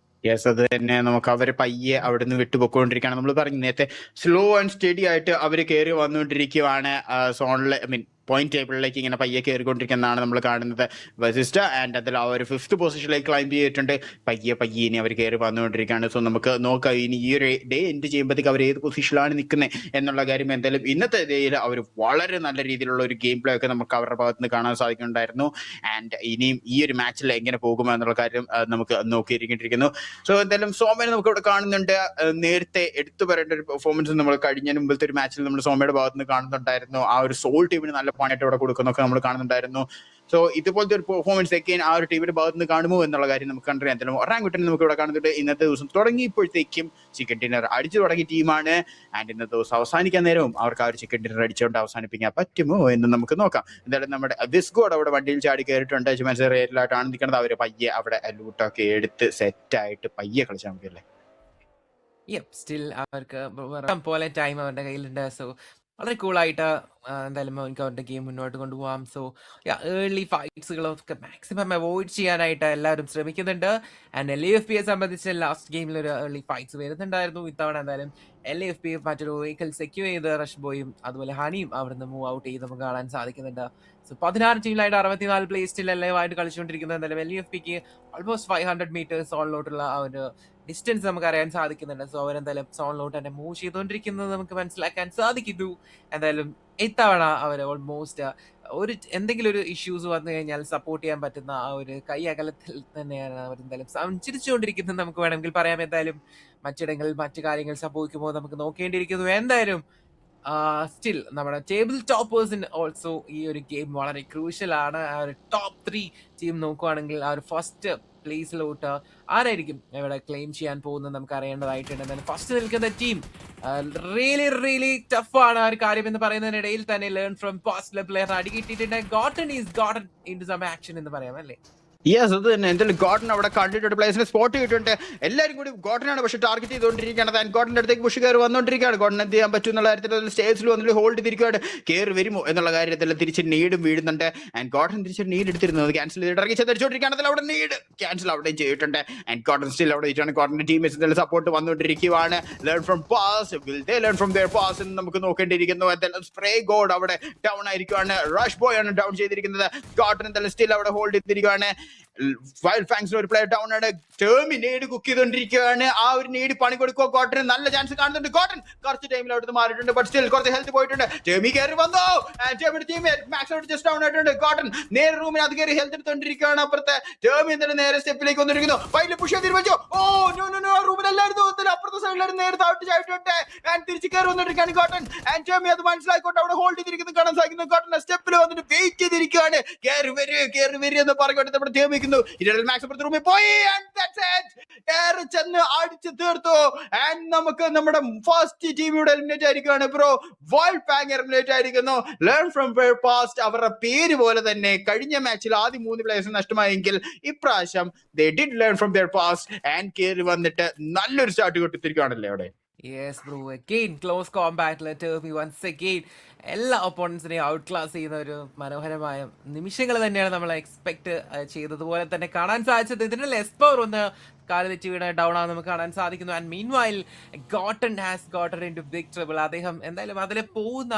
യെസ്, അത് തന്നെ. നമുക്ക് അവരെ പയ്യെ അവിടെ നിന്ന് വിട്ടുപോയിക്കൊണ്ടിരിക്കുകയാണ്. നമ്മൾ പറഞ്ഞു നേരത്തെ സ്ലോ ആൻഡ് സ്റ്റഡി ആയിട്ട് അവർ കയറി വന്നുകൊണ്ടിരിക്കുകയാണ് സോണിലെ, ഐ മീൻ പോയിന്റ് ടേബിളിലേക്ക് ഇങ്ങനെ പയ്യെ കയറിക്കൊണ്ടിരിക്കുന്നതാണ് നമ്മൾ കാണുന്നത്. വസിസ്റ്റ ആൻഡ് അതിൽ ആ ഒരു 5th പൊസിഷനിലേക്ക് ക്ലൈംബ് ചെയ്തിട്ടുണ്ട്. പയ്യെ ഇനി അവർ കയറി വന്നുകൊണ്ടിരിക്കുകയാണ്. സോ നമുക്ക് നോക്കാം ഇനി ഈ ഒരു ഡേ എൻഡ് ചെയ്യുമ്പോഴത്തേക്ക് അവർ ഏത് പൊസിഷനിലാണ് നിൽക്കുന്നത് എന്നുള്ള കാര്യം. എന്തായാലും ഇന്നത്തെ ഡേയിൽ അവർ വളരെ നല്ല രീതിയിലുള്ള ഒരു ഗെയിം പ്ലേ ഒക്കെ നമുക്ക് അവരുടെ ഭാഗത്ത് നിന്ന് കാണാൻ സാധിക്കുന്നുണ്ടായിരുന്നു. ആൻഡ് ഇനിയും ഈ ഒരു മാച്ചിൽ എങ്ങനെ പോകുമോ എന്നുള്ള കാര്യം നമുക്ക് നോക്കിയിരിക്കേണ്ടിയിരിക്കുന്നു. സോ എന്തായാലും സോമനെ നമുക്ക് ഇവിടെ കാണുന്നുണ്ട്. നേരത്തെ എടുത്തു പറയേണ്ട ഒരു പെർഫോമൻസ് നമ്മൾ കഴിഞ്ഞ മുമ്പത്തെ ഒരു മാച്ചിൽ നമ്മൾ സോമയുടെ ഭാഗത്ത് നിന്ന് കാണുന്നുണ്ടായിരുന്നു. ആ ഒരു സോൾ ടീമിന് നല്ല പോയിന്റ് ഇവിടെ കൊടുക്കുന്നൊക്കെ നമ്മൾ കാണുന്നുണ്ടായിരുന്നു. സോ ഇതുപോലത്തെ ഒരു പെർഫോമൻസ് ഒക്കെ ആ ഒരു ടീമിന്റെ ഭാഗത്ത് നിന്ന് കാണുമോ എന്നുള്ള കാര്യം നമുക്ക് കണ്ടറിയാം. എന്തായാലും ഒറാങ്കുട്ടൻ നമുക്ക് ഇവിടെ കാണുന്നുണ്ട്. ഇന്നത്തെ ദിവസം തുടങ്ങിയപ്പോഴത്തേക്കും ചിക്കൻ ഡിന്നർ അടിച്ചു തുടങ്ങിയ ടീമാണ്. ആൻഡ് ഇന്നത്തെ ദിവസം അവസാനിക്കാൻ നേരവും അവർക്ക് ആ ഒരു ചിക്കൻ ഡിന്നർ അടിച്ചുകൊണ്ട് അവസാനിപ്പിക്കാൻ പറ്റുമോ എന്ന് നമുക്ക് നോക്കാം. എന്തായാലും നമ്മുടെ വിസ്കോഡ് അവിടെ വണ്ടിയിൽ ചാടി കയറിയിട്ടുണ്ട്. ഏരിയയിലായിട്ടാണ് നിൽക്കുന്നത്. അവർ പയ്യെ അവിടെ ലൂട്ടൊക്കെ എടുത്ത് സെറ്റായിട്ട് പയ്യെ കളിച്ചാൽ മതിയല്ലേ. സ്റ്റിൽ അവർക്ക് പോലെ ടൈം അവരുടെ കയ്യിലുണ്ട്. സോ വളരെ കൂളായിട്ട് എന്തായാലും എനിക്ക് അവരുടെ ഗെയിം മുന്നോട്ട് കൊണ്ടുപോകാം. സോ ഏർലി ഫൈറ്റ്സുകളൊക്കെ മാക്സിമം അവോയ്ഡ് ചെയ്യാനായിട്ട് എല്ലാവരും ശ്രമിക്കുന്നുണ്ട്. ആൻഡ് LAFPയെ സംബന്ധിച്ച് ലാസ്റ്റ് ഗെയിമിൽ ഒരു ഏർലി ഫൈറ്റ്സ് വരുന്നുണ്ടായിരുന്നു. ഇത്തവണ എന്തായാലും LAFP മറ്റൊരു വെഹിക്കിൾ സെക്യൂർ ചെയ്ത് റഷ് ബോയും അതുപോലെ ഹണിയും അവിടുന്ന് മൂവ് ഔട്ട് ചെയ്ത് നമുക്ക് കാണാൻ സാധിക്കുന്നുണ്ട്. സോ 16 ടീമിലായിട്ട് 64 പ്ലേസ് സ്റ്റിൽ ലൈവായിട്ട് കളിച്ചുകൊണ്ടിരിക്കുന്നത്. എന്തായാലും LAFPക്ക് ഓൾമോസ്റ്റ് 500 മീറ്റേഴ്സ് സോണിലോട്ടുള്ള ആ ഒരു ഡിസ്റ്റൻസ് നമുക്ക് അറിയാൻ സാധിക്കുന്നുണ്ട്. സോ അവരെന്തായാലും സോണിലോട്ട് തന്നെ മൂവ് ചെയ്തുകൊണ്ടിരിക്കുന്നത് നമുക്ക് മനസ്സിലാക്കാൻ സാധിക്കുന്നു. എന്തായാലും ഇത്തവണ അവർ ഓൾമോസ്റ്റ് എന്തെങ്കിലും ഒരു ഇഷ്യൂസ് വന്നു കഴിഞ്ഞാൽ സപ്പോർട്ട് ചെയ്യാൻ പറ്റുന്ന ആ ഒരു കൈ അകലത്തിൽ തന്നെയാണ് അവരെന്തായാലും സഞ്ചരിച്ചുകൊണ്ടിരിക്കുന്നത് നമുക്ക് വേണമെങ്കിൽ പറയാം. എന്തായാലും മറ്റിടങ്ങളിൽ മറ്റു കാര്യങ്ങൾ സംഭവിക്കുമ്പോൾ നമുക്ക് നോക്കേണ്ടിയിരിക്കുന്നു. എന്തായാലും സ്റ്റിൽ നമ്മുടെ ടേബിൾ ടോപ്പേഴ്സിന് ഓൾസോ ഈ ഒരു ഗെയിം വളരെ ക്രൂഷ്യൽ ആണ്. ആ ഒരു ടോപ്പ് 3 ടീം നോക്കുവാണെങ്കിൽ ആ ഒരു ഫസ്റ്റ് പ്ലേസിലോട്ട് ആരായിരിക്കും ഇവിടെ ക്ലെയിം ചെയ്യാൻ പോകുന്നത് നമുക്ക് അറിയേണ്ടതായിട്ടുണ്ട്. എന്തായാലും ഫസ്റ്റ് നിൽക്കുന്ന ടീം റിയലി ടഫാണ് ആ ഒരു കാര്യം എന്ന് പറയുന്നതിനിടയിൽ തന്നെ ലേൺ ഫ്രം പാസ്റ്റ് പ്ലെയർ അടികിട്ടിട്ടുണ്ട്. Gotten into some action എന്ന് പറയാം അല്ലേ. യെസ്, അത് തന്നെ. എന്തായാലും ഗോട്ടൻ അവിടെ കണ്ടിട്ടുണ്ട്, പ്ലേസിനെ സ്പോട്ട് ചെയ്തിട്ടുണ്ട്. എല്ലാവരും കൂടി ഗോട്ടനാണ് പക്ഷേ ടാർഗറ്റ് ചെയ്തുകൊണ്ടിരിക്കുകയാണ്. ആൻഡ് ഗോട്ടൻ്റെ അടുത്തേക്ക് പുഷ് കയറി വന്നുകൊണ്ടിരിക്കുകയാണ്. ഗോട്ടൻ എന്ത് ചെയ്യാൻ പറ്റും എന്നുള്ള കാര്യത്തിൽ സ്റ്റേജിൽ വന്നിട്ട് ഹോൾഡ് ചെയ്തിരിക്കുകയാണ്. കയറി വരുമോ എന്നുള്ള കാര്യത്തിൽ തിരിച്ച് നീഡും വീഴുന്നുണ്ട്. ആൻഡ് ഗോട്ടൻ തിരിച്ച് നീഡ് എടുത്തിരുന്നത് ക്യാൻസൽ ചെയ്തിട്ട് ഇറങ്ങി ചെന്നടിച്ചോണ്ടിരിക്കുകയാണെങ്കിൽ അവിടെ നീഡ് ക്യാൻസൽ അവിടെയും ചെയ്തിട്ടുണ്ട്. ആൻഡ് ഗോട്ടൻ സ്റ്റിൽ അവിടെ ഇട്ടാണ്. ഗോട്ടൻ്റെ ടീമേറ്റ്സ് സപ്പോർട്ട് വന്നുകൊണ്ടിരിക്കുകയാണ്. Learn from past, will they learn from their past എന്ന് നമുക്ക് നോക്കേണ്ടിയിരിക്കുന്നു. എന്തായാലും സ്പ്രേ ഗോഡ് അവിടെ ഡൗൺ ആയിരിക്കുകയാണ്. റഷ് ബോയ് ആണ് ഡൗൺ ചെയ്തിരിക്കുന്നത്. ഗോട്ടൻ എന്തായാലും സ്റ്റിൽ അവിടെ ഹോൾഡ് ചെയ്തിരിക്കുകയാണ്. വൈൽഡ് ഫാങ്സിന് ഒരു പ്ലെയർ ഡൗൺ ആണ്. ടേമി നീഡ് കുക്ക് ചെയ്തുകൊണ്ടിരിക്കുകയാണ്. ആ ഒരു നീഡ് പണി കൊടുക്കുക. ഗോട്ടന് നല്ല ചാൻസ് കാണുന്നുണ്ട്. ഗോട്ടൻ കുറച്ച് ടൈമിൽ അവിടുന്ന് മാറിയിട്ടുണ്ട്. ബട്ട് സ്റ്റിൽ കുറച്ച് ഹെൽത്ത് പോയിട്ടുണ്ട്. ടേമി കയറി വന്നു. ജസ്റ്റ് ഡൗൺ ആയിട്ടുണ്ട്. ഗോട്ടൻ നേരെ റൂമിന് അത് കയറി ഹെൽത്ത് എടുത്തുകൊണ്ടിരിക്കുകയാണ്. അപ്പുറത്തെ ടേമി എന്തായാലും നേരെ സ്റ്റെപ്പിലേക്ക് വന്നിരിക്കുന്നു. വൈകിട്ട് പുഷ് ചെയ്ത് തീരുമാനിച്ചു. ഓ നോ റൂമിലല്ലായിരുന്നു. അപ്പുറത്തെ സൈഡിലായിരുന്നു. നേരെ താഴ്ത്തി ചായിട്ടുണ്ട്. ആൻഡ് തിരിച്ച് കയറി വന്നിരിക്കുകയാണ് ഗോട്ടൻ. ആൻഡ് ടേമി അത് മനസ്സിലായിക്കോട്ടെ അവിടെ ഹോൾഡ് ചെയ്തിരിക്കുന്നത് കാണാൻ സാധിക്കുന്നു. ഗോട്ടൻ സ്റ്റെപ്പിൽ വന്നിട്ട് വെയിറ്റ് ചെയ്തിരിക്കുകയാണ്. കയറി വരും എന്ന് പറഞ്ഞുകൊണ്ട് നമ്മുടെ ടേമിക്കുന്നു. റൂമിൽ പോയി ചെന്ന് അടിച്ച് തീർത്തു. ആൻഡ് നമുക്ക് നമ്മുടെ ഫസ്റ്റ് ടീം ഇവിടെ എലിമിനേറ്റ് ആയിരിക്കുകയാണ്. ബ്രോ വേൾഡ് ഫാങ് എലിമിനേറ്റ് ആയിരിക്കുന്നു. ലേൺ ഫ്രം പാസ്റ്റ് അവരുടെ പേര് പോലെ തന്നെ കഴിഞ്ഞ മാച്ചിൽ ആദ്യം 3 പ്ലേയേഴ്സ് നഷ്ടമായെങ്കിൽ ഇപ്രാവശ്യം they did learn from their past and കയറി വന്നിട്ട് നല്ലൊരു സ്റ്റാർട്ട് കൊടുത്തിരിക്കുകയാണല്ലേ അവിടെ. Yes, bro. Again, close combat. Let me once again എല്ലാ ഒപ്പോണൻസിനെയും ഔട്ട് ക്ലാസ് ചെയ്യുന്ന ഒരു മനോഹരമായ നിമിഷങ്ങൾ തന്നെയാണ് നമ്മൾ എക്സ്പെക്ട് ചെയ്തതുപോലെ തന്നെ കാണാൻ സാധിച്ചത്. ഇതിന്റെ ലെസ്പർ ഒന്ന് കാല് തെറ്റി വീണ ഡൗൺ ആണ് നമുക്ക് കാണാൻ സാധിക്കുന്നു. And meanwhile Goten has gotten into big trouble. അദ്ദേഹം എന്തായാലും അതിൽ പോകുന്ന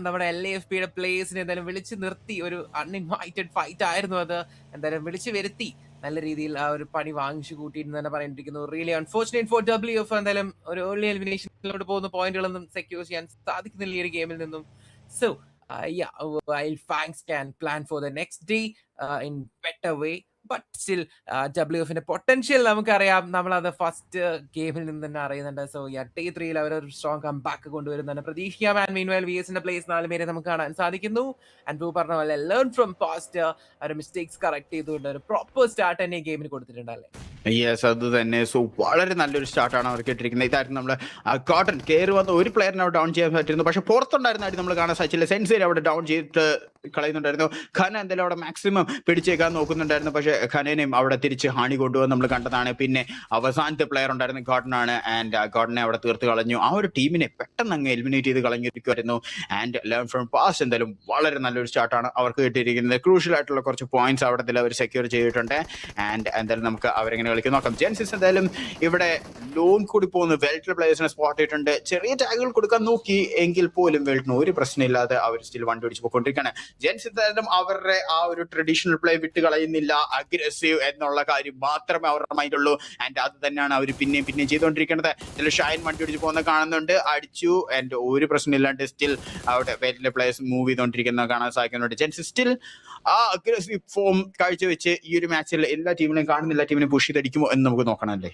നമ്മുടെ LAFPയുടെ പ്ലേയേഴ്സിനെ എന്തായാലും വിളിച്ചു നിർത്തി. ഒരു അൺഇൻവൈറ്റഡ് ഫൈറ്റ് ആയിരുന്നു അത്. എന്തായാലും വിളിച്ചു വരുത്തി നല്ല രീതിയിൽ ആ ഒരു പണി വാങ്ങിച്ചു കൂട്ടിയിരുന്നു തന്നെ പറയേണ്ടിയിരിക്കുന്നു. Really unfortunate for WF. എന്തായാലും ഒരു ഏർലി എലിമിനേഷനിലോട്ട് പോകുന്ന പോയിന്റുകളൊന്നും സെക്യൂർ ചെയ്യാൻ സാധിക്കുന്നില്ല ഈ ഒരു ഗെയിമിൽ നിന്നും. So, yeah, while Fangs can plan for the next day in better way, but still WFന്റെ പൊട്ടൻഷ്യൽ നമുക്കറിയാം. നമ്മളത് ഫസ്റ്റ് ഗെയിമിൽ നിന്ന് തന്നെ അറിയുന്നുണ്ട്. സോ Day 3 അവരൊരു സ്ട്രോങ് കം ബാക്ക് കൊണ്ടുവരുന്നതാണ് പ്രതീക്ഷിക്കാം. ആൻഡ് മീൻവൈൽ VSന്റെ പ്ലേസ് 4 പേരെ നമുക്ക് കാണാൻ സാധിക്കുന്നു. ആൻഡ് ബ്രൂ പറഞ്ഞ പോലെ ലേൺ ഫ്രം പാസ്റ്റ് ഒരു മിസ്റ്റേക്സ് കറക്റ്റ് ചെയ്തുകൊണ്ട് ഒരു പ്രോപ്പർ സ്റ്റാർട്ട് തന്നെ ഈ ഗെയിമിന് കൊടുത്തിട്ടുണ്ടല്ലേ. യെസ്, അത് തന്നെ. സോ വളരെ നല്ലൊരു സ്റ്റാർട്ടാണ് അവർക്ക് ഇട്ടിരിക്കുന്നത്. ഇതായിരുന്നു നമ്മൾ കോട്ടൺ കയറി വന്ന ഒരു പ്ലെയറിനെ അവിടെ ഡൗൺ ചെയ്യാൻ പറ്റിയിരുന്നു. പക്ഷെ പുറത്തുണ്ടായിരുന്നായിട്ട് നമ്മൾ കാണാൻ സാധിച്ചില്ല. സെൻസൈ അവിടെ ഡൗൺ ചെയ്തിട്ട് കളയുന്നുണ്ടായിരുന്നു. ഖന എന്തായാലും അവിടെ മാക്സിമം പിടിച്ചേക്കാൻ നോക്കുന്നുണ്ടായിരുന്നു. പക്ഷെ ഖനേനെയും അവിടെ തിരിച്ച് ഹാണി കൊണ്ടുപോകാൻ നമ്മൾ കണ്ടതാണ്. പിന്നെ അവസാനത്തെ പ്ലെയർ ഉണ്ടായിരുന്നു ഗോഡനാണ്. ആൻഡ് ഗോഡനെ അവിടെ തീർത്ത് കളഞ്ഞു. ആ ഒരു ടീമിനെ പെട്ടെന്ന് അങ്ങ് എലിമിനേറ്റ് ചെയ്ത് കളഞ്ഞിരിക്കുമായിരുന്നു. ആൻഡ് ലേൺ ഫ്രം പാസ്റ്റ് എന്തായാലും വളരെ നല്ലൊരു സ്റ്റാർട്ടാണ് അവർക്ക് കിട്ടിയിരിക്കുന്നത്. ക്രൂഷ്യൽ ആയിട്ടുള്ള കുറച്ച് പോയിന്റ്സ് അവിടെ അവർ സെക്യൂർ ചെയ്തിട്ടുണ്ട്. ആൻഡ് എന്തായാലും നമുക്ക് അവരെങ്ങനെ കളിക്കും നോക്കാം. ജെൻസിസ് എന്തായാലും ഇവിടെ ലോൺ കൂടി പോകുന്ന വെൽറ്റ് പ്ലേയേഴ്സിനെ സ്പോട്ട് ചെയ്തിട്ടുണ്ട്. ചെറിയ ടാഗുകൾ കൊടുക്കാൻ നോക്കി എങ്കിൽ പോലും വെൽറ്റിന് ഒരു പ്രശ്നമില്ലാതെ അവർ സ്റ്റിൽ വണ്ടി പിടിച്ച് പോയിക്കൊണ്ടിരിക്കുകയാണ്. ജെൻസിസ് എന്തായാലും അവരുടെ ആ ഒരു ട്രഡീഷണൽ പ്ലേ വിട്ട് കളയുന്നില്ല. അഗ്രസീവ് എന്നുള്ള കാര്യം മാത്രമേ അവരുടെ മൈൻഡുള്ളൂ. ആൻഡ് അത് തന്നെയാണ് അവർ പിന്നെയും ചെയ്തുകൊണ്ടിരിക്കുന്നത്. ഇതിൽ ഷൈൻ വണ്ടി പിടിച്ച് പോകുന്ന കാണുന്നുണ്ട്. അടിച്ചു. ആൻഡ് ഒരു പ്രശ്നമില്ലാണ്ട് സ്റ്റിൽ അവിടെ വെൽറ്റിലെ പ്ലേയേഴ്സ് മൂവ് ചെയ്തുകൊണ്ടിരിക്കുന്നത് കാണാൻ സാധിക്കുന്നുണ്ട്. ജെൻസിസ് സ്റ്റിൽ ആ അഗ്രസീവ് ഫോം കാഴ്ചവെച്ച് ഈ ഒരു മാച്ചിൽ എല്ലാ ടീമിനെയും കാണുന്നില്ല. ടീമിനെ പുഷ് ചെയ്തടിക്കുമോ എന്ന് നമുക്ക് നോക്കണം അല്ലേ.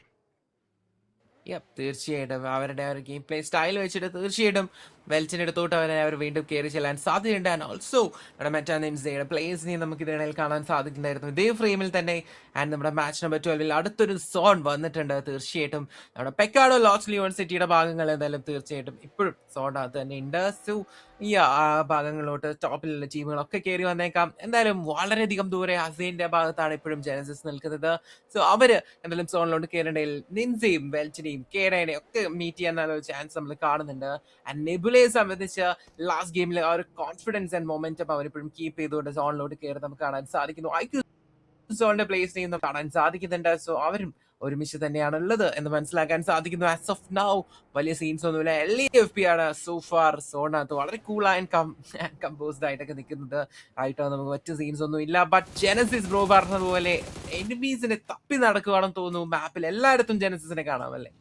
തീർച്ചയായിട്ടും അവരുടെ ഒരു ഗെയിം പ്ലേ സ്റ്റൈൽ വെച്ചിട്ട് തീർച്ചയായിട്ടും വെൽറ്റിന്റെ അടുത്തോട്ട് അവർ വീണ്ടും കയറി ചെല്ലാൻ സാധ്യതയുണ്ട്. ആൻഡ് ഓൾസോ നമ്മുടെ മെറ്റാനിൻസയുടെ പ്ലേയേഴ്സിനെയും നമുക്ക് ഇതിനിടയിൽ കാണാൻ സാധിക്കുന്നുണ്ടായിരുന്നു ഇതേ ഫ്രെയിമിൽ തന്നെ. ആൻഡ് നമ്മുടെ മാച്ച് നമ്പർ 12 അടുത്തൊരു സോൺ വന്നിട്ടുണ്ട്. തീർച്ചയായിട്ടും നമ്മുടെ പെക്കാഡോ ലോസ് യൂണിവേഴ്സിറ്റിയുടെ ഭാഗങ്ങൾ എന്തായാലും തീർച്ചയായിട്ടും ഇപ്പോഴും സോണിനകത്ത് തന്നെ ഉണ്ട്. സോ ഈ ആ ഭാഗങ്ങളിലോട്ട് ടോപ്പിലുള്ള ടീമുകളൊക്കെ കയറി വന്നേക്കാം. എന്തായാലും വളരെയധികം ദൂരെ അസൈൻ്റെ ഭാഗത്താണ് ഇപ്പോഴും ജെനസിസ് നിൽക്കുന്നത്. സോ അവര് എന്തായാലും സോണിലോട്ട് കയറേണ്ടതിൽ നിൻസയും വെൽറ്റിനെയും കേരേനെയും ഒക്കെ മീറ്റ് ചെയ്യാൻ നല്ലൊരു ചാൻസ് നമ്മൾ കാണുന്നുണ്ട്. ആൻഡ് നെബുലയെ സംബന്ധിച്ച് ലാസ്റ്റ് ഗെയിമിൽ ആ ഒരു കോൺഫിഡൻസ് ആൻഡ് മൊമെന്റം അവരിപ്പോഴും കീപ്പ് ചെയ്തുകൊണ്ട് സോണിലോട്ട് കയറി നമുക്ക് കാണാൻ സാധിക്കുന്നു. സോണിന്റെ പ്ലേസിനെയും കാണാൻ സാധിക്കുന്നുണ്ട്. സോ അവരും ഒരുമിച്ച് തന്നെയാണ് ഉള്ളത് എന്ന് മനസ്സിലാക്കാൻ സാധിക്കുന്നു. ആസ് ഓഫ് നൗ വലിയ സീൻസ് ഒന്നുമില്ല. LAFP ആണ് സോ ഫാർ സോണിനകത്ത് വളരെ കൂൾ ആൻഡ് കമ്പോസ്ഡ് ആയിട്ടൊക്കെ നിൽക്കുന്നത് ആയിട്ടോ നമുക്ക് മറ്റു സീൻസ് ഒന്നും ഇല്ല. ബട്ട് ജെനസിസ് ബ്രോ പറഞ്ഞതുപോലെ എനിമീസിനെ തപ്പി നടക്കുവാണെന്ന് തോന്നുന്നു. മാപ്പിൽ എല്ലായിടത്തും ജെനസിസിനെ കാണാമല്ലേ.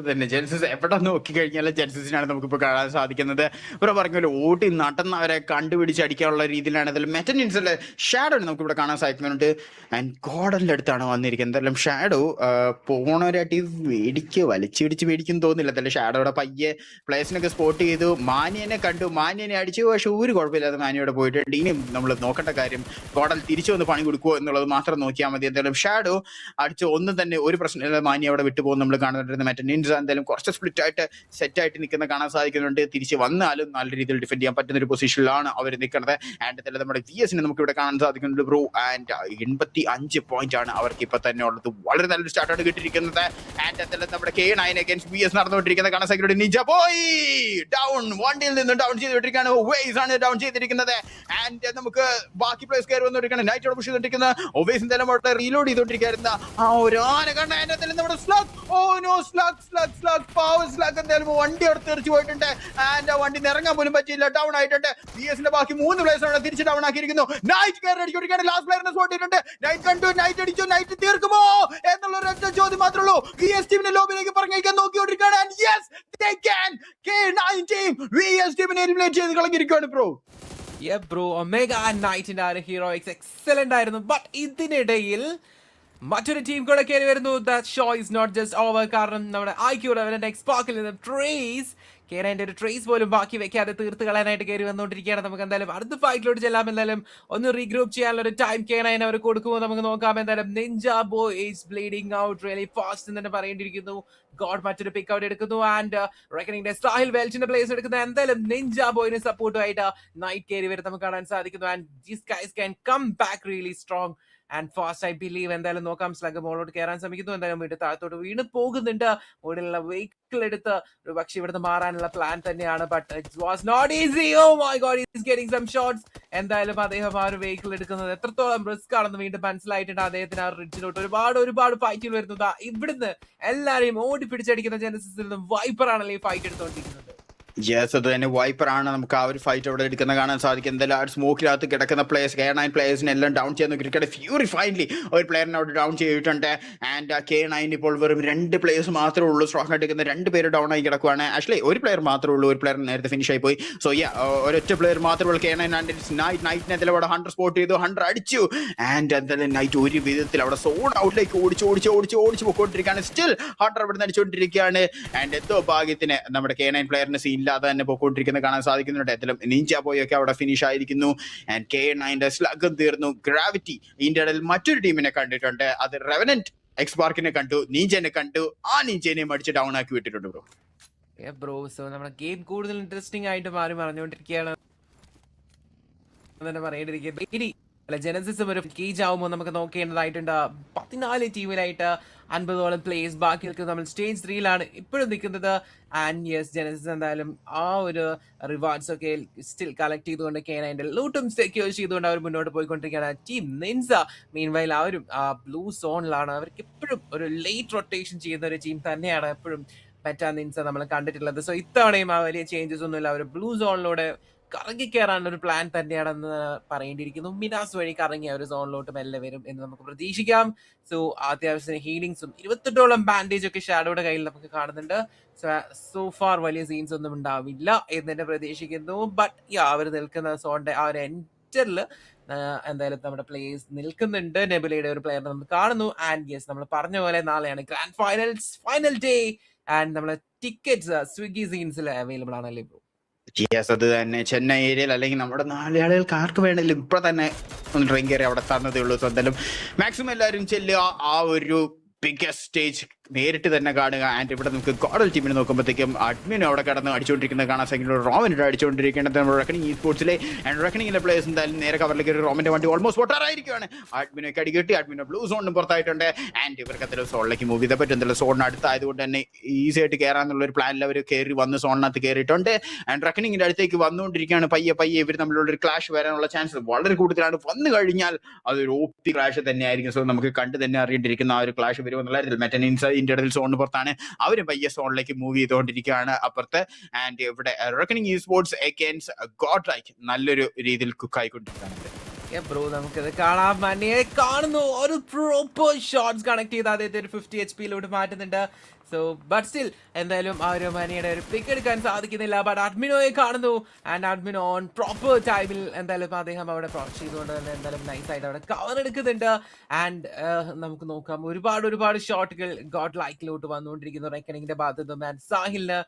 തന്നെ ജെൻസിസ് എവിടെ നോക്കി കഴിഞ്ഞാലും ജെൻസിസിനാണ് നമുക്കിപ്പോൾ കാണാൻ സാധിക്കുന്നത്. ഇവിടെ പറഞ്ഞ ഓട്ടി നടന്നവരെ കണ്ടുപിടിച്ച് അടിക്കാനുള്ള രീതിയിലാണ്. എന്തായാലും മെറ്റനിൻസിലെ ഷാഡോ നമുക്കിവിടെ കാണാൻ സാധിക്കുന്നുണ്ട്. ആൻഡ് ഗോഡന്റെ അടുത്താണ് വന്നിരിക്കുന്നത്. എന്തായാലും ഷാഡോ പോണവരായിട്ട് വലിച്ചിടിച്ച് മേടിക്കും തോന്നില്ല. എന്തായാലും ഷാഡോയുടെ പയ്യെ പ്ലേസിനൊക്കെ സ്പോട്ട് ചെയ്തു. മാനിയനെ കണ്ടു. മാനിയനെ അടിച്ചു. പക്ഷെ ഒരു കുഴപ്പമില്ലാതെ മാനിയോടെ പോയിട്ടുണ്ട്. ഇനിയും നമ്മൾ നോക്കേണ്ട കാര്യം ഗോഡൽ തിരിച്ചു വന്ന് പണി കൊടുക്കുമോ എന്നുള്ളത് മാത്രം നോക്കിയാൽ മതി. എന്തായാലും ഷാഡോ അടിച്ച് ഒന്നും തന്നെ ഒരു പ്രശ്നമില്ല. മാനിയ അവിടെ വിട്ടുപോകും നമ്മൾ കാണുന്നുണ്ട്. മെറ്റനിൻസ് എന്തായാലും കുറച്ച് സ്പ്ലിറ്റ് ആയിട്ട് സെറ്റ് ആയിട്ട് നിൽക്കുന്ന കാണാൻ സാധിക്കുന്നുണ്ട്. തിരിച്ച് വന്നാലും നല്ല രീതിയിൽ ഡിഫെൻഡ് ചെയ്യാൻ പറ്റുന്ന ഒരു പൊസിഷനിലാണ് അവർ നിൽക്കുന്നത്. ആൻഡ് തന്നെ നമ്മുടെ VSനെ നമുക്ക് ഇവിടെ കാണാൻ സാധിക്കുന്നുണ്ട് ബ്രോ. ആൻഡ് 85 പോയിന്റ് ആണ് അവർക്ക് ഇപ്പൊ തന്നെ ഉള്ളത്. വളരെ നല്ലൊരു സ്റ്റാർട്ടാണ് കിട്ടിയിരിക്കുന്നത്. ആൻഡ് എന്തായാലും നമ്മുടെ K9 അഗൈൻസ്റ്റ് VS നടന്നുകൊണ്ടിരിക്കുന്ന കാണാൻ സാധിക്കുന്നുണ്ട്. നിജ പോയി ഡൗൺ, വണ്ടിയിൽ നിന്ന് ഡൗൺ ചെയ്തിരിക്കുകയാണ്. വേസ് ആണ് ഡൗൺ ചെയ്തിരിക്കുന്നത്. ആൻഡ് നമുക്ക് ബാക്കി പ്ലേസ് കയറി വന്നിരിക്കുകയാണ്. നൈറ്റോട് പുഷ് ചെയ്തിരിക്കുന്നത്. ഒവേസ് എന്തായാലും അവിടെ റീലോഡ് ചെയ്തുകൊണ്ടിരിക്കുന്ന ആ ഒരു ആന കണ്ട. ആൻഡ് നമ്മുടെ Slug, oh no Slug power Slug എന്തായാലും വണ്ടി അവിടെ തെറിച്ചു പോയിട്ടുണ്ട്. ആൻഡ് ആ വണ്ടി ഇറങ്ങാൻ പോലും പറ്റിയില്ല. ഡൗൺ ആയിട്ടുണ്ട്. VSന്റെ ബാക്കി 3 പ്ലേയേഴ്സ് തിരിച്ച് ഡൗൺ ആക്കിയിരിക്കുന്നു. നൈറ്റ് കയറി അടിക്കൊണ്ടിരിക്കുകയാണ്. ലാസ്റ്റ് പ്ലെയറിനെ സ്പോട്ട് ചെയ്തിട്ടുണ്ട്. നൈറ്റ് കണ്ടു. നൈറ്റ് അടിച്ചു. നൈറ്റ് തീർക്കുമോ എന്നുള്ള ഒരൊറ്റ ചോദ്യം മാത്രമേ ഉള്ളൂ. VS ടീമിനെ ലോബിലേക്ക് പറഞ്ഞേക്കാൻ നോക്കിക്കൊണ്ടിരിക്കുകയാണ്. And yes they can. K9 team VS ടീമിനെ എലിമിനേറ്റ് ചെയ്ത് കളഞ്ഞിരിക്കുകയാണ് ബ്രോ. ബ്രോ ഒമേഗ നൈറ്റിന്റെ ആ ഒരു ഹീറോയിക്സ് എക്സലന്റ് ആയിരുന്നു. ബട്ട് ഇതിനിടയിൽ മറ്റൊരു ടീം കൂടെ കയറി വരുന്നു. That show is not just over. കാരണം നമ്മുടെ IQ എക്സ്പാർക്കിൽ നിന്ന് ട്രേസ് കേരന്റെ ഒരു ട്രേസ് പോലും ബാക്കി വെക്കാതെ തീർത്ത് കളയാനായിട്ട് കയറി വന്നുകൊണ്ടിരിക്കുകയാണ്. നമുക്ക് എന്തായാലും അടുത്ത ഫൈറ്റിലോട്ട് ചെല്ലാം. എന്തായാലും ഒന്ന് റീഗ്രൂപ്പ് ചെയ്യാനുള്ള ഒരു ടൈം K9 അവർ കൊടുക്കുമോ നമുക്ക് നോക്കാം. എന്തായാലും Ninja boy is bleeding out really fast എന്ന് തന്നെ പറയേണ്ടിയിരിക്കുന്നു. ഗോഡ് മറ്റൊരു പിക്ക് ഔട്ട് എടുക്കുന്നു. ആൻഡ് റെക്കണിംഗ് സ്റ്റൈൽ വെൽച്ചിന്റെ പ്ലേസ് എടുക്കുന്നത്. എന്തായാലും നിഞ്ച ബോയിന് സപ്പോർട്ടുമായിട്ട് നൈറ്റ് കയറി വരെ നമുക്ക് കാണാൻ സാധിക്കുന്നു. And these guys can come back really strong and fast I believe. എന്തായാലും നോക്കാം. സ്ലഗ് മോളോട്ട് കയറാൻ ശ്രമിക്കുന്നു. എന്തായാലും വീട് താഴത്തോട്ട് വീണ് പോകുന്നുണ്ട്. വീടിലുള്ള വെയിറ്റ് വെഹിക്കിൾ എടുത്ത് ഒരു പക്ഷെ ഇവിടുന്ന് മാറാനുള്ള പ്ലാൻ തന്നെയാണ്. But it was not easy. Oh my god, is getting some shots. എന്തായാലും അദ്ദേഹം ആ ഒരു വെഹിക്കിൾ എടുക്കുന്നത് എത്രത്തോളം റിസ്ക് ആണെന്ന് വീണ്ടും മനസ്സിലായിട്ടുണ്ട്. അദ്ദേഹത്തിന് ആ റിഡ്ജിലോട്ട് ഒരുപാട് ഫൈറ്റുകൾ വരുന്നത്. ഇവിടുന്ന് എല്ലാരെയും ഓടി പിടിച്ചടിക്കുന്ന ജനസിസിൽ നിന്നും വൈപ്പർ ആണല്ലോ ഈ ഫൈറ്റ് എടുത്തുകൊണ്ടിരിക്കുന്നത്. യെസ്, അത് തന്നെ വൈപ്പറാണ്. നമുക്ക് ആ ഒരു ഫൈറ്റ് അവിടെ എടുക്കുന്ന കാണാൻ സാധിക്കും. എന്തായാലും ആ സ്മോക്കിനകത്ത് കിടക്കുന്ന പ്ലേയേഴ്സ് K9 പ്ലേയേഴ്സിനെ എല്ലാം ഡൗൺ ചെയ്യുന്ന ക്രിക്കറ്റ് ഫ്യൂറിഫൈൻലി ഒരു പ്ലെയറിനെ അവിടെ ഡൗൺ ചെയ്തിട്ടുണ്ട്. ആൻഡ് K9 ഇപ്പോൾ വെറും 2 പ്ലേയേഴ്സ് മാത്രമേ ഉള്ളൂ. സ്ട്രോക്ക് എടുക്കുന്ന 2 പേര് ഡൗൺ ആയി കിടക്കുവാണ്. ആക്ച്വലി ഒരു പ്ലെയർ മാത്രമേ ഉള്ളൂ. ഒരു പ്ലെയർ നേരത്തെ ഫിനിഷ് ആയി പോയി. സോ ഒരൊറ്റ പ്ലെയർ മാത്രമേ ഉള്ളൂ K9. ആൻഡ് നൈറ്റിനെ എന്തായാലും അവിടെ 100 സ്പോട്ട് ചെയ്തു, 100 അടിച്ചു. ആൻഡ് എന്തായാലും നൈറ്റ് ഒരു വിധത്തിൽ അവിടെ സോൺ ഔട്ടിലേക്ക് ഓടിച്ച് പോയിക്കൊണ്ടിരിക്കുകയാണ്. സ്റ്റിൽ 100 അവിടെ നിന്ന് അടിച്ചുകൊണ്ടിരിക്കുകയാണ്. ആൻഡ് എന്തോ ഭാഗ്യത്തിന് നമ്മുടെ K9 പ്ലെയറിന് സീൻ ഇല്ലാതെ തന്നെ പോയിക്കൊണ്ടിരിക്കുന്നത് കാണാൻ സാധിക്കുന്നുണ്ട്. എന്തായാലും നീഞ്ച പോയൊക്കെ അവിടെ ഫിനിഷ് ആയിരിക്കുന്നു. ആൻഡ് K9 സ്ലഗം തീർന്നു. ഗ്രാവിറ്റി ഇതിന്റെ ഇടയിൽ മറ്റൊരു ടീമിനെ കണ്ടിട്ടുണ്ട്. അത് റെവനന്റ് എക്സ്പാർക്കിനെ കണ്ടു, നീഞ്ചനെ കണ്ടു. ആ നീഞ്ചനെയും അടിച്ച് ഡൗൺ ആക്കി വിട്ടിട്ടുണ്ട് ബ്രോ. ബ്രോ, സോ നമ്മുടെ ഗെയിം കൂടുതൽ ഇൻട്രസ്റ്റിംഗ് ആയിട്ട് മറിഞ്ഞുകൊണ്ടിരിക്കുകയാണ് തന്നെ പറയേണ്ടിയിരിക്കുന്നത്. ജനസിസും ഒരു കേജ് ആവുമ്പോൾ നമുക്ക് നോക്കേണ്ടതായിട്ടുണ്ട്. 14 ടീമിലായിട്ട് 50ഓളം പ്ലേയേഴ്സ് ബാക്കി നിൽക്കുന്നത്. നമ്മൾ സ്റ്റേജ് 3യിലാണ് ഇപ്പോഴും നിൽക്കുന്നത്. ആൻഡ് യെസ്, ജനസിസ് എന്തായാലും ആ ഒരു റിവാർഡ്സ് ഒക്കെ സ്റ്റിൽ കളക്ട് ചെയ്തുകൊണ്ട് K9 ലൂട്ടും സെക്യൂർ ചെയ്തുകൊണ്ട് അവർ മുന്നോട്ട് പോയിക്കൊണ്ടിരിക്കുകയാണ്. ടീം നിൻസ മീൻവൈൽ അവരും ബ്ലൂ സോണിലാണ്. അവർക്ക് എപ്പോഴും ഒരു ലേറ്റ് റൊട്ടേഷൻ ചെയ്യുന്ന ഒരു ടീം തന്നെയാണ് എപ്പോഴും മെറ്റാ നിൻസ നമ്മൾ കണ്ടിട്ടുള്ളത്. സോ ഇത്തവണയും ആ വലിയ ചേഞ്ചസ് ഒന്നുമില്ല. അവർ ബ്ലൂ സോണിലൂടെ കറങ്ങി കയറാനുള്ള ഒരു പ്ലാൻ തന്നെയാണെന്ന് പറയേണ്ടിയിരിക്കുന്നു. മിനാസ് വഴി കറങ്ങി ആ ഒരു സോണിലോട്ട് മെല്ലെ വരും എന്ന് നമുക്ക് പ്രതീക്ഷിക്കാം. സോ അത്യാവശ്യത്തിന് ഹീലിങ്സും 28ഓളം ബാൻഡേജ് ഒക്കെ ഷാഡോയുടെ കയ്യിൽ നമുക്ക് കാണുന്നുണ്ട്. സോ ഫാർ വലിയ സീൻസ് ഒന്നും ഉണ്ടാവില്ല എന്ന് തന്നെ പ്രതീക്ഷിക്കുന്നു. ബട്ട് അവർ നിൽക്കുന്ന സോണിന്റെ ആ ഒരു എൻറ്ററിൽ എന്തായാലും നമ്മുടെ പ്ലേയേഴ്സ് നിൽക്കുന്നുണ്ട്. നെബുലയുടെ ഒരു പ്ലെയർ നമ്മൾ കാണുന്നു. ആൻഡ് യെസ്, നമ്മൾ പറഞ്ഞ പോലെ നാളെയാണ് ഗ്രാൻഡ് ഫൈനൽ ഡേ. ആൻഡ് നമ്മളെ ടിക്കറ്റ്സ് സ്വിഗ്ഗി സീൻസിൽ അവൈലബിൾ ആണല്ലേ ബ്രോ? യെസ്, അത് തന്നെ. ചെന്നൈ ഏരിയയിൽ അല്ലെങ്കിൽ നമ്മുടെ മലയാളികൾക്ക് ആർക്ക് വേണമെങ്കിലും ഇപ്പൊ തന്നെ ഒന്ന് ഡ്രിങ്ക് കയറി അവിടെ തന്നതേ ഉള്ളൂ. സോ എന്തായാലും മാക്സിമം എല്ലാവരും ചെല്ലുക, ആ ഒരു ബിഗ്ഗസ്റ്റ് സ്റ്റേജ് നേരിട്ട് തന്നെ കാണുക. ആൻഡ് ഇവിടെ നമുക്ക് ഗോഡൽ ടീമിനെ നോക്കുമ്പോഴത്തേക്കും അഡ്മിനും അവിടെ കിടന്ന് അടിച്ചുകൊണ്ടിരിക്കുന്നത് കാണാൻ സാധിക്കും. റോമിൻ്റെ അടിച്ചുകൊണ്ടിരിക്കേണ്ടത് റെക്കണിംഗ് Esportsലെ ആൻഡ് റെക്കണിങ്ങിലെ പ്ലേയേഴ്സ് എന്തായാലും നേരെ കവറിലേക്ക് ഒരു റോമിൻ്റെ വണ്ടി ഓൾമോസ്റ്റ് പൊട്ടാറായിരിക്കുകയാണ്. അഡ്മിനൊക്കെ അടികിട്ടി. അഡ്മിനോ ബ്ലൂ സോണിനും പുറത്തായിട്ടുണ്ട്. ആൻഡ് ഇവർക്ക് എന്തായാലും സോണിലേക്ക് മൂവ് ചെയ്താൽ പറ്റും. എന്തായാലും സോണിന് അടുത്തായതുകൊണ്ട് തന്നെ ഈസി ആയിട്ട് കയറാന്നുള്ള ഒരു പ്ലാനിൽ അവർ കയറി വന്ന് സോണിനകത്ത് കയറിയിട്ടുണ്ട്. ആൻഡ് റെക്കണിങ്ങിൻ്റെ അടുത്തേക്ക് വന്നുകൊണ്ടിരിക്കുകയാണ്. പയ്യെ ഇവർ തമ്മിലുള്ള ഒരു ക്ലാഷ് വരാനുള്ള ചാൻസ് വളരെ കൂടുതലാണ്. വന്നു കഴിഞ്ഞാൽ അതൊരു ഓപ്പി ക്ലാഷ് തന്നെയായിരിക്കും. സോ നമുക്ക് കണ്ട് തന്നെ അറിയേണ്ടിയിരിക്കുന്ന ആ ഒരു ക്ലാഷ് വരുമെന്നുള്ള മെറ്റനിൻസ് ഇന്ത്യയിൽ സോണിന് പുറത്താണ്. അവര് പയ്യെ സോണിലേക്ക് മൂവ് ചെയ്തുകൊണ്ടിരിക്കുകയാണ് അപ്പുറത്ത്. ആൻഡ് ഇവിടെ reckoning Esports against God like നല്ലൊരു രീതിയിൽ കുക്ക് ആയിക്കൊണ്ടിരിക്കുകയാണ്. ബ്രോ, നമുക്കത് കാണാം. മനിയെ കാണുന്നു, ഒരു പ്രോപ്പർ ഷോട്ട്സ് കണക്ട് ചെയ്ത് അദ്ദേഹത്തെ ഒരു 50 HP മാറ്റുന്നുണ്ട്. സോ ബട്ട് സ്റ്റിൽ എന്തായാലും ആ ഒരു മനിയുടെ ഒരു പിക്ക് എടുക്കാൻ സാധിക്കുന്നില്ല. ബട്ട് അഡ്മിനോയെ കാണുന്നു. ആൻഡ് അഡ്മിനോ ഓൺ പ്രോപ്പർ ടൈമിൽ എന്തായാലും അദ്ദേഹം അവിടെ പ്രൊഡക്ട് ചെയ്തുകൊണ്ട് തന്നെ എന്തായാലും നൈസായിട്ട് അവിടെ കവർ എടുക്കുന്നുണ്ട്. ആൻഡ് നമുക്ക് നോക്കാം, ഒരുപാട് ഷോട്ടുകൾ ഗോഡ് ലൈക്കിലോട്ട് വന്നുകൊണ്ടിരിക്കുന്നു റെക്കണിങ്ങിന്റെ ഭാഗത്ത് നിന്നും. ആൻഡ് സാഹിലിന്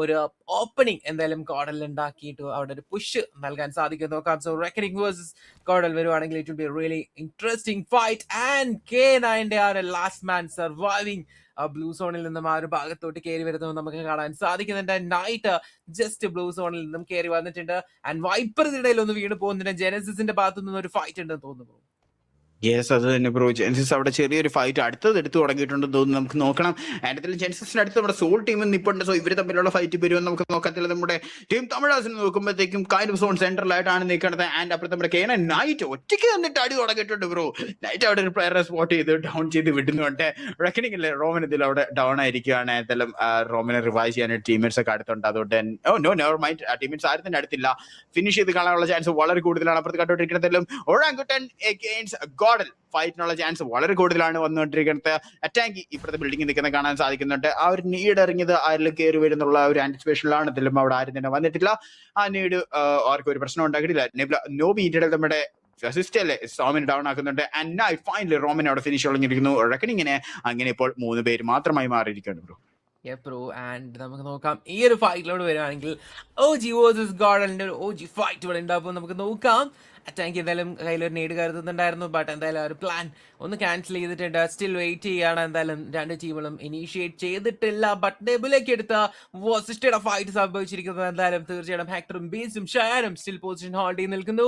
ഒരു ഓപ്പണിംഗ് എന്തായാലും കോഡൽ ഉണ്ടാക്കിയിട്ട് അവിടെ ഒരു പുഷ് നൽകാൻ സാധിക്കും. നോക്കാം. സോ റെക്കണിംഗ് വേഴ്സസ് കോഡൽ വരുവാണെങ്കിൽ it will be really interesting fight. And K9 ആ ഒരു ലാസ്റ്റ് മാൻ സർവൈവിംഗ് ബ്ലൂ സോണിൽ നിന്നും ആ ഒരു ഭാഗത്തോട്ട് കയറി വരുന്നത് നമുക്ക് കാണാൻ സാധിക്കുന്നുണ്ട്. നൈറ്റ് ജസ്റ്റ് ബ്ലൂ സോണിൽ നിന്നും കയറി വന്നിട്ടുണ്ട്. ആൻഡ് വൈപ്പർ ഇതിടയിൽ ഒന്ന് വീണ് പോകുന്നുണ്ട്. ജെനസിസിന്റെ ഭാഗത്തു നിന്ന് ഒരു ഫൈറ്റ് ഉണ്ടെന്ന് തോന്നുന്നു. യെസ്, അത് തന്നെ ബ്രോ. ജെൻസിസ് അവിടെ ചെറിയൊരു ഫൈറ്റ് അടുത്തത് എടുത്ത് തുടങ്ങിയിട്ടുണ്ടെന്ന് തോന്നുന്നു. നമുക്ക് നോക്കണം. ആൻഡ് ജെൻസിസിന്റെ അടുത്ത് നമ്മുടെ സോൾ ടീം നിപ്പുണ്ട്. സോ ഇവർ തമ്മിലുള്ള ഫൈറ്റ് വരുമെന്ന് നമുക്ക് നോക്കത്തില്ല. നമ്മുടെ ടീം തമിഴാസിന് നോക്കുമ്പോഴത്തേക്കും കൈൻഡ് ഓഫ് സോൺ സെന്ററിലായിട്ടാണ് നിൽക്കുന്നത്. ആൻഡ് അപ്പുറത്ത് നമ്മുടെ K9 നൈറ്റ് ഒറ്റയ്ക്ക് വന്നിട്ട് അടി തുടങ്ങിയിട്ടുണ്ട് ബ്രോ. നൈറ്റ് അവിടെ ഒരു പ്ലെയറെ സ്പോട്ട് ചെയ്ത് ഡൗൺ ചെയ്ത് വിടുന്നുണ്ട്. റെക്കണിംഗ് അല്ലേ റോമൻ ഇതിൽ അവിടെ ഡൗൺ ആയിരിക്കുകയാണ്. എന്തായാലും റോമനെ റിവൈവ് ചെയ്യാനായിട്ട് ടീമേറ്റ്സ് ഒക്കെ അടുത്തുണ്ട്. അതുകൊണ്ട് നോ നെവർ മൈൻഡ്, ടീമേറ്റ്സ് ആരും തന്നെ അടുത്തില്ല. ഫിനിഷ് ചെയ്ത് കാണാനുള്ള ചാൻസ് വളരെ കൂടുതലാണ്. അപ്പുറത്ത് കണ്ടുകൊണ്ടിരിക്കുന്നതിലും ഒരാങ്കുട്ടൻ അഗൈൻസ്റ്റ് ഫൈറ്റിനുള്ള ചാൻസ് വളരെ കൂടുതലാണ് വന്നുകൊണ്ടിരിക്കുന്നത്. അറ്റാങ്കി ഇപ്പോഴത്തെ ബിൽഡിംഗ് നിൽക്കുന്ന കാണാൻ സാധിക്കുന്നുണ്ട്. ആ ഒരു നീഡ് ഇറങ്ങിയത് ആരിൽ കയറി വരുന്നുള്ള ഒരു ആന്റിസിപ്പേഷനിലാണ്. ഇതിലും അവിടെ ആരും തന്നെ വന്നിട്ടില്ല. ആ നീഡ് ആർക്കും ഒരു പ്രശ്നം ഉണ്ടാക്കിയിട്ടില്ല. നോബി ഇന്ത്യയുടെ നമ്മുടെ അസിസ്റ്റല്ലേ സോമിന് ഡൗൺ ആക്കുന്നുണ്ട്. ആൻഡ് ഫൈനലി റോമിനെ അവിടെ ഫിനിഷ് തുടങ്ങിയിരിക്കുന്നു. റെക്കണിങ്ങിനെ അങ്ങനെ ഇപ്പോൾ 3 പേര് മാത്രമായി മാറിയിരിക്കുകയാണ് ബ്രോ. ബ്രോ, ആൻഡ് നമുക്ക് നോക്കാം. ഈ ഒരു ഫൈറ്റിലോട് വരുവാണെങ്കിൽ OG വേഴ്സസ് ഗോഡലിന്റെ ഒരു OG ഫൈറ്റ് ഇവിടെ ഉണ്ടാവും. നമുക്ക് നോക്കാം. അറ്റാങ്ക് എന്തായാലും കയ്യിലൊരു നീഡ് കരുതുന്നുണ്ടായിരുന്നു. ബട്ട് എന്തായാലും ആ ഒരു പ്ലാൻ ഒന്ന് ക്യാൻസൽ ചെയ്തിട്ടുണ്ട്. സ്റ്റിൽ വെയിറ്റ് ചെയ്യാണ്. എന്തായാലും 2 ടീമുകളും ഇനീഷ്യേറ്റ് ചെയ്തിട്ടില്ല. ബട്ട് നെബുലേക്ക് എടുത്ത വോസിസ്റ്റയുടെ ഫൈറ്റ് സംഭവിച്ചിരിക്കുന്നത് എന്തായാലും തീർച്ചയായിട്ടും ഹെക്ടറും ബീസും ഷയാനും സ്റ്റിൽ പൊസിഷൻ ഹോൾഡ് ചെയ്ത് നിൽക്കുന്നു.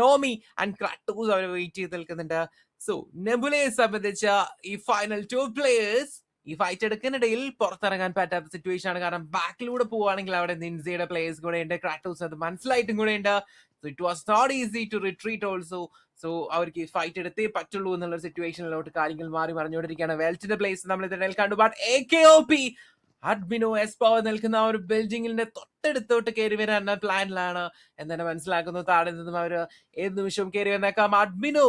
നോമി ആൻഡ് ക്രാട്ടൂസ് അവർ വെയിറ്റ് ചെയ്ത് നിൽക്കുന്നുണ്ട്. സോ നെബുലയെ സംബന്ധിച്ച ഈ ഫൈനൽ 2 പ്ലേയേഴ്സ് ഈ ഫൈറ്റ് എടുക്കുന്നതിനിടയിൽ പുറത്തിറങ്ങാൻ പറ്റാത്ത സിറ്റുവേഷൻ ആണ്. കാരണം ബാക്കിലൂടെ പോവുകയാണെങ്കിൽ അവിടെ നിൻസയുടെ പ്ലേയേഴ്സ് കൂടെ ഉണ്ട്, ക്രാറ്റോസ് അത് മനസ്സിലായിട്ടും കൂടെ ഉണ്ട്. So it was not easy to retreat also. So അവർക്ക് ഫൈറ്റ് എടുത്തേ പറ്റുള്ളൂ എന്നുള്ള സിറ്റുവേഷനിലോട്ട് കാര്യങ്ങൾ മാറി മറിഞ്ഞുകൊണ്ടിരിക്കുകയാണ്. വെൽറ്റിന്റെ പ്ലേസ് നമ്മൾ ഇതിനിടയിൽ കണ്ടു. ബട്ട് AKOP അഡ്മിനോ എസ്പവർ നിൽക്കുന്ന ആ ഒരു ബിൽഡിങ്ങിന്റെ തൊട്ടടുത്തോട്ട് കയറി വരാൻ എന്ന പ്ലാനിലാണ് എന്ന് മനസ്സിലാക്കുന്നു. താഴെ നിന്നും അവർ ഏത് നിമിഷവും കയറി വന്നേക്കാം. അഡ്മിനോ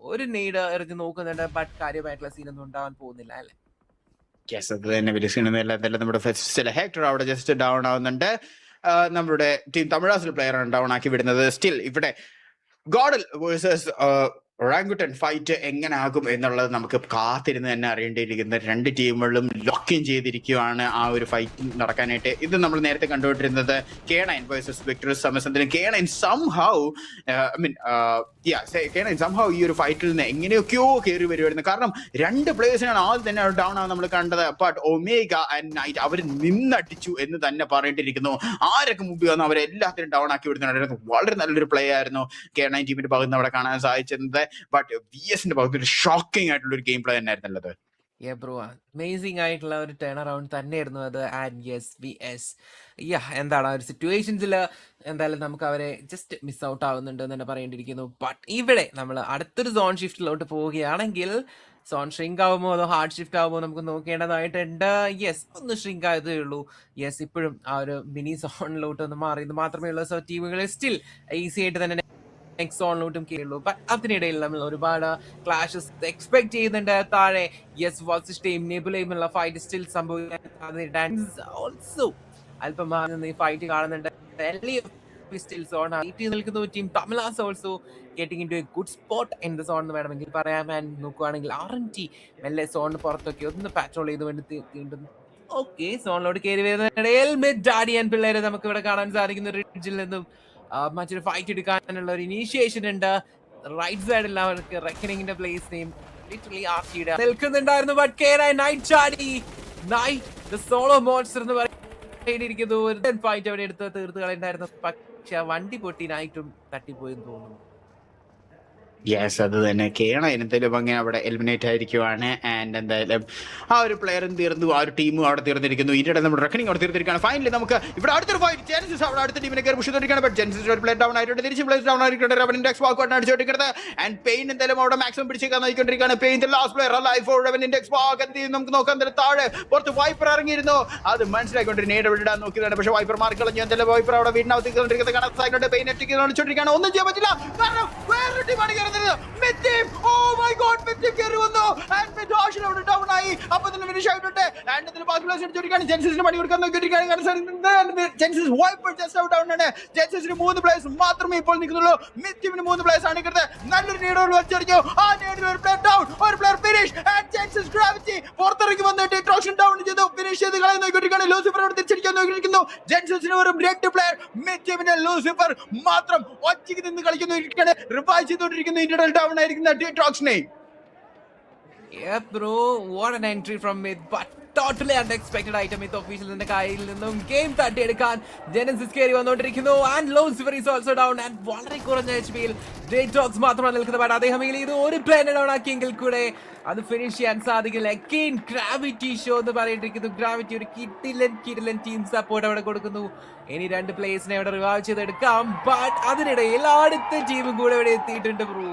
ഒരു നീഡ് എറിഞ്ഞ് നോക്കുന്നുണ്ട്. ബട്ട് കാര്യമായിട്ടുള്ള സീനൊന്നും ഉണ്ടാവാൻ പോകുന്നില്ല അല്ലെ? യെസ്, അത് തന്നെ വലിയ സീനൊന്നുമില്ല. എന്തായാലും നമ്മുടെ ഫസ്റ്റ് ഹെക്ടർ അവിടെ ജസ്റ്റ് ഡൗൺ ആവുന്നുണ്ട്. നമ്മുടെ ടീം തമിഴാസിൽ പ്ലെയറാണ് ഡൗൺ ആക്കി വിടുന്നത്. സ്റ്റിൽ ഇവിടെ ഗോഡൽ വേഴ്സസ് ഒറാങ്കുട്ടൻ ഫൈറ്റ് എങ്ങനെ ആകും എന്നുള്ളത് നമുക്ക് കാത്തിരുന്ന് തന്നെ അറിയേണ്ടിയിരിക്കുന്ന രണ്ട് ടീമുകളും ലോക്ക് ഇൻ ചെയ്തിരിക്കുകയാണ് ആ ഒരു ഫൈറ്റ് നടക്കാനായിട്ട്. ഇത് നമ്മൾ നേരത്തെ കണ്ടുകൊണ്ടിരുന്നത് K9 വേഴ്സസ് വിക്ടർ സമസന്തിലും K9 സംഹൗ ഈ ഒരു ഫൈറ്റിൽ നിന്ന് എങ്ങനെയൊക്കെയോ കയറി വരുമായിരുന്നു. കാരണം രണ്ട് പ്ലേയേഴ്സിനാണ് ആദ്യം തന്നെ ഡൗൺ ആണ് നമ്മൾ കണ്ടത്. ബട്ട് ഒമേഗ ആൻഡ് നൈറ്റ് അവർ നിന്നടിച്ചു എന്ന് തന്നെ പറയേണ്ടിയിരിക്കുന്നു. ആരൊക്കെ മുമ്പ് വന്നു അവരെല്ലാത്തിനും ഡൗൺ ആക്കി വിടുന്നുണ്ടായിരുന്നു. വളരെ നല്ലൊരു പ്ലേ ആയിരുന്നു K9 ടീമിന്റെ ഭാഗത്ത് നിന്ന് അവിടെ കാണാൻ സാധിച്ചത്. ബട്ട് VSന്റെ ഭാഗത്ത് ഒരു ഷോക്കിംഗ് ആയിട്ടുള്ള ഒരു ഗെയിം പ്ലേ തന്നെയായിരുന്നല്ലോ. അമേസിംഗ് ആയിട്ടുള്ള ഒരു ടേൺ അറൗണ്ട് തന്നെയായിരുന്നു അത്. ആൻഡ് യെസ് VS എന്താണ് ആ ഒരു സിറ്റുവേഷൻസിൽ എന്തായാലും നമുക്ക് അവരെ ജസ്റ്റ് മിസ് ഔട്ട് ആവുന്നുണ്ട് എന്ന് തന്നെ പറയേണ്ടിയിരിക്കുന്നു. ബട്ട് ഇവിടെ നമ്മൾ അടുത്തൊരു സോൺ ഷിഫ്റ്റിലോട്ട് പോവുകയാണെങ്കിൽ സോൺ ഷ്രിങ്ക് ആവുമോ അതോ ഹാർഡ് ഷിഫ്റ്റ് ആവുമോ നമുക്ക് നോക്കേണ്ടതായിട്ടുണ്ട്. ഒന്ന് ഷ്രിങ്ക് ആയതേ ഉള്ളൂ. ഇപ്പോഴും ആ ഒരു മിനി സോണിലോട്ട് ഒന്ന് മാറിയത് മാത്രമേ ഉള്ളൂ. സോ ടീമുകളെ സ്റ്റിൽ ഈസി ആയിട്ട് തന്നെ നെക്സ്റ്റ് സോണിലോട്ടും കയറുള്ളൂ. ബട്ട് അതിനിടയിൽ നമ്മൾ ഒരുപാട് ക്ലാഷസ് എക്സ്പെക്ട് ചെയ്യുന്നുണ്ട്. താഴെ വേഴ്സസ് ടീം നെബുലയുമുള്ള ഫൈറ്റ് സ്റ്റിൽ സംഭവിക്കാൻ ഓൾസോ അല്പം ഈ ഫൈറ്റ് കാണുന്നുണ്ട്. സ്റ്റിൽ സോൺ നിൽക്കുന്ന team Tamilas also getting into a good spot in the zone എന്ന് വേണമെങ്കിൽ പറയാം. ആൻഡ് നോക്കുകയാണെങ്കിൽ RNT മെല്ലെ സോണിന് പുറത്തൊക്കെ ഒന്ന് പാട്രോൾ ചെയ്ത് വേണ്ടി തീണ്ടുന്നു. ഓക്കെ, സോണിലോട്ട് കയറി വരുന്നതിനിടയിൽ മിഡ് ഡാഡിയൻ പിള്ളേരെ നമുക്ക് ഇവിടെ കാണാൻ സാധിക്കുന്ന റിഡ്ജിൽ നിന്നും മറ്റൊരു ഫൈറ്റ് എടുക്കാനുള്ള ഒരു ഇനീഷ്യേഷൻ ഉണ്ട്. റൈറ്റ് സൈഡിൽ അവർക്ക് റെക്കനിങ്ങിന്റെ പ്ലേസ് നെയിം ലിറ്ററലി ആർക്കിയുടെ നിൽക്കുന്നുണ്ടായിരുന്നു. ബട്ട് K9 നൈറ്റ് ചാടി ദ സോളോ മോൺസ്റ്റർ എന്ന് പറയേണ്ടിയിരിക്കുന്നു. ഒരു ഫൈറ്റ് അവിടെ എടുത്ത് തീർത്ത് കളയുണ്ടായിരുന്നു. പക്ഷെ ആ വണ്ടി പൊട്ടി നൈറ്റും തട്ടിപ്പോയെന്ന് തോന്നുന്നു. യെസ്, അത് തന്നെ. K9 എന്തായാലും അങ്ങനെ അവിടെ എലിമിനേറ്റ് ആയിരിക്കുവാണ്. ആൻഡ് എന്തായാലും ആ ഒരു പ്ലെയറും തീർന്നു, ആ ഒരു ടീമും അവിടെ തീർന്നിരിക്കുന്നു. ഇതിന്റെ നമ്മുടെ റെക്കനിങ് അവിടെ തീർത്തിരിക്കുകയാണ്. ഫൈനലി നമുക്ക് ഇവിടെ അടുത്തൊരു ഫൈറ്റ് ജെനസിസ് അവിടെ അടുത്ത ടീമിനെ കയറി പുഷിരിക്കുകയാണ്. ബട്ട് ജെനസിസ് ഒരു പ്ലെയർ ഡൗൺ ആയിട്ടുണ്ട്. തിരിച്ച് പ്ലേസ് ഡൗൺ ആയിരിക്കുന്നത് റെവനിന്റെ എക്സ്പാർക്കാണ് അടിച്ചുകൊണ്ടിരിക്കുന്നത്. ആൻഡ് പെയിൻ എന്തായാലും അവിടെ മാക്സിമം പിടിച്ചേക്കാൻ നോക്കിക്കൊണ്ടിരിക്കുകയാണ്. Pain last player life for റെവനിന്റെ എക്സ്പാർക്ക് എന്ത് ചെയ്യും നമുക്ക് നോക്കാൻ. താഴെ പുറത്ത് വൈപ്പർ ഇറങ്ങിയിരുന്നു. അത് മനസ്സിലാക്കിക്കൊണ്ട് നേരെ വിടാൻ നോക്കിയതാണ്. പക്ഷേ വൈപ്പർ മാറിക്കളഞ്ഞു. എന്തായാലും വൈപ്പർ അവിടെ വീടിനകത്ത് കാണാൻ സാധിക്കുന്നുണ്ട്. പെയിൻ അടിച്ചുകൊണ്ടിരിക്കുകയാണ്. ഒന്നും ചെയ്യാൻ പറ്റില്ല. കാരണം വേറൊരു ടീമാണ് കയറുന്നത്. മാത്രമേ ഇപ്പോൾ നിൽക്കുന്നുള്ളൂ. മിത്തിന് 3 പ്ലേയേഴ്സ് ആണ് നിൽക്കുന്നത്. നല്ലൊരു നീഡോട് വെച്ചെറിഞ്ഞു. ആ നീഡിൽ ഒരു പ്ലെയർ ഡൗൺ, ഒരു പ്ലെയർ ഫിനിഷ്. ആൻഡ് ജെൻസിസ് ഗ്രാവിറ്റി പുറത്തിറങ്ങി വന്നിട്ട് ട്രോഷൻ ഡൗൺ ചെയ്തു. ഫിനിഷ് ചെയ്ത് കളയാൻ നോക്കിയിരിക്കുകയാണ്. ലൂസിഫർ അവിടെ തിരിച്ചടിക്കാൻ നോക്കിയിരിക്കുന്നു. ജെൻസിന് ഒരു 2 പ്ലെയർ, മിത്തിന്റെ ലൂസിഫർ മാത്രം ഒറ്റയ്ക്ക് നിന്ന് കളിക്കുന്നു. റിവൈവ് ചെയ്തുകൊണ്ടിരിക്കുന്നു. ഇന്ത്യയിൽ ഡൗൺ ആയിരിക്കുന്ന ഡിട്രോക്സിനെ. Yeah bro, what an entry from Myth, but totally unexpected item Myth officialന്റെ കയ്യിൽ നിന്നും ഗെയിം തട്ടിയെടുക്കാൻ ജെനസിസ് കയറി വന്നുകൊണ്ടിരിക്കുന്നു. And Lucifer is also down. And വളരെ കുറഞ്ഞ HP-യിൽ ഡേറ്റോക്സ് മാത്രമാണ് നിൽക്കുന്നത്. ബട്ട് അദ്ദേഹം ഇത് ഒരു പ്ലെയറിനെ ഡൗൺ ആക്കിയെങ്കിൽ കൂടെ അത് ഫിനിഷ് ചെയ്യാൻ സാധിക്കില്ല. അഗെയിൻ ഗ്രാവിറ്റി ഷോ എന്ന് പറയേണ്ടിയിരിക്കുന്നു. ഗ്രാവിറ്റി ഒരു കിടിലൻ ടീം സപ്പോർട്ട് അവിടെ കൊടുക്കുന്നു. ഇനി 2 പ്ലേയേഴ്സിനെ അവിടെ റിവൈവ് ചെയ്തെടുക്കാം. ബട്ട് അതിനിടയിൽ അടുത്ത ടീമും കൂടെ ഇവിടെ എത്തിയിട്ടുണ്ട് ബ്രോ.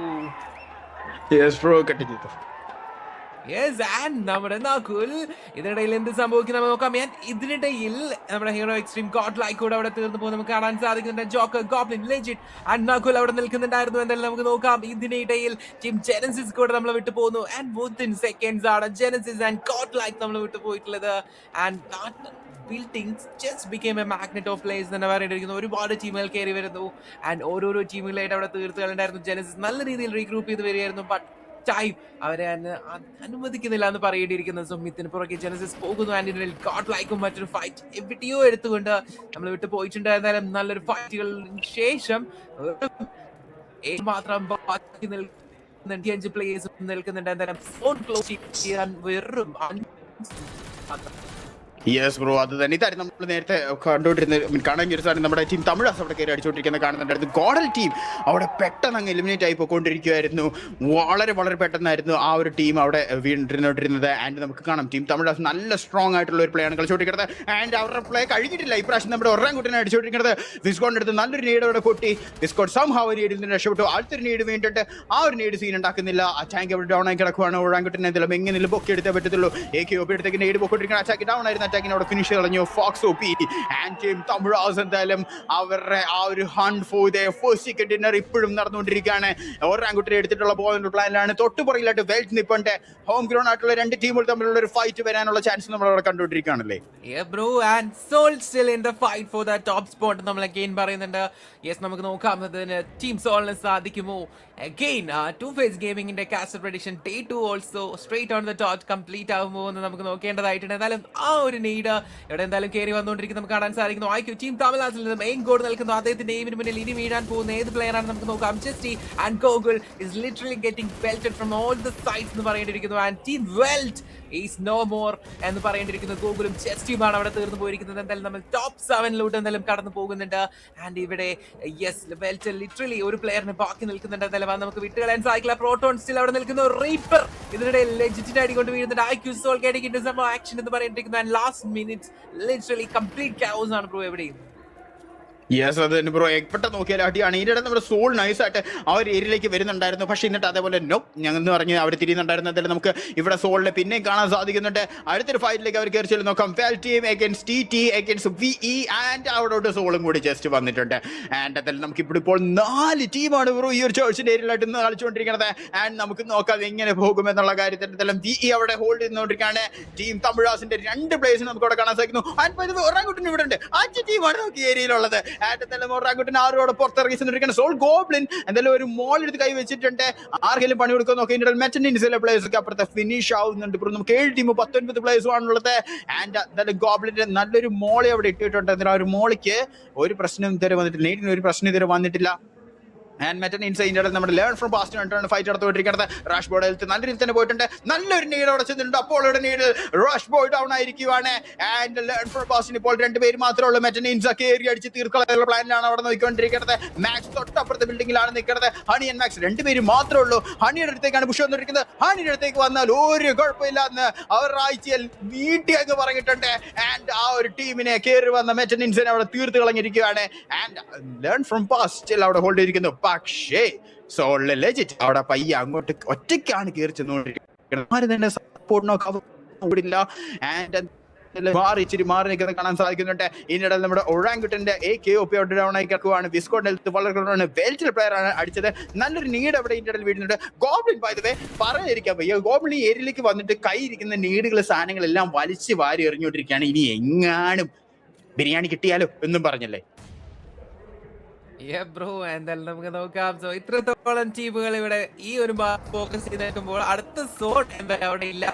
നമ്മുടെ നകുൽ ഇതിനിടയിൽ എന്ത് സംഭവിക്കും നമ്മൾ നോക്കാം. ഇതിനിടയിൽ നമ്മുടെ ഹീറോ എക്സ്ട്രീം ഗോഡ് ലൈക്ക് കൂടെ അവിടെ തീർന്നു പോകും നമുക്ക് കാണാൻ സാധിക്കുന്നുണ്ട്. Joker goblin legit and Nakul അവിടെ നിൽക്കുന്നുണ്ടായിരുന്നു. എന്തായാലും നമുക്ക് നോക്കാം. ഇതിനിടയിൽ ടീം ജെനസിസ് കൂടെ നമ്മൾ വിട്ടു പോകുന്നു. ആൻഡ് വിത്തിൻ സെക്കൻഡ്സ് ആണ് ജെനസിസ് ആൻഡ് ഗോഡ് ലൈക്ക് നമ്മൾ വിട്ടു പോയിട്ടുള്ളത്. And buildings just became a magnet of players എന്ന് പറയേണ്ടിയിരിക്കുന്നു. ഒരുപാട് ടീമുകൾ കയറി വരുന്നു. ആൻഡ് ഓരോരോ ടീമുകളായിട്ട് അവിടെ തീർത്തുകളുണ്ടായിരുന്നു. ജെനസിസ് നല്ല രീതിയിൽ റീഗ്രൂപ്പ് ചെയ്ത് വരികയായിരുന്നു. ബട്ട് ടൈം അവരെ അനുവദിക്കുന്നില്ല എന്ന് പറയേണ്ടിയിരിക്കുന്നത്. സുമിത്തിന് പുറകെ ജെനസിസ് പോകുന്നു. ആൻഡ് ഗോഡ് ലൈക്കും മറ്റൊരു ഫൈറ്റ് എവിടെയോ എടുത്തുകൊണ്ട് നമ്മൾ വിട്ടു പോയിട്ടുണ്ട്. എന്തായാലും നല്ലൊരു ഫൈറ്റുകളിന് ശേഷം മാത്രം ബാക്കി 5 പ്ലേയേഴ്സ് നിൽക്കുന്നുണ്ട്. എന്തായാലും ഫോൺ ക്ലോസ് ചെയ്യാൻ വെറും യെസ് ബ്രോ, അത് തന്നെ ഇതായിരുന്നു നമ്മൾ നേരത്തെ കണ്ടുകൊണ്ടിരുന്ന കാണാൻ ഒരു സാധനം. നമ്മുടെ ടീം തമിഴാസ് അവിടെ കയറി അടിച്ചുകൊണ്ടിരിക്കുന്നത് കാണുന്നുണ്ടായിരുന്നു. ഗോഡൽ ടീം അവിടെ പെട്ടെന്ന് അങ്ങ് എലിമിനേറ്റ് ആയി പോയിക്കൊണ്ടിരിക്കുകയായിരുന്നു. വളരെ വളരെ പെട്ടെന്നായിരുന്നു ആ ഒരു ടീം അവിടെ വീണിരുന്നോണ്ടിരുന്നത്. ആൻഡ് നമുക്ക് കാണാം ടീം തമിഴാസ് നല്ല സ്ട്രോങ് ആയിട്ടുള്ള ഒരു പ്ലേ ആണ് കളിച്ചുകൊണ്ടിരിക്കുന്നത്. ആൻഡ് അവരുടെ പ്ലേ കഴിഞ്ഞിട്ടില്ല. ഇപ്രാവശ്യം നമ്മുടെ ഒറാങ്കുട്ടനെ അടിച്ചുകൊണ്ടിരിക്കുന്നത്. വിസ്കോണിന്റെ അടുത്ത് നല്ലൊരു നീഡ് അവിടെ പൊട്ടി. വിസ്കോട്ട് സംഹൗ ഒരു നീഡിൽ നിന്ന് രക്ഷപ്പെട്ടു. അടുത്തൊരു നീഡ് വീണിട്ട് ആ ഒരു നീഡ് സീൻ ഉണ്ടാക്കുന്നില്ല. അറ്റാക്ക് അവിടെ ഡൗൺ ആയി കിടക്കുവാണ്. ഒറാങ്കുട്ടനെ എന്തെങ്കിലും എങ്ങനെ പൊക്കി എടുത്തേ പറ്റത്തുള്ളൂ. AKOP അടുത്തേക്ക് നീഡ് പൊക്കൊണ്ടിരിക്കുന്ന അറ്റാക്ക് ഡൗൺ ആയിരുന്നു. അറ്റാക്കിനോട് ഫിനിഷ് കളഞ്ഞു ഫോക്സ് OP. ആൻഡ് ടീം തമിഴാസ് എന്തായാലും അവരുടെ ആ ഒരു hunt for the first chicken dinner ഇപ്പോഴും നടന്നുകൊണ്ടിരിക്കുകയാണ്. ഒരാങ്കുട്ടിനെ എടുത്തിട്ടുള്ള പോകുന്ന പ്ലാനിലാണ്. തൊട്ടുപുറകിലായിട്ട് വെൽറ്റ് നിപ്പണ്ട് ഹോം ഗ്രൗണ്ട് ആയിട്ടുള്ള രണ്ട് ടീമുകൾ തമ്മിലുള്ള ഒരു ഫൈറ്റ് വരാനുള്ള ചാൻസ് നമ്മൾ അവിടെ കണ്ടുകൊണ്ടിരിക്കുകയാണല്ലേ. Bro and Soul still in the fight for the top spot നമ്മൾ അഗെയിൻ പറയുന്നുണ്ട്. യെസ്, നമുക്ക് നോക്കാം ടീം സോളിന് സാധിക്കുമോ. അഗെയിൻ ടു ഫേസ് ഗെയിമിങ്ങിന്റെ caster prediction day 2 also straight on the top complete ആകുമോ എന്ന് നമുക്ക് നോക്കേണ്ടതായിട്ടുണ്ട്. എന്തായാലും ആ ഒരു നീഡ് ഇവിടെ എന്തായാലും കയറി വന്നുകൊണ്ടിരിക്കുന്നത് നമുക്ക് കാണാൻ സാധിക്കുന്നു. IQ ടീം തമിഴ്നാട്ടിൽ നിന്ന് മെയിൻ ഗോൾ നിൽക്കുന്നു. അദ്ദേഹത്തിന്റെ എയിമിന് മുന്നിൽ ഇനി വീഴാൻ പോകുന്ന ഏത് പ്ലെയർ ആണ് നമുക്ക് നോക്കാം. ജസ്റ്റി and Gokul is literally getting belted from all the sides എന്ന് പറയേണ്ടിയിരിക്കുന്നു. And team Velt is no more എന്ന് പറയേണ്ടിയിരിക്കുന്നു. ഗോകുലും ചെസ്റ്റിയുമാണ് അവിടെ തീർന്നു പോയിരിക്കുന്നത്. എന്തായാലും നമ്മൾ ടോപ്പ് 7 എന്തായാലും കടന്നു പോകുന്നുണ്ട്. ആൻഡ് ഇവിടെ യെസ് വെൽറ്റ് ലിറ്ററലി ഒരു പ്ലെയറിന് ബാക്കി നിൽക്കുന്നുണ്ട്. എന്തായാലും നമുക്ക് വിട്ടുകളയാൻ സാധിക്കില്ല. പ്രോട്ടോൺ സ്റ്റിൽ അവിടെ നിൽക്കുന്നു. റീപ്പർ ഇതിനിടെ ലെജിറ്റിന്റെ അടി കൊണ്ട് വീഴുന്നുണ്ട്. IQ Soul getting into some action എന്ന് പറയേണ്ടിയിരിക്കുന്നു. And last minute literally complete chaos ആണ് ബ്രോ എവിടെയും. യെസ്, അത് തന്നെ ബ്രോ. പെട്ടെന്ന് നോക്കിയാൽ അടിയാണ്. ഇതിനിടെ നമ്മുടെ സോൾ നൈസായിട്ട് ആ ഒരു ഏരിയയിലേക്ക് വരുന്നുണ്ടായിരുന്നു. പക്ഷേ എന്നിട്ട് അതേപോലെ നോ ഞങ്ങൾ എന്ന് പറഞ്ഞ് അവർ തിരിയുന്നുണ്ടായിരുന്നു. എന്തായാലും നമുക്ക് ഇവിടെ സോളിനെ പിന്നെയും കാണാൻ സാധിക്കുന്നുണ്ട്. അടുത്തൊരു ഫൈറ്റിലേക്ക് അവർ കയറി ചെല്ലും നോക്കാം. Well team against TT against VE and അവിടോട്ട് സോളും കൂടി ജസ്റ്റ് വന്നിട്ടുണ്ട്. ആൻഡ് എന്തായാലും നമുക്ക് ഇപ്പോൾ 4 ടീമാണ് ബ്രോ ഈ ഒരു ചേർച്ചിൻ്റെ ഏരിയയിലായിട്ട് ഇന്ന് കളിച്ചുകൊണ്ടിരിക്കുന്നത്. ആൻഡ് നമുക്ക് നോക്കാം എങ്ങനെ പോകുമെന്നുള്ള കാര്യത്തിൽ. എന്തായാലും VE അവിടെ ഹോൾഡ് ചെയ്തുകൊണ്ടിരിക്കുകയാണ്. ടീം തമിഴാസിന്റെ 2 പ്ലേയേഴ്സിന് നമുക്ക് അവിടെ കാണാൻ സാധിക്കുന്നു. ആൻഡ് ഒരാങ്കുട്ടിന് ഇവിടെ ഉണ്ട്. 5 ടീമാണ് നമുക്ക് ഏരിയയിലുള്ളത്. ആരോട് പുറത്തിറങ്ങിച്ചിരിക്കുകയാണ്. സോൾ ഗോബ്ലിൻ എന്തായാലും ഒരു മോൾ എടുത്ത് കൈ വെച്ചിട്ടുണ്ട്. ആർക്കെങ്കിലും പണി കൊടുക്കാൻ നോക്കി മെറ്റനിൻസിലെ പ്ലേയേഴ്സ് ഒക്കെ അപ്പുറത്തെ ഫിനിഷ് ആവുന്നുണ്ട്. ഇപ്പോൾ നമുക്ക് 7 ടീം 19 പ്ലേയേഴ്സും ആണുള്ളത്. ആൻഡ് എന്തായാലും ഗോബ്ലിന്റെ നല്ലൊരു മോളെ അവിടെ ഇട്ടിട്ടുണ്ട്. എന്നാൽ ഒരു മോളിക്ക് ഒരു പ്രശ്നം ഇതുവരെ വന്നിട്ടില്ല. നെയ്റ്റിന് ഒരു പ്രശ്നം ഇതുവരെ വന്നിട്ടില്ല. ആൻഡ് മെറ്റൻ ഇൻസൈഡ് നമ്മുടെ ലേൺ ഫ്രം പാസ്റ്റ് കണ്ടാണ് ഫൈറ്റ് നടത്തുകൊണ്ടിരിക്കുന്നത്. റാഷ് ബോർഡ് നല്ല രീതിയിൽ തന്നെ പോയിട്ടുണ്ട്. നല്ലൊരു നീഡ് അവിടെ ചെന്നിട്ടുണ്ട്. അപ്പോൾ ഇവിടെ നീഡ് റാഷ് ബോർഡ് ഡൗൺ ആയിരിക്കുവാണ്. ആൻഡ് ലേൺ ഫ്രം പാസ്റ്റിന് ഇപ്പോൾ 2 പേര് മാത്രമേ ഉള്ളൂ. മെറ്റൻ ഇൻസൊക്കെ ഏറി അടിച്ച് തീർക്കാനുള്ള പ്ലാനിലാണ് അവിടെ നോക്കിക്കൊണ്ടിരിക്കുന്നത്. മാക്സ് തൊട്ടപ്പുറത്തെ ബിൽഡിംഗിലാണ് നിൽക്കുന്നത്. ഹണി ആൻഡ് മാക്സ് 2 പേര് മാത്രമേ ഉള്ളൂ. ഹണിയുടെ അടുത്തേക്കാണ് പുഷ് വന്നിരിക്കുന്നത്. ഹണിയുടെ അടുത്തേക്ക് വന്നാൽ ഒരു കുഴപ്പമില്ലാന്ന് അവർ ആഴ്ചയിൽ നീട്ടി അങ്ങ് പറഞ്ഞിട്ടുണ്ട്. ആൻഡ് ആ ഒരു ടീമിനെ കയറി വന്ന മെറ്റൻ ഇൻസിനെ അവിടെ തീർത്ത് കളഞ്ഞിരിക്കുകയാണ്. ആൻഡ് ലേൺ ഫ്രം പാസ്റ്റ് അവിടെ ഹോൾഡ് ചെയ്തിരിക്കുന്നു. പക്ഷേ സോൾ ലെജിറ്റ് അവിടെ പയ്യെ അങ്ങോട്ട് ഒറ്റയ്ക്കാണ് കയറി ചെന്നുകൊണ്ടിരിക്കുന്നത്. ആരും തന്നെ സപ്പോർട്ടിനോ കൂടില്ല. ആൻഡ് ഇച്ചിരി മാറി നിൽക്കുന്നത് കാണാൻ സാധിക്കുന്നുണ്ട്. ഇതിനിടെ നമ്മുടെ ഒറാങ്കുട്ടന്റെ AKOP ഡൗൺ ആയി കിടക്കുവാണ്. വിസ്കോട്ട് വളരെ വെൽറ്റ് പ്ലെയർ ആണ് അടിച്ചത്. നല്ലൊരു നീഡ് അവിടെ ഇതിനിടയിൽ വീഴുന്നുണ്ട്. ഗോബ്ലിൻ ബൈ ദ വേ പറയാതിരിക്കാൻ വയ്യ. ഗോബ്ലിൻ ഈ ഏരിയയിലേക്ക് വന്നിട്ട് കൈ ഇരിക്കുന്ന നീഡുകൾ സാധനങ്ങളെല്ലാം വലിച്ച് വാരി എറിഞ്ഞുകൊണ്ടിരിക്കുകയാണ്. ഇനി എങ്ങാനും ബിരിയാണി കിട്ടിയാലോ എന്നും പറഞ്ഞല്ലേ. ബ്രോ എന്തായാലും നമുക്ക് നോക്കാം. സോ ഇത്രത്തോളം ടീമുകൾ ഇവിടെ ഈ ഒരു ഫോക്കസ് ചെയ്ത് നിൽക്കുമ്പോൾ അടുത്ത സോൺ എന്തായാലും അവിടെ ഇല്ല.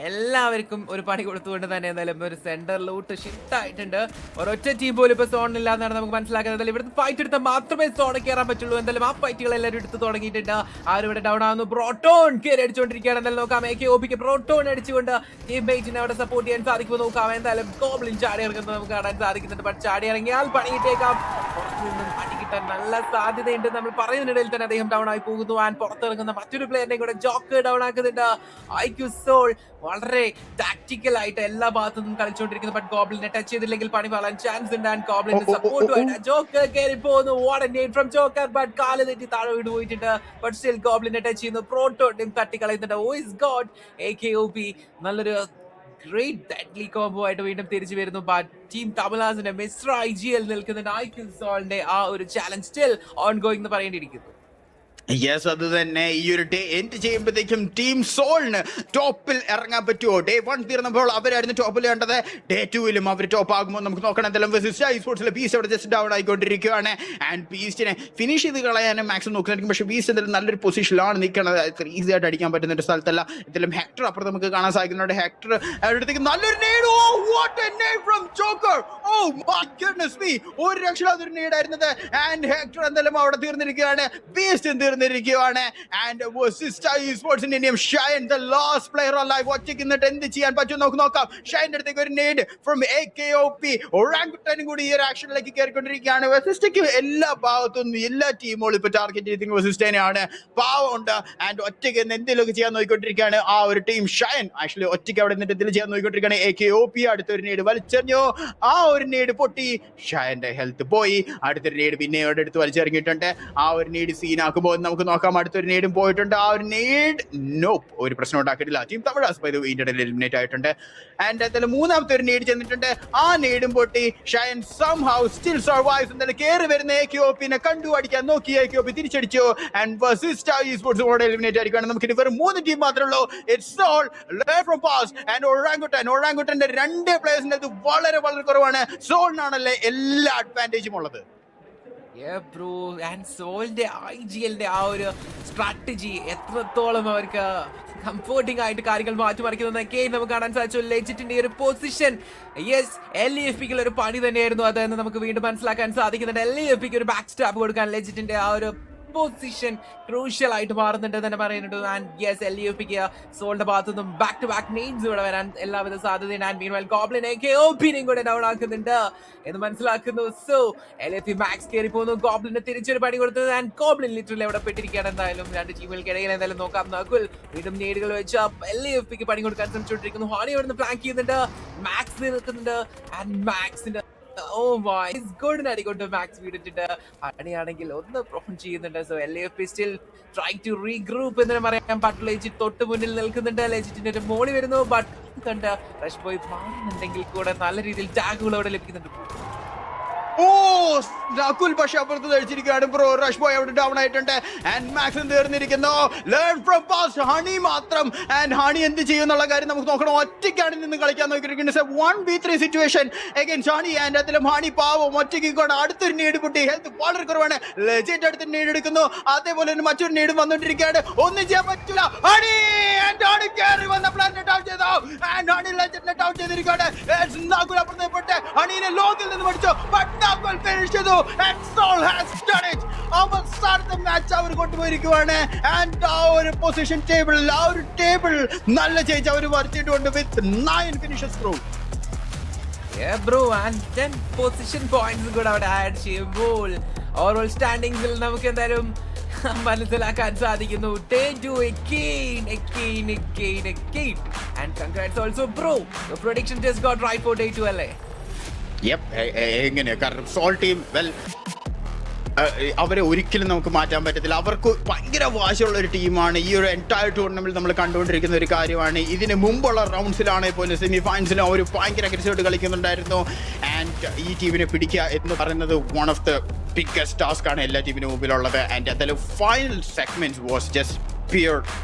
എല്ലാവർക്കും ഒരു പണി കൊടുത്തുകൊണ്ട് തന്നെ എന്തായാലും ഒരു സെന്ററിലോട്ട് ഷിഫ്റ്റ് ആയിട്ടുണ്ട്. ഒരൊറ്റ ടീം പോലും ഇപ്പൊ സോണില്ല എന്നാണ് നമുക്ക് മനസ്സിലാക്കുന്നത്. ഇവിടുത്തെ ഫൈറ്റ് എടുത്താൽ മാത്രമേ സോണിൽ കയറാൻ പറ്റുള്ളൂ. എന്തായാലും ആ ഫൈറ്റുകൾ എല്ലാവരും എടുത്ത് തുടങ്ങിയിട്ടുണ്ട്. ആരും ഇവിടെ ഡൗൺ ആവുന്നു. പ്രോട്ടോൺ കയറി അടിച്ചുകൊണ്ടിരിക്കുകയാണ്. എന്തായാലും നോക്കാം. AKOPക്ക് പ്രോട്ടോൺ അടിച്ചുകൊണ്ട് ടീം മേറ്റിനെ അവിടെ സപ്പോർട്ട് ചെയ്യാൻ സാധിക്കുമോ നോക്കാം. എന്തായാലും ഗോബ്ലിൻ ചാടി ഇറങ്ങുന്നത് നമുക്ക് കാണാൻ സാധിക്കുന്നുണ്ട്. പക്ഷെ ചാടി ഇറങ്ങിയാൽ പണി കിട്ടേക്കാം. പണി കിട്ടാൻ നല്ല സാധ്യതയുണ്ട്. നമ്മൾ പറയുന്നതിനിടയിൽ തന്നെ അദ്ദേഹം ഡൗൺ ആയി പോകുന്നു. ആൻഡ് പുറത്തിറങ്ങുന്ന മറ്റൊരു പ്ലെയറിനെ കൂടെ ജോക്ക് ഡൗൺ ആക്കുന്നുണ്ട്. IQ സോൾ വളരെ ടാക്ടിക്കൽ ആയിട്ട് എല്ലാ ഭാഗത്തു നിന്നും കളിച്ചുകൊണ്ടിരിക്കുന്നു. ബട്ട് ഗോബ്ലിനെ ടച്ച് ചെയ്തില്ലെങ്കിൽ പണി പറയാൻ ചാൻസ് ഉണ്ട്. ആൻഡ് ഗോബ്ലിന്റെ സപ്പോർട്ടുമായിട്ട് ജോക്കർ കയറി പോകുന്നു. What A നേഡ് from Joker. But കാല് തെറ്റി താഴെ വീട് പോയിട്ടുണ്ട്. ബട്ട് സ്റ്റിൽ ഗോബ്ലിനെ ടച്ച് ചെയ്യുന്നു. പ്രോട്ടോട്ടും തട്ടി കളയുന്നുണ്ട്. Oh is God. AKOP നല്ലൊരു ഗ്രേറ്റ് ഡെഡ്ലി കോംബോ ആയിട്ട് വീണ്ടും തിരിച്ചു വരുന്നു. ബട്ട് ടീം തമിഴ്നാടിന്റെ മിസ്റ്റർ IGL നിൽക്കുന്നുണ്ട്. IQ സോളിന്റെ ആ ഒരു ചാലഞ്ച് സ്റ്റിൽ ഓൺ ഗോയിങ് എന്ന് പറയേണ്ടിയിരിക്കുന്നു. യെസ്, അത് തന്നെ. ഈ ഒരു ഡേ എൻഡ് ചെയ്യുമ്പോഴത്തേക്കും ടീം സോളിന് ടോപ്പിൽ ഇറങ്ങാൻ പറ്റുമോ? ഡേ 1 തീർന്നപ്പോൾ അവരായിരുന്നു ടോപ്പിൽ കണ്ടത്. ഡേ 2 അവർ ടോപ്പ് ആകുമ്പോൾ നമുക്ക് നോക്കണം. എന്തെല്ലാം Esports ബീസ്റ്റ് അവിടെ ജസ്റ്റ് ഡൗൺ ആയിക്കൊണ്ടിരിക്കുകയാണ്. ആൻഡ് ബീസ്റ്റിനെ ഫിനിഷ് ചെയ്ത് കളയാനും മാക്സിമം നോക്കുന്നുണ്ടായിരിക്കും. പക്ഷേ ബീസ്റ്റ് എന്തായാലും നല്ലൊരു പൊസിഷനിലാണ് നിൽക്കുന്നത്. ഈസി ആയിട്ട് അടിക്കാൻ പറ്റുന്ന ഒരു സ്ഥലത്തല്ല. എന്തെങ്കിലും ഹെക്ടർ അപ്പുറത്ത് നമുക്ക് കാണാൻ സാധിക്കുന്നുണ്ട്. ഹെക്ടർ അടുത്തേക്ക് നല്ലൊരു നേട്. ഒരു രക്ഷയില്ലാത്തൊരു നേടായിരുന്നത്. ആൻഡ് ഹെക്ടർ എന്തായാലും അവിടെ തീർന്നിരിക്കുകയാണ്. ബീസ്റ്റ് വന്നിരിക്കുകയാണ്. ആൻഡ് Esportsന്റെ team shine the last player alive ഒറ്റയ്ക്ക് നിന്നിട്ട് എന്ത് ചെയ്യാൻ പറ്റും നമുക്ക് നോക്കാം. ഷൈൻ്റെ അടുത്തേക്ക് ഒരു നേഡ് ഫ്രം AKOP. ഒറാങ്കുട്ടനും കൂടി ഈ ഒരു ആക്ഷനിലേക്ക് കയറിക്കൊണ്ടിരിക്കുകയാണ്. വെസിസ്റ്റയ്ക്ക് എല്ലാ ഭാഗത്തുനിന്നും എല്ലാ ടീമുകളും ഇപ്പൊ ടാർഗറ്റ് ചെയ്തിരിക്കുന്ന വെസിസ്റ്റേനെയാണ്. പാവമുണ്ട് ആൻഡ് ഒറ്റയ്ക്ക് എന്തെങ്കിലുമൊക്കെ ചെയ്യാൻ നോക്കിക്കൊണ്ടിരിക്കുകയാണ് ആ ഒരു ടീം ഷൈൻ. ആക്ച്വലി ഒറ്റയ്ക്ക് അവിടെ നിന്നിട്ട് എന്തെങ്കിലും ചെയ്യാൻ നോക്കിക്കൊണ്ടിരിക്കുകയാണ്. AKOP അടുത്തൊരു നേട് വലിച്ചെറിഞ്ഞു. ആ ഒരു നേട് പൊട്ടി. ഷൈൻ്റെ ഹെൽത്ത് പോയി. അടുത്തൊരു നേട് പിന്നെ ഇവിടെ അടുത്ത് വലിച്ചെറിഞ്ഞിട്ടുണ്ട്. ആ ഒരു നേട് സീനാക്കുമ്പോൾ നമുക്ക് നോക്കാം. അടുത്തൊരു നേടും പോയിട്ടുണ്ട്. ആ ഒരു നേട് നോപ്പ് ഒരു പ്രശ്നം ഉണ്ടാക്കിയിട്ടില്ല. ടീം തമിഴാസ് ഇന്ത്യയിൽ എലിമിനേറ്റ് ആയിട്ടുണ്ട്. ആൻഡ് എന്തായാലും മൂന്നാമത്തെ ഒരു നേട് ചെന്നിട്ടുണ്ട്. ആ നേടും പൊട്ടി. Shine somehow still survives. എന്തായാലും കയറി വരുന്ന AKOPനെ കണ്ടു അടിക്കാൻ നോക്കി. AKOP തിരിച്ചടിച്ചു. ആൻഡ് വസിസ്റ്റ Esports ഓടെ എലിമിനേറ്റ് ആയിരിക്കുകയാണ്. നമുക്ക് വെറും 3 ടീം മാത്രമേ ഉള്ളൂ. It's Soul, learn from past and ഒറാങ്കുട്ടന്റെ 2 പ്ലേയേഴ്സിന്റെ അത് വളരെ വളരെ കുറവാണ്. സോളിനാണല്ലേ എല്ലാ അഡ്വാൻറ്റേജും ഉള്ളത്. സോളിന്റെ IGLന്റെ ആ ഒരു സ്ട്രാറ്റജി എത്രത്തോളം അവർക്ക് കംഫോർട്ടിംഗ് ആയിട്ട് കാര്യങ്ങൾ മാറ്റിമറിക്കുന്നതൊക്കെ നമുക്ക് കാണാൻ സാധിച്ചു. ലെജിറ്റിന്റെ ഒരു പൊസിഷൻ LEFPക്ക് ഒരു പണി തന്നെയായിരുന്നു അതെന്ന് നമുക്ക് വീണ്ടും മനസ്സിലാക്കാൻ സാധിക്കുന്നുണ്ട്. LEFPക്ക് ഒരു ബാക്ക് സ്റ്റാപ്പ് കൊടുക്കാൻ ലെജിറ്റിന്റെ ആ ഒരു പൊസിഷൻ ക്രൂഷ്യൽ ആയിട്ട് മാറുന്നുണ്ട് തന്നെ പറയുന്നുണ്ട്. ആൻഡ് LEFPക്ക് സോളിന്റെ ഭാഗത്തു നിന്നും ബാക്ക് ടു ബാക്ക് നെയിംസ് ഇവിടെ വരാൻ എല്ലാവിധ സാധ്യതയുണ്ട്. ആൻഡ് മീൻവൈൽ ഗോബ്ലിൻ AKOPനെയും കൂടെ ഡൗൺ ആക്കുന്നുണ്ട് എന്ന് മനസ്സിലാക്കുന്നു. സോ LFP മാക്സ് കയറി പോകുന്നു. ഗോബ്ലിന് തിരിച്ചൊരു പണി കൊടുത്തത്. ആൻഡ് ഗോബ്ലിൻ ലിറ്ററലി അവിടെ പെട്ടിരിക്കുകയാണ്. എന്തായാലും 2 ടീമുകൾക്കിടയിൽ എന്തായാലും നോക്കാം. നകുൽ വീണ്ടും നേടുകൾ വെച്ച് LEFPക്ക് പണി കൊടുക്കാൻ ശ്രമിച്ചുകൊണ്ടിരിക്കുന്നു. ഹാണി അവിടെ നിന്ന് പ്ലാൻ ചെയ്യുന്നുണ്ട്. മാക്സ് നിൽക്കുന്നുണ്ട്. ആൻഡ് മാക്സിന്റെ അടികൊണ്ട് മാക്സ് വീടിച്ചിട്ട് അണിയാണെങ്കിൽ ഒന്ന് പ്രൊഫൺ ചെയ്യുന്നുണ്ട്. So LFP still try to regroup എന്ന് പറയാൻ പറ്റുള്ള. ലെജിറ്റ് തൊട്ട് മുന്നിൽ നിൽക്കുന്നുണ്ട്. ലെജിറ്റിന്റെ ഒരു മോളി വരുന്നു. ബട്ട് കണ്ട് റഷ് ബോയ് മാറുന്നുണ്ടെങ്കിൽ കൂടെ നല്ല രീതിയിൽ ടാഗുകൾ അവിടെ ലഭിക്കുന്നുണ്ട്. നകുൽ പക്ഷെ അപ്പുറത്ത് കഴിച്ചിരിക്കുകയാണ്. ബ്രോ റഷ് ബോയ് അവിടെ ഡൗൺ ആയിട്ടുണ്ട്. ആൻഡ് മാക്സും തീർന്നിരിക്കുന്നു. ലേൺ ഫ്രം പാസ്റ്റ് ഹണി മാത്രം. ആൻഡ് ഹണി എന്ത് ചെയ്യുന്നുള്ള കാര്യം നമുക്ക് നോക്കണം. ഒറ്റയ്ക്കാണ് നിന്ന് കളിക്കാൻ നോക്കിയിരിക്കുന്നത്. 1v3 situation against honey. And അതിലും ഹണി പാവം ഒറ്റയ്ക്ക് കൊണ്ട് അടുത്തൊരു നീട് പൊട്ടി. ഹെൽത്ത് വളരെ കുറവാണ്. ലെജൻഡ് അടുത്ത് നീട് എടുക്കുന്നു. അതേപോലെ തന്നെ മറ്റൊരു നീട് വന്നോണ്ടിരിക്കുകയാണ്. ഒന്നും ചെയ്യാൻ പറ്റില്ല. ഹണി ഹണി കയറി വന്ന പ്ലാന്റ് ഔട്ട് ചെയ്തു. ആൻഡ് ഹണി ലെജൻഡിനെ ഔട്ട് ചെയ്തിരിക്കുകയാണ്. നകുൽ അപ്പുറത്ത് പെട്ട് ഹണീനെ ലോകിൽ നിന്ന് പഠിച്ചു. Nagul finished it and Soul has done it. അവസാനത്തെ മാച്ച് അവർ കൊണ്ടുപോയിരിക്കുവാണ്. ആൻഡ് ആ ഒരു പൊസിഷൻ ടേബിൾ ആ ഒരു ടേബിൾ നല്ല ചേഞ്ച് അവർ വരുത്തിയിട്ടുണ്ട് വിത്ത് 9 finishes through. Bro and 10 position points കൂടെ അവിടെ ആഡ് ചെയ്യുമ്പോൾ ഓവറോൾ സ്റ്റാൻഡിംഗ്സിൽ നമുക്ക് എന്തായാലും മനസ്സിലാക്കാൻ സാധിക്കുന്നു. And congrats also bro. Your prediction just got right for day 2 അല്ലേ? എങ്ങനെയാ? കാരണം സോൾ ടീം അവരെ ഒരിക്കലും നമുക്ക് മാറ്റാൻ പറ്റത്തില്ല. അവർക്ക് ഭയങ്കര വാശിയുള്ള ഒരു ടീമാണ്. ഈ ഒരു എൻറ്റയർ ടൂർണമെന്റിൽ നമ്മൾ കണ്ടുകൊണ്ടിരിക്കുന്ന ഒരു കാര്യമാണ്. ഇതിന് മുമ്പുള്ള റൗണ്ട്സിലാണെങ്കിൽ പോലും സെമി ഫൈനൽസിലും അവർ ഭയങ്കര അഗ്രസീവായിട്ട് കളിക്കുന്നുണ്ടായിരുന്നു. ആൻഡ് ഈ ടീമിനെ പിടിക്കുക എന്ന് പറയുന്നത് one of the biggest task ആണ് എല്ലാ ടീമിന് മുമ്പിലുള്ളത്. ആൻഡ് അതിൽ final segments was just pure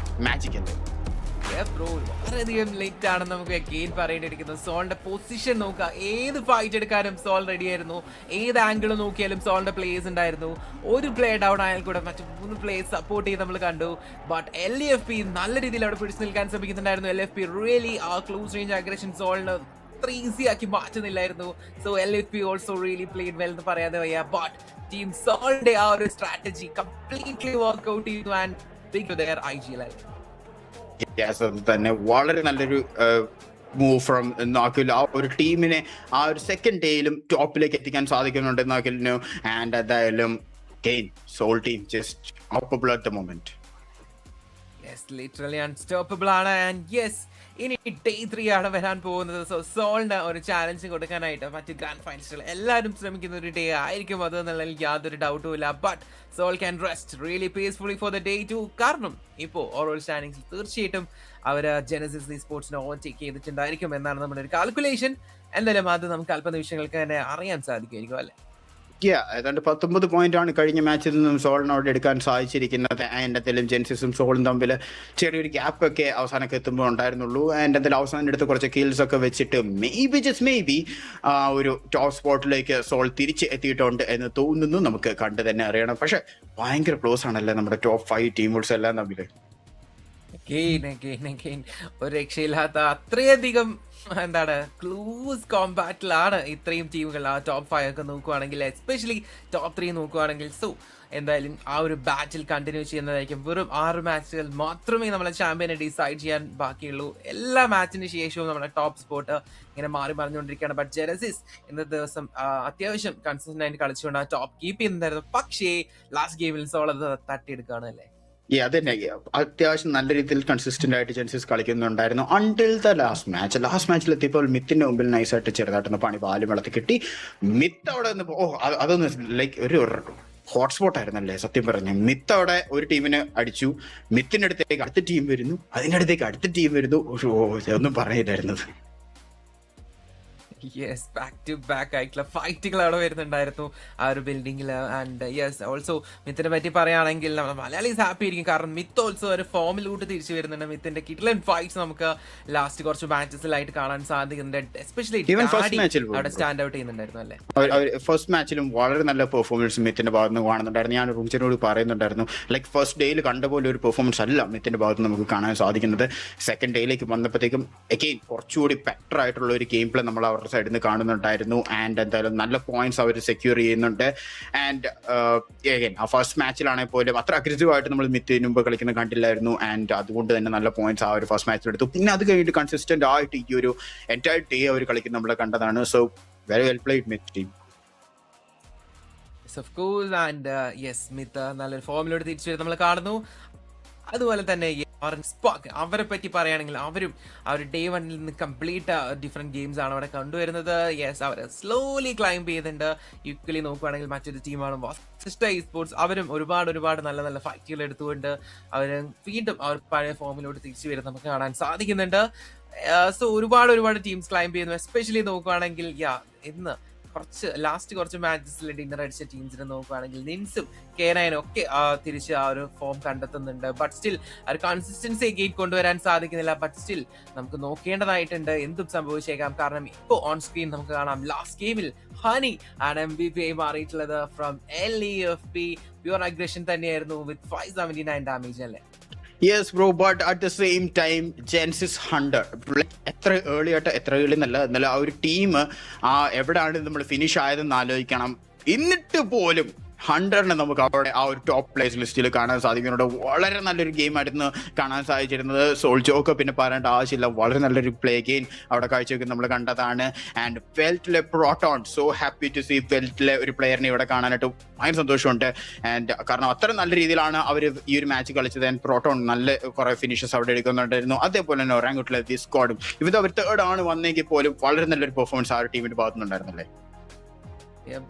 magical. വളരെയധികം ലേറ്റ് ആണ് നമുക്ക് ഗെയിൻ പറയേണ്ടിയിരിക്കുന്നത്. സോളിന്റെ പൊസിഷൻ നോക്കുക. ഏത് ഫൈറ്റ് എടുക്കാനും സോൾ റെഡി ആയിരുന്നു. ഏത് ആംഗിൾ നോക്കിയാലും സോളിന്റെ പ്ലേയേഴ്സ് ഉണ്ടായിരുന്നു. ഒരു പ്ലേ ഡൗൺ ആയാൽ കൂടെ മറ്റു 3 പ്ലേയേഴ്സ് സപ്പോർട്ട് ചെയ്ത് നമ്മൾ കണ്ടു. ബട്ട് LEFP നല്ല രീതിയിൽ അവിടെ പിടിച്ചു നിൽക്കാൻ ശ്രമിക്കുന്നുണ്ടായിരുന്നു. LFP റിയലി ആ ക്ലോസ് റേഞ്ച് അഗ്രഷൻ സോളിന് അത്ര ഈസി ആക്കി മാറ്റുന്നില്ലായിരുന്നു. So LFP also really played well എന്ന് പറയാതെ വയ്യ. ബട്ട് ടീം സോളിന്റെ ആ ഒരു സ്ട്രാറ്റജി കംപ്ലീറ്റ്ലി വർക്ക്ഔട്ട് ചെയ്തു. And big to their IGL. തന്നെ വളരെ നല്ലൊരു മൂവ് ഫ്രം നാക്കിൽ. ആ ഒരു ടീമിനെ ആ ഒരു സെക്കൻഡ് ഡേയിലും ടോപ്പിലേക്ക് എത്തിക്കാൻ സാധിക്കുന്നുണ്ട് നാക്കിലിന്. ആൻഡ് എന്തായാലും സോൾ ടീം ജസ്റ്റ് ഔപ്പബിൾ at the moment. Literally unstoppable ആണ്. ആൻഡ് ഇനി day 3 ആണ് വരാൻ പോകുന്നത്. സോ സോളിന് ഒരു ചാലഞ്ച് കൊടുക്കാനായിട്ട് മറ്റ് ഗ്രാൻഡ് ഫൈനൽസിൽ എല്ലാവരും ശ്രമിക്കുന്ന ഒരു ഡേ ആയിരിക്കും അത് എന്നുള്ളതിൽ യാതൊരു ഡൗട്ടും ഇല്ല. But Soul can rest really peacefully for the day 2. കാരണം ഇപ്പോൾ ഓവറോൾ സ്റ്റാൻഡിംഗ്സിൽ തീർച്ചയായിട്ടും അവർ ജെനസിസ് സ്പോർട്സിനെ ഓവർടേക്ക് ചെയ്തിട്ടുണ്ടായിരിക്കും എന്നാണ് നമ്മുടെ ഒരു കാൽക്കുലേഷൻ. എന്തായാലും അത് നമുക്ക് അല്പനിമിഷങ്ങൾക്ക് തന്നെ അറിയാൻ സാധിക്കുമായിരിക്കും അല്ലേ? ഏതാണ്ട് 19 പോയിന്റ് ആണ് കഴിഞ്ഞ മാച്ചിൽ നിന്നും സോളിനോട് എടുക്കാൻ സാധിച്ചിരിക്കുന്നത്. ആൻഡ് എന്തായാലും ജെൻസിസും സോളും തമ്മിൽ ചെറിയൊരു ഗ്യാപ്പ് ഒക്കെ അവസാനമൊക്കെ എത്തുമ്പോൾ ഉണ്ടായിരുന്നുള്ളൂ. ആൻഡ് എന്തായാലും അവസാനം എടുത്ത് കുറച്ച് കിൽസ് ഒക്കെ വെച്ചിട്ട് മേ ബി ഒരു ടോപ്പ് സ്പോട്ടിലേക്ക് സോൾ തിരിച്ച് എത്തിയിട്ടുണ്ട് എന്ന് തോന്നുന്നു. നമുക്ക് കണ്ടു തന്നെ അറിയണം. പക്ഷെ ഭയങ്കര ക്ലോസ് ആണല്ലേ നമ്മുടെ ടോപ്പ് 5 ടീമുകൾസ് എല്ലാം തമ്മിൽ. ഒരു രക്ഷയില്ലാത്ത അത്രയധികം എന്താണ് ക്ലോസ് കോമ്പാറ്റിലാണ് ഇത്രയും ടീമുകൾ. ആ ടോപ്പ് 5 ഒക്കെ നോക്കുവാണെങ്കിൽ, എസ്പെഷ്യലി ടോപ്പ് 3 നോക്കുവാണെങ്കിൽ. സോ എന്തായാലും ആ ഒരു ബാറ്റിൽ കണ്ടിന്യൂ ചെയ്യുന്നതായിരിക്കും. വെറും 6 മാച്ചുകൾ മാത്രമേ നമ്മളെ ചാമ്പ്യനെ ഡിസൈഡ് ചെയ്യാൻ ബാക്കിയുള്ളൂ. എല്ലാ മാച്ചിന് ശേഷവും നമ്മുടെ ടോപ്പ് സ്പോട്ട് ഇങ്ങനെ മാറി മറിഞ്ഞുകൊണ്ടിരിക്കുകയാണ്. ബട്ട് ജെനസിസ് ഇന്നത്തെ ദിവസം അത്യാവശ്യം കൺസിസ്റ്റന്റ് ആയിട്ട് കളിച്ചുകൊണ്ട് ആ ടോപ്പ് കീപ്പ് ചെയ്യുന്നുണ്ടായിരുന്നു. പക്ഷേ ലാസ്റ്റ് ഗെയിമിൽ സോൾ അത് തട്ടിയെടുക്കുകയാണ് അല്ലേ. അതന്നെ, അത്യാവശ്യം നല്ല രീതിയിൽ കൺസിസ്റ്റന്റ് ആയിട്ട് ജെൻസിസ് കളിക്കുന്നുണ്ടായിരുന്നു അൺടിൽ ദ ലാസ്റ്റ് മാച്ചിൽ എത്തിയപ്പോൾ മിത്തിന്റെ മുമ്പിൽ നൈസായിട്ട് ചെറുതായിട്ടൊന്ന് പണി പാലും വെള്ളത്തിൽ കിട്ടി. മിത്ത് അവിടെ അതൊന്ന് ലൈക്ക് ഒരു ഹോട്ട്സ്പോട്ട് ആയിരുന്നല്ലേ സത്യം പറഞ്ഞ. മിത്ത് അവിടെ ഒരു ടീമിനെ അടിച്ചു, മിത്തിന്റെ അടുത്തേക്ക് അടുത്ത ടീം വരുന്നു, അതിന്റെ അടുത്തേക്ക് അടുത്ത ടീം വരുന്നു. ഒന്നും പറയില്ലായിരുന്നത്. യെസ്, ബാക്ക് ടു ബാക്ക് ആയിട്ടുള്ള ഫൈറ്റുകൾ അവിടെ വരുന്നുണ്ടായിരുന്നു ആ ഒരു ബിൽഡിങ്ങിൽ. ആൻഡ് യെസ്, ഓൾസോ മിത്തിനെ പറ്റി പറയുകയാണെങ്കിൽ നമ്മൾ മലയാളീസ് ഹാപ്പി ആയിരിക്കും. കാരണം മിത്ത് ഓൾസോ ഒരു ഫോമിലൂട്ട് തിരിച്ചു വരുന്നുണ്ട്. മിത്തിന്റെ കിഡ്ലൻ ഫൈറ്റ്സ് നമുക്ക് ലാസ്റ്റ് കുറച്ച് മാച്ചസിലായിട്ട് കാണാൻ സാധിക്കുന്നുണ്ട്. എസ്പെഷ്യലി അവിടെ സ്റ്റാൻഡ് ഔട്ട് ചെയ്യുന്നുണ്ടായിരുന്നു അല്ലേ. ഫസ്റ്റ് മാച്ചിലും വളരെ നല്ല പെർഫോമൻസ് മിത്തിന്റെ ഭാഗത്ത് നിന്ന് കാണുന്നുണ്ടായിരുന്നു. ഞാൻ റൂംസിനോട് പറയുന്നുണ്ടായിരുന്നു, ലൈക്ക് ഫസ്റ്റ് ഡേയിൽ കണ്ട പോലെ ഒരു പെർഫോമൻസ് അല്ല മിത്തിന്റെ ഭാഗത്ത് നമുക്ക് കാണാൻ സാധിക്കുന്നത്. സെക്കൻഡ് ഡേയിലേക്ക് വന്നപ്പോഴത്തേക്കും അഗെയിൻ കുറച്ചുകൂടി ബെറ്റർ ആയിട്ടുള്ള ഒരു ഗെയിം പ്ലേ നമ്മൾ അവരുടെ സൈഡിൽ നിന്ന് കാണുന്നുണ്ടായിരുന്നു. ആൻഡ് എന്തായാലും നല്ല പോയിന്റ്സ് അവർ സെക്യൂർ ചെയ്യുന്നുണ്ട്. ആൻഡ് ആ ഫസ്റ്റ് മാച്ചിലാണെങ്കിൽ പോലും അത്ര അഗ്രസീവ് ആയിട്ട് നമ്മൾ മിത്തിന് മുമ്പ് കളിക്കുന്നത് കണ്ടില്ലായിരുന്നു. ആൻഡ് അതുകൊണ്ട് തന്നെ നല്ല പോയിന്റ്സ് ആ ഒരു ഫസ്റ്റ് മാച്ചിൽ എടുത്തു. പിന്നെ അത് കഴിഞ്ഞിട്ട് കൺസിസ്റ്റന്റ് ആയിട്ട് ഈ ഒരു എൻറ്റയർ ഡേ അവർ കളിക്കുന്നത് നമ്മൾ കണ്ടതാണ്. So very well played myth team. Of course. And yes, myth നല്ലൊരു ഫോമിലോട്ട് തിരിച്ചു വരും നമ്മൾ കാണുന്നു. അതുപോലെ തന്നെ അവരെ പറ്റി പറയുകയാണെങ്കിൽ അവരും ആ ഒരു ഡേ വണ്ണിൽ നിന്ന് കംപ്ലീറ്റ് ഡിഫറെന്റ് ഗെയിംസ് ആണ് അവിടെ കണ്ടുവരുന്നത്. യെസ്, അവർ സ്ലോലി ക്ലൈംബ് ചെയ്യുന്നുണ്ട്. ഈക്വലി നോക്കുകയാണെങ്കിൽ മറ്റൊരു ടീമാണ് Esports. അവരും ഒരുപാട് നല്ല ഫൈറ്റുകൾ എടുത്തുകൊണ്ട് അവർ വീണ്ടും അവർ പഴയ ഫോമിലോട്ട് തിരിച്ചു വരുന്നത് നമുക്ക് കാണാൻ സാധിക്കുന്നുണ്ട്. സോ ഒരുപാട് ടീംസ് ക്ലൈംബ് ചെയ്യുന്നു. എസ്പെഷ്യലി നോക്കുകയാണെങ്കിൽ ഇന്ന് കുറച്ച് മാച്ചസിൽ ഡിന്നർ അടിച്ച ടീംസിനെ നോക്കുകയാണെങ്കിൽ നിൻസും K9 ഒക്കെ തിരിച്ച് ആ ഒരു ഫോം കണ്ടെത്തുന്നുണ്ട്. ബട്ട് സ്റ്റിൽ ആ ഒരു കൺസിസ്റ്റൻസി ഗെയിൻ കൊണ്ടുവരാൻ സാധിക്കുന്നില്ല. ബട്ട് സ്റ്റിൽ നമുക്ക് നോക്കേണ്ടതായിട്ടുണ്ട്, എന്തും സംഭവിച്ചേക്കാം. കാരണം ഇപ്പോൾ ഓൺ സ്ക്രീൻ നമുക്ക് കാണാം ലാസ്റ്റ് ഗെയിമിൽ ഹണി ആണ് MVP ആയി മാറിയിട്ടുള്ളത് ഫ്രം LEFP. പ്യൂർ അഗ്രഷൻ തന്നെയായിരുന്നു വിത്ത് 579 ഡാമേജ് അല്ലേ. Yes bro, but at the same time ജെൻസിസ് 100 എത്ര ഏർലി എന്നല്ല ആ ഒരു ടീം എവിടെയാണ് നമ്മൾ ഫിനിഷ് ആയതെന്ന് ആലോചിക്കണം. എന്നിട്ട് പോലും 100 നമുക്ക് അവിടെ ആ ഒരു ടോപ്പ് പ്ലേസ് ലിസ്റ്റിൽ കാണാൻ സാധിക്കുന്നുണ്ട്. വളരെ നല്ലൊരു ഗെയിം ആയിരുന്നു കാണാൻ സാധിച്ചിരുന്നത്. സോൾജോക്ക് പിന്നെ പറയേണ്ട ആവശ്യമില്ല, വളരെ നല്ലൊരു പ്ലേ ഗെയിം അവിടെ കാഴ്ചവെക്കും നമ്മൾ കണ്ടതാണ്. ആൻഡ് ഫെൽറ്റിലെ Proton, so happy to see ഫെൽറ്റിലെ ഒരു പ്ലെയറിനെ ഇവിടെ കാണാനായിട്ട് ഭയങ്കര സന്തോഷമുണ്ട്. ആൻഡ് കാരണം അത്ര നല്ല രീതിയിലാണ് അവർ ഈ ഒരു മാച്ച് കളിച്ചത്. ആൻഡ് പ്രോട്ടോൺ നല്ല കുറെ ഫിനിഷസ് അവിടെ എടുക്കുന്നുണ്ടായിരുന്നു. അതേപോലെ തന്നെ ഒറാങ്കുട്ടിലെ സ്ക്വാഡും ഇത് അവർ തേർഡ് ആണ് വന്നെങ്കിൽ പോലും വളരെ നല്ലൊരു പെർഫോമൻസ് ആ ഒരു ടീമിന്റെ ഭാഗത്തുനിന്നുണ്ടായിരുന്നല്ലേ.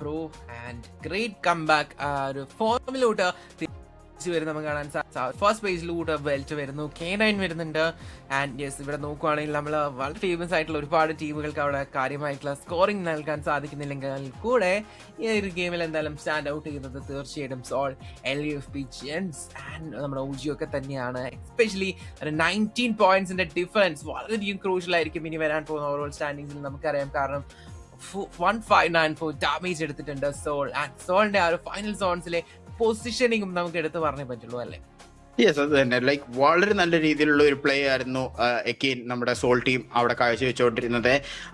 ബ്രോ, ആൻഡ് ഗ്രേറ്റ് കംബാക്ക് ഒരു ഫോമിലോട്ട് വരുന്ന നമുക്ക് കാണാൻ സാധിക്കും. ഫസ്റ്റ് പേജിലൂടെ വെൽറ്റ് വരുന്നു, K9 വരുന്നുണ്ട്. ആൻഡ് യെസ്, ഇവിടെ നോക്കുവാണെങ്കിൽ നമ്മൾ വളരെ ഫേമസ് ആയിട്ടുള്ള ഒരുപാട് ടീമുകൾക്ക് അവിടെ കാര്യമായിട്ടുള്ള സ്കോറിംഗ് നൽകാൻ സാധിക്കുന്നില്ലെങ്കിൽ കൂടെ ഈ ഒരു ഗെയിമിൽ എന്തായാലും സ്റ്റാൻഡ് ഔട്ട് ചെയ്യുന്നത് തീർച്ചയായിട്ടും സോൾ LEFP ജെൻസ് ആൻഡ് നമ്മുടെ OG ഒക്കെ തന്നെയാണ്. എസ്പെഷ്യലി 19 പോയിന്റ്സിന്റെ ഡിഫറൻസ് വളരെയധികം ക്രൂഷ്യൽ ആയിരിക്കും ഇനി വരാൻ പോകുന്ന ഓവറോൾ സ്റ്റാൻഡിങ്സിൽ നമുക്കറിയാം. കാരണം 1594 ഡാമേജ് എടുത്തിട്ടുണ്ട് സോൾ. ആൻഡ് സോളിന്റെ ആ ഒരു ഫൈനൽ സോൺസിലെ പൊസിഷനിങ്ങും നമുക്ക് എടുത്ത് പറഞ്ഞേ പറ്റുള്ളൂ അല്ലേ. യെസ്, അത് തന്നെ. ലൈക്ക് വളരെ നല്ല രീതിയിലുള്ള ഒരു പ്ലേ ആയിരുന്നു എക്കെയിൻ നമ്മുടെ സോൾ ടീം അവിടെ കാഴ്ചവെച്ചുകൊണ്ടിരുന്നത്.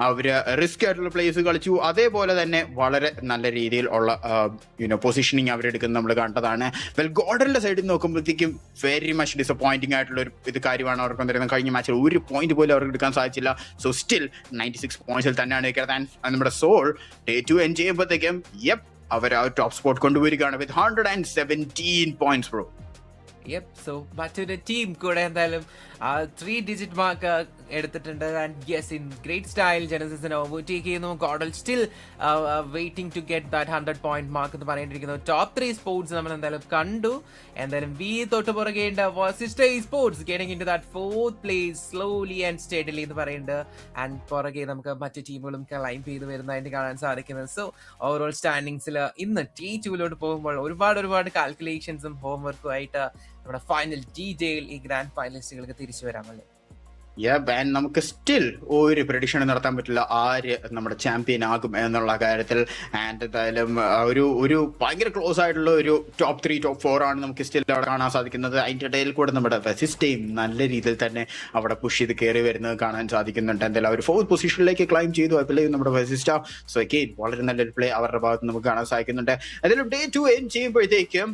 അവര് റിസ്ക് ആയിട്ടുള്ള പ്ലേസ് കളിച്ചു. അതേപോലെ തന്നെ വളരെ നല്ല രീതിയിൽ ഉള്ള പൊസിഷനിങ് അവരെടുക്കുന്നത് നമ്മൾ കണ്ടതാണ്. വെൽ, ഗോഡലിന്റെ സൈഡിൽ നോക്കുമ്പോഴത്തേക്കും വെരി മച്ച് ഡിസപ്പോയിന്റിംഗ് ആയിട്ടുള്ള ഒരു കാര്യമാണ് അവർക്ക് വന്നിരുന്നത്. കഴിഞ്ഞ മാച്ചിൽ ഒരു പോയിന്റ് പോലും അവർക്ക് എടുക്കാൻ സാധിച്ചില്ല. സോ സ്റ്റിൽ 96 പോയിന്റ്സിൽ തന്നെയാണ് നിൽക്കുന്നത്. നമ്മുടെ സോൾ ഡേ 2 എൻഡ് ചെയ്യുമ്പോഴത്തേക്കും അവർ ആ ടോപ്പ് സ്പോട്ട് കൊണ്ടുപോയിരിക്കുകയാണ് വിത്ത് 117 പോയിന്റ്സ് ബ്രോ. സോ മറ്റൊരു ടീം കൂടെ എന്തായാലും 3 ഡിജിറ്റ് മാർക്ക് എടുത്തിട്ടുണ്ട്. And yes, in great style ജെനസിസിനെ ഓവർടേക്ക് ചെയ്യുന്നു. GodL still waiting to get that 100 point mark എന്ന് പറഞ്ഞിരിക്കുന്നു. ടോപ്പ് 3 സ്പോർട്സ് നമ്മൾ എന്തായാലും കണ്ടു. എന്തായാലും തൊട്ട് പുറകെ Esports getting into that 4th place slowly and steadily എന്ന് പറയുന്നുണ്ട്. ആൻഡ് പുറകെ നമുക്ക് മറ്റു ടീമുകളും ക്ലൈംബ് ചെയ്ത് വരുന്നതായിട്ട് കാണാൻ സാധിക്കുന്നത്. സോ ഓവറോൾ സ്റ്റാൻഡിങ്സിൽ ഇന്ന് T2 പോകുമ്പോൾ ഒരുപാട് കാൽക്കുലേഷൻസും ഹോംവർക്കും ആയിട്ട് നമ്മുടെ ഫൈനൽ ഡീറ്റെയിൽ ഈ ഗ്രാൻഡ് ഫൈനലിസ്റ്റുകൾക്ക് തിരിച്ചു വരാമല്ലേ. നമുക്ക് സ്റ്റിൽ ഒരു പ്രഡിക്ഷൻ നടത്താൻ പറ്റില്ല ആര് നമ്മുടെ ചാമ്പ്യൻ ആകും എന്നുള്ള കാര്യത്തിൽ. ആൻഡ് എന്തായാലും ഒരു ഭയങ്കര ക്ലോസ് ആയിട്ടുള്ള ഒരു ടോപ്പ് 3 ടോപ്പ് 4 ആണ് നമുക്ക് സ്റ്റിൽ അവിടെ കാണാൻ സാധിക്കുന്നത്. അതിൻ്റെ ഇടയിൽ കൂടെ നമ്മുടെ വെസിസ്റ്റയും നല്ല രീതിയിൽ തന്നെ അവിടെ പുഷ് ചെയ്ത് കയറി വരുന്നത് കാണാൻ സാധിക്കുന്നുണ്ട്. എന്തായാലും അവർ 4th പൊസിഷനിലേക്ക് ക്ലൈം ചെയ്തു നമ്മുടെ വെസിസ്റ്റ. സോ അഗെയിൻ വളരെ നല്ലൊരു പ്ലേ അവരുടെ ഭാഗത്ത് നമുക്ക് കാണാൻ സാധിക്കുന്നുണ്ട്. എന്തായാലും ഡേ 2 എൻഡ് ചെയ്യുമ്പോഴത്തേക്കും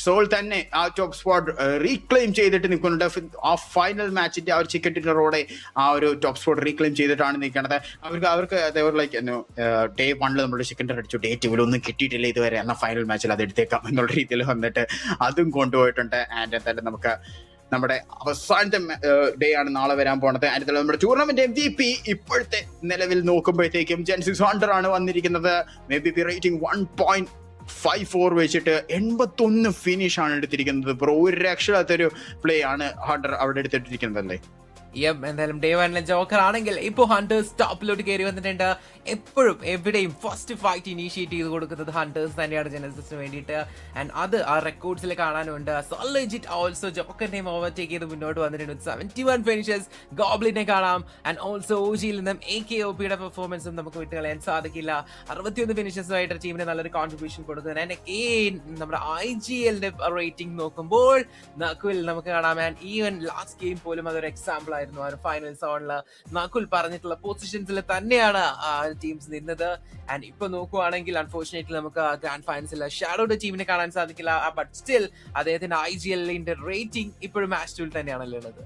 സോൾ തന്നെ ആ ടോപ്പ് സ്പോട്ട് റീക്ലെയിം ചെയ്തിട്ട് നിൽക്കുന്നുണ്ട്. ആ ഫൈനൽ മാച്ചിന്റെ ആ ഒരു ചിക്കൻ ഡിന്നറോടെ ആ ഒരു ടോപ്പ് സ്പോട്ട് റീക്ലെയിം ചെയ്തിട്ടാണ് നിൽക്കുന്നത്. അവർക്ക് ലൈക്ക് ഡേ 1 നമ്മുടെ ചിക്കൻ ഡിന്നർ അടിച്ചു, ഡേ 2 ഒന്നും കിട്ടിയിട്ടില്ല ഇതുവരെ, എന്നാൽ ഫൈനൽ മാച്ചിൽ അത് എടുത്തേക്കാം എന്നുള്ള രീതിയിൽ വന്നിട്ട് അതും കൊണ്ടുപോയിട്ടുണ്ട്. ആൻഡ് എന്തായാലും നമുക്ക് നമ്മുടെ അവസാനത്തെ ഡേ ആണ് നാളെ വരാൻ പോണത്. അതിൽ നമ്മുടെ ടൂർണമെന്റ് MVP ഇപ്പോഴത്തെ നിലവിൽ നോക്കുമ്പോഴത്തേക്കും ജെൻസിസ് ഹണ്ടർ ആണ് വന്നിരിക്കുന്നത്. MVP റേറ്റിംഗ് 1.54 വെച്ചിട്ട് 81 ഫിനിഷ് ആണ് എടുത്തിരിക്കുന്നത്. ഒരു രക്ഷയില്ലാത്തൊരു പ്ലേ ആണ് ഹണ്ടർ അവിടെ എടുത്തിട്ടിരിക്കുന്നത് അല്ലേ? എന്തായാലും ഡേ 1 ജോക്കർ ആണെങ്കിൽ ഇപ്പൊ ഹണ്ടേഴ്സ് ടോപ്പിലോട്ട് കയറി വന്നിട്ടുണ്ട്. എപ്പോഴും എവിടെയും ഫസ്റ്റ് ഫൈറ്റ് ഇനീഷ്യേറ്റ് ചെയ്ത് കൊടുക്കുന്നത് ഹണ്ടേഴ്സ് തന്നെയാണ് ജെനസിസിന് വേണ്ടിയിട്ട്. ആൻഡ് അത് ആ റെക്കോർഡ്സിൽ കാണാനുണ്ട്. സോളിജിറ്റ് ഓൾസോ ജോക്കറിനെയും ഓവർടേക്ക് ചെയ്ത് മുന്നോട്ട് വന്നിട്ടുണ്ട്. 71 ഫിനിഷസ് ഗോബ്ലിനെ കാണാം. ആൻഡ് ഓൾസോ ഓജിയിൽ നിന്നും AKOPയുടെ പെർഫോമൻസും നമുക്ക് വിട്ടുകളയാൻ സാധിക്കില്ല. 61 ഫിനിഷസുമായിട്ട് ടീമിന് നല്ലൊരു കോൺട്രിബ്യൂഷൻ കൊടുക്കുന്നത്. ആൻഡ് അഗെയിൻ നമ്മുടെ IGLന്റെ റേറ്റിംഗ് നോക്കുമ്പോൾ നക്കുൽ നമുക്ക് കാണാം. ആൻഡ് ഈവൻ ലാസ്റ്റ് ഗെയിം പോലും അതൊരു എക്സാമ്പിൾ ആയിരുന്നു. ആ ഒരു ഫൈനൽ സോണില് നക്കുൽ പറഞ്ഞിട്ടുള്ള പൊസിഷൻസിൽ തന്നെയാണ് ടീംസ് നിന്നത്. ആൻഡ് ഇപ്പൊ നോക്കുവാണെങ്കിൽ അൺഫോർച്ചുനേറ്റ്ലി നമുക്ക് ഗ്രാൻഡ് ഫൈനൽസിൽ ഷാഡോയുടെ ടീമിനെ കാണാൻ സാധിക്കില്ല. ബട്ട് സ്റ്റിൽ അദ്ദേഹത്തിന്റെ IGLന്റെ റേറ്റിംഗ് ഇപ്പോഴും മാച്ച് 2 തന്നെയാണല്ലോ ഉള്ളത്.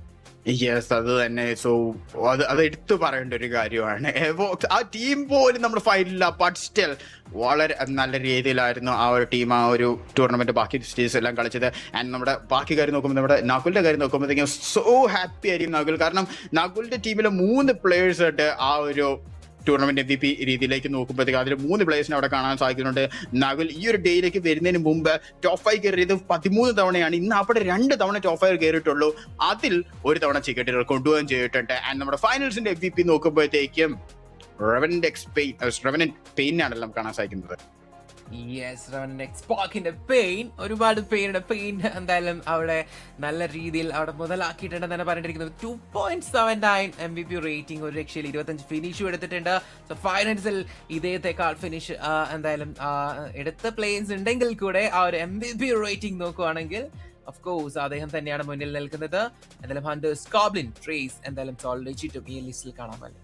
യെസ്, അത് തന്നെ. സോ അത് എടുത്തു പറയേണ്ട ഒരു കാര്യമാണ്. ആ ടീം പോലും നമ്മുടെ ഫൈനലില്ല, ബട്ട് സ്റ്റിൽ വളരെ നല്ല രീതിയിലായിരുന്നു ആ ഒരു ടീം ആ ഒരു ടൂർണമെന്റ് ബാക്കി സ്റ്റേജസ് എല്ലാം കളിച്ചത്. ആൻഡ് നമ്മുടെ ബാക്കി കാര്യം നോക്കുമ്പോൾ നമ്മുടെ നകുലിന്റെ കാര്യം നോക്കുമ്പോഴത്തേക്കും സോ ഹാപ്പി ആയിരിക്കും നകുൽ. കാരണം നകുലിന്റെ ടീമിലെ 3 പ്ലേയേഴ്സ് ആയിട്ട് ആ ഒരു ടൂർണമെന്റ് MVP രീതിയിലേക്ക് നോക്കുമ്പോഴത്തേക്ക് അതിൽ 3 പ്ലേയേഴ്സിനെ അവിടെ കാണാൻ സാധിക്കുന്നുണ്ട്. നകുൽ ഈ ഒരു ഡേയിലേക്ക് വരുന്നതിന് മുമ്പ് ടോപ്പ് 5 കയറിയത് 13 തവണയാണ്. ഇന്ന് അവിടെ 2 തവണ ടോപ്പ് 5 കയറിയിട്ടുള്ളൂ. അതിൽ ഒരു തവണ ചിക്കറ്റുകൾ കൊണ്ടുപോകാൻ ചെയ്തിട്ടുണ്ട്. ആൻഡ് നമ്മുടെ ഫൈനൽസിന്റെ MVP നോക്കുമ്പോഴത്തേക്കും റെവനന്റ് പെയിനാണല്ലോ നമുക്ക് കാണാൻ സാധിക്കുന്നത്. ഒരുപാട് പെയിൻ എന്തായാലും അവിടെ നല്ല രീതിയിൽ അവിടെ മുതലാക്കിയിട്ടുണ്ടെന്ന് തന്നെ പറഞ്ഞിരിക്കുന്നത്. 2.79 MVP റേറ്റിംഗ്, ഒരു രക്ഷയിൽ 25 ഫിനിഷും എടുത്തിട്ടുണ്ട്. സോ ഫൈനൽസിൽ ഇതേത്തെക്കാൾ ഫിനിഷ് എന്തായാലും എടുത്ത പ്ലേയേഴ്സ് ഉണ്ടെങ്കിൽ കൂടെ ആ ഒരു MVP റേറ്റിംഗ് നോക്കുവാണെങ്കിൽ ഓഫ് കോഴ്സ് അദ്ദേഹം തന്നെയാണ് മുന്നിൽ നിൽക്കുന്നത്. എന്തായാലും ഹണ്ടേഴ്സ്, ഗോബ്ലിൻ, ട്രേസ്, എന്തായാലും സോൾജിറ്റും ഈ ലിസ്റ്റിൽ കാണാമല്ലോ.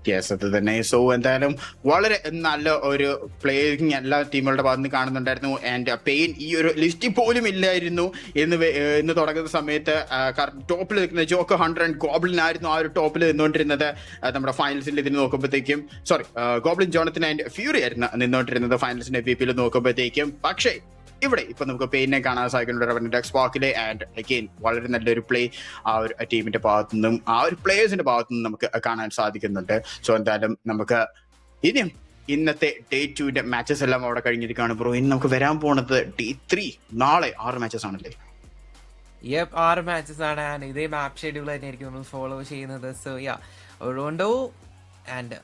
യെസ്, അത് തന്നെ. സോ എന്തായാലും വളരെ നല്ല ഒരു പ്ലേയിങ് എല്ലാ ടീമുകളുടെ ഭാഗത്ത് നിന്ന് കാണുന്നുണ്ടായിരുന്നു. ആൻഡ് പെയിൻ ഈ ഒരു ലിസ്റ്റിൽ പോലും ഇല്ലായിരുന്നു എന്ന് തുടങ്ങുന്ന സമയത്ത്. ടോപ്പിൽ നിൽക്കുന്ന ജോക്കർ, ഹണ്ടർ ആൻഡ് ഗോബ്ലിൻ ആയിരുന്നു ആ ഒരു ടോപ്പിൽ നിന്നുകൊണ്ടിരുന്നത്. നമ്മുടെ ഫൈനൽസിൽ ഇതിന് നോക്കുമ്പോഴത്തേക്കും ഗോബ്ലിൻ, ജോണത്തൻ ആൻഡ് ഫ്യൂറി ആയിരുന്നു നിന്നുകൊണ്ടിരുന്നത് ഫൈനൽസിന്റെ VPയിൽ നോക്കുമ്പോഴത്തേക്കും. പക്ഷേ ഇവിടെ ഇപ്പൊ നമുക്ക് പെയിനെ കാണാൻ സാധിക്കുന്നുണ്ട് സ്പാർക്കിലെ. ആൻഡ് അഗെയിൻ വളരെ നല്ലൊരു പ്ലേ ആ ഒരു ടീമിന്റെ ഭാഗത്തു നിന്നും ആ ഒരു പ്ലേയേഴ്സിന്റെ ഭാഗത്തു നിന്നും നമുക്ക് കാണാൻ സാധിക്കുന്നുണ്ട്. സോ എന്തായാലും നമുക്ക് ഇനിയും ഇന്നത്തെ ഡേ 2 മാച്ചസ് എല്ലാം അവിടെ കഴിഞ്ഞിരിക്കുകയാണ് ബ്രോ. ഇനി നമുക്ക് വരാൻ പോണത് ഡേ 3, നാളെ 6 മാച്ചസ് ആണല്ലേ? 6 മാച്ചസ് ആണ്. ആൻഡ് ഇതേ മാപ്പ് ഷെഡ്യൂൾ തന്നെയായിരിക്കും നമ്മൾ ഫോളോ ചെയ്യുന്നത്. സോ റോണ്ടോ ആൻഡ്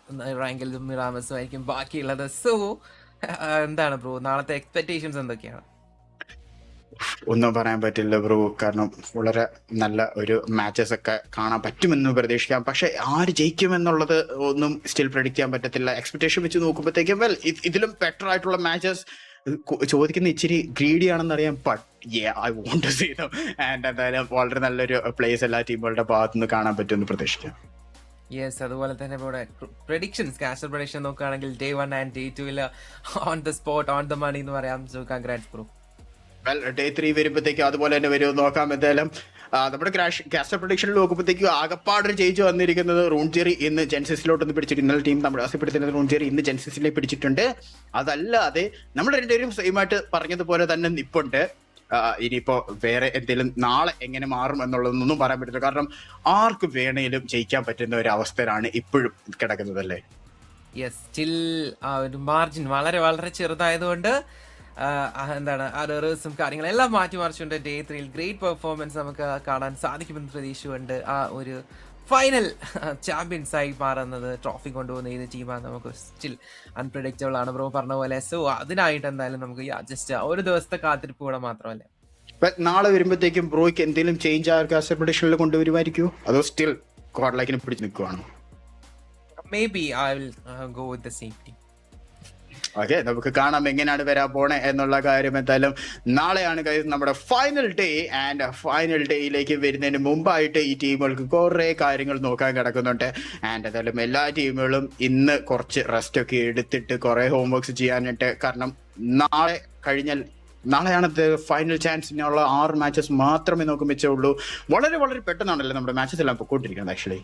റാങ്കിലും മിറാമസും ആയിരിക്കും ബാക്കിയുള്ളത്. സോ എന്താണ് ബ്രോ നാളത്തെ എക്സ്പെക്ടേഷൻസ് എന്തൊക്കെയാണ്? ഒന്നും പറയാൻ പറ്റില്ല ബ്രോ, കാരണം വളരെ നല്ല ഒരു മാച്ചസ് ഒക്കെ കാണാൻ പറ്റുമെന്ന് പ്രതീക്ഷിക്കാം. പക്ഷെ ആര് ജയിക്കുമെന്നുള്ളത് ഒന്നും സ്റ്റിൽ പ്രെഡിക്റ്റ് ചെയ്യാൻ പറ്റത്തില്ല. എക്സ്പെക്ടേഷൻ വെച്ച് നോക്കുമ്പോഴത്തേക്കും ഇതിലും ബെറ്റർ ആയിട്ടുള്ള മാച്ചസ് ചോദിക്കുന്ന ഇച്ചിരി ഗ്രീഡി ആണെന്ന് അറിയാം. But I want to see them. And എന്തായാലും വളരെ നല്ലൊരു പ്ലേസ് എല്ലാ ടീമുകളുടെ ഭാഗത്തുനിന്ന് കാണാൻ പറ്റുമെന്ന് പ്രതീക്ഷിക്കാം. യെസ്, അതുപോലെ തന്നെ ഇവിടെ പ്രഡിക്ഷൻസ്, കാസ്റ്റർ പ്രഡിക്ഷൻ നോക്കുകയാണെങ്കിൽ day 1 and day 2 on the spot, on the money എന്ന് പറയാം. So congrats bro. ഡേ 3 വരുമ്പോഴത്തേക്കും അതുപോലെ തന്നെ വരുമെന്ന് നോക്കാം. എന്തായാലും നമ്മുടെ കാസ്റ്റർ പ്രഡിക്ഷനിൽ നോക്കുമ്പോഴത്തേക്കും ആകപ്പാട് ജയിച്ചു വന്നിരിക്കുന്നത് റൂൺജെറി ഇന്ന് ജെൻസിസിലോട്ടൊന്ന് പിടിച്ചിട്ട്, ഇന്നലെ ടീം നമ്മുടെ ആസ്യപ്പെടുത്തുന്നത് റൂൺജെറി ഇന്ന് ജെൻസിസിലേക്ക് പിടിച്ചിട്ടുണ്ട്. അതല്ലാതെ നമ്മൾ രണ്ടുപേരും സെയിം ആയിട്ട് പറഞ്ഞതുപോലെ തന്നെ നിപ്പുണ്ട്. ഇനിയിപ്പോ വേറെ എന്തെങ്കിലും നാളെ എങ്ങനെ മാറും എന്നുള്ളതൊന്നും പറയാൻ പറ്റില്ല. കാരണം ആർക്ക് വേണേലും ജയിക്കാൻ പറ്റുന്ന ഒരു അവസ്ഥയിലാണ് ഇപ്പോഴും കിടക്കുന്നത് അല്ലേ? യെസ്, സ്റ്റിൽ ആ ഒരു മാർജിൻ വളരെ വളരെ ചെറുതായതുകൊണ്ട് എന്താണ് എറേഴ്സും കാര്യങ്ങളെല്ലാം മാറ്റിമറിച്ചുകൊണ്ട് ഡേ 3 ഗ്രേറ്റ് പെർഫോമൻസ് നമുക്ക് കാണാൻ സാധിക്കുമെന്ന് പ്രതീക്ഷയുണ്ട്. ആ ഒരു ഫൈനൽ ചാമ്പ്യൻസായി മാറുന്നത്, ട്രോഫി കൊണ്ടുപോകുന്ന ഏത് ടീമാണ് നമുക്ക് സ്റ്റിൽ അൺപ്രഡിക്റ്റബിൾ ആണ് ബ്രോ പറഞ്ഞ പോലെ. സോ അതിനായിട്ട് എന്തായാലും നമുക്ക് ജസ്റ്റ് ഒരു ദിവസത്തെ കാത്തിരിപ്പ് കൂടെ മാത്രമല്ല. നാളെ വരുമ്പോഴത്തേക്കും ബ്രോയ്ക്ക് എന്തെങ്കിലും ചേഞ്ച് ആ കാസ്റ്റർ പ്രഡിക്ഷനിൽ കൊണ്ടുവരുമായിരിക്കുമോ, അതോ സ്റ്റിൽ ഗോഡ്ലൈക്കിനെ പിടിച്ച് നിൽക്കുവാണോ? Maybe I will go with the same team. Okay, നമുക്ക് കാണാം എങ്ങനെയാണ് വരാൻ പോണേ എന്നുള്ള കാര്യം. എന്തായാലും നാളെയാണ് നമ്മുടെ ഫൈനൽ ഡേ. ആൻഡ് ഫൈനൽ ഡേയിലേക്ക് വരുന്നതിന് മുമ്പായിട്ട് ഈ ടീമുകൾക്ക് കുറേ കാര്യങ്ങൾ നോക്കാൻ കിടക്കുന്നുണ്ട്. ആൻഡ് എന്തായാലും എല്ലാ ടീമുകളും ഇന്ന് കുറച്ച് റെസ്റ്റ് ഒക്കെ എടുത്തിട്ട് കുറേ ഹോംവർക്ക്സ് ചെയ്യാനായിട്ട്, കാരണം നാളെ കഴിഞ്ഞാൽ നാളെയാണ് ഫൈനൽ ചാൻസിനുള്ള 6 മാച്ചസ് മാത്രമേ നമുക്ക് മിച്ചമുള്ളൂ. വളരെ വളരെ പെട്ടെന്നാണല്ലോ നമ്മുടെ മാച്ചസ് എല്ലാം പൊക്കോണ്ടിരിക്കുന്നത് ആക്ച്വലി.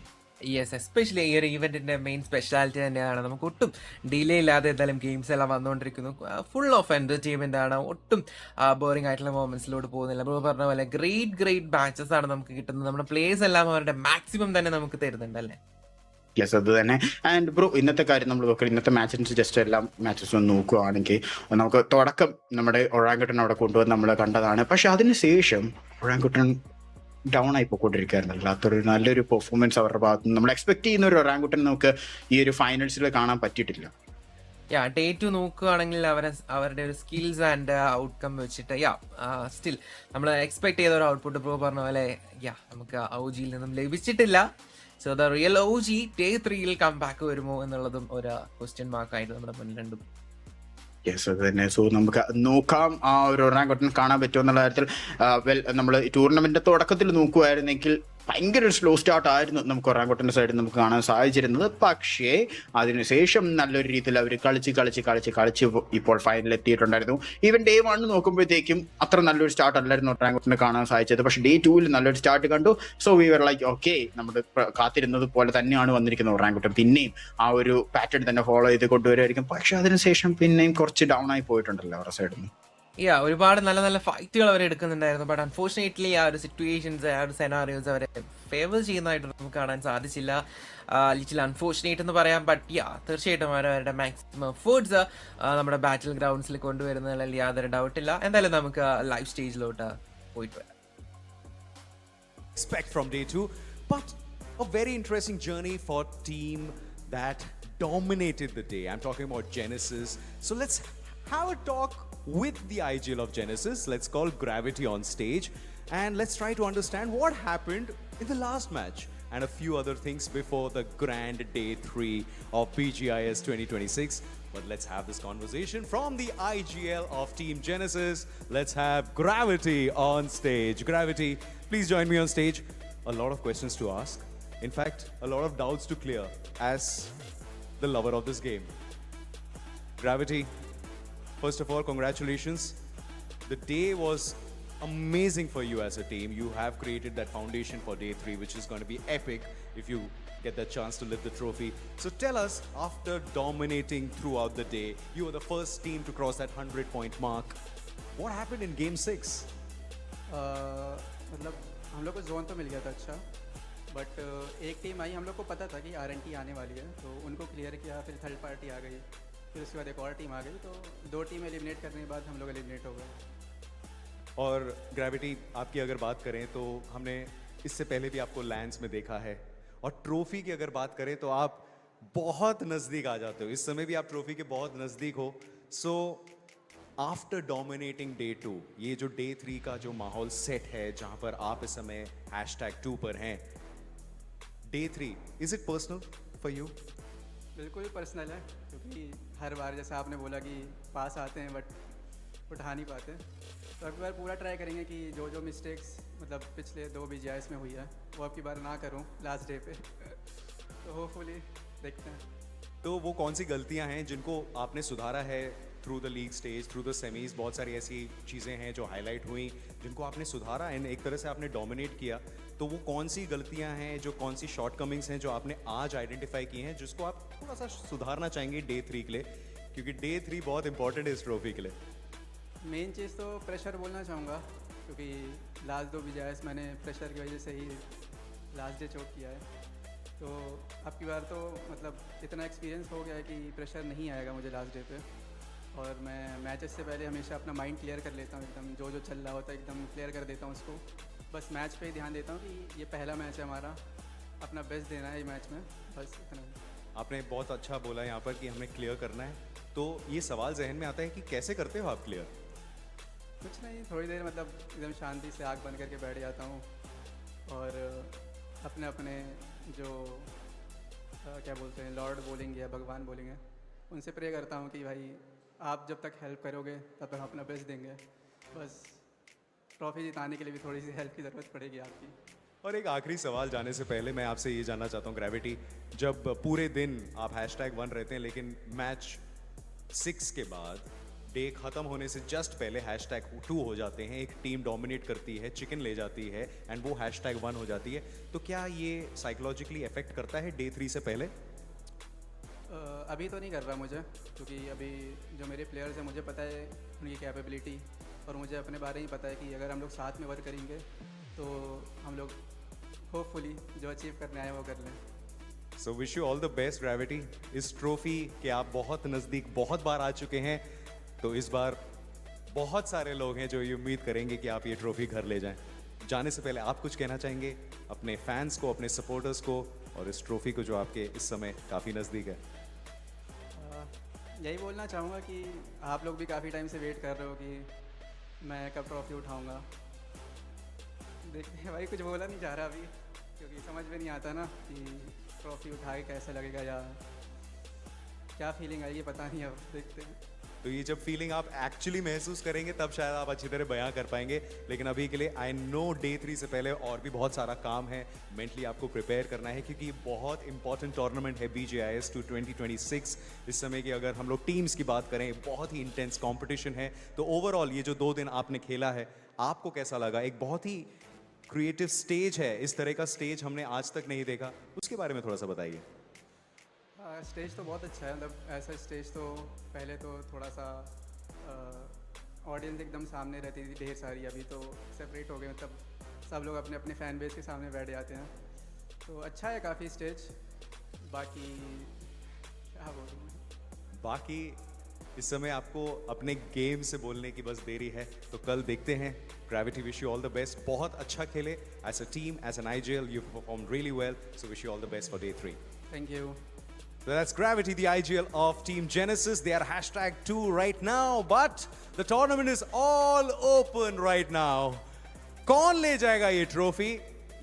യെസ്, എസ്പെഷ്യലി ഈ ഒരു ഇവന്റിന്റെ മെയിൻ സ്പെഷ്യാലിറ്റി തന്നെയാണ്. നമുക്ക് ഒട്ടും ഡിലേ ഇല്ലാതെ എന്തായാലും ഗെയിംസ് എല്ലാം വന്നുകൊണ്ടിരിക്കുന്നു. ഫുൾ ഓഫ് എന്റർടൈൻമെന്റ് ആണ്. ഒട്ടും ബോറിംഗ് ആയിട്ടുള്ള മൊമെന്റ്സിലോട്ട് പോകുന്നില്ല. ബ്രോ പറഞ്ഞ പോലെ ഗ്രേറ്റ് മാച്ചസ് ആണ് നമുക്ക് കിട്ടുന്നത്. നമ്മുടെ പ്ലേയേഴ്സ് എല്ലാം അവരുടെ മാക്സിമം തന്നെ നമുക്ക് തരുന്നുണ്ട് അല്ലേ? യെസ്, അത് തന്നെ. ആൻഡ് ബ്രോ, ഇന്നത്തെ കാര്യം നമ്മൾ നോക്കുക, ഇന്നത്തെ മാച്ചിന് ജസ്റ്റ് എല്ലാ മാച്ചസും ഒന്ന് നോക്കുകയാണെങ്കിൽ നമുക്ക് തുടക്കം നമ്മുടെ ഒറാങ്കുട്ടൻ അവിടെ കൊണ്ടുവന്ന് നമ്മൾ കണ്ടതാണ്. പക്ഷെ അതിനുശേഷം ഒറാങ്കുട്ടൻ ഡൗൺ ആയി പോയിക്കൊണ്ടിരിക്കുകയായിരുന്നു. അല്ലാത്തൊരു നല്ലൊരു പെർഫോമൻസ് അവരുടെ ഭാഗത്ത് നിന്ന് നമ്മൾ എക്സ്പെക്ട് ചെയ്യുന്ന ഒരു ഒറാങ്കുട്ടൻ നമുക്ക് ഈ ഒരു ഫൈനൽസിൽ കാണാൻ പറ്റിയിട്ടില്ല. ഡേ 2 നോക്കുകയാണെങ്കിൽ അവരുടെ ഒരു സ്കിൽസ് ആൻഡ് ഔട്ട്കം വെച്ചിട്ട് സ്റ്റിൽ നമ്മൾ എക്സ്പെക്ട് ചെയ്ത ഒരു ഔട്ട്പുട്ട് ബ്രോ പറഞ്ഞ പോലെ നമുക്ക് ഔജിയിൽ നിന്നും ലഭിച്ചിട്ടില്ല. So the real OG day 3 come back വരുമോ എന്നുള്ളതും ഒരു ക്വസ്റ്റ്യൻ മാർക്കായിട്ട് നമ്മുടെ മുന്നിലുണ്ട്. യെസ്, അത് തന്നെ. സോ നമുക്ക് നോക്കാം ആ ഒരു ഒറാങ്കുട്ടൻ കാണാൻ പറ്റുമോ എന്നുള്ള കാര്യത്തിൽ. നമ്മൾ ടൂർണമെന്റ് തുടക്കത്തിൽ നോക്കുമായിരുന്നെങ്കിൽ ഭയങ്കര ഒരു സ്ലോ സ്റ്റാർട്ട് ആയിരുന്നു നമുക്ക് ഒറാങ്കുട്ടൻ്റെ സൈഡിൽ നമുക്ക് കാണാൻ സാധിച്ചിരുന്നത്. പക്ഷേ അതിനുശേഷം നല്ലൊരു രീതിയിൽ അവർ കളിച്ച് ഇപ്പോൾ ഫൈനലിൽ എത്തിയിട്ടുണ്ടായിരുന്നു. ഈവൻ ഡേ 1 നോക്കുമ്പോഴത്തേക്കും അത്ര നല്ലൊരു സ്റ്റാർട്ട് അല്ലായിരുന്നു ഒറാങ്കുട്ടനെ കാണാൻ സാധിച്ചത്. പക്ഷേ ഡേ 2 നല്ലൊരു സ്റ്റാർട്ട് കണ്ടു. So we were like okay, നമ്മൾ കാത്തിരുന്നത് പോലെ തന്നെയാണ് വന്നിരിക്കുന്നത് ഒറാങ്കുട്ടൻ. പിന്നെയും ആ ഒരു പാറ്റേൺ തന്നെ ഫോളോ ചെയ്ത് കൊണ്ടുവരുമായിരിക്കും. പക്ഷെ അതിനുശേഷം പിന്നെയും കുറച്ച് ഡൗൺ ആയി പോയിട്ടുണ്ടല്ലോ അവരുടെ സൈഡിൽ നിന്ന്. ഒരുപാട് നല്ല ഫൈറ്റുകൾ അവർ എടുക്കുന്നുണ്ടായിരുന്നു. ബട്ട് അൺഫോർച്ചുനേറ്റ്ലി ആ ഒരു സിറ്റുവേഷൻസ്, ആ ഒരു സെനാറിയോസ് അവരെ ഫേവർ ചെയ്യുന്നതായിട്ട് നമുക്ക് കാണാൻ സാധിച്ചില്ല. ലിറ്റിൽ അൺഫോർച്ചുനേറ്റ് എന്ന് പറയാം. ബട്ട് തീർച്ചയായിട്ടും അവരുടെ മാക്സിമം എഫേർട്സ് നമ്മുടെ ബാറ്റിൽ ഗ്രൗണ്ട്സിൽ കൊണ്ടുവരുന്നതിൽ യാതൊരു ഡൗട്ടില്ല. എന്തായാലും നമുക്ക് ലൈവ് സ്റ്റേജിലോട്ട് പോയിട്ട് വരാം. Expect from day 2, but a very interesting journey for team that dominated the day. I'm talking about Genesis. So let's have a talk with the IGL of Genesis. Let's call Gravity on stage and let's try to understand what happened in the last match and a few other things before the grand day 3 of BGIS 2026. But let's have this conversation from the IGL of Team Genesis. Let's have Gravity on stage. Gravity, please join me on stage. A lot of questions to ask. In fact, a lot of doubts to clear as the lover of this game. Gravity, first of all, congratulations. The day was amazing for you as a team. You have created that foundation for day 3, which is going to be epic if you get the chance to lift the trophy. So tell us, after dominating throughout the day, you were the first team to cross that 100-point mark. What happened in game 6? मतलब हम लोग को zone तो मिल गया था अच्छा, but एक team आई, हम लोग को पता था कि RNT आने वाली है, तो उनको क्लियर किया. फिर थर्ड पार्टी आ गई, फिर उसके बाद एक और टीम आ गई, तो 2 टीम एलिमिनेट करने के बाद हम लोग एलिमिनेट हो गए. और ग्रेविटी, आपकी अगर बात करें तो हमने इससे पहले भी आपको लैंड्स में देखा है, और ट्रॉफी की अगर बात करें तो आप बहुत नज़दीक आ जाते हो. इस समय भी आप ट्रॉफी के बहुत नज़दीक हो. सो आफ्टर डोमिनेटिंग डे 2, ये जो डे 3 का जो माहौल सेट है, जहाँ पर आप इस समय #2 पर हैं, day 3, is it personal for you? बिल्कुल पर्सनल है, क्योंकि हर बार जैसा आपने बोला कि पास आते हैं बट उठा नहीं पाते. तो अब की बार पूरा ट्राई करेंगे कि जो मिस्टेक्स मतलब पिछले 2 BGIS में हुई है वो अब की बार ना करूं लास्ट डे पे. तो होपफुली देखते हैं. तो वो कौन सी गलतियां हैं जिनको आपने सुधारा है through the league stage, through the semis? बहुत सारी ऐसी चीज़ें हैं जो हाईलाइट हुई जिनको आपने सुधारा एंड एक तरह से आपने डोमिनेट किया. तो वो कौन सी गलतियां हैं, जो कौन सी शॉर्ट कमिंग्स हैं जो आपने आज आइडेंटिफाई की हैं, जिसको आप थोड़ा सा सुधारना चाहेंगे डे 3 के लिए, क्योंकि डे 3 बहुत इंपॉर्टेंट है इस ट्रॉफी के लिए? मेन चीज़ तो प्रेशर बोलना चाहूँगा, क्योंकि लास्ट 2 BGIS मैंने प्रेशर की वजह से ही लास्ट डे चोक किया है. तो अब की बार तो मतलब इतना एक्सपीरियंस हो गया है कि प्रेशर नहीं आएगा मुझे लास्ट डे पे. और मैं मैचेस से पहले हमेशा अपना माइंड क्लियर कर लेता हूँ, एकदम जो चल रहा होता है एकदम क्लियर कर देता हूँ उसको. बस मैच पे ही ध्यान देता हूँ कि ये पहला मैच है हमारा, अपना बेस्ट देना है ये मैच में, बस इतना. आपने बहुत अच्छा बोला यहाँ पर कि हमें क्लियर करना है. तो ये सवाल जहन में आता है कि कैसे करते हो आप क्लियर? कुछ नहीं, थोड़ी देर मतलब एकदम शांति से आँख बंद करके बैठ जाता हूँ और अपने जो क्या बोलते हैं लॉर्ड बोलेंगे या भगवान बोलेंगे, उनसे प्रे करता हूँ कि भाई आप जब तक हेल्प करोगे तब तक हम अपना बेस्ट देंगे। बस ट्रॉफी जिताने के लिए भी थोड़ी सी हेल्प की ज़रूरत पड़ेगी आपकी। और एक आखिरी सवाल जाने से पहले मैं आपसे ये जानना चाहता हूँ ग्रेविटी, जब पूरे दिन आप #1 रहते हैं लेकिन मैच 6 के बाद डे खत्म होने से जस्ट पहले #2 हो जाते हैं, एक टीम डोमिनेट करती है, चिकन ले जाती है एंड वो #1 हो जाती है, तो क्या ये साइकोलॉजिकली अफेक्ट करता है डे 3 से पहले? अभी तो नहीं कर रहा मुझे, क्योंकि अभी जो मेरे प्लेयर्स हैं मुझे पता है उनकी कैपेबिलिटी, और मुझे अपने बारे में पता है कि अगर हम लोग साथ में वर्क करेंगे तो हम लोग होपफुली जो अचीव करने आए वो कर लें। सो wish you all the best gravity. इस ट्रॉफी के आप बहुत नज़दीक बहुत बार आ चुके हैं, तो इस बार बहुत सारे लोग हैं जो ये उम्मीद करेंगे कि आप ये ट्रॉफी घर ले जाएं। जाने से पहले आप कुछ कहना चाहेंगे अपने फैंस को, अपने सपोर्टर्स को, और इस ट्रॉफी को जो आपके इस समय काफ़ी नज़दीक है? यही बोलना चाहूँगा कि आप लोग भी काफ़ी टाइम से वेट कर रहे हो कि मैं कब ट्रॉफी उठाऊँगा। देखते हैं भाई, कुछ बोला नहीं जा रहा अभी, क्योंकि समझ में नहीं आता ना कि ट्रॉफी उठा के कैसे लगेगा या क्या फीलिंग आएगी, पता नहीं, अब देखते हैं। तो ये जब फीलिंग आप एक्चुअली महसूस करेंगे तब शायद आप अच्छी तरह बयां कर पाएंगे, लेकिन अभी के लिए आई नो डे 3 से पहले और भी बहुत सारा काम है, मेंटली आपको प्रिपेयर करना है, क्योंकि ये बहुत इंपॉर्टेंट टूर्नामेंट है BGIS 2026। इस समय की अगर हम लोग टीम्स की बात करें, बहुत ही इंटेंस कॉम्पिटिशन है। तो ओवरऑल ये जो 2 दिन आपने खेला है, आपको कैसा लगा? एक बहुत ही क्रिएटिव स्टेज है, इस तरह का स्टेज हमने आज तक नहीं देखा, उसके बारे में थोड़ा सा बताइए। स्टेज तो बहुत अच्छा है, मतलब ऐसा स्टेज तो पहले तो थोड़ा सा ऑडियंस एकदम सामने रहती थी ढेर सारी, अभी तो सेपरेट हो गए, मतलब सब लोग अपने अपने फैन बेस के सामने बैठ जाते हैं, तो अच्छा है काफ़ी स्टेज। बाकी क्या बोलूँ मैं, बाकी इस समय आपको अपने गेम से बोलने की बस देरी है, तो कल देखते हैं। Gravity, wish you all the best, बहुत अच्छा खेले as a team, as an IGL, you perform really well, so wish you all the best for day 3। Thank you. So that's Gravity, the IGL of Team Genesis. They are #2 right now, but the tournament is all open right now. कौन ले जाएगा ये trophy?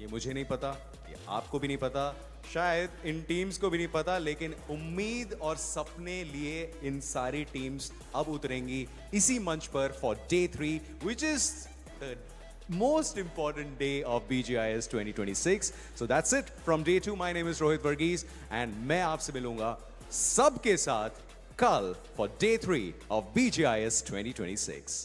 ये मुझे नहीं पता, ये आपको भी नहीं पता, शायद इन टीम्स को भी नहीं पता, लेकिन उम्मीद और सपने लिए इन सारी टीम्स अब उतरेंगी इसी मंच पर for day 3, which is the most important day of BGIS 2026. So that's it from day 2. My name is Rohit Varghese and मैं आपसे मिलूंगा सबके साथ कल for day 3 of BGIS 2026.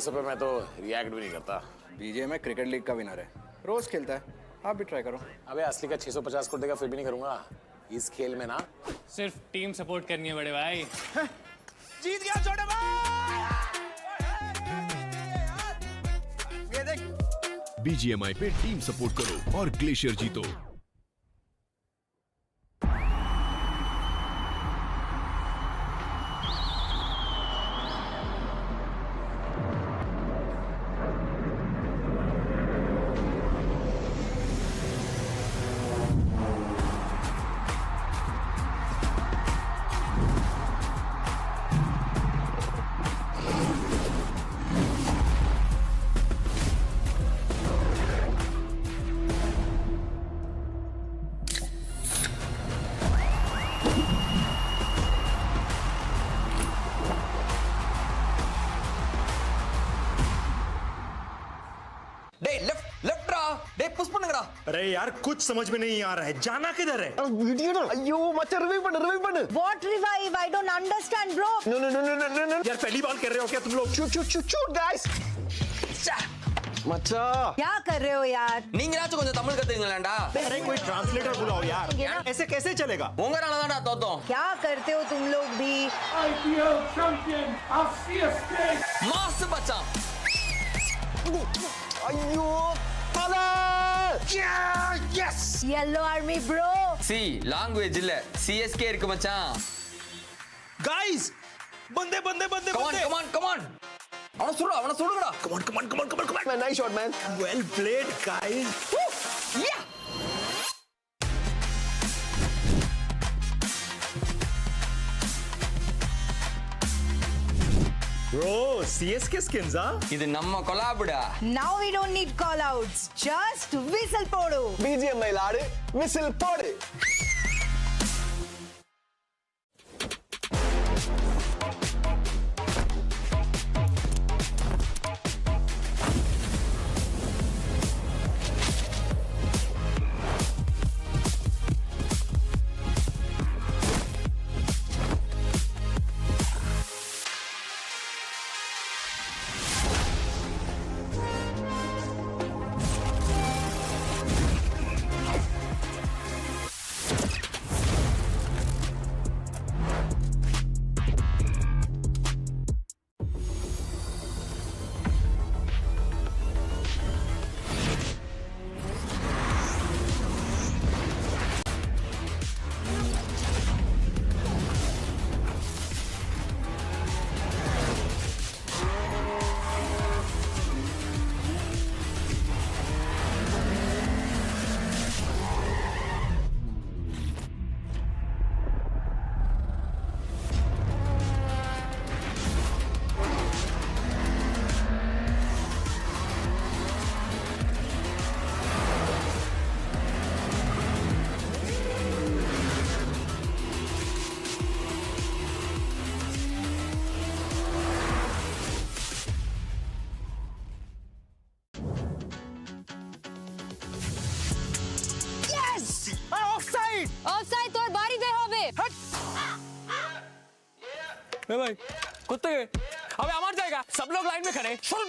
ऐसे पे मैं तो रिएक्ट भी नहीं करता। बीजीएमआई क्रिकेट लीग का विनर है, रोज खेलता है, आप भी ट्राई करो। अबे असली का 650 करोड़ देगा फिर भी नहीं करूंगा। इस खेल में ना सिर्फ टीम सपोर्ट करनी है बड़े भाई। जीत गया छोटे भाई। ये देख, BGMI पे टीम सपोर्ट करो और ग्लेशियर जीतो। अरे यार कुछ समझ में नहीं आ रहा है, जाना किधर है? वीडियो ना, अयो मचा रिवाइव बन। What revive? I don't understand, bro. No. यार पहली बार कर रहे हो क्या तुम लोग? Shoot guys. मचा क्या कर रहे हो यार? நீங்களாச்சும் கொஞ்சம் தமிழ் கத்துங்களேன்டா। अरे कोई ट्रांसलेटर बुलाओ यार, ऐसे कैसे चलेगा? உங்கறாலதான்டா தோத்தோம்। क्या करते हो तुम लोग भी? IPL champion of CSK। Mass बच्चा। अयो ताला। Yes! Yellow Army, bro. C language இல்ல CSK இருக்கு மச்சான்। गाइस बंदे come on அவன சுடுடா। Come on. Nice shot man. Well played guys. Yeah. Bro, CSK skins இது நம்ம கொலாபுடா। Now we don't need call outs. Just whistle podu. BGMI लाड़ whistle पोड़। Offside তোর বাড়িতে হবে। भाई कुत्ते अबे हमार जाएगा, सब लोग लाइन में खड़े। सुन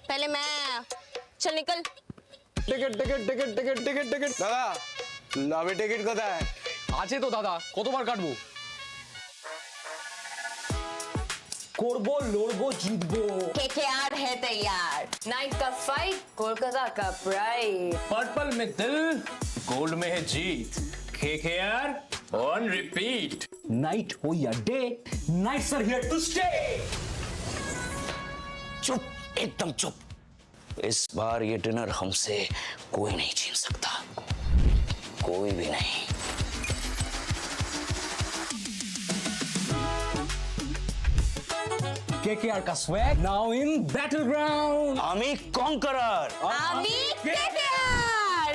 पहले मैं चल निकल। टिकट दादा लवे टिकट कदा है আছে তো দাদা, কতবার কাটবো? করবো, লড়বো, জিতবো। KKR है तैयार। नाइट का फाइट, कोलकाता का प्राइड। पर्पल में दिल, गोल्ड में है जीत। KKR on repeat. नाइट हो या day, knights are here to stay. चुप, एकदम चुप। इस बार ये डिनर हमसे कोई नहीं छीन सकता, कोई भी नहीं। KKR का swag now in battleground. आमी conqueror. आमी KKR.